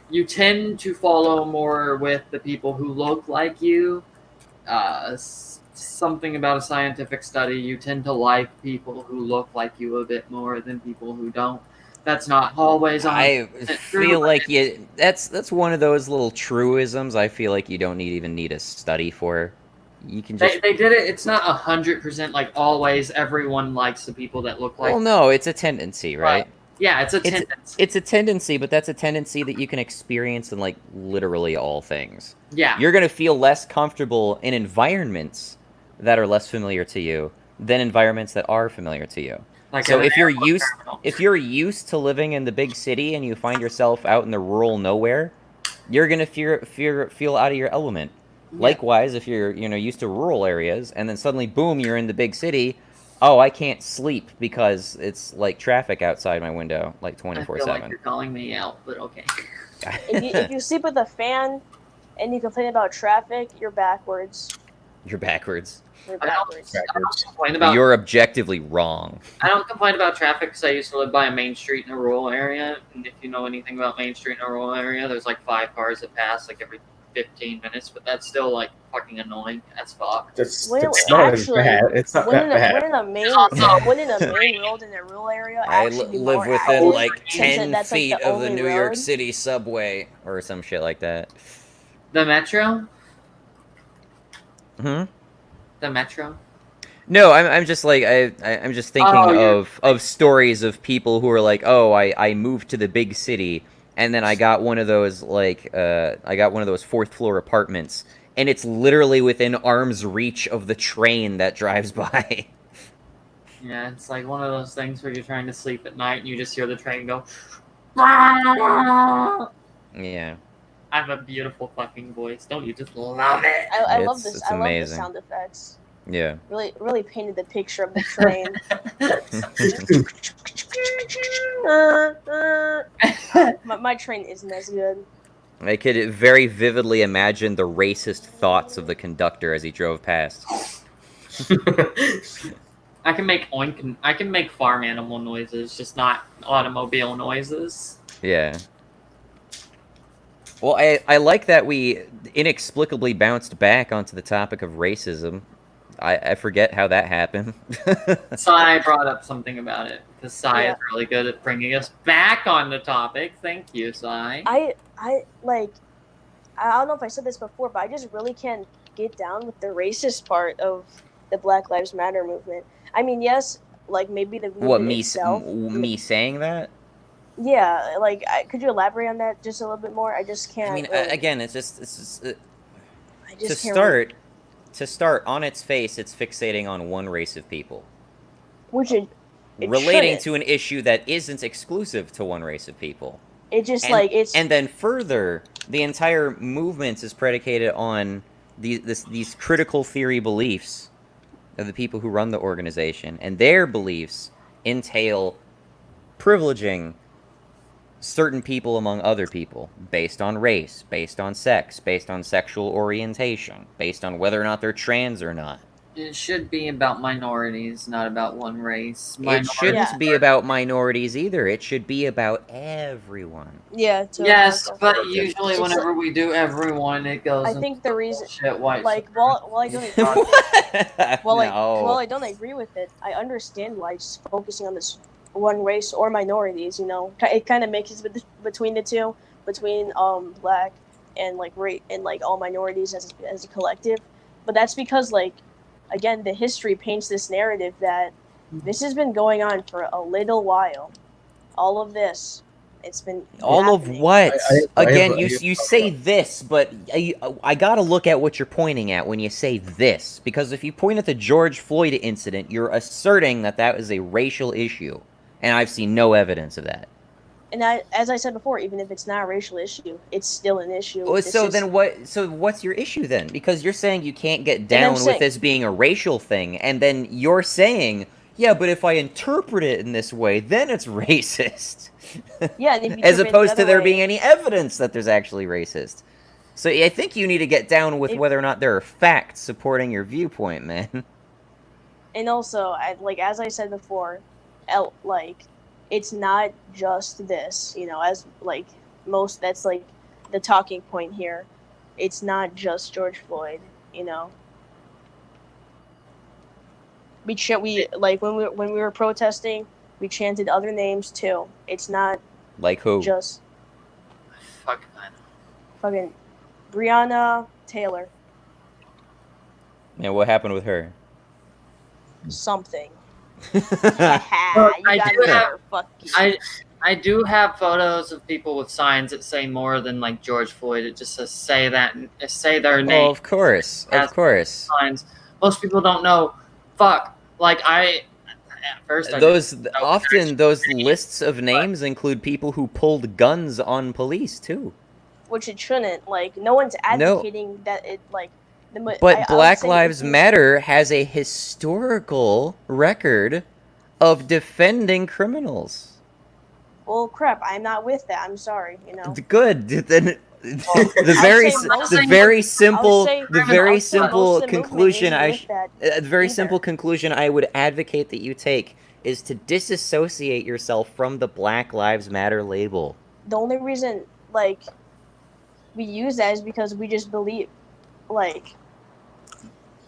Speaker 12: you tend to follow more with the people who look like you. Something about a scientific study, you tend to like people who look like you a bit more than people who don't. That's not always on.
Speaker 1: I feel like that's one of those little truisms I feel like you don't even need a study for. You can just
Speaker 12: they did it. It's not 100% like always everyone likes the people that look like.
Speaker 1: Well, no, it's a tendency, right?
Speaker 12: Yeah, it's a tendency.
Speaker 1: It's a tendency, but that's a tendency that you can experience in like literally all things.
Speaker 12: Yeah.
Speaker 1: You're going to feel less comfortable in environments that are less familiar to you than environments that are familiar to you.
Speaker 12: Like
Speaker 1: so if you're used to living in the big city and you find yourself out in the rural nowhere, you're gonna feel out of your element. Yeah. Likewise, if you're used to rural areas and then suddenly boom, you're in the big city. Oh, I can't sleep because it's like traffic outside my window like 24/7.
Speaker 12: I feel like you're calling me out, but okay.
Speaker 9: if you sleep with a fan and you complain about traffic, you're backwards.
Speaker 1: You're backwards.
Speaker 12: You're
Speaker 1: objectively wrong.
Speaker 12: I don't complain about traffic because I used to live by a main street in a rural area, and if you know anything about main street in a rural area, there's like 5 cars that pass like every 15 minutes, but that's still like fucking annoying as fuck.
Speaker 13: That's not as bad. It's not that bad.
Speaker 9: When in a main road in a rural area,
Speaker 1: I live within like 10 feet of the New York City subway or some shit like that.
Speaker 12: The metro?
Speaker 1: Hmm?
Speaker 12: The metro?
Speaker 1: No, I'm just like I'm just thinking of stories of people who are like, oh, I moved to the big city and then I got one of those like 4th floor apartments and it's literally within arm's reach of the train that drives by.
Speaker 12: Yeah, it's like one of those things where you're trying to sleep at night and you just hear the train go.
Speaker 1: Yeah.
Speaker 12: I have a beautiful fucking voice. Don't you just love it?
Speaker 9: I love this.
Speaker 1: It's
Speaker 9: I love
Speaker 1: amazing.
Speaker 9: the sound effects.
Speaker 1: Yeah.
Speaker 9: Really painted the picture of the train. my train isn't as good.
Speaker 1: I could very vividly imagine the racist thoughts of the conductor as he drove past.
Speaker 12: I can make oink. I can make farm animal noises, just not automobile noises.
Speaker 1: Yeah. Well, I like that we inexplicably bounced back onto the topic of racism. I forget how that happened.
Speaker 12: Sai brought up something about it because Sai
Speaker 9: Yeah.
Speaker 12: is really good at bringing us back on the topic. Thank you, Sai.
Speaker 9: I don't know if I said this before, but I just really can't get down with the racist part of the Black Lives Matter movement. I mean, yes, like maybe the movement
Speaker 1: What, me
Speaker 9: itself.
Speaker 1: saying that?
Speaker 9: Yeah, like could you elaborate on that just a little bit more? I just can't.
Speaker 1: I mean,
Speaker 9: really,
Speaker 1: again, it's just
Speaker 9: I
Speaker 1: to
Speaker 9: just can't really-
Speaker 1: start on its face, it's fixating on one race of people,
Speaker 9: which it
Speaker 1: relating
Speaker 9: shouldn't.
Speaker 1: to an issue that isn't exclusive to one race of people.
Speaker 9: It just
Speaker 1: And- and then further, the entire movement is predicated on these critical theory beliefs of the people who run the organization, and their beliefs entail privileging certain people among other people based on race, based on sex, based on sexual orientation, based on whether or not they're trans or not.
Speaker 12: It should be about minorities, not about one race.
Speaker 1: It shouldn't be about minorities either. It should be about everyone.
Speaker 9: Yeah.
Speaker 12: Yes, but usually whenever we do everyone, it goes.
Speaker 9: I think the reason,
Speaker 12: shit, white.
Speaker 9: like, while I don't agree, while I don't agree with it, I understand why just focusing on this one race or minorities. You know, it kind of mixes between the two, between black and like all minorities as a collective. But that's because again, the history paints this narrative that this has been going on for a little while. All of this, it's been
Speaker 1: all
Speaker 9: happening.
Speaker 1: of what? Again,
Speaker 13: I
Speaker 1: you say this, but I gotta look at what you're pointing at when you say this, because if you point at the George Floyd incident, you're asserting that that is a racial issue, and I've seen no evidence of that.
Speaker 9: And as I said before, even if it's not a racial issue, it's still an issue.
Speaker 1: So what's your issue then? Because you're saying you can't get down with this being a racial thing, and then you're saying, yeah, but if I interpret it in this way, then it's racist.
Speaker 9: Yeah, and if you
Speaker 1: as
Speaker 9: interpret it
Speaker 1: opposed
Speaker 9: the
Speaker 1: to
Speaker 9: other
Speaker 1: there
Speaker 9: way-
Speaker 1: being any evidence that there's actually racist. So I think you need to get down with whether or not there are facts supporting your viewpoint, man.
Speaker 9: And also, as I said before, it's not just this, you know, as that's the talking point here. It's not just George Floyd, you know. We when we were protesting, we chanted other names too. It's not
Speaker 1: Like who?
Speaker 9: just fucking Breonna Taylor.
Speaker 1: And what happened with her?
Speaker 9: Something.
Speaker 12: I do have photos of people with signs that say more than like George Floyd. It just says say their name.
Speaker 1: Well, of course,
Speaker 12: Signs. Most people don't know. Fuck. Like at first.
Speaker 1: Those lists of names include people who pulled guns on police too.
Speaker 9: Which it shouldn't. No one's advocating that it
Speaker 1: But Black Lives Matter has a historical record of defending criminals.
Speaker 9: Well, crap, I'm not with that. I'm sorry, you know.
Speaker 1: Good. Then the very simple conclusion I would advocate that you take is to disassociate yourself from the Black Lives Matter label.
Speaker 9: The only reason we use that is because we just believe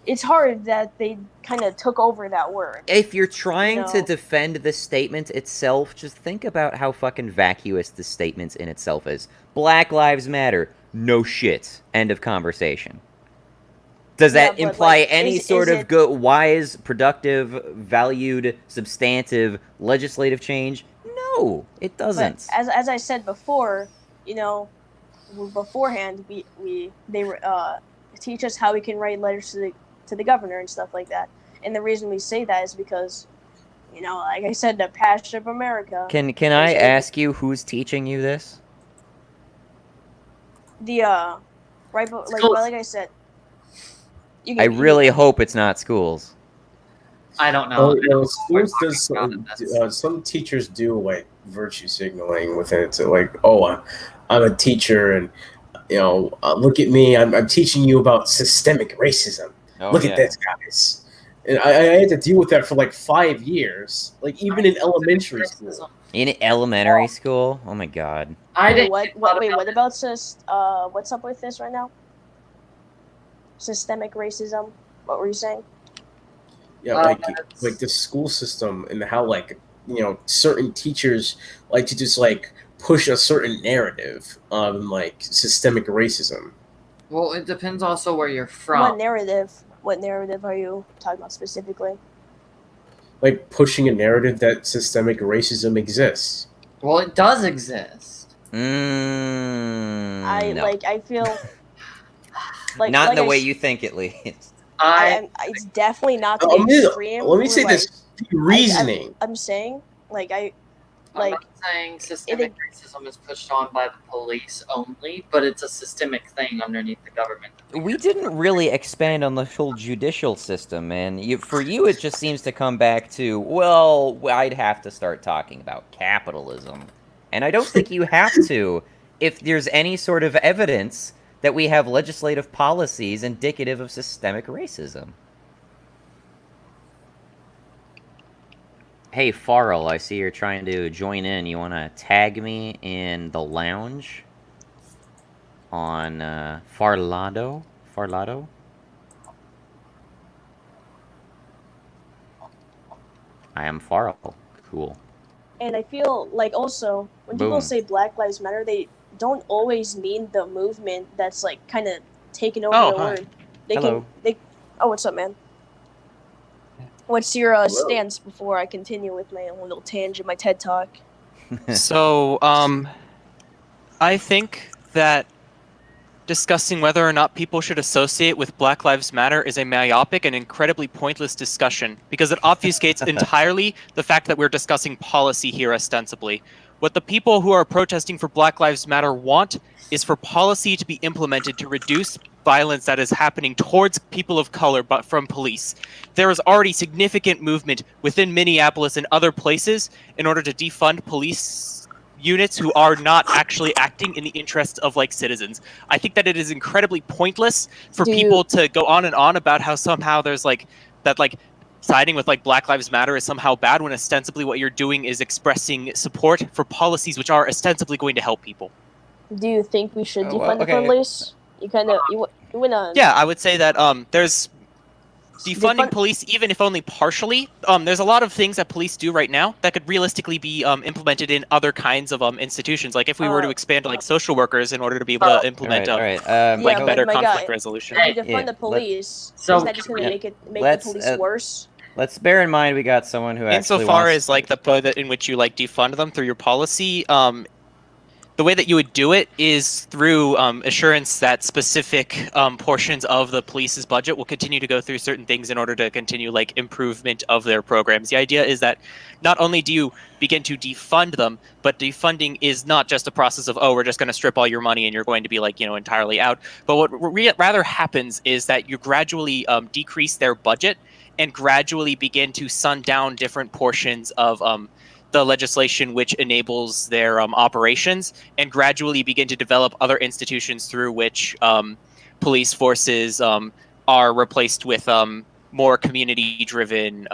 Speaker 9: it's hard that they kind of took over that word.
Speaker 1: If you're trying to defend the statement itself, just think about how fucking vacuous the statement in itself is. Black Lives Matter. No shit. End of conversation. Does that imply any sort of good, wise, productive, valued, substantive, legislative change? No, it doesn't.
Speaker 9: But as I said before, you know, beforehand, they teach us how we can write letters to the governor and stuff like that. And the reason we say that is because, you know, like I said, the passion of America.
Speaker 1: Can I ask you who's teaching you this?
Speaker 9: Like I said.
Speaker 1: I really hope it's not schools.
Speaker 12: I don't know.
Speaker 13: Schools does some teachers do like virtue signaling within it. So I'm a teacher, and you know, look at me. I'm teaching you about systemic racism. Look at this, guys. And I had to deal with that for like 5 years, like even in elementary school.
Speaker 1: In elementary school? Oh my god.
Speaker 9: Wait, what about what's up with this right now? Systemic racism. What were you saying?
Speaker 13: Yeah, like the school system and how certain teachers like to just like push a certain narrative on like systemic racism.
Speaker 12: Well, it depends also where you're from.
Speaker 9: What narrative? What narrative are you talking about specifically?
Speaker 13: Like pushing a narrative that systemic racism exists.
Speaker 12: Well, it does exist.
Speaker 9: I feel like
Speaker 1: not in the way you think, at least.
Speaker 9: It's definitely not the extreme.
Speaker 13: Let me say this reasoning.
Speaker 9: I'm saying
Speaker 12: I'm not saying systemic racism is pushed on by the police only, but it's a systemic thing underneath the government.
Speaker 1: We didn't really expand on the whole judicial system, and for you it just seems to come back to, well, I'd have to start talking about capitalism. And I don't think you have to if there's any sort of evidence that we have legislative policies indicative of systemic racism. Hey, Farrell, I see you're trying to join in. You want to tag me in the lounge on Farlado? Farlado? I am Farrell. Cool.
Speaker 9: And I feel like also when people say Black Lives Matter, they don't always mean the movement that's like kind of taking over the word. Oh, what's up, man? What's your stance before I continue with my little tangent, my TED Talk?
Speaker 14: So, I think that discussing whether or not people should associate with Black Lives Matter is a myopic and incredibly pointless discussion because it obfuscates entirely the fact that we're discussing policy here ostensibly. What the people who are protesting for Black Lives Matter want is for policy to be implemented to reduce violence that is happening towards people of color but from police. There is already significant movement within Minneapolis and other places in order to defund police units who are not actually acting in the interests of like citizens. I think that it is incredibly pointless for people to go on and on about how somehow there's like that like siding with like Black Lives Matter is somehow bad when ostensibly what you're doing is expressing support for policies which are ostensibly going to help people.
Speaker 9: Do you think we should defund the police? You kind of you went on.
Speaker 14: Yeah, I would say that there's defunding police, even if only partially. There's a lot of things that police do right now that could realistically be implemented in other kinds of institutions. Like if we were to expand to like social workers in order to be able to implement better conflict resolution.
Speaker 9: If you defund the police, is that just going to make the police worse?
Speaker 1: Let's bear in mind we got someone who actually
Speaker 14: insofar as like the way that in which you like defund them through your policy, the way that you would do it is through assurance that specific portions of the police's budget will continue to go through certain things in order to continue like improvement of their programs. The idea is that not only do you begin to defund them, but defunding is not just a process of, oh, we're just going to strip all your money and you're going to be like, entirely out. But what rather happens is that you gradually decrease their budget and gradually begin to sundown different portions of the legislation which enables their operations, and gradually begin to develop other institutions through which police forces are replaced with more community-driven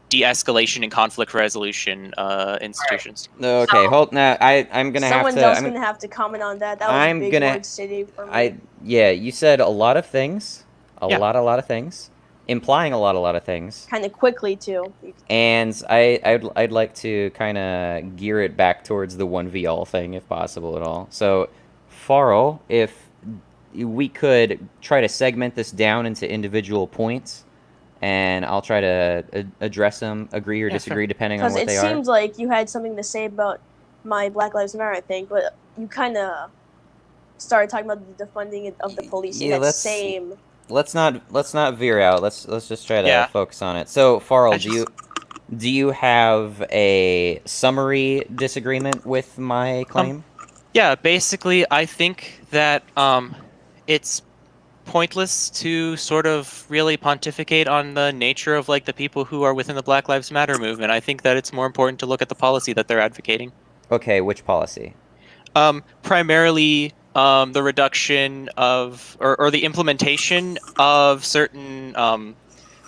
Speaker 14: de-escalation and conflict resolution institutions.
Speaker 1: Okay, hold now. I'm gonna have to.
Speaker 9: Someone else gonna have to comment on that. That was a big word city for me.
Speaker 1: Yeah, you said a lot of things, a lot of things, implying a lot of things.
Speaker 9: Kind of quickly too.
Speaker 1: And I'd like to kind of gear it back towards the 1v all thing if possible at all. So, Farrell, if we could try to segment this down into individual points, and I'll try to address them, agree or disagree, depending on what they are.
Speaker 9: Because it seems like you had something to say about my Black Lives Matter, I think, but you kind of started talking about the defunding of the police in that same.
Speaker 1: Let's not veer out. Let's just try to focus on it. So, Farrell, do you have a summary disagreement with my claim?
Speaker 14: Yeah, basically, I think that it's pointless to sort of really pontificate on the nature of like the people who are within the Black Lives Matter movement. I think that it's more important to look at the policy that they're advocating.
Speaker 1: Okay, which policy?
Speaker 14: Primarily the reduction of or the implementation of certain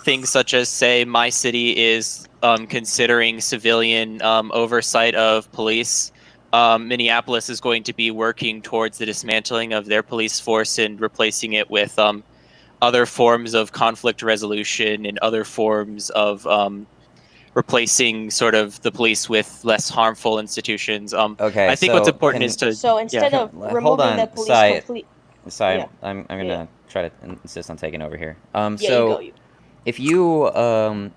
Speaker 14: things such as, say, my city is considering civilian oversight of police. Minneapolis is going to be working towards the dismantling of their police force and replacing it with other forms of conflict resolution and other forms of replacing sort of the police with less harmful institutions.
Speaker 1: Okay,
Speaker 14: I think what's
Speaker 1: so
Speaker 14: important is to
Speaker 9: So instead of
Speaker 1: hold
Speaker 9: removing the
Speaker 1: on,
Speaker 9: police
Speaker 1: Sai. Sai,
Speaker 9: yeah.
Speaker 1: I'm gonna
Speaker 9: Yeah.
Speaker 1: try to insist on taking over here.
Speaker 9: Yeah,
Speaker 1: So
Speaker 9: you go.
Speaker 1: if you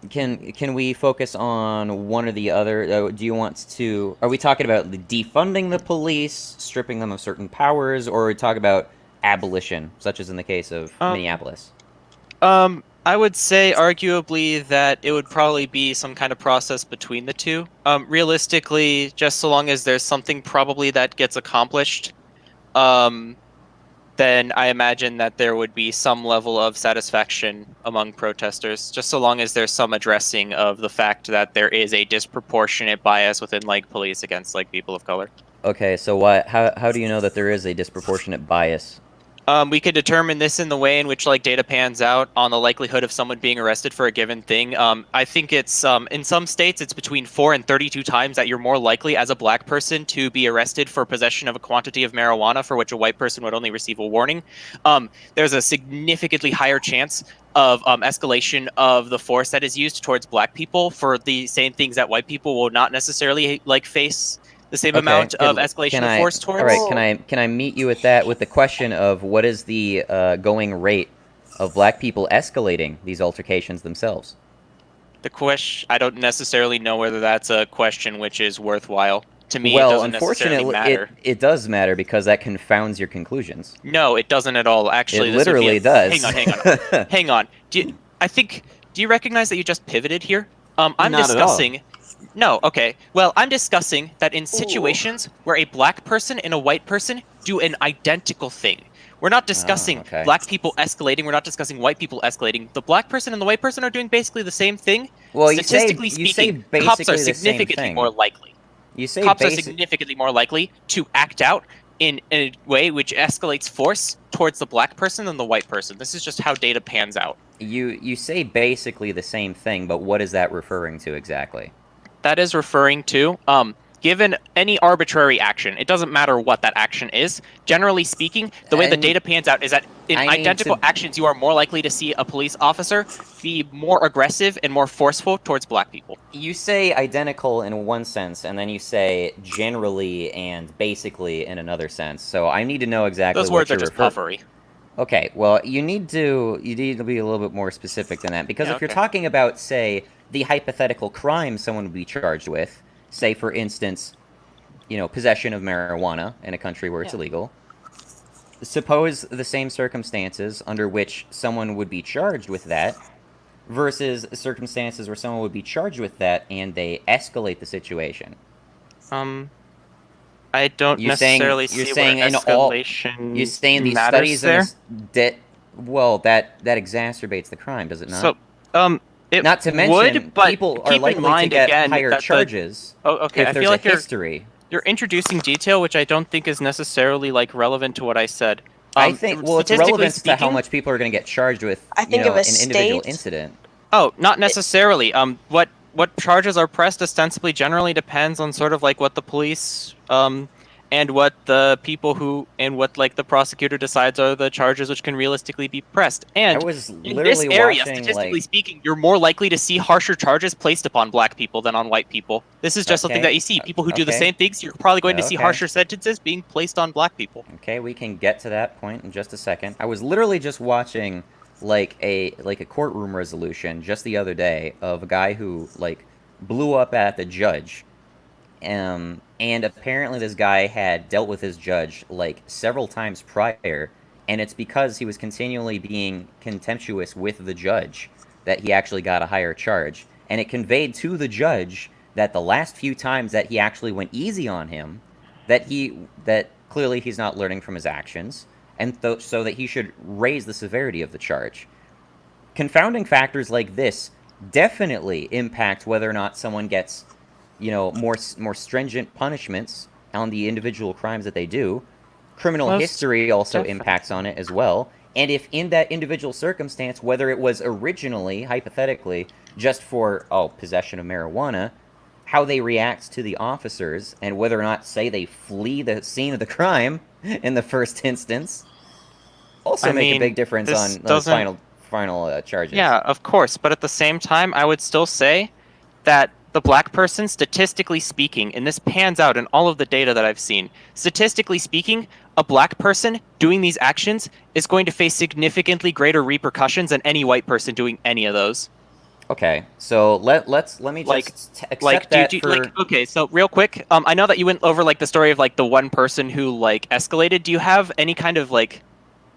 Speaker 1: can we focus on one or the other? Do you want to? Are we talking about defunding the police, stripping them of certain powers, or are we talking about abolition, such as in the case of Minneapolis?
Speaker 14: I would say arguably that it would probably be some kind of process between the two. Realistically, just so long as there's something probably that gets accomplished, then I imagine that there would be some level of satisfaction among protesters, just so long as there's some addressing of the fact that there is a disproportionate bias within like police against like people of color.
Speaker 1: Okay, so what? How do you know that there is a disproportionate bias?
Speaker 14: We could determine this in the way in which like data pans out on the likelihood of someone being arrested for a given thing. I think it's in some states it's between 4 and 32 times that you're more likely as a black person to be arrested for possession of a quantity of marijuana for which a white person would only receive a warning. There's a significantly higher chance of escalation of the force that is used towards black people for the same things that white people will not necessarily like face the same amount of escalation of force towards.
Speaker 1: All right, can I meet you with that with the question of what is the going rate of black people escalating these altercations themselves?
Speaker 14: The question, I don't necessarily know whether that's a question which is worthwhile. To me,
Speaker 1: well,
Speaker 14: it doesn't necessarily matter.
Speaker 1: It does matter because that confounds your conclusions.
Speaker 14: No, it doesn't at all. Actually,
Speaker 1: it literally does.
Speaker 14: Hang on. Hang on. Do you recognize that you just pivoted here? I'm
Speaker 1: Not
Speaker 14: discussing.
Speaker 1: at all.
Speaker 14: No, okay. Well, I'm discussing that in situations where a black person and a white person do an identical thing. We're not discussing black people escalating. We're not discussing white people escalating. The black person and the white person are doing basically the same thing.
Speaker 1: Well,
Speaker 14: statistically speaking, cops are significantly more likely. Cops are significantly more likely to act out in a way which escalates force towards the black person than the white person. This is just how data pans out.
Speaker 1: You say basically the same thing, but what is that referring to exactly?
Speaker 14: That is referring to, given any arbitrary action, it doesn't matter what that action is. Generally speaking, the way the data pans out is that in identical actions, you are more likely to see a police officer be more aggressive and more forceful towards black people.
Speaker 1: You say identical in one sense, and then you say generally and basically in another sense. So I need to know exactly
Speaker 14: Those
Speaker 1: what
Speaker 14: words are just puffery.
Speaker 1: Okay, well, you need to be a little bit more specific than that, because if you're talking about, say, the hypothetical crime someone would be charged with, say, for instance, possession of marijuana in a country where it's illegal, suppose the same circumstances under which someone would be charged with that versus circumstances where someone would be charged with that and they escalate the situation.
Speaker 14: I don't necessarily see where escalation
Speaker 1: you're saying these
Speaker 14: matters
Speaker 1: studies
Speaker 14: there.
Speaker 1: that exacerbates the crime, does it not?
Speaker 14: So, it
Speaker 1: not to mention,
Speaker 14: would, but
Speaker 1: people are
Speaker 14: keep
Speaker 1: likely
Speaker 14: in mind
Speaker 1: to get
Speaker 14: again
Speaker 1: higher
Speaker 14: that
Speaker 1: charges
Speaker 14: okay,
Speaker 1: if
Speaker 14: I
Speaker 1: there's
Speaker 14: feel like
Speaker 1: a history.
Speaker 14: You're introducing detail which I don't think is necessarily like relevant to what I said.
Speaker 1: I think, well, it's relevant to how much people are going to get charged with,
Speaker 9: I think of a
Speaker 1: an individual
Speaker 9: state.
Speaker 1: incident.
Speaker 14: Oh, not necessarily. What charges are pressed ostensibly generally depends on sort of like what the police and what the people what like the prosecutor decides are the charges which can realistically be pressed. And
Speaker 1: I was
Speaker 14: in
Speaker 1: literally
Speaker 14: this area,
Speaker 1: watching,
Speaker 14: statistically speaking, you're more likely to see harsher charges placed upon black people than on white people. This is just something that you see. People who do the same things, you're probably going to see harsher sentences being placed on black people.
Speaker 1: Okay, we can get to that point in just a second. I was literally just watching like a courtroom resolution just the other day of a guy who blew up at the judge. And apparently this guy had dealt with his judge several times prior, and it's because he was continually being contemptuous with the judge that he actually got a higher charge. And it conveyed to the judge that the last few times that he actually went easy on him, that clearly he's not learning from his actions, and so that he should raise the severity of the charge. Confounding factors like this definitely impact whether or not someone gets more stringent punishments on the individual crimes that they do. Criminal history also impacts on it as well. And if in that individual circumstance, whether it was originally, hypothetically, just for, possession of marijuana, how they react to the officers, and whether or not, say, they flee the scene of the crime in the first instance, also make a big difference on those final charges.
Speaker 14: Yeah, of course. But at the same time, I would still say that the black person, statistically speaking, and this pans out in all of the data that I've seen, statistically speaking, a black person doing these actions is going to face significantly greater repercussions than any white person doing any of those.
Speaker 1: Okay, so let me just accept that for...
Speaker 14: okay, so real quick, I know that you went over like the story of like the one person who like escalated. Do you have any kind of like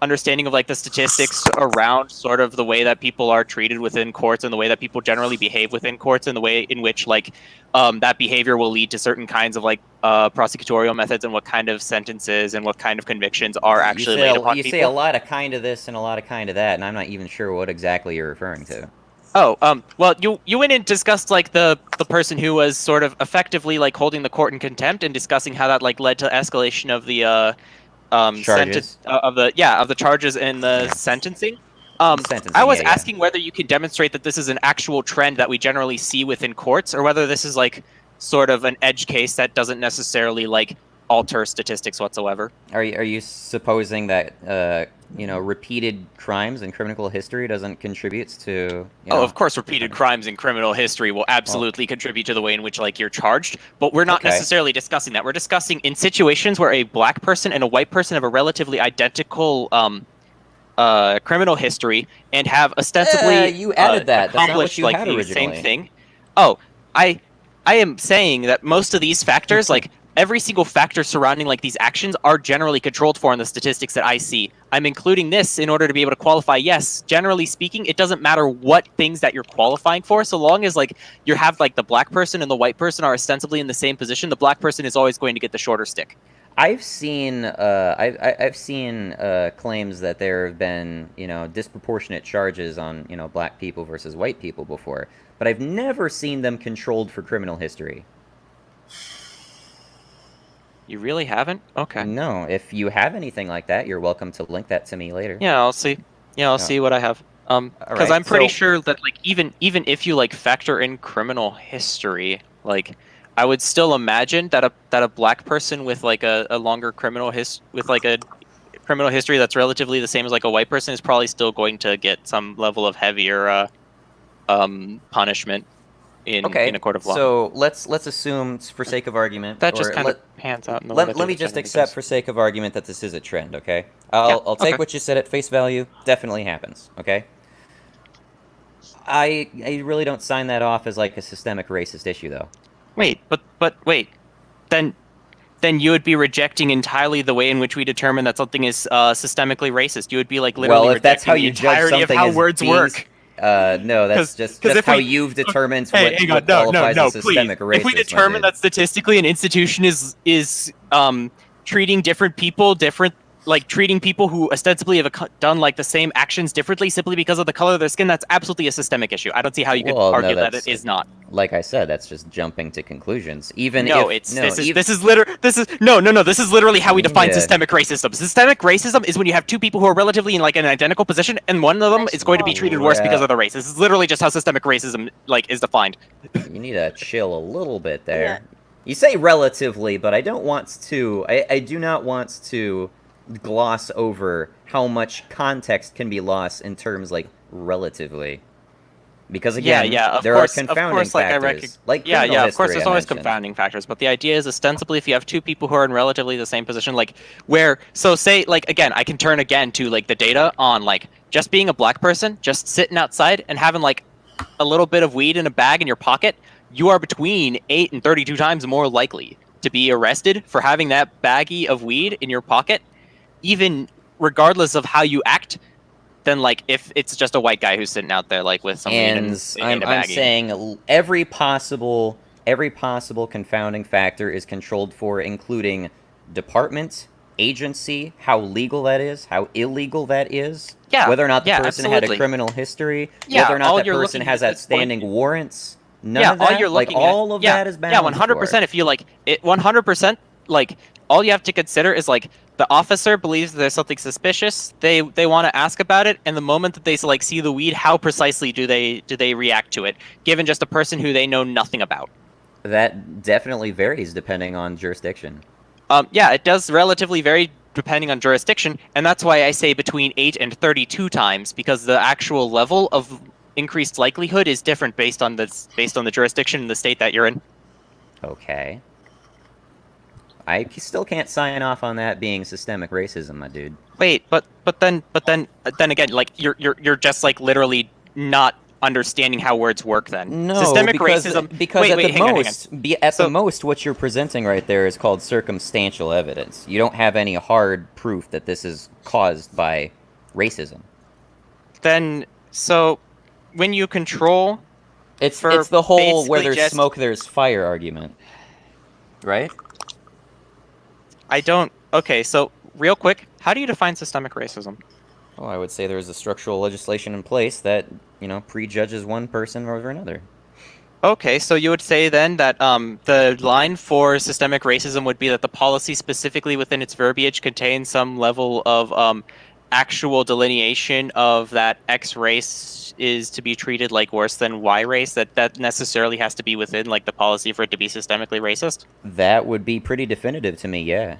Speaker 14: understanding of like the statistics around sort of the way that people are treated within courts and the way that people generally behave within courts and the way in which like that behavior will lead to certain kinds of like prosecutorial methods and what kind of sentences and what kind of convictions are actually laid upon people?
Speaker 1: You say a lot of kind of this and a lot of kind of that, and I'm not even sure what exactly you're referring to.
Speaker 14: Oh, well, you went and discussed like the person who was sort of effectively like holding the court in contempt and discussing how that like led to escalation of the
Speaker 1: charges.
Speaker 14: of the charges and the sentencing. I was asking whether you could demonstrate that this is an actual trend that we generally see within courts, or whether this is like sort of an edge case that doesn't necessarily like alter statistics whatsoever.
Speaker 1: Are you supposing that repeated crimes in criminal history doesn't contribute to?
Speaker 14: Of course, repeated crimes in criminal history will absolutely contribute to the way in which like you're charged. But we're not necessarily discussing that. We're discussing in situations where a black person and a white person have a relatively identical criminal history and have ostensibly
Speaker 1: you added that. That's not what you
Speaker 14: like
Speaker 1: had
Speaker 14: the
Speaker 1: originally.
Speaker 14: same thing. Oh, I am saying that most of these factors, like every single factor surrounding like these actions, are generally controlled for in the statistics that I see. I'm including this in order to be able to qualify. Yes, generally speaking, it doesn't matter what things that you're qualifying for, so long as like you have like the black person and the white person are ostensibly in the same position, the black person is always going to get the shorter stick.
Speaker 1: I've seen claims that there have been disproportionate charges on black people versus white people before, but I've never seen them controlled for criminal history.
Speaker 14: You really haven't? Okay.
Speaker 1: No, if you have anything like that, you're welcome to link that to me later.
Speaker 14: Yeah, I'll see. Yeah, I'll see what I have. Because I'm pretty sure that like even if you like factor in criminal history, like I would still imagine that a black person with like a longer criminal criminal history that's relatively the same as like a white person is probably still going to get some level of heavier punishment in a court of law.
Speaker 1: So let's assume, for sake of argument,
Speaker 14: that just kind of pans out. In the way
Speaker 1: let me just accept, for sake of argument, that this is a trend. Okay, I'll take what you said at face value. Definitely happens. Okay. I really don't sign that off as like a systemic racist issue, though.
Speaker 14: Wait, but wait, then you would be rejecting entirely the way in which we determine that something is systemically racist. You would be like literally
Speaker 1: if that's
Speaker 14: rejecting
Speaker 1: how
Speaker 14: the
Speaker 1: you judge
Speaker 14: entirety of
Speaker 1: something
Speaker 14: how
Speaker 1: as
Speaker 14: words
Speaker 1: being,
Speaker 14: work.
Speaker 1: No, that's how you've determined what qualifies as systemic racism.
Speaker 14: If we determine that statistically an institution is treating different people treating people who ostensibly have done like the same actions differently simply because of the color of their skin, that's absolutely a systemic issue. I don't see how you could argue that it is not.
Speaker 1: Like I said, that's just jumping to conclusions.
Speaker 14: This is literally how we define systemic racism. Systemic racism is when you have two people who are relatively in like an identical position, and one of them is going to be treated worse because of the race. This is literally just how systemic racism like is defined.
Speaker 1: You need to chill a little bit there. Yeah. You say relatively, but I don't want to. I do not want to gloss over how much context can be lost in terms like relatively, because again, there are confounding factors.
Speaker 14: Of course, there's always confounding factors, but the idea is ostensibly if you have two people who are in relatively the same position, like say like again, I can turn again to like the data on like just being a black person, just sitting outside and having like a little bit of weed in a bag in your pocket, you are between 8 and 32 times more likely to be arrested for having that baggie of weed in your pocket, even regardless of how you act, than like if it's just a white guy who's sitting out there like with some weed in a baggie.
Speaker 1: I'm saying every possible confounding factor is controlled for, including department, agency, how legal that is, how illegal that is, whether or not the person had a criminal history, whether or not that person has outstanding warrants. None of that, all of that is balanced.
Speaker 14: 100%. If you like it, 100%, like all you have to consider is like the officer believes that there's something suspicious. They want to ask about it, and the moment that they like see the weed, how precisely do they react to it? Given just a person who they know nothing about.
Speaker 1: That definitely varies depending on jurisdiction.
Speaker 14: Yeah, it does relatively vary depending on jurisdiction, and that's why I say between 8 and 32 times, because the actual level of increased likelihood is different based on the jurisdiction in the state that you're in.
Speaker 1: Okay. I still can't sign off on that being systemic racism, my dude.
Speaker 14: Wait, but then again, like you're just like literally not understanding how words work. Then
Speaker 1: No,
Speaker 14: systemic
Speaker 1: because
Speaker 14: racism.
Speaker 1: At the most, what you're presenting right there is called circumstantial evidence. You don't have any hard proof that this is caused by racism.
Speaker 14: Then so when you control,
Speaker 1: it's the whole where there's
Speaker 14: just
Speaker 1: smoke, there's fire argument, right?
Speaker 14: I don't. Okay, so real quick, how do you define systemic racism?
Speaker 1: Well, I would say there's a structural legislation in place that, prejudges one person over another.
Speaker 14: Okay, so you would say then that the line for systemic racism would be that the policy specifically within its verbiage contains some level of actual delineation of that X race is to be treated like worse than Y race, that necessarily has to be within like the policy for it to be systemically racist?
Speaker 1: That would be pretty definitive to me, yeah.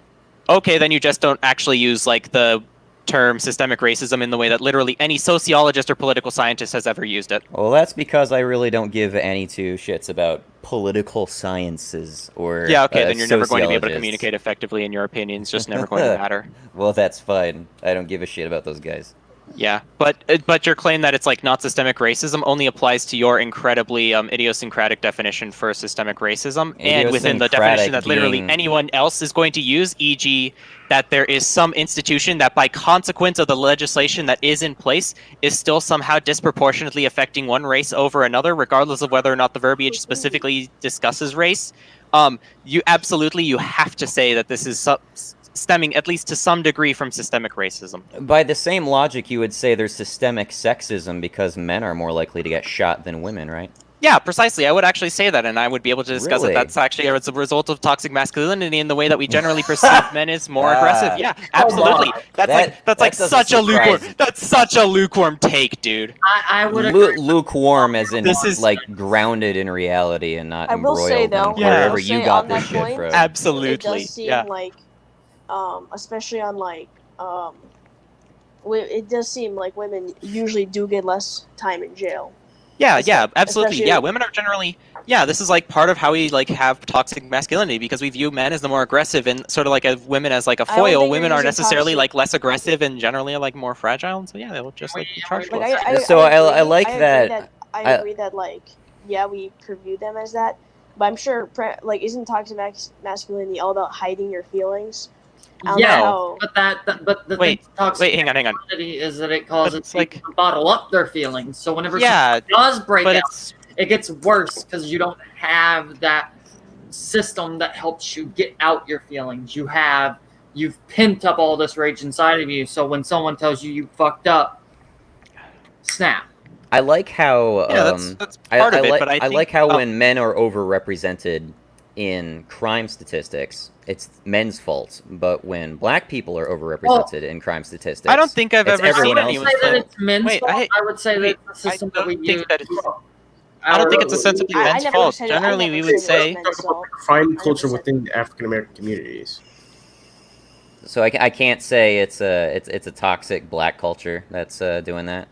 Speaker 14: Okay, then you just don't actually use like the term systemic racism in the way that literally any sociologist or political scientist has ever used it.
Speaker 1: Well, that's because I really don't give any two shits about political sciences or
Speaker 14: yeah, okay, then you're never going to be able to
Speaker 1: sociologists.
Speaker 14: communicate effectively, and your opinion's just never going to matter.
Speaker 1: Well, that's fine. I don't give a shit about those guys.
Speaker 14: Yeah, but your claim that it's like not systemic racism only applies to your incredibly idiosyncratic definition for systemic racism, and within the definition that literally anyone else is going to use, e.g., that there is some institution that by consequence of the legislation that is in place is still somehow disproportionately affecting one race over another, regardless of whether or not the verbiage specifically discusses race. You have to say that this is stemming at least to some degree from systemic racism.
Speaker 1: By the same logic, you would say there's systemic sexism because men are more likely to get shot than women, right?
Speaker 14: Yeah, precisely. I would actually say that, and I would be able to discuss
Speaker 1: Really?
Speaker 14: it. That's actually as a result of toxic masculinity in the way that we generally perceive men as more aggressive. Yeah, absolutely. That's such a lukewarm take, dude.
Speaker 12: I would agree.
Speaker 1: Lukewarm as in
Speaker 14: This is-
Speaker 1: like grounded in reality and not
Speaker 9: I will
Speaker 1: embroiled
Speaker 9: say, though,
Speaker 1: in wherever
Speaker 9: I will
Speaker 1: you
Speaker 9: say
Speaker 1: got
Speaker 9: on
Speaker 1: this
Speaker 9: that
Speaker 1: shit
Speaker 9: point,
Speaker 1: from.
Speaker 14: Absolutely.
Speaker 9: It does seem
Speaker 14: Yeah.
Speaker 9: like, especially on like, it does seem like women usually do get less time in jail.
Speaker 14: Yeah, absolutely.
Speaker 9: especially-
Speaker 14: Yeah, women are generally. Yeah, this is like part of how we like have toxic masculinity because we view men as the more aggressive and sort of like as women as like a
Speaker 9: I don't
Speaker 14: foil.
Speaker 9: think
Speaker 14: Women
Speaker 9: you're
Speaker 14: are
Speaker 9: using
Speaker 14: necessarily
Speaker 9: toxic-
Speaker 14: like less aggressive and generally like more fragile. And so yeah, they'll just like be charged with.
Speaker 1: So I like
Speaker 9: agree
Speaker 1: that.
Speaker 9: I agree that like we view them as that, but I'm sure like isn't toxic masculinity all about hiding your feelings? I don't know
Speaker 12: Yeah,
Speaker 9: how-
Speaker 12: but the
Speaker 14: Wait,
Speaker 12: thing with toxic
Speaker 14: hang on.
Speaker 12: masculinity is that it causes
Speaker 14: it's like-
Speaker 12: people to bottle up their feelings. So whenever
Speaker 14: Yeah,
Speaker 12: something does break
Speaker 14: but
Speaker 12: out, it gets worse because you don't have that system that helps you get out your feelings. You've pent up all this rage inside of you. So when someone tells you you fucked up, snap.
Speaker 1: I like how
Speaker 14: that's part of it, but I
Speaker 1: I
Speaker 14: think-
Speaker 1: like how when men are overrepresented in crime statistics, it's men's fault. But when black people are overrepresented in crime statistics,
Speaker 14: I don't think I've
Speaker 1: it's
Speaker 14: ever
Speaker 1: everyone
Speaker 14: seen
Speaker 12: I
Speaker 1: else's
Speaker 12: would say that
Speaker 1: fault.
Speaker 12: it's men's
Speaker 14: Wait,
Speaker 12: fault. I would say that the system that we use.
Speaker 14: I don't think it's ostensibly
Speaker 9: I
Speaker 14: men's
Speaker 9: never
Speaker 14: fault.
Speaker 9: said it- I
Speaker 14: Generally,
Speaker 9: never
Speaker 14: we would
Speaker 9: said it
Speaker 14: say.
Speaker 9: was men's fault.
Speaker 13: Crime culture within African American communities.
Speaker 1: So I can't say it's a toxic black culture that's doing that.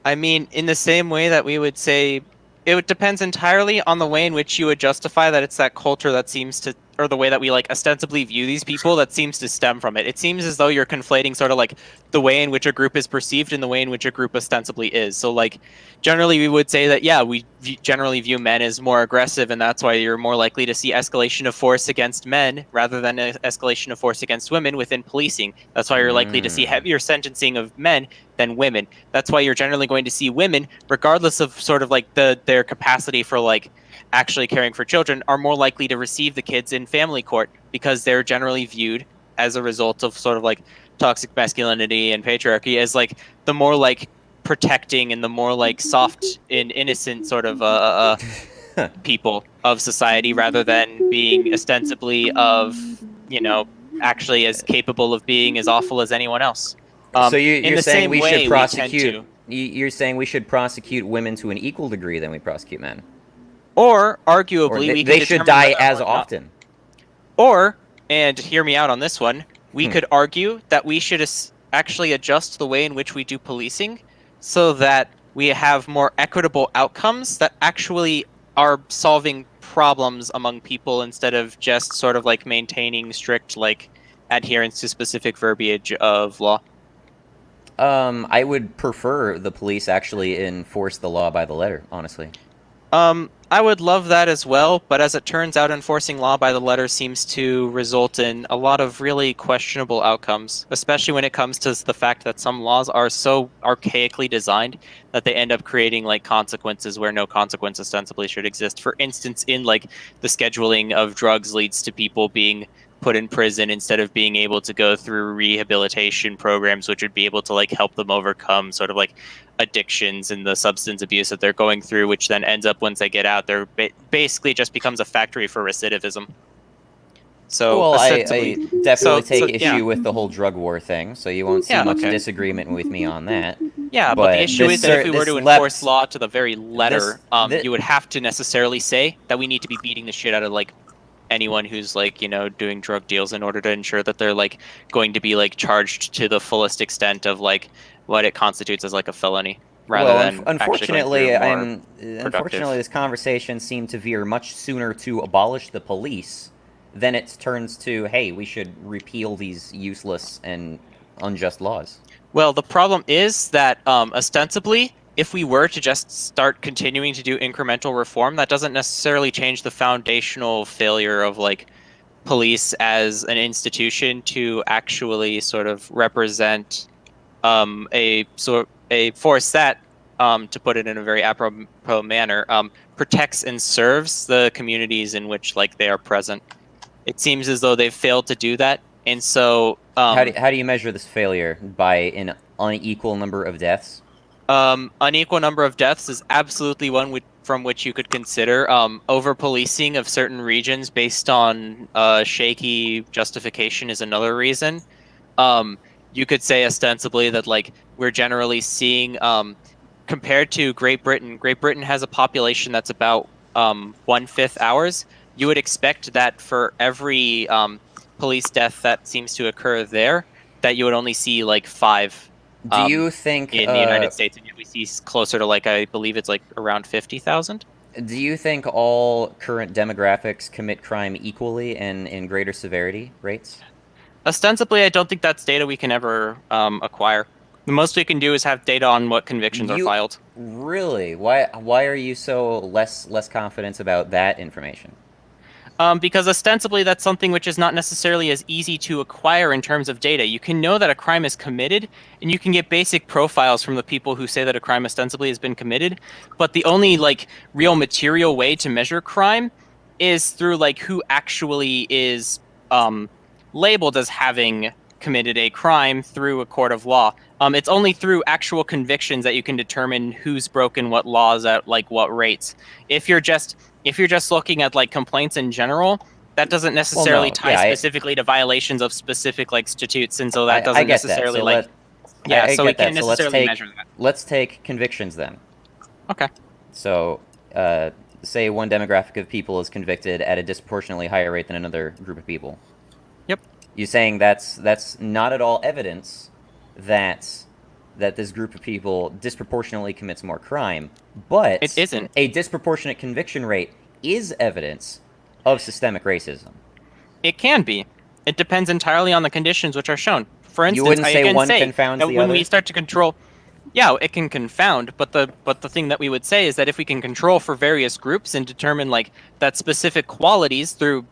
Speaker 14: I mean, in the same way that we would say, it depends entirely on the way in which you would justify that it's that culture that seems to, or the way that we like ostensibly view these people that seems to stem from it. It seems as though you're conflating sort of like the way in which a group is perceived and the way in which a group ostensibly is. So like, generally we would say that, yeah, we generally view men as more aggressive, and that's why you're more likely to see escalation of force against men rather than escalation of force against women within policing. That's why you're likely to see heavier sentencing of men than women. That's why you're generally going to see women, regardless of sort of like their capacity for like actually caring for children, are more likely to receive the kids in family court because they're generally viewed as a result of sort of like toxic masculinity and patriarchy as like the more like protecting and the more like soft and innocent sort of people of society rather than being ostensibly of, you know, actually as capable of being as awful as anyone else.
Speaker 1: So
Speaker 14: in
Speaker 1: you're
Speaker 14: the
Speaker 1: saying
Speaker 14: same
Speaker 1: we
Speaker 14: way
Speaker 1: should
Speaker 14: we tend
Speaker 1: prosecute?
Speaker 14: to-
Speaker 1: You're saying we should prosecute women to an equal degree than we prosecute men,
Speaker 14: Or
Speaker 1: or
Speaker 14: arguably, we
Speaker 1: they
Speaker 14: can
Speaker 1: should
Speaker 14: determine
Speaker 1: die
Speaker 14: whether
Speaker 1: as
Speaker 14: or not-
Speaker 1: often.
Speaker 14: Or, and hear me out on this one, we could argue that we should actually adjust the way in which we do policing so that we have more equitable outcomes that actually are solving problems among people instead of just sort of like maintaining strict like adherence to specific verbiage of law.
Speaker 1: I would prefer the police actually enforce the law by the letter, honestly.
Speaker 14: I would love that as well, but as it turns out, enforcing law by the letter seems to result in a lot of really questionable outcomes, especially when it comes to the fact that some laws are so archaically designed that they end up creating like consequences where no consequence ostensibly should exist. For instance, in like the scheduling of drugs leads to people being put in prison instead of being able to go through rehabilitation programs, which would be able to like help them overcome sort of like addictions and the substance abuse that they're going through, which then ends up once they get out, they're basically just becomes a factory for recidivism. So,
Speaker 1: well, I
Speaker 14: ostensibly-
Speaker 1: definitely take
Speaker 14: so,
Speaker 1: issue
Speaker 14: yeah.
Speaker 1: with the whole drug war thing, so you won't see
Speaker 14: Yeah,
Speaker 1: much
Speaker 14: okay.
Speaker 1: disagreement with me on that.
Speaker 14: Yeah, but the issue is that if we were to enforce law to the very letter, you would have to necessarily say that we need to be beating the shit out of like anyone who's like, you know, doing drug deals in order to ensure that they're like going to be like charged to the fullest extent of like what it constitutes as like a felony, rather than
Speaker 1: unfortunately,
Speaker 14: actually
Speaker 1: unfortunately, this conversation seemed to veer much sooner to abolish the police than it turns to, hey, we should repeal these useless and unjust laws.
Speaker 14: Well, the problem is that ostensibly, if we were to just start continuing to do incremental reform, that doesn't necessarily change the foundational failure of like police as an institution to actually sort of represent a force that, to put it in a very apropos manner, protects and serves the communities in which like they are present. It seems as though they've failed to do that, and so
Speaker 1: how do you measure this failure? By an unequal number of deaths?
Speaker 14: Unequal number of deaths is absolutely one from which you could consider. Over-policing of certain regions based on shaky justification is another reason. You could say ostensibly that like we're generally seeing, compared to Great Britain has a population that's about 1/5 ours. You would expect that for every police death that seems to occur there, that you would only see like 5.
Speaker 1: Do you think
Speaker 14: in the United States, and yet we see closer to like, I believe it's like around 50,000?
Speaker 1: Do you think all current demographics commit crime equally and in greater severity rates?
Speaker 14: Ostensibly, I don't think that's data we can ever acquire. The most we can do is have data on what convictions are filed.
Speaker 1: Really? Why are you so less confident about that information?
Speaker 14: Because ostensibly that's something which is not necessarily as easy to acquire in terms of data. You can know that a crime is committed, and you can get basic profiles from the people who say that a crime ostensibly has been committed, but the only like real material way to measure crime is through like who actually is labeled as having committed a crime through a court of law. It's only through actual convictions that you can determine who's broken what laws at like what rates. If you're just looking at like complaints in general, that doesn't necessarily tie specifically to violations of specific like statutes, and so that doesn't necessarily like. So we can't necessarily measure that.
Speaker 1: Let's take convictions then.
Speaker 14: Okay.
Speaker 1: So, say one demographic of people is convicted at a disproportionately higher rate than another group of people.
Speaker 14: Yep.
Speaker 1: You're saying that's not at all evidence that this group of people disproportionately commits more crime, but
Speaker 14: it isn't.
Speaker 1: A disproportionate conviction rate is evidence of systemic racism.
Speaker 14: It can be. It depends entirely on the conditions which are shown. For instance,
Speaker 1: you wouldn't say one confounds
Speaker 14: that
Speaker 1: the
Speaker 14: when
Speaker 1: other?
Speaker 14: we start to control, yeah, it can confound, but the thing that we would say is that if we can control for various groups and determine like that specific qualities through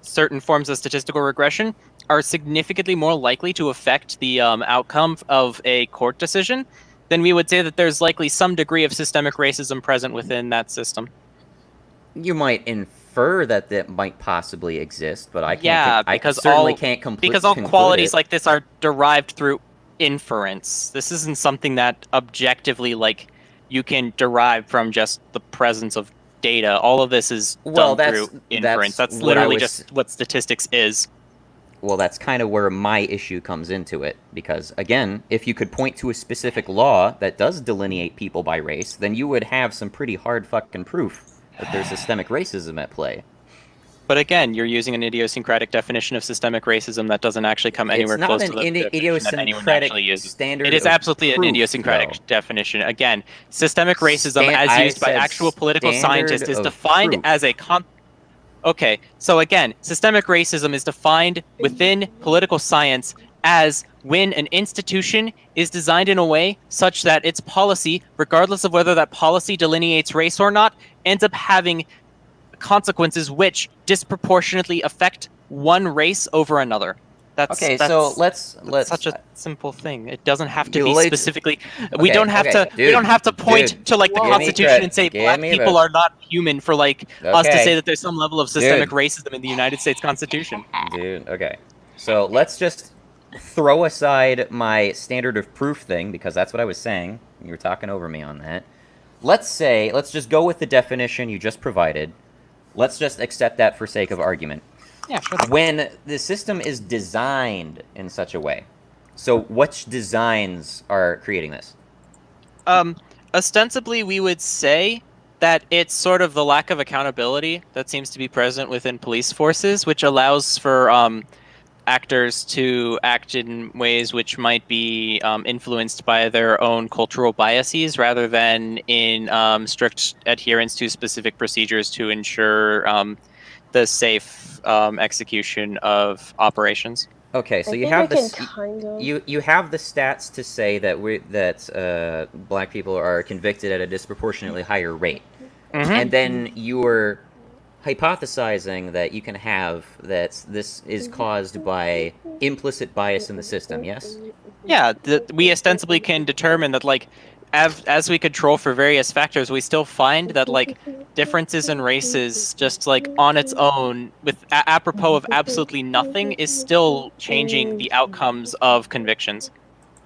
Speaker 14: certain forms of statistical regression are significantly more likely to affect the outcome of a court decision, then we would say that there's likely some degree of systemic racism present within that system.
Speaker 1: You might infer that might possibly exist, but I can't.
Speaker 14: Yeah,
Speaker 1: because I certainly can't completely
Speaker 14: because all qualities like this are derived through inference. This isn't something that objectively like you can derive from just the presence of data. All of this is done through inference. That's literally just what statistics is.
Speaker 1: well, that's kind of where my issue comes into it. Because, again, if you could point to a specific law that does delineate people by race, then you would have some pretty hard fucking proof that there's systemic racism at play.
Speaker 14: But again, you're using an idiosyncratic definition of systemic racism that doesn't actually come anywhere close to the definition that anyone actually uses.
Speaker 1: Standard
Speaker 14: It is
Speaker 1: of
Speaker 14: absolutely
Speaker 1: proof,
Speaker 14: an idiosyncratic
Speaker 1: though.
Speaker 14: definition. Again, systemic racism, as used by actual political scientists, is defined as a Okay, so again, systemic racism is defined within political science as when an institution is designed in a way such that its policy, regardless of whether that policy delineates race or not, ends up having consequences which disproportionately affect one race over another. That's
Speaker 1: so let's
Speaker 14: such a simple thing. It doesn't have to be
Speaker 1: Delete-
Speaker 14: specifically. We don't have to. We
Speaker 1: dude,
Speaker 14: don't have to point
Speaker 1: dude,
Speaker 14: to like the
Speaker 1: give me
Speaker 14: Constitution
Speaker 1: credit,
Speaker 14: and say
Speaker 1: give
Speaker 14: black
Speaker 1: me
Speaker 14: people
Speaker 1: the-
Speaker 14: are not human for like us to
Speaker 1: Okay.
Speaker 14: say that there's some level of systemic
Speaker 1: Dude.
Speaker 14: racism in the United States Constitution.
Speaker 1: Dude, okay. So let's just throw aside my standard of proof thing, because that's what I was saying. You were talking over me on that. Let's just go with the definition you just provided. Let's just accept that for sake of argument.
Speaker 14: Yeah, sure.
Speaker 1: When the system is designed in such a way, so which designs are creating this?
Speaker 14: Ostensibly, we would say that it's sort of the lack of accountability that seems to be present within police forces, which allows for actors to act in ways which might be influenced by their own cultural biases rather than in strict adherence to specific procedures to ensure the safe execution of operations.
Speaker 1: Okay, so
Speaker 9: I
Speaker 1: you
Speaker 9: think
Speaker 1: have
Speaker 9: I
Speaker 1: this.
Speaker 9: can kind of-
Speaker 1: You have the stats to say that black people are convicted at a disproportionately higher rate, and then you're hypothesizing that you can have that this is caused by implicit bias in the system. Yes.
Speaker 14: Yeah, we ostensibly can determine that, like, as we control for various factors, we still find that, like, differences in races, just like on its own, with apropos of absolutely nothing, is still changing the outcomes of convictions.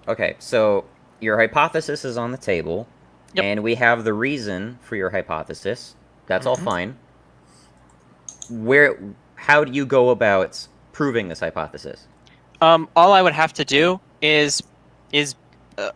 Speaker 1: Okay, so your hypothesis is on the table, and we have the reason for your hypothesis. That's all fine. How do you go about proving this hypothesis?
Speaker 14: All I would have to do is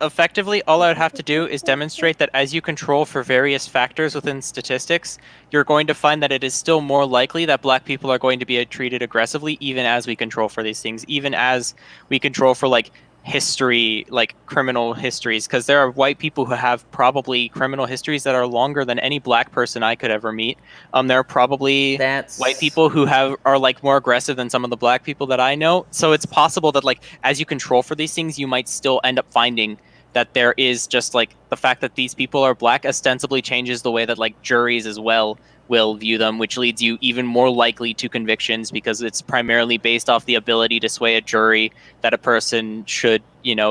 Speaker 14: effectively, all I would have to do is demonstrate that as you control for various factors within statistics, you're going to find that it is still more likely that black people are going to be treated aggressively, even as we control for these things, even as we control for, like, history, like criminal histories, because there are white people who have probably criminal histories that are longer than any black person I could ever meet. There are probably white people who are like more aggressive than some of the black people that I know. So it's possible that, like, as you control for these things, you might still end up finding that there is just, like, the fact that these people are black ostensibly changes the way that, like, juries as well will view them, which leads you even more likely to convictions, because it's primarily based off the ability to sway a jury that a person should,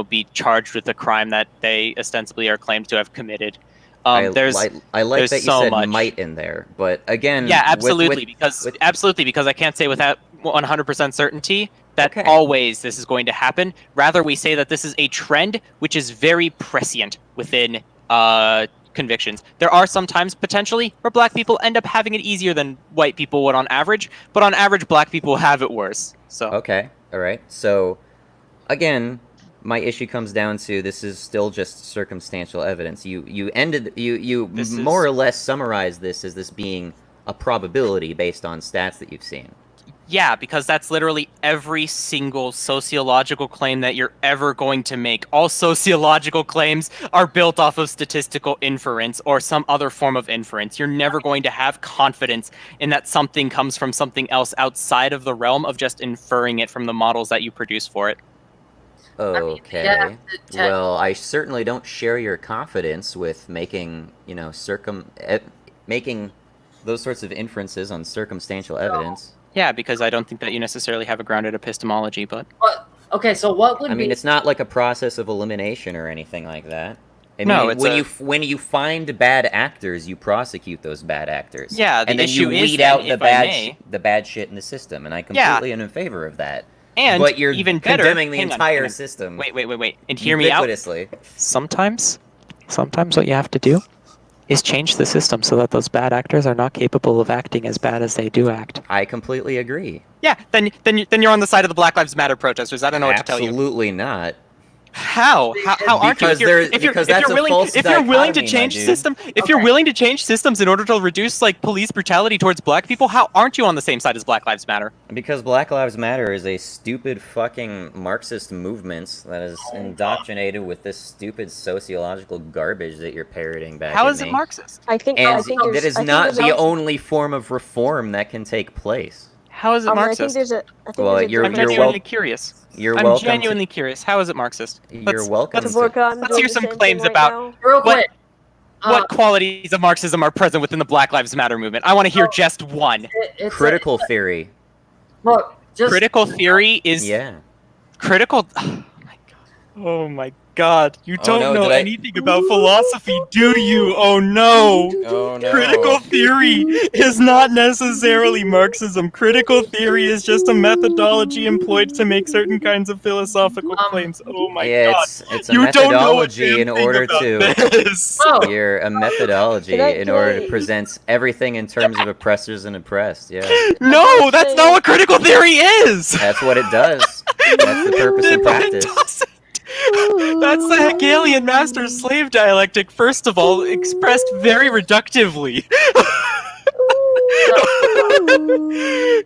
Speaker 14: be charged with a crime that they ostensibly are claimed to have committed.
Speaker 1: I like that you
Speaker 14: so
Speaker 1: said
Speaker 14: much.
Speaker 1: might in there, but again,
Speaker 14: Yeah, absolutely, because I can't say without 100% certainty that always this is going to happen. Rather, we say that this is a trend which is very prescient within convictions. There are some times potentially where black people end up having it easier than white people would on average, but on average, black people have it worse. So
Speaker 1: okay, all right. So again, my issue comes down to this is still just circumstantial evidence. You more or less summarized this as this being a probability based on stats that you've seen.
Speaker 14: Yeah, because that's literally every single sociological claim that you're ever going to make. All sociological claims are built off of statistical inference or some other form of inference. You're never going to have confidence in that something comes from something else outside of the realm of just inferring it from the models that you produce for it.
Speaker 1: Okay. Well, I certainly don't share your confidence with making, making those sorts of inferences on circumstantial evidence.
Speaker 14: Yeah, because I don't think that you necessarily have a grounded epistemology, but...
Speaker 12: Okay, so what would
Speaker 1: I mean, it's not like a process of elimination or anything like that. I
Speaker 14: No,
Speaker 1: mean,
Speaker 14: it's
Speaker 1: when you find bad actors, you prosecute those bad actors.
Speaker 14: Yeah, the
Speaker 1: and then
Speaker 14: issue
Speaker 1: you
Speaker 14: is
Speaker 1: weed
Speaker 14: then,
Speaker 1: out
Speaker 14: if I may-
Speaker 1: the bad shit in the system, and I completely am in favor of that.
Speaker 14: And
Speaker 1: but you're
Speaker 14: even better,
Speaker 1: condemning the
Speaker 14: hang on,
Speaker 1: entire
Speaker 14: hang on.
Speaker 1: system.
Speaker 14: Wait, and hear me out.
Speaker 1: ubiquitously.
Speaker 14: Sometimes what you have to do is change the system so that those bad actors are not capable of acting as bad as they do act.
Speaker 1: I completely agree.
Speaker 14: Yeah, then you're on the side of the Black Lives Matter protesters. I don't know what to tell you.
Speaker 1: Absolutely not.
Speaker 14: How aren't you?
Speaker 1: Because that's a false
Speaker 14: if you're willing to
Speaker 1: dichotomy,
Speaker 14: change
Speaker 1: my dude.
Speaker 14: system, if you're willing to change systems in order to reduce like police brutality towards black people, how aren't you on the same side as Black Lives Matter?
Speaker 1: Because Black Lives Matter is a stupid fucking Marxist movement that is indoctrinated with this stupid sociological garbage that you're parroting back
Speaker 14: How
Speaker 1: at
Speaker 14: is it
Speaker 1: me.
Speaker 14: Marxist?
Speaker 9: I think
Speaker 1: And
Speaker 9: I think
Speaker 1: that
Speaker 9: there's-
Speaker 1: is
Speaker 9: I think
Speaker 1: not
Speaker 9: there's
Speaker 1: the
Speaker 9: also-
Speaker 1: only form of reform that can take place.
Speaker 14: How is it
Speaker 9: I think
Speaker 14: Marxist?
Speaker 9: there's a. I think
Speaker 1: Well,
Speaker 9: there's a
Speaker 1: you're
Speaker 14: I'm
Speaker 9: difference.
Speaker 14: genuinely curious.
Speaker 1: You're
Speaker 14: I'm
Speaker 1: welcome to-
Speaker 14: genuinely curious. How is it Marxist?
Speaker 1: You're welcome
Speaker 14: Let's,
Speaker 1: to-
Speaker 9: Look, I'm
Speaker 14: let's
Speaker 9: doing
Speaker 14: hear
Speaker 9: the
Speaker 14: some
Speaker 9: same
Speaker 14: claims
Speaker 9: thing right
Speaker 14: about
Speaker 9: now.
Speaker 5: Real quick.
Speaker 14: what qualities of Marxism are present within the Black Lives Matter movement. I want to hear just one.
Speaker 1: Critical theory.
Speaker 5: Look, just
Speaker 14: Critical theory is
Speaker 1: Yeah.
Speaker 14: critical. Oh my god! You
Speaker 1: Oh,
Speaker 14: don't
Speaker 1: no,
Speaker 14: know
Speaker 1: did I-
Speaker 14: anything about philosophy, do you? Oh no!
Speaker 1: Oh no.
Speaker 14: Critical theory is not necessarily Marxism. Critical theory is just a methodology employed to make certain kinds of philosophical claims. Oh my
Speaker 1: Yeah,
Speaker 14: god!
Speaker 1: it's a
Speaker 14: You don't know a
Speaker 1: methodology in
Speaker 14: damn thing
Speaker 1: order
Speaker 14: about
Speaker 1: to.
Speaker 14: this.
Speaker 1: You're a methodology in order to present everything in terms of oppressors and oppressed. Yeah.
Speaker 14: No, that's not what critical theory is.
Speaker 1: That's what it does. That's the purpose and practice.
Speaker 14: That's the Hegelian master-slave dialectic, first of all, expressed very reductively.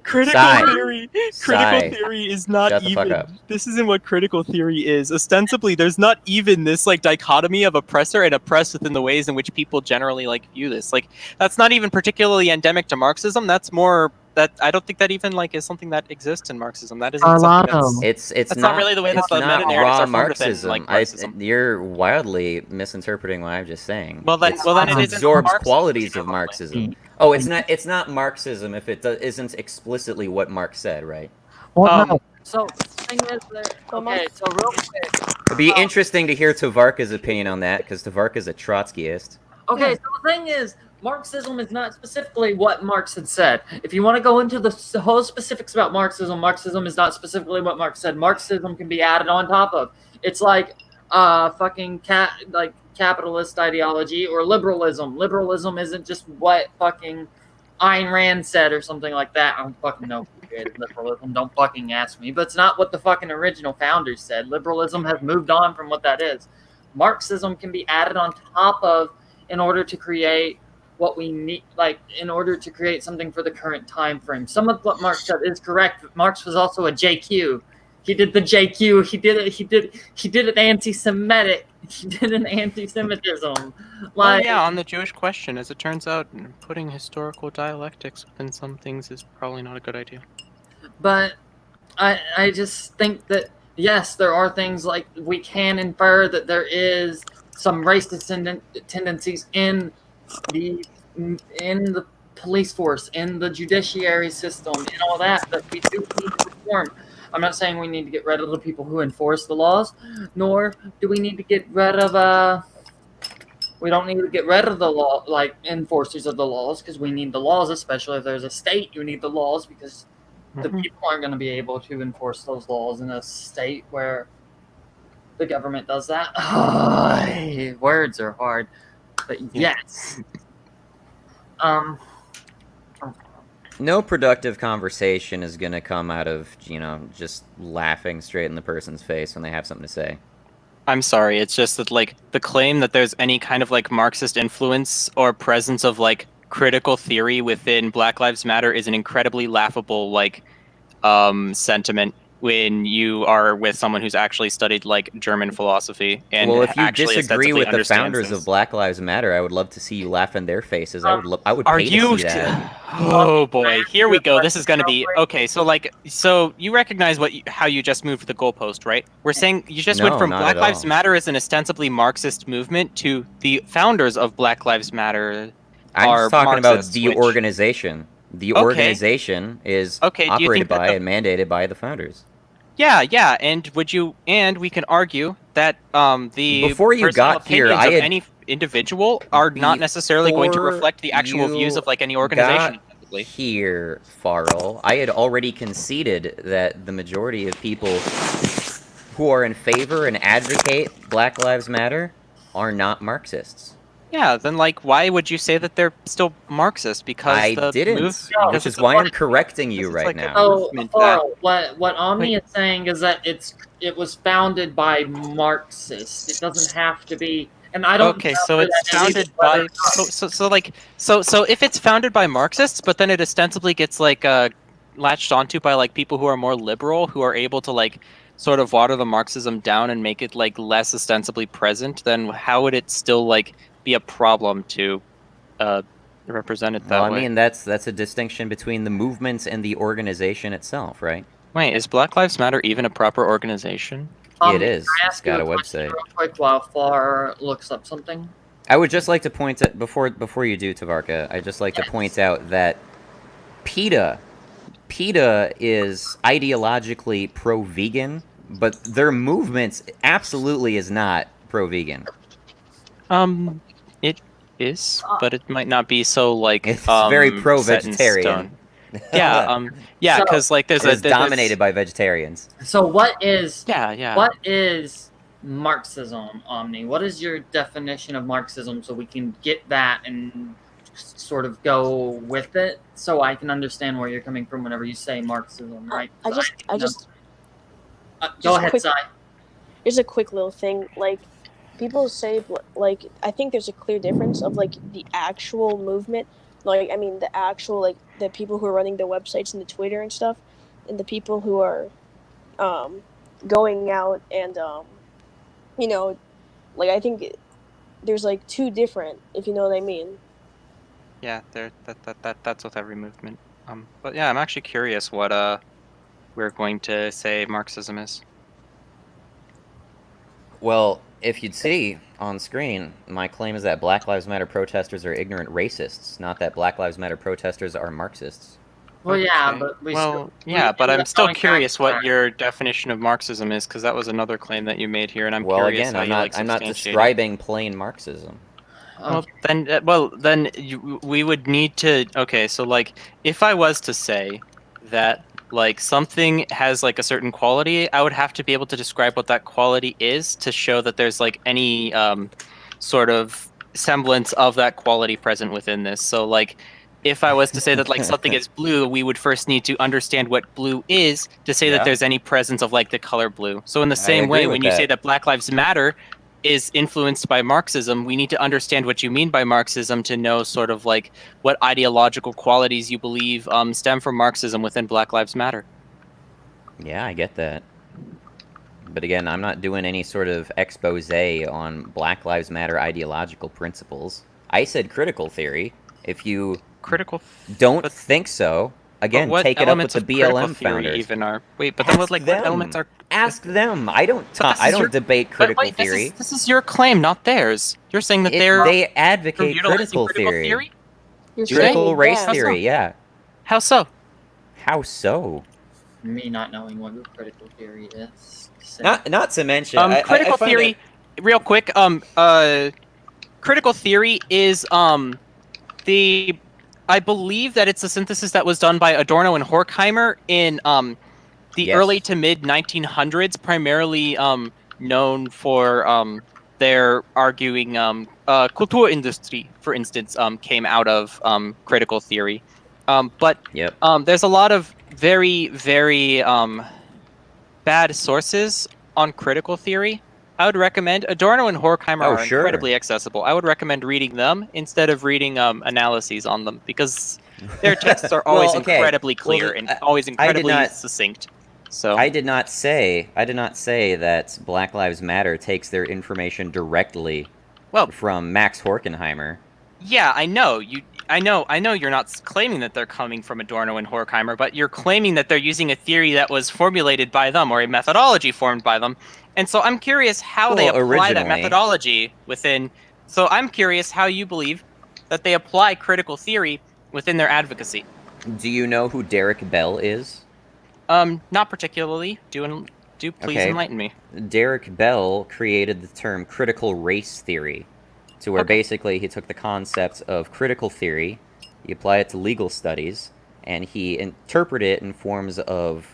Speaker 14: Critical
Speaker 1: Sigh.
Speaker 14: theory.
Speaker 1: Sigh.
Speaker 14: Critical theory is not
Speaker 1: Shut the fuck
Speaker 14: even.
Speaker 1: up.
Speaker 14: This isn't what critical theory is. Ostensibly, there's not even this like dichotomy of oppressor and oppressed within the ways in which people generally like view this. Like that's not even particularly endemic to Marxism. That's more that I don't think that even like is something that exists in Marxism. That isn't something that's.
Speaker 1: It's
Speaker 14: That's
Speaker 1: not,
Speaker 14: not really the way that
Speaker 1: it's
Speaker 14: the
Speaker 1: not
Speaker 14: meta-narratives
Speaker 1: raw
Speaker 14: are formed within,
Speaker 1: Marxism.
Speaker 14: like, Marxism.
Speaker 1: You're wildly misinterpreting what I'm just saying.
Speaker 14: Well, then-
Speaker 1: It's-
Speaker 14: well, then it
Speaker 1: it
Speaker 14: isn't
Speaker 1: absorbs
Speaker 14: Marxism,
Speaker 1: qualities of Marxism. Oh, it's not. It's not Marxism if it isn't explicitly what Marx said, right?
Speaker 12: So the thing is, okay. So real quick.
Speaker 1: It'd be interesting to hear Tavarka's opinion on that because Tavarka's a Trotskyist.
Speaker 12: Okay, so the thing is, Marxism is not specifically what Marx had said. If you want to go into the whole specifics about Marxism, Marxism is not specifically what Marx said. Marxism can be added on top of. It's like fucking capitalist ideology or liberalism. Liberalism isn't just what fucking Ayn Rand said or something like that. I don't fucking know who created liberalism. Don't fucking ask me. But it's not what the fucking original founders said. Liberalism has moved on from what that is. Marxism can be added on top of in order to create what we need, like in order to create something for the current time frame. Some of what Marx said is correct, but Marx was also a JQ. He did the JQ. He did it anti-Semitic. He did an anti-Semitism.
Speaker 14: Well, yeah, on the Jewish question, as it turns out, putting historical dialectics within some things is probably not a good idea.
Speaker 12: But I just think that yes, there are things like we can infer that there is some racist tendencies in the police force, in the judiciary system, and all that we do need to reform. I'm not saying we need to get rid of the people who enforce the laws, nor do we need to get rid of we don't need to get rid of the law, like enforcers of the laws, because we need the laws, especially if there's a state. You need the laws because the people aren't going to be able to enforce those laws in a state where the government does that. Words are hard, but yes.
Speaker 1: No productive conversation is gonna come out of, just laughing straight in the person's face when they have something to say.
Speaker 14: I'm sorry, it's just that, like, the claim that there's any kind of, like, Marxist influence or presence of, like, critical theory within Black Lives Matter is an incredibly laughable, like, sentiment when you are with someone who's actually studied, like, German philosophy and
Speaker 1: Well, if you
Speaker 14: actually
Speaker 1: disagree with the
Speaker 14: understands
Speaker 1: founders
Speaker 14: things.
Speaker 1: of Black Lives Matter, I would love to see you laugh in their faces. I would
Speaker 14: Are
Speaker 1: pay
Speaker 14: you?
Speaker 1: to see that.
Speaker 14: Oh boy, here we go. This is going to be okay. So you recognize how you just moved the goalpost, right? We're saying you just went
Speaker 1: No,
Speaker 14: from
Speaker 1: not
Speaker 14: Black
Speaker 1: at
Speaker 14: Lives
Speaker 1: all.
Speaker 14: Matter as an ostensibly Marxist movement to the founders of Black Lives Matter.
Speaker 1: I'm
Speaker 14: are
Speaker 1: just talking
Speaker 14: Marxists,
Speaker 1: about the
Speaker 14: which-
Speaker 1: organization. The
Speaker 14: Okay.
Speaker 1: organization is
Speaker 14: Okay, do you think
Speaker 1: operated
Speaker 14: that
Speaker 1: by
Speaker 14: the-
Speaker 1: and mandated by the founders.
Speaker 14: Yeah, and we can argue that the
Speaker 1: Before you
Speaker 14: personal
Speaker 1: got here,
Speaker 14: opinions
Speaker 1: I
Speaker 14: of
Speaker 1: had-
Speaker 14: any individual are not necessarily going to
Speaker 1: Before
Speaker 14: reflect the actual
Speaker 1: you
Speaker 14: views of like any organization.
Speaker 1: got here, Farrell, I had already conceded that the majority of people who are in favor and advocate Black Lives Matter are not Marxists.
Speaker 14: Yeah, then like, why would you say that they're still Marxist? Because
Speaker 1: I
Speaker 14: the
Speaker 1: didn't,
Speaker 14: move,
Speaker 1: which is why I'm correcting you
Speaker 14: it's
Speaker 1: right
Speaker 14: like a
Speaker 1: now.
Speaker 12: So,
Speaker 14: movement
Speaker 12: Farrell, what Omni is saying is that it was founded by Marxists. It doesn't have to be, and I don't.
Speaker 14: Okay,
Speaker 12: know
Speaker 14: so
Speaker 12: where
Speaker 14: it's
Speaker 12: that is either,
Speaker 14: founded
Speaker 12: whether-
Speaker 14: by so if it's founded by Marxists, but then it ostensibly gets like latched onto by like people who are more liberal, who are able to like sort of water the Marxism down and make it like less ostensibly present, then how would it still like be a problem to represent it that
Speaker 1: Well, I
Speaker 14: way?
Speaker 1: mean, that's a distinction between the movements and the organization itself, right?
Speaker 14: Wait, is Black Lives Matter even a proper organization?
Speaker 1: It
Speaker 12: Can
Speaker 1: is.
Speaker 12: I
Speaker 1: It's
Speaker 12: ask you
Speaker 1: got a
Speaker 12: question
Speaker 1: website.
Speaker 12: real quick while Far looks up something?
Speaker 1: I would just like to point out before you do, Tavarka, I'd just like to point out that PETA is ideologically pro-vegan, but their movement absolutely is not pro-vegan.
Speaker 14: It is, but it might not be so like
Speaker 1: It's very
Speaker 14: set in
Speaker 1: pro-vegetarian.
Speaker 14: stone. Yeah, yeah,
Speaker 12: So-
Speaker 14: because like there's
Speaker 1: It is dominated by vegetarians.
Speaker 12: So what is
Speaker 14: Yeah.
Speaker 12: what is Marxism, Omni? What is your definition of Marxism so we can get that and sort of go with it so I can understand where you're coming from whenever you say Marxism, right?
Speaker 9: I just
Speaker 12: Go
Speaker 9: just
Speaker 12: ahead,
Speaker 9: quick-
Speaker 12: Sai.
Speaker 9: Here's a quick little thing. Like, people say, like, I think there's a clear difference of like the actual movement. Like, I mean, the actual like the people who are running the websites and the Twitter and stuff, and the people who are, going out and you know, like I think there's like two different, if you know what I mean.
Speaker 14: Yeah, that's with every movement. But yeah, I'm actually curious what we're going to say Marxism is.
Speaker 1: Well, if you'd see on screen, my claim is that Black Lives Matter protesters are ignorant racists, not that Black Lives Matter protesters are Marxists.
Speaker 12: Well, yeah,
Speaker 14: Okay.
Speaker 12: but
Speaker 14: but I'm still
Speaker 12: going back
Speaker 14: curious
Speaker 12: to
Speaker 14: what
Speaker 12: that.
Speaker 14: your definition of Marxism is, because that was another claim that you made here, and I'm
Speaker 1: Well,
Speaker 14: curious
Speaker 1: again,
Speaker 14: how
Speaker 1: I'm
Speaker 14: you
Speaker 1: not
Speaker 14: like
Speaker 1: I'm not
Speaker 14: substantiate it.
Speaker 1: describing plain Marxism.
Speaker 14: Well, then we would need to. Okay, so like, if I was to say that like something has like a certain quality, I would have to be able to describe what that quality is to show that there's like any sort of semblance of that quality present within this. So like, if I was to say that like something is blue, we would first need to understand what blue is to say
Speaker 1: Yeah.
Speaker 14: that there's any presence of like the color blue. So in the same
Speaker 1: agree
Speaker 14: way,
Speaker 1: with
Speaker 14: when you say
Speaker 1: that.
Speaker 14: that Black Lives Matter is influenced by Marxism, we need to understand what you mean by Marxism to know sort of like what ideological qualities you believe stem from Marxism within Black Lives Matter.
Speaker 1: Yeah, I get that. But again, I'm not doing any sort of expose on Black Lives Matter ideological principles. I said critical theory. If you don't think so, again,
Speaker 14: what
Speaker 1: take it up with
Speaker 14: elements
Speaker 1: the
Speaker 14: of critical
Speaker 1: BLM
Speaker 14: theory
Speaker 1: founders.
Speaker 14: even are? Wait, but then what
Speaker 1: Ask
Speaker 14: like what
Speaker 1: them.
Speaker 14: elements are?
Speaker 1: Ask them. I don't
Speaker 14: But this
Speaker 1: I
Speaker 14: is
Speaker 1: don't
Speaker 14: your-
Speaker 1: debate
Speaker 14: but
Speaker 1: critical
Speaker 14: wait,
Speaker 1: theory.
Speaker 14: This is your claim, not theirs. You're saying that
Speaker 1: They advocate
Speaker 14: utilizing
Speaker 1: critical theory.
Speaker 9: You're
Speaker 1: Critical
Speaker 9: saying
Speaker 1: race
Speaker 9: that.
Speaker 1: theory, yeah.
Speaker 14: How so?
Speaker 1: How so?
Speaker 12: Me not knowing what critical theory is.
Speaker 1: Not to mention I
Speaker 14: Critical
Speaker 1: find
Speaker 14: theory, real quick. Critical theory is I believe that it's a synthesis that was done by Adorno and Horkheimer in the
Speaker 1: Yes.
Speaker 14: early to mid 1900s, primarily known for their arguing Kulturindustrie, for instance, came out of critical theory. But there's a lot of very, very bad sources on critical theory. I would recommend Adorno and Horkheimer
Speaker 1: Oh,
Speaker 14: are
Speaker 1: sure.
Speaker 14: incredibly accessible. I would recommend reading them instead of reading analyses on them, because their texts are always
Speaker 1: Well, okay.
Speaker 14: incredibly
Speaker 1: Well,
Speaker 14: clear and always incredibly
Speaker 1: not-
Speaker 14: succinct. So
Speaker 1: I did not say that Black Lives Matter takes their information directly from Max Horkheimer.
Speaker 14: yeah, I know I know you're not claiming that they're coming from Adorno and Horkheimer, but you're claiming that they're using a theory that was formulated by them or a methodology formed by them. And so I'm curious how they
Speaker 1: Well,
Speaker 14: apply that
Speaker 1: originally-
Speaker 14: methodology within. So I'm curious how you believe that they apply critical theory within their advocacy.
Speaker 1: Do you know who Derek Bell is?
Speaker 14: Not particularly. Do please
Speaker 1: Okay.
Speaker 14: enlighten me.
Speaker 1: Derek Bell created the term critical race theory, to where basically he took the concept of critical theory, he applied it to legal studies, and he interpreted it in forms of,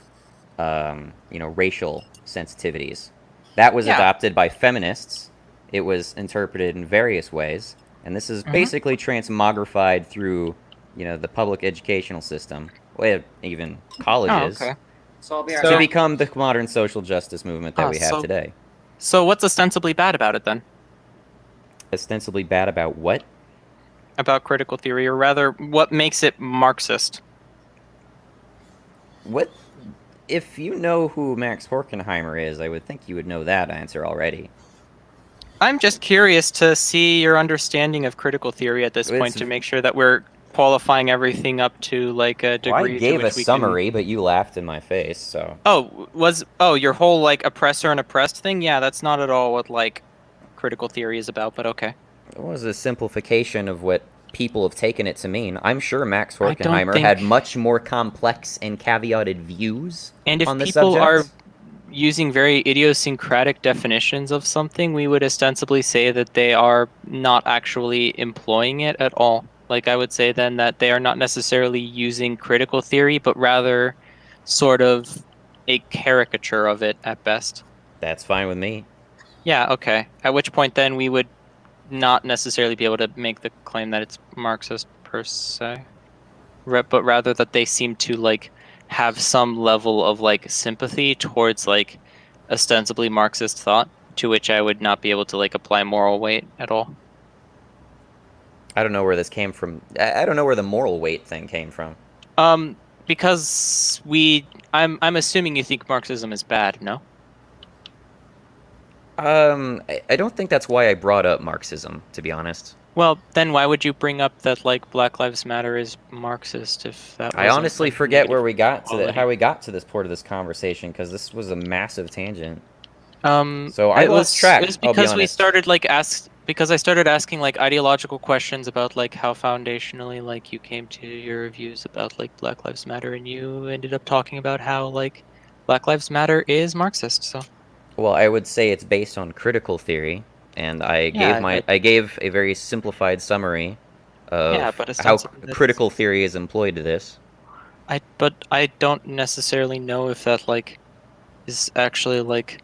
Speaker 1: racial sensitivities. That was
Speaker 14: Yeah.
Speaker 1: adopted by feminists. It was interpreted in various ways. And this is basically transmogrified through, the public educational system, well, even colleges, to become the modern social justice movement that we have today.
Speaker 14: So what's ostensibly bad about it then?
Speaker 1: Ostensibly bad about what?
Speaker 14: About critical theory, or rather, what makes it Marxist?
Speaker 1: What? If you know who Max Horkheimer is, I would think you would know that answer already.
Speaker 14: I'm just curious to see your understanding of critical theory at this point to make sure that we're qualifying everything up to like a degree.
Speaker 1: Well, I gave
Speaker 14: to which
Speaker 1: a summary, but you laughed in my face, so.
Speaker 14: Oh, your whole like oppressor and oppressed thing? Yeah, that's not at all what like critical theory is about, but okay.
Speaker 1: It was a simplification of what people have taken it to mean. I'm sure Max Horkheimer had much more complex and caveated views
Speaker 14: and
Speaker 1: on the
Speaker 14: if people are
Speaker 1: subject.
Speaker 14: Using very idiosyncratic definitions of something, we would ostensibly say that they are not actually employing it at all. Like I would say then that they are not necessarily using critical theory, but rather sort of a caricature of it at best.
Speaker 1: That's fine with me.
Speaker 14: Yeah, okay. At which point then we would not necessarily be able to make the claim that it's Marxist per se, but rather that they seem to like have some level of like sympathy towards like ostensibly Marxist thought, to which I would not be able to like apply moral weight at all.
Speaker 1: I don't know where this came from. I don't know where the moral weight thing came from.
Speaker 14: Because I'm assuming you think Marxism is bad, no?
Speaker 1: I don't think that's why I brought up Marxism, to be honest.
Speaker 14: Well, then why would you bring up that like Black Lives Matter is Marxist if that?
Speaker 1: I honestly forget where we got to how we got to this part of this conversation because this was a massive tangent. So I lost track.
Speaker 14: It was because we started like because I started asking like ideological questions about like how foundationally like you came to your views about like Black Lives Matter, and you ended up talking about how like Black Lives Matter is Marxist. So.
Speaker 1: Well, I would say it's based on critical theory, and I gave a very simplified summary of how critical theory is employed to this.
Speaker 14: But I don't necessarily know if that like is actually like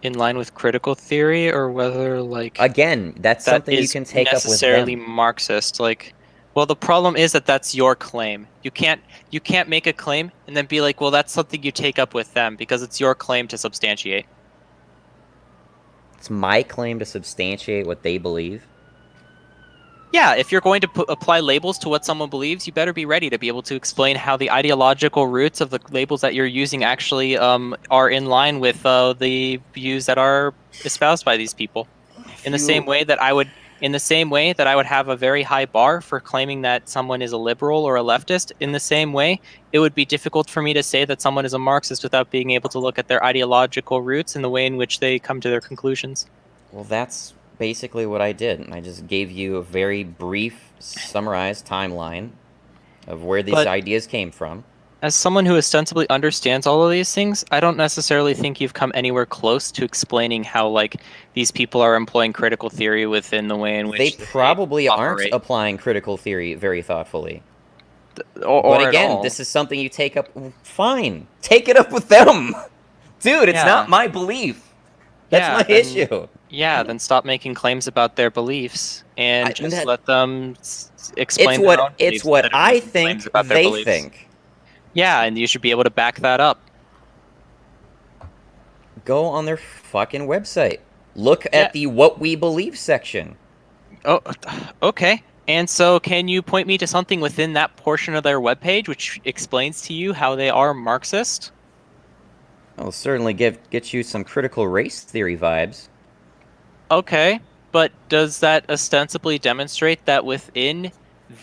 Speaker 14: in line with critical theory, or whether like
Speaker 1: again that's something you can take up with them.
Speaker 14: Necessarily Marxist, like. Well, the problem is that that's your claim. You can't make a claim and then be like, well, that's something you take up with them because it's your claim to substantiate.
Speaker 1: It's my claim to substantiate what they believe.
Speaker 14: Yeah, if you're going to apply labels to what someone believes, you better be ready to be able to explain how the ideological roots of the labels that you're using actually are in line with the views that are espoused by these people. In the same way that I would have a very high bar for claiming that someone is a liberal or a leftist, in the same way, it would be difficult for me to say that someone is a Marxist without being able to look at their ideological roots and the way in which they come to their conclusions.
Speaker 1: Well, that's basically what I did. I just gave you a very brief, summarized timeline of where these ideas came from.
Speaker 14: As someone who ostensibly understands all of these things, I don't necessarily think you've come anywhere close to explaining how like these people are employing critical theory within the way in which
Speaker 1: they probably aren't applying critical theory very thoughtfully.
Speaker 14: But
Speaker 1: again, this is something you take up. Fine, take it up with them, dude. It's not my belief. That's my issue.
Speaker 14: Yeah, then stop making claims about their beliefs and just let them explain.
Speaker 1: It's what I think they think.
Speaker 14: Yeah, and you should be able to back that up.
Speaker 1: Go on their fucking website. Look at the What We Believe section.
Speaker 14: Oh, okay. And so can you point me to something within that portion of their webpage which explains to you how they are Marxist?
Speaker 1: I'll certainly get you some critical race theory vibes.
Speaker 14: Okay, but does that ostensibly demonstrate that within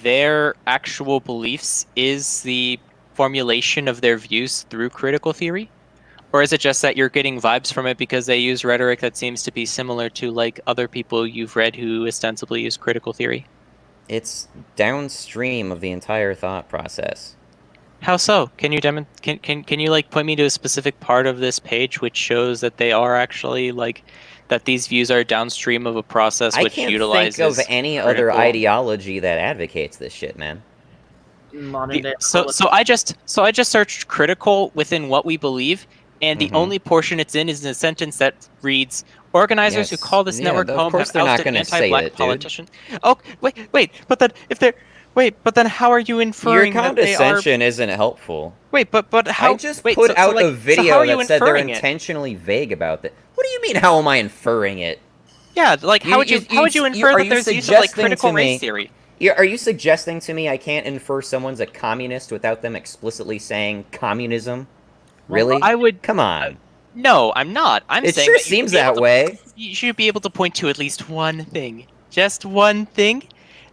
Speaker 14: their actual beliefs is the formulation of their views through critical theory? Or is it just that you're getting vibes from it because they use rhetoric that seems to be similar to like other people you've read who ostensibly use critical theory?
Speaker 1: It's downstream of the entire thought process.
Speaker 14: How so? Can you can you like point me to a specific part of this page which shows that they are actually like that these views are downstream of a process which utilizes?
Speaker 1: I can't think of any other ideology that advocates this shit, man.
Speaker 12: Modern day.
Speaker 14: So I just searched critical within What We Believe, and the only portion it's in is a sentence that reads, organizers who call this network
Speaker 1: of
Speaker 14: home
Speaker 1: course
Speaker 14: have
Speaker 1: they're not
Speaker 14: ousted
Speaker 1: gonna say
Speaker 14: anti-black
Speaker 1: that, dude.
Speaker 14: politicians. Oh, wait, but then how are you
Speaker 1: Your
Speaker 14: inferring that they are...
Speaker 1: condescension isn't helpful.
Speaker 14: Wait, but how...
Speaker 1: I just
Speaker 14: wait,
Speaker 1: put
Speaker 14: so,
Speaker 1: out
Speaker 14: like,
Speaker 1: a video
Speaker 14: so how are you
Speaker 1: that said they're
Speaker 14: inferring it?
Speaker 1: intentionally vague about that. What do you mean, how am I inferring it?
Speaker 14: Yeah, like, how would you infer
Speaker 1: are
Speaker 14: that
Speaker 1: you
Speaker 14: there's use of, like,
Speaker 1: suggesting
Speaker 14: critical
Speaker 1: to
Speaker 14: race
Speaker 1: me-
Speaker 14: theory?
Speaker 1: Are you suggesting to me I can't infer someone's a communist without them explicitly saying communism? Really?
Speaker 14: I would...
Speaker 1: Come on.
Speaker 14: No, I'm not. I'm
Speaker 1: It
Speaker 14: saying
Speaker 1: sure
Speaker 14: that you should
Speaker 1: seems
Speaker 14: be able
Speaker 1: that
Speaker 14: to-
Speaker 1: way.
Speaker 14: You should be able to point to at least one thing. Just one thing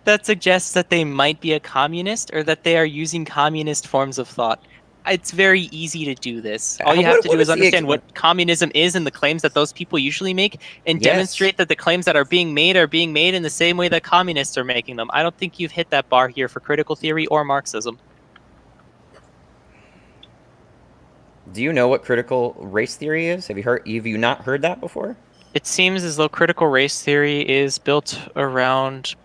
Speaker 14: that suggests that they might be a communist or that they are using communist forms of thought. It's very easy to do this. All you have to do is understand what communism is and the claims that those people usually make, and demonstrate that the claims that are being made in the same way that communists are making them. I don't think you've hit that bar here for critical theory or Marxism.
Speaker 1: Do you know what critical race theory is? Have you not heard that before?
Speaker 14: It seems as though critical race theory is built around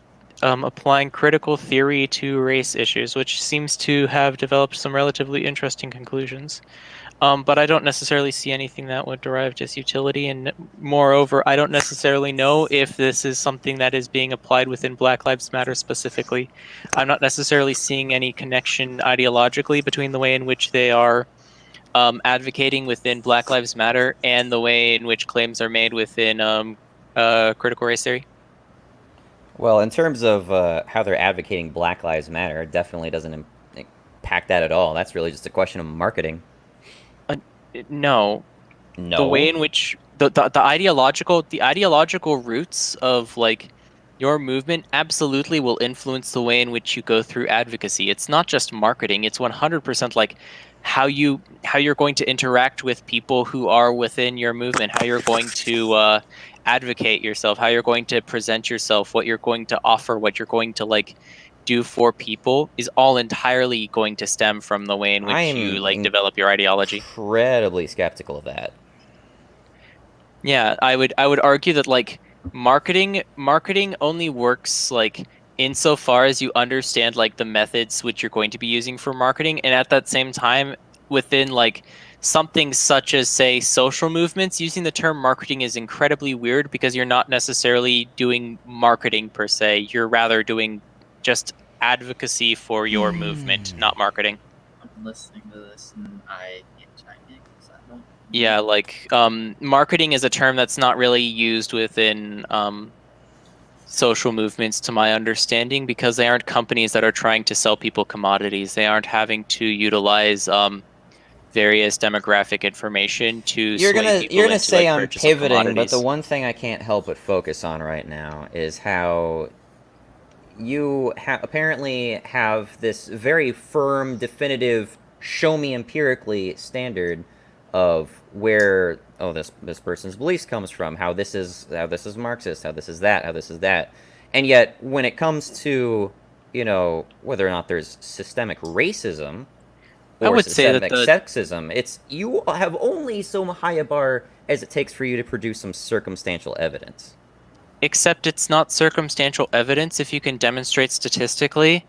Speaker 14: applying critical theory to race issues, which seems to have developed some relatively interesting conclusions. But I don't necessarily see anything that would derive just utility, and moreover, I don't necessarily know if this is something that is being applied within Black Lives Matter specifically. I'm not necessarily seeing any connection ideologically between the way in which they are advocating within Black Lives Matter and the way in which claims are made within critical race theory.
Speaker 1: Well, in terms of how they're advocating Black Lives Matter, it definitely doesn't impact that at all. That's really just a question of marketing.
Speaker 14: No.
Speaker 1: No.
Speaker 14: The way in which the ideological roots of like your movement absolutely will influence the way in which you go through advocacy. It's not just marketing. It's 100% like how you're going to interact with people who are within your movement, how you're going to advocate yourself, how you're going to present yourself, what you're going to offer, what you're going to like do for people is all entirely going to stem from the way in which you like develop your ideology.
Speaker 1: Incredibly skeptical of that.
Speaker 14: Yeah, I would argue that like marketing only works like insofar as you understand like the methods which you're going to be using for marketing, and at that same time within like something such as say social movements, using the term marketing is incredibly weird because you're not necessarily doing marketing per se, you're rather doing just advocacy for your movement, not marketing.
Speaker 15: I'm listening to this and I can't chime in because I don't.
Speaker 14: Yeah, like marketing is a term that's not really used within social movements to my understanding, because they aren't companies that are trying to sell people commodities. They aren't having to utilize various demographic information to
Speaker 1: You're
Speaker 14: sway people
Speaker 1: gonna
Speaker 14: into,
Speaker 1: say
Speaker 14: like,
Speaker 1: I'm
Speaker 14: purchase of
Speaker 1: pivoting, but
Speaker 14: commodities.
Speaker 1: the one thing I can't help but focus on right now is how you apparently have this very firm, definitive, show me empirically standard of where this person's beliefs comes from, how this is Marxist, how this is that, and yet when it comes to whether or not there's systemic racism
Speaker 14: I
Speaker 1: or
Speaker 14: would say that
Speaker 1: systemic sexism, it's you have only so high a bar as it takes for you to produce some circumstantial evidence.
Speaker 14: Except it's not circumstantial evidence if you can demonstrate statistically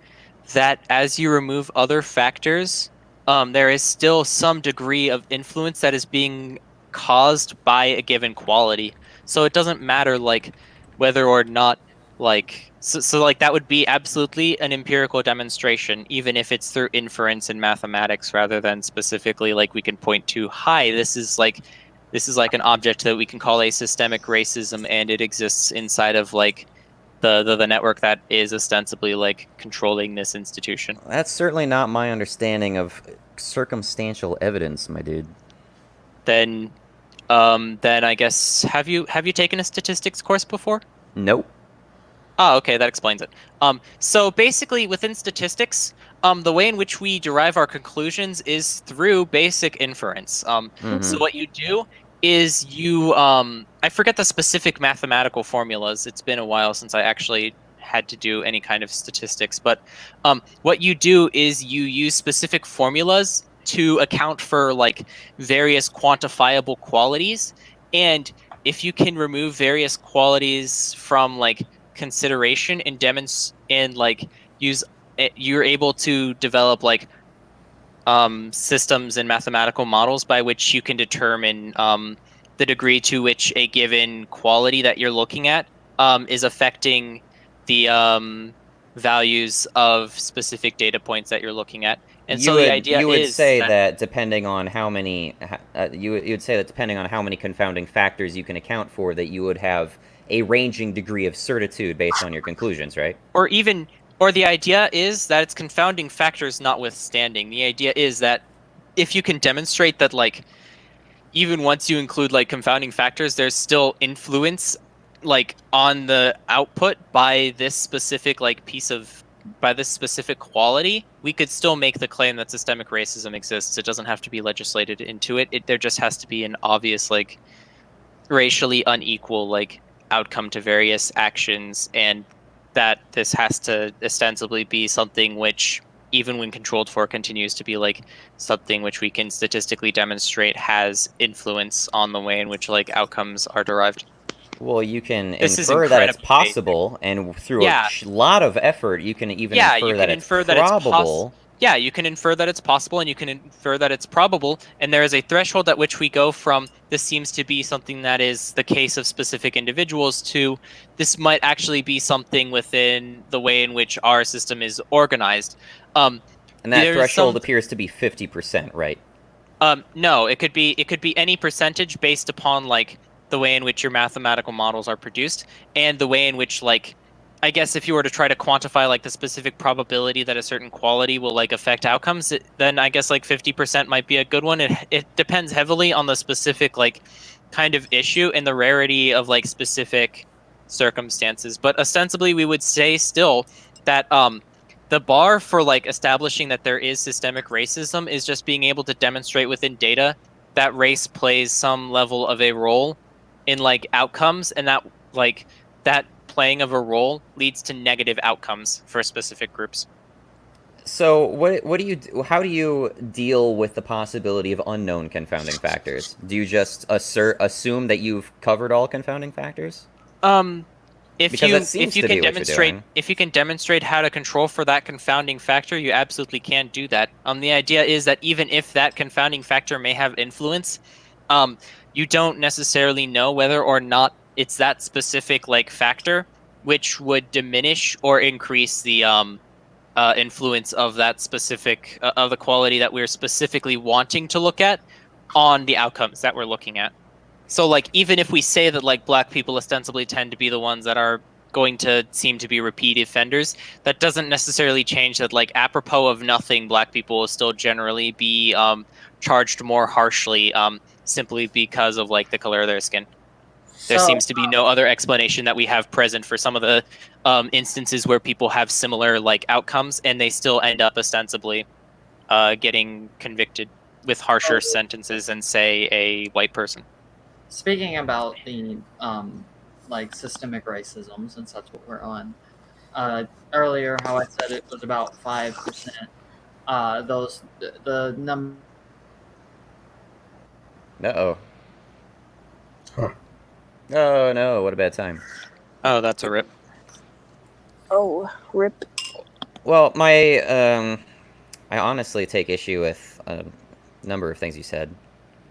Speaker 14: that as you remove other factors, there is still some degree of influence that is being caused by a given quality. So it doesn't matter like whether or not like so like that would be absolutely an empirical demonstration, even if it's through inference and mathematics rather than specifically like we can point to, hi, this is like an object that we can call a systemic racism, and it exists inside of like the network that is ostensibly like controlling this institution.
Speaker 1: That's certainly not my understanding of circumstantial evidence, my dude.
Speaker 14: Then I guess have you taken a statistics course before?
Speaker 1: Nope.
Speaker 14: Oh, okay, that explains it. So basically, within statistics, the way in which we derive our conclusions is through basic inference. So what you do is you, I forget the specific mathematical formulas. It's been a while since I actually had to do any kind of statistics. But what you do is you use specific formulas to account for like various quantifiable qualities. And if you can remove various qualities from like consideration and you're able to develop like systems and mathematical models by which you can determine the degree to which a given quality that you're looking at is affecting the values of specific data points that you're looking at. And so the idea
Speaker 1: you would
Speaker 14: is
Speaker 1: say that depending on how many you would say that depending on how many confounding factors you can account for, that you would have a ranging degree of certitude based on your conclusions, right?
Speaker 14: or the idea is that it's confounding factors notwithstanding. The idea is that if you can demonstrate that, like, even once you include like confounding factors, there's still influence like on the output by this specific by this specific quality, we could still make the claim that systemic racism exists. It doesn't have to be legislated into it. There just has to be an obvious, like, racially unequal, like, outcome to various actions, and that this has to ostensibly be something which, even when controlled for, continues to be like something which we can statistically demonstrate has influence on the way in which like outcomes are derived.
Speaker 1: Well, you can infer that it's possible, and through a lot of effort, you can even infer that it's probable.
Speaker 14: You can infer that it's possible, and you can infer that it's probable, and there is a threshold at which we go from this seems to be something that is the case of specific individuals to this might actually be something within the way in which our system is organized.
Speaker 1: And that threshold appears to be 50%, right?
Speaker 14: No, it could be any percentage based upon like the way in which your mathematical models are produced, and the way in which, like, I guess if you were to try to quantify like the specific probability that a certain quality will like affect outcomes, then I guess like 50% might be a good one. It depends heavily on the specific like kind of issue and the rarity of like specific circumstances. But ostensibly, we would say still that the bar for like establishing that there is systemic racism is just being able to demonstrate within data that race plays some level of a role in like outcomes, and that like that playing of a role leads to negative outcomes for specific groups.
Speaker 1: So what do you do, how do you deal with the possibility of unknown confounding factors? Do you just assume that you've covered all confounding factors? If you can demonstrate how to control for that confounding factor, you absolutely can do that. The idea is that even if that confounding factor may have influence, you don't necessarily know whether or not it's that specific like factor which would diminish or increase the influence of that specific of the quality that we're specifically wanting to look at on the outcomes that we're looking at. So like even if we say that like black people ostensibly tend to be the ones that are going to seem to be repeat offenders, that doesn't necessarily change that like apropos of nothing, black people will still generally be charged more harshly simply because of like the color of their skin. There seems to be no other explanation that we have present for some of the instances where people have similar like outcomes and they still end up ostensibly getting convicted with harsher sentences than say a white person.
Speaker 12: Speaking about the like systemic racism, since that's what we're on, earlier how I said it was about 5%. The number.
Speaker 1: Uh-oh. Huh. Oh no, what a bad time.
Speaker 14: Oh, that's a rip.
Speaker 9: Oh, rip.
Speaker 1: Well, I honestly take issue with a number of things you said.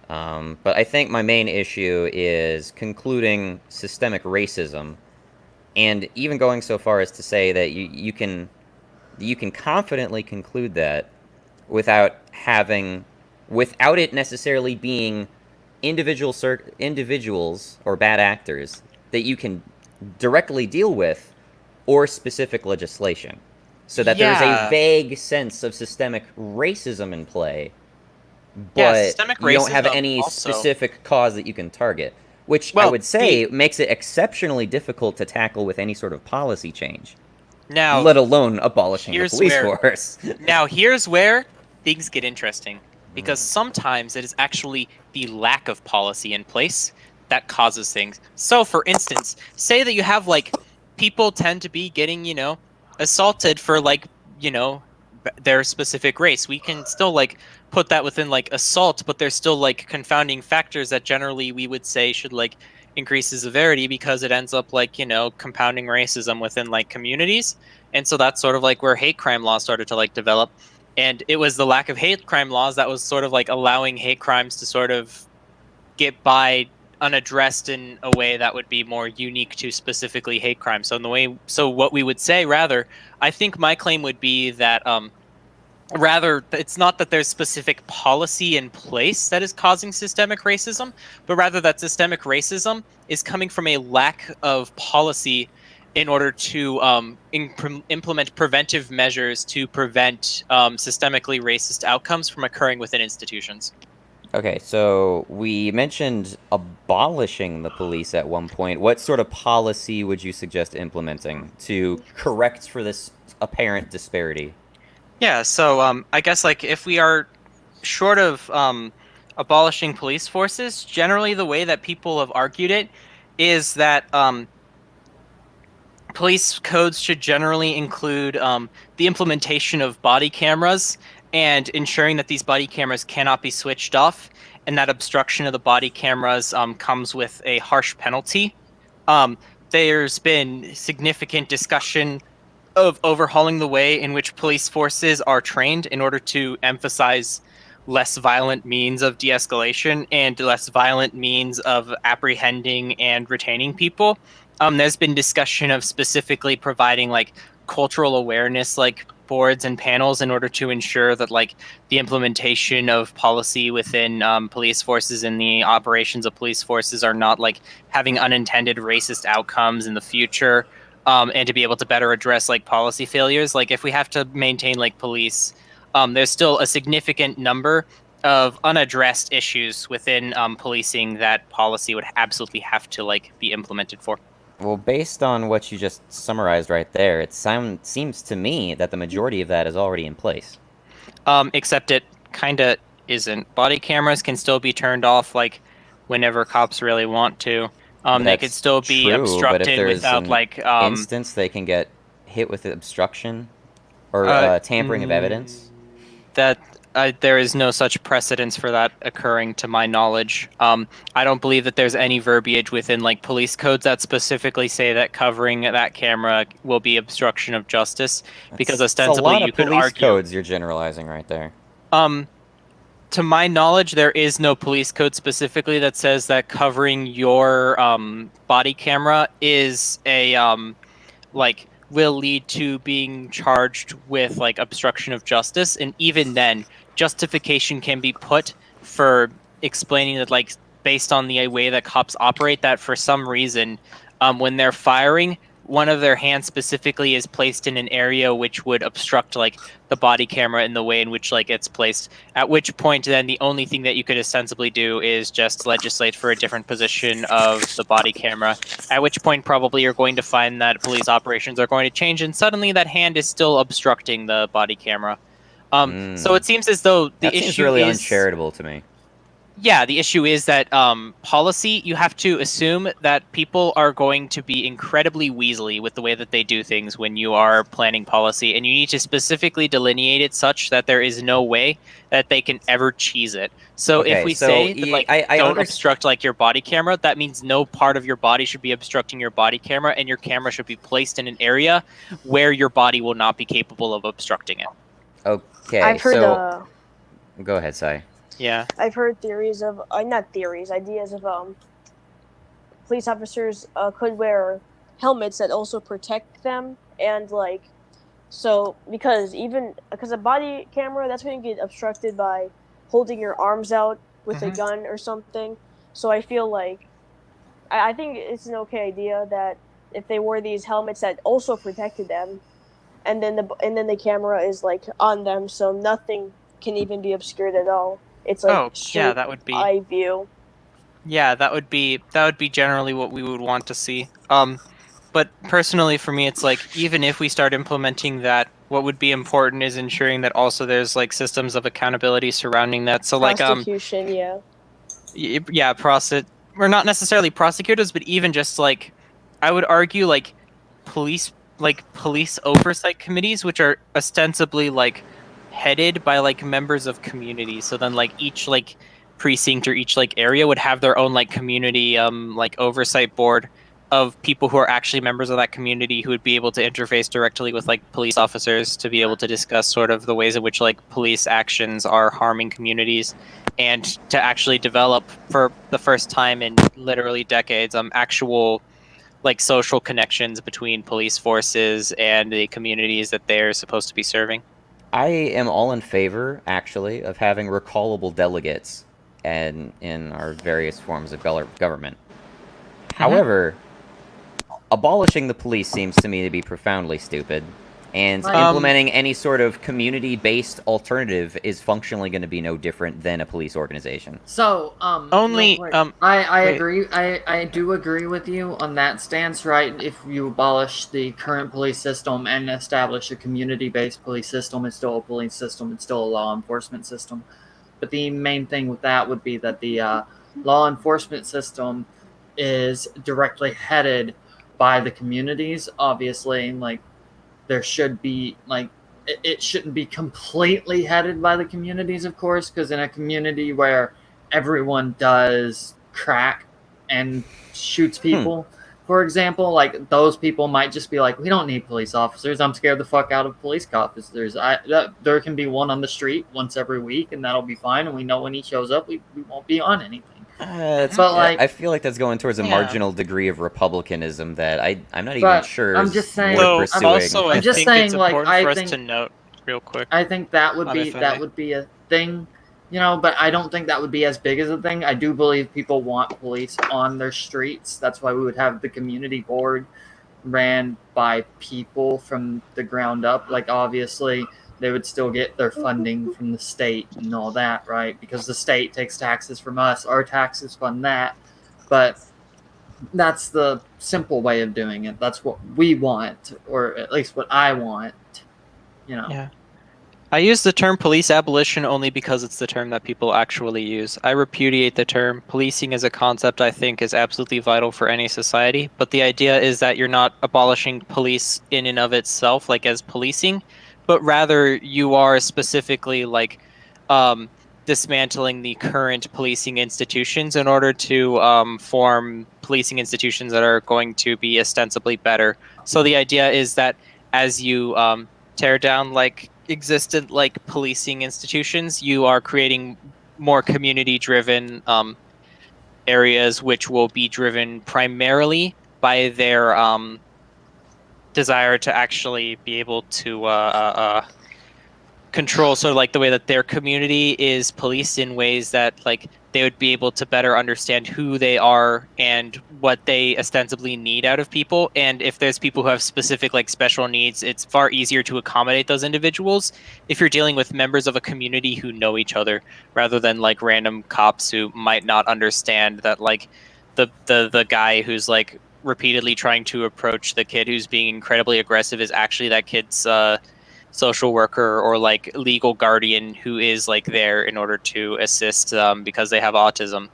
Speaker 1: But I think my main issue is concluding systemic racism, and even going so far as to say that you can confidently conclude that without it necessarily being individuals or bad actors that you can directly deal with, or specific legislation, so that there's a vague sense of systemic racism in play, but you don't have any specific cause that you can target, which I would say makes it exceptionally difficult to tackle with any sort of policy change,
Speaker 14: now
Speaker 1: let alone abolishing the police force.
Speaker 14: Now here's where things get interesting, because sometimes it is actually the lack of policy in place that causes things. So for instance, say that you have like people tend to be getting, assaulted for like, their specific race. We can still like put that within like assault, but there's still like confounding factors that generally we would say should like increase the severity, because it ends up like, compounding racism within like communities. And so that's sort of like where hate crime law started to like develop. And it was the lack of hate crime laws that was sort of like allowing hate crimes to sort of get by unaddressed in a way that would be more unique to specifically hate crime. So what we would say, rather, I think my claim would be that rather, it's not that there's specific policy in place that is causing systemic racism, but rather that systemic racism is coming from a lack of policy in order to implement preventive measures to prevent systemically racist outcomes from occurring within institutions.
Speaker 1: Okay, so we mentioned abolishing the police at one point. What sort of policy would you suggest implementing to correct for this apparent disparity?
Speaker 14: Yeah, so I guess like if we are short of abolishing police forces, generally the way that people have argued it is that police codes should generally include the implementation of body cameras and ensuring that these body cameras cannot be switched off, and that obstruction of the body cameras comes with a harsh penalty. There's been significant discussion of overhauling the way in which police forces are trained in order to emphasize less violent means of de-escalation and less violent means of apprehending and retaining people. There's been discussion of specifically providing like cultural awareness like boards and panels in order to ensure that like the implementation of policy within police forces and the operations of police forces are not like having unintended racist outcomes in the future, and to be able to better address like policy failures. Like if we have to maintain like police, there's still a significant number of unaddressed issues within policing that policy would absolutely have to like be implemented for.
Speaker 1: Well, based on what you just summarized right there, it seems to me that the majority of that is already in place.
Speaker 14: Except it kind of isn't. Body cameras can still be turned off like whenever cops really want to. They could still be
Speaker 1: true,
Speaker 14: obstructed
Speaker 1: but if there's
Speaker 14: without
Speaker 1: an
Speaker 14: like
Speaker 1: instance they can get hit with obstruction or tampering of evidence.
Speaker 14: That there is no such precedence for that occurring to my knowledge. I don't believe that there's any verbiage within like police codes that specifically say that covering that camera will be obstruction of justice, because ostensibly you could argue.
Speaker 1: It's a lot of police codes you're generalizing right there.
Speaker 14: To my knowledge, there is no police code specifically that says that covering your body camera is a like will lead to being charged with like obstruction of justice, and even then justification can be put for explaining that like based on the way that cops operate, that for some reason when they're firing, one of their hands specifically is placed in an area which would obstruct like the body camera in the way in which like it's placed, at which point then the only thing that you could ostensibly do is just legislate for a different position of the body camera, at which point probably you're going to find that police operations are going to change and suddenly that hand is still obstructing the body camera. So it seems as though the issue
Speaker 1: seems really
Speaker 14: is
Speaker 1: uncharitable to me.
Speaker 14: Yeah, the issue is that policy, you have to assume that people are going to be incredibly weaselly with the way that they do things when you are planning policy, and you need to specifically delineate it such that there is no way that they can ever cheese it. So
Speaker 1: Okay,
Speaker 14: if we
Speaker 1: so
Speaker 14: say that, like,
Speaker 1: I
Speaker 14: don't
Speaker 1: understand.
Speaker 14: obstruct like your body camera, that means no part of your body should be obstructing your body camera, and your camera should be placed in an area where your body will not be capable of obstructing it.
Speaker 1: Okay,
Speaker 9: I've heard
Speaker 1: so go ahead, Sai.
Speaker 14: Yeah.
Speaker 9: I've heard theories of not theories, ideas of police officers could wear helmets that also protect them, and like so because a body camera that's going to get obstructed by holding your arms out with a gun or something. So I feel like I think it's an okay idea that if they wore these helmets that also protected them, and then the camera is like on them, so nothing can even be obscured at all. It's like
Speaker 14: yeah, that would be
Speaker 9: eye view.
Speaker 14: Yeah, that would be generally what we would want to see. But personally, for me, it's like even if we start implementing that, what would be important is ensuring that also there's like systems of accountability surrounding that. So
Speaker 9: Prosecution,
Speaker 14: or not necessarily prosecutors, but even just like I would argue like police oversight committees, which are ostensibly like headed by like members of communities. So then like each like precinct or each like area would have their own like community like oversight board of people who are actually members of that community who would be able to interface directly with like police officers to be able to discuss sort of the ways in which like police actions are harming communities, and to actually develop for the first time in literally decades actual like social connections between police forces and the communities that they're supposed to be serving.
Speaker 1: I am all in favor, actually, of having recallable delegates and in our various forms of government. However, abolishing the police seems to me to be profoundly stupid, and implementing any sort of community-based alternative is functionally going to be no different than a police organization.
Speaker 12: So,
Speaker 14: only
Speaker 12: I
Speaker 14: wait.
Speaker 12: agree. I do agree with you on that stance, right? If you abolish the current police system and establish a community-based police system, it's still a police system. It's still a law enforcement system. But the main thing with that would be that the law enforcement system is directly headed by the communities. Obviously, like there should be like it shouldn't be completely headed by the communities, of course, because in a community where everyone does crack and shoots people, for example, like those people might just be like, we don't need police officers. I'm scared the fuck out of police officers. There can be one on the street once every week, and that'll be fine. And we know when he shows up, we won't be on anything.
Speaker 1: But like, I feel like that's going towards a marginal degree of republicanism that I'm not even sure.
Speaker 12: I'm just saying.
Speaker 1: Worth pursuing.
Speaker 14: Also,
Speaker 12: I'm just saying, like,
Speaker 14: I think to note real quick.
Speaker 12: I think that would be a thing, you know. But I don't think that would be as big as a thing. I do believe people want police on their streets. That's why we would have the community board ran by people from the ground up. Like, obviously, they would still get their funding from the state and all that, right? Because the state takes taxes from us. Our taxes fund that. But that's the simple way of doing it. That's what we want, or at least what I want, you know.
Speaker 14: Yeah. I use the term police abolition only because it's the term that people actually use. I repudiate the term. Policing as a concept I think is absolutely vital for any society, but the idea is that you're not abolishing police in and of itself, like as policing, but rather you are specifically like dismantling the current policing institutions in order to form policing institutions that are going to be ostensibly better. So the idea is that as you tear down like existent like policing institutions, you are creating more community-driven areas, which will be driven primarily by their desire to actually be able to control sort of like the way that their community is policed in ways that like they would be able to better understand who they are and what they ostensibly need out of people. And if there's people who have specific like special needs, it's far easier to accommodate those individuals if you're dealing with members of a community who know each other rather than like random cops who might not understand that like the guy who's like repeatedly trying to approach the kid who's being incredibly aggressive is actually that kid's social worker or like legal guardian who is like there in order to assist because they have autism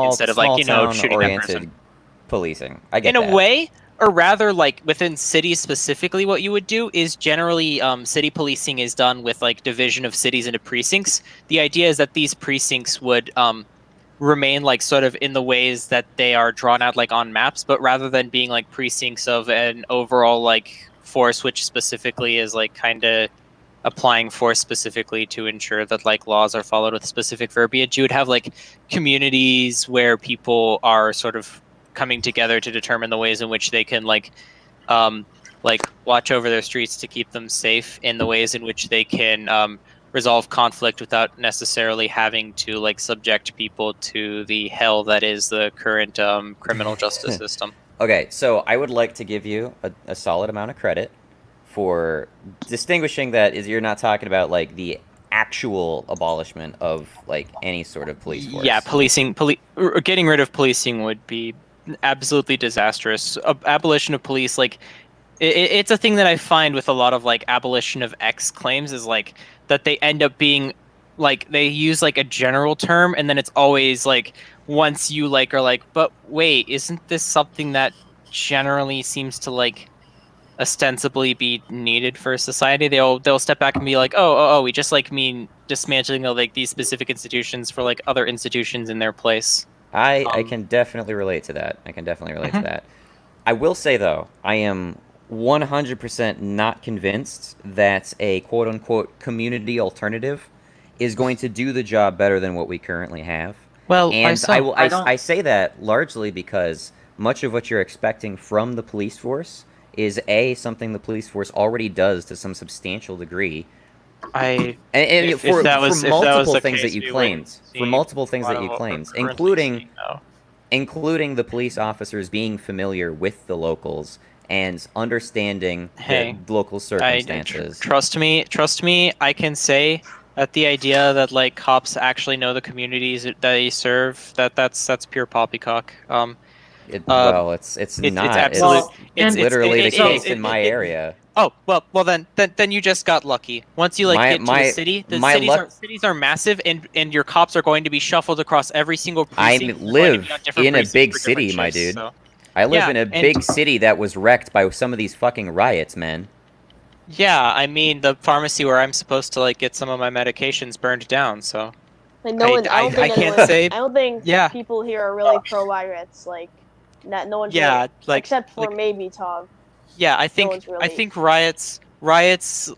Speaker 14: instead of like, you know, shooting that person.
Speaker 1: Policing. I get
Speaker 14: in
Speaker 1: that.
Speaker 14: a way, or rather like within cities specifically, what you would do is generally city policing is done with like division of cities into precincts. The idea is that these precincts would remain like sort of in the ways that they are drawn out like on maps, but rather than being like precincts of an overall like force which specifically is like kind of applying force specifically to ensure that like laws are followed with specific verbiage, you would have like communities where people are sort of coming together to determine the ways in which they can like watch over their streets to keep them safe, in the ways in which they can resolve conflict without necessarily having to like subject people to the hell that is the current criminal justice system.
Speaker 1: Okay, so I would like to give you a solid amount of credit for distinguishing that is you're not talking about like the actual abolishment of like any sort of police force.
Speaker 14: Yeah, getting rid of policing would be absolutely disastrous. Abolition of police, like it's a thing that I find with a lot of like abolition of X claims is like that they end up being like they use like a general term and then it's always like once you like are like, but wait, isn't this something that generally seems to like ostensibly be needed for society? They'll step back and be like, oh, we just like mean dismantling like these specific institutions for like other institutions in their place.
Speaker 1: I can definitely relate to that. I can definitely relate to that. I will say though, I am 100% not convinced that a quote-unquote community alternative is going to do the job better than what we currently have.
Speaker 14: Well,
Speaker 1: And
Speaker 14: I don't.
Speaker 1: I say that largely because much of what you're expecting from the police force is something the police force already does to some substantial degree.
Speaker 14: And
Speaker 1: And
Speaker 14: if that
Speaker 1: for
Speaker 14: was
Speaker 1: multiple
Speaker 14: the
Speaker 1: things that
Speaker 14: case,
Speaker 1: you
Speaker 14: we wouldn't
Speaker 1: claimed,
Speaker 14: see a lot of what we're currently
Speaker 1: including
Speaker 14: seeing now.
Speaker 1: including the police officers being familiar with the locals and understanding the
Speaker 14: Hey,
Speaker 1: local circumstances.
Speaker 14: trust me. I can say that the idea that like cops actually know the communities that they serve, that's pure poppycock.
Speaker 1: Well, it's not.
Speaker 14: absolute.
Speaker 1: It's literally the case
Speaker 14: it-
Speaker 1: in my
Speaker 14: it-
Speaker 1: area.
Speaker 14: Oh well then you just got lucky. Once you like
Speaker 1: My-
Speaker 14: get to
Speaker 1: my-
Speaker 14: a city, the
Speaker 1: my luck-
Speaker 14: cities are massive, and your cops are going to be shuffled across every single
Speaker 1: I
Speaker 14: precinct. They're going to
Speaker 1: live
Speaker 14: be on different
Speaker 1: in a
Speaker 14: precincts
Speaker 1: big
Speaker 14: for different
Speaker 1: city, my
Speaker 14: shifts,
Speaker 1: dude.
Speaker 14: so.
Speaker 1: I live
Speaker 14: Yeah,
Speaker 1: in a
Speaker 14: and-
Speaker 1: big city that was wrecked by some of these fucking riots, man.
Speaker 14: Yeah, I mean the pharmacy where I'm supposed to like get some of my medications burned down. So
Speaker 9: Like no one, I don't think
Speaker 14: can't
Speaker 9: anyone,
Speaker 14: say.
Speaker 9: I don't think
Speaker 14: Yeah.
Speaker 9: people here are really pro riots. Like, no one's
Speaker 14: Yeah,
Speaker 9: really,
Speaker 14: like-
Speaker 9: except for maybe Tog.
Speaker 14: Yeah, I
Speaker 9: one's really-
Speaker 14: think riots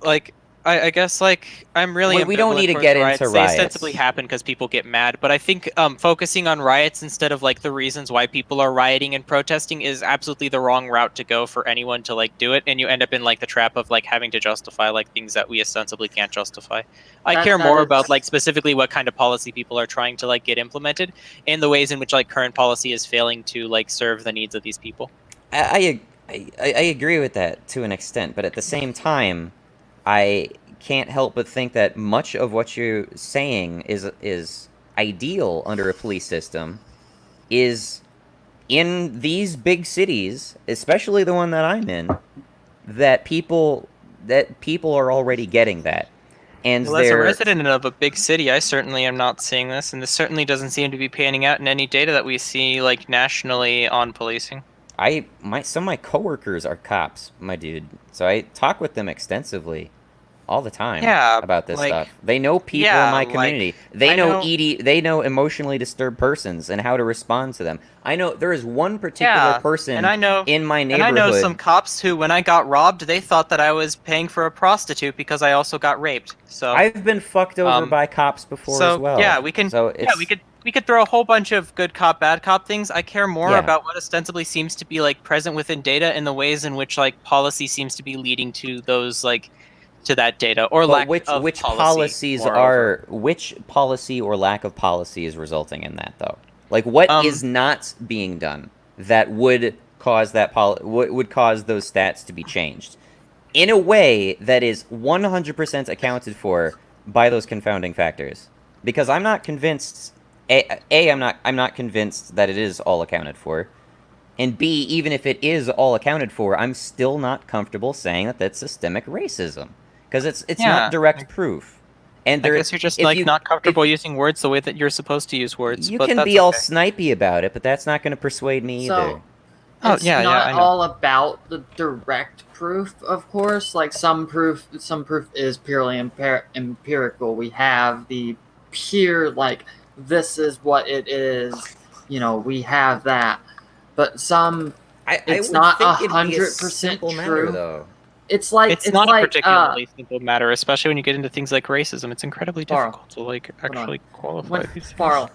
Speaker 14: like I guess like I'm really
Speaker 1: We don't
Speaker 14: ambivalent
Speaker 1: need to
Speaker 14: towards
Speaker 1: get
Speaker 14: riots.
Speaker 1: into
Speaker 14: They
Speaker 1: riots.
Speaker 14: ostensibly happen because people get mad, but I think focusing on riots instead of like the reasons why people are rioting and protesting is absolutely the wrong route to go for anyone to like do it, and you end up in like the trap of like having to justify like things that we ostensibly can't justify. I
Speaker 12: That-
Speaker 14: care
Speaker 12: that
Speaker 14: more
Speaker 12: is-
Speaker 14: about like specifically what kind of policy people are trying to like get implemented and the ways in which like current policy is failing to like serve the needs of these people.
Speaker 1: I agree with that to an extent, but at the same time, I can't help but think that much of what you're saying is ideal under a police system is in these big cities, especially the one that I'm in, that people are already getting that. And
Speaker 14: Well, as a
Speaker 1: they're
Speaker 14: resident of a big city, I certainly am not seeing this, and this certainly doesn't seem to be panning out in any data that we see like nationally on policing.
Speaker 1: some of my coworkers are cops, my dude. So I talk with them extensively all the time about this
Speaker 14: like-
Speaker 1: stuff. They know people in
Speaker 14: yeah,
Speaker 1: my
Speaker 14: like,
Speaker 1: community. They
Speaker 14: I
Speaker 1: know
Speaker 14: know-
Speaker 1: they know emotionally disturbed persons and how to respond to them. I know there is one particular person
Speaker 14: and I know,
Speaker 1: in my
Speaker 14: and
Speaker 1: neighborhood.
Speaker 14: I know some cops who, when I got robbed, they thought that I was paying for a prostitute because I also got raped. So
Speaker 1: I've been fucked over by cops before
Speaker 14: so,
Speaker 1: as well.
Speaker 14: yeah, we can.
Speaker 1: So
Speaker 14: Yeah, we could throw a whole bunch of good cop, bad cop things. I care more
Speaker 1: Yeah.
Speaker 14: about what ostensibly seems to be like present within data and the ways in which like policy seems to be leading to those like to that data or
Speaker 1: But
Speaker 14: lack
Speaker 1: which
Speaker 14: of
Speaker 1: policies
Speaker 14: moreover.
Speaker 1: which policy or lack of policy is resulting in that though? Like what is not being done that would cause would cause those stats to be changed in a way that is 100% accounted for by those confounding factors? Because I'm not convinced. I'm not convinced that it is all accounted for. And B, even if it is all accounted for, I'm still not comfortable saying that that's systemic racism. Because it's
Speaker 14: Yeah,
Speaker 1: not direct proof. And
Speaker 14: I guess you're just like not comfortable using words the way that you're supposed to use words.
Speaker 1: You
Speaker 14: but
Speaker 1: can
Speaker 14: that's
Speaker 1: be all
Speaker 14: okay.
Speaker 1: snipey about it, but that's not going to persuade me either.
Speaker 14: Oh,
Speaker 12: It's
Speaker 14: yeah,
Speaker 12: not
Speaker 14: I know.
Speaker 12: all about the direct proof, of course. Like some proof is purely empirical. We have the pure like this is what it is. We have that, but it's
Speaker 1: would
Speaker 12: not
Speaker 1: think it'd be a
Speaker 12: 100%
Speaker 1: simple
Speaker 12: true.
Speaker 1: matter, though.
Speaker 12: It's like
Speaker 14: it's not a particularly simple matter, especially when you get into things like racism. It's incredibly
Speaker 12: Carl,
Speaker 14: difficult to like actually qualify these things.
Speaker 12: Carl,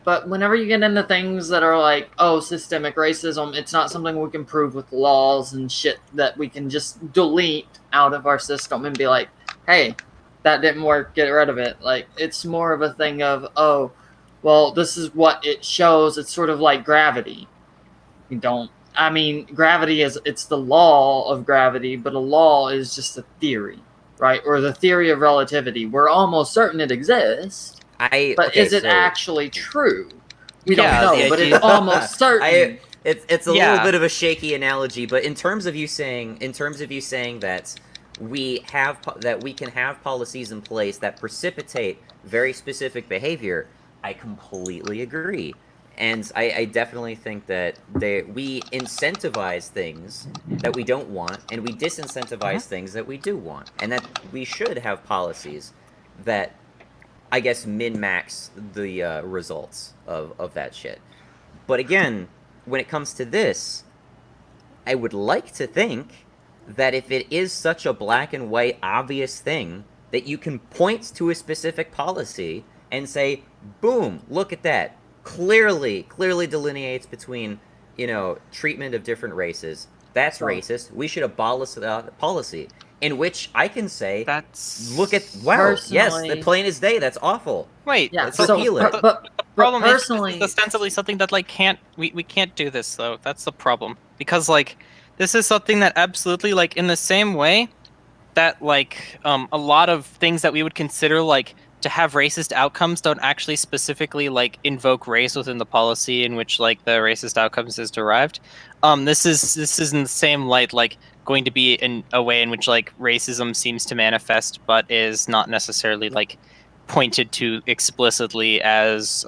Speaker 12: but whenever you get into things that are like, oh, systemic racism, it's not something we can prove with laws and shit that we can just delete out of our system and be like, hey, that didn't work, get rid of it. Like, it's more of a thing of, oh, well, this is what it shows. It's sort of like gravity. Gravity it's the law of gravity, but a law is just a theory, right? Or the theory of relativity. We're almost certain it exists, but is it actually true? We don't know, but it's almost certain.
Speaker 1: It's a little bit of a shaky analogy, but in terms of you saying that we can have policies in place that precipitate very specific behavior, I completely agree. And I definitely think that we incentivize things that we don't want, and we disincentivize things that we do want. And that we should have policies that, I guess, min-max the results of that shit. But again, when it comes to this, I would like to think that if it is such a black and white obvious thing, that you can point to a specific policy and say, boom, look at that. Clearly delineates between, treatment of different races. That's racist. We should abolish the policy. In which I can say, look at, wow, yes, the plain as day, that's awful.
Speaker 14: Wait,
Speaker 1: let's repeal it.
Speaker 14: The problem is it's ostensibly something that we can't do this though. That's the problem, because this is something that absolutely in the same way that a lot of things that we would consider to have racist outcomes don't actually specifically invoke race within the policy in which the racist outcomes is derived. This is in the same light going to be in a way in which racism seems to manifest, but is not necessarily pointed to explicitly as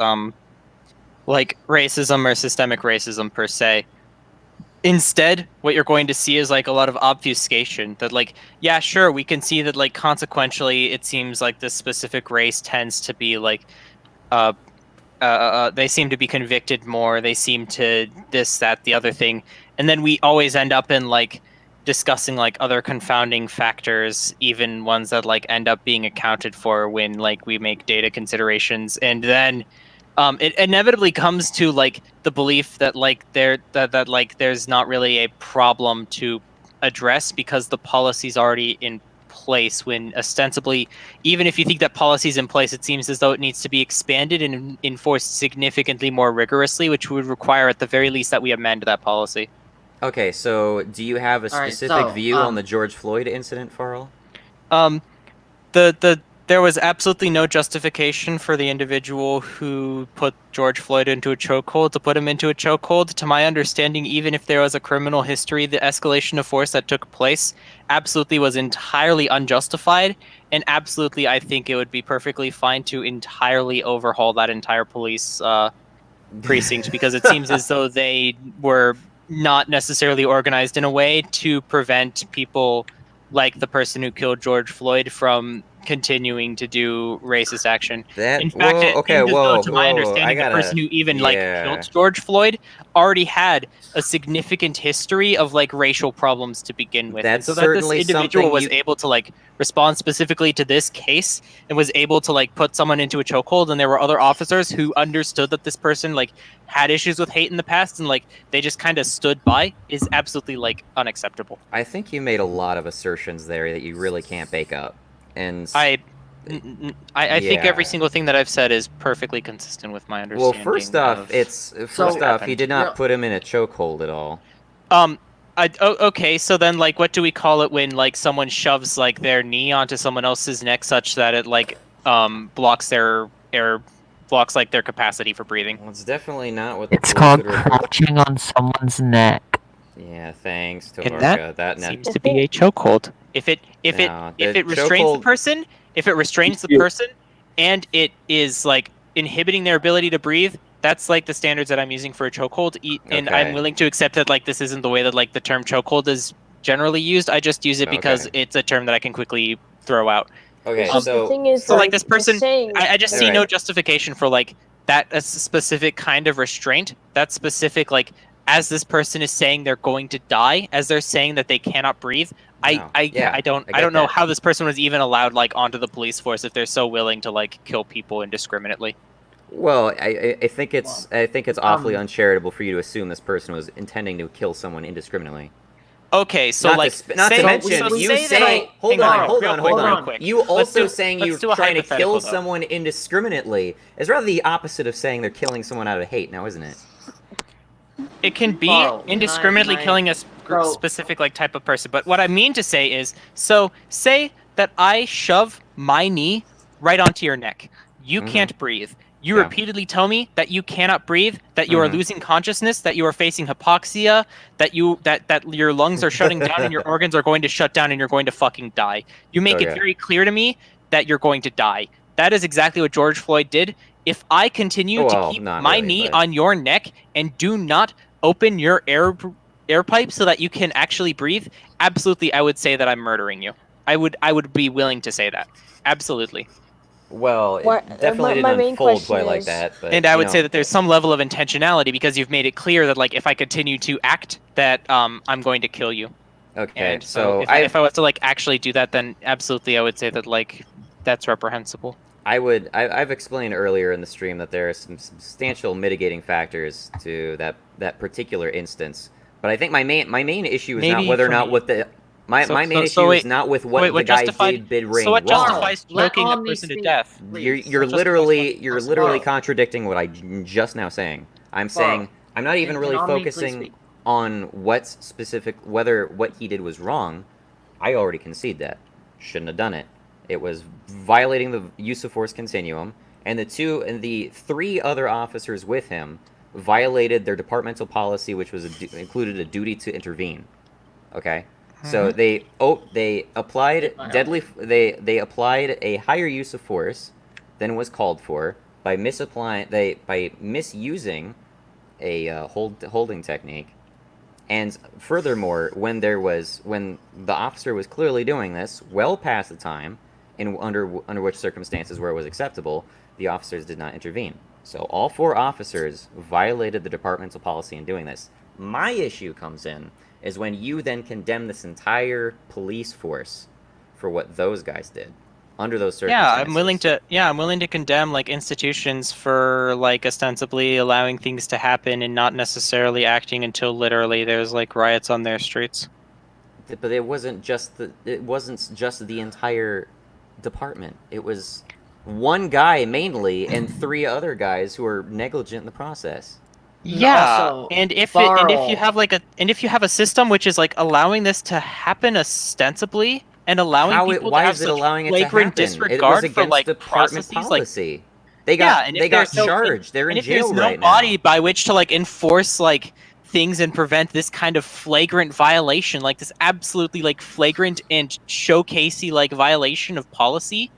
Speaker 14: racism or systemic racism per se. Instead, what you're going to see is a lot of obfuscation that yeah, sure, we can see that consequentially it seems like this specific race tends to be they seem to be convicted more, they seem to this, that, the other thing, and then we always end up in discussing other confounding factors, even ones that end up being accounted for when we make data considerations, and then it inevitably comes to the belief that there's not really a problem to address because the policy's already in place, when ostensibly, even if you think that policy's in place, it seems as though it needs to be expanded and enforced significantly more rigorously, which would require at the very least that we amend that policy.
Speaker 1: Okay, so do you have a specific view on the George Floyd incident, Farrell?
Speaker 14: There was absolutely no justification for the individual who put George Floyd into a chokehold to put him into a chokehold. To my understanding, even if there was a criminal history, the escalation of force that took place absolutely was entirely unjustified, and absolutely I think it would be perfectly fine to entirely overhaul that entire police precinct, because it seems as though they were not necessarily organized in a way to prevent people like the person who killed George Floyd from continuing to do racist action. In fact, to my understanding, the person who even killed George Floyd already had a significant history of racial problems to begin with.
Speaker 1: That's
Speaker 14: so that this individual was
Speaker 1: you...
Speaker 14: able to respond specifically to this case and was able to put someone into a chokehold, and there were other officers who understood that this person had issues with hate in the past, and they just kind of stood by, is absolutely unacceptable.
Speaker 1: I think you made a lot of assertions there that you really can't bake up. And
Speaker 14: I think every single thing that I've said is perfectly consistent with my understanding.
Speaker 1: Well, first off, he did not put him in a chokehold at all.
Speaker 14: Okay, so then what do we call it when someone shoves their knee onto someone else's neck such that it blocks their their capacity for breathing?
Speaker 1: Well, it's definitely not what the
Speaker 16: it's called crouching on someone's neck.
Speaker 1: Yeah, thanks to
Speaker 14: that seems to be a chokehold. If it restrains the person, and it is inhibiting their ability to breathe, that's the standards that I'm using for a chokehold. And I'm willing to accept that this isn't the way that the term chokehold is generally used. I just use it because it's a term that I can quickly throw out.
Speaker 1: Okay,
Speaker 9: the thing is,
Speaker 14: this person, I just see no justification for that a specific kind of restraint. That specific as this person is saying they're going to die, as they're saying that they cannot breathe. I don't know how this person was even allowed onto the police force if they're so willing to kill people indiscriminately.
Speaker 1: Well, I think it's awfully uncharitable for you to assume this person was intending to kill someone indiscriminately.
Speaker 14: Okay, so
Speaker 1: not to mention you say hold on. You also saying you're trying to kill someone indiscriminately is rather the opposite of saying they're killing someone out of hate, now isn't it?
Speaker 14: It can be indiscriminately killing a specific type of person, but what I mean to say is, so say that I shove my knee right onto your neck. You can't breathe. You repeatedly tell me that you cannot breathe, that you are losing consciousness, that you are facing hypoxia, that your lungs are shutting down and your organs are going to shut down and you're going to fucking die. You make it very clear to me that you're going to die. That is exactly what George Floyd did. If I continue to keep my knee on your neck and do not open your air pipe so that you can actually breathe, absolutely I would say that I'm murdering you. I would be willing to say that. Absolutely.
Speaker 1: Well, it definitely
Speaker 9: my
Speaker 1: didn't
Speaker 9: main
Speaker 1: unfold
Speaker 9: question
Speaker 1: quite like
Speaker 9: is-
Speaker 1: that. But
Speaker 14: And I
Speaker 1: you
Speaker 14: would
Speaker 1: know,
Speaker 14: say that there's some level of intentionality because you've made it clear that like if I continue to act, that I'm going to kill you.
Speaker 1: Okay,
Speaker 14: And
Speaker 1: so
Speaker 14: if I was to like actually do that, then absolutely I would say that like that's reprehensible.
Speaker 1: I've explained earlier in the stream that there are some substantial mitigating factors to that particular instance. But I think my main issue is not
Speaker 14: Maybe
Speaker 1: whether or
Speaker 14: for
Speaker 1: not
Speaker 14: me.
Speaker 1: what the my main issue
Speaker 14: wait,
Speaker 1: is not with what
Speaker 14: wait,
Speaker 1: the
Speaker 14: what
Speaker 1: guy
Speaker 14: justified-
Speaker 1: did
Speaker 14: so what
Speaker 1: wrong.
Speaker 14: justifies choking a person to death?
Speaker 1: You're
Speaker 14: What justifies
Speaker 1: literally contradicting what I just now saying. I'm saying I'm not even really focusing on what's specific, whether what he did was wrong. I already concede that. Shouldn't have done it. It was violating the use of force continuum, and the three other officers with him violated their departmental policy, which was included a duty to intervene. Okay, so they applied they applied a higher use of force than was called for by misusing a holding technique. And furthermore, when the officer was clearly doing this well past the time under which circumstances where it was acceptable, the officers did not intervene. So all four officers violated the departmental policy in doing this. My issue comes in is when you then condemn this entire police force for what those guys did under those circumstances.
Speaker 14: I'm willing to condemn like institutions for like ostensibly allowing things to happen and not necessarily acting until literally there's like riots on their streets.
Speaker 1: But it wasn't just the entire department. It was one guy mainly and three other guys who were negligent in the process.
Speaker 14: Yeah, and if you have a system which is like allowing this to happen ostensibly and allowing people to have such flagrant disregard for like processes
Speaker 1: policy. They got charged. They're in jail right now.
Speaker 14: If there's no body by which to like enforce like things and prevent this kind of flagrant violation, like this absolutely like flagrant and showcasey like violation of policy,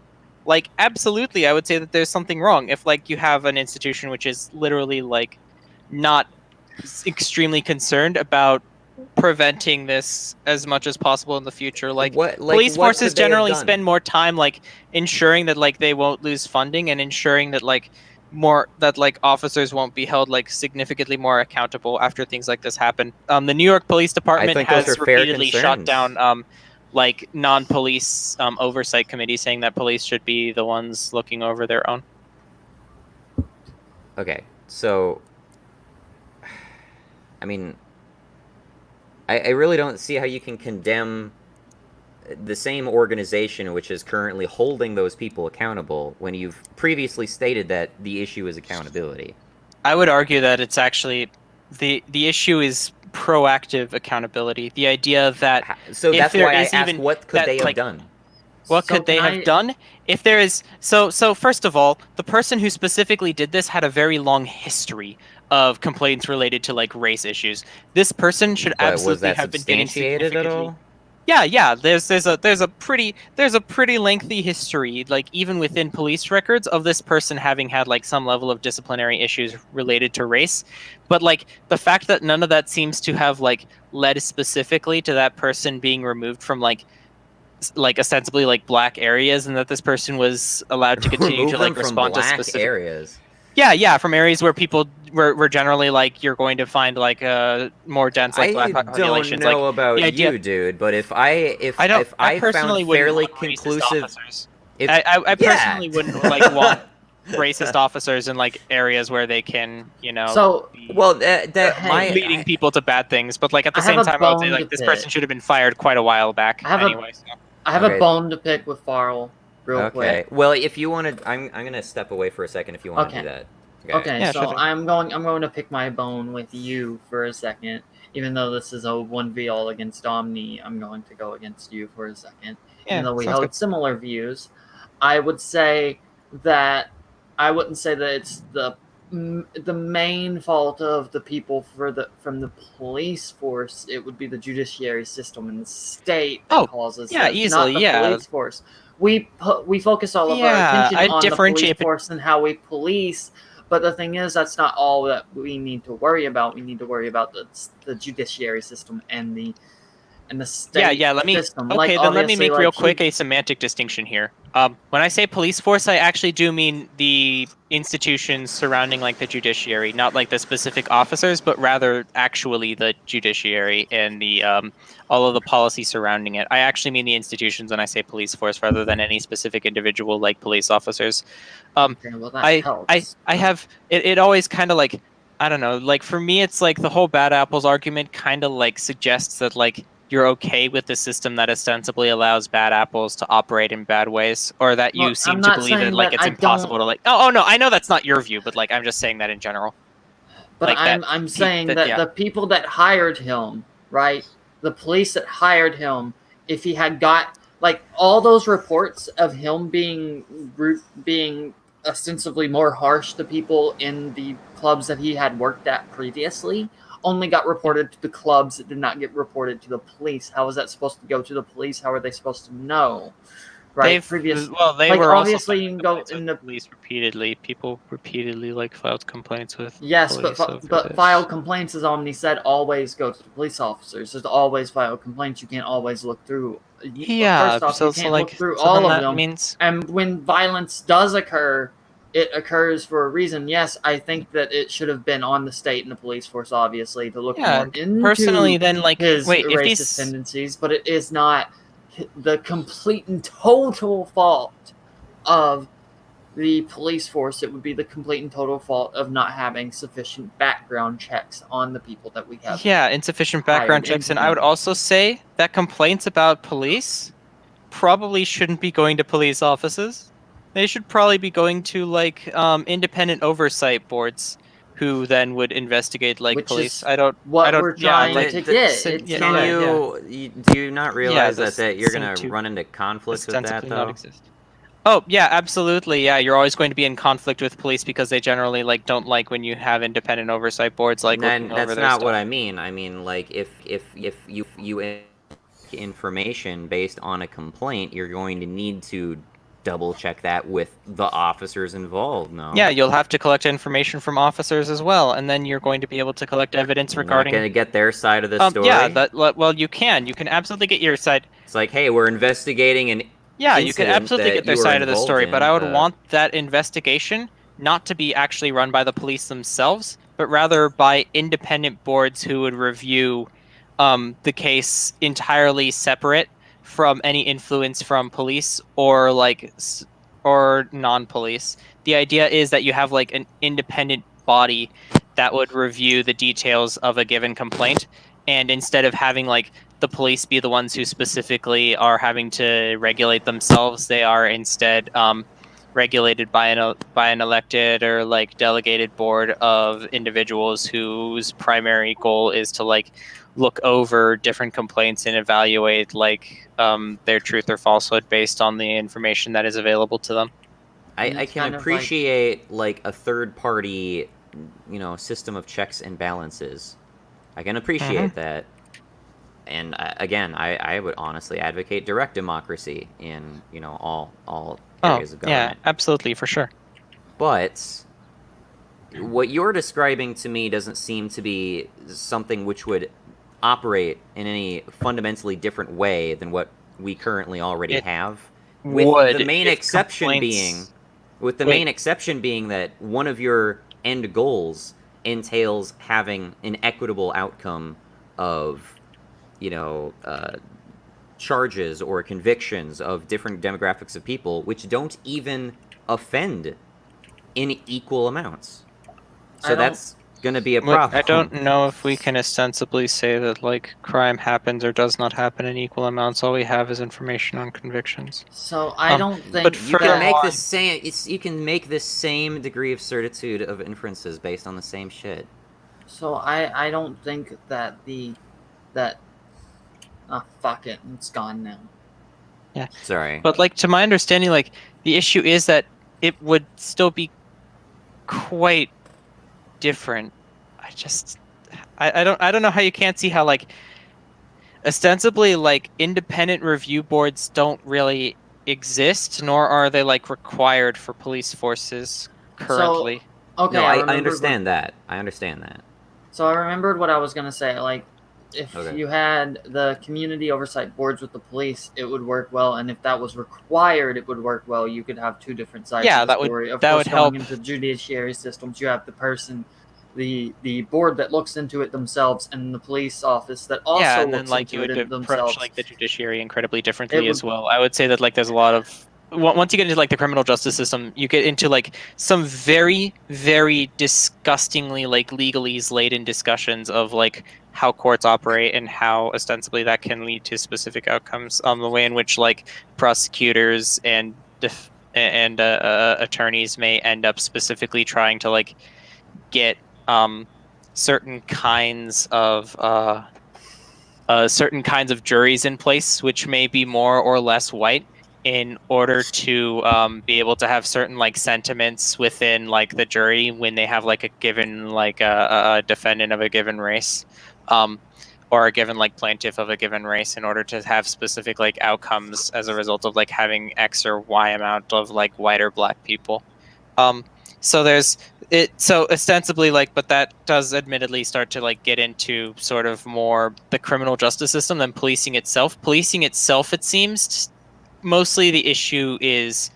Speaker 14: like absolutely I would say that there's something wrong if like you have an institution which is literally like not extremely concerned about preventing this as much as possible in the future. Like police forces generally spend more time like ensuring that like they won't lose funding and ensuring that like officers won't be held like significantly more accountable after things like this happen. The New York Police Department has repeatedly shot down like non-police oversight committees saying that police should be the ones looking over their own.
Speaker 1: Okay, so I mean, I really don't see how you can condemn the same organization which is currently holding those people accountable when you've previously stated that the issue is accountability.
Speaker 14: I would argue that it's actually the issue is proactive accountability. The idea that
Speaker 1: so that's why I asked what could they have done.
Speaker 14: What could they have done? If there is so first of all, the person who specifically did this had a very long history of complaints related to like race issues. This person should absolutely have been getting
Speaker 1: substantiated at all.
Speaker 14: Yeah. There's a pretty lengthy history, like even within police records, of this person having had like some level of disciplinary issues related to race. But like the fact that none of that seems to have like led specifically to that person being removed from like ostensibly like black areas, and that this person was allowed to continue to like respond to specific
Speaker 1: areas.
Speaker 14: Yeah, from areas where people were generally like you're going to find like more dense like black populations.
Speaker 1: I don't know
Speaker 14: like,
Speaker 1: about you, dude, but if I
Speaker 14: personally
Speaker 1: found fairly
Speaker 14: wouldn't want
Speaker 1: conclusive,
Speaker 14: I personally wouldn't like want racist officers in like areas where they can, leading people to bad things. But like at the same time, I would say like this person should have been fired quite a while back.
Speaker 12: I have a bone to pick with Farrell. Real quick.
Speaker 1: Well, if you want to, I'm gonna step away for a second. If you want to do that.
Speaker 12: Okay. So I'm going to pick my bone with you for a second. Even though this is a 1v all against Omni, I'm going to go against you for a second. Even though we held similar views, I would say that I wouldn't say that it's the main fault of the people from the police force. It would be the judiciary system and the state that causes this,
Speaker 14: easily,
Speaker 12: not the police force. We focus all of our attention on the police force and how we police, but the thing is that's not all that we need to worry about. We need to worry about the judiciary system and the state system.
Speaker 14: Let me make real quick a semantic distinction here. When I say police force, I actually do mean the institutions surrounding like the judiciary, not like the specific officers, but rather actually the judiciary and the all of the policy surrounding it. I actually mean the institutions when I say police force, rather than any specific individual like police officers.
Speaker 12: Okay, well, that helps.
Speaker 14: I have it always kind of like, I don't know, like for me it's like the whole bad apples argument kind of like suggests that like you're okay with the system that ostensibly allows bad apples to operate in bad ways, or that you
Speaker 12: Look,
Speaker 14: seem
Speaker 12: I'm
Speaker 14: to
Speaker 12: not
Speaker 14: believe that
Speaker 12: saying
Speaker 14: like
Speaker 12: that
Speaker 14: it's
Speaker 12: I
Speaker 14: impossible
Speaker 12: don't-
Speaker 14: to like oh no, I know that's not your view, but like I'm just saying that in general.
Speaker 12: But
Speaker 14: Like
Speaker 12: I'm saying that
Speaker 14: yeah.
Speaker 12: the people that hired him, right? The police that hired him, if he had got like all those reports of him being ostensibly more harsh to people in the clubs that he had worked at previously, only got reported to the clubs. It did not get reported to the police. How is that supposed to go to the police? How are they supposed to know? Right?
Speaker 14: They
Speaker 12: like,
Speaker 14: were also
Speaker 12: obviously you can go in the
Speaker 14: police repeatedly. People repeatedly like filed complaints with
Speaker 12: yes,
Speaker 14: police over
Speaker 12: but
Speaker 14: this.
Speaker 12: file complaints, as Omni said, always go to the police officers. There's always file complaints. You can't always look through.
Speaker 14: Yeah,
Speaker 12: First off,
Speaker 14: so-
Speaker 12: you
Speaker 14: so,
Speaker 12: can't
Speaker 14: like-
Speaker 12: look through
Speaker 14: so
Speaker 12: all
Speaker 14: then
Speaker 12: of
Speaker 14: that
Speaker 12: them.
Speaker 14: means-
Speaker 12: And when violence does occur, it occurs for a reason. Yes, I think that it should have been on the state and the police force, obviously, to look
Speaker 14: Yeah,
Speaker 12: more into
Speaker 14: personally, then, like,
Speaker 12: his
Speaker 14: wait, if
Speaker 12: racist
Speaker 14: these-
Speaker 12: tendencies, but it is not the complete and total fault of the police force. It would be the complete and total fault of not having sufficient background checks on the people that we have.
Speaker 14: Yeah, insufficient background
Speaker 12: hired
Speaker 14: checks,
Speaker 12: into
Speaker 14: and I would
Speaker 12: them.
Speaker 14: also say that complaints about police probably shouldn't be going to police offices. They should probably be going to like independent oversight boards, who then would investigate like
Speaker 12: Which
Speaker 14: police.
Speaker 12: is
Speaker 14: I don't.
Speaker 12: what
Speaker 14: I don't.
Speaker 12: we're
Speaker 14: yeah,
Speaker 12: trying
Speaker 14: like,
Speaker 12: to get.
Speaker 14: sim-
Speaker 12: It's
Speaker 14: yeah,
Speaker 1: Can
Speaker 12: not-
Speaker 14: yeah.
Speaker 1: do you not realize
Speaker 14: the
Speaker 1: that you're
Speaker 14: seem
Speaker 1: gonna
Speaker 14: to
Speaker 1: run into conflict with that
Speaker 14: ostensibly
Speaker 1: though?
Speaker 14: not exist. Oh yeah, absolutely. Yeah, you're always going to be in conflict with police because they generally like don't like when you have independent oversight boards like
Speaker 1: Then
Speaker 14: looking
Speaker 1: that's
Speaker 14: over their
Speaker 1: not
Speaker 14: stuff.
Speaker 1: what I mean. I mean, like, if you information based on a complaint, you're going to need to double check that with the officers involved. No.
Speaker 14: Yeah, you'll have to collect information from officers as well, and then you're going to be able to collect evidence
Speaker 1: You're
Speaker 14: regarding.
Speaker 1: not going to get their side of the story.
Speaker 14: Yeah, well, you can. You can absolutely get your side.
Speaker 1: It's like, hey, we're investigating an
Speaker 14: Yeah, you can
Speaker 1: incident
Speaker 14: absolutely
Speaker 1: that
Speaker 14: get their
Speaker 1: you were
Speaker 14: side of the
Speaker 1: involved
Speaker 14: story,
Speaker 1: in,
Speaker 14: but I would want that investigation not to be actually run by the police themselves, but rather by independent boards who would review the case entirely separate from any influence from police or like or non-police. The idea is that you have like an independent body that would review the details of a given complaint, and instead of having like the police be the ones who specifically are having to regulate themselves, they are instead regulated by an elected or like delegated board of individuals whose primary goal is to like look over different complaints and evaluate like their truth or falsehood based on the information that is available to them.
Speaker 1: I can appreciate like a third party, system of checks and balances. I can appreciate that. And again, I would honestly advocate direct democracy in all areas of government.
Speaker 14: Yeah, absolutely, for sure.
Speaker 1: But what you're describing to me doesn't seem to be something which would operate in any fundamentally different way than what we currently already have. With the main exception being that one of your end goals entails having an equitable outcome of charges or convictions of different demographics of people, which don't even offend in equal amounts. So that's going to be a problem.
Speaker 14: I don't know if we can ostensibly say that like crime happens or does not happen in equal amounts. All we have is information on convictions.
Speaker 12: So I don't think
Speaker 14: but
Speaker 1: you can make the same. You can make the same degree of certitude of inferences based on the same shit.
Speaker 12: So I don't think that fuck it, it's gone now.
Speaker 14: Yeah.
Speaker 1: Sorry.
Speaker 14: But like to my understanding, like the issue is that it would still be quite different. I don't know how you can't see how like ostensibly like independent review boards don't really exist, nor are they like required for police forces currently.
Speaker 12: So, okay,
Speaker 1: no,
Speaker 12: I
Speaker 1: understand that. I understand that.
Speaker 12: So I remembered what I was gonna say. Like, if
Speaker 1: Okay.
Speaker 12: you had the community oversight boards with the police, it would work well, and if that was required, it would work well. You could have two different sides
Speaker 14: Yeah,
Speaker 12: of the
Speaker 14: that would-
Speaker 12: story. Of
Speaker 14: that
Speaker 12: course,
Speaker 14: would
Speaker 12: going
Speaker 14: help.
Speaker 12: into judiciary systems, you have the person, the board that looks into it themselves, and the police office that also
Speaker 14: Yeah, and then
Speaker 12: looks
Speaker 14: like you
Speaker 12: into
Speaker 14: would
Speaker 12: it
Speaker 14: approach
Speaker 12: themselves.
Speaker 14: like the judiciary incredibly differently
Speaker 12: would-
Speaker 14: as well. I would say that like there's a lot of once you get into like the criminal justice system, you get into like some very, very disgustingly like legalese laden discussions of like how courts operate and how ostensibly that can lead to specific outcomes. The way in which like prosecutors and attorneys may end up specifically trying to like get certain kinds of juries in place, which may be more or less white, in order to be able to have certain like sentiments within like the jury when they have like a given like a defendant of a given race, or a given like plaintiff of a given race, in order to have specific like outcomes as a result of like having X or Y amount of like white or black people. So there's it. So ostensibly, like, but that does admittedly start to like get into sort of more the criminal justice system than policing itself. Policing itself, it seems, mostly the issue is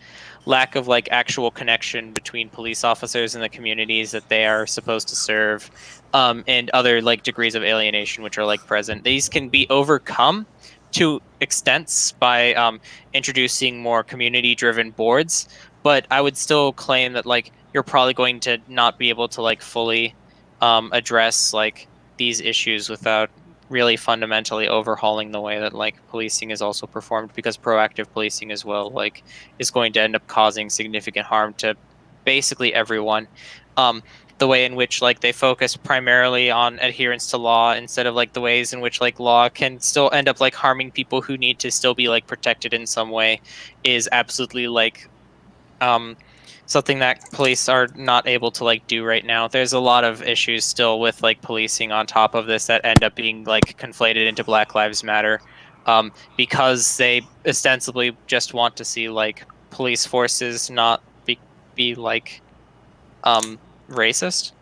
Speaker 14: lack of like actual connection between police officers and the communities that they are supposed to serve, and other like degrees of alienation which are like present. These can be overcome to extents by introducing more community-driven boards, but I would still claim that like you're probably going to not be able to like fully address like these issues without really fundamentally overhauling the way that like policing is also performed, because proactive policing as well like is going to end up causing significant harm to basically everyone. The way in which like they focus primarily on adherence to law instead of like the ways in which like law can still end up like harming people who need to still be like protected in some way is absolutely like something that police are not able to like do right now. There's a lot of issues still with like policing on top of this that end up being like conflated into Black Lives Matter, because they ostensibly just want to see like police forces not be like racist.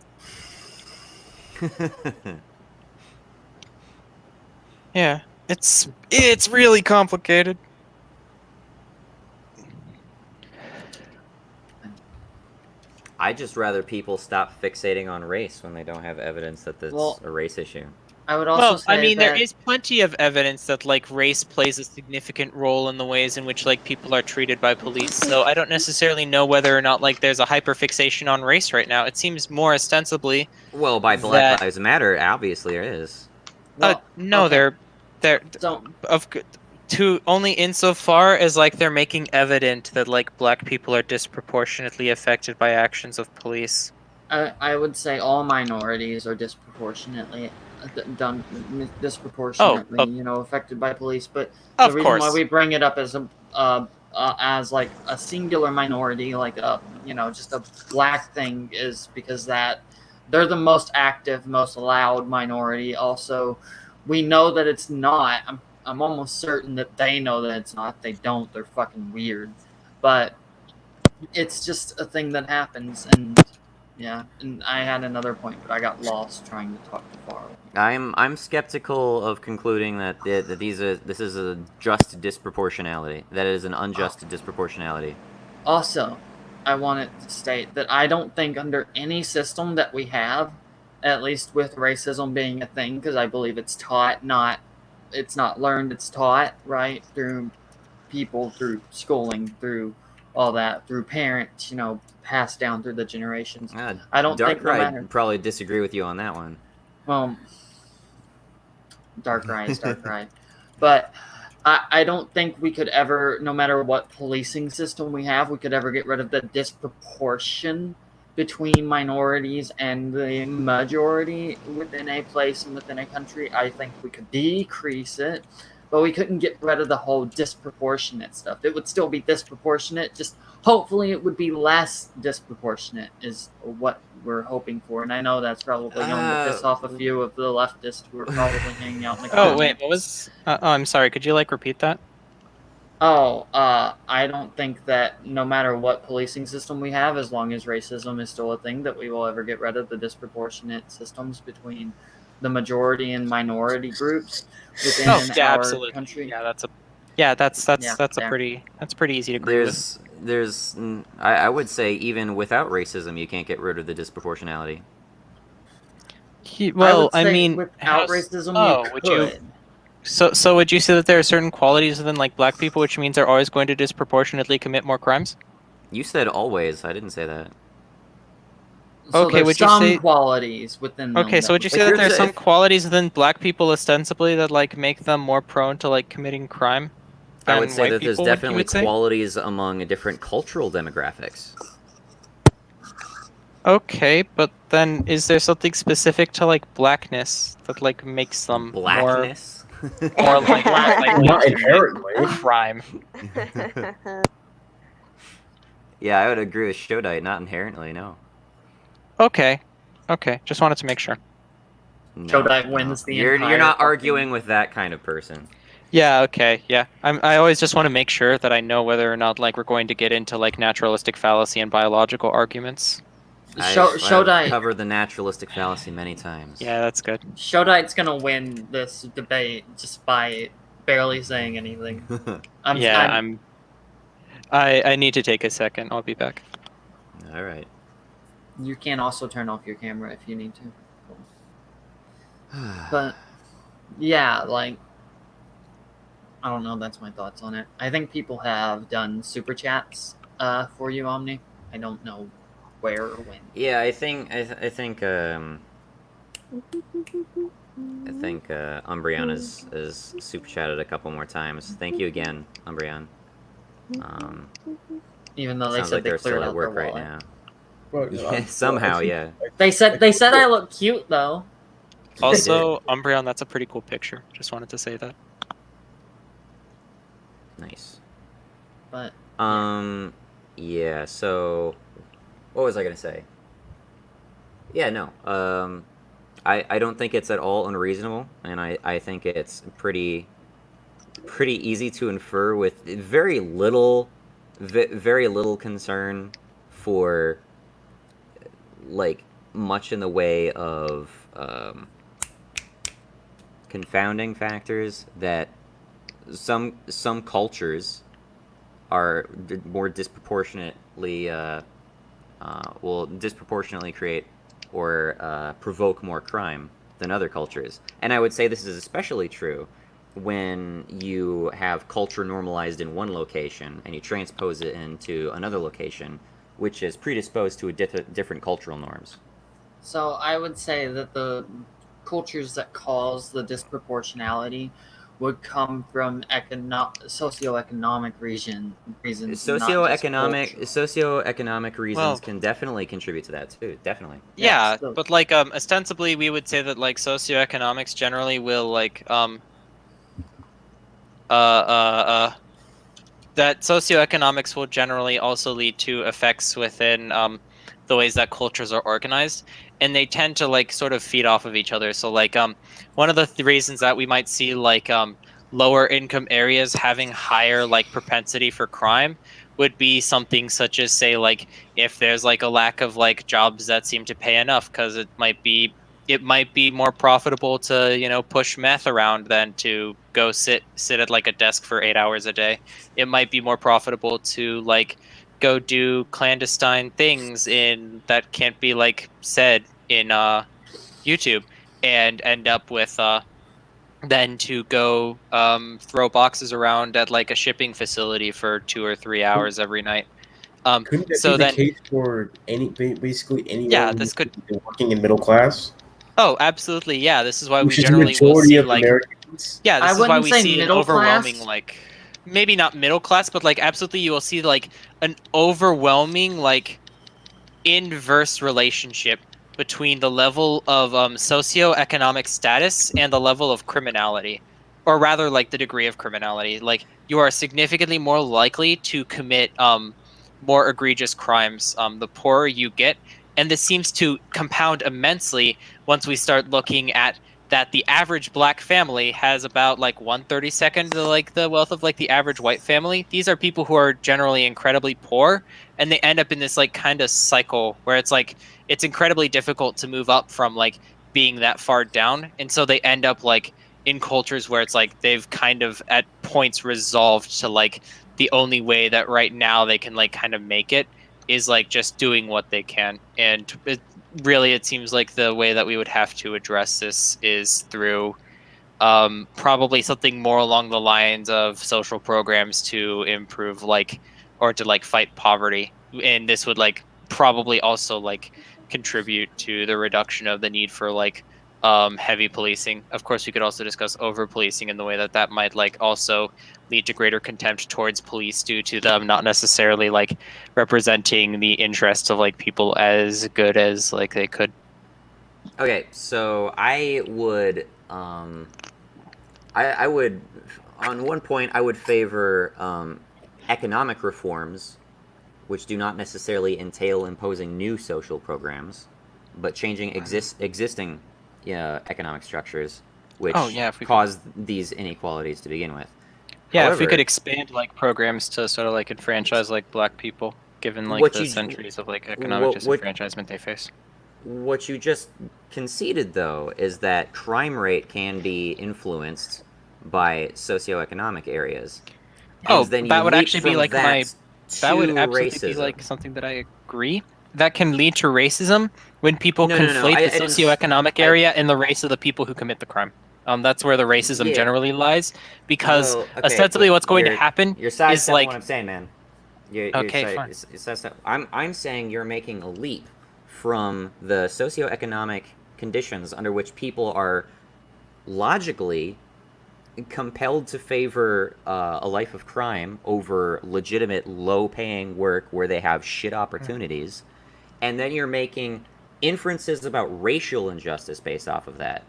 Speaker 14: Yeah, it's really complicated.
Speaker 1: I'd just rather people stop fixating on race when they don't have evidence that that's a race issue.
Speaker 12: I would also say
Speaker 14: I mean,
Speaker 12: that
Speaker 14: there is plenty of evidence that like race plays a significant role in the ways in which like people are treated by police. So I don't necessarily know whether or not like there's a hyperfixation on race right now. It seems more ostensibly.
Speaker 1: Well, by Black Lives Matter, obviously there is.
Speaker 14: No,
Speaker 12: okay.
Speaker 14: they're to only insofar as like they're making evident that like black people are disproportionately affected by actions of police.
Speaker 12: I would say all minorities are disproportionately affected by police. But the
Speaker 14: Of
Speaker 12: reason why
Speaker 14: course.
Speaker 12: we bring it up as like a singular minority, like just a black thing, is because that they're the most active, most loud minority. Also, we know that it's not. I'm almost certain that they know that it's not. If they don't, they're fucking weird. But it's just a thing that happens, and yeah. And I had another point, but I got lost trying to talk too far.
Speaker 1: I'm skeptical of concluding that this is a just disproportionality. That it is an unjust disproportionality.
Speaker 12: Also, I wanted to state that I don't think under any system that we have, at least with racism being a thing, because I believe it's taught, it's not learned, it's taught, right? Through people, through schooling, through all that, through parents, passed down through the generations. I don't think no matter.
Speaker 1: Probably disagree with you on that one.
Speaker 12: Well, dark eye is dark eye. But I don't think we could ever, no matter what policing system we have, we could ever get rid of the disproportion between minorities and the majority within a place and within a country. I think we could decrease it, but we couldn't get rid of the whole disproportionate stuff. It would still be disproportionate, just hopefully it would be less disproportionate is what we're hoping for. And I know that's probably going to piss off a few of the leftists who are probably hanging out in the comments.
Speaker 14: Oh wait, what was? I'm sorry. Could you like repeat that?
Speaker 12: I don't think that no matter what policing system we have, as long as racism is still a thing, that we will ever get rid of the disproportionate systems between the majority and minority groups within
Speaker 14: Oh yeah,
Speaker 12: our
Speaker 14: absolutely.
Speaker 12: country.
Speaker 14: Yeah, that's
Speaker 12: there.
Speaker 14: pretty easy to agree with.
Speaker 1: I would say even without racism, you can't get rid of the disproportionality.
Speaker 14: Well,
Speaker 12: I would say
Speaker 14: mean,
Speaker 12: without racism, you
Speaker 14: would
Speaker 12: could.
Speaker 14: you? So would you say that there are certain qualities within like black people, which means they're always going to disproportionately commit more crimes?
Speaker 1: You said always. I didn't say that.
Speaker 12: So
Speaker 14: Okay,
Speaker 12: there's
Speaker 14: would you
Speaker 12: some
Speaker 14: say?
Speaker 12: qualities within them.
Speaker 14: Okay, so would you say that there are some qualities within black people ostensibly that like make them more prone to like committing crime than
Speaker 1: I would say
Speaker 14: white
Speaker 1: that there's
Speaker 14: people?
Speaker 1: definitely
Speaker 14: would say?
Speaker 1: qualities among different cultural demographics.
Speaker 14: Okay, but then is there something specific to like blackness that like makes them
Speaker 1: Blackness?
Speaker 14: more like
Speaker 13: Not inherently.
Speaker 14: crime?
Speaker 1: Yeah, I would agree with Shodite. Not inherently, no.
Speaker 14: Okay, just wanted to make sure.
Speaker 1: No,
Speaker 12: Shodite wins the
Speaker 1: You're
Speaker 12: entire
Speaker 1: not
Speaker 12: fucking-
Speaker 1: arguing with that kind of person.
Speaker 14: Yeah, okay, yeah. I always just want to make sure that I know whether or not like we're going to get into like naturalistic fallacy and biological arguments.
Speaker 1: I've
Speaker 12: Shodite
Speaker 1: covered the naturalistic fallacy many times.
Speaker 14: Yeah, that's good.
Speaker 12: Shodite's gonna win this debate just by barely saying anything.
Speaker 14: I need to take a second. I'll be back.
Speaker 1: All right.
Speaker 12: You can also turn off your camera if you need to. But yeah, like I don't know. That's my thoughts on it. I think people have done super chats for you, Omni. I don't know where or when.
Speaker 1: Yeah, I think Umbreon is super chatted a couple more times. Thank you again, Umbreon.
Speaker 12: Even though they
Speaker 1: sounds
Speaker 12: said
Speaker 1: like
Speaker 12: they
Speaker 1: they're
Speaker 12: cleared
Speaker 1: still
Speaker 12: out
Speaker 1: at work
Speaker 12: their
Speaker 1: right
Speaker 12: wallet.
Speaker 1: now.
Speaker 13: Well,
Speaker 1: Yeah, somehow, yeah.
Speaker 12: They said I look cute though.
Speaker 14: Also, Umbreon, that's a pretty cool picture. Just wanted to say that.
Speaker 1: Nice.
Speaker 12: But
Speaker 1: yeah. So, what was I gonna say? Yeah, no. I don't think it's at all unreasonable, and I think it's pretty easy to infer with very little concern for like much in the way of confounding factors that some cultures are more disproportionately will disproportionately create or provoke more crime than other cultures. And I would say this is especially true when you have culture normalized in one location and you transpose it into another location, which is predisposed to a different cultural norms.
Speaker 12: So I would say that the cultures that cause the disproportionality would come from socioeconomic reasons.
Speaker 1: Socioeconomic reasons
Speaker 14: Well,
Speaker 1: can definitely contribute to that too. Definitely.
Speaker 14: Yeah, but like ostensibly we would say that like socioeconomics generally will like that socioeconomics will generally also lead to effects within the ways that cultures are organized, and they tend to like sort of feed off of each other. So like one of the reasons that we might see like lower income areas having higher like propensity for crime would be something such as, say, like if there's like a lack of like jobs that seem to pay enough, because it might be more profitable to, you know, push meth around than to go sit at like a desk for 8 hours a day. It might be more profitable to like go do clandestine things in that can't be like said in YouTube and end up with than to go throw boxes around at like a shipping facility for 2 or 3 hours every night.
Speaker 13: Couldn't that
Speaker 14: So
Speaker 13: be the
Speaker 14: then,
Speaker 13: case for basically anyone
Speaker 14: yeah, this could
Speaker 13: working in middle class?
Speaker 14: Oh, absolutely, yeah. This is why we
Speaker 13: Which is the
Speaker 14: generally will
Speaker 13: majority
Speaker 14: see
Speaker 13: of
Speaker 14: like
Speaker 13: Americans.
Speaker 14: yeah,
Speaker 12: I
Speaker 14: this is why
Speaker 12: wouldn't
Speaker 14: we
Speaker 12: say
Speaker 14: see an
Speaker 12: middle
Speaker 14: overwhelming
Speaker 12: class.
Speaker 14: like maybe not middle class, but like absolutely you will see like an overwhelming like inverse relationship between the level of socioeconomic status and the level of criminality, or rather like the degree of criminality. Like you are significantly more likely to commit more egregious crimes the poorer you get, and this seems to compound immensely once we start looking at that the average black family has about like 1/32 of like the wealth of like the average white family. These are people who are generally incredibly poor, and they end up in this like kind of cycle where it's like it's incredibly difficult to move up from like being that far down, and so they end up like in cultures where it's like they've kind of at points resolved to like the only way that right now they can like kind of make it is like just doing what they can. And it seems like the way that we would have to address this is through probably something more along the lines of social programs to improve like or to like fight poverty. And this would like probably also like contribute to the reduction of the need for like heavy policing. Of course, we could also discuss over policing in the way that that might like also lead to greater contempt towards police due to them not necessarily like representing the interests of like people as good as like they could.
Speaker 1: Okay, so I would I would on one point I would favor economic reforms, which do not necessarily entail imposing new social programs, but changing existing economic structures, which cause these inequalities to begin with.
Speaker 14: Yeah,
Speaker 1: However,
Speaker 14: if we could expand like programs to sort of like enfranchise like black people, given like the centuries of like economic disenfranchisement they face.
Speaker 1: What you just conceded, though, is that crime rate can be influenced by socioeconomic areas.
Speaker 14: Oh, that would actually be like that would absolutely be like something that I agree. That can lead to racism when people conflate the socioeconomic area and the race of the people who commit the crime. That's where the racism generally lies, because ostensibly what's going to happen is like
Speaker 1: what I'm saying, man.
Speaker 14: Fine.
Speaker 1: I'm saying you're making a leap from the socioeconomic conditions under which people are logically compelled to favor a life of crime over legitimate low-paying work where they have shit opportunities, and then you're making inferences about racial injustice based off of that.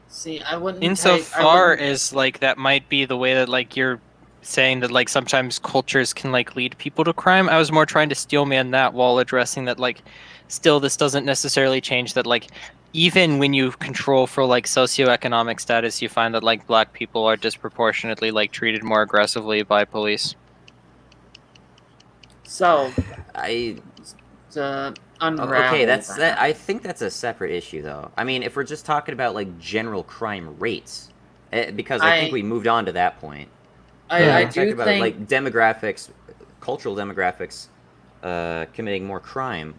Speaker 12: See, I wouldn't.
Speaker 14: Insofar as like that might be the way that like you're saying that like sometimes cultures can like lead people to crime. I was more trying to steelman that while addressing that like still this doesn't necessarily change that like even when you control for like socioeconomic status, you find that like black people are disproportionately like treated more aggressively by police.
Speaker 12: So
Speaker 1: okay, I think that's a separate issue, though. I mean, if we're just talking about like general crime rates, because I think we moved on to that point.
Speaker 12: I do
Speaker 1: about
Speaker 12: think
Speaker 1: like demographics, cultural demographics, committing more crime.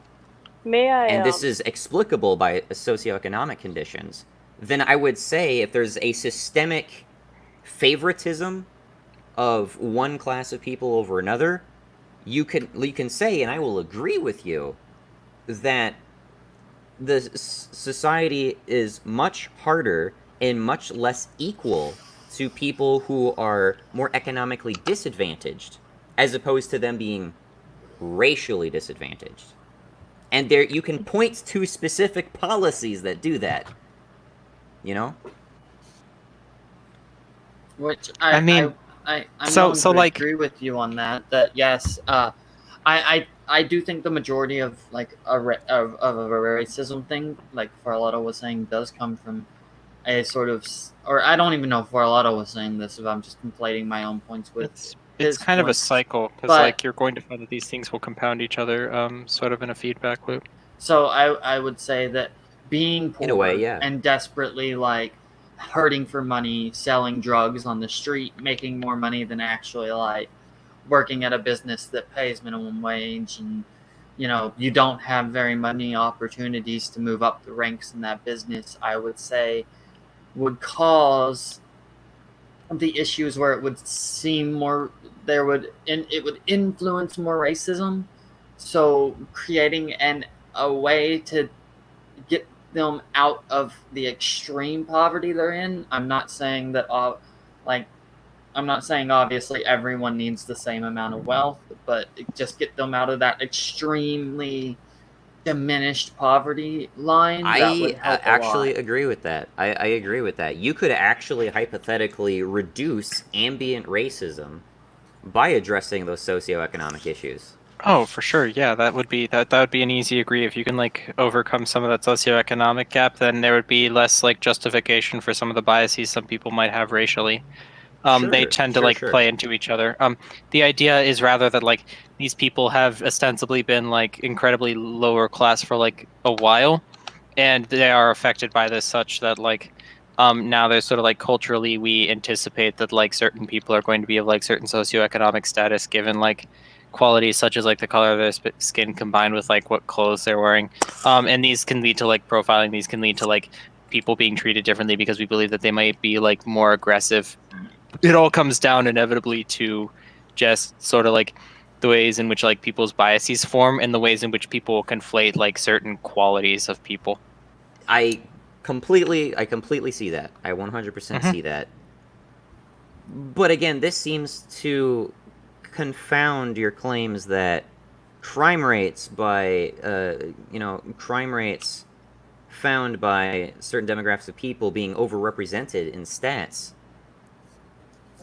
Speaker 9: May I?
Speaker 1: And this is explicable by socioeconomic conditions. Then I would say if there's a systemic favoritism of one class of people over another, you can say, and I will agree with you, that the society is much harder and much less equal to people who are more economically disadvantaged, as opposed to them being racially disadvantaged. And there, you can point to specific policies that do that. You know?
Speaker 12: Which
Speaker 14: I'm
Speaker 12: like agree with you on that. That yes, I do think the majority of like of a racism thing, like Farlotta was saying, does come from a sort of, or I don't even know if Farlotta was saying this, if I'm just conflating my own points with.
Speaker 14: It's kind of a cycle, because like you're going to find that these things will compound each other, sort of in a feedback loop.
Speaker 12: So I would say that being poor
Speaker 1: in a way, yeah,
Speaker 12: and desperately like hurting for money, selling drugs on the street, making more money than actually like working at a business that pays minimum wage, and you know you don't have very many opportunities to move up the ranks in that business, I would say would cause the issues where it would seem more it would influence more racism. So creating a way to get them out of the extreme poverty they're in. I'm not saying that obviously everyone needs the same amount of wealth, but just get them out of that extremely diminished poverty line.
Speaker 1: I actually agree with that. I agree with that. You could actually hypothetically reduce ambient racism by addressing those socioeconomic issues.
Speaker 14: Oh, for sure. Yeah, that would be an easy agree. If you can like overcome some of that socioeconomic gap, then there would be less like justification for some of the biases some people might have racially. They tend to play into each other. The idea is rather that like these people have ostensibly been like incredibly lower class for like a while, and they are affected by this, such that like now there's sort of like culturally we anticipate that like certain people are going to be of like certain socioeconomic status given like qualities such as like the color of their skin combined with like what clothes they're wearing, and these can lead to like profiling. These can lead to like people being treated differently because we believe that they might be like more aggressive. It all comes down inevitably to just sort of like the ways in which like people's biases form and the ways in which people conflate like certain qualities of people.
Speaker 1: I completely see that. I 100% see that. But again, this seems to confound your claims that crime rates by crime rates found by certain demographics of people being overrepresented in stats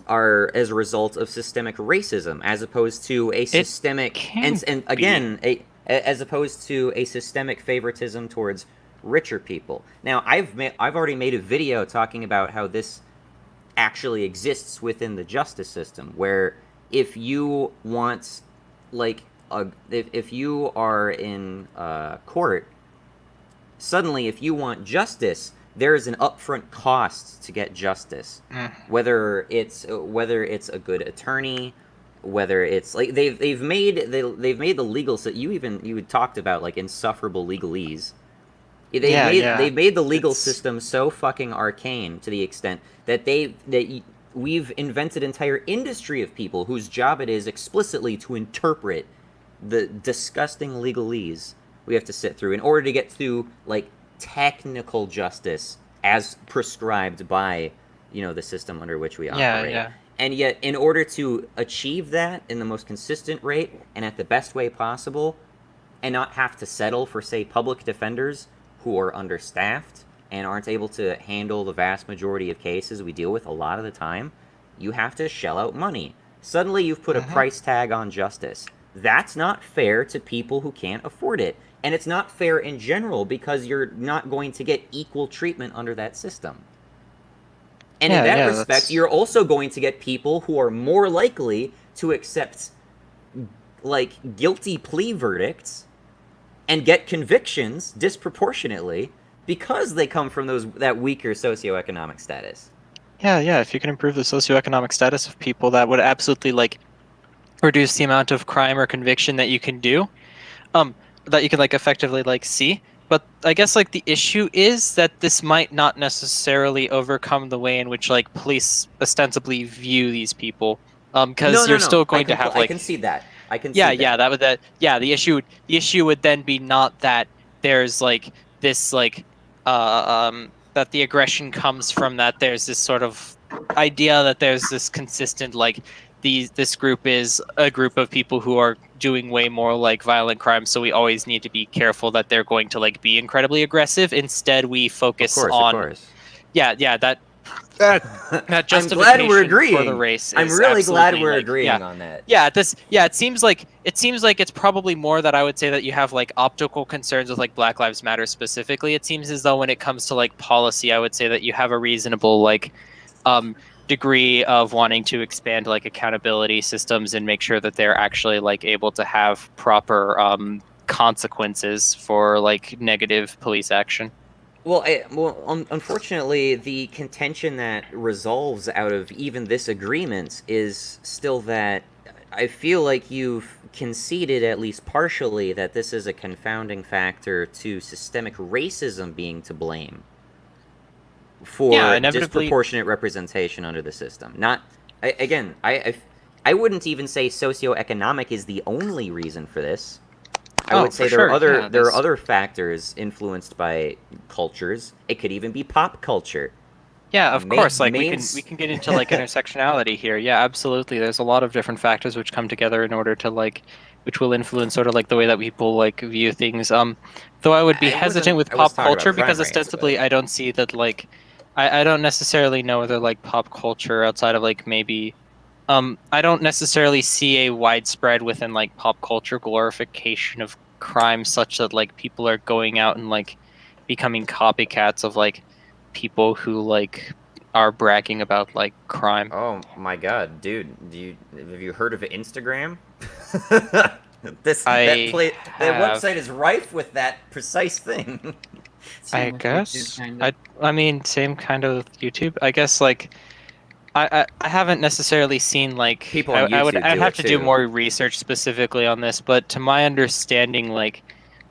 Speaker 1: are as a result of systemic racism, as opposed to a systemic as opposed to a systemic favoritism towards richer people. Now, I've already made a video talking about how this actually exists within the justice system, where if you want, like, if you are in court, suddenly if you want justice, there is an upfront cost to get justice. Whether it's a good attorney, whether it's like they've made the legal, so you talked about like insufferable legalese. They've made the legal system so fucking arcane to the extent that we've invented entire industry of people whose job it is explicitly to interpret the disgusting legalese we have to sit through in order to get through like technical justice as prescribed by the system under which we operate. And yet, in order to achieve that in the most consistent rate and at the best way possible, and not have to settle for, say, public defenders who are understaffed and aren't able to handle the vast majority of cases we deal with a lot of the time, you have to shell out money. Suddenly you've put a price tag on justice. That's not fair to people who can't afford it. And it's not fair in general because you're not going to get equal treatment under that system. And in that respect, you're also going to get people who are more likely to accept like guilty plea verdicts and get convictions disproportionately because they come from that weaker socioeconomic status.
Speaker 14: Yeah, if you can improve the socioeconomic status of people, that would absolutely like reduce the amount of crime or conviction that you can do, that you can like effectively like see. But I guess like the issue is that this might not necessarily overcome the way in which like police ostensibly view these people, because you're still going to have like.
Speaker 1: I can see that.
Speaker 14: The issue would then be not that there's like this like that the aggression comes from that there's this sort of idea that there's this consistent like this group is a group of people who are doing way more like violent crimes, so we always need to be careful that they're going to like be incredibly aggressive. Instead, we focus on
Speaker 1: that
Speaker 14: justification
Speaker 1: I'm glad we're agreeing.
Speaker 14: For the race.
Speaker 1: I'm really glad we're agreeing on that.
Speaker 14: It seems like it's probably more that I would say that you have like optical concerns with like Black Lives Matter specifically. It seems as though when it comes to like policy, I would say that you have a reasonable like degree of wanting to expand like accountability systems and make sure that they're actually like able to have proper consequences for like negative police action.
Speaker 1: Well, unfortunately, the contention that resolves out of even this agreement is still that I feel like you've conceded, at least partially, that this is a confounding factor to systemic racism being to blame for disproportionate representation under the system. I wouldn't even say socioeconomic is the only reason for this. I would say there are other factors influenced by cultures. It could even be pop culture.
Speaker 14: Yeah, of course. Like we can get into like intersectionality here. Yeah, absolutely. There's a lot of different factors which come together in order to like, which will influence sort of like the way that people like view things. Though I would be hesitant with pop culture because ostensibly I don't see that like, I don't necessarily know whether like pop culture outside of like maybe. I don't necessarily see a widespread within like pop culture glorification of crime such that like people are going out and like becoming copycats of like people who like are bragging about like crime.
Speaker 1: Oh my god, dude! Have you heard of Instagram? That website is rife with that precise thing.
Speaker 14: I
Speaker 12: Same with
Speaker 14: guess.
Speaker 12: YouTube, kind of.
Speaker 14: I mean, same kind of with YouTube. I guess like I haven't necessarily seen like
Speaker 1: People on YouTube
Speaker 14: I'd
Speaker 1: do
Speaker 14: have
Speaker 1: it
Speaker 14: to do
Speaker 1: too.
Speaker 14: more research specifically on this, but to my understanding, like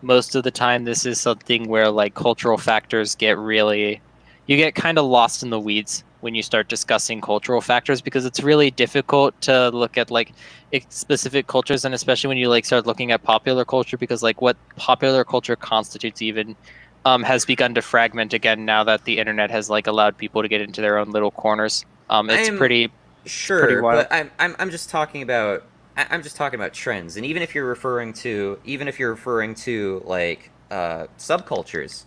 Speaker 14: most of the time, this is something where like cultural factors get really, you get kind of lost in the weeds when you start discussing cultural factors because it's really difficult to look at like specific cultures, and especially when you like start looking at popular culture, because like what popular culture constitutes even has begun to fragment again now that the internet has like allowed people to get into their own little corners. It's
Speaker 1: I'm
Speaker 14: pretty
Speaker 1: sure,
Speaker 14: wild.
Speaker 1: but I'm just talking about I'm just talking about trends, and even if you're referring to like subcultures,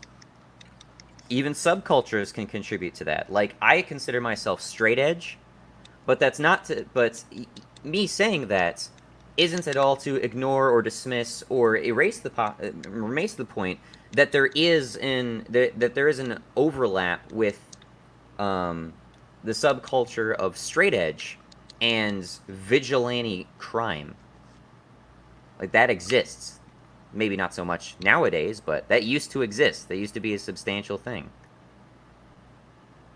Speaker 1: even subcultures can contribute to that. Like I consider myself straight edge, but that's not to, but me saying that isn't at all to ignore or dismiss or erase the point that there is an overlap with the subculture of straight edge and vigilante crime. Like that exists. Maybe not so much nowadays, but that used to exist. That used to be a substantial thing.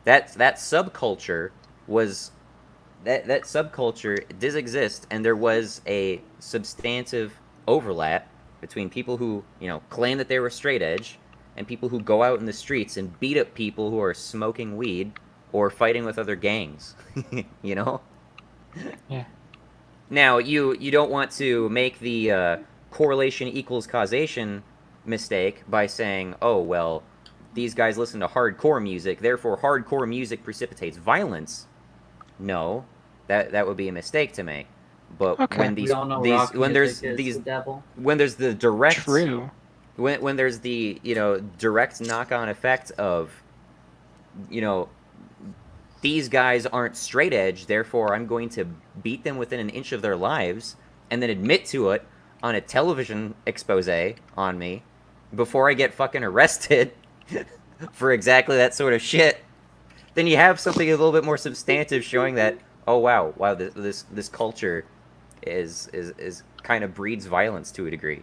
Speaker 1: That subculture was that subculture does exist, and there was a substantive overlap between people who claim that they were straight edge and people who go out in the streets and beat up people who are smoking weed or fighting with other gangs. you know.
Speaker 14: Yeah.
Speaker 1: Now you don't want to make the correlation equals causation mistake by saying, oh well, these guys listen to hardcore music, therefore hardcore music precipitates violence. No, that would be a mistake to make. But
Speaker 14: Okay.
Speaker 1: when
Speaker 12: We all know rock music is the devil.
Speaker 1: when there's the direct
Speaker 14: True.
Speaker 1: when there's the direct knock-on effect of these guys aren't straight edge, therefore I'm going to beat them within an inch of their lives and then admit to it on a television expose on me before I get fucking arrested for exactly that sort of shit, then you have something a little bit more substantive showing that, oh wow, this culture is kind of breeds violence to a degree.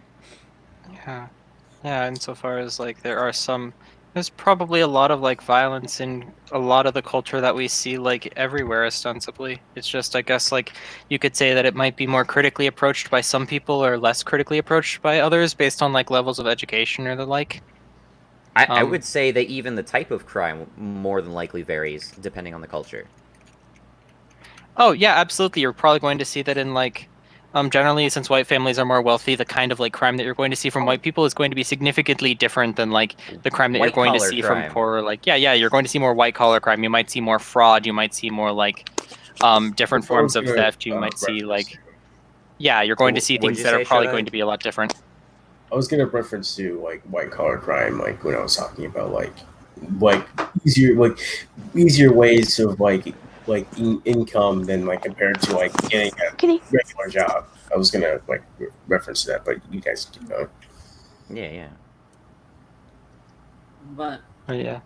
Speaker 14: Yeah, insofar as like there's probably a lot of like violence in a lot of the culture that we see like everywhere ostensibly. It's just, I guess, like you could say that it might be more critically approached by some people or less critically approached by others based on like levels of education or the like.
Speaker 1: I would say that even the type of crime more than likely varies depending on the culture.
Speaker 14: Oh yeah, absolutely. You're probably going to see that in like generally, since white families are more wealthy, the kind of like crime that you're going to see from white people is going to be significantly different than like the crime that you're going to see from poorer. Like you're going to see more white collar crime. You might see more fraud. You might see more like different forms of theft. You might see like you're going to see things that are probably going to be a lot different.
Speaker 13: I was gonna reference to like white collar crime, like when I was talking about like easier ways of income than like compared to like getting a regular job. I was gonna like reference that, but you guys keep going.
Speaker 1: Yeah.
Speaker 12: But
Speaker 14: yeah.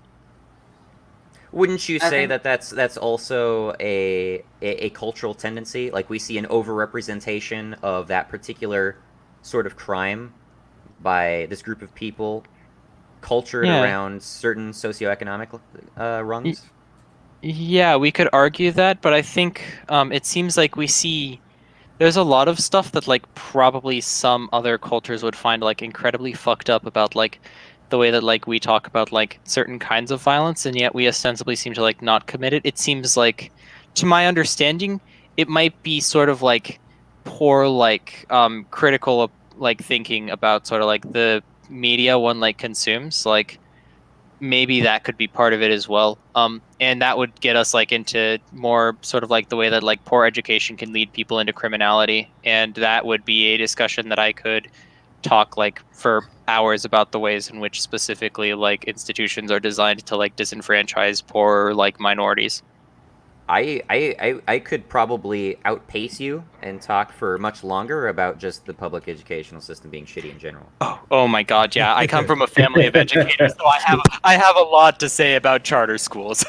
Speaker 1: Wouldn't you say that that's also a cultural tendency? Like we see an overrepresentation of that particular sort of crime by this group of people, cultured around certain socioeconomic rungs?
Speaker 14: Yeah, we could argue that, but I think it seems like we see there's a lot of stuff that like probably some other cultures would find like incredibly fucked up about like the way that like we talk about like certain kinds of violence, and yet we ostensibly seem to like not commit it. It seems like, to my understanding, it might be sort of like poor like critical like thinking about sort of like the media one like consumes. Like maybe that could be part of it as well. And that would get us like into more sort of like the way that like poor education can lead people into criminality, and that would be a discussion that I could talk like for hours about the ways in which specifically like institutions are designed to like disenfranchise poor like minorities.
Speaker 1: I could probably outpace you and talk for much longer about just the public educational system being shitty in general.
Speaker 14: Oh my god, yeah. I come from a family of educators, so I have a lot to say about charter schools.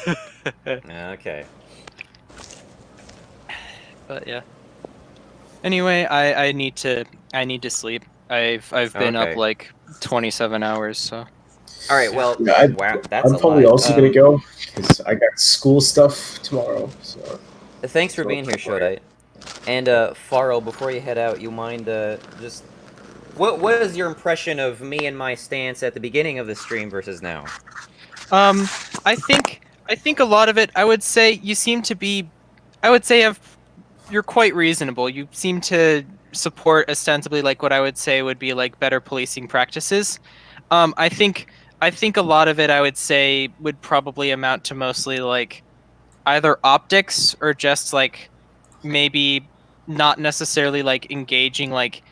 Speaker 1: Okay.
Speaker 14: But yeah. Anyway, I need to sleep. I've been up like 27 hours, so.
Speaker 1: All right. Well,
Speaker 13: Yeah,
Speaker 1: wow, that's
Speaker 13: I'm
Speaker 1: a
Speaker 13: probably
Speaker 1: lot.
Speaker 13: also gonna go because I got school stuff tomorrow. So
Speaker 1: Thanks for being here, Shodite. And Farrell, before you head out, you mind just what is your impression of me and my stance at the beginning of the stream versus now?
Speaker 14: I think a lot of it. I would say you seem to be. I would say you're quite reasonable. You seem to support ostensibly like what I would say would be like better policing practices. I think a lot of it I would say would probably amount to mostly like either optics or just like maybe not necessarily like engaging like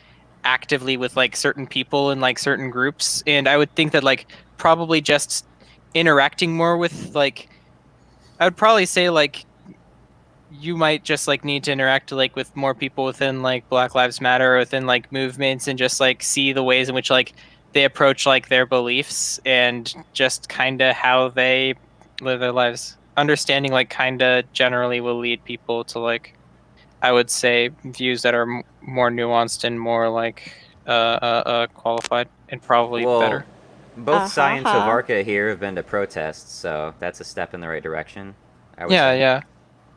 Speaker 14: actively with like certain people and like certain groups. And I would think that like probably just interacting more with like I would probably say like you might just like need to interact like with more people within like Black Lives Matter or within like movements and just like see the ways in which like they approach like their beliefs and just kind of how they live their lives. Understanding like kind of generally will lead people to like I would say views that are more nuanced and more like qualified and probably better.
Speaker 1: Both Cy and Tovarka here have been to protests, so that's a step in the right direction. I would say.
Speaker 14: Yeah.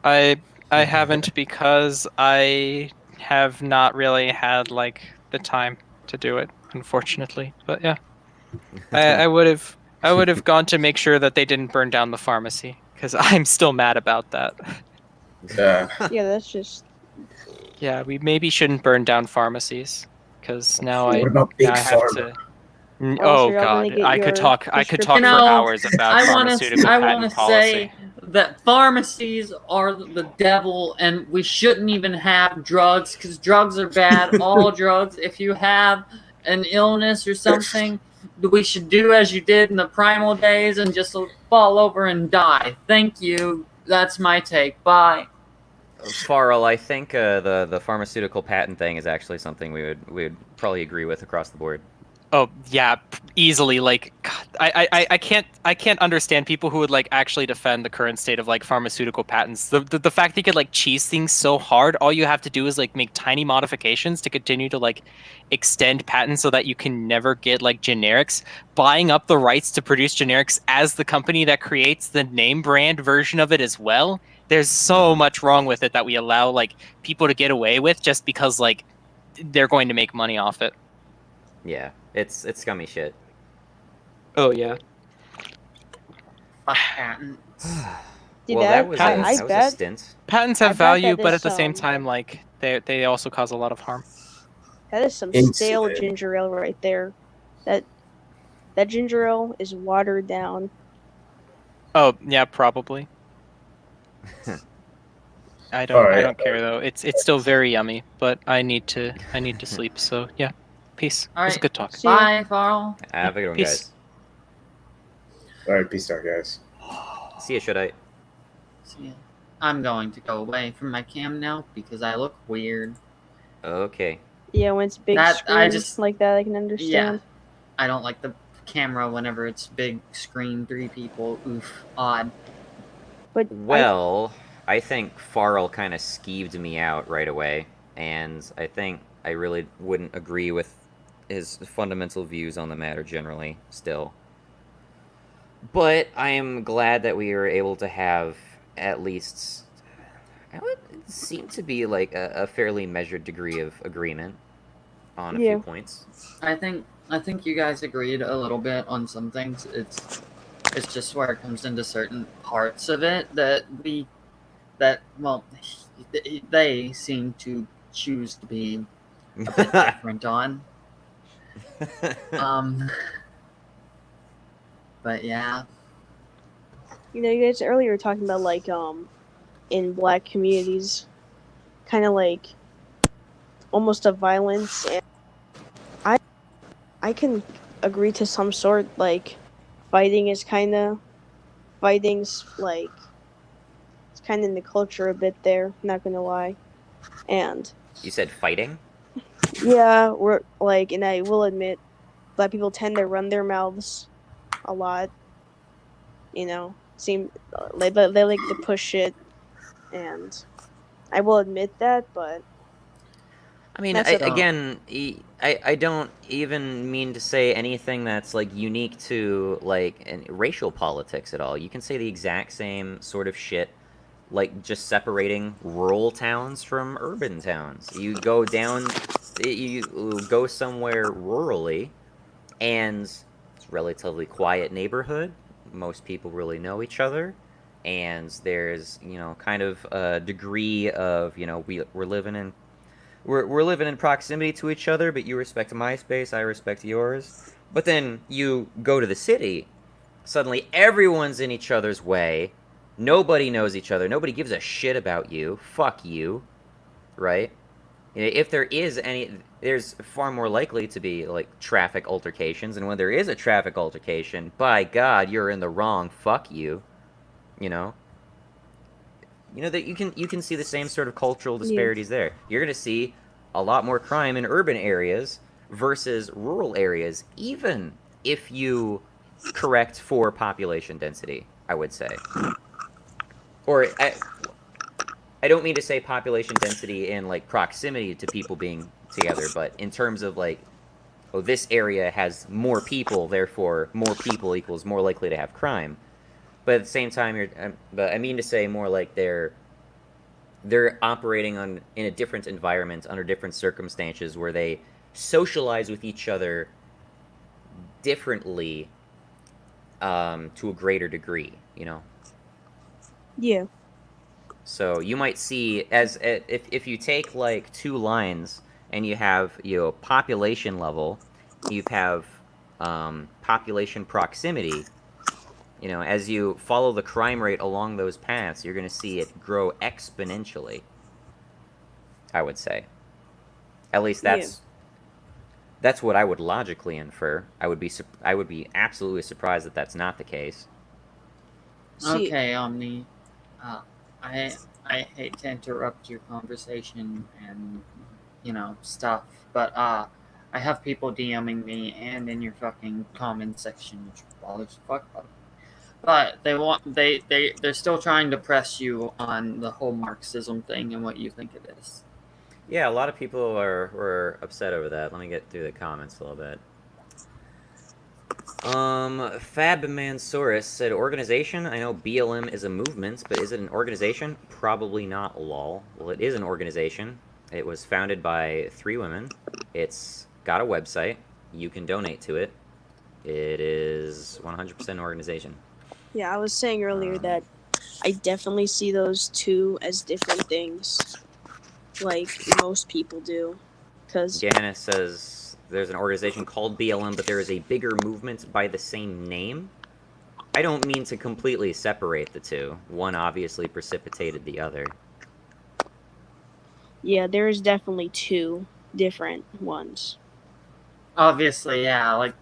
Speaker 14: I haven't because I have not really had like the time to do it, unfortunately. But yeah, I would have gone to make sure that they didn't burn down the pharmacy because I'm still mad about that.
Speaker 13: Yeah.
Speaker 9: Yeah, that's just.
Speaker 14: Yeah, we maybe shouldn't burn down pharmacies because now
Speaker 13: What about Big
Speaker 14: now I have
Speaker 13: Pharma?
Speaker 14: to.
Speaker 9: Also,
Speaker 14: Oh
Speaker 9: you're all gonna
Speaker 14: God,
Speaker 9: get
Speaker 14: I could
Speaker 9: your
Speaker 14: talk. I could talk
Speaker 9: prescription-
Speaker 14: for
Speaker 12: You know,
Speaker 14: hours about pharmaceutical
Speaker 12: I
Speaker 14: patent
Speaker 12: want to
Speaker 14: policy.
Speaker 12: say that pharmacies are the devil, and we shouldn't even have drugs because drugs are bad. All drugs. If you have an illness or something, we should do as you did in the primal days and just fall over and die. Thank you. That's my take. Bye.
Speaker 1: Farrell, I think the pharmaceutical patent thing is actually something we would probably agree with across the board.
Speaker 14: Oh yeah, easily. Like, God, I can't understand people who would like actually defend the current state of like pharmaceutical patents. The fact that you could like cheese things so hard, all you have to do is like make tiny modifications to continue to like extend patents so that you can never get like generics. Buying up the rights to produce generics as the company that creates the name brand version of it as well. There's so much wrong with it that we allow like people to get away with just because like they're going to make money off it.
Speaker 1: Yeah, it's scummy shit.
Speaker 14: Oh yeah.
Speaker 12: Fuck patents.
Speaker 9: Dude,
Speaker 1: Well, that was
Speaker 9: I
Speaker 1: a
Speaker 9: bet
Speaker 1: stint.
Speaker 14: Patents
Speaker 9: I
Speaker 14: have
Speaker 9: bet
Speaker 14: value,
Speaker 9: that
Speaker 14: but
Speaker 9: is
Speaker 14: at the same
Speaker 9: some-
Speaker 14: time, like they also cause a lot of harm.
Speaker 9: that is some stale ginger ale right there. That ginger ale is watered down.
Speaker 14: Oh yeah, probably. I don't care though. It's still very yummy, but I need to sleep. So yeah, peace.
Speaker 12: All
Speaker 14: It was
Speaker 12: right.
Speaker 14: a good talk.
Speaker 12: Bye, Farrell.
Speaker 1: Have a good one,
Speaker 14: Peace.
Speaker 1: guys.
Speaker 13: All right, peace out, guys.
Speaker 1: See ya, Shodite.
Speaker 12: See ya. I'm going to go away from my cam now because I look weird.
Speaker 1: Okay.
Speaker 9: Yeah, when it's big
Speaker 12: That- I
Speaker 9: screen
Speaker 12: just-
Speaker 9: like that, I can understand.
Speaker 12: I don't like the camera whenever it's big screen, 3 people. Oof, odd.
Speaker 9: But
Speaker 1: Well, I think Farrell kind of skeeved me out right away, and I think I really wouldn't agree with his fundamental views on the matter generally, still. But I am glad that we were able to have at least, it seem to be like a fairly measured degree of agreement on a few points.
Speaker 12: I think you guys agreed a little bit on some things. It's just where it comes into certain parts of it that they seem to choose to be a bit different on. But yeah.
Speaker 9: You know, you guys earlier were talking about like in black communities, kind of like almost a violence, and I can agree to some sort. Like fighting's like it's kind of in the culture a bit there. Not gonna lie, and
Speaker 1: You said fighting?
Speaker 9: yeah, we're like, and I will admit, black people tend to run their mouths a lot. You know, seem they like to push it, and I will admit that. But
Speaker 1: I mean,
Speaker 9: That's it.
Speaker 1: again, I don't even mean to say anything that's like unique to like racial politics at all. You can say the exact same sort of shit, like just separating rural towns from urban towns. You go down, you go somewhere rurally, and it's a relatively quiet neighborhood. Most people really know each other, and there's kind of a degree of we're living in we're living in proximity to each other, but you respect my space, I respect yours. But then you go to the city, suddenly everyone's in each other's way. Nobody knows each other. Nobody gives a shit about you. Fuck you, right? If there is any, there's far more likely to be like traffic altercations, and when there is a traffic altercation, by God, you're in the wrong. Fuck you, you know. That you can see the same sort of cultural disparities there. You're gonna see a lot more crime in urban areas versus rural areas, even if you correct for population density, I would say. Or I don't mean to say population density in like proximity to people being together, but in terms of like, oh, this area has more people, therefore more people equals more likely to have crime. But at the same time, but I mean to say more like they're operating in a different environment under different circumstances where they socialize with each other differently to a greater degree,
Speaker 9: Yeah.
Speaker 1: So you might see if you take like two lines and you have population level, you have population proximity. As you follow the crime rate along those paths, you're going to see it grow exponentially, I would say. At least that's what I would logically infer. I would be absolutely surprised that that's not the case.
Speaker 12: Okay, Omni. I hate to interrupt your conversation and stuff, but I have people DMing me and in your fucking comment section, which bothers the fuck out of me. But they're still trying to press you on the whole Marxism thing and what you think it is.
Speaker 1: Yeah, a lot of people were upset over that. Let me get through the comments a little bit. Fabmansaurus said, organization? I know BLM is a movement, but is it an organization? Probably not, lol. Well, it is an organization. It was founded by 3 women. It's got a website. You can donate to it. It is 100% an organization.
Speaker 9: Yeah, I was saying earlier that I definitely see those two as different things, like most people do. Because
Speaker 1: Janice says there's an organization called BLM, but there is a bigger movement by the same name. I don't mean to completely separate the two. One obviously precipitated the other.
Speaker 9: Yeah, there's definitely 2 different ones.
Speaker 12: Obviously, yeah, like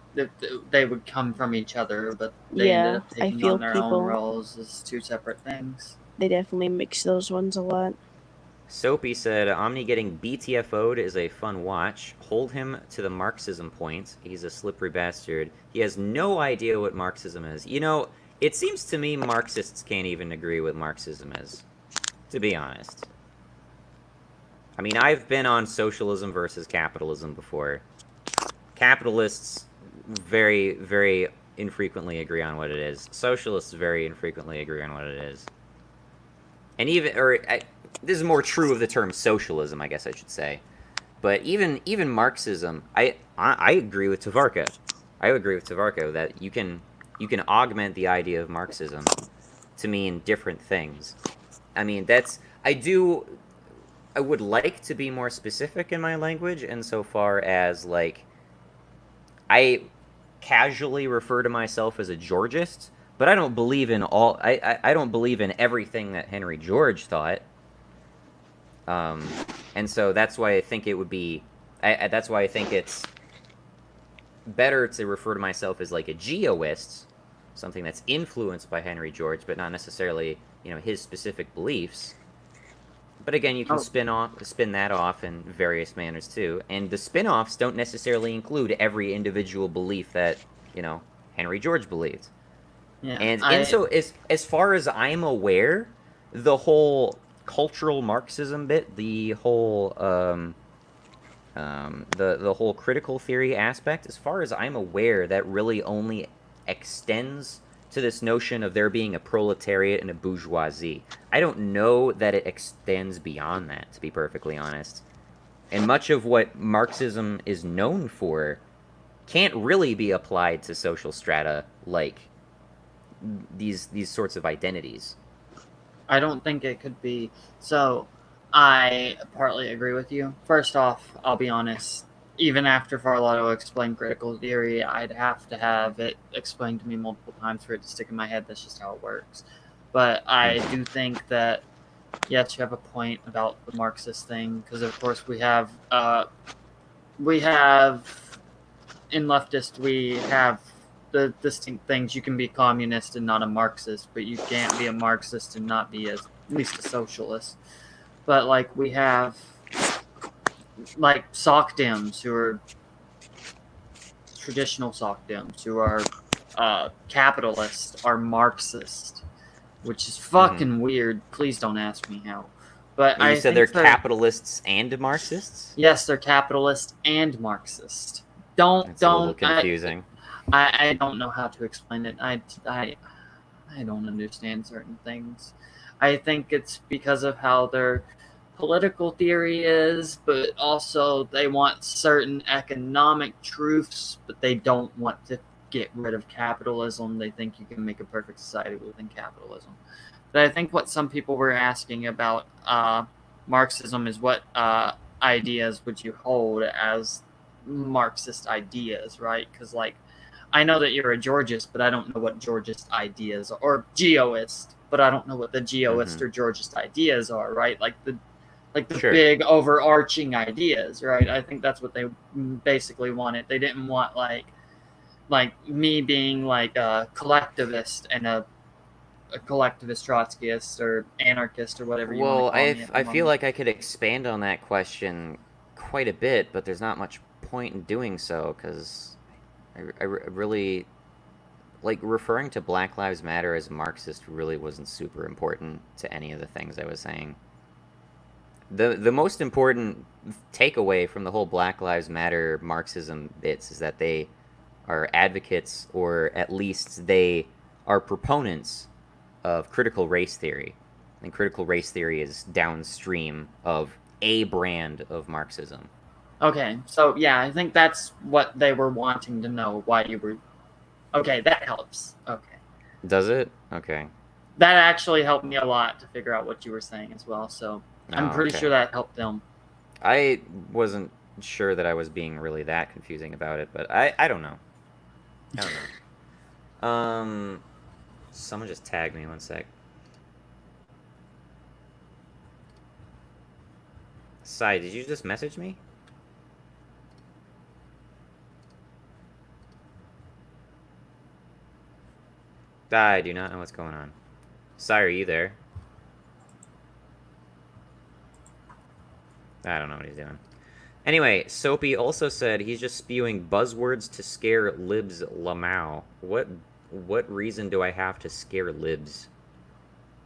Speaker 12: they would come from each other, but they ended up taking on their own roles as 2 separate things.
Speaker 9: They definitely mix those ones a lot.
Speaker 1: Soapy said, Omni getting BTFO'd is a fun watch. Hold him to the Marxism point. He's a slippery bastard. He has no idea what Marxism is. It seems to me Marxists can't even agree what Marxism is, to be honest. I mean, I've been on socialism versus capitalism before. Capitalists very, very infrequently agree on what it is. Socialists very infrequently agree on what it is. And this is more true of the term socialism, I guess I should say. But even Marxism, I agree with Tavarka. I agree with Tavarka that you can augment the idea of Marxism to mean different things. I mean, I would like to be more specific in my language insofar as, like, I casually refer to myself as a Georgist, but I don't believe in I don't believe in everything that Henry George thought. And so that's why I think it would be, that's why I think it's better to refer to myself as like a geoist, something that's influenced by Henry George, but not necessarily, his specific beliefs. But again, you can spin that off in various manners too. And the spin-offs don't necessarily include every individual belief that, Henry George believed.
Speaker 12: Yeah,
Speaker 1: And so as far as I'm aware, the whole cultural Marxism bit, the whole The whole critical theory aspect, as far as I'm aware, that really only extends to this notion of there being a proletariat and a bourgeoisie. I don't know that it extends beyond that, to be perfectly honest. And much of what Marxism is known for can't really be applied to social strata like these sorts of identities.
Speaker 12: I don't think it could be. So, I partly agree with you. First off, I'll be honest. Even after Farlotto explained critical theory, I'd have to have it explained to me multiple times for it to stick in my head. That's just how it works. But I do think that, yes, you have a point about the Marxist thing, because of course we have in leftist, we have the distinct things. You can be communist and not a Marxist, but you can't be a Marxist and not be at least a socialist. But like we have like sock Dems who are traditional sock Dems who are capitalist, are Marxist, which is fucking weird. Please don't ask me how. But
Speaker 1: you said they're capitalists and Marxists?
Speaker 12: Yes, they're capitalist and Marxist.
Speaker 1: That's a little confusing.
Speaker 12: I don't know how to explain it. I don't understand certain things. I think it's because of how their political theory is, but also they want certain economic truths, but they don't want to get rid of capitalism. They think you can make a perfect society within capitalism. But I think what some people were asking about Marxism is what ideas would you hold as Marxist ideas, right? Because, like, I know that you're a Georgist, but I don't know what Georgist ideas are, or Geoist, but I don't know what the Geoist or Georgist ideas are, right? Like the big overarching ideas, right? I think that's what they basically wanted. They didn't want like me being like a collectivist and a collectivist Trotskyist or anarchist or whatever you want to call me.
Speaker 1: I feel like I could expand on that question quite a bit, but there's not much point in doing so, because I really, like, referring to Black Lives Matter as Marxist really wasn't super important to any of the things I was saying. The most important takeaway from the whole Black Lives Matter Marxism bits is that they are advocates, or at least they are proponents of critical race theory. And critical race theory is downstream of a brand of Marxism.
Speaker 12: Okay, so yeah, I think that's what they were wanting to know, why you were... Okay, that helps. Okay.
Speaker 1: Does it? Okay.
Speaker 12: That actually helped me a lot to figure out what you were saying as well, so I'm pretty sure that helped them.
Speaker 1: I wasn't sure that I was being really that confusing about it, but I don't know. I don't know. Someone just tagged me, one sec. Sai, did you just message me? I do not know what's going on. Sai, are you there? I don't know what he's doing. Anyway, Soapy also said he's just spewing buzzwords to scare libs Lamau. What reason do I have to scare libs?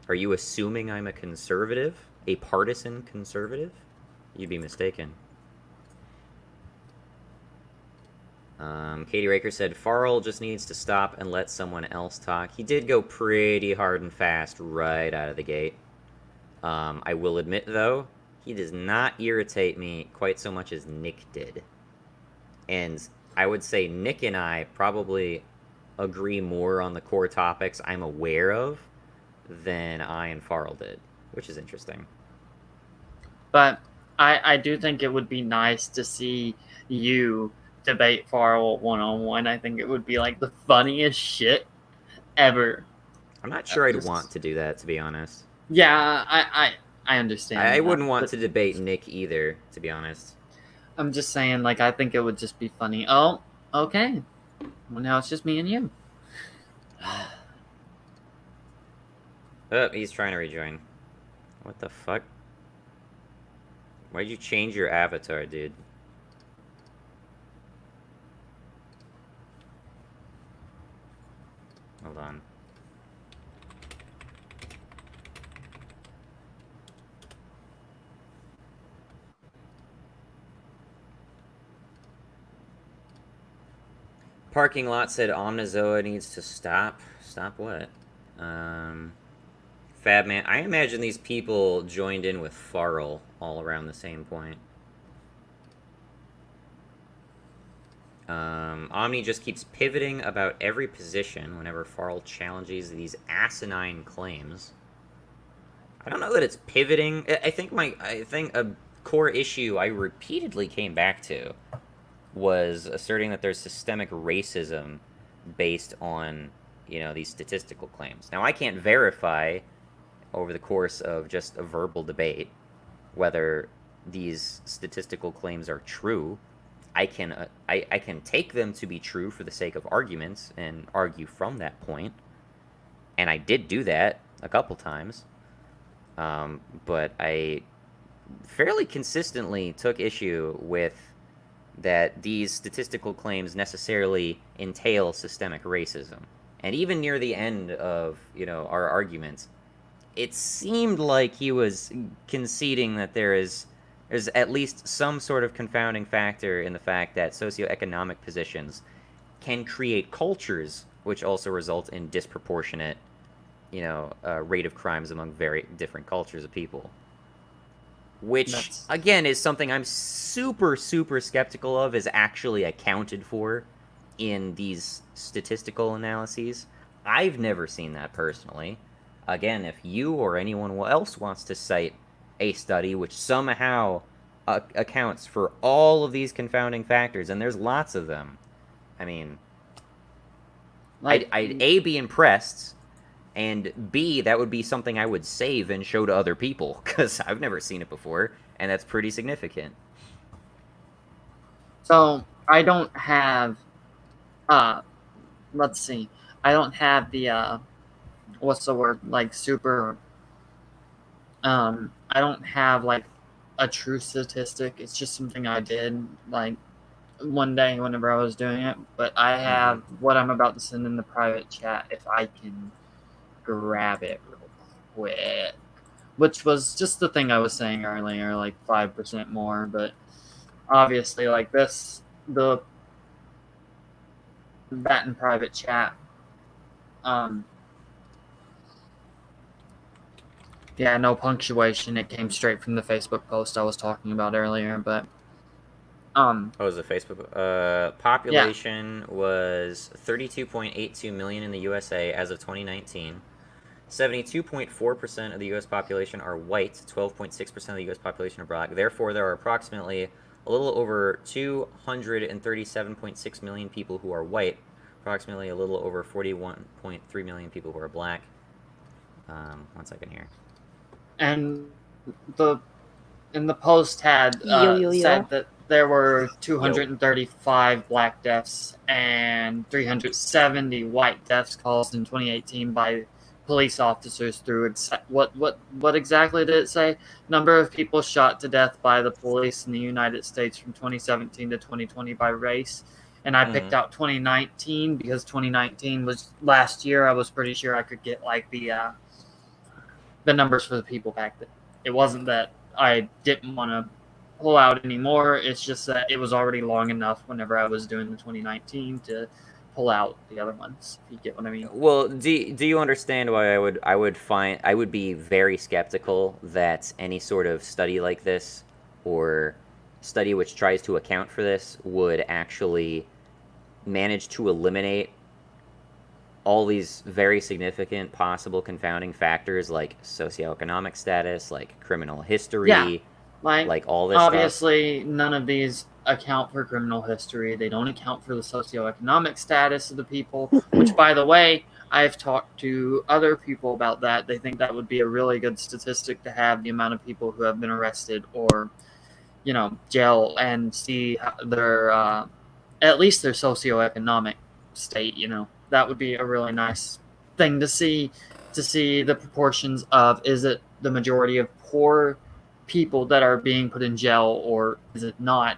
Speaker 1: Are you assuming I'm a conservative? A partisan conservative? You'd be mistaken. Katie Raker said, Farrell just needs to stop and let someone else talk. He did go pretty hard and fast right out of the gate. I will admit, though, he does not irritate me quite so much as Nick did. And I would say Nick and I probably agree more on the core topics I'm aware of than I and Farrell did, which is interesting.
Speaker 12: But I do think it would be nice to see you debate Farrell one-on-one. I think it would be like the funniest shit ever.
Speaker 1: I'm not sure I'd want to do that, to be honest.
Speaker 12: Yeah, I understand.
Speaker 1: I wouldn't want to debate Nick either, to be honest.
Speaker 12: I'm just saying, like, I think it would just be funny. Oh, okay. Well, now it's just me and you.
Speaker 1: Oh, he's trying to rejoin. What the fuck? Why'd you change your avatar, dude? Hold on. parking lot said Omnizoa needs to stop. Stop what? Fabman. I imagine these people joined in with Farrell all around the same point. Omni just keeps pivoting about every position whenever Farrell challenges these asinine claims. I don't know that it's pivoting. I think a core issue I repeatedly came back to was asserting that there's systemic racism based on, these statistical claims. Now, I can't verify over the course of just a verbal debate whether these statistical claims are true. I can take them to be true for the sake of arguments and argue from that point, and I did do that a couple times, but I fairly consistently took issue with that these statistical claims necessarily entail systemic racism. And even near the end of, our arguments, it seemed like he was conceding that there's at least some sort of confounding factor in the fact that socioeconomic positions can create cultures which also result in disproportionate, rate of crimes among very different cultures of people. Which, again, is something I'm super, super skeptical of is actually accounted for in these statistical analyses. I've never seen that personally. Again, if you or anyone else wants to cite a study which somehow accounts for all of these confounding factors, and there's lots of them, I mean, I'd A, be impressed, and B, that would be something I would save and show to other people, because I've never seen it before, and that's pretty significant.
Speaker 12: So, I don't have, let's see, I don't have the, what's the word, super, I don't have, a true statistic. It's just something I did, one day whenever I was doing it, but I have what I'm about to send in the private chat if I can grab it real quick, which was just the thing I was saying earlier, 5% more, but obviously that in private chat, yeah, no punctuation. It came straight from the Facebook post I was talking about earlier, but
Speaker 1: Oh, was it Facebook? Population was 32.82 million in the USA as of 2019. 72.4% of the U.S. population are white. 12.6% of the U.S. population are black. Therefore, there are approximately a little over 237.6 million people who are white. Approximately a little over 41.3 million people who are black. 1 second here.
Speaker 12: And the post had said that there were 235 black deaths and 370 white deaths caused in 2018 by police officers through what exactly did it say? Number of people shot to death by the police in the United States from 2017 to 2020 by race. And I picked out 2019 because 2019 was last year. I was pretty sure I could get the numbers for the people back then. It wasn't that I didn't want to pull out anymore. It's just that it was already long enough whenever I was doing the 2019 to pull out the other ones, if you get what I mean.
Speaker 1: Well, do you understand why I would be very skeptical that any sort of study like this or study which tries to account for this would actually manage to eliminate all these very significant possible confounding factors like socioeconomic status, like criminal history, like all this
Speaker 12: obviously stuff. None of these account for criminal history. They don't account for the socioeconomic status of the people, which, by the way, I've talked to other people about that. They think that would be a really good statistic to have, the amount of people who have been arrested or, jail, and see their, at least their socioeconomic state, That would be a really nice thing to see the proportions of, is it the majority of poor people that are being put in jail, or is it not?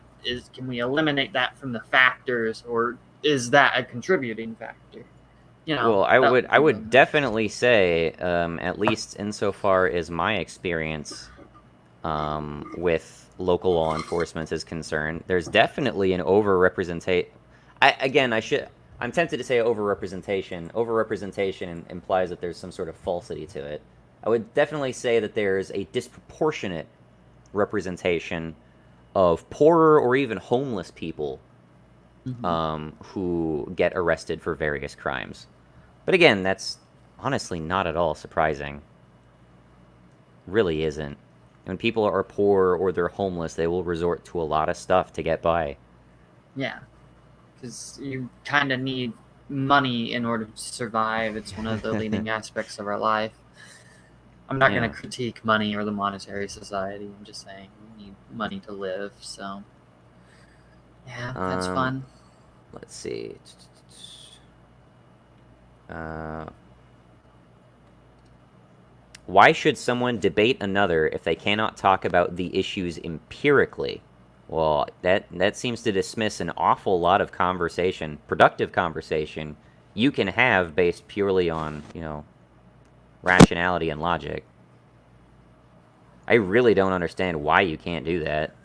Speaker 12: Can we eliminate that from the factors, or is that a contributing factor?
Speaker 1: Well, I would definitely say, at least insofar as my experience with local law enforcement is concerned, there's definitely an overrepresentation. I'm tempted to say overrepresentation. Overrepresentation implies that there's some sort of falsity to it. I would definitely say that there's a disproportionate representation of poorer or even homeless people who get arrested for various crimes. But again, that's honestly not at all surprising. Really isn't. When people are poor or they're homeless, they will resort to a lot of stuff to get by.
Speaker 12: Yeah, because you kind of need money in order to survive. It's one of the leading aspects of our life. I'm not going to critique money or the monetary society. I'm just saying we need money to live. So, yeah, that's fun.
Speaker 1: Let's see. Why should someone debate another if they cannot talk about the issues empirically? Well, that seems to dismiss an awful lot of conversation, productive conversation, you can have based purely on, rationality and logic. I really don't understand why you can't do that.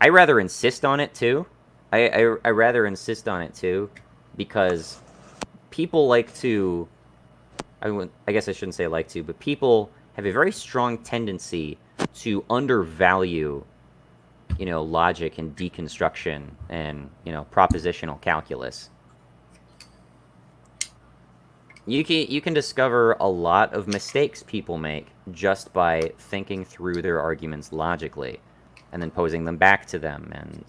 Speaker 1: I rather insist on it too. I rather insist on it too, because people like to, I guess I shouldn't say like to, but people have a very strong tendency to undervalue, logic and deconstruction and, propositional calculus. You can discover a lot of mistakes people make just by thinking through their arguments logically and then posing them back to them and,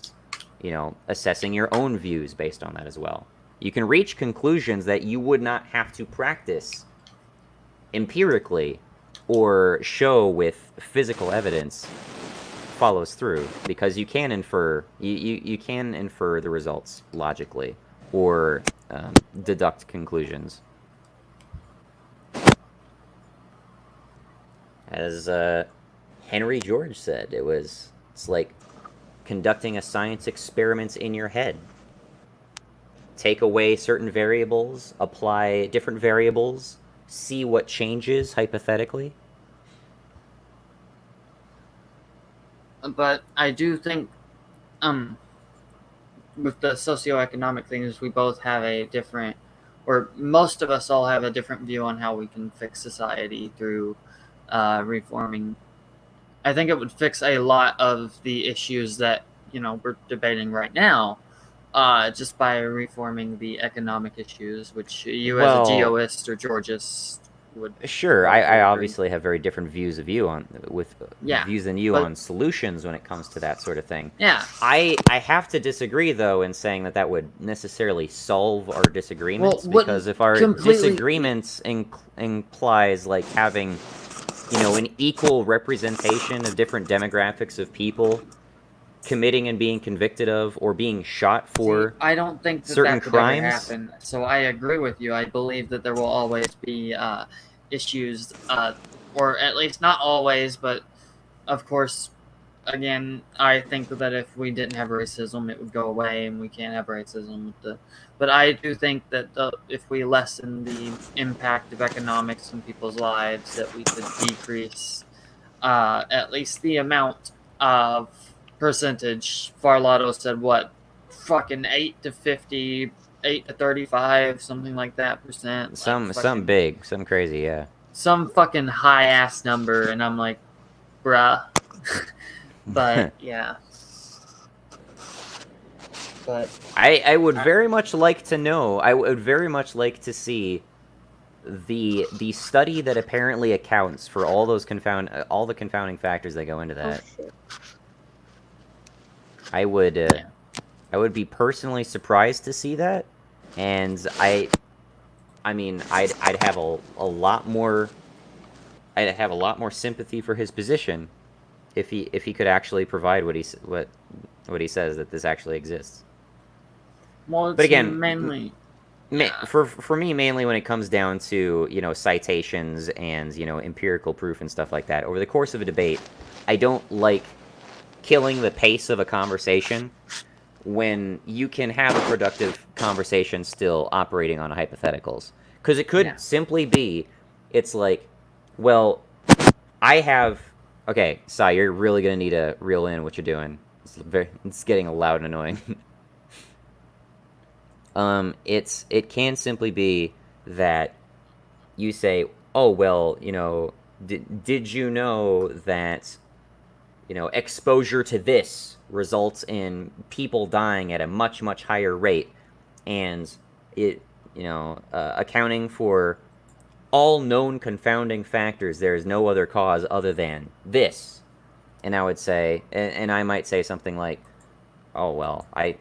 Speaker 1: assessing your own views based on that as well. You can reach conclusions that you would not have to practice empirically or show with physical evidence follows through, because you can infer you can infer the results logically or deduct conclusions. As Henry George said, it's like conducting a science experiment in your head. Take away certain variables, apply different variables, see what changes hypothetically.
Speaker 12: But I do think, with the socioeconomic things, we both have a different, or most of us all have a different view on how we can fix society through reforming. I think it would fix a lot of the issues that, we're debating right now, just by reforming the economic issues, which you as a geoist or Georgist would.
Speaker 1: Sure, I obviously have very different views of you views than you on solutions when it comes to that sort of thing.
Speaker 12: Yeah.
Speaker 1: I have to disagree though in saying that would necessarily solve our disagreements, because if our disagreements implies like having, an equal representation of different demographics of people committing and being convicted of or being shot for
Speaker 12: I don't think
Speaker 1: certain
Speaker 12: that could
Speaker 1: crimes
Speaker 12: ever happen. So I agree with you. I believe that there will always be issues, or at least not always, but of course, again, I think that if we didn't have racism, it would go away, and we can't have racism. But I do think that if we lessen the impact of economics in people's lives, that we could decrease at least the amount of percentage. Farlotto said what, fucking 8 to 50, 8 to 35, something like that percent.
Speaker 1: Some crazy, yeah.
Speaker 12: Some fucking high ass number, and I'm like, bruh. But yeah. But
Speaker 1: I would very much like to know. I would very much like to see the study that apparently accounts for all those all the confounding factors that go into that.
Speaker 9: Oh, shit.
Speaker 1: I would be personally surprised to see that, and I'd have a lot more. I'd have a lot more sympathy for his position if he could actually provide what he says, that this actually exists.
Speaker 12: Well, it's
Speaker 1: but again,
Speaker 12: mainly
Speaker 1: for me, mainly when it comes down to citations and empirical proof and stuff like that. Over the course of a debate, I don't like killing the pace of a conversation when you can have a productive conversation still operating on hypotheticals, because it could simply be, it's like, well, I have. Okay, Sai, you're really gonna need to reel in what you're doing. It's getting loud and annoying. It can simply be that you say, oh, well, did you know that, exposure to this results in people dying at a much, much higher rate, and it, accounting for all known confounding factors, there is no other cause other than this. And I would say, and I might say something like, oh, well, I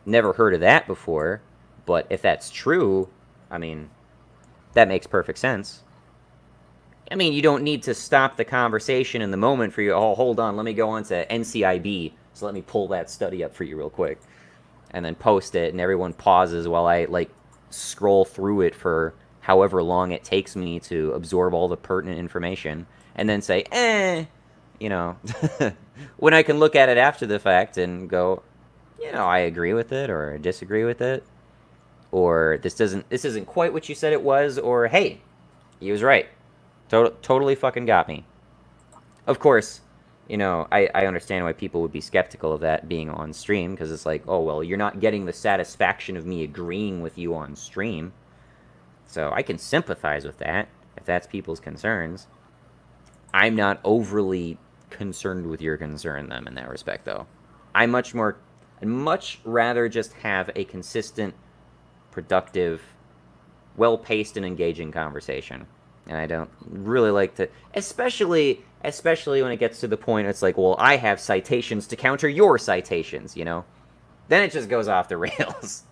Speaker 1: never heard of that before, but if that's true, I mean, that makes perfect sense. I mean, you don't need to stop the conversation in the moment for you. Oh, hold on, let me go on to NCIB. So let me pull that study up for you real quick. And then post it, and everyone pauses while I, scroll through it for however long it takes me to absorb all the pertinent information. And then say, when I can look at it after the fact and go, I agree with it or disagree with it. Or this isn't quite what you said it was, or hey, he was right. Totally fucking got me. Of course, I understand why people would be skeptical of that being on stream, because it's like, oh, well, you're not getting the satisfaction of me agreeing with you on stream. So I can sympathize with that, if that's people's concerns. I'm not overly concerned with your concern, them, in that respect, though. I'd much rather just have a consistent, productive, well-paced and engaging conversation. And I don't really like to, especially when it gets to the point it's like, well, I have citations to counter your citations, Then it just goes off the rails.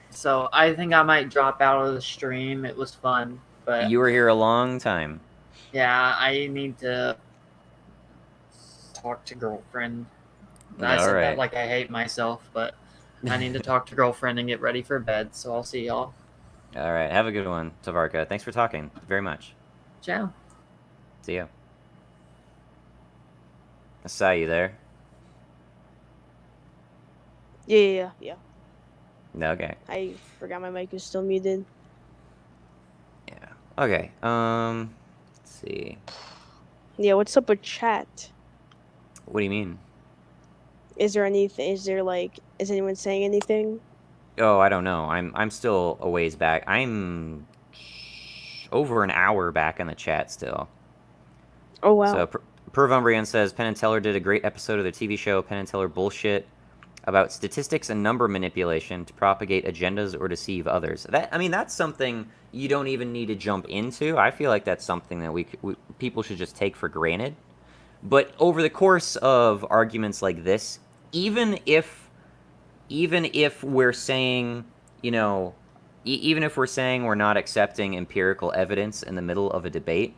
Speaker 12: So I think I might drop out of the stream. It was fun, but
Speaker 1: you were here a long time.
Speaker 12: Yeah, I need to talk to girlfriend. I said that like I hate myself, but I need to talk to girlfriend and get ready for bed, so I'll see y'all.
Speaker 1: All right, have a good one, Tavarka. Thanks for talking very much.
Speaker 12: Ciao.
Speaker 1: See ya. I saw you there.
Speaker 9: Yeah.
Speaker 1: Okay.
Speaker 9: I forgot my mic was still muted.
Speaker 1: Yeah. Okay. Let's see.
Speaker 9: Yeah, what's up with chat?
Speaker 1: What do you mean?
Speaker 9: Is there anything? Is anyone saying anything?
Speaker 1: Oh, I don't know. I'm still a ways back. I'm over an hour back in the chat still.
Speaker 9: Oh, wow.
Speaker 1: So Pervumbrian says Penn and Teller did a great episode of the TV show Penn and Teller Bullshit about statistics and number manipulation to propagate agendas or deceive others. That's something you don't even need to jump into. I feel like that's something that people should just take for granted. But over the course of arguments like this, even if we're saying, even if we're saying we're not accepting empirical evidence in the middle of a debate,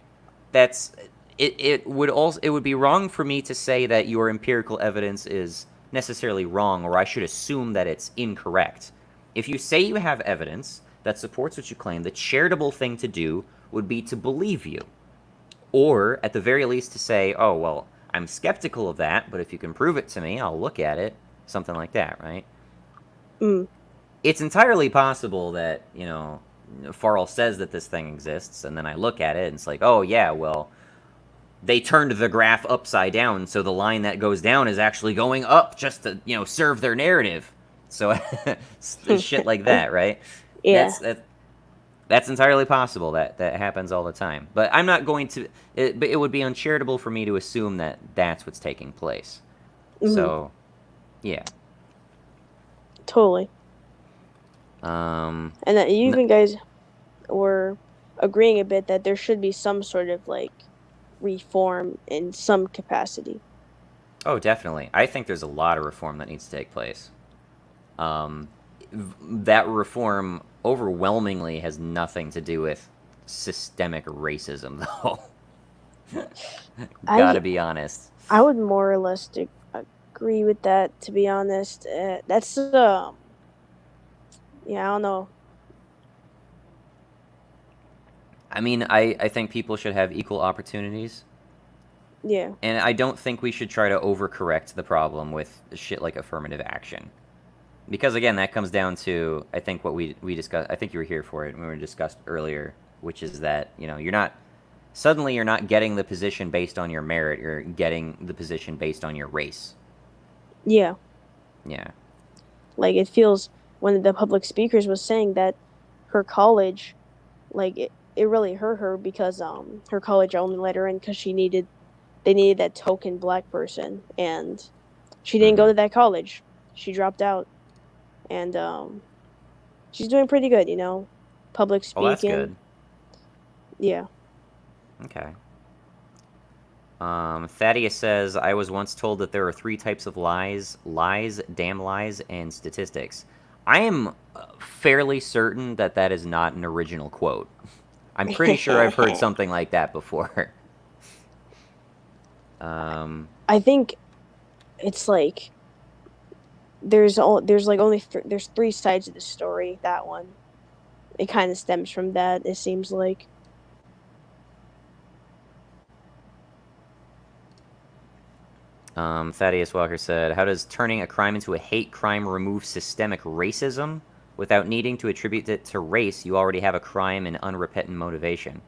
Speaker 1: it would be wrong for me to say that your empirical evidence is necessarily wrong, or I should assume that it's incorrect. If you say you have evidence that supports what you claim, the charitable thing to do would be to believe you. Or, at the very least, to say, oh, well, I'm skeptical of that, but if you can prove it to me, I'll look at it. Something like that, right? It's entirely possible that, Farrell says that this thing exists, and then I look at it, and it's like, oh, yeah, well, they turned the graph upside down, so the line that goes down is actually going up just to, serve their narrative. So, shit like that, right?
Speaker 9: Yeah.
Speaker 1: That's entirely possible. That happens all the time. But I'm not going to... But it would be uncharitable for me to assume that that's what's taking place. So, yeah.
Speaker 9: Totally.
Speaker 1: And
Speaker 9: that you even guys were agreeing a bit that there should be some sort of reform in some capacity.
Speaker 1: Oh, definitely. I think there's a lot of reform that needs to take place. That reform overwhelmingly has nothing to do with systemic racism, though. Gotta be honest.
Speaker 9: I would more or less agree with that, to be honest. That's I don't know.
Speaker 1: I think people should have equal opportunities.
Speaker 9: Yeah.
Speaker 1: And I don't think we should try to overcorrect the problem with shit like affirmative action. Because, again, that comes down to, I think, what we discussed. I think you were here for it when we discussed earlier, which is that, you're not getting the position based on your merit. You're getting the position based on your race.
Speaker 9: Yeah.
Speaker 1: Yeah.
Speaker 9: It feels one of the public speakers was saying that her college, like it really hurt her because her college only let her in because they needed that token black person, and she didn't go to that college. She dropped out, and she's doing pretty good, public
Speaker 1: Oh, that's
Speaker 9: speaking.
Speaker 1: good.
Speaker 9: Yeah.
Speaker 1: Okay. Thaddeus says, I was once told that there are 3 types of lies, damn lies, and statistics. I am fairly certain that that is not an original quote. I'm pretty sure I've heard something like that before.
Speaker 9: I think it's like there's 3 sides of the story. That one, it kind of stems from that. It seems like.
Speaker 1: Thaddeus Walker said, how does turning a crime into a hate crime remove systemic racism? Without needing to attribute it to race, you already have a crime and unrepentant motivation.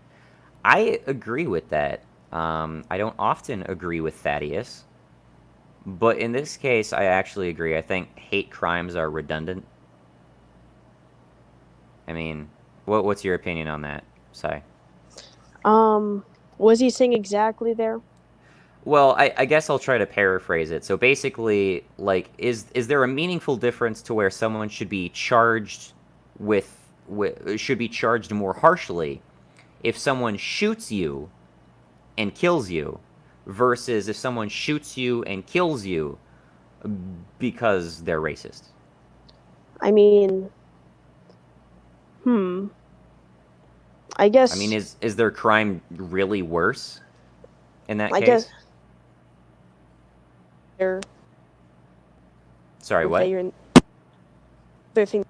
Speaker 1: I agree with that. I don't often agree with Thaddeus. But in this case, I actually agree. I think hate crimes are redundant. I mean, what's your opinion on that, Sai?
Speaker 9: Was he saying exactly there?
Speaker 1: Well, I guess I'll try to paraphrase it. So basically, like, is there a meaningful difference to where someone should be charged should be charged more harshly if someone shoots you and kills you versus if someone shoots you and kills you because they're racist?
Speaker 9: I mean, I guess.
Speaker 1: I mean, is their crime really worse in that
Speaker 9: I
Speaker 1: case?
Speaker 9: guess.
Speaker 1: Sorry, what?
Speaker 9: Thing.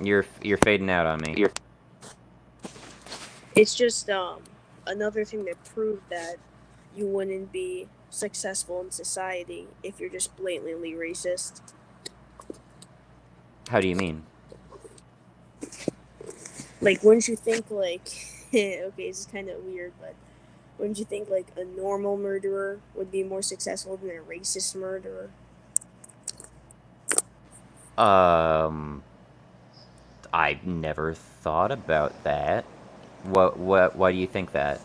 Speaker 1: You're fading out on me.
Speaker 9: It's just another thing that proved that you wouldn't be successful in society if you're just blatantly racist.
Speaker 1: How do you mean?
Speaker 9: Like, wouldn't you think, like, okay, this is kind of weird, but wouldn't you think, like, a normal murderer would be more successful than a racist murderer?
Speaker 1: I never thought about that. Why do you think that?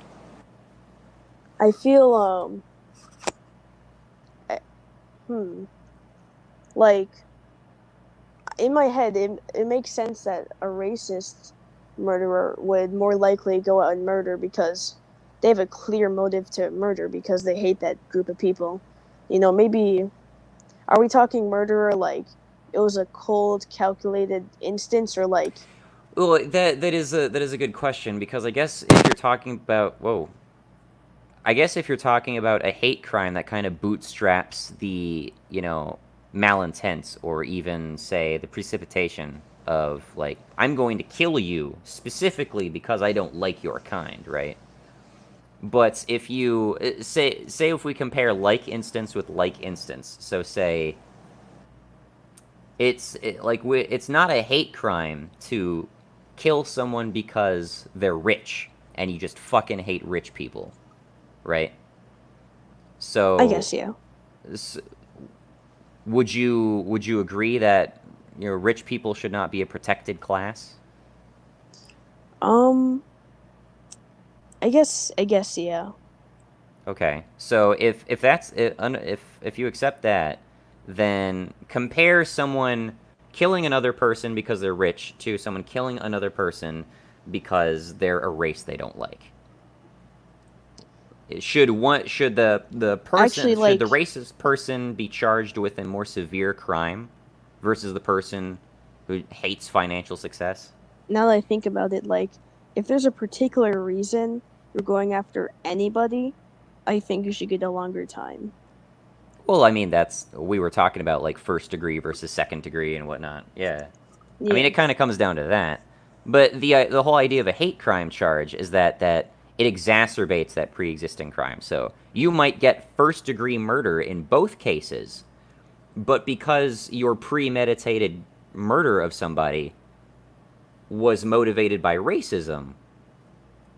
Speaker 9: I feel, like, in my head, it makes sense that a racist murderer would more likely go out and murder because they have a clear motive to murder because they hate that group of people. Maybe, are we talking murderer like it was a cold, calculated instance, or like?
Speaker 1: Well, that is a good question, because I guess if you're talking about if you're talking about a hate crime that kind of bootstraps the malintent, or even say the precipitation of, like, I'm going to kill you specifically because I don't like your kind, right? But if you say if we compare like instance with like instance, so say it's not a hate crime to kill someone because they're rich and you just fucking hate rich people, right? So
Speaker 9: I guess, yeah.
Speaker 1: Would you agree that rich people should not be a protected class?
Speaker 9: I guess, yeah.
Speaker 1: Okay, so if you accept that, then compare someone killing another person because they're rich to someone killing another person because they're a race they don't like. Should the racist person be charged with a more severe crime versus the person who hates financial success?
Speaker 9: Now that I think about it, like, if there's a particular reason you're going after anybody, I think you should get a longer time.
Speaker 1: Well, I mean, we were talking about, like, first degree versus second degree and whatnot. Yeah. I mean, it kind of comes down to that. But the whole idea of a hate crime charge is that it exacerbates that pre-existing crime. So you might get first degree murder in both cases, but because your premeditated murder of somebody was motivated by racism,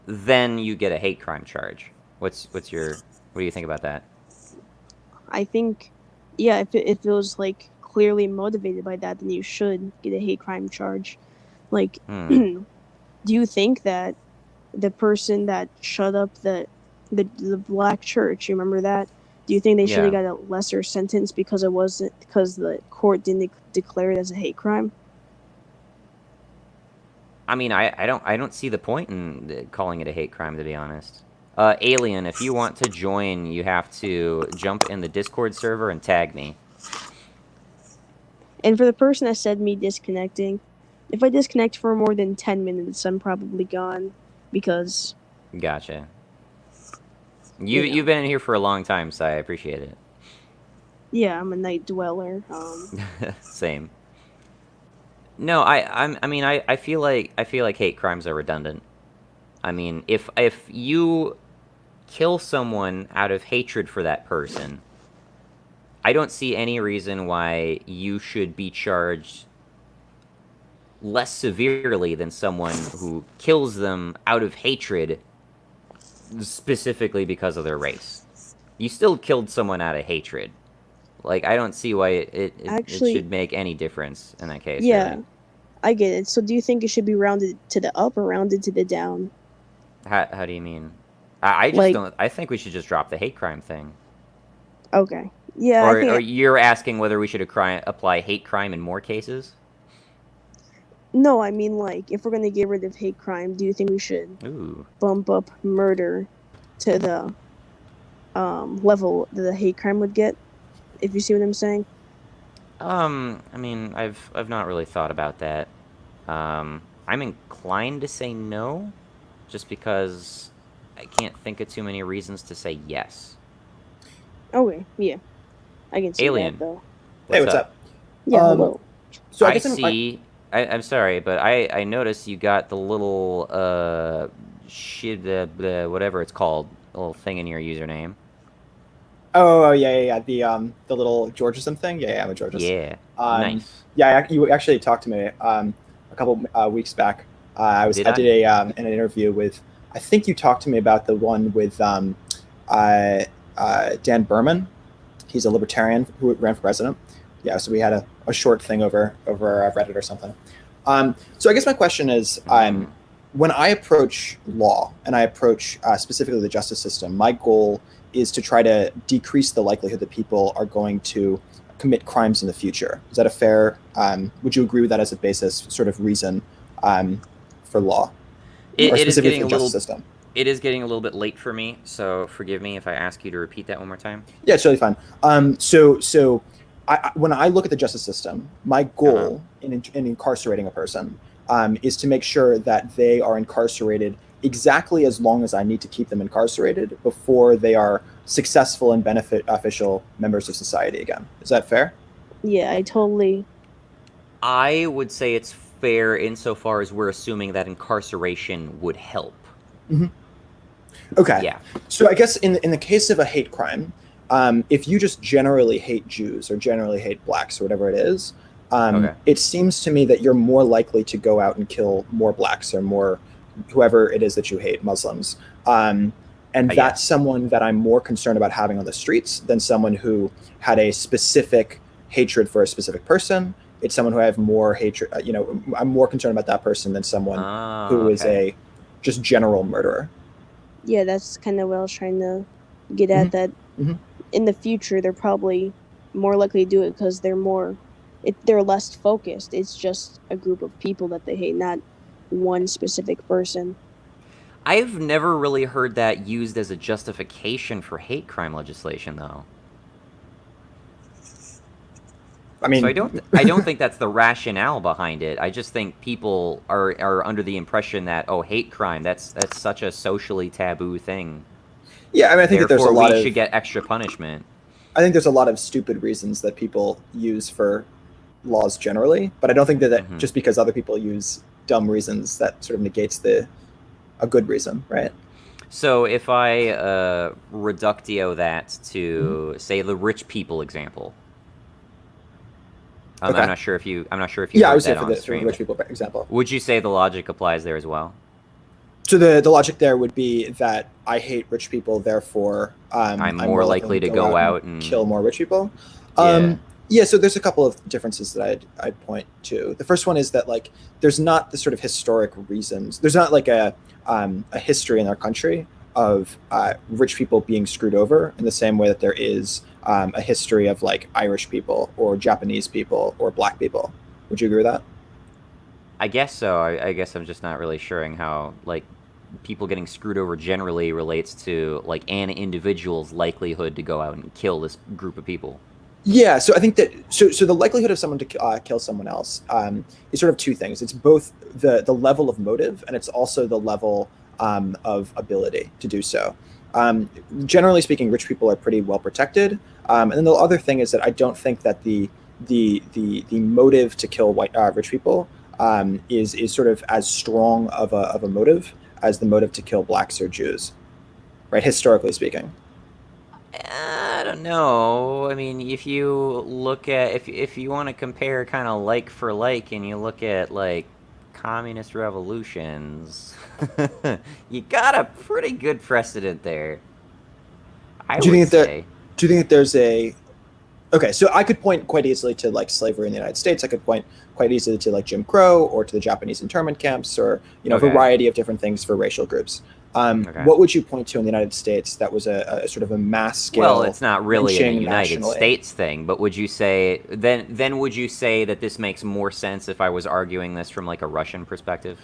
Speaker 1: then you get a hate crime charge. What do you think about that?
Speaker 9: I think, yeah, if it was like clearly motivated by that, then you should get a hate crime charge. Like,
Speaker 1: Hmm.
Speaker 9: do you think that the person that shut up the black church, you remember that? Do you think they should have
Speaker 1: Yeah.
Speaker 9: got a lesser sentence because the court didn't declare it as a hate crime?
Speaker 1: I mean, I don't see the point in calling it a hate crime, to be honest. Alien, if you want to join, you have to jump in the Discord server and tag me.
Speaker 9: And for the person that said me disconnecting, if I disconnect for more than 10 minutes, I'm probably gone because
Speaker 1: Gotcha.
Speaker 9: You know.
Speaker 1: You've been in here for a long time, so I appreciate it.
Speaker 9: yeah, I'm a night dweller.
Speaker 1: Same. No, I mean I feel like hate crimes are redundant. I mean, if you kill someone out of hatred for that person, I don't see any reason why you should be charged less severely than someone who kills them out of hatred specifically because of their race. You still killed someone out of hatred. Like, I don't see why it
Speaker 9: Actually,
Speaker 1: should make any difference in that case.
Speaker 9: yeah,
Speaker 1: Really.
Speaker 9: I get it. So do you think it should be rounded to the up or rounded to the down?
Speaker 1: How do you mean? I just
Speaker 9: Like-
Speaker 1: don't. I think we should just drop the hate crime thing.
Speaker 9: Okay. Yeah,
Speaker 1: Or,
Speaker 9: I think
Speaker 1: or you're asking whether we should apply hate crime in more cases?
Speaker 9: no, I mean, like, if we're gonna get rid of hate crime, do you think we should
Speaker 1: Ooh.
Speaker 9: bump up murder to the level that the hate crime would get? If you see what I'm saying?
Speaker 1: I mean, I've not really thought about that. I'm inclined to say no, just because I can't think of too many reasons to say yes.
Speaker 9: Okay, yeah, I can see
Speaker 1: Alien.
Speaker 9: that though.
Speaker 17: Hey, what's up?
Speaker 9: Yeah, hello.
Speaker 17: So
Speaker 1: I
Speaker 17: guess I'm-
Speaker 1: see. I'm sorry, but I noticed you got the little shit, whatever it's called, little thing in your username.
Speaker 17: Oh yeah. The little Georgism thing. Yeah, I'm a Georgist.
Speaker 1: Yeah. Nice.
Speaker 17: Yeah, you actually talked to me a couple weeks back. I
Speaker 1: Did
Speaker 17: did an interview with. I think you talked to me about the one with Dan Berman. He's a libertarian who ran for president. Yeah, so we had a short thing over Reddit or something. So I guess my question is, when I approach law and I approach specifically the justice system, my goal is to try to decrease the likelihood that people are going to commit crimes in the future. Is that a fair? Would you agree with that as a basis, sort of reason for law, or
Speaker 1: It is
Speaker 17: specifically
Speaker 1: getting
Speaker 17: for
Speaker 1: a
Speaker 17: the
Speaker 1: little.
Speaker 17: justice system?
Speaker 1: It is getting a little bit late for me, so forgive me if I ask you to repeat that one more time.
Speaker 17: Yeah, it's totally fine. So when I look at the justice system, my goal in incarcerating a person is to make sure that they are incarcerated exactly as long as I need to keep them incarcerated before they are successful and beneficial members of society again. Is that fair?
Speaker 9: Yeah, I totally.
Speaker 1: I would say it's fair insofar as we're assuming that incarceration would help.
Speaker 17: Mm-hmm. Okay.
Speaker 1: Yeah.
Speaker 17: So I guess in the case of a hate crime, if you just generally hate Jews or generally hate blacks or whatever it is, it seems to me that you're more likely to go out and kill more blacks or more whoever it is that you hate, Muslims. And that's someone that I'm more concerned about having on the streets than someone who had a specific hatred for a specific person. It's someone who I have more hatred, I'm more concerned about that person than someone who is a just general murderer.
Speaker 9: Yeah, that's kind of what I was trying to get at.
Speaker 17: Mhm.
Speaker 9: That
Speaker 17: Mhm.
Speaker 9: in the future they're probably more likely to do it because they're less focused. It's just a group of people that they hate, not one specific person.
Speaker 1: I've never really heard that used as a justification for hate crime legislation, though.
Speaker 17: I mean,
Speaker 1: so I don't think that's the rationale behind it. I just think people are under the impression that hate crime, that's such a socially taboo thing.
Speaker 17: Yeah, I mean, I think that there's a
Speaker 1: Therefore,
Speaker 17: lot
Speaker 1: we
Speaker 17: of
Speaker 1: should get extra punishment.
Speaker 17: I think there's a lot of stupid reasons that people use for laws generally, but I don't think that just because other people use dumb reasons that sort of negates a good reason, right?
Speaker 1: So if I reductio that to say the rich people example, I'm not sure if you
Speaker 17: I would
Speaker 1: heard
Speaker 17: say
Speaker 1: that
Speaker 17: for
Speaker 1: on
Speaker 17: the
Speaker 1: stream.
Speaker 17: rich people example.
Speaker 1: Would you say the logic applies there as well?
Speaker 17: So the logic there would be that I hate rich people, therefore I'm
Speaker 1: more likely to go out and
Speaker 17: kill more rich people.
Speaker 1: Yeah.
Speaker 17: Yeah, so there's a couple of differences that I'd point to. The first one is that like there's not the sort of historic reasons. There's not like a history in our country of rich people being screwed over in the same way that there is a history of like Irish people or Japanese people or black people. Would you agree with that?
Speaker 1: I guess so. I guess I'm just not really sure how like people getting screwed over generally relates to like an individual's likelihood to go out and kill this group of people.
Speaker 17: Yeah, so I think that so the likelihood of someone to kill someone else is sort of two things. It's both the level of motive and it's also the level of ability to do so. Generally speaking, rich people are pretty well protected. And then the other thing is that I don't think that the motive to kill rich people is sort of as strong of a motive as the motive to kill blacks or Jews, right? Historically speaking.
Speaker 1: I don't know. I mean, if you look at if you want to compare kind of like for like, and you look at like communist revolutions, you got a pretty good precedent there.
Speaker 17: Do you think that there's a okay? So I could point quite easily to like slavery in the United States. I could point quite easily to like Jim Crow or to the Japanese internment camps, or a variety of different things for racial groups. What would you point to in the United States that was a sort of a mass scale?
Speaker 1: Well, it's not really a United States thing, but would you say then would you say that this makes more sense if I was arguing this from like a Russian perspective?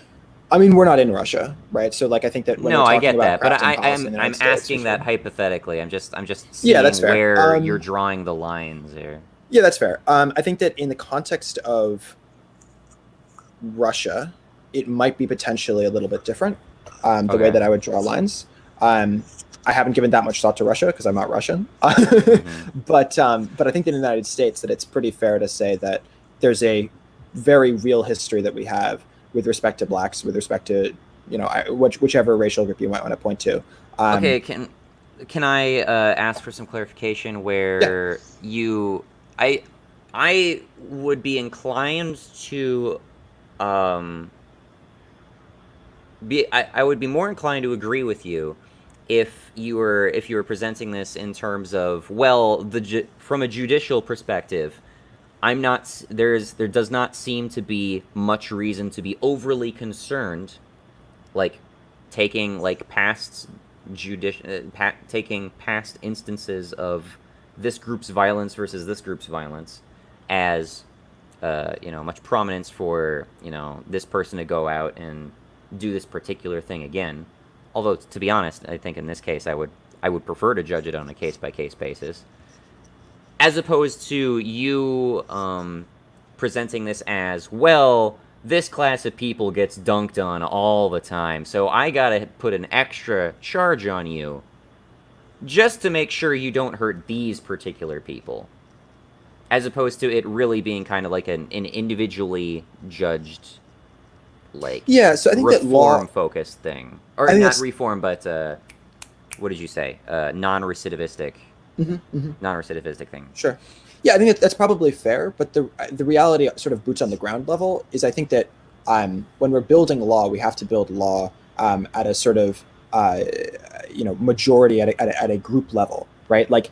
Speaker 17: I mean, we're not in Russia, right? So like I think that when
Speaker 1: no,
Speaker 17: we're
Speaker 1: I
Speaker 17: talking
Speaker 1: get that,
Speaker 17: about
Speaker 1: but I'm asking that hypothetically. I'm just seeing
Speaker 17: that's fair.
Speaker 1: where you're drawing the lines here.
Speaker 17: Yeah, that's fair. I think that in the context of Russia, it might be potentially a little bit different. The way that I would draw lines. I haven't given that much thought to Russia because I'm not Russian. But I think that in the United States that it's pretty fair to say that there's a very real history that we have with respect to blacks, with respect to whichever racial group you might want to point to.
Speaker 1: Okay, can I ask for some clarification where I would be inclined to I would be more inclined to agree with you if you were presenting this in terms of, well, from a judicial perspective, there does not seem to be much reason to be overly concerned, like taking like taking past instances of this group's violence versus this group's violence as much prominence for this person to go out and do this particular thing again. Although, to be honest, I think in this case I would prefer to judge it on a case-by-case basis, as opposed to you presenting this as, well, this class of people gets dunked on all the time, so I gotta put an extra charge on you just to make sure you don't hurt these particular people, as opposed to it really being kind of like an individually judged, like,
Speaker 17: so I think that
Speaker 1: reform-focused thing, or not reform, but what did you say? Non-recidivistic, non-recidivistic thing.
Speaker 17: Sure. Yeah, I think that's probably fair. But the reality, sort of boots on the ground level, is I think that when we're building law, we have to build law at a sort of majority at a group level, right? Like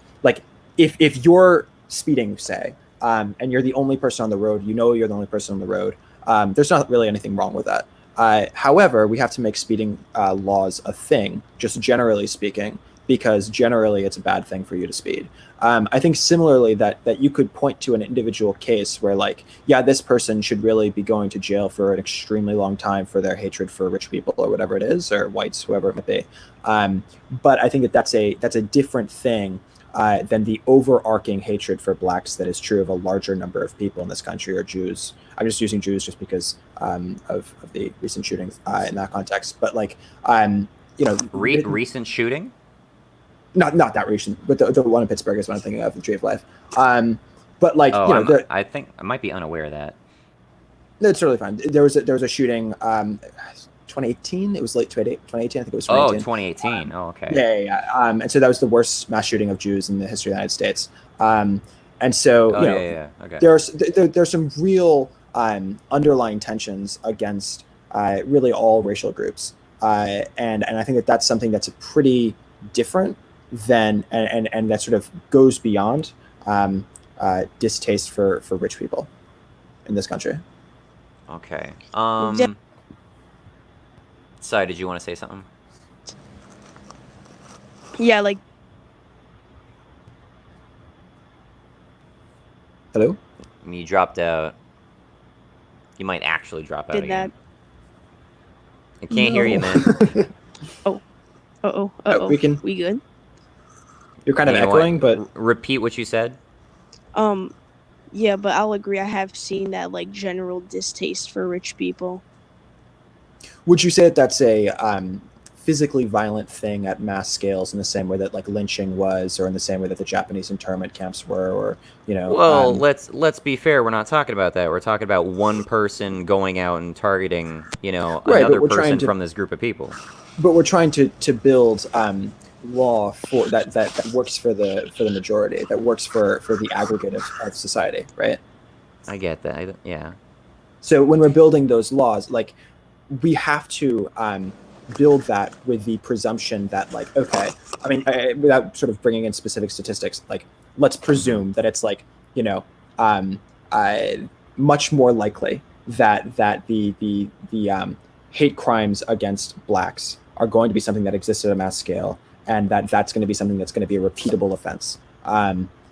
Speaker 17: if you're speeding, say, and you're the only person on the road, you're the only person on the road. There's not really anything wrong with that. However, we have to make speeding laws a thing, just generally speaking, because generally it's a bad thing for you to speed. I think similarly that you could point to an individual case where, like, yeah, this person should really be going to jail for an extremely long time for their hatred for rich people or whatever it is, or whites, whoever it might be. But I think that that's a different thing than the overarching hatred for blacks that is true of a larger number of people in this country, or Jews. I'm just using Jews just because of the recent shootings in that context. But like,
Speaker 1: recent shooting?
Speaker 17: Not that recent, but the one in Pittsburgh is what I'm thinking of, the Tree of Life. But like,
Speaker 1: I think I might be unaware of that.
Speaker 17: That's totally fine. There was a shooting. 2018. It was late 2018. I think it was 2018.
Speaker 1: 2018. Okay.
Speaker 17: Yeah. And so that was the worst mass shooting of Jews in the history of the United States. And so
Speaker 1: Okay.
Speaker 17: there's some real underlying tensions against really all racial groups, and I think that that's something that's a pretty different than and that sort of goes beyond distaste for rich people in this country.
Speaker 1: Okay. Sorry, did you want to say something?
Speaker 9: Yeah, like.
Speaker 17: Hello?
Speaker 1: You dropped out. You might actually drop out
Speaker 9: Did
Speaker 1: again.
Speaker 9: that?
Speaker 1: I can't hear you, man.
Speaker 17: We can.
Speaker 9: We good?
Speaker 17: You're kind of
Speaker 1: You know
Speaker 17: echoing,
Speaker 1: what?
Speaker 17: but
Speaker 1: Repeat what you said.
Speaker 9: Yeah, but I'll agree. I have seen that like general distaste for rich people.
Speaker 17: would you say that that's a physically violent thing at mass scales in the same way that like lynching was, or in the same way that the Japanese internment camps were, or
Speaker 1: Well, let's be fair. We're not talking about that. We're talking about one person going out and targeting,
Speaker 17: Right,
Speaker 1: another
Speaker 17: but we're trying
Speaker 1: person
Speaker 17: to-
Speaker 1: from this group of people.
Speaker 17: But we're trying to build law for that works for the majority, that works for the aggregate of society, right?
Speaker 1: I get that. Yeah.
Speaker 17: So when we're building those laws, like we have to build that with the presumption that, like, okay, I mean, without sort of bringing in specific statistics, like let's presume that it's like much more likely that the hate crimes against blacks are going to be something that exists at a mass scale, and that's going to be something that's going to be a repeatable offense,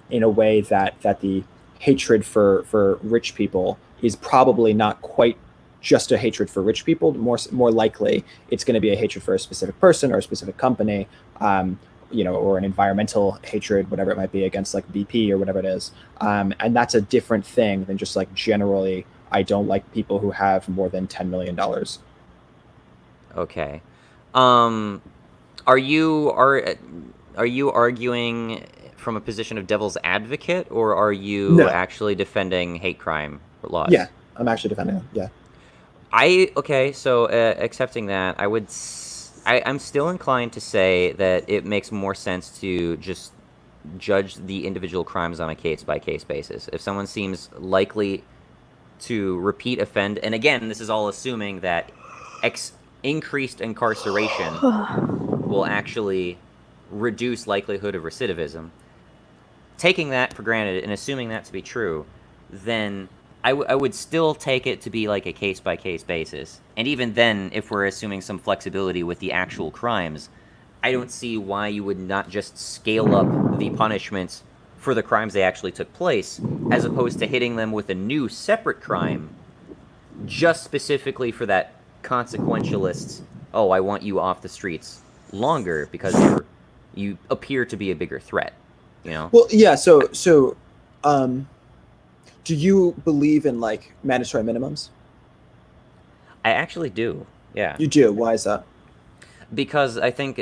Speaker 17: in a way that the hatred for rich people is probably not quite just a hatred for rich people. More likely, it's going to be a hatred for a specific person or a specific company, or an environmental hatred, whatever it might be, against like BP or whatever it is. And that's a different thing than just like generally, I don't like people who have more than $10 million.
Speaker 1: Okay. Are you arguing from a position of devil's advocate, or are you actually defending hate crime laws?
Speaker 17: Yeah, I'm actually defending them. Yeah.
Speaker 1: So accepting that, I'm still inclined to say that it makes more sense to just judge the individual crimes on a case-by-case basis. If someone seems likely to repeat offend, and again, this is all assuming that increased incarceration will actually reduce likelihood of recidivism. Taking that for granted and assuming that to be true, then I would still take it to be like a case-by-case basis. And even then, if we're assuming some flexibility with the actual crimes, I don't see why you would not just scale up the punishments for the crimes they actually took place, as opposed to hitting them with a new separate crime just specifically for that consequentialist, oh, I want you off the streets longer because you appear to be a bigger threat,
Speaker 17: Well, yeah, so do you believe in like mandatory minimums?
Speaker 1: I actually do. Yeah.
Speaker 17: You do. Why is that?
Speaker 1: Because I think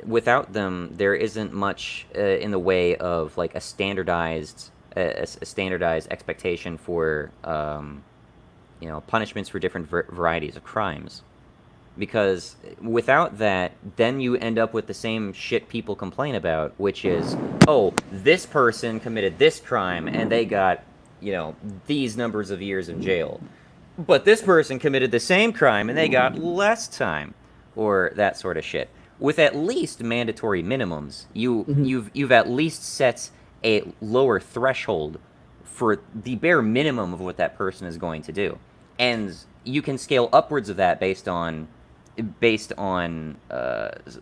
Speaker 1: without them, there isn't much in the way of like a standardized expectation for punishments for different varieties of crimes. Because without that, then you end up with the same shit people complain about, which is, oh, this person committed this crime and they got these numbers of years in jail, but this person committed the same crime and they got less time, or that sort of shit. With at least mandatory minimums, you've at least set a lower threshold for the bare minimum of what that person is going to do, and you can scale upwards of that based on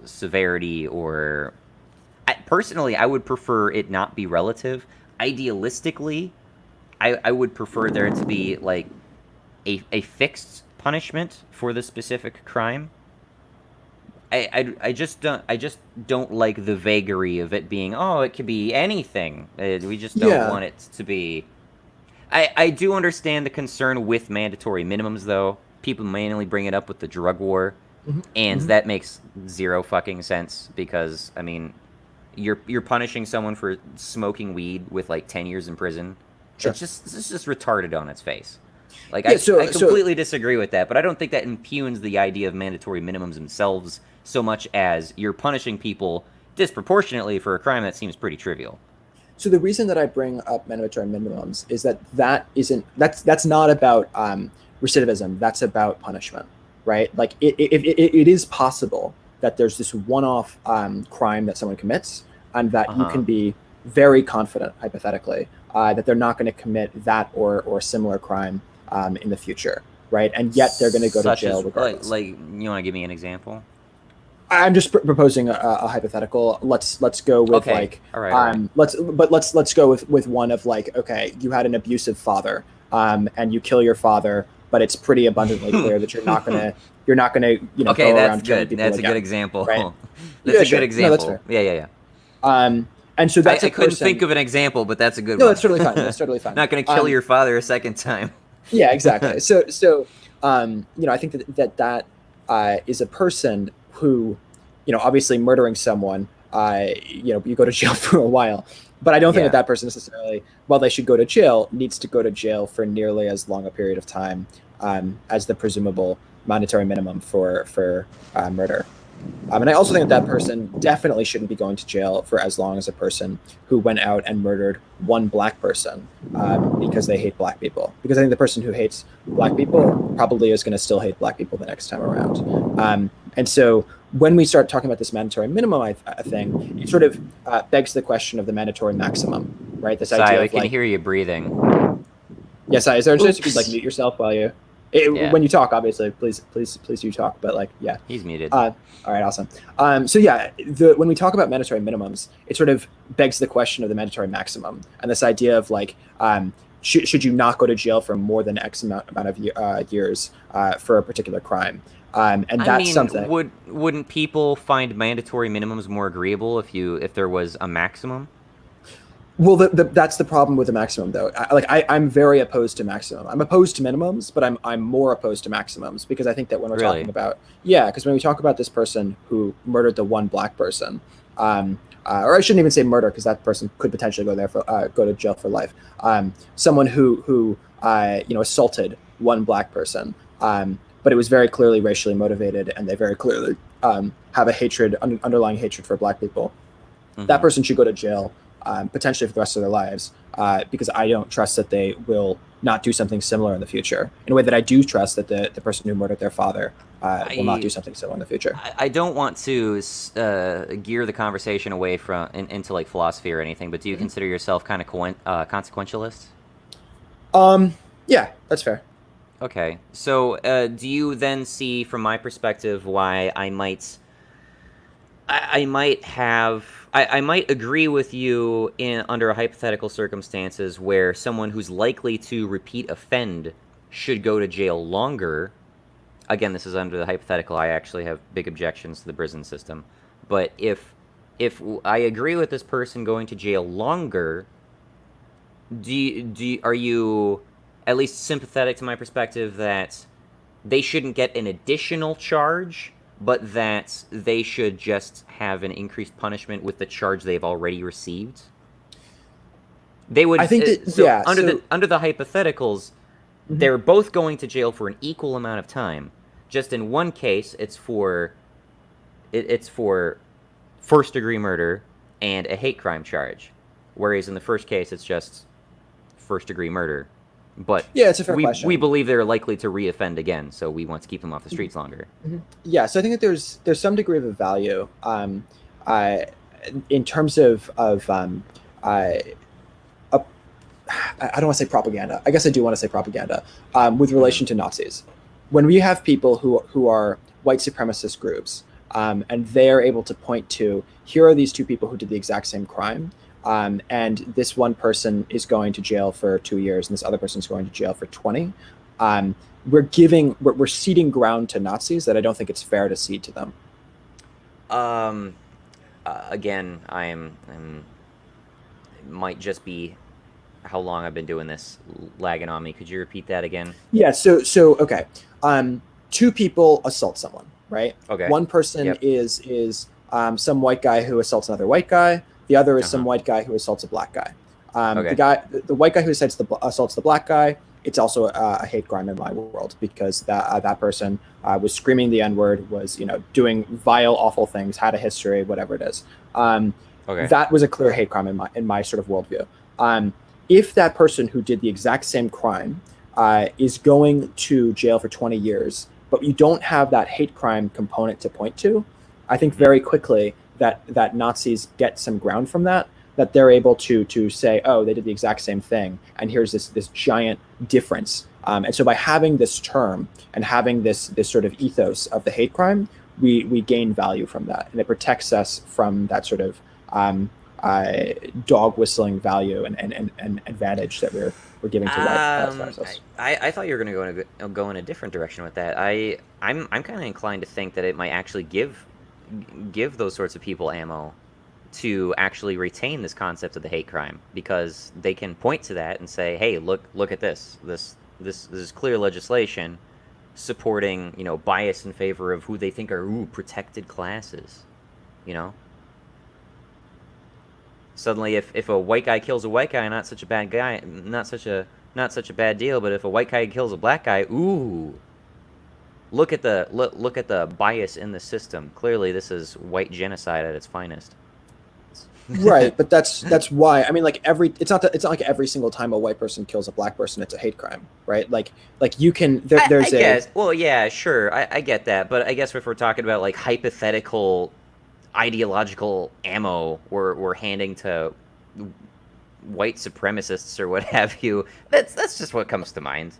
Speaker 1: severity. Or personally, I would prefer it not be relative. Idealistically, I would prefer there to be like a fixed punishment for the specific crime. I just don't like the vagary of it being, oh, it could be anything. We just don't want it to be. I do understand the concern with mandatory minimums, though. People mainly bring it up with the drug war, and that makes zero fucking sense, because I mean, you're punishing someone for smoking weed with like 10 years in prison. Sure. It's just retarded on its face. Like, I completely disagree with that, but I don't think that impugns the idea of mandatory minimums themselves so much as you're punishing people disproportionately for a crime that seems pretty trivial.
Speaker 17: So the reason that I bring up mandatory minimums is that's not about recidivism. That's about punishment, right? Like it is possible that there's this one-off crime that someone commits, and that you can be very confident, hypothetically, that they're not going to commit that or similar crime in the future, right? And yet they're going to go to
Speaker 1: Such
Speaker 17: jail
Speaker 1: as,
Speaker 17: regardless.
Speaker 1: like, you want to give me an example?
Speaker 17: I'm just proposing a hypothetical. Let's go with
Speaker 1: Okay.
Speaker 17: like
Speaker 1: All right.
Speaker 17: let's go with one of like, okay, you had an abusive father, and you kill your father, but it's pretty abundantly clear that you're not gonna
Speaker 1: Okay,
Speaker 17: go
Speaker 1: that's
Speaker 17: around killing
Speaker 1: good.
Speaker 17: people
Speaker 1: That's a
Speaker 17: again,
Speaker 1: good example.
Speaker 17: right?
Speaker 1: That's
Speaker 17: Yeah,
Speaker 1: a
Speaker 17: sure.
Speaker 1: good
Speaker 17: No, that's
Speaker 1: example.
Speaker 17: fair.
Speaker 1: Yeah.
Speaker 17: And so that's
Speaker 1: I
Speaker 17: a
Speaker 1: couldn't
Speaker 17: person.
Speaker 1: think of an example, but that's a good
Speaker 17: No,
Speaker 1: one.
Speaker 17: that's totally fine. That's totally fine.
Speaker 1: Not going to kill your father a second time.
Speaker 17: Yeah, exactly. So I think that is a person who, obviously murdering someone, you go to jail for a while. But I don't think that person necessarily, while they should go to jail, needs to go to jail for nearly as long a period of time as the presumable mandatory minimum for murder. And I also think that person definitely shouldn't be going to jail for as long as a person who went out and murdered one black person because they hate black people. Because I think the person who hates black people probably is going to still hate black people the next time around. And so when we start talking about this mandatory minimum thing, it sort of begs the question of the mandatory maximum, right? This idea
Speaker 1: I
Speaker 17: of
Speaker 1: can
Speaker 17: like,
Speaker 1: hear you breathing.
Speaker 17: yes, is there a chance you could like mute yourself while you when you talk? Obviously, please do talk. But like, yeah,
Speaker 1: he's muted.
Speaker 17: All right, awesome. So yeah, when we talk about mandatory minimums, it sort of begs the question of the mandatory maximum and this idea of like, should you not go to jail for more than X amount of years for a particular crime? And that's something.
Speaker 1: Wouldn't people find mandatory minimums more agreeable if there was a maximum?
Speaker 17: Well, that's the problem with the maximum, though. I'm very opposed to maximum. I'm opposed to minimums, but I'm more opposed to maximums because I think that when we're talking about because when we talk about this person who murdered the one black person, or I shouldn't even say murder because that person could potentially go to jail for life. Someone who assaulted one black person, but it was very clearly racially motivated, and they very clearly have a underlying hatred for black people. Mm-hmm. That person should go to jail. Potentially for the rest of their lives, because I don't trust that they will not do something similar in the future, in a way that I do trust that the person who murdered their father will not do something similar in the future.
Speaker 1: I don't want to gear the conversation away from into like philosophy or anything, but do you consider yourself kind of consequentialist?
Speaker 17: Yeah, that's fair.
Speaker 1: Okay, so do you then see, from my perspective, why I might agree with you under hypothetical circumstances where someone who's likely to repeat offend should go to jail longer. Again, this is under the hypothetical. I actually have big objections to the prison system. But if I agree with this person going to jail longer, are you at least sympathetic to my perspective that they shouldn't get an additional charge, but that they should just have an increased punishment with the charge they've already received? They would.
Speaker 17: I think that,
Speaker 1: under the hypotheticals, they're both going to jail for an equal amount of time. Just in one case, it's for first-degree murder and a hate crime charge, whereas in the first case, it's just first-degree murder. But
Speaker 17: yeah, it's a fair question.
Speaker 1: We believe they're likely to reoffend again, so we want to keep them off the streets longer.
Speaker 17: Yeah, so I think that there's some degree of value in terms of I don't want to say propaganda. I guess I do want to say propaganda with relation to Nazis. When we have people who are white supremacist groups and they're able to point to, here are these two people who did the exact same crime, and this one person is going to jail for 2 years and this other person is going to jail for 20. We're ceding ground to Nazis that I don't think it's fair to cede to them.
Speaker 1: Again, it might just be how long I've been doing this lagging on me. Could you repeat that again?
Speaker 17: Yeah. So okay. Two people assault someone, right?
Speaker 1: Okay.
Speaker 17: One person is some white guy who assaults another white guy. The other is some white guy who assaults a black guy. The white guy who assaults the black guy, it's also a hate crime in my world because that person was screaming the N-word, was doing vile, awful things, had a history, whatever it is. That was a clear hate crime in my sort of worldview. If that person who did the exact same crime is going to jail for 20 years, but you don't have that hate crime component to point to, I think very quickly that Nazis get some ground from that that they're able to say, oh, they did the exact same thing, and here's this giant difference. And so by having this term and having this sort of ethos of the hate crime, we gain value from that, and it protects us from that sort of dog whistling value and advantage that we're giving to white supremacists.
Speaker 1: I thought you were going to go in a different direction with that. I'm kind of inclined to think that it might actually give those sorts of people ammo to actually retain this concept of the hate crime, because they can point to that and say, hey, look at this. This is clear legislation supporting, bias in favor of who they think are protected classes. Suddenly, if a white guy kills a white guy, not such a bad guy, not such a bad deal. But if a white guy kills a black guy, look at the bias in the system. Clearly, this is white genocide at its finest.
Speaker 17: Right, but that's why. I mean, like it's not like every single time a white person kills a black person, it's a hate crime, right? Like you can there's
Speaker 1: I guess. Well, yeah, sure, I get that, but I guess if we're talking about like hypothetical ideological ammo we're handing to white supremacists or what have you, that's just what comes to mind.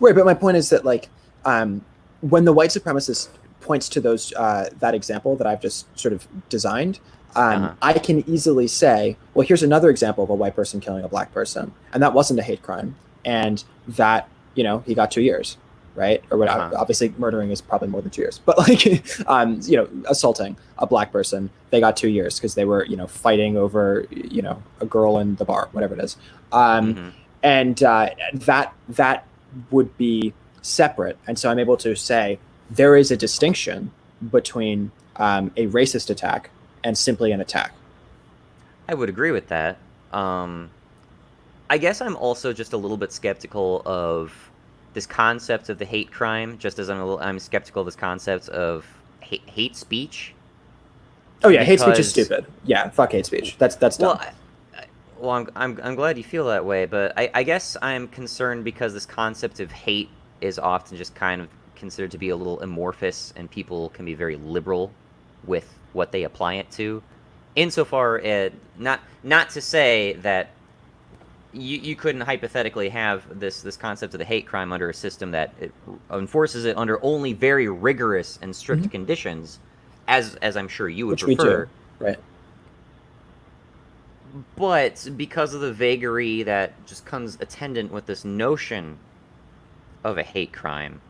Speaker 17: Right, but my point is that like when the white supremacist points to those that example that I've just sort of designed, I can easily say, well, here's another example of a white person killing a black person, and that wasn't a hate crime, and that he got 2 years, right? Or whatever. Obviously, murdering is probably more than 2 years, but like assaulting a black person, they got 2 years because they were fighting over a girl in the bar, whatever it is, and that would be separate, and so I'm able to say there is a distinction between a racist attack and simply an attack.
Speaker 1: I would agree with that. I guess I'm also just a little bit skeptical of this concept of the hate crime, just as I'm skeptical of this concept of hate speech.
Speaker 17: Oh yeah, hate speech is stupid. Yeah, fuck hate speech. That's dumb.
Speaker 1: Well, I'm glad you feel that way, but I guess I'm concerned because this concept of hate is often just kind of considered to be a little amorphous, and people can be very liberal with what they apply it to. Insofar as not to say that you couldn't hypothetically have this concept of the hate crime under a system that enforces it under only very rigorous and strict conditions, as I'm sure you would prefer.
Speaker 17: We do. Right.
Speaker 1: But because of the vagary that just comes attendant with this notion of a hate crime,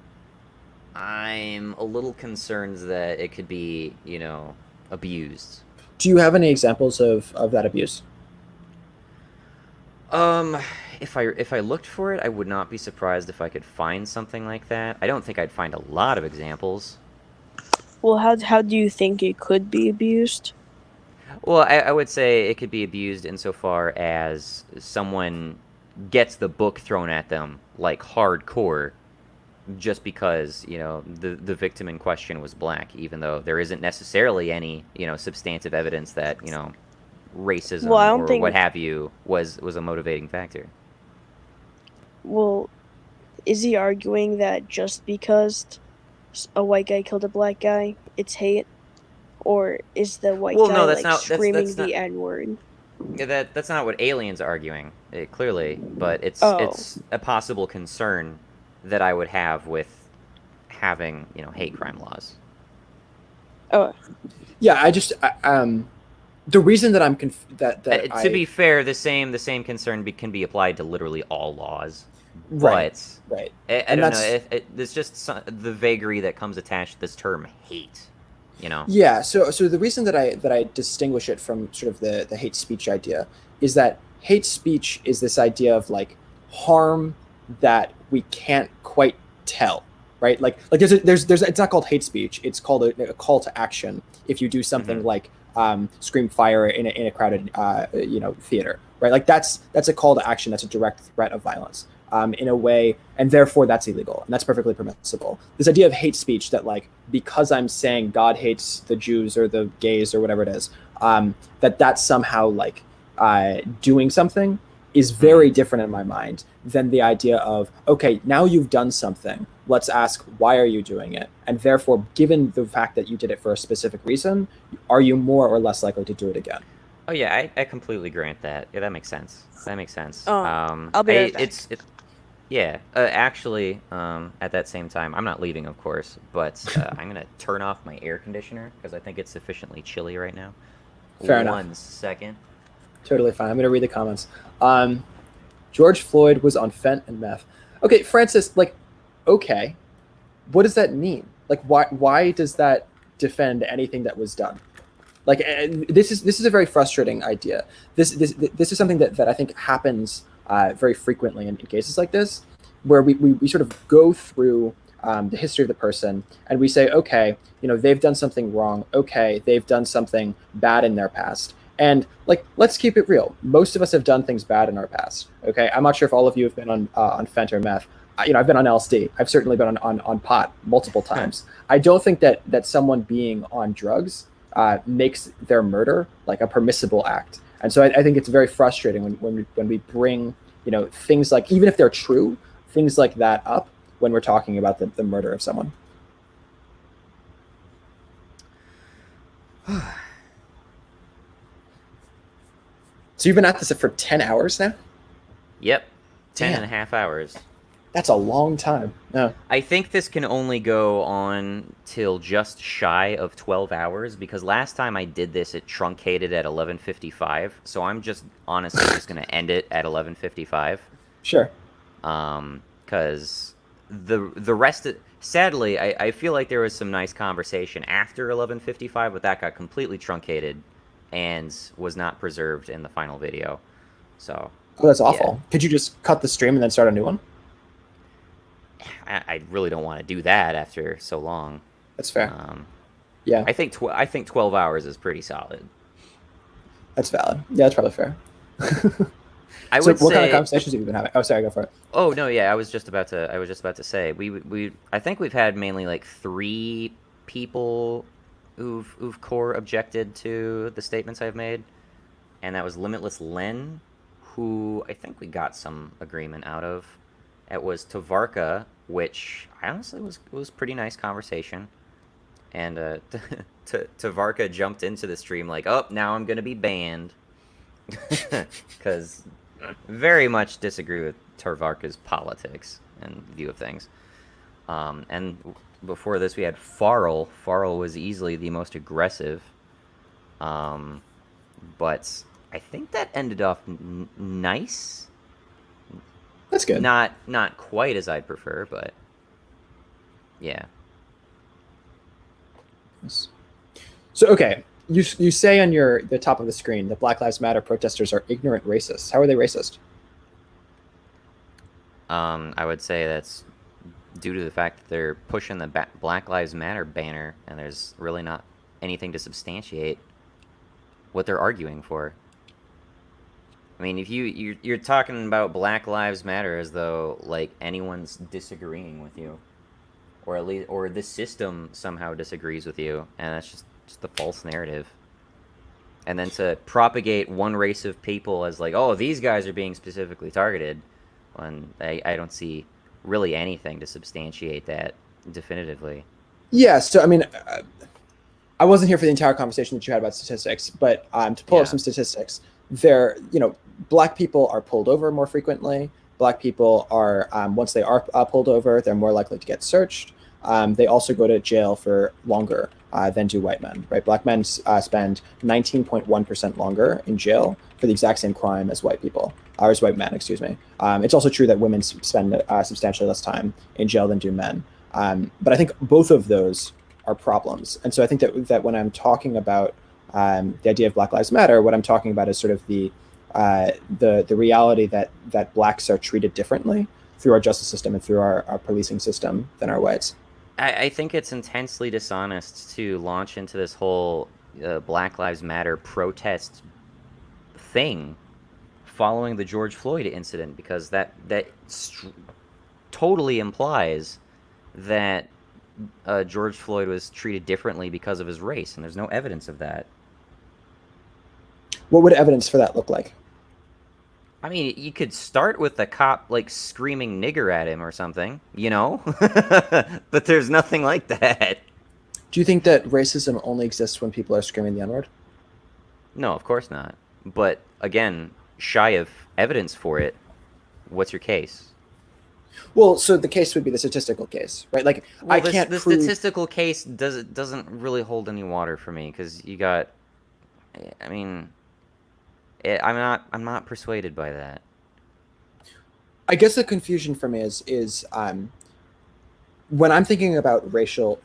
Speaker 1: I'm a little concerned that it could be, abused.
Speaker 17: Do you have any examples of that abuse?
Speaker 1: If I looked for it, I would not be surprised if I could find something like that. I don't think I'd find a lot of examples.
Speaker 9: Well, how do you think it could be abused?
Speaker 1: Well, I would say it could be abused insofar as someone gets the book thrown at them, like hardcore, just because, the victim in question was black, even though there isn't necessarily any, substantive evidence that, racism or what have you was a motivating factor.
Speaker 9: Well, is he arguing that just because a white guy killed a black guy, it's hate? Or is the white guy screaming the N-word?
Speaker 1: Yeah, that's not what Alien's arguing, clearly, but it's a possible concern that I would have with having, hate crime laws.
Speaker 9: Oh.
Speaker 17: Yeah, the reason that I'm
Speaker 1: to be fair, the same concern can be applied to literally all laws.
Speaker 17: Right.
Speaker 1: But
Speaker 17: right.
Speaker 1: I don't know. There's just the vagary that comes attached to this term hate.
Speaker 17: Yeah. So the reason that I distinguish it from sort of the hate speech idea is that hate speech is this idea of like harm that we can't quite tell, right? Like there's it's not called hate speech. It's called a call to action. If you do something like scream fire in a crowded theater, right? Like that's a call to action. That's a direct threat of violence in a way, and therefore that's illegal, and that's perfectly permissible. This idea of hate speech that like because I'm saying God hates the Jews or the gays or whatever it is, that's somehow like doing something is very different in my mind than the idea of, okay, now you've done something, let's ask why are you doing it, and therefore given the fact that you did it for a specific reason, are you more or less likely to do it again?
Speaker 1: Oh yeah, I completely grant that. Yeah, that makes sense. That makes sense.
Speaker 9: I'll be right back.
Speaker 1: Yeah. Actually, at that same time, I'm not leaving, of course, but I'm gonna turn off my air conditioner because I think it's sufficiently chilly right now.
Speaker 17: Fair enough.
Speaker 1: 1 second.
Speaker 17: Totally fine. I'm going to read the comments. George Floyd was on fent and meth. Okay, Francis, like, okay, what does that mean? Like, why does that defend anything that was done? Like, this is a very frustrating idea. This is something that I think happens very frequently in cases like this, where we sort of go through the history of the person and we say, okay, they've done something wrong. Okay, they've done something bad in their past. And like, let's keep it real. Most of us have done things bad in our past. Okay, I'm not sure if all of you have been on fent or meth. I've been on LSD. I've certainly been on pot multiple times. I don't think that someone being on drugs makes their murder like a permissible act. And so I think it's very frustrating when we bring things like, even if they're true, things like that up when we're talking about the murder of someone. So you've been at this for 10 hours now?
Speaker 1: Yep. 10
Speaker 17: Damn.
Speaker 1: and a half hours.
Speaker 17: That's a long time. No.
Speaker 1: I think this can only go on till just shy of 12 hours because last time I did this, it truncated at 11:55. So I'm just honestly just going to end it at 11:55.
Speaker 17: Sure.
Speaker 1: Because the rest of... Sadly, I feel like there was some nice conversation after 11:55, but that got completely truncated and was not preserved in the final video. So...
Speaker 17: Oh, that's awful. Yeah. Could you just cut the stream and then start a new one?
Speaker 1: I really don't want to do that after so long.
Speaker 17: That's fair. Yeah.
Speaker 1: I think 12 hours is pretty solid.
Speaker 17: That's valid. Yeah, that's probably fair.
Speaker 1: I
Speaker 17: so
Speaker 1: would
Speaker 17: what
Speaker 1: say,
Speaker 17: kind of conversations have you been having? Oh, sorry, go for it.
Speaker 1: Oh no, yeah, I was just about to say I think we've had mainly like 3 people who've core objected to the statements I've made, and that was Limitless Len, who I think we got some agreement out of. It was Tavarka, which I honestly was pretty nice conversation. And Tavarka jumped into the stream like, oh, now I'm going to be banned. Because very much disagree with Tavarka's politics and view of things. And before this, we had Farrell. Farrell was easily the most aggressive. But I think that ended off nice.
Speaker 17: That's good.
Speaker 1: Not quite as I'd prefer, but yeah.
Speaker 17: So okay, you say on the top of the screen that Black Lives Matter protesters are ignorant racists. How are they racist?
Speaker 1: I would say that's due to the fact that they're pushing the Black Lives Matter banner, and there's really not anything to substantiate what they're arguing for. I mean, if you're talking about Black Lives Matter as though like anyone's disagreeing with you, or at least the system somehow disagrees with you, and that's just a false narrative. And then to propagate one race of people as like, oh, these guys are being specifically targeted, when I don't see really anything to substantiate that definitively.
Speaker 17: Yeah. So I mean, I wasn't here for the entire conversation that you had about statistics, but to pull up some statistics. Black people are pulled over more frequently. Black people are, once they are pulled over, they're more likely to get searched. They also go to jail for longer than do white men, right? Black men spend 19.1% longer in jail for the exact same crime as white people, or as white men, excuse me. It's also true that women spend substantially less time in jail than do men. But I think both of those are problems. And so I think that when I'm talking about the idea of Black Lives Matter, what I'm talking about is sort of the reality that blacks are treated differently through our justice system and through our policing system than our whites.
Speaker 1: I think it's intensely dishonest to launch into this whole Black Lives Matter protest thing following the George Floyd incident, because that totally implies that George Floyd was treated differently because of his race, and there's no evidence of that.
Speaker 17: What would evidence for that look like?
Speaker 1: I mean, you could start with the cop, like, screaming nigger at him or something, But there's nothing like that.
Speaker 17: Do you think that racism only exists when people are screaming the N-word?
Speaker 1: No, of course not. But again, shy of evidence for it, what's your case?
Speaker 17: Well, so the case would be the statistical case, right? Like,
Speaker 1: well,
Speaker 17: I can't
Speaker 1: the
Speaker 17: prove...
Speaker 1: statistical case doesn't really hold any water for me, because you got, I mean, I'm not persuaded by that.
Speaker 17: I guess the confusion for me is when I'm thinking about racial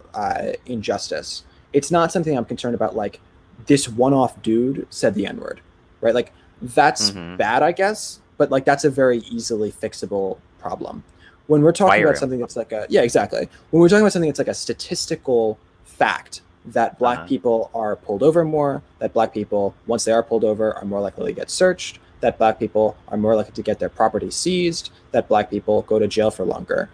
Speaker 17: injustice, it's not something I'm concerned about, like, this one-off dude said the N-word, right? Like, that's bad, I guess, but, like, that's a very easily fixable problem. When we're talking about something that's like a... Yeah, exactly. When we're talking about something that's like a statistical fact that black people are pulled over more, that black people, once they are pulled over, are more likely to get searched, that black people are more likely to get their property seized, that black people go to jail for longer.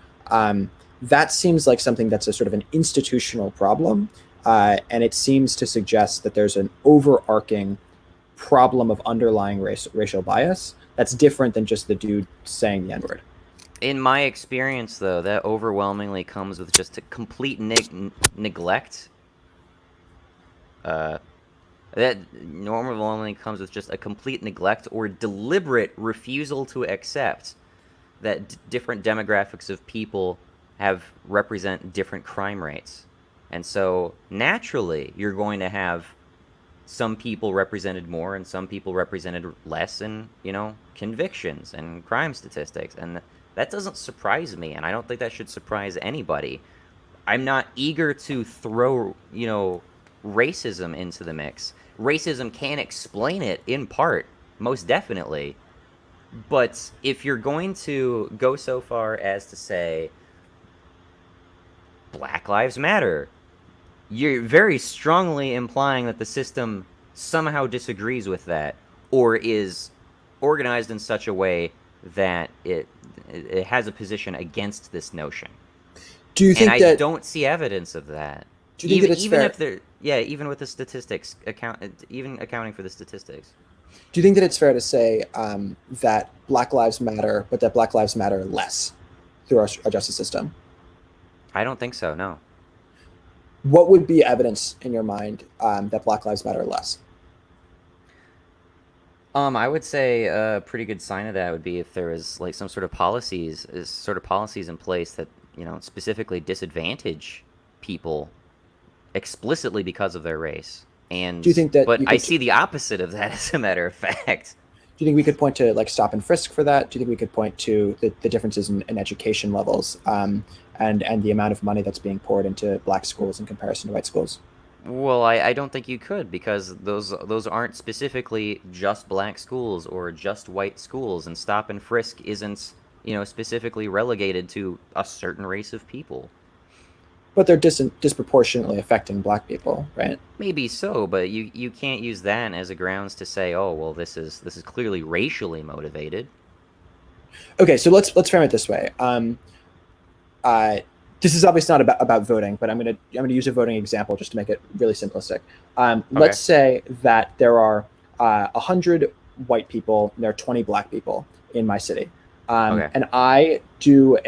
Speaker 17: That seems like something that's a sort of an institutional problem, and it seems to suggest that there's an overarching problem of underlying racial bias that's different than just the dude saying the N-word.
Speaker 1: In my experience, though, that overwhelmingly comes with just a complete neglect. That overwhelmingly comes with just a complete neglect or deliberate refusal to accept that different demographics of people represent different crime rates. And so, naturally, you're going to have some people represented more and some people represented less in, convictions and crime statistics. And that doesn't surprise me, and I don't think that should surprise anybody. I'm not eager to throw, racism into the mix. Racism can explain it in part, most definitely. But if you're going to go so far as to say Black Lives Matter, you're very strongly implying that the system somehow disagrees with that, or is organized in such a way that it has a position against this notion.
Speaker 17: Do you think
Speaker 1: and I don't see evidence of that.
Speaker 17: Do you think that it's
Speaker 1: even
Speaker 17: fair?
Speaker 1: if they're even with the statistics accounting for the statistics.
Speaker 17: Do you think that it's fair to say that Black Lives Matter, but that Black Lives Matter less through our justice system?
Speaker 1: I don't think so. No.
Speaker 17: What would be evidence in your mind that Black Lives Matter less?
Speaker 1: I would say a pretty good sign of that would be if there was like some sort of policies in place that specifically disadvantage people explicitly because of their race. And
Speaker 17: do you think that?
Speaker 1: But I see the opposite of that, as a matter of fact.
Speaker 17: Do you think we could point to like stop and frisk for that? Do you think we could point to the differences in education levels and the amount of money that's being poured into black schools in comparison to white schools?
Speaker 1: Well, I don't think you could, because those aren't specifically just black schools or just white schools, and stop and frisk isn't specifically relegated to a certain race of people.
Speaker 17: But they're disproportionately affecting black people, right?
Speaker 1: Maybe so, but you can't use that as a grounds to say, oh well, this is clearly racially motivated.
Speaker 17: Okay, so let's frame it this way. This is obviously not about voting, but I'm gonna use a voting example just to make it really simplistic. Let's say that there are 100 white people and there are 20 black people in my city, and I do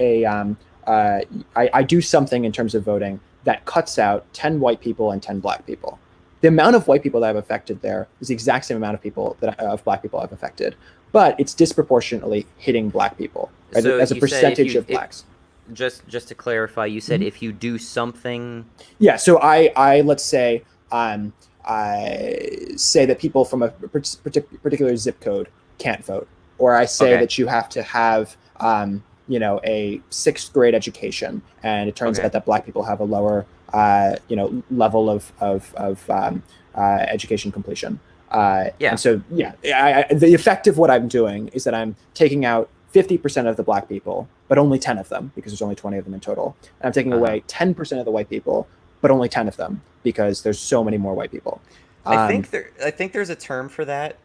Speaker 17: I do something in terms of voting that cuts out 10 white people and 10 black people. The amount of white people that I've affected there is the exact same amount of people of black people I've affected, but it's disproportionately hitting black people, right?
Speaker 1: So
Speaker 17: as a percentage of blacks.
Speaker 1: Just to clarify, you said if you do something.
Speaker 17: Yeah. So I let's say I say that people from a particular zip code can't vote, or I say that you have to have a 6th grade education, and it turns out that black people have a lower level of education completion. And so the effect of what I'm doing is that I'm taking out 50% of the black people, but only 10 of them, because there's only 20 of them in total. And I'm taking away 10% of the white people, but only 10 of them, because there's so many more white people.
Speaker 1: I think there's a term for that.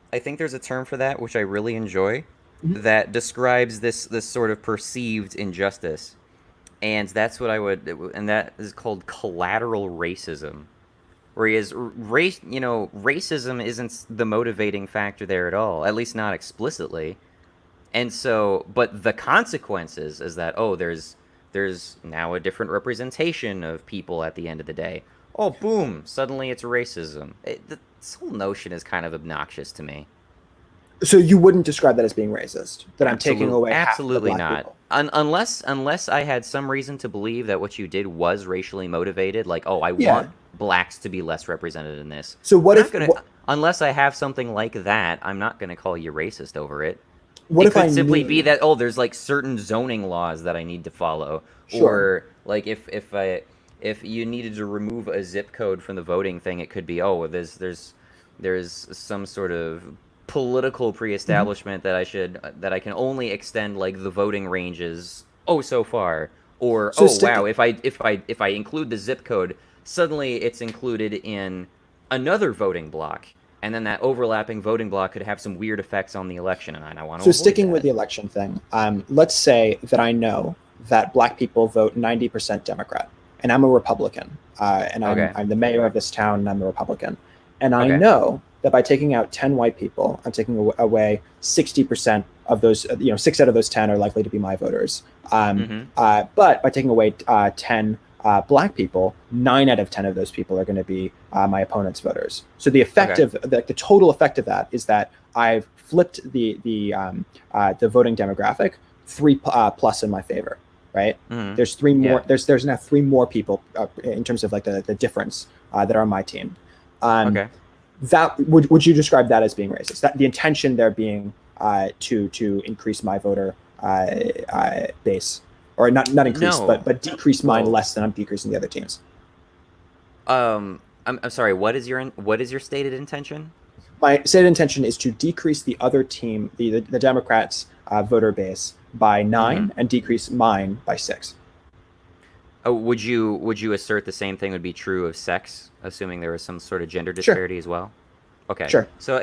Speaker 1: Which I really enjoy, that describes this sort of perceived injustice, and that's what and that is called collateral racism. Whereas racism isn't the motivating factor there at all, at least not explicitly. And so, but the consequences is that, there's now a different representation of people at the end of the day. Oh, boom, suddenly it's racism. this whole notion is kind of obnoxious to me.
Speaker 17: So you wouldn't describe that as being racist? That I'm taking away
Speaker 1: absolutely
Speaker 17: half the black
Speaker 1: not.
Speaker 17: people?
Speaker 1: Unless I had some reason to believe that what you did was racially motivated, like, oh, I want blacks to be less represented in this.
Speaker 17: So what if
Speaker 1: unless I have something like that, I'm not going to call you racist over it.
Speaker 17: What
Speaker 1: it
Speaker 17: if
Speaker 1: could
Speaker 17: I
Speaker 1: simply
Speaker 17: knew-
Speaker 1: be that, oh, there's like certain zoning laws that I need to follow,
Speaker 17: Sure.
Speaker 1: or like if you needed to remove a zip code from the voting thing, it could be, oh, there's some sort of political pre-establishment that I can only extend like the voting ranges so far, or wow, if I include the zip code, suddenly it's included in another voting block, and then that overlapping voting block could have some weird effects on the election, and I want to
Speaker 17: So
Speaker 1: avoid
Speaker 17: sticking
Speaker 1: that.
Speaker 17: with the election thing, let's say that I know that black people vote 90% Democrat, and I'm a Republican, and I'm the mayor of this town, and I'm a Republican, and I know that by taking out 10 white people, I'm taking away 60% of those. 6 out of those 10 are likely to be my voters. But by taking away 10 black people, 9 out of 10 of those people are going to be my opponent's voters. So the effect of the total effect of that is that I've flipped the voting demographic 3 plus in my favor. Right? There's 3 more. There's now 3 more people in terms of like the difference that are on my team. That would you describe that as being racist? That the intention there being to increase my voter base, or not increase, but decrease mine less than I'm decreasing the other teams.
Speaker 1: I'm sorry. What is your stated intention?
Speaker 17: My stated intention is to decrease the other team, the Democrats' voter base by 9 and decrease mine by 6.
Speaker 1: Oh, would you assert the same thing would be true of sex, assuming there was some sort of gender disparity as well? Okay.
Speaker 17: Sure.
Speaker 1: So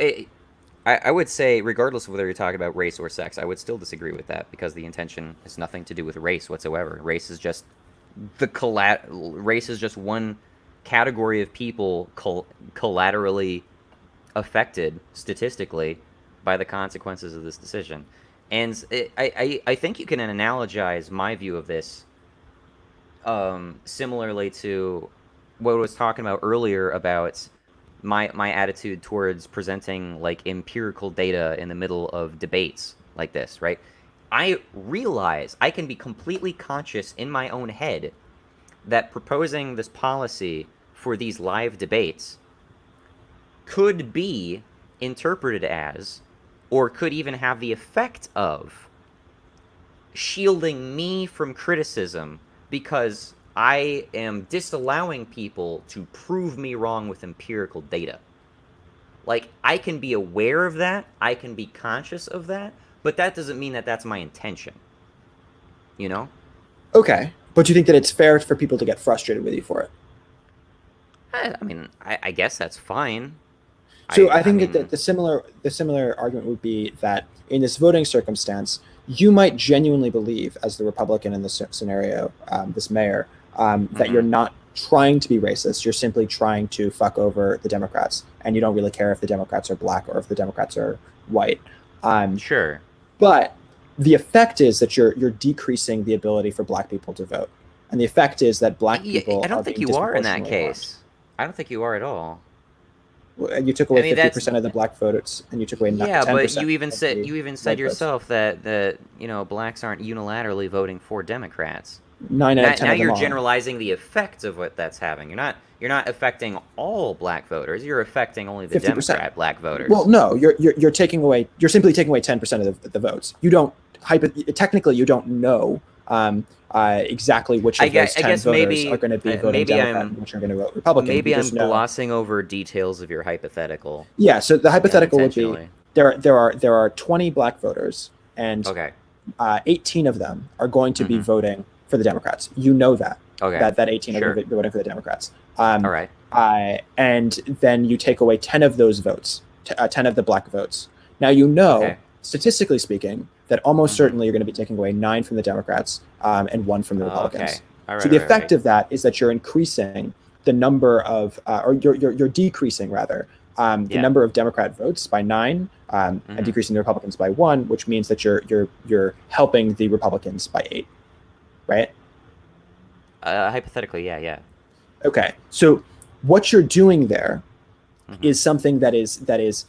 Speaker 1: I would say, regardless of whether you're talking about race or sex, I would still disagree with that, because the intention has nothing to do with race whatsoever. Race is just one category of people collaterally affected statistically by the consequences of this decision. And I think you can analogize my view of this similarly to what I was talking about earlier about my attitude towards presenting like empirical data in the middle of debates like this, right? I realize I can be completely conscious in my own head that proposing this policy for these live debates could be interpreted as, or could even have the effect of, shielding me from criticism because I am disallowing people to prove me wrong with empirical data. Like, I can be aware of that, I can be conscious of that, but that doesn't mean that that's my intention. You know?
Speaker 17: Okay, but you think that it's fair for people to get frustrated with you for it?
Speaker 1: I mean, I guess that's fine.
Speaker 17: So I think that the similar argument would be that in this voting circumstance, you might genuinely believe, as the Republican in this scenario, this mayor, that you're not trying to be racist. You're simply trying to fuck over the Democrats, and you don't really care if the Democrats are black or if the Democrats are white.
Speaker 1: Sure.
Speaker 17: But the effect is that you're decreasing the ability for black people to vote, and the effect is that black people.
Speaker 1: I don't think you are in that case. I don't think you are at all.
Speaker 17: You took away 50% of the black voters, and you took away 10%.
Speaker 1: Yeah, but you even said yourself that blacks aren't unilaterally voting for Democrats.
Speaker 17: 9 out of 10
Speaker 1: now
Speaker 17: of them
Speaker 1: you're
Speaker 17: are.
Speaker 1: generalizing the effects of what that's having. You're not affecting all black voters. You're affecting only the
Speaker 17: 50%.
Speaker 1: Democrat black voters.
Speaker 17: Well, no, you're taking away. You're simply taking away 10% of the votes. You don't technically you don't know exactly which of those 10 voters are going to be voting Democrat and which are going to vote Republican.
Speaker 1: Maybe I'm glossing over details of your hypothetical.
Speaker 17: Yeah, so the hypothetical would be there are 20 black voters, and 18 of them are going to be voting for the Democrats. You know that. That 18 are going to be voting for the Democrats.
Speaker 1: All right.
Speaker 17: And then you take away 10 of those votes, 10 of the black votes. Now you know, statistically speaking, that almost certainly you're going to be taking away 9 from the Democrats and 1 from the Republicans. So the effect of that is that you're increasing the number of, or you're decreasing rather, the number of Democrat votes by 9 and decreasing the Republicans by 1, which means that you're helping the Republicans by 8, right?
Speaker 1: Hypothetically, yeah.
Speaker 17: Okay, so what you're doing there is something that is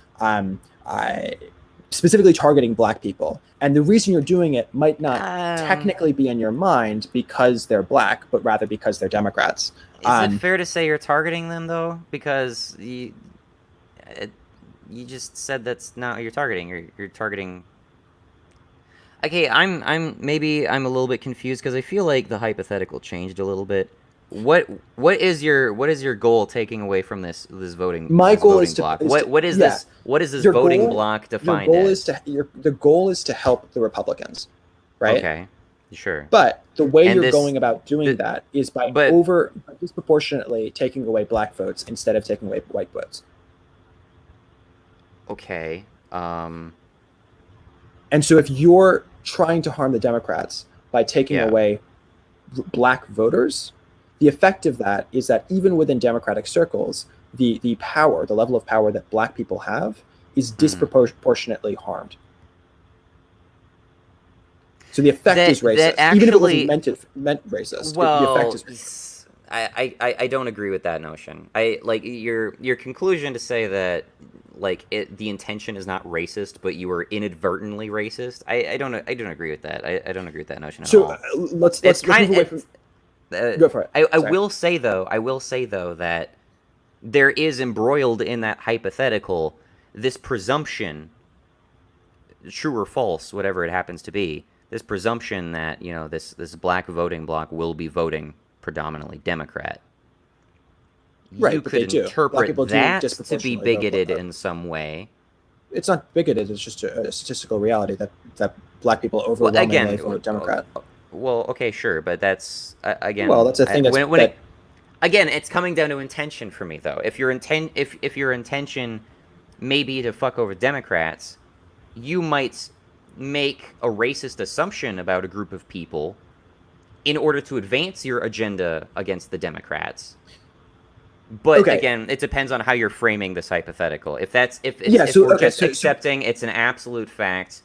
Speaker 17: specifically targeting black people. And the reason you're doing it might not technically be in your mind because they're black, but rather because they're Democrats.
Speaker 1: Is it fair to say you're targeting them though? Because you just said that's not what you're targeting. You're targeting. Okay, maybe I'm a little bit confused because I feel like the hypothetical changed a little bit. What is your goal taking away from this voting?
Speaker 17: My
Speaker 1: this
Speaker 17: goal
Speaker 1: voting
Speaker 17: is to
Speaker 1: block.
Speaker 17: is
Speaker 1: What
Speaker 17: to,
Speaker 1: is
Speaker 17: yeah.
Speaker 1: this? What is this
Speaker 17: Your
Speaker 1: voting
Speaker 17: goal-
Speaker 1: block defined
Speaker 17: Your goal
Speaker 1: as?
Speaker 17: the goal is to help the Republicans, right?
Speaker 1: Okay, sure.
Speaker 17: But the way
Speaker 1: And
Speaker 17: you're
Speaker 1: this-
Speaker 17: going about doing that is by disproportionately taking away black votes instead of taking away white votes.
Speaker 1: Okay.
Speaker 17: And so if you're trying to harm the Democrats by taking away black voters, the effect of that is that even within Democratic circles, the level of power that black people have is disproportionately harmed. So the effect is racist, even if it wasn't meant racist.
Speaker 1: Well,
Speaker 17: the effect is racist.
Speaker 1: I don't agree with that notion. I like your conclusion to say that the intention is not racist, but you were inadvertently racist. I don't agree with that. I don't agree with that notion at all.
Speaker 17: So let's move away from. Go for it.
Speaker 1: I will say though that there is embroiled in that hypothetical this presumption, true or false, whatever it happens to be, this presumption that this black voting bloc will be voting predominantly Democrat.
Speaker 17: Right,
Speaker 1: You
Speaker 17: but
Speaker 1: could
Speaker 17: they do. Black
Speaker 1: interpret
Speaker 17: people do
Speaker 1: that to be
Speaker 17: disproportionately vote
Speaker 1: bigoted
Speaker 17: Democrat.
Speaker 1: in some way.
Speaker 17: It's not bigoted. It's just a statistical reality that black people overwhelmingly vote Democrat.
Speaker 1: Well, okay, sure, but that's again.
Speaker 17: Well, that's a thing
Speaker 1: again, it's coming down to intention for me, though. If your intention may be to fuck over Democrats, you might make a racist assumption about a group of people in order to advance your agenda against the Democrats. But again, it depends on how you're framing this hypothetical. If we're just accepting it's an absolute fact,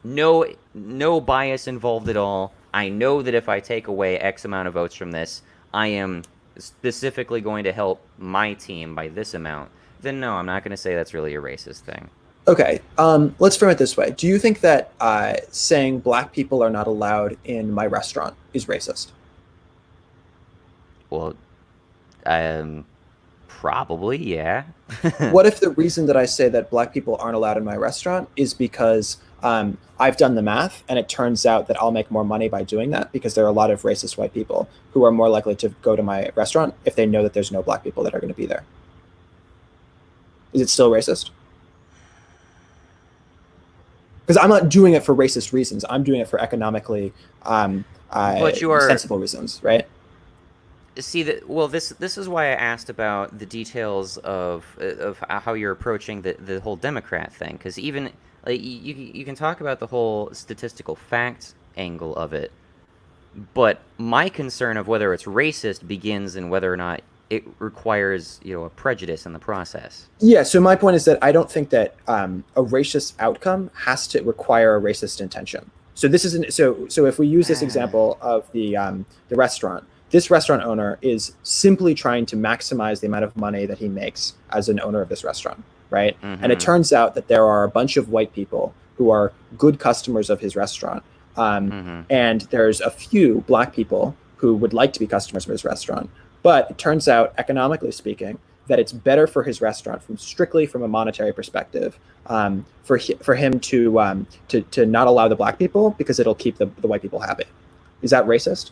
Speaker 1: no bias involved at all. I know that if I take away X amount of votes from this, I am specifically going to help my team by this amount. Then no, I'm not going to say that's really a racist thing.
Speaker 17: Okay, let's frame it this way. Do you think that saying black people are not allowed in my restaurant is racist?
Speaker 1: Well, probably, yeah.
Speaker 17: What if the reason that I say that black people aren't allowed in my restaurant is because I've done the math and it turns out that I'll make more money by doing that because there are a lot of racist white people who are more likely to go to my restaurant if they know that there's no black people that are going to be there? Is it still racist? Because I'm not doing it for racist reasons. I'm doing it for economically sensible reasons, right?
Speaker 1: See that. Well, this is why I asked about the details of how you're approaching the whole Democrat thing. Because even you can talk about the whole statistical fact angle of it, but my concern of whether it's racist begins in whether or not it requires a prejudice in the process.
Speaker 17: Yeah. So my point is that I don't think that a racist outcome has to require a racist intention. So this isn't. So if we use this example of the restaurant. This restaurant owner is simply trying to maximize the amount of money that he makes as an owner of this restaurant, right?
Speaker 1: Mm-hmm.
Speaker 17: And it turns out that there are a bunch of white people who are good customers of his restaurant. And there's a few black people who would like to be customers of his restaurant. But it turns out, economically speaking, that it's better for his restaurant strictly from a monetary perspective for him to not allow the black people because it'll keep the white people happy. Is that racist?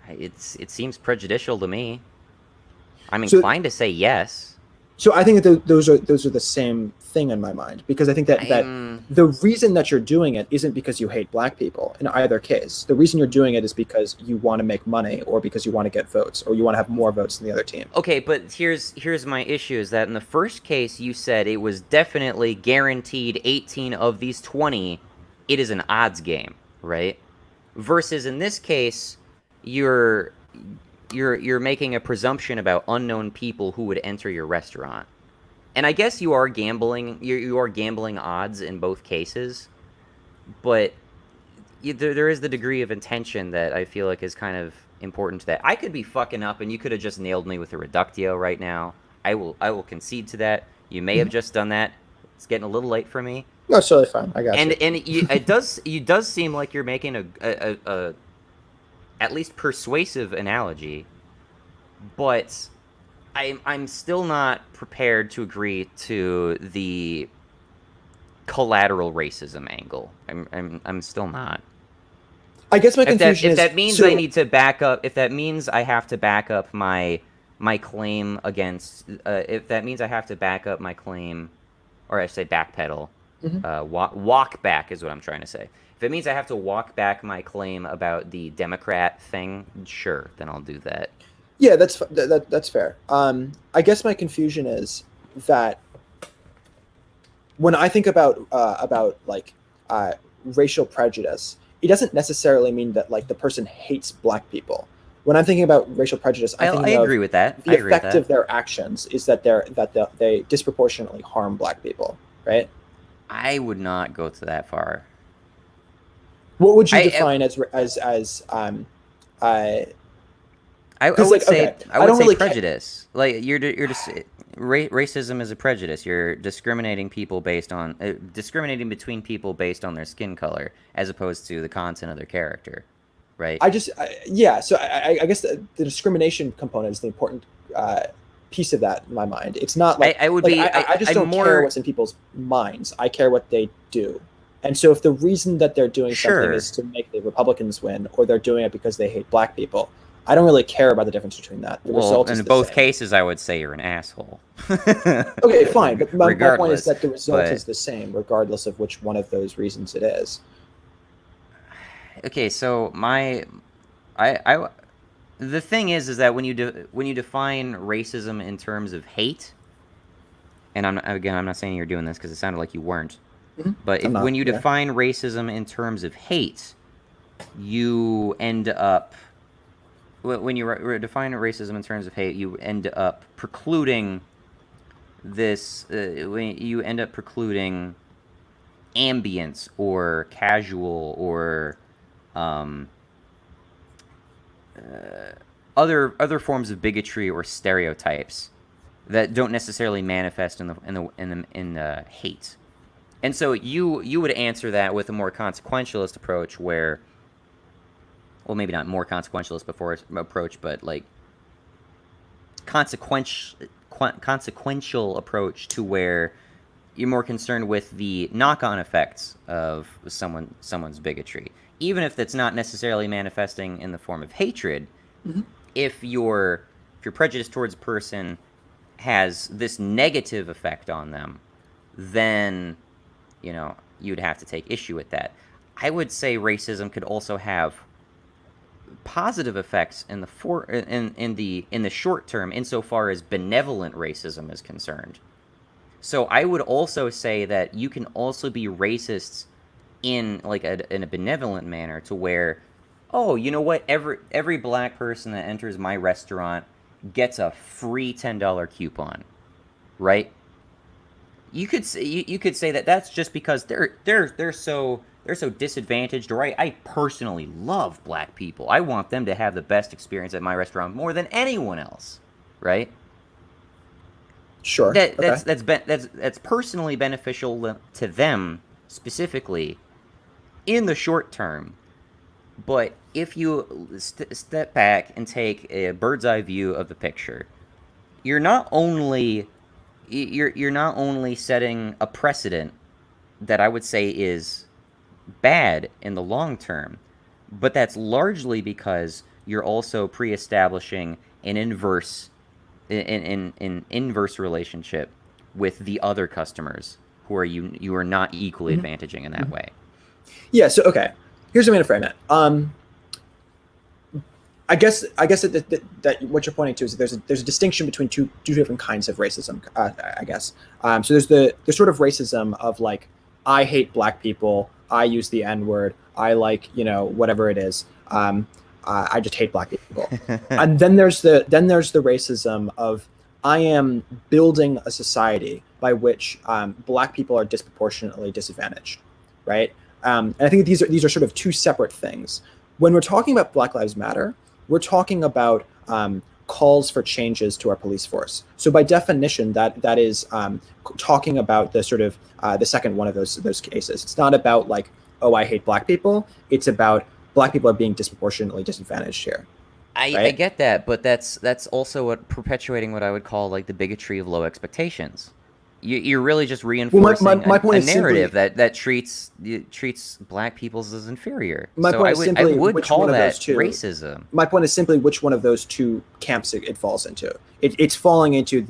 Speaker 1: It seems prejudicial to me. I'm inclined to say yes.
Speaker 17: So I think that those are the same thing in my mind, because I think that the reason that you're doing it isn't because you hate black people in either case. The reason you're doing it is because you want to make money, or because you want to get votes, or you want to have more votes than the other team.
Speaker 1: Okay, but here's my issue is that in the first case you said it was definitely guaranteed 18 of these 20. It is an odds game, right? Versus in this case, you're making a presumption about unknown people who would enter your restaurant. And I guess you are gambling. You are gambling odds in both cases, but there is the degree of intention that I feel like is kind of important to that. I could be fucking up, and you could have just nailed me with a reductio right now. I will concede to that. You may have just done that. It's getting a little late for me.
Speaker 17: No, it's totally fine. I got
Speaker 1: And
Speaker 17: you.
Speaker 1: and it does seem like you're making a at least persuasive analogy, but I'm still not prepared to agree to the collateral racism angle. I'm still not.
Speaker 17: I guess my confusion
Speaker 1: if
Speaker 17: is...
Speaker 1: that means I need to back up, if that means I have to back up my claim against, if that means I have to back up my claim, or I say backpedal, walk back is what I'm trying to say. If it means I have to walk back my claim about the Democrat thing, sure, then I'll do that.
Speaker 17: Yeah, that's fair. I guess my confusion is that when I think about like racial prejudice, it doesn't necessarily mean that like the person hates black people. When I'm thinking about racial prejudice, I
Speaker 1: agree with that.
Speaker 17: The effect of their actions is that they disproportionately harm black people, right?
Speaker 1: I would not go to that far.
Speaker 17: What would you define as
Speaker 1: I would say prejudice. Like you're just racism is a prejudice. You're discriminating people based on discriminating between people based on their skin color, as opposed to the content of their character, right?
Speaker 17: So I guess the discrimination component is the important piece of that in my mind. It's not like I just don't care what's in people's minds. I care what they do. And so if the reason that they're doing something is to make the Republicans win, or they're doing it because they hate black people, I don't really care about the difference between that. The result is
Speaker 1: in both cases, I would say you're an asshole.
Speaker 17: Okay, fine. But my point is that the result is the same, regardless of which one of those reasons it is.
Speaker 1: Okay, so the thing is that when you define racism in terms of hate, and I'm not saying you're doing this because it sounded like you weren't, but when you define racism in terms of hate, you end up, when you define racism in terms of hate, you end up precluding this. You end up precluding ambience or casual or other forms of bigotry or stereotypes that don't necessarily manifest in the hate. And so you would answer that with a more consequentialist approach, where, well, maybe not more consequentialist approach, but like consequential approach, to where you're more concerned with the knock-on effects of someone's bigotry, even if that's not necessarily manifesting in the form of hatred. If your prejudice towards a person has this negative effect on them, then you'd have to take issue with that. I would say racism could also have positive effects in the short term, insofar as benevolent racism is concerned. So I would also say that you can also be racist in a benevolent manner, to where, oh, you know what, every black person that enters my restaurant gets a free $10 coupon, right? You could say that that's just because they're so disadvantaged, or I personally love black people. I want them to have the best experience at my restaurant more than anyone else, right?
Speaker 17: Sure.
Speaker 1: That's personally beneficial to them specifically in the short term. But if you step back and take a bird's eye view of the picture, you're not only setting a precedent that I would say is bad in the long term, but that's largely because you're also pre-establishing an inverse relationship with the other customers who you are not equally advantaging in that way.
Speaker 17: Yeah. So okay, here's a way to frame it. I guess that what you're pointing to is that there's a distinction between two different kinds of racism. I guess. So there's the sort of racism of like, I hate black people, I use the N-word, I like whatever it is. I just hate black people. And then there's the racism of, I am building a society by which black people are disproportionately disadvantaged, right? And I think these are sort of two separate things. When we're talking about Black Lives Matter, we're talking about calls for changes to our police force. So by definition, that is talking about the sort of the second one of those cases. It's not about like, oh, I hate black people. It's about black people are being disproportionately disadvantaged here.
Speaker 1: I get that, but that's also perpetuating what I would call like the bigotry of low expectations. You're really just reinforcing
Speaker 17: my point
Speaker 1: a
Speaker 17: is
Speaker 1: narrative
Speaker 17: simply,
Speaker 1: that treats black people as inferior.
Speaker 17: My
Speaker 1: So
Speaker 17: point
Speaker 1: I
Speaker 17: is
Speaker 1: would
Speaker 17: simply
Speaker 1: call
Speaker 17: which one of
Speaker 1: that
Speaker 17: those two,
Speaker 1: racism.
Speaker 17: My point is simply which one of those two camps it falls into. It's falling into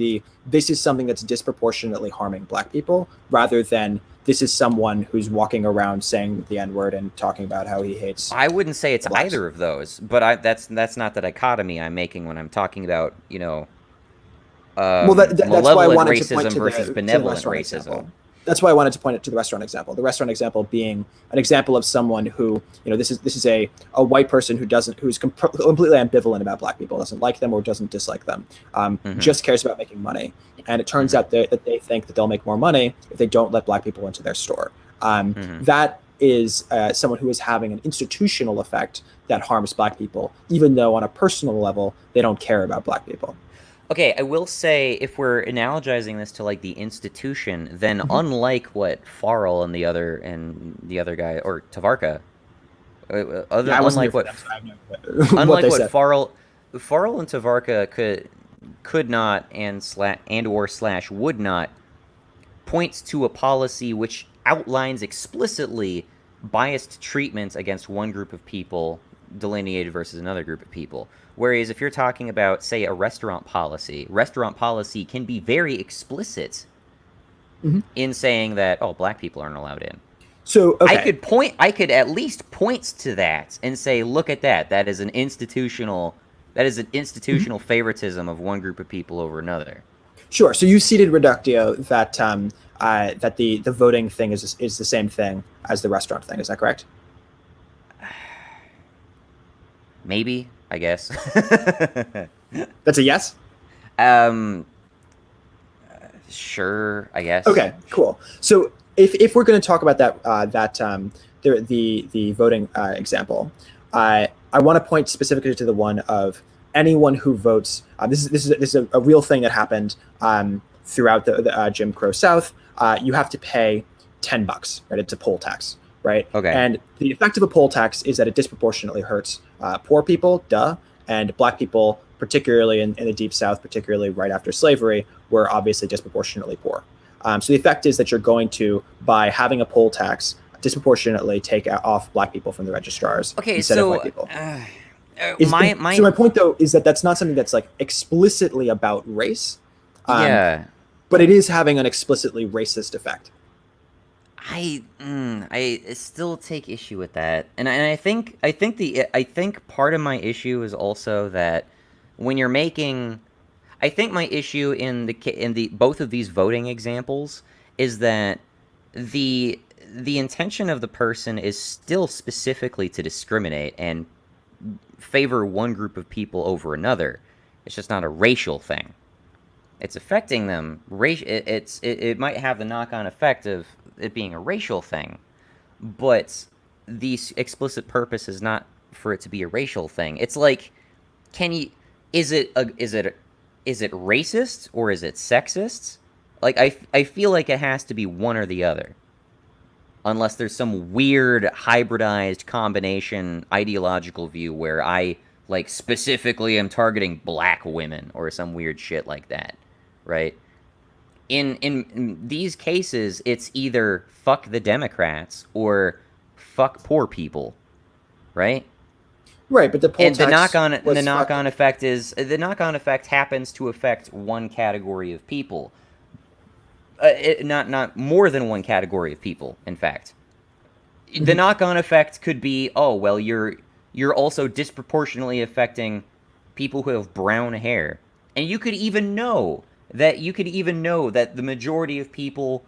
Speaker 17: this is something that's disproportionately harming black people, rather than this is someone who's walking around saying the N-word and talking about how he hates.
Speaker 1: I wouldn't say it's
Speaker 17: blacks.
Speaker 1: either of those, but that's not the dichotomy I'm making when I'm talking about,
Speaker 17: Well, that's why I wanted to point
Speaker 1: racism
Speaker 17: to
Speaker 1: versus
Speaker 17: the
Speaker 1: benevolent
Speaker 17: restaurant
Speaker 1: racism.
Speaker 17: example. That's why I wanted to point it to the restaurant example. The restaurant example being an example of someone who, this is a white person who's completely ambivalent about black people, doesn't like them or doesn't dislike them, just cares about making money. And it turns out that they think that they'll make more money if they don't let black people into their store. That is someone who is having an institutional effect that harms black people, even though on a personal level, they don't care about black people.
Speaker 1: Okay, I will say, if we're analogizing this to like the institution, then unlike what Farrell and the other guy, or Tavarka, unlike what Farrell and Tavarka could not and or would not points to a policy which outlines explicitly biased treatment against one group of people delineated versus another group of people. Whereas if you're talking about, say, a restaurant policy can be very explicit in saying that, oh, black people aren't allowed in.
Speaker 17: So okay.
Speaker 1: I could at least point to that and say, look at that. That is an institutional favoritism of one group of people over another.
Speaker 17: Sure. So you ceded reductio that that the voting thing is the same thing as the restaurant thing. Is that correct?
Speaker 1: Maybe, I guess.
Speaker 17: That's a yes?
Speaker 1: Sure, I guess.
Speaker 17: Okay, cool. So if we're going to talk about the voting example, I want to point specifically to the one of anyone who votes. This is a real thing that happened throughout the Jim Crow South. You have to pay $10, right? It's a poll tax, right?
Speaker 1: Okay.
Speaker 17: And the effect of a poll tax is that it disproportionately hurts poor people, and black people, particularly in the Deep South, particularly right after slavery, were obviously disproportionately poor. So the effect is that you're going to, by having a poll tax, disproportionately take off black people from the registrars instead of white people. So my point, though, is that that's not something that's like explicitly about race. But it is having an explicitly racist effect.
Speaker 1: I still take issue with that, and I think part of my issue is also that when you're making, I think my issue in the both of these voting examples is that the intention of the person is still specifically to discriminate and favor one group of people over another. It's just not a racial thing. It's affecting them. It might have the knock-on effect of it being a racial thing, but the explicit purpose is not for it to be a racial thing. It's like, is it racist or is it sexist? Like I feel like it has to be one or the other, unless there's some weird hybridized combination ideological view where I like specifically am targeting black women or some weird shit like that, right? In these cases, it's either fuck the Democrats or fuck poor people, right?
Speaker 17: Right, but the
Speaker 1: knock-on effect happens to affect one category of people, not more than one category of people. In fact, the knock-on effect could be, oh well, you're also disproportionately affecting people who have brown hair, and you could even know that the majority of people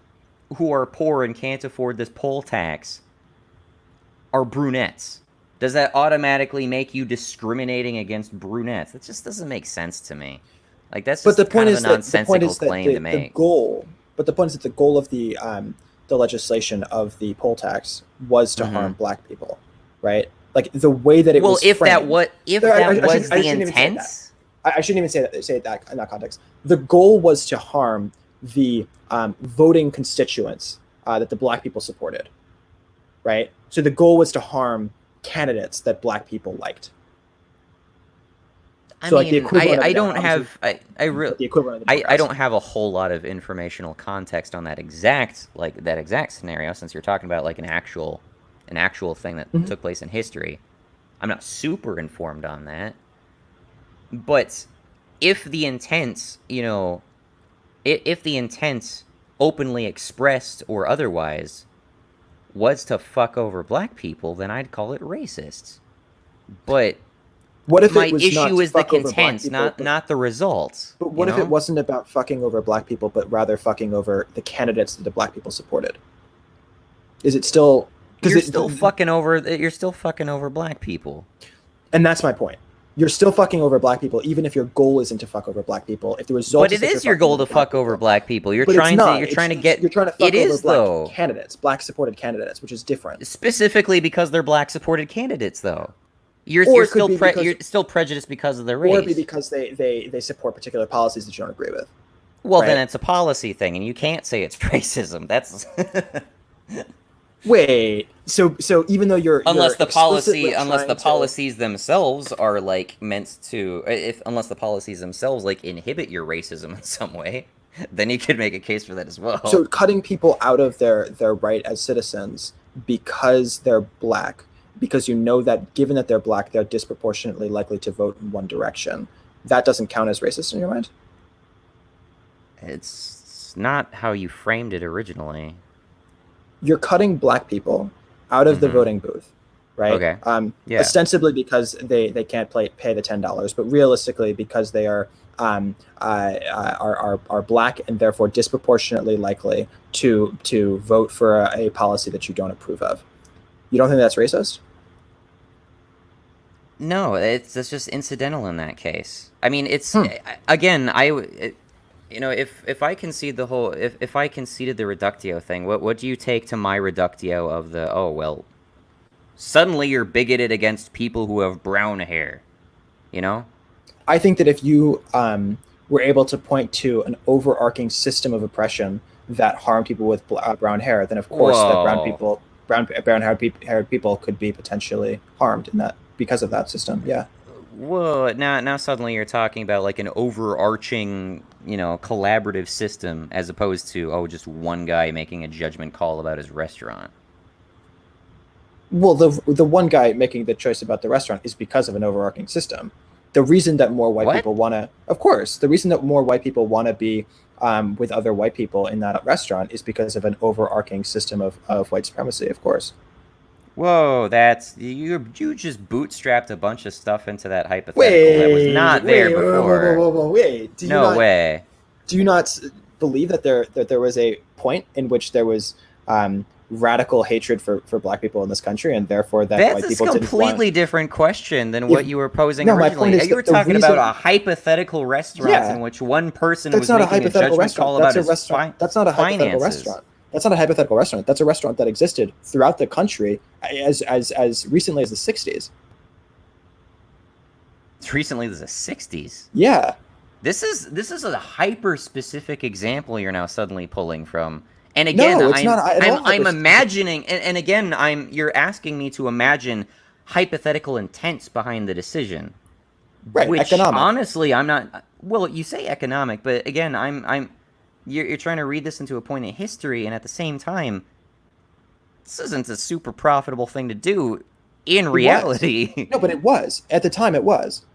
Speaker 1: who are poor and can't afford this poll tax are brunettes. Does that automatically make you discriminating against brunettes? That just doesn't make sense to me. Like, that's just kind of a nonsensical claim to make.
Speaker 17: But the point is that the goal of the legislation of the poll tax was to harm black people, right? Like the way that it was
Speaker 1: if
Speaker 17: framed.
Speaker 1: that was the intent.
Speaker 17: I shouldn't even say it that in that context. The goal was to harm the voting constituents that the black people supported, right? So the goal was to harm candidates that black people liked.
Speaker 1: I don't have a whole lot of informational context on that exact scenario, since you're talking about like an actual thing that took place in history. I'm not super informed on that. But if the intent, if the intent, openly expressed or otherwise, was to fuck over black people, then I'd call it racist. But
Speaker 17: what if
Speaker 1: my
Speaker 17: it was
Speaker 1: issue is the content, not the results.
Speaker 17: But what if it wasn't about fucking over black people, but rather fucking over the candidates that the black people supported? Is it still?
Speaker 1: You're still fucking over black people.
Speaker 17: And that's my point. You're still fucking over black people, even if your goal isn't to fuck over black people. If the result,
Speaker 1: but it is your goal to fuck over black people. You're trying to fuck over black
Speaker 17: candidates, black supported candidates, which is different.
Speaker 1: Specifically because they're black supported candidates, though. You're still prejudiced because of their race,
Speaker 17: or maybe because they support particular policies that you don't agree with.
Speaker 1: Well, then it's a policy thing, and you can't say it's racism. That's
Speaker 17: wait. So even though
Speaker 1: unless the policies themselves are like meant to, unless the policies themselves like inhibit your racism in some way, then you could make a case for that as well.
Speaker 17: So cutting people out of their right as citizens because they're black, because you know that given that they're black, they're disproportionately likely to vote in one direction, that doesn't count as racist in your mind?
Speaker 1: It's not how you framed it originally.
Speaker 17: You're cutting black people out of the voting booth, right?
Speaker 1: Okay.
Speaker 17: Ostensibly because they can't pay the $10, but realistically because they are black and therefore disproportionately likely to vote for a policy that you don't approve of. You don't think that's racist?
Speaker 1: No, it's just incidental in that case. I mean, it's again, if I concede the whole, if I conceded the reductio thing, what do you take to my reductio of the suddenly you're bigoted against people who have brown hair,
Speaker 17: I think that if you were able to point to an overarching system of oppression that harmed people with brown hair, then of course that brown-haired people could be potentially harmed in that because of that system. Yeah.
Speaker 1: Whoa! Now suddenly you're talking about like an overarching, collaborative system as opposed to just one guy making a judgment call about his restaurant.
Speaker 17: Well, the one guy making the choice about the restaurant is because of an overarching system. The reason that more white people want to, of course, the reason that more white people want to be with other white people in that restaurant is because of an overarching system of white supremacy, of course.
Speaker 1: Whoa, you just bootstrapped a bunch of stuff into that hypothetical that was not there before.
Speaker 17: Wait.
Speaker 1: No way.
Speaker 17: Do you not believe that there was a point in which there was radical hatred for black people in this country, and therefore that white people didn't want...
Speaker 1: That's a completely different question than what you were posing originally. You were talking about a hypothetical restaurant in which one person was making a judgment call about his finances.
Speaker 17: That's not a hypothetical restaurant. That's not a hypothetical restaurant. That's a restaurant that existed throughout the country as recently as the 60s.
Speaker 1: As recently as the 60s?
Speaker 17: Yeah.
Speaker 1: This is a hyper-specific example you're now suddenly pulling from. And again, I'm imagining, and again, you're asking me to imagine hypothetical intents behind the decision.
Speaker 17: Right,
Speaker 1: which,
Speaker 17: economic.
Speaker 1: Honestly, I'm not... Well, you say economic, but again, You're trying to read this into a point in history, and at the same time, this isn't a super profitable thing to do in reality.
Speaker 17: No, but it was. At the time, it was.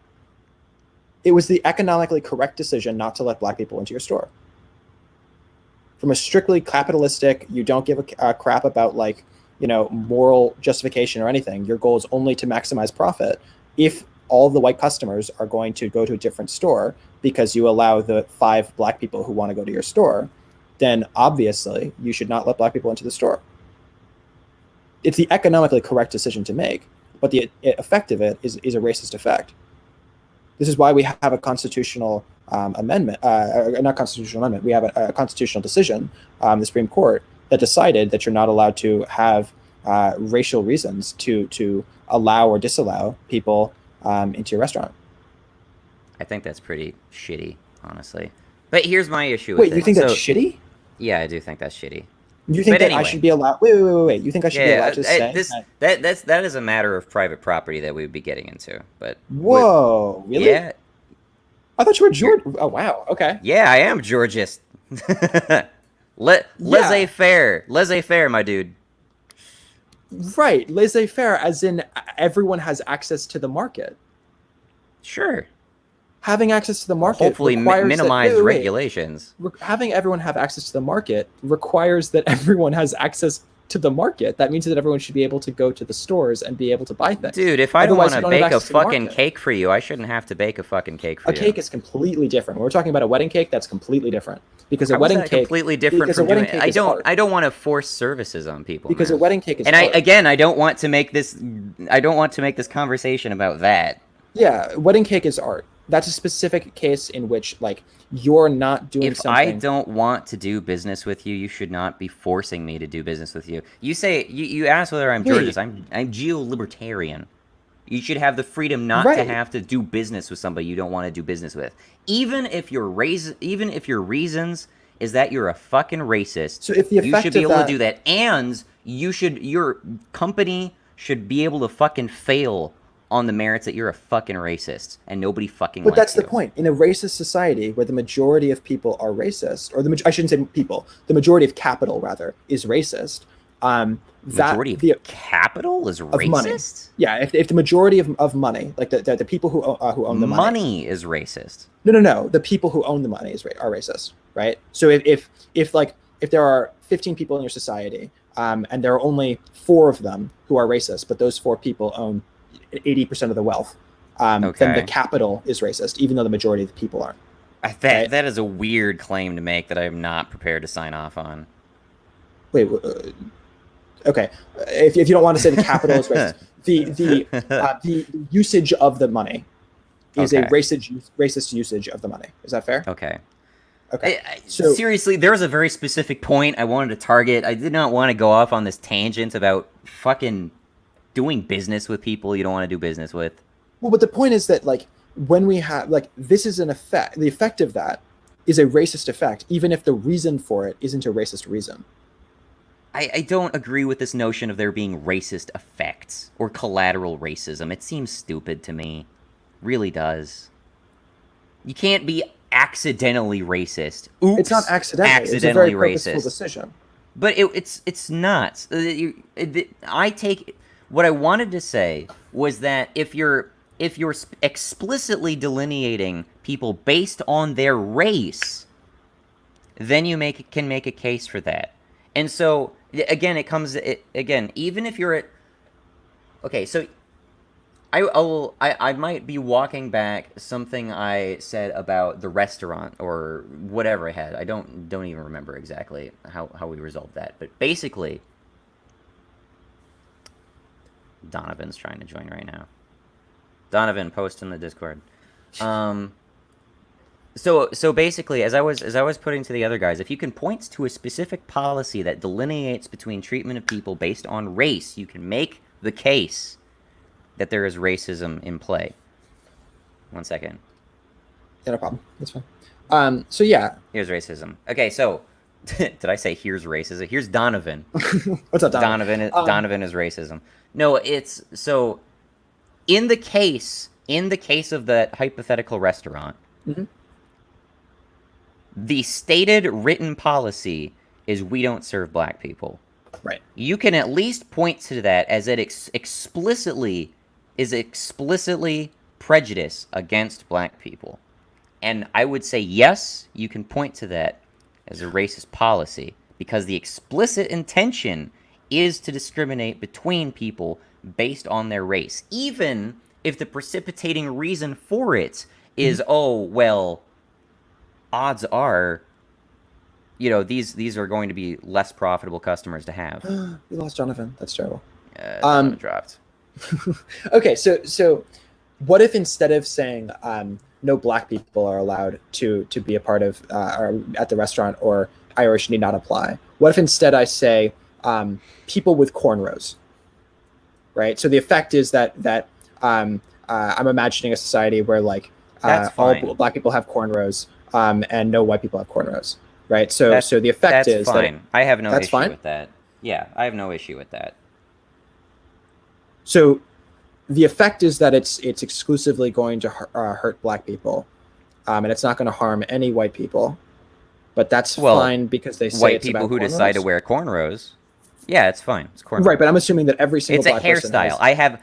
Speaker 17: It was the economically correct decision not to let black people into your store. From a strictly capitalistic, you don't give a crap about moral justification or anything. Your goal is only to maximize profit. If all the white customers are going to go to a different store because you allow the 5 black people who want to go to your store, then obviously you should not let black people into the store. It's the economically correct decision to make, but the effect of it is a racist effect. This is why we have a constitutional amendment, not constitutional amendment, we have a constitutional decision, the Supreme Court, that decided that you're not allowed to have racial reasons to allow or disallow people into your restaurant.
Speaker 1: I think that's pretty shitty, honestly. But here's my issue with
Speaker 17: Wait,
Speaker 1: it.
Speaker 17: you think that's shitty?
Speaker 1: Yeah, I do think that's shitty.
Speaker 17: You think
Speaker 1: But
Speaker 17: that
Speaker 1: anyway.
Speaker 17: I should be allowed? Wait. You think I should be allowed to say
Speaker 1: that is a matter of private property that we would be getting into. But
Speaker 17: whoa, really?
Speaker 1: Yeah.
Speaker 17: I thought you were George. Oh wow. Okay.
Speaker 1: Yeah, I am Georgist. Laissez-faire, my dude.
Speaker 17: Right, laissez-faire, as in everyone has access to the market.
Speaker 1: Sure.
Speaker 17: Having access to the market
Speaker 1: Hopefully minimize regulations.
Speaker 17: Having everyone have access to the market requires that everyone has access to the market. That means that everyone should be able to go to the stores and be able to buy things.
Speaker 1: Dude, if I don't want to bake a fucking cake for you, I shouldn't have to bake a fucking cake for you.
Speaker 17: A cake is completely different. When we're talking about a wedding cake, that's completely different. Because a
Speaker 1: How is
Speaker 17: wedding
Speaker 1: that
Speaker 17: cake
Speaker 1: completely different from doing it. I don't want to force services on people.
Speaker 17: Because
Speaker 1: man.
Speaker 17: a wedding cake is
Speaker 1: And
Speaker 17: art.
Speaker 1: I don't want to make this conversation about that.
Speaker 17: Yeah, wedding cake is art. That's a specific case in which, like, you're not doing
Speaker 1: If
Speaker 17: something.
Speaker 1: I don't want to do business with you, you should not be forcing me to do business with you. You say you ask whether I'm Georgist. I'm geo-libertarian. You should have the freedom not to have to do business with somebody you don't want to do business with, even if your reasons is that you're a fucking racist.
Speaker 17: So if the
Speaker 1: you
Speaker 17: effect
Speaker 1: should be
Speaker 17: of
Speaker 1: able
Speaker 17: that-
Speaker 1: to do that, and your company should be able to fucking fail on the merits that you're a fucking racist and nobody fucking
Speaker 17: But
Speaker 1: likes
Speaker 17: that's
Speaker 1: you.
Speaker 17: the point. In a racist society where the majority of people are racist, or I shouldn't say people, the majority of capital rather is racist.
Speaker 1: Majority of capital is racist?
Speaker 17: Money. Yeah, if the majority of money, like the people who own the
Speaker 1: money is racist.
Speaker 17: No. The people who own the money are racist, right? So if there are 15 people in your society, and there are only 4 of them who are racist, but those 4 people own 80% of the wealth, then the capital is racist, even though the majority of the people aren't.
Speaker 1: That is a weird claim to make that I'm not prepared to sign off on.
Speaker 17: Wait, okay. If you don't want to say the capital is racist, the usage of the money is a racist usage of the money. Is that fair?
Speaker 1: Okay.
Speaker 17: Okay.
Speaker 1: So seriously, there was a very specific point I wanted to target. I did not want to go off on this tangent about fucking doing business with people you don't want to do business with.
Speaker 17: Well, but the point is that, like, when we have, like, this is an effect. The effect of that is a racist effect, even if the reason for it isn't a racist reason.
Speaker 1: I don't agree with this notion of there being racist effects or collateral racism. It seems stupid to me. Really does. You can't be accidentally racist. Oops,
Speaker 17: It's not accidentally. It's a
Speaker 1: accidentally
Speaker 17: very purposeful
Speaker 1: racist
Speaker 17: decision.
Speaker 1: But it's not. What I wanted to say was that if you're explicitly delineating people based on their race, then you can make a case for that. And so again, even if you're so I might be walking back something I said about the restaurant or whatever I had. I don't even remember exactly how we resolved that. But basically, Donovan's trying to join right now. Donovan, post in the Discord. So basically, as I was putting to the other guys, if you can point to a specific policy that delineates between treatment of people based on race, you can make the case that there is racism in play. 1 second.
Speaker 17: Yeah, no problem. That's fine. So yeah.
Speaker 1: Here's racism. Okay, so did I say here's racism? Here's Donovan.
Speaker 17: What's up, Donovan?
Speaker 1: Donovan is racism. No, it's so in the case of that hypothetical restaurant, the stated written policy is we don't serve black people.
Speaker 17: Right.
Speaker 1: You can at least point to that as it explicitly prejudice against black people. And I would say, yes, you can point to that as a racist policy because the explicit intention is to discriminate between people based on their race, even if the precipitating reason for it is, odds are, these are going to be less profitable customers to have.
Speaker 17: We lost Jonathan. That's terrible.
Speaker 1: Donovan dropped.
Speaker 17: Okay, so what if instead of saying no black people are allowed to be a part of or at the restaurant or Irish need not apply, what if instead I say people with cornrows, right? So the effect is that I'm imagining a society where like all black people have cornrows and no white people have cornrows, right? So the effect is
Speaker 1: fine.
Speaker 17: that
Speaker 1: I have no issue
Speaker 17: fine?
Speaker 1: with that. Yeah, I have no issue with that.
Speaker 17: So the effect is that it's exclusively going to hurt black people, and it's not going to harm any white people. But that's fine because they say
Speaker 1: white
Speaker 17: it's
Speaker 1: people
Speaker 17: about
Speaker 1: who decide to
Speaker 17: cornrows.
Speaker 1: wear cornrows. Yeah, it's fine. It's cornrows.
Speaker 17: Right, but I'm assuming that every single
Speaker 1: it's a
Speaker 17: black person
Speaker 1: hairstyle.
Speaker 17: has...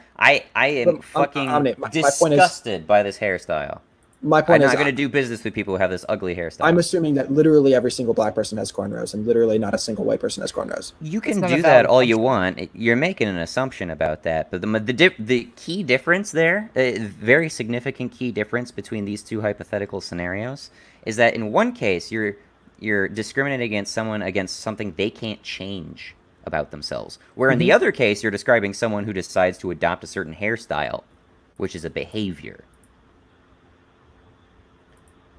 Speaker 1: I am fucking
Speaker 17: my point
Speaker 1: disgusted by this hairstyle.
Speaker 17: My point
Speaker 1: I'm
Speaker 17: is
Speaker 1: not going to do business with people who have this ugly hairstyle.
Speaker 17: I'm assuming that literally every single black person has cornrows, and literally not a single white person has cornrows.
Speaker 1: You can do that all you want. You're making an assumption about that, but the key difference there, very significant key difference between these two hypothetical scenarios, is that in one case you're discriminating against someone against something they can't change about themselves, where in the other case you're describing someone who decides to adopt a certain hairstyle, which is a behavior.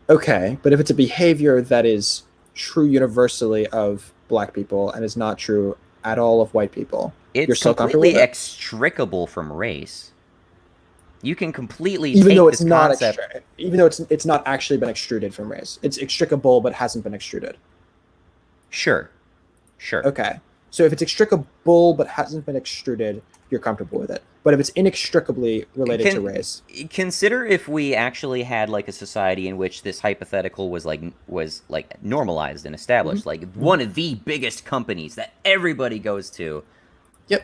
Speaker 17: Okay, but if it's a behavior that is true universally of black people and is not true at all of white people, you're still comfortable with
Speaker 1: completely
Speaker 17: it?
Speaker 1: extricable from race. You can completely
Speaker 17: Even
Speaker 1: take
Speaker 17: though it's
Speaker 1: this
Speaker 17: not
Speaker 1: concept.
Speaker 17: even though it's not actually been extruded from race. It's extricable but hasn't been extruded.
Speaker 1: Sure.
Speaker 17: Okay. So if it's extricable but hasn't been extruded, you're comfortable with it. But if it's inextricably related to race,
Speaker 1: Consider if we actually had like a society in which this hypothetical was like normalized and established. Like one of the biggest companies that everybody goes to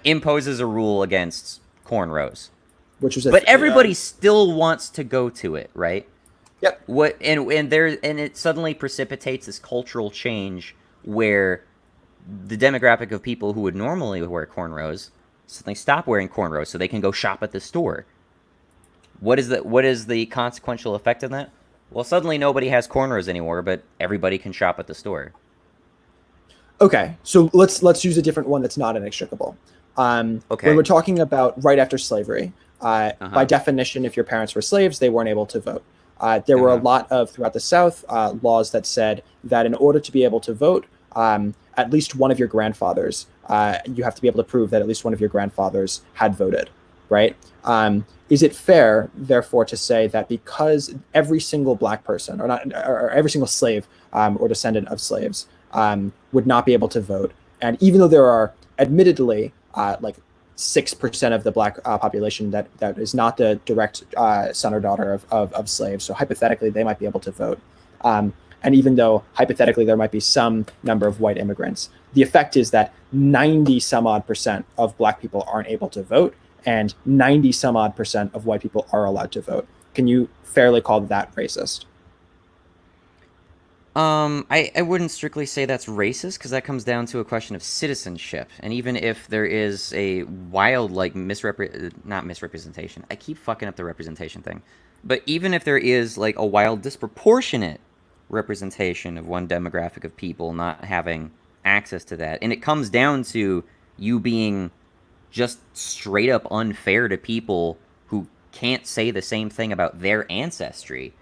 Speaker 1: imposes a rule against cornrows.
Speaker 17: Which was
Speaker 1: but everybody still wants to go to it, right?
Speaker 17: Yep.
Speaker 1: And it suddenly precipitates this cultural change where the demographic of people who would normally wear cornrows suddenly stop wearing cornrows so they can go shop at the store. What is the consequential effect of that? Well, suddenly nobody has cornrows anymore, but everybody can shop at the store.
Speaker 17: okay. So let's use a different one that's not inextricable.
Speaker 1: Okay.
Speaker 17: When we're talking about right after slavery, by definition, if your parents were slaves, they weren't able to vote. There were a lot of, throughout the South, laws that said that in order to be able to vote, at least one of your grandfathers, you have to be able to prove that at least one of your grandfathers had voted, right? Is it fair, therefore, to say that because every single black person, or every single slave or descendant of slaves would not be able to vote, and even though there are admittedly like 6% of the black population that is not the direct son or daughter of slaves, so hypothetically they might be able to vote. And even though hypothetically there might be some number of white immigrants, the effect is that 90 some odd percent of black people aren't able to vote, and 90 some odd percent of white people are allowed to vote. Can you fairly call that racist?
Speaker 1: I wouldn't strictly say that's racist, because that comes down to a question of citizenship. And even if there is a wild, like, not misrepresentation. I keep fucking up the representation thing. But even if there is, like, a wild disproportionate representation of one demographic of people not having access to that, and it comes down to you being just straight up unfair to people who can't say the same thing about their ancestry,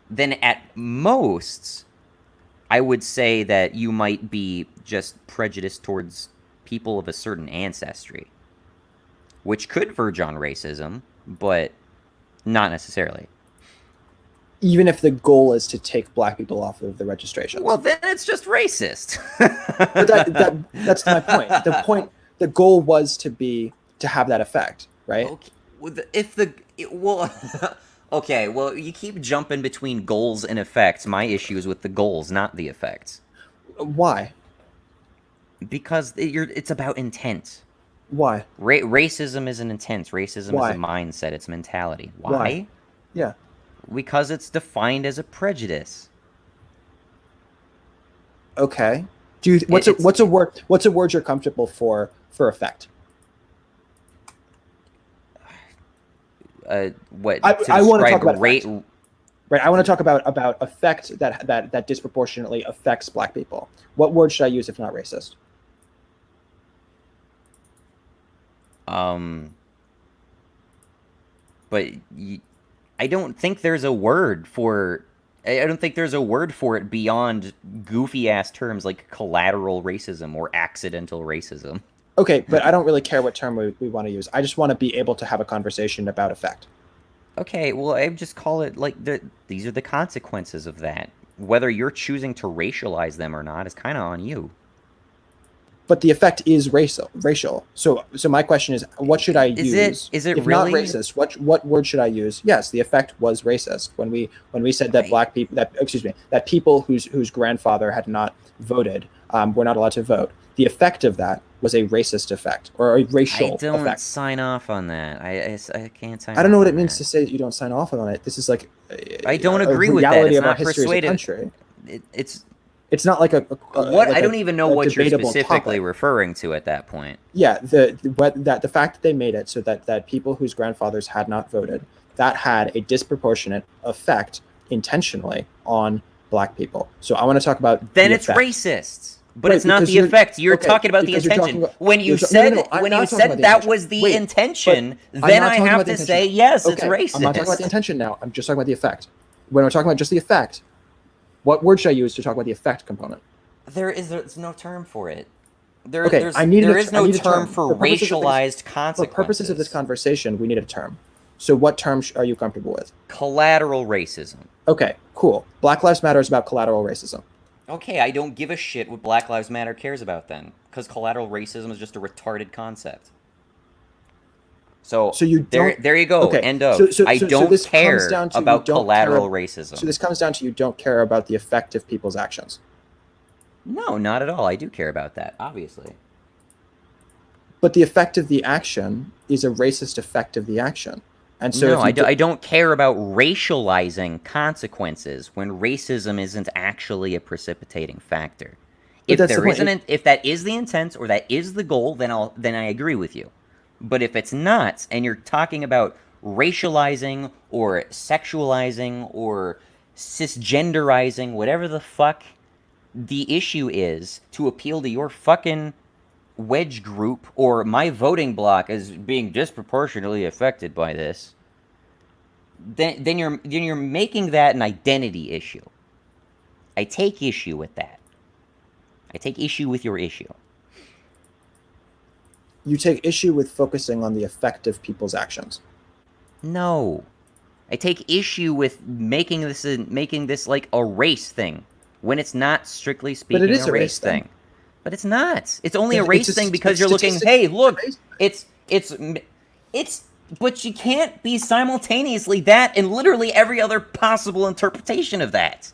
Speaker 1: then at most I would say that you might be just prejudiced towards people of a certain ancestry, which could verge on racism, but not necessarily.
Speaker 17: Even if the goal is to take black people off of the registration.
Speaker 1: Well, then it's just racist.
Speaker 17: But that's my point. The goal was to have that effect, right?
Speaker 1: Okay, well, you keep jumping between goals and effects. My issue is with the goals, not the effects.
Speaker 17: Why?
Speaker 1: Because it's about intent.
Speaker 17: Why?
Speaker 1: Racism is an intent. Racism
Speaker 17: Why?
Speaker 1: is a mindset. It's mentality.
Speaker 17: Why? Yeah.
Speaker 1: Because it's defined as a prejudice.
Speaker 17: Okay. What's a word you're comfortable for effect?
Speaker 1: What?
Speaker 17: I want to talk about
Speaker 1: rate.
Speaker 17: Effect. Right. I want to talk about effect that disproportionately affects black people. What word should I use if not racist?
Speaker 1: But I don't think there's a word for I don't think there's a word for it beyond goofy ass terms like collateral racism or accidental racism.
Speaker 17: Okay, but I don't really care what term we want to use. I just want to be able to have a conversation about effect.
Speaker 1: Okay, well, I just call it like these are the consequences of that. Whether you're choosing to racialize them or not is kind of on you.
Speaker 17: But the effect is racial. So my question is, what should I use?
Speaker 1: Is it
Speaker 17: if
Speaker 1: really
Speaker 17: not racist? What word should I use? Yes, the effect was racist when we said that black people that people whose grandfather had not voted were not allowed to vote. The effect of that was a racist effect or a racial effect.
Speaker 1: I don't sign off on that. I can't sign.
Speaker 17: I don't know what it means to say that you don't sign off on it. This is like
Speaker 1: I don't agree with that. It's not persuasive.
Speaker 17: It's not like
Speaker 1: I don't even know what you're specifically referring to at that point.
Speaker 17: Yeah, the fact that they made it so that people whose grandfathers had not voted, that had a disproportionate effect intentionally on black people. So I want to talk about
Speaker 1: then it's racist. But it's not the effect. You're talking about the intention. When you said that was the intention, then I have to say yes, it's racist.
Speaker 17: I'm not talking about the intention now. I'm just talking about the effect. When we're talking about just the effect, what word should I use to talk about the effect component?
Speaker 1: There's no term for it. There is no term for racialized consequences.
Speaker 17: For purposes of this conversation, we need a term. So what term are you comfortable with?
Speaker 1: Collateral racism.
Speaker 17: Okay, cool. Black Lives Matter is about collateral racism.
Speaker 1: Okay, I don't give a shit what Black Lives Matter cares about then, because collateral racism is just a retarded concept. So you there you go.
Speaker 17: Okay.
Speaker 1: End of. I don't care about collateral racism.
Speaker 17: So this comes down to you don't care about the effect of people's actions.
Speaker 1: No, not at all. I do care about that, obviously.
Speaker 17: But the effect of the action is a racist effect of the action. And so
Speaker 1: no, I don't care about racializing consequences when racism isn't actually a precipitating factor. If that is the intent or that is the goal, then I agree with you. But if it's not, and you're talking about racializing or sexualizing or cisgenderizing, whatever the fuck the issue is to appeal to your fucking wedge group or my voting block as being disproportionately affected by this, then you're making that an identity issue. I take issue with that. I take issue with your issue.
Speaker 17: You take issue with focusing on the effect of people's actions.
Speaker 1: No. I take issue with making this like a race thing when it's not strictly speaking a race thing. But it's not. It's only a race thing because you're looking, hey, look, it's but you can't be simultaneously that and literally every other possible interpretation of that.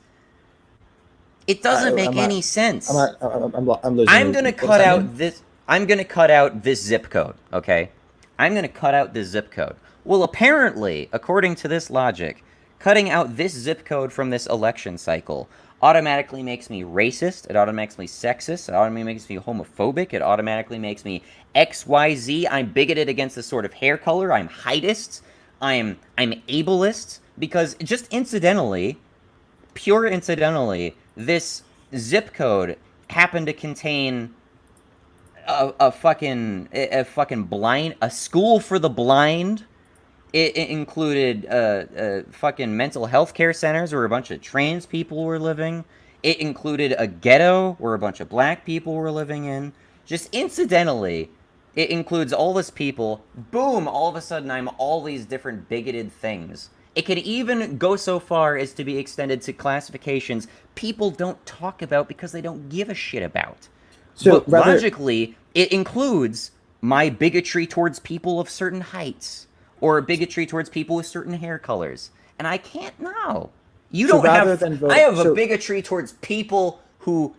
Speaker 1: It doesn't make any sense.
Speaker 17: I'm losing.
Speaker 1: I'm going to cut out this. I'm going to cut out this zip code, okay? I'm going to cut out this zip code. Well, apparently, according to this logic, cutting out this zip code from this election cycle automatically makes me racist, it automatically makes me sexist, it automatically makes me homophobic, it automatically makes me XYZ, I'm bigoted against this sort of hair color, I'm heightist, I'm ableist, because just incidentally, pure incidentally, this zip code happened to contain a school for the blind. It included fucking mental health care centers where a bunch of trans people were living. It included a ghetto where a bunch of black people were living in. Just incidentally, it includes all this people. Boom, all of a sudden I'm all these different bigoted things. It could even go so far as to be extended to classifications people don't talk about because they don't give a shit about. So but logically, it includes my bigotry towards people of certain heights or bigotry towards people with certain hair colors. And I can't know. You don't have... I have a bigotry towards people who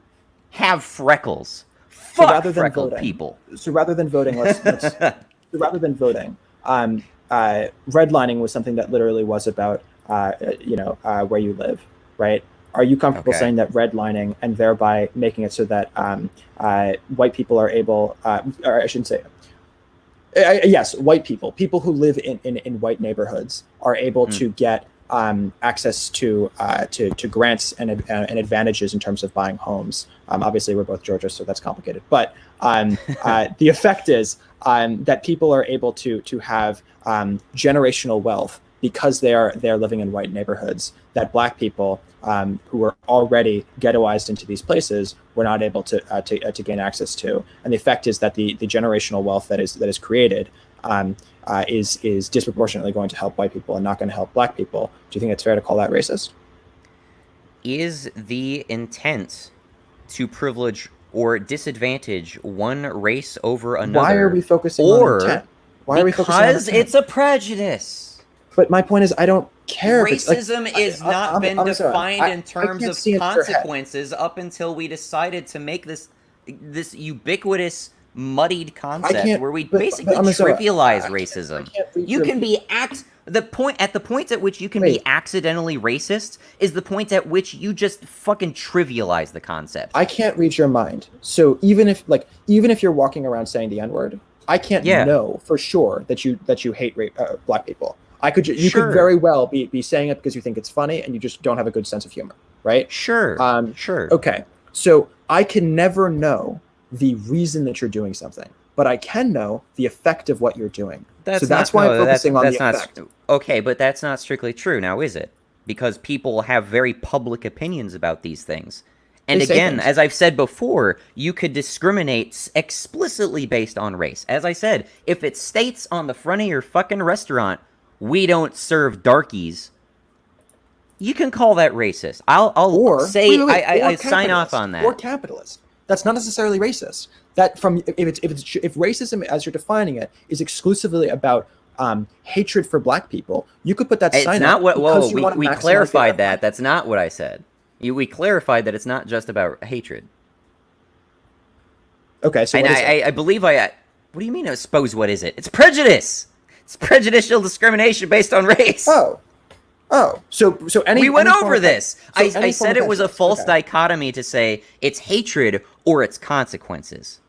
Speaker 1: have freckles. Fuck freckled people.
Speaker 17: So rather than voting, redlining was something that literally was about, where you live, right? Are you comfortable saying that redlining and thereby making it so that white people are able, or I shouldn't say, yes, white people who live in white neighborhoods are able to get access to grants and advantages in terms of buying homes. Obviously, we're both Georgia, so that's complicated. But the effect is that people are able to have generational wealth because they're living in white neighborhoods, that black people who were already ghettoized into these places were not able to gain access to. And the effect is that the generational wealth that is created is disproportionately going to help white people and not going to help black people. Do you think it's fair to call that racist?
Speaker 1: Is the intent to privilege or disadvantage one race over another?
Speaker 17: Why are we focusing on intent? Why are we focusing on
Speaker 1: Because it's a prejudice.
Speaker 17: But my point is, I don't care.
Speaker 1: Racism is not been defined in terms of consequences up until we decided to make this ubiquitous, muddied concept where we basically trivialize racism. You can be the point at which you can be accidentally racist is the point at which you just fucking trivialize the concept.
Speaker 17: I can't read your mind. So even if you're walking around saying the N-word, I can't know for sure that you hate black people. You could very well be saying it because you think it's funny and you just don't have a good sense of humor, right?
Speaker 1: Sure. Sure.
Speaker 17: Okay. So I can never know the reason that you're doing something, but I can know the effect of what you're doing. That's why I'm focusing on the effect.
Speaker 1: Okay, but that's not strictly true now, is it? Because people have very public opinions about these things. And again, as I've said before, you could discriminate explicitly based on race. As I said, if it states on the front of your fucking restaurant, we don't serve darkies, you can call that racist. I'll sign off on that.
Speaker 17: Or capitalist. That's not necessarily racist. That if racism, as you're defining it, is exclusively about hatred for black people, you could put that sign up.
Speaker 1: We clarified that. That's not what I said. We clarified that it's not just about hatred.
Speaker 17: Okay, so
Speaker 1: I believe what do you mean? I suppose what is it? It's prejudice. It's prejudicial discrimination based on race. We went over this. I said it was a false dichotomy to say it's hatred or it's consequences.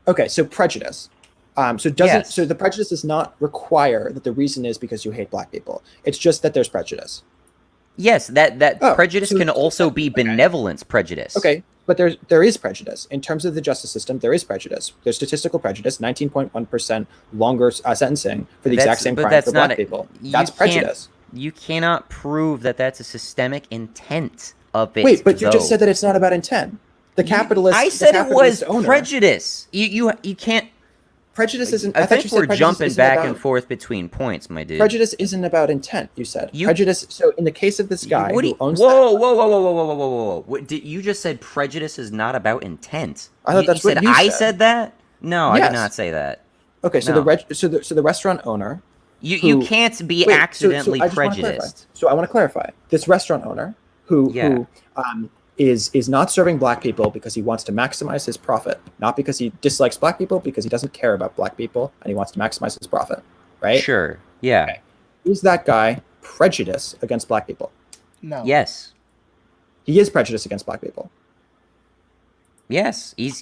Speaker 17: Okay, so prejudice. So the prejudice does not require that the reason is because you hate black people. It's just that there's prejudice.
Speaker 1: Yes, that prejudice can also be benevolence prejudice.
Speaker 17: Okay, but there is prejudice. In terms of the justice system, there is prejudice. There's statistical prejudice, 19.1% longer sentencing for the exact same crime for black people. That's prejudice.
Speaker 1: You cannot prove that that's a systemic intent of it.
Speaker 17: Wait, but you just said that it's not about intent. The capitalist.
Speaker 1: I said it was prejudice. You can't.
Speaker 17: Prejudice isn't.
Speaker 1: I think we're jumping back and forth between points, my dude.
Speaker 17: Prejudice isn't about intent. You said prejudice. So in the case of this guy who owns.
Speaker 1: Whoa! You just said prejudice is not about intent.
Speaker 17: I thought that's what you said.
Speaker 1: I said that. No, I did not say that.
Speaker 17: Okay, so the restaurant owner.
Speaker 1: You can't be accidentally prejudiced.
Speaker 17: So I want to clarify. This restaurant owner who is not serving black people because he wants to maximize his profit, not because he dislikes black people, because he doesn't care about black people and he wants to maximize his profit, right?
Speaker 1: Sure. Yeah.
Speaker 17: Okay. Is that guy prejudiced against black people?
Speaker 6: No.
Speaker 1: Yes.
Speaker 17: He is prejudiced against black people.
Speaker 1: Yes, he's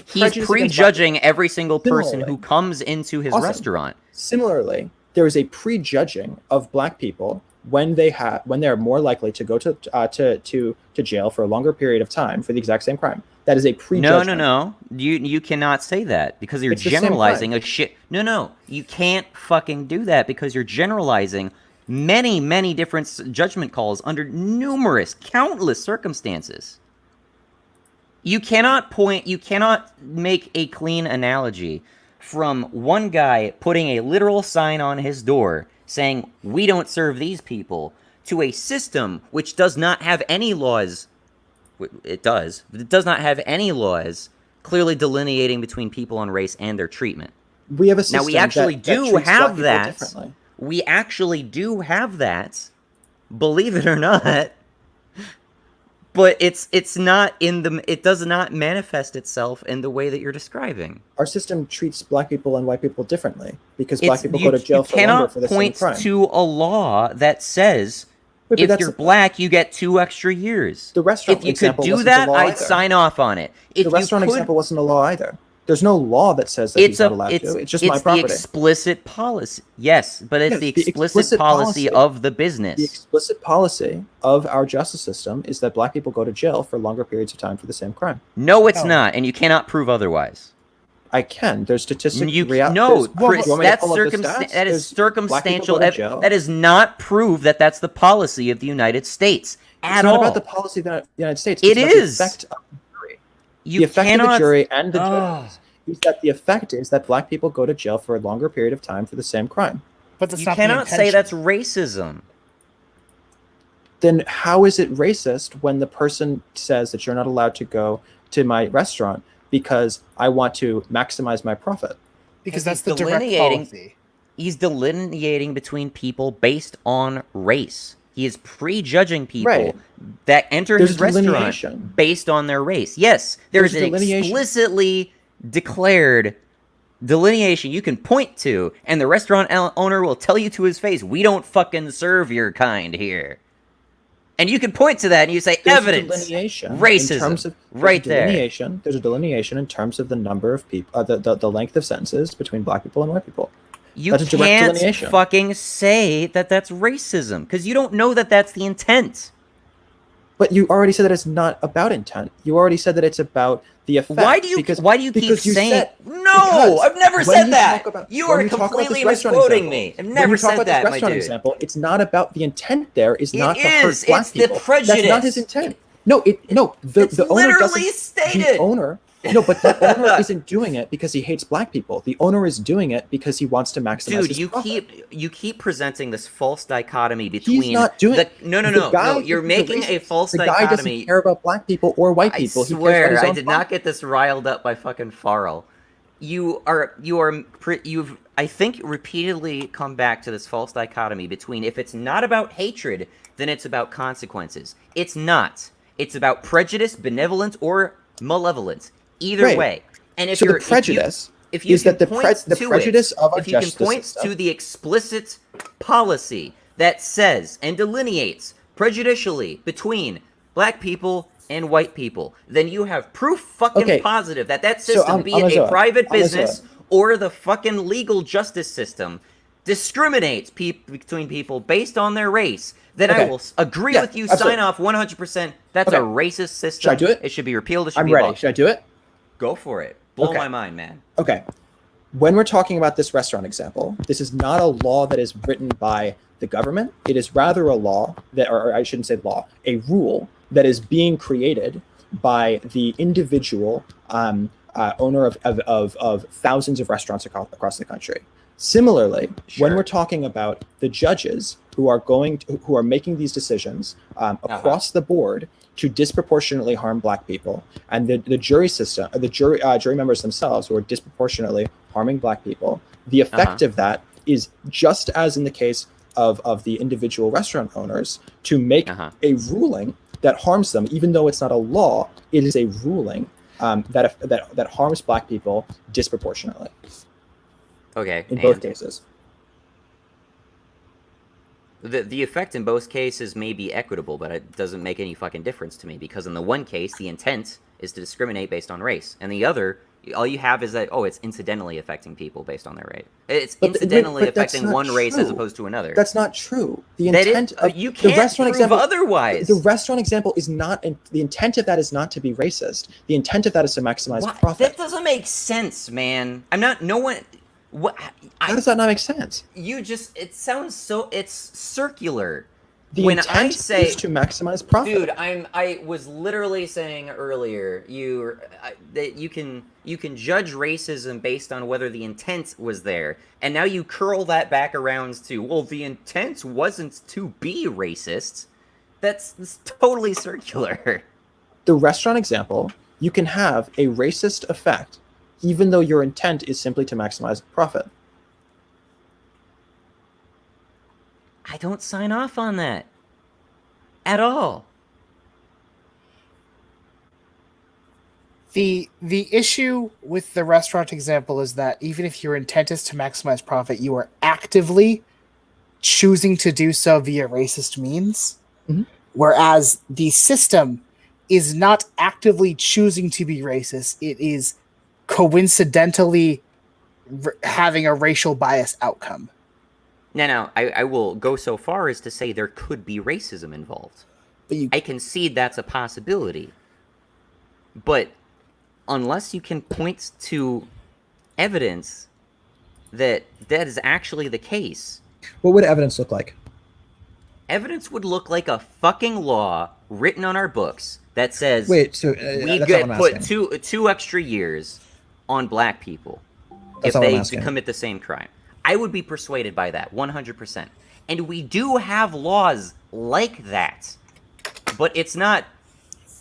Speaker 17: prejudging
Speaker 1: every single person who comes into his restaurant.
Speaker 17: Similarly, there is a prejudging of black people when they're more likely to go to jail for a longer period of time for the exact same crime. That is a prejudgment.
Speaker 1: No. You cannot say that because you're generalizing a shit. No. You can't fucking do that because you're generalizing many different judgment calls under countless circumstances. You cannot make a clean analogy from one guy putting a literal sign on his door saying, we don't serve these people, to a system which does not have any laws. It does not have any laws clearly delineating between people on race and their treatment.
Speaker 17: We have a system
Speaker 1: now we actually do have that.
Speaker 17: Differently.
Speaker 1: We actually do have that, believe it or not. But it's not it does not manifest itself in the way that you're describing.
Speaker 17: Our system treats black people and white people differently because black people go to jail for longer for the same crime.
Speaker 1: You cannot point to a law that says if you're black, you get 2 extra years.
Speaker 17: The restaurant example wasn't a law either. If you could do that, I'd sign off on it.
Speaker 1: The
Speaker 17: restaurant example wasn't a law either. There's no law that says that he's not allowed to. It's just my property.
Speaker 1: It's the explicit policy. Yes, but it's the explicit policy of the business.
Speaker 17: The explicit policy of our justice system is that black people go to jail for longer periods of time for the same crime.
Speaker 1: No, it's not, and you cannot prove otherwise.
Speaker 17: I can. There's statistics.
Speaker 1: No, that's that is circumstantial. That does not prove that that's the policy of the United States at all.
Speaker 17: It's not about the policy of the United States.
Speaker 1: It
Speaker 17: it's
Speaker 1: is.
Speaker 17: About the effect of the jury.
Speaker 1: You
Speaker 17: the effect
Speaker 1: cannot...
Speaker 17: of the jury and the judges is that the effect is that black people go to jail for a longer period of time for the same crime.
Speaker 6: But that's
Speaker 1: you
Speaker 6: not
Speaker 1: cannot say that's racism.
Speaker 17: Then how is it racist when the person says that you're not allowed to go to my restaurant because I want to maximize my profit?
Speaker 6: Because that's the direct policy.
Speaker 1: He's delineating between people based on race. He is prejudging people that enter his restaurant based on their race. Yes, there's an explicitly declared delineation you can point to, and the restaurant owner will tell you to his face, "We don't fucking serve your kind here." And you can point to that and you say, evidence, racism,
Speaker 17: in terms of,
Speaker 1: right there.
Speaker 17: There's a delineation in terms of the number of people, the length of sentences between black people and white people.
Speaker 1: You can't fucking say that that's racism because you don't know that that's the intent.
Speaker 17: But you already said that it's not about intent. You already said that it's about the effect.
Speaker 1: Why do you keep saying no? I've never said that. You are completely misquoting me. I've never said that, my dude.
Speaker 17: Example, it's not about the intent. There is not to hurt black people.
Speaker 1: It's the prejudice.
Speaker 17: That's not his intent. No. The owner doesn't.
Speaker 1: Stated.
Speaker 17: The owner. No, but the owner isn't doing it because he hates black people. The owner is doing it because he wants to maximize his profit.
Speaker 1: you keep presenting this false dichotomy between.
Speaker 17: He's not doing
Speaker 1: No. You're making a false dichotomy.
Speaker 17: The guy doesn't care about black people or white people.
Speaker 1: I swear, I did not get this riled up by fucking Farrell. You've I think repeatedly come back to this false dichotomy between if it's not about hatred, then it's about consequences. It's not. It's about prejudice, benevolence, or malevolence. Either way, and if
Speaker 17: the prejudice is that the prejudice of our justice system.
Speaker 1: If you can point to the explicit policy that says and delineates prejudicially between black people and white people, then you have proof fucking positive that system, be it a private business or the fucking legal justice system, discriminates between people based on their race. Then I will agree with you. Sign off 100%. That's a racist system.
Speaker 17: Should I do it?
Speaker 1: It should be repealed. It should
Speaker 17: I'm
Speaker 1: be
Speaker 17: ready.
Speaker 1: abolished.
Speaker 17: Should I do it?
Speaker 1: Go for it. Blow my mind, man.
Speaker 17: Okay. When we're talking about this restaurant example, this is not a law that is written by the government. It is rather a law that, or I shouldn't say law, a rule that is being created by the individual owner of thousands of restaurants across the country. Similarly, when we're talking about the judges who are making these decisions across the board to disproportionately harm black people, and the jury system, the jury members themselves who are disproportionately harming black people, the effect of that is just as in the case of the individual restaurant owners to make a ruling that harms them, even though it's not a law. It is a ruling that harms black people disproportionately.
Speaker 1: Okay.
Speaker 17: In both cases.
Speaker 1: The effect in both cases may be equitable, but it doesn't make any fucking difference to me, because in the one case, the intent is to discriminate based on race, and the other, all you have is that, it's incidentally affecting people based on their race. It's incidentally affecting one race as opposed to another.
Speaker 17: That's not true. The intent of
Speaker 1: you can't
Speaker 17: the restaurant
Speaker 1: prove
Speaker 17: example,
Speaker 1: otherwise.
Speaker 17: The restaurant example is not, the intent of that is not to be racist. The intent of that is to maximize profit.
Speaker 1: That doesn't make sense, man.
Speaker 17: How does that not make sense?
Speaker 1: It sounds so, it's circular.
Speaker 17: The intent is to maximize profit.
Speaker 1: Dude, I was literally saying earlier, that you can judge racism based on whether the intent was there, and now you curl that back around to, well, the intent wasn't to be racist. That's totally circular.
Speaker 17: The restaurant example, you can have a racist effect even though your intent is simply to maximize profit.
Speaker 1: I don't sign off on that. At all.
Speaker 6: The issue with the restaurant example is that even if your intent is to maximize profit, you are actively choosing to do so via racist means, whereas the system is not actively choosing to be racist. It is coincidentally having a racial bias outcome.
Speaker 1: Now, I will go so far as to say there could be racism involved. I concede that's a possibility. But unless you can point to evidence that that is actually the case.
Speaker 17: What would evidence look like?
Speaker 1: Evidence would look like a fucking law written on our books that says
Speaker 17: Wait, so
Speaker 1: we
Speaker 17: that's
Speaker 1: get
Speaker 17: not what I'm
Speaker 1: put
Speaker 17: asking.
Speaker 1: two extra years on black people
Speaker 17: That's
Speaker 1: if
Speaker 17: not what I'm
Speaker 1: they
Speaker 17: asking.
Speaker 1: commit the same crime. I would be persuaded by that 100%. And we do have laws like that. But it's not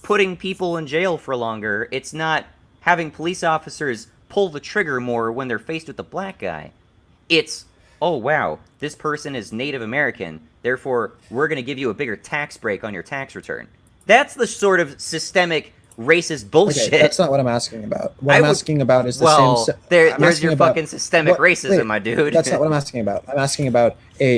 Speaker 1: putting people in jail for longer. It's not having police officers pull the trigger more when they're faced with a black guy. It's, oh wow, this person is Native American, therefore we're going to give you a bigger tax break on your tax return. That's the sort of systemic racist bullshit.
Speaker 17: Okay, that's not what I'm asking about. What I'm asking about is the same.
Speaker 1: There's your fucking systemic racism, my dude.
Speaker 17: That's not what I'm asking about. I'm asking about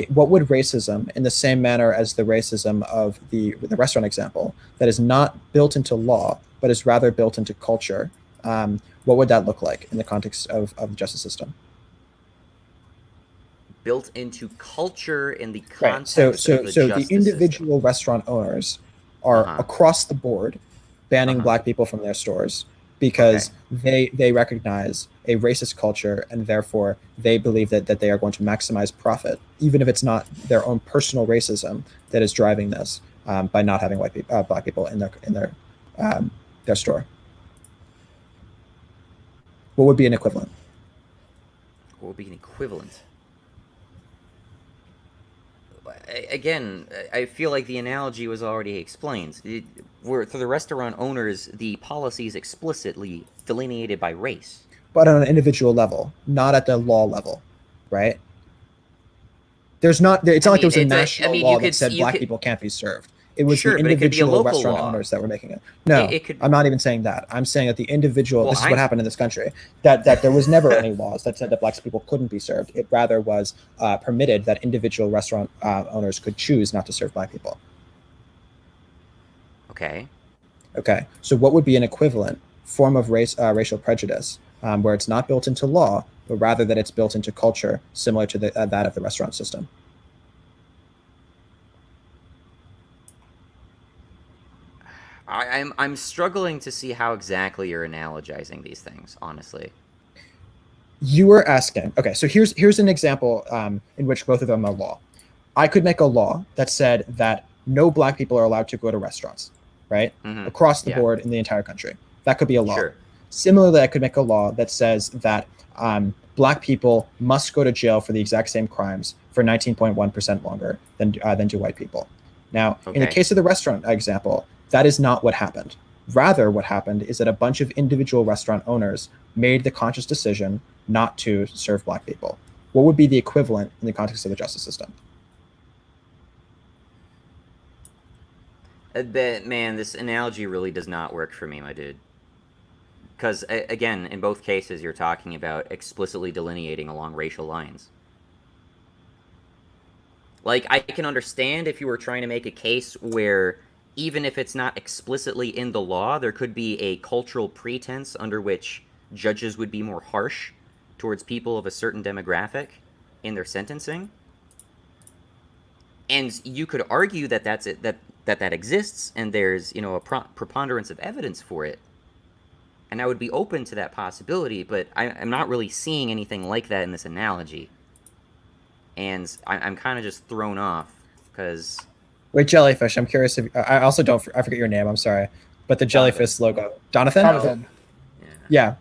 Speaker 17: what would racism, in the same manner as the racism of the restaurant example, that is not built into law, but is rather built into culture. What would that look like in the context of the justice system?
Speaker 1: Built into culture in the
Speaker 17: Right.
Speaker 1: context
Speaker 17: So
Speaker 1: of the
Speaker 17: the
Speaker 1: justice
Speaker 17: individual restaurant owners are across the board banning black people from their stores because they recognize a racist culture, and therefore they believe that they are going to maximize profit, even if it's not their own personal racism that is driving this, by not having black people in their store. What would be an equivalent?
Speaker 1: What would be an equivalent? Again, I feel like the analogy was already explained. For the restaurant owners, the policy is explicitly delineated by race.
Speaker 17: But on an individual level, not at the law level, right? It's not like there was a national law that said black people can't be served. It was the individual restaurant owners that were making it. No, I'm not even saying that. I'm saying that the individual, this is what happened in this country, that there was never any laws that said that black people couldn't be served. It rather was permitted that individual restaurant owners could choose not to serve black people.
Speaker 1: Okay.
Speaker 17: Okay, so what would be an equivalent form of racial prejudice where it's not built into law, but rather that it's built into culture, similar to that of the restaurant system?
Speaker 1: I'm struggling to see how exactly you're analogizing these things, honestly.
Speaker 17: You were asking, okay, so here's an example in which both of them are law. I could make a law that said that no black people are allowed to go to restaurants, right? Across the board in the entire country. That could be a law.
Speaker 1: Sure.
Speaker 17: Similarly, I could make a law that says that black people must go to jail for the exact same crimes for 19.1% longer than do white people. Now, in the case of the restaurant example, that is not what happened. Rather, what happened is that a bunch of individual restaurant owners made the conscious decision not to serve black people. What would be the equivalent in the context of the justice system?
Speaker 1: Man, this analogy really does not work for me, my dude. Because, again, in both cases, you're talking about explicitly delineating along racial lines. Like, I can understand if you were trying to make a case where, even if it's not explicitly in the law, there could be a cultural pretense under which judges would be more harsh towards people of a certain demographic in their sentencing. And you could argue that that exists, and there's, you know, a preponderance of evidence for it. And I would be open to that possibility, but I'm not really seeing anything like that in this analogy. And I'm kind of just thrown off, because...
Speaker 17: Wait, Jellyfish, I'm curious if... I also I forget your name, I'm sorry. But the Jellyfish logo. Donathan? Yeah.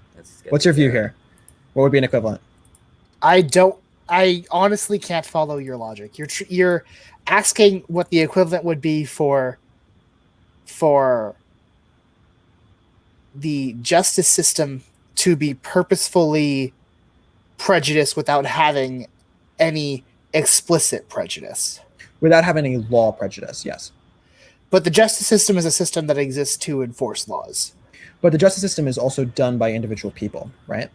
Speaker 17: What's your view here? What would be an equivalent?
Speaker 6: I honestly can't follow your logic. You're asking what the equivalent would be for the justice system to be purposefully prejudiced without having any explicit prejudice.
Speaker 17: Without having any law prejudice, yes.
Speaker 6: But the justice system is a system that exists to enforce laws.
Speaker 17: But the justice system is also done by individual people, right?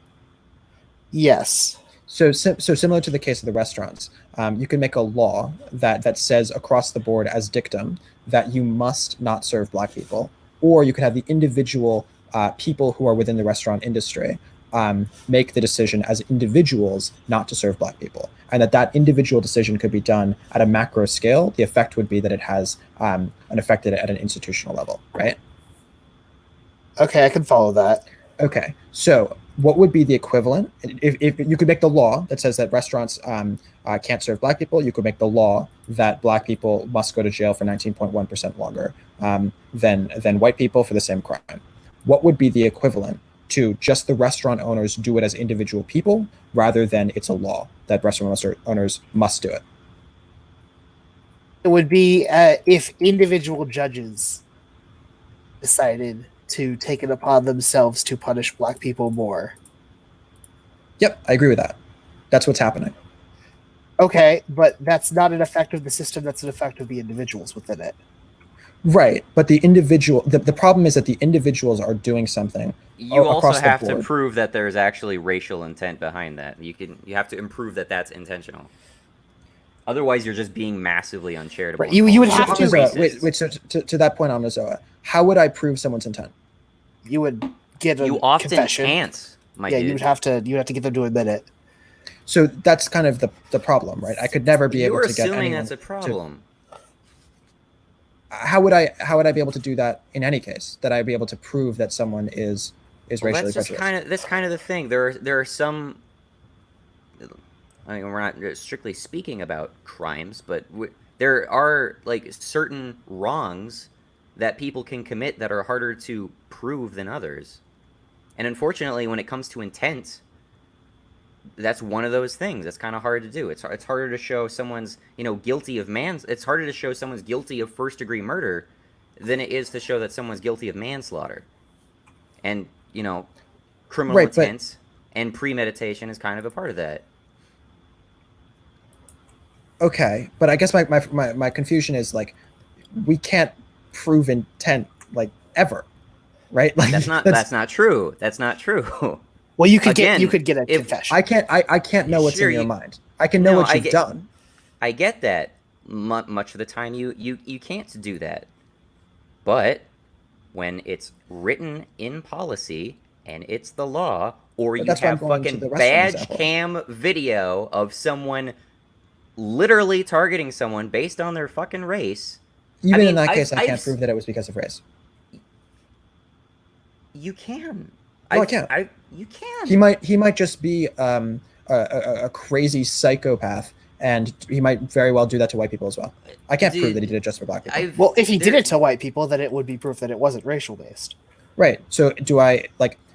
Speaker 6: Yes.
Speaker 17: So similar to the case of the restaurants, you can make a law that says across the board as dictum that you must not serve black people, or you could have the individual people who are within the restaurant industry make the decision as individuals not to serve black people, and that individual decision could be done at a macro scale. The effect would be that it has an effect at an institutional level, right?
Speaker 6: Okay, I can follow that.
Speaker 17: Okay, so
Speaker 6: what would be the equivalent if you could make the law that says that restaurants can't serve black people? You could make the law that black people must go to jail for 19.1% longer than white people for the same crime. What would be the equivalent to just the restaurant owners do it as individual people rather than it's a law that restaurant owners must do it?
Speaker 18: It would be if individual judges decided to take it upon themselves to punish black people more.
Speaker 6: Yep, I agree with that. That's what's happening.
Speaker 18: Okay, but that's not an effect of the system, that's an effect of the individuals within it.
Speaker 6: Right, but the problem is that the individuals are doing something.
Speaker 1: You also
Speaker 6: across the
Speaker 1: have to
Speaker 6: board.
Speaker 1: prove that there's actually racial intent behind that. You have to improve that that's intentional. Otherwise, you're just being massively uncharitable.
Speaker 18: Right, you would have to
Speaker 6: wait. So to that point, Anazoa, how would I prove someone's intent?
Speaker 18: You would get a
Speaker 1: You often
Speaker 18: confession.
Speaker 1: can't, my
Speaker 18: yeah,
Speaker 1: dude.
Speaker 18: you would have to get them to admit it.
Speaker 6: So that's kind of the problem, right? I could never be able
Speaker 1: You're
Speaker 6: to get
Speaker 1: assuming
Speaker 6: anyone
Speaker 1: that's a problem.
Speaker 6: How would I be able to do that in any case? That I'd be able to prove that someone is
Speaker 1: Well,
Speaker 6: racially
Speaker 1: that's just
Speaker 6: prejudiced?
Speaker 1: that's kind of the thing. There are some. I mean, we're not strictly speaking about crimes, but there are like certain wrongs that people can commit that are harder to prove than others. And unfortunately, when it comes to intent, that's one of those things that's kind of hard to do. It's harder to show someone's guilty of it's harder to show someone's guilty of first-degree murder than it is to show that someone's guilty of manslaughter. And criminal
Speaker 6: Right, but-
Speaker 1: intent and premeditation is kind of a part of that.
Speaker 6: Okay, but I guess my confusion is like we can't prove intent like ever, right? Like
Speaker 1: That's not true. That's not true.
Speaker 18: Well, you could
Speaker 1: Again,
Speaker 18: get a confession.
Speaker 6: I can't know what's
Speaker 1: Sure,
Speaker 6: in your
Speaker 1: you-
Speaker 6: mind. I can know
Speaker 1: No,
Speaker 6: what
Speaker 1: I
Speaker 6: you've
Speaker 1: get-
Speaker 6: done.
Speaker 1: I get that. Much of the time, you can't do that. But when it's written in policy and it's the law, or
Speaker 6: But
Speaker 1: you
Speaker 6: that's why I'm
Speaker 1: have
Speaker 6: going to
Speaker 1: fucking
Speaker 6: the restaurant
Speaker 1: badge
Speaker 6: example.
Speaker 1: cam video of someone literally targeting someone based on their fucking race.
Speaker 6: Even
Speaker 1: mean,
Speaker 6: in that case, I can't
Speaker 1: I've-
Speaker 6: prove that it was because of race.
Speaker 1: You can.
Speaker 6: No, I can't.
Speaker 1: You can.
Speaker 6: He might just be a crazy psychopath, and he might very well do that to white people as well. I can't prove that he did it just for black people.
Speaker 18: Well, if he did it to white people, then it would be proof that it wasn't racial based.
Speaker 6: Right. So do I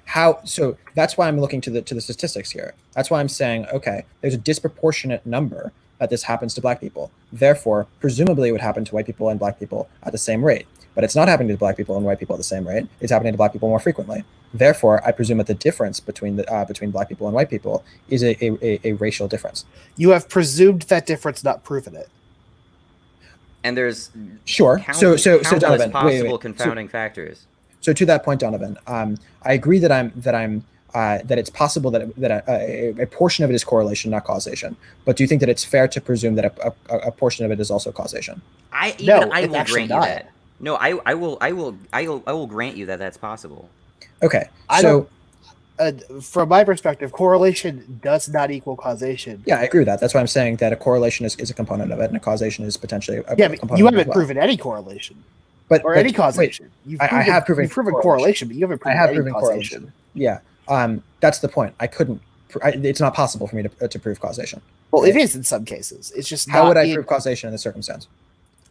Speaker 6: how? So that's why I'm looking to the statistics here. That's why I'm saying, okay, there's a disproportionate number that this happens to black people. Therefore, presumably it would happen to white people and black people at the same rate. But it's not happening to black people and white people at the same rate. It's happening to black people more frequently. Therefore, I presume that the difference between black people and white people is a racial difference.
Speaker 18: You have presumed that difference, not proven it.
Speaker 1: And there's
Speaker 6: Sure.
Speaker 1: countless
Speaker 6: Donovan,
Speaker 1: possible
Speaker 6: wait.
Speaker 1: confounding factors.
Speaker 6: So to that point, Donovan, I agree that it's possible that a portion of it is correlation, not causation. But do you think that it's fair to presume that a portion of it is also causation?
Speaker 1: I will grant you that. No, I will grant you that that's possible.
Speaker 6: Okay,
Speaker 18: from my perspective, correlation does not equal causation.
Speaker 6: Yeah, I agree with that. That's why I'm saying that a correlation is a component of it, and a causation is potentially a
Speaker 18: But
Speaker 6: component.
Speaker 18: you
Speaker 6: as
Speaker 18: haven't
Speaker 6: well.
Speaker 18: proven any correlation.
Speaker 6: But
Speaker 18: any causation.
Speaker 6: Wait, I have proven
Speaker 18: you've proven correlation, but you haven't proven any causation.
Speaker 6: correlation. Yeah, that's the point. I couldn't. It's not possible for me to prove causation.
Speaker 18: Well, it is in some cases. It's just
Speaker 6: how
Speaker 18: not
Speaker 6: would I
Speaker 18: in-
Speaker 6: prove causation in this circumstance?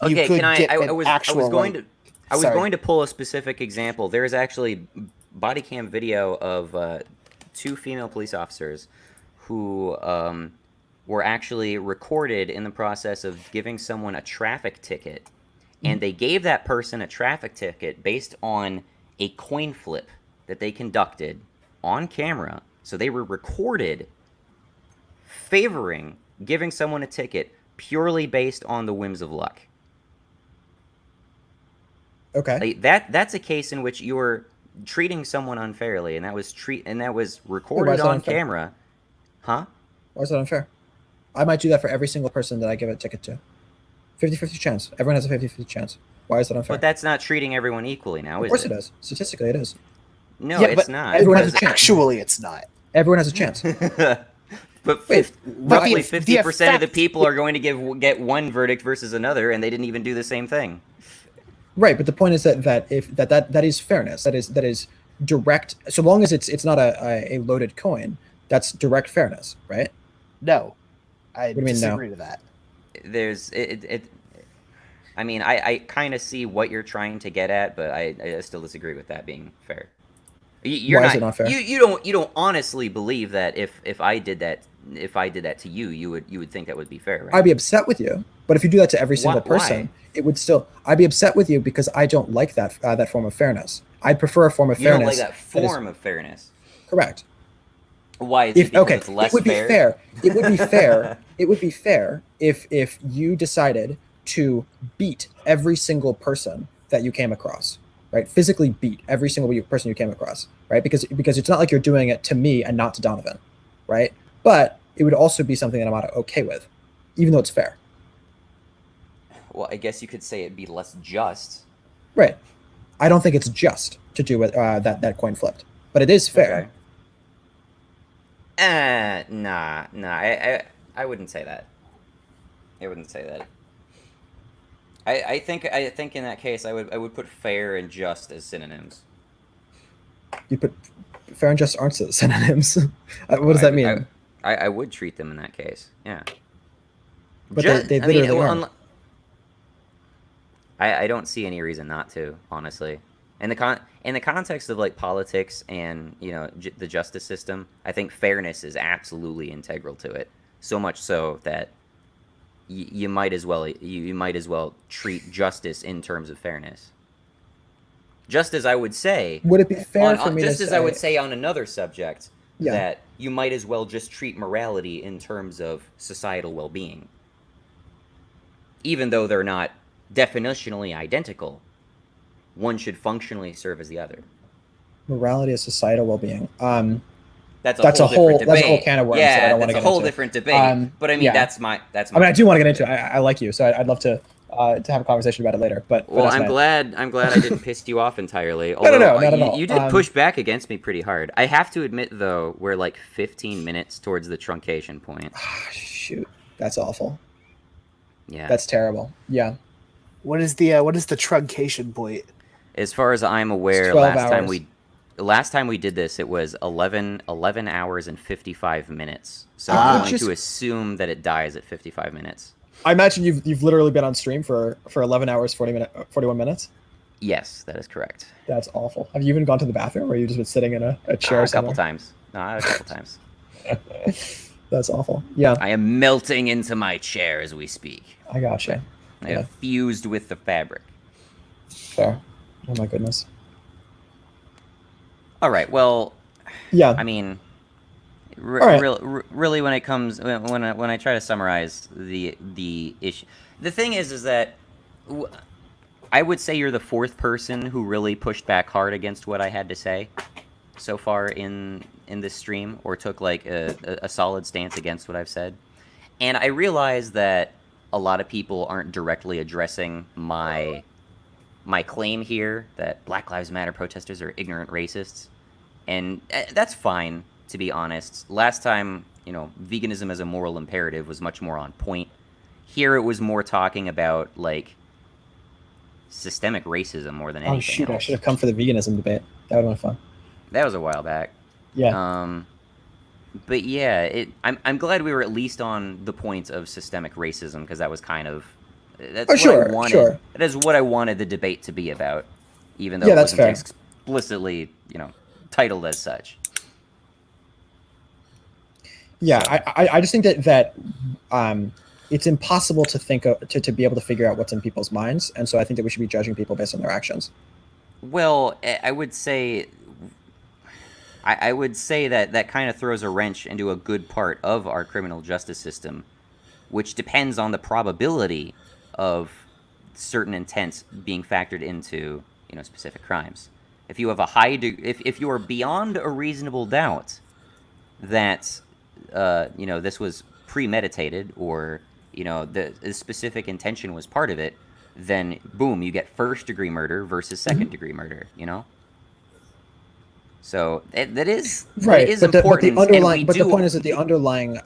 Speaker 1: Okay,
Speaker 18: could
Speaker 1: can I?
Speaker 18: get
Speaker 1: I
Speaker 18: an
Speaker 1: was
Speaker 18: actual,
Speaker 1: going
Speaker 18: like-
Speaker 1: I was
Speaker 18: sorry.
Speaker 1: going to pull a specific example. There is actually body cam video of two female police officers who were actually recorded in the process of giving someone a traffic ticket, and they gave that person a traffic ticket based on a coin flip that they conducted on camera. So they were recorded favoring giving someone a ticket purely based on the whims of luck.
Speaker 6: Okay.
Speaker 1: Like, that's a case in which you're treating someone unfairly, and that was recorded
Speaker 6: is that
Speaker 1: on
Speaker 6: unfair?
Speaker 1: camera. Huh?
Speaker 6: Why is that unfair? I might do that for every single person that I give a ticket to. 50-50 chance. Everyone has a 50-50 chance. Why is that unfair?
Speaker 1: But that's not treating everyone equally now,
Speaker 6: Of
Speaker 1: is
Speaker 6: course
Speaker 1: it?
Speaker 6: it is. Statistically, it is.
Speaker 1: No,
Speaker 18: Yeah,
Speaker 1: it's
Speaker 18: but
Speaker 1: not.
Speaker 6: Everyone has a chance.
Speaker 18: Actually, it's not.
Speaker 6: Everyone has a chance.
Speaker 1: But
Speaker 6: Wait,
Speaker 1: roughly
Speaker 18: the
Speaker 1: 50% of the
Speaker 18: effect-
Speaker 1: people are going to get one verdict versus another, and they didn't even do the same thing.
Speaker 6: Right, but the point is that is fairness. That is
Speaker 17: direct, so long as it's not a loaded coin, that's direct fairness, right?
Speaker 18: No, I
Speaker 17: What do you mean, no?
Speaker 18: disagree to that.
Speaker 1: There's I mean, I kind of see what you're trying to get at, but I still disagree with that being fair. You're
Speaker 17: Why is it not fair?
Speaker 1: You don't honestly believe that if I did that to you, you would think that would be fair, right?
Speaker 17: I'd be upset with you, but if you do that to every single person, it would still. I'd be upset with you because I don't like that that form of fairness. I prefer a form of
Speaker 1: You don't like
Speaker 17: fairness.
Speaker 1: that form of fairness.
Speaker 17: Correct.
Speaker 1: Why? Is it because
Speaker 17: Okay,
Speaker 1: it's less
Speaker 17: it would be
Speaker 1: fair?
Speaker 17: fair. It would be fair. It would be fair if you decided to beat every single person that you came across, right? Physically beat every single person you came across, right? Because it's not like you're doing it to me and not to Donovan, right? But it would also be something that I'm not okay with, even though it's fair.
Speaker 1: Well, I guess you could say it'd be less just.
Speaker 17: Right. I don't think it's just to do with that coin flipped, but it is fair.
Speaker 1: Okay. Nah. I wouldn't say that. I wouldn't say that. I think in that case I would put fair and just as synonyms.
Speaker 17: You put fair and just aren't synonyms. What does that mean?
Speaker 1: I would treat them in that case. Yeah.
Speaker 17: But they literally aren't.
Speaker 1: I don't see any reason not to, honestly. In the context of like politics and the justice system, I think fairness is absolutely integral to it. So much so that you might as well treat justice in terms of fairness. Just as I would say,
Speaker 17: would it be fair for me
Speaker 1: just
Speaker 17: to
Speaker 1: as
Speaker 17: say,
Speaker 1: I would say on another subject,
Speaker 17: Yeah.
Speaker 1: that you might as well just treat morality in terms of societal well-being, even though they're not definitionally identical. One should functionally serve as the other.
Speaker 17: morality is societal well-being?
Speaker 1: That's a
Speaker 17: That's
Speaker 1: whole different
Speaker 17: that's a whole
Speaker 1: debate.
Speaker 17: can of worms
Speaker 1: Yeah,
Speaker 17: that I don't want to
Speaker 1: that's
Speaker 17: get
Speaker 1: a whole
Speaker 17: into.
Speaker 1: different debate. But I mean,
Speaker 17: yeah.
Speaker 1: that's my.
Speaker 17: I mean, I do want to get into it. I like you, so I'd love to have a conversation about it later. But
Speaker 1: Well,
Speaker 17: that's
Speaker 1: I'm
Speaker 17: my-
Speaker 1: glad I didn't piss you off entirely.
Speaker 17: No,
Speaker 1: Although
Speaker 17: not at all.
Speaker 1: you did push back against me pretty hard. I have to admit, though, we're like 15 minutes towards the truncation point.
Speaker 17: Shoot, that's awful.
Speaker 1: Yeah.
Speaker 17: That's terrible. Yeah.
Speaker 18: What is the truncation point?
Speaker 1: As far as I'm aware,
Speaker 17: 12
Speaker 1: last time we did this, it was 11 hours and 55 minutes. So
Speaker 17: Ah.
Speaker 1: I'm going
Speaker 17: Just-
Speaker 1: to assume that it dies at 55 minutes.
Speaker 17: I imagine you've literally been on stream for 11 hours 41 minutes.
Speaker 1: Yes, that is correct.
Speaker 17: That's awful. Have you even gone to the bathroom, or you just been sitting in a chair?
Speaker 1: A couple
Speaker 17: somewhere?
Speaker 1: times. No, a couple times.
Speaker 17: That's awful. Yeah.
Speaker 1: I am melting into my chair as we speak.
Speaker 17: I gotcha.
Speaker 1: I have fused with the fabric.
Speaker 17: Fair. Oh my goodness.
Speaker 1: All right. Well,
Speaker 17: yeah.
Speaker 1: I mean,
Speaker 17: All right.
Speaker 1: really, when it comes when I try to summarize the issue, the thing is that I would say you're the fourth person who really pushed back hard against what I had to say so far in this stream, or took like a solid stance against what I've said. And I realize that a lot of people aren't directly addressing my claim here that Black Lives Matter protesters are ignorant racists. And that's fine, to be honest. Last time, veganism as a moral imperative was much more on point. Here it was more talking about, like, systemic racism more than anything
Speaker 17: Oh shoot! I
Speaker 1: else.
Speaker 17: should have come for the veganism debate. That would have been fun.
Speaker 1: That was a while back.
Speaker 17: Yeah.
Speaker 1: But yeah, I'm glad we were at least on the point of systemic racism, because that was kind of that's what I wanted.
Speaker 17: Sure.
Speaker 1: That is what I wanted the debate to be about, even though
Speaker 17: Yeah,
Speaker 1: it
Speaker 17: that's
Speaker 1: wasn't
Speaker 17: fair.
Speaker 1: explicitly, titled as such.
Speaker 17: Yeah, I just think that it's impossible to think of, to be able to figure out what's in people's minds, and so I think that we should be judging people based on their actions.
Speaker 1: Well, I would say that kind of throws a wrench into a good part of our criminal justice system, which depends on the probability of certain intents being factored into, specific crimes. If you have a if you are beyond a reasonable doubt that this was premeditated, or the specific intention was part of it, then boom, you get first-degree murder versus second-degree murder. So that is
Speaker 17: Right,
Speaker 1: is
Speaker 17: but
Speaker 1: important.
Speaker 17: the underlying,
Speaker 1: and
Speaker 17: but
Speaker 1: we
Speaker 17: the
Speaker 1: do,
Speaker 17: point is that the underlying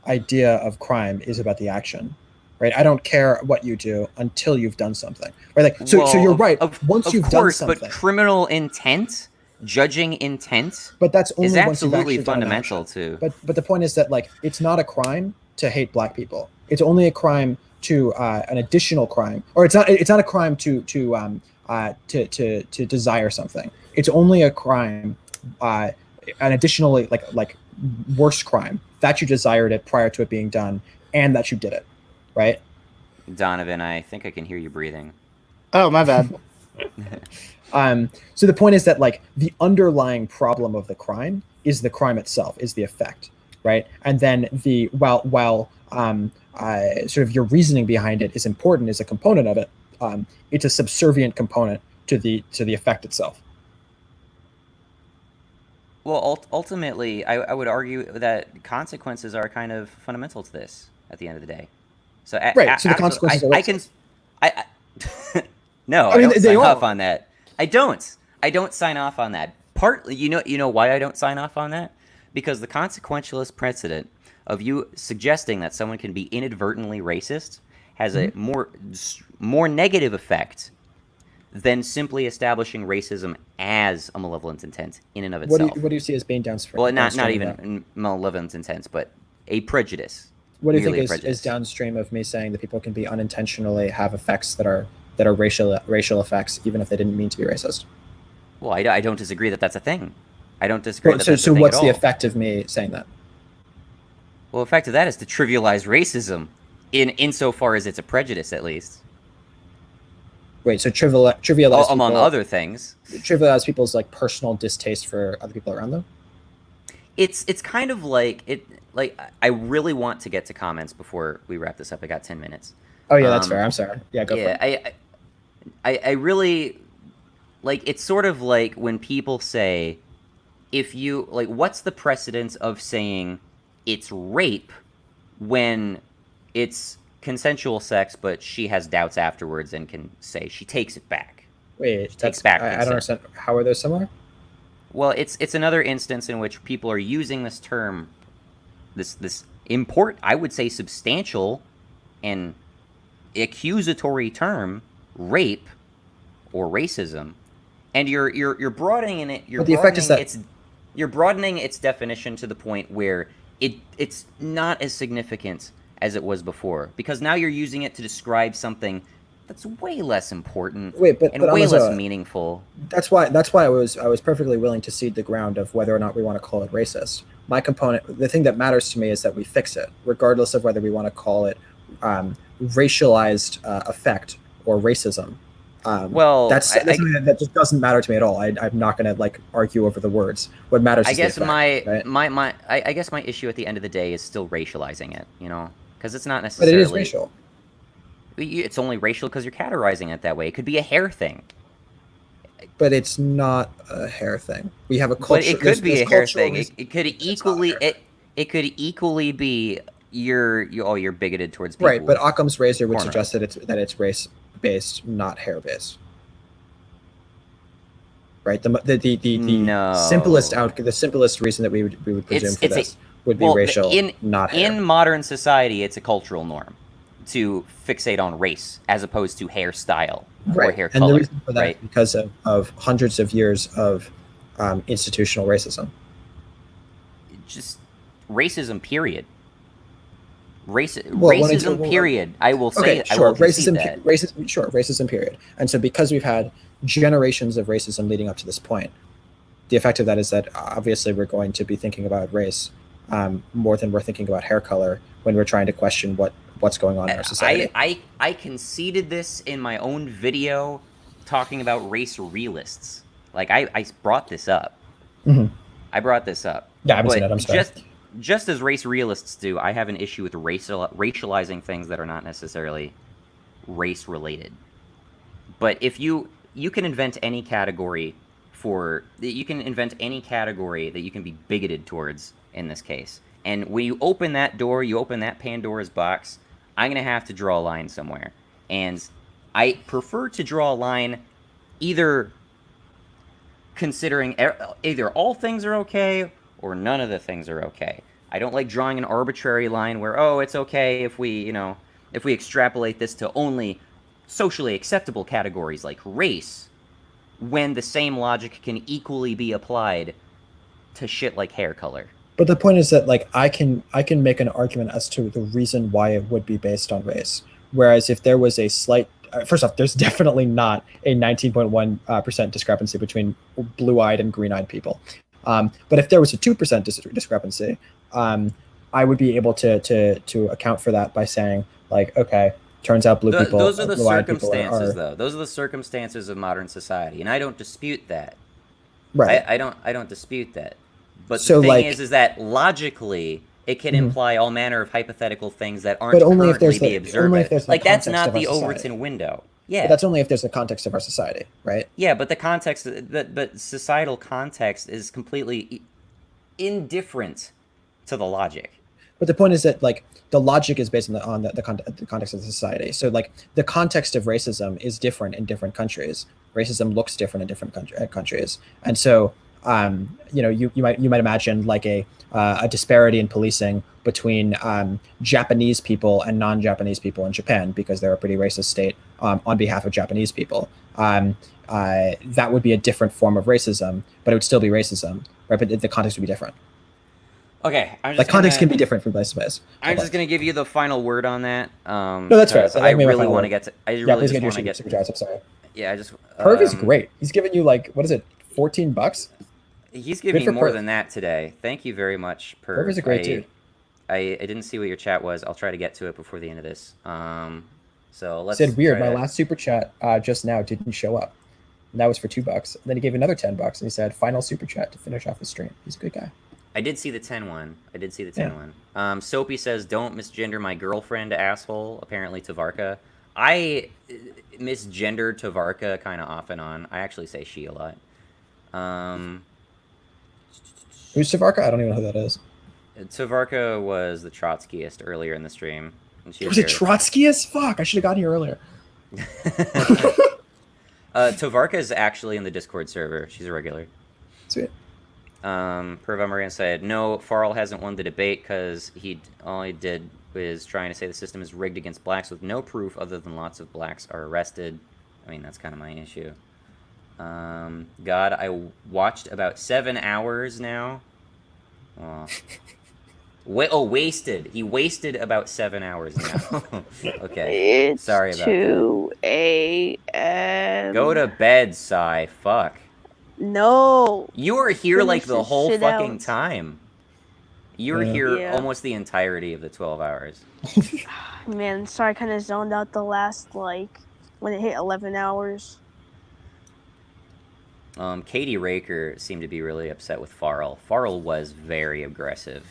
Speaker 17: idea of crime is about the action, right? I don't care what you do until you've done something, right? Like, so
Speaker 1: well,
Speaker 17: you're right.
Speaker 1: Of
Speaker 17: Once you've done
Speaker 1: course,
Speaker 17: something,
Speaker 1: but criminal intent judging intent
Speaker 17: But that's only
Speaker 1: is
Speaker 17: once you've
Speaker 1: absolutely
Speaker 17: actually done an
Speaker 1: fundamental
Speaker 17: action.
Speaker 1: to.
Speaker 17: But the point is that like it's not a crime to hate black people. It's only a crime to an additional crime, or it's not a crime to desire something. It's only a crime, an additionally like worse crime that you desired it prior to it being done and that you did it, right?
Speaker 1: Donovan, I think I can hear you breathing.
Speaker 6: Oh, my bad.
Speaker 17: So the point is that like the underlying problem of the crime is the crime itself, is the effect, right? And then the while sort of your reasoning behind it is important as a component of it, it's a subservient component to the effect itself.
Speaker 1: Well, ultimately, I would argue that consequences are kind of fundamental to this at the end of the day. So
Speaker 17: right. So the consequences are racist.
Speaker 1: No, I don't sign off on that. I don't sign off on that. Partly, you know why I don't sign off on that? Because the consequentialist precedent of you suggesting that someone can be inadvertently racist has a more negative effect than simply establishing racism as a malevolent intent in and of itself.
Speaker 17: What do you see as being downstream?
Speaker 1: Well, not even malevolent intent, but a prejudice.
Speaker 17: What do you think is downstream of me saying that people can be unintentionally have effects that are racial effects, even if they didn't mean to be racist?
Speaker 1: Well, I don't disagree that that's a thing. I don't disagree that that's a
Speaker 17: so
Speaker 1: thing
Speaker 17: what's
Speaker 1: at
Speaker 17: the
Speaker 1: all.
Speaker 17: effect of me saying that?
Speaker 1: Well, the effect of that is to trivialize racism, insofar as it's a prejudice, at least.
Speaker 17: Wait, so trivialize
Speaker 1: among
Speaker 17: people,
Speaker 1: other things.
Speaker 17: Trivialize people's like personal distaste for other people around them?
Speaker 1: It's kind of like it. Like, I really want to get to comments before we wrap this up. I got 10 minutes.
Speaker 17: Oh yeah, that's fair. I'm sorry. Yeah, go for it.
Speaker 1: I really like. It's sort of like when people say, if you like, what's the precedence of saying it's rape when it's consensual sex, but she has doubts afterwards and can say she takes it back.
Speaker 17: Wait,
Speaker 1: she takes back consent.
Speaker 17: I don't understand. How are those similar?
Speaker 1: Well, it's another instance in which people are using this term, this I would say substantial and accusatory term, rape or racism, and you're broadening it.
Speaker 17: But the effect is that
Speaker 1: you're broadening its definition to the point where it's not as significant as it was before, because now you're using it to describe something that's way less important and way less meaningful.
Speaker 17: That's why I was perfectly willing to cede the ground of whether or not we want to call it racist. My component, the thing that matters to me is that we fix it, regardless of whether we want to call it racialized effect or racism.
Speaker 1: Well,
Speaker 17: that's something that just doesn't matter to me at all. I'm not going to like argue over the words. What matters is the effect, right?
Speaker 1: I guess my issue at the end of the day is still racializing it, because it's not necessarily.
Speaker 17: But it is racial.
Speaker 1: It's only racial because you're categorizing it that way. It could be a hair thing.
Speaker 17: But it's not a hair thing. We have a culture.
Speaker 1: But it could be a hair thing. It could equally it could equally be you're bigoted towards people.
Speaker 17: Right, but Occam's razor would suggest that it's race based, not hair based. Right. The simplest reason that we would presume for this would be racial, not hair.
Speaker 1: In modern society, it's a cultural norm to fixate on race as opposed to hairstyle or hair color.
Speaker 17: And the reason for that is because of hundreds of years of institutional racism.
Speaker 1: Just racism, period. Racism, period. I will say.
Speaker 17: Okay, sure.
Speaker 1: Racism,
Speaker 17: period. And so, because we've had generations of racism leading up to this point, the effect of that is that obviously we're going to be thinking about race more than we're thinking about hair color when we're trying to question what's going on in our society.
Speaker 1: I conceded this in my own video talking about race realists. Like I brought this up.
Speaker 17: Mm-hmm.
Speaker 1: I brought this up.
Speaker 17: Yeah, I haven't seen it. I'm sorry.
Speaker 1: Just as race realists do, I have an issue with racializing things that are not necessarily race related. But if you can invent any category that you can be bigoted towards in this case. And when you open that door, you open that Pandora's box, I'm going to have to draw a line somewhere. And I prefer to draw a line either considering either all things are okay or none of the things are okay. I don't like drawing an arbitrary line where, it's okay if we extrapolate this to only socially acceptable categories like race, when the same logic can equally be applied to shit like hair color.
Speaker 17: But the point is that like I can make an argument as to the reason why it would be based on race. Whereas if there was a slight, first off, there's definitely not a 19.1% discrepancy between blue-eyed and green-eyed people. But if there was a 2% discrepancy, I would be able to account for that by saying like, okay, turns out
Speaker 1: Those are the
Speaker 17: blue-eyed people
Speaker 1: circumstances, though. Those are the circumstances of modern society, and I don't dispute that.
Speaker 17: Right.
Speaker 1: I don't dispute that. But
Speaker 17: So,
Speaker 1: the thing
Speaker 17: like-
Speaker 1: is that logically, it can
Speaker 17: Mhm.
Speaker 1: imply all manner of hypothetical things that aren't
Speaker 17: But only if
Speaker 1: currently
Speaker 17: there's
Speaker 1: be
Speaker 17: the-
Speaker 1: observed.
Speaker 17: only
Speaker 1: by-
Speaker 17: if there's the
Speaker 1: like that's
Speaker 17: context
Speaker 1: not
Speaker 17: of our
Speaker 1: the
Speaker 17: society.
Speaker 1: Overton window. Yeah.
Speaker 17: But that's only if there's the context of our society, right?
Speaker 1: Yeah, but the context, but societal context is completely indifferent to the logic.
Speaker 17: But the point is that like the logic is based on the context of the society. So like the context of racism is different in different countries. Racism looks different in different countries, and so you know you might imagine like a disparity in policing between Japanese people and non-Japanese people in Japan because they're a pretty racist state on behalf of Japanese people. That would be a different form of racism, but it would still be racism, right? But the context would be different.
Speaker 1: Okay, I'm just
Speaker 17: Like context can be different from place to place.
Speaker 1: I'm just gonna give you the final word on that.
Speaker 17: No, that's fair.
Speaker 1: 'Cause
Speaker 17: That
Speaker 1: I
Speaker 17: can be my
Speaker 1: really
Speaker 17: final
Speaker 1: want to
Speaker 17: word.
Speaker 1: get to. I
Speaker 17: Yeah,
Speaker 1: really
Speaker 17: please
Speaker 1: just
Speaker 17: get your
Speaker 1: want to get.
Speaker 17: super chats. I'm sorry.
Speaker 1: Yeah, I just.
Speaker 17: Perv is great. He's giving you like what is it, $14?
Speaker 1: He's giving me
Speaker 17: Good for
Speaker 1: more
Speaker 17: Perv.
Speaker 1: than that today. Thank you very much, Perv.
Speaker 17: Perv is a great dude.
Speaker 1: I didn't see what your chat was. I'll try to get to it before the end of this. So let's.
Speaker 17: Said weird.
Speaker 1: try
Speaker 17: My
Speaker 1: to-
Speaker 17: last super chat just now didn't show up. And that was for $2. And then he gave another $10 and he said final super chat to finish off the stream. He's a good guy.
Speaker 1: I did see the 10 one. I did see the 10 one. Soapy says, "Don't misgender my girlfriend, asshole." Apparently, Tavarka. I misgender Tavarka kind of off and on. I actually say she a lot.
Speaker 17: Who's Savarka? I don't even know who that is.
Speaker 1: Tavarka was the Trotskyist earlier in the stream. And she
Speaker 17: Was it
Speaker 1: very-
Speaker 17: Trotskyist? Fuck! I should have got here earlier.
Speaker 1: Tavarka is actually in the Discord server. She's a regular.
Speaker 17: Sweet.
Speaker 1: Perva Moran said, "No, Farrell hasn't won the debate because all he did was trying to say the system is rigged against blacks with no proof other than lots of blacks are arrested." I mean, that's kind of my issue. God, I watched about 7 hours now. Oh. Wasted. He wasted about 7 hours now. Okay.
Speaker 19: It's
Speaker 1: Sorry about
Speaker 19: 2 a.m.
Speaker 1: Go to bed, Sai. Fuck.
Speaker 19: No.
Speaker 1: You were here like
Speaker 19: Finish
Speaker 1: the
Speaker 19: this
Speaker 1: whole
Speaker 19: shit
Speaker 1: fucking
Speaker 19: out.
Speaker 1: time. You were
Speaker 17: Yeah.
Speaker 1: here
Speaker 19: Yeah.
Speaker 1: almost the entirety of the 12 hours.
Speaker 9: Man, sorry, I kind of zoned out the last, like, when it hit 11 hours.
Speaker 1: Katie Raker seemed to be really upset with Farrell. Farrell was very aggressive.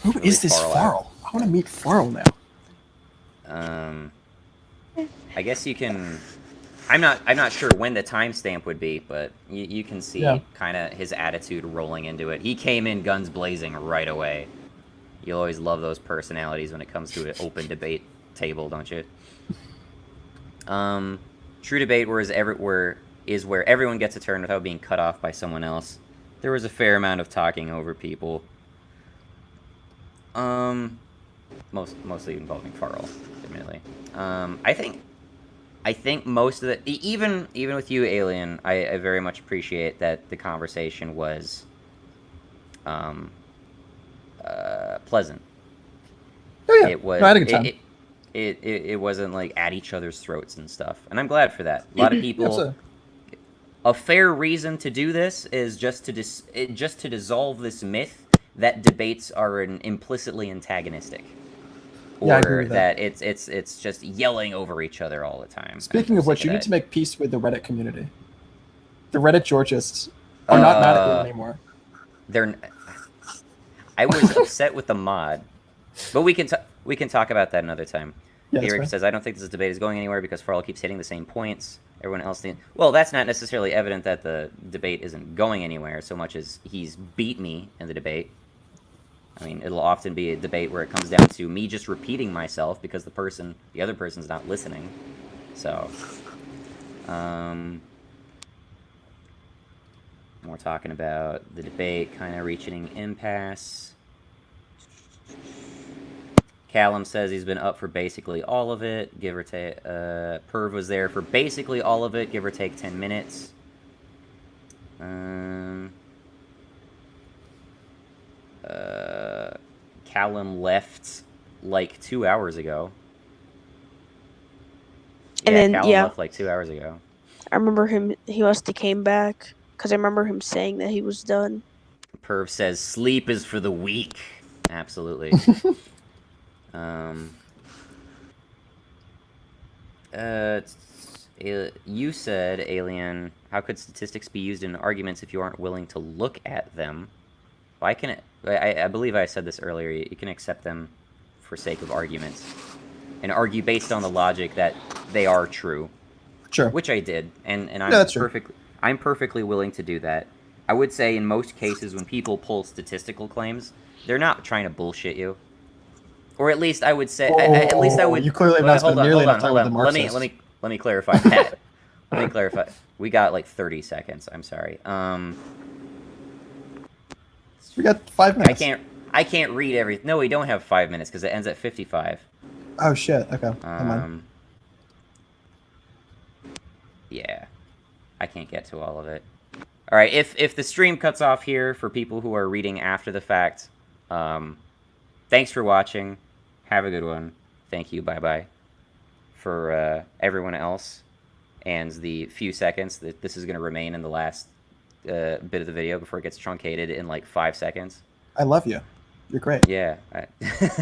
Speaker 6: Who
Speaker 1: Really
Speaker 6: is this
Speaker 1: out.
Speaker 6: Farrell? I want to meet Farrell now.
Speaker 1: I guess you can. I'm not sure when the timestamp would be, but you can see
Speaker 6: Yeah.
Speaker 1: kind of his attitude rolling into it. He came in guns blazing right away. You'll always love those personalities when it comes to an open debate table, don't you? True debate is where everyone gets a turn without being cut off by someone else. There was a fair amount of talking over people. Mostly involving Farrell, admittedly. I think most of the even with you, Alien, I very much appreciate that the conversation was pleasant.
Speaker 6: Oh yeah,
Speaker 1: It was.
Speaker 6: No, I had a good time.
Speaker 1: It wasn't like at each other's throats and stuff, and I'm glad for that. A lot of people.
Speaker 6: Absolutely.
Speaker 1: A fair reason to do this is just to dissolve this myth that debates are implicitly antagonistic,
Speaker 6: Yeah, I
Speaker 1: or
Speaker 6: agree with that.
Speaker 1: it's just yelling over each other all the time.
Speaker 6: Speaking
Speaker 1: I'm
Speaker 6: of
Speaker 1: sick
Speaker 6: which, you need
Speaker 1: that.
Speaker 6: to make peace with the Reddit community. The Reddit Georgists are not mad at you anymore.
Speaker 1: I was upset with the mod, but we can talk about that another time.
Speaker 6: Yeah, that's
Speaker 1: Eric
Speaker 6: fine.
Speaker 1: says, "I don't think this debate is going anywhere because Farrell keeps hitting the same points. Everyone else well, that's not necessarily evident that the debate isn't going anywhere so much as he's beat me in the debate. I mean, it'll often be a debate where it comes down to me just repeating myself because the other person's not listening. So, we're talking about the debate kind of reaching an impasse. Callum says he's been up for basically all of it, give or take. Perv was there for basically all of it, give or take 10 minutes. Callum left like 2 hours ago.
Speaker 19: And then,
Speaker 1: Callum
Speaker 19: yeah.
Speaker 1: left like 2 hours ago.
Speaker 19: I remember him. He must have came back because I remember him saying that he was done.
Speaker 1: Perv says sleep is for the weak. Absolutely. You said, Alien, how could statistics be used in arguments if you aren't willing to look at them? Well, I believe I said this earlier. You can accept them for sake of arguments and argue based on the logic that they are true.
Speaker 17: Sure.
Speaker 1: Which I did, and I'm perfectly willing to do that. I would say in most cases when people pull statistical claims, they're not trying to bullshit you. Or at least I would say, at least I would.
Speaker 17: You clearly have not spent nearly enough time with the Marxists.
Speaker 1: Let me clarify that. Let me clarify. We got like 30 seconds. I'm sorry.
Speaker 17: We got 5 minutes.
Speaker 1: I can't read everything. No, we don't have 5 minutes because it ends at 55.
Speaker 17: Oh shit. Okay. Never mind.
Speaker 1: Yeah, I can't get to all of it. All right, if the stream cuts off here for people who are reading after the fact, thanks for watching. Have a good one. Thank you. Bye-bye. For everyone else, and the few seconds that this is going to remain in the last bit of the video before it gets truncated in like 5 seconds.
Speaker 17: I love you. You're great.
Speaker 1: Yeah.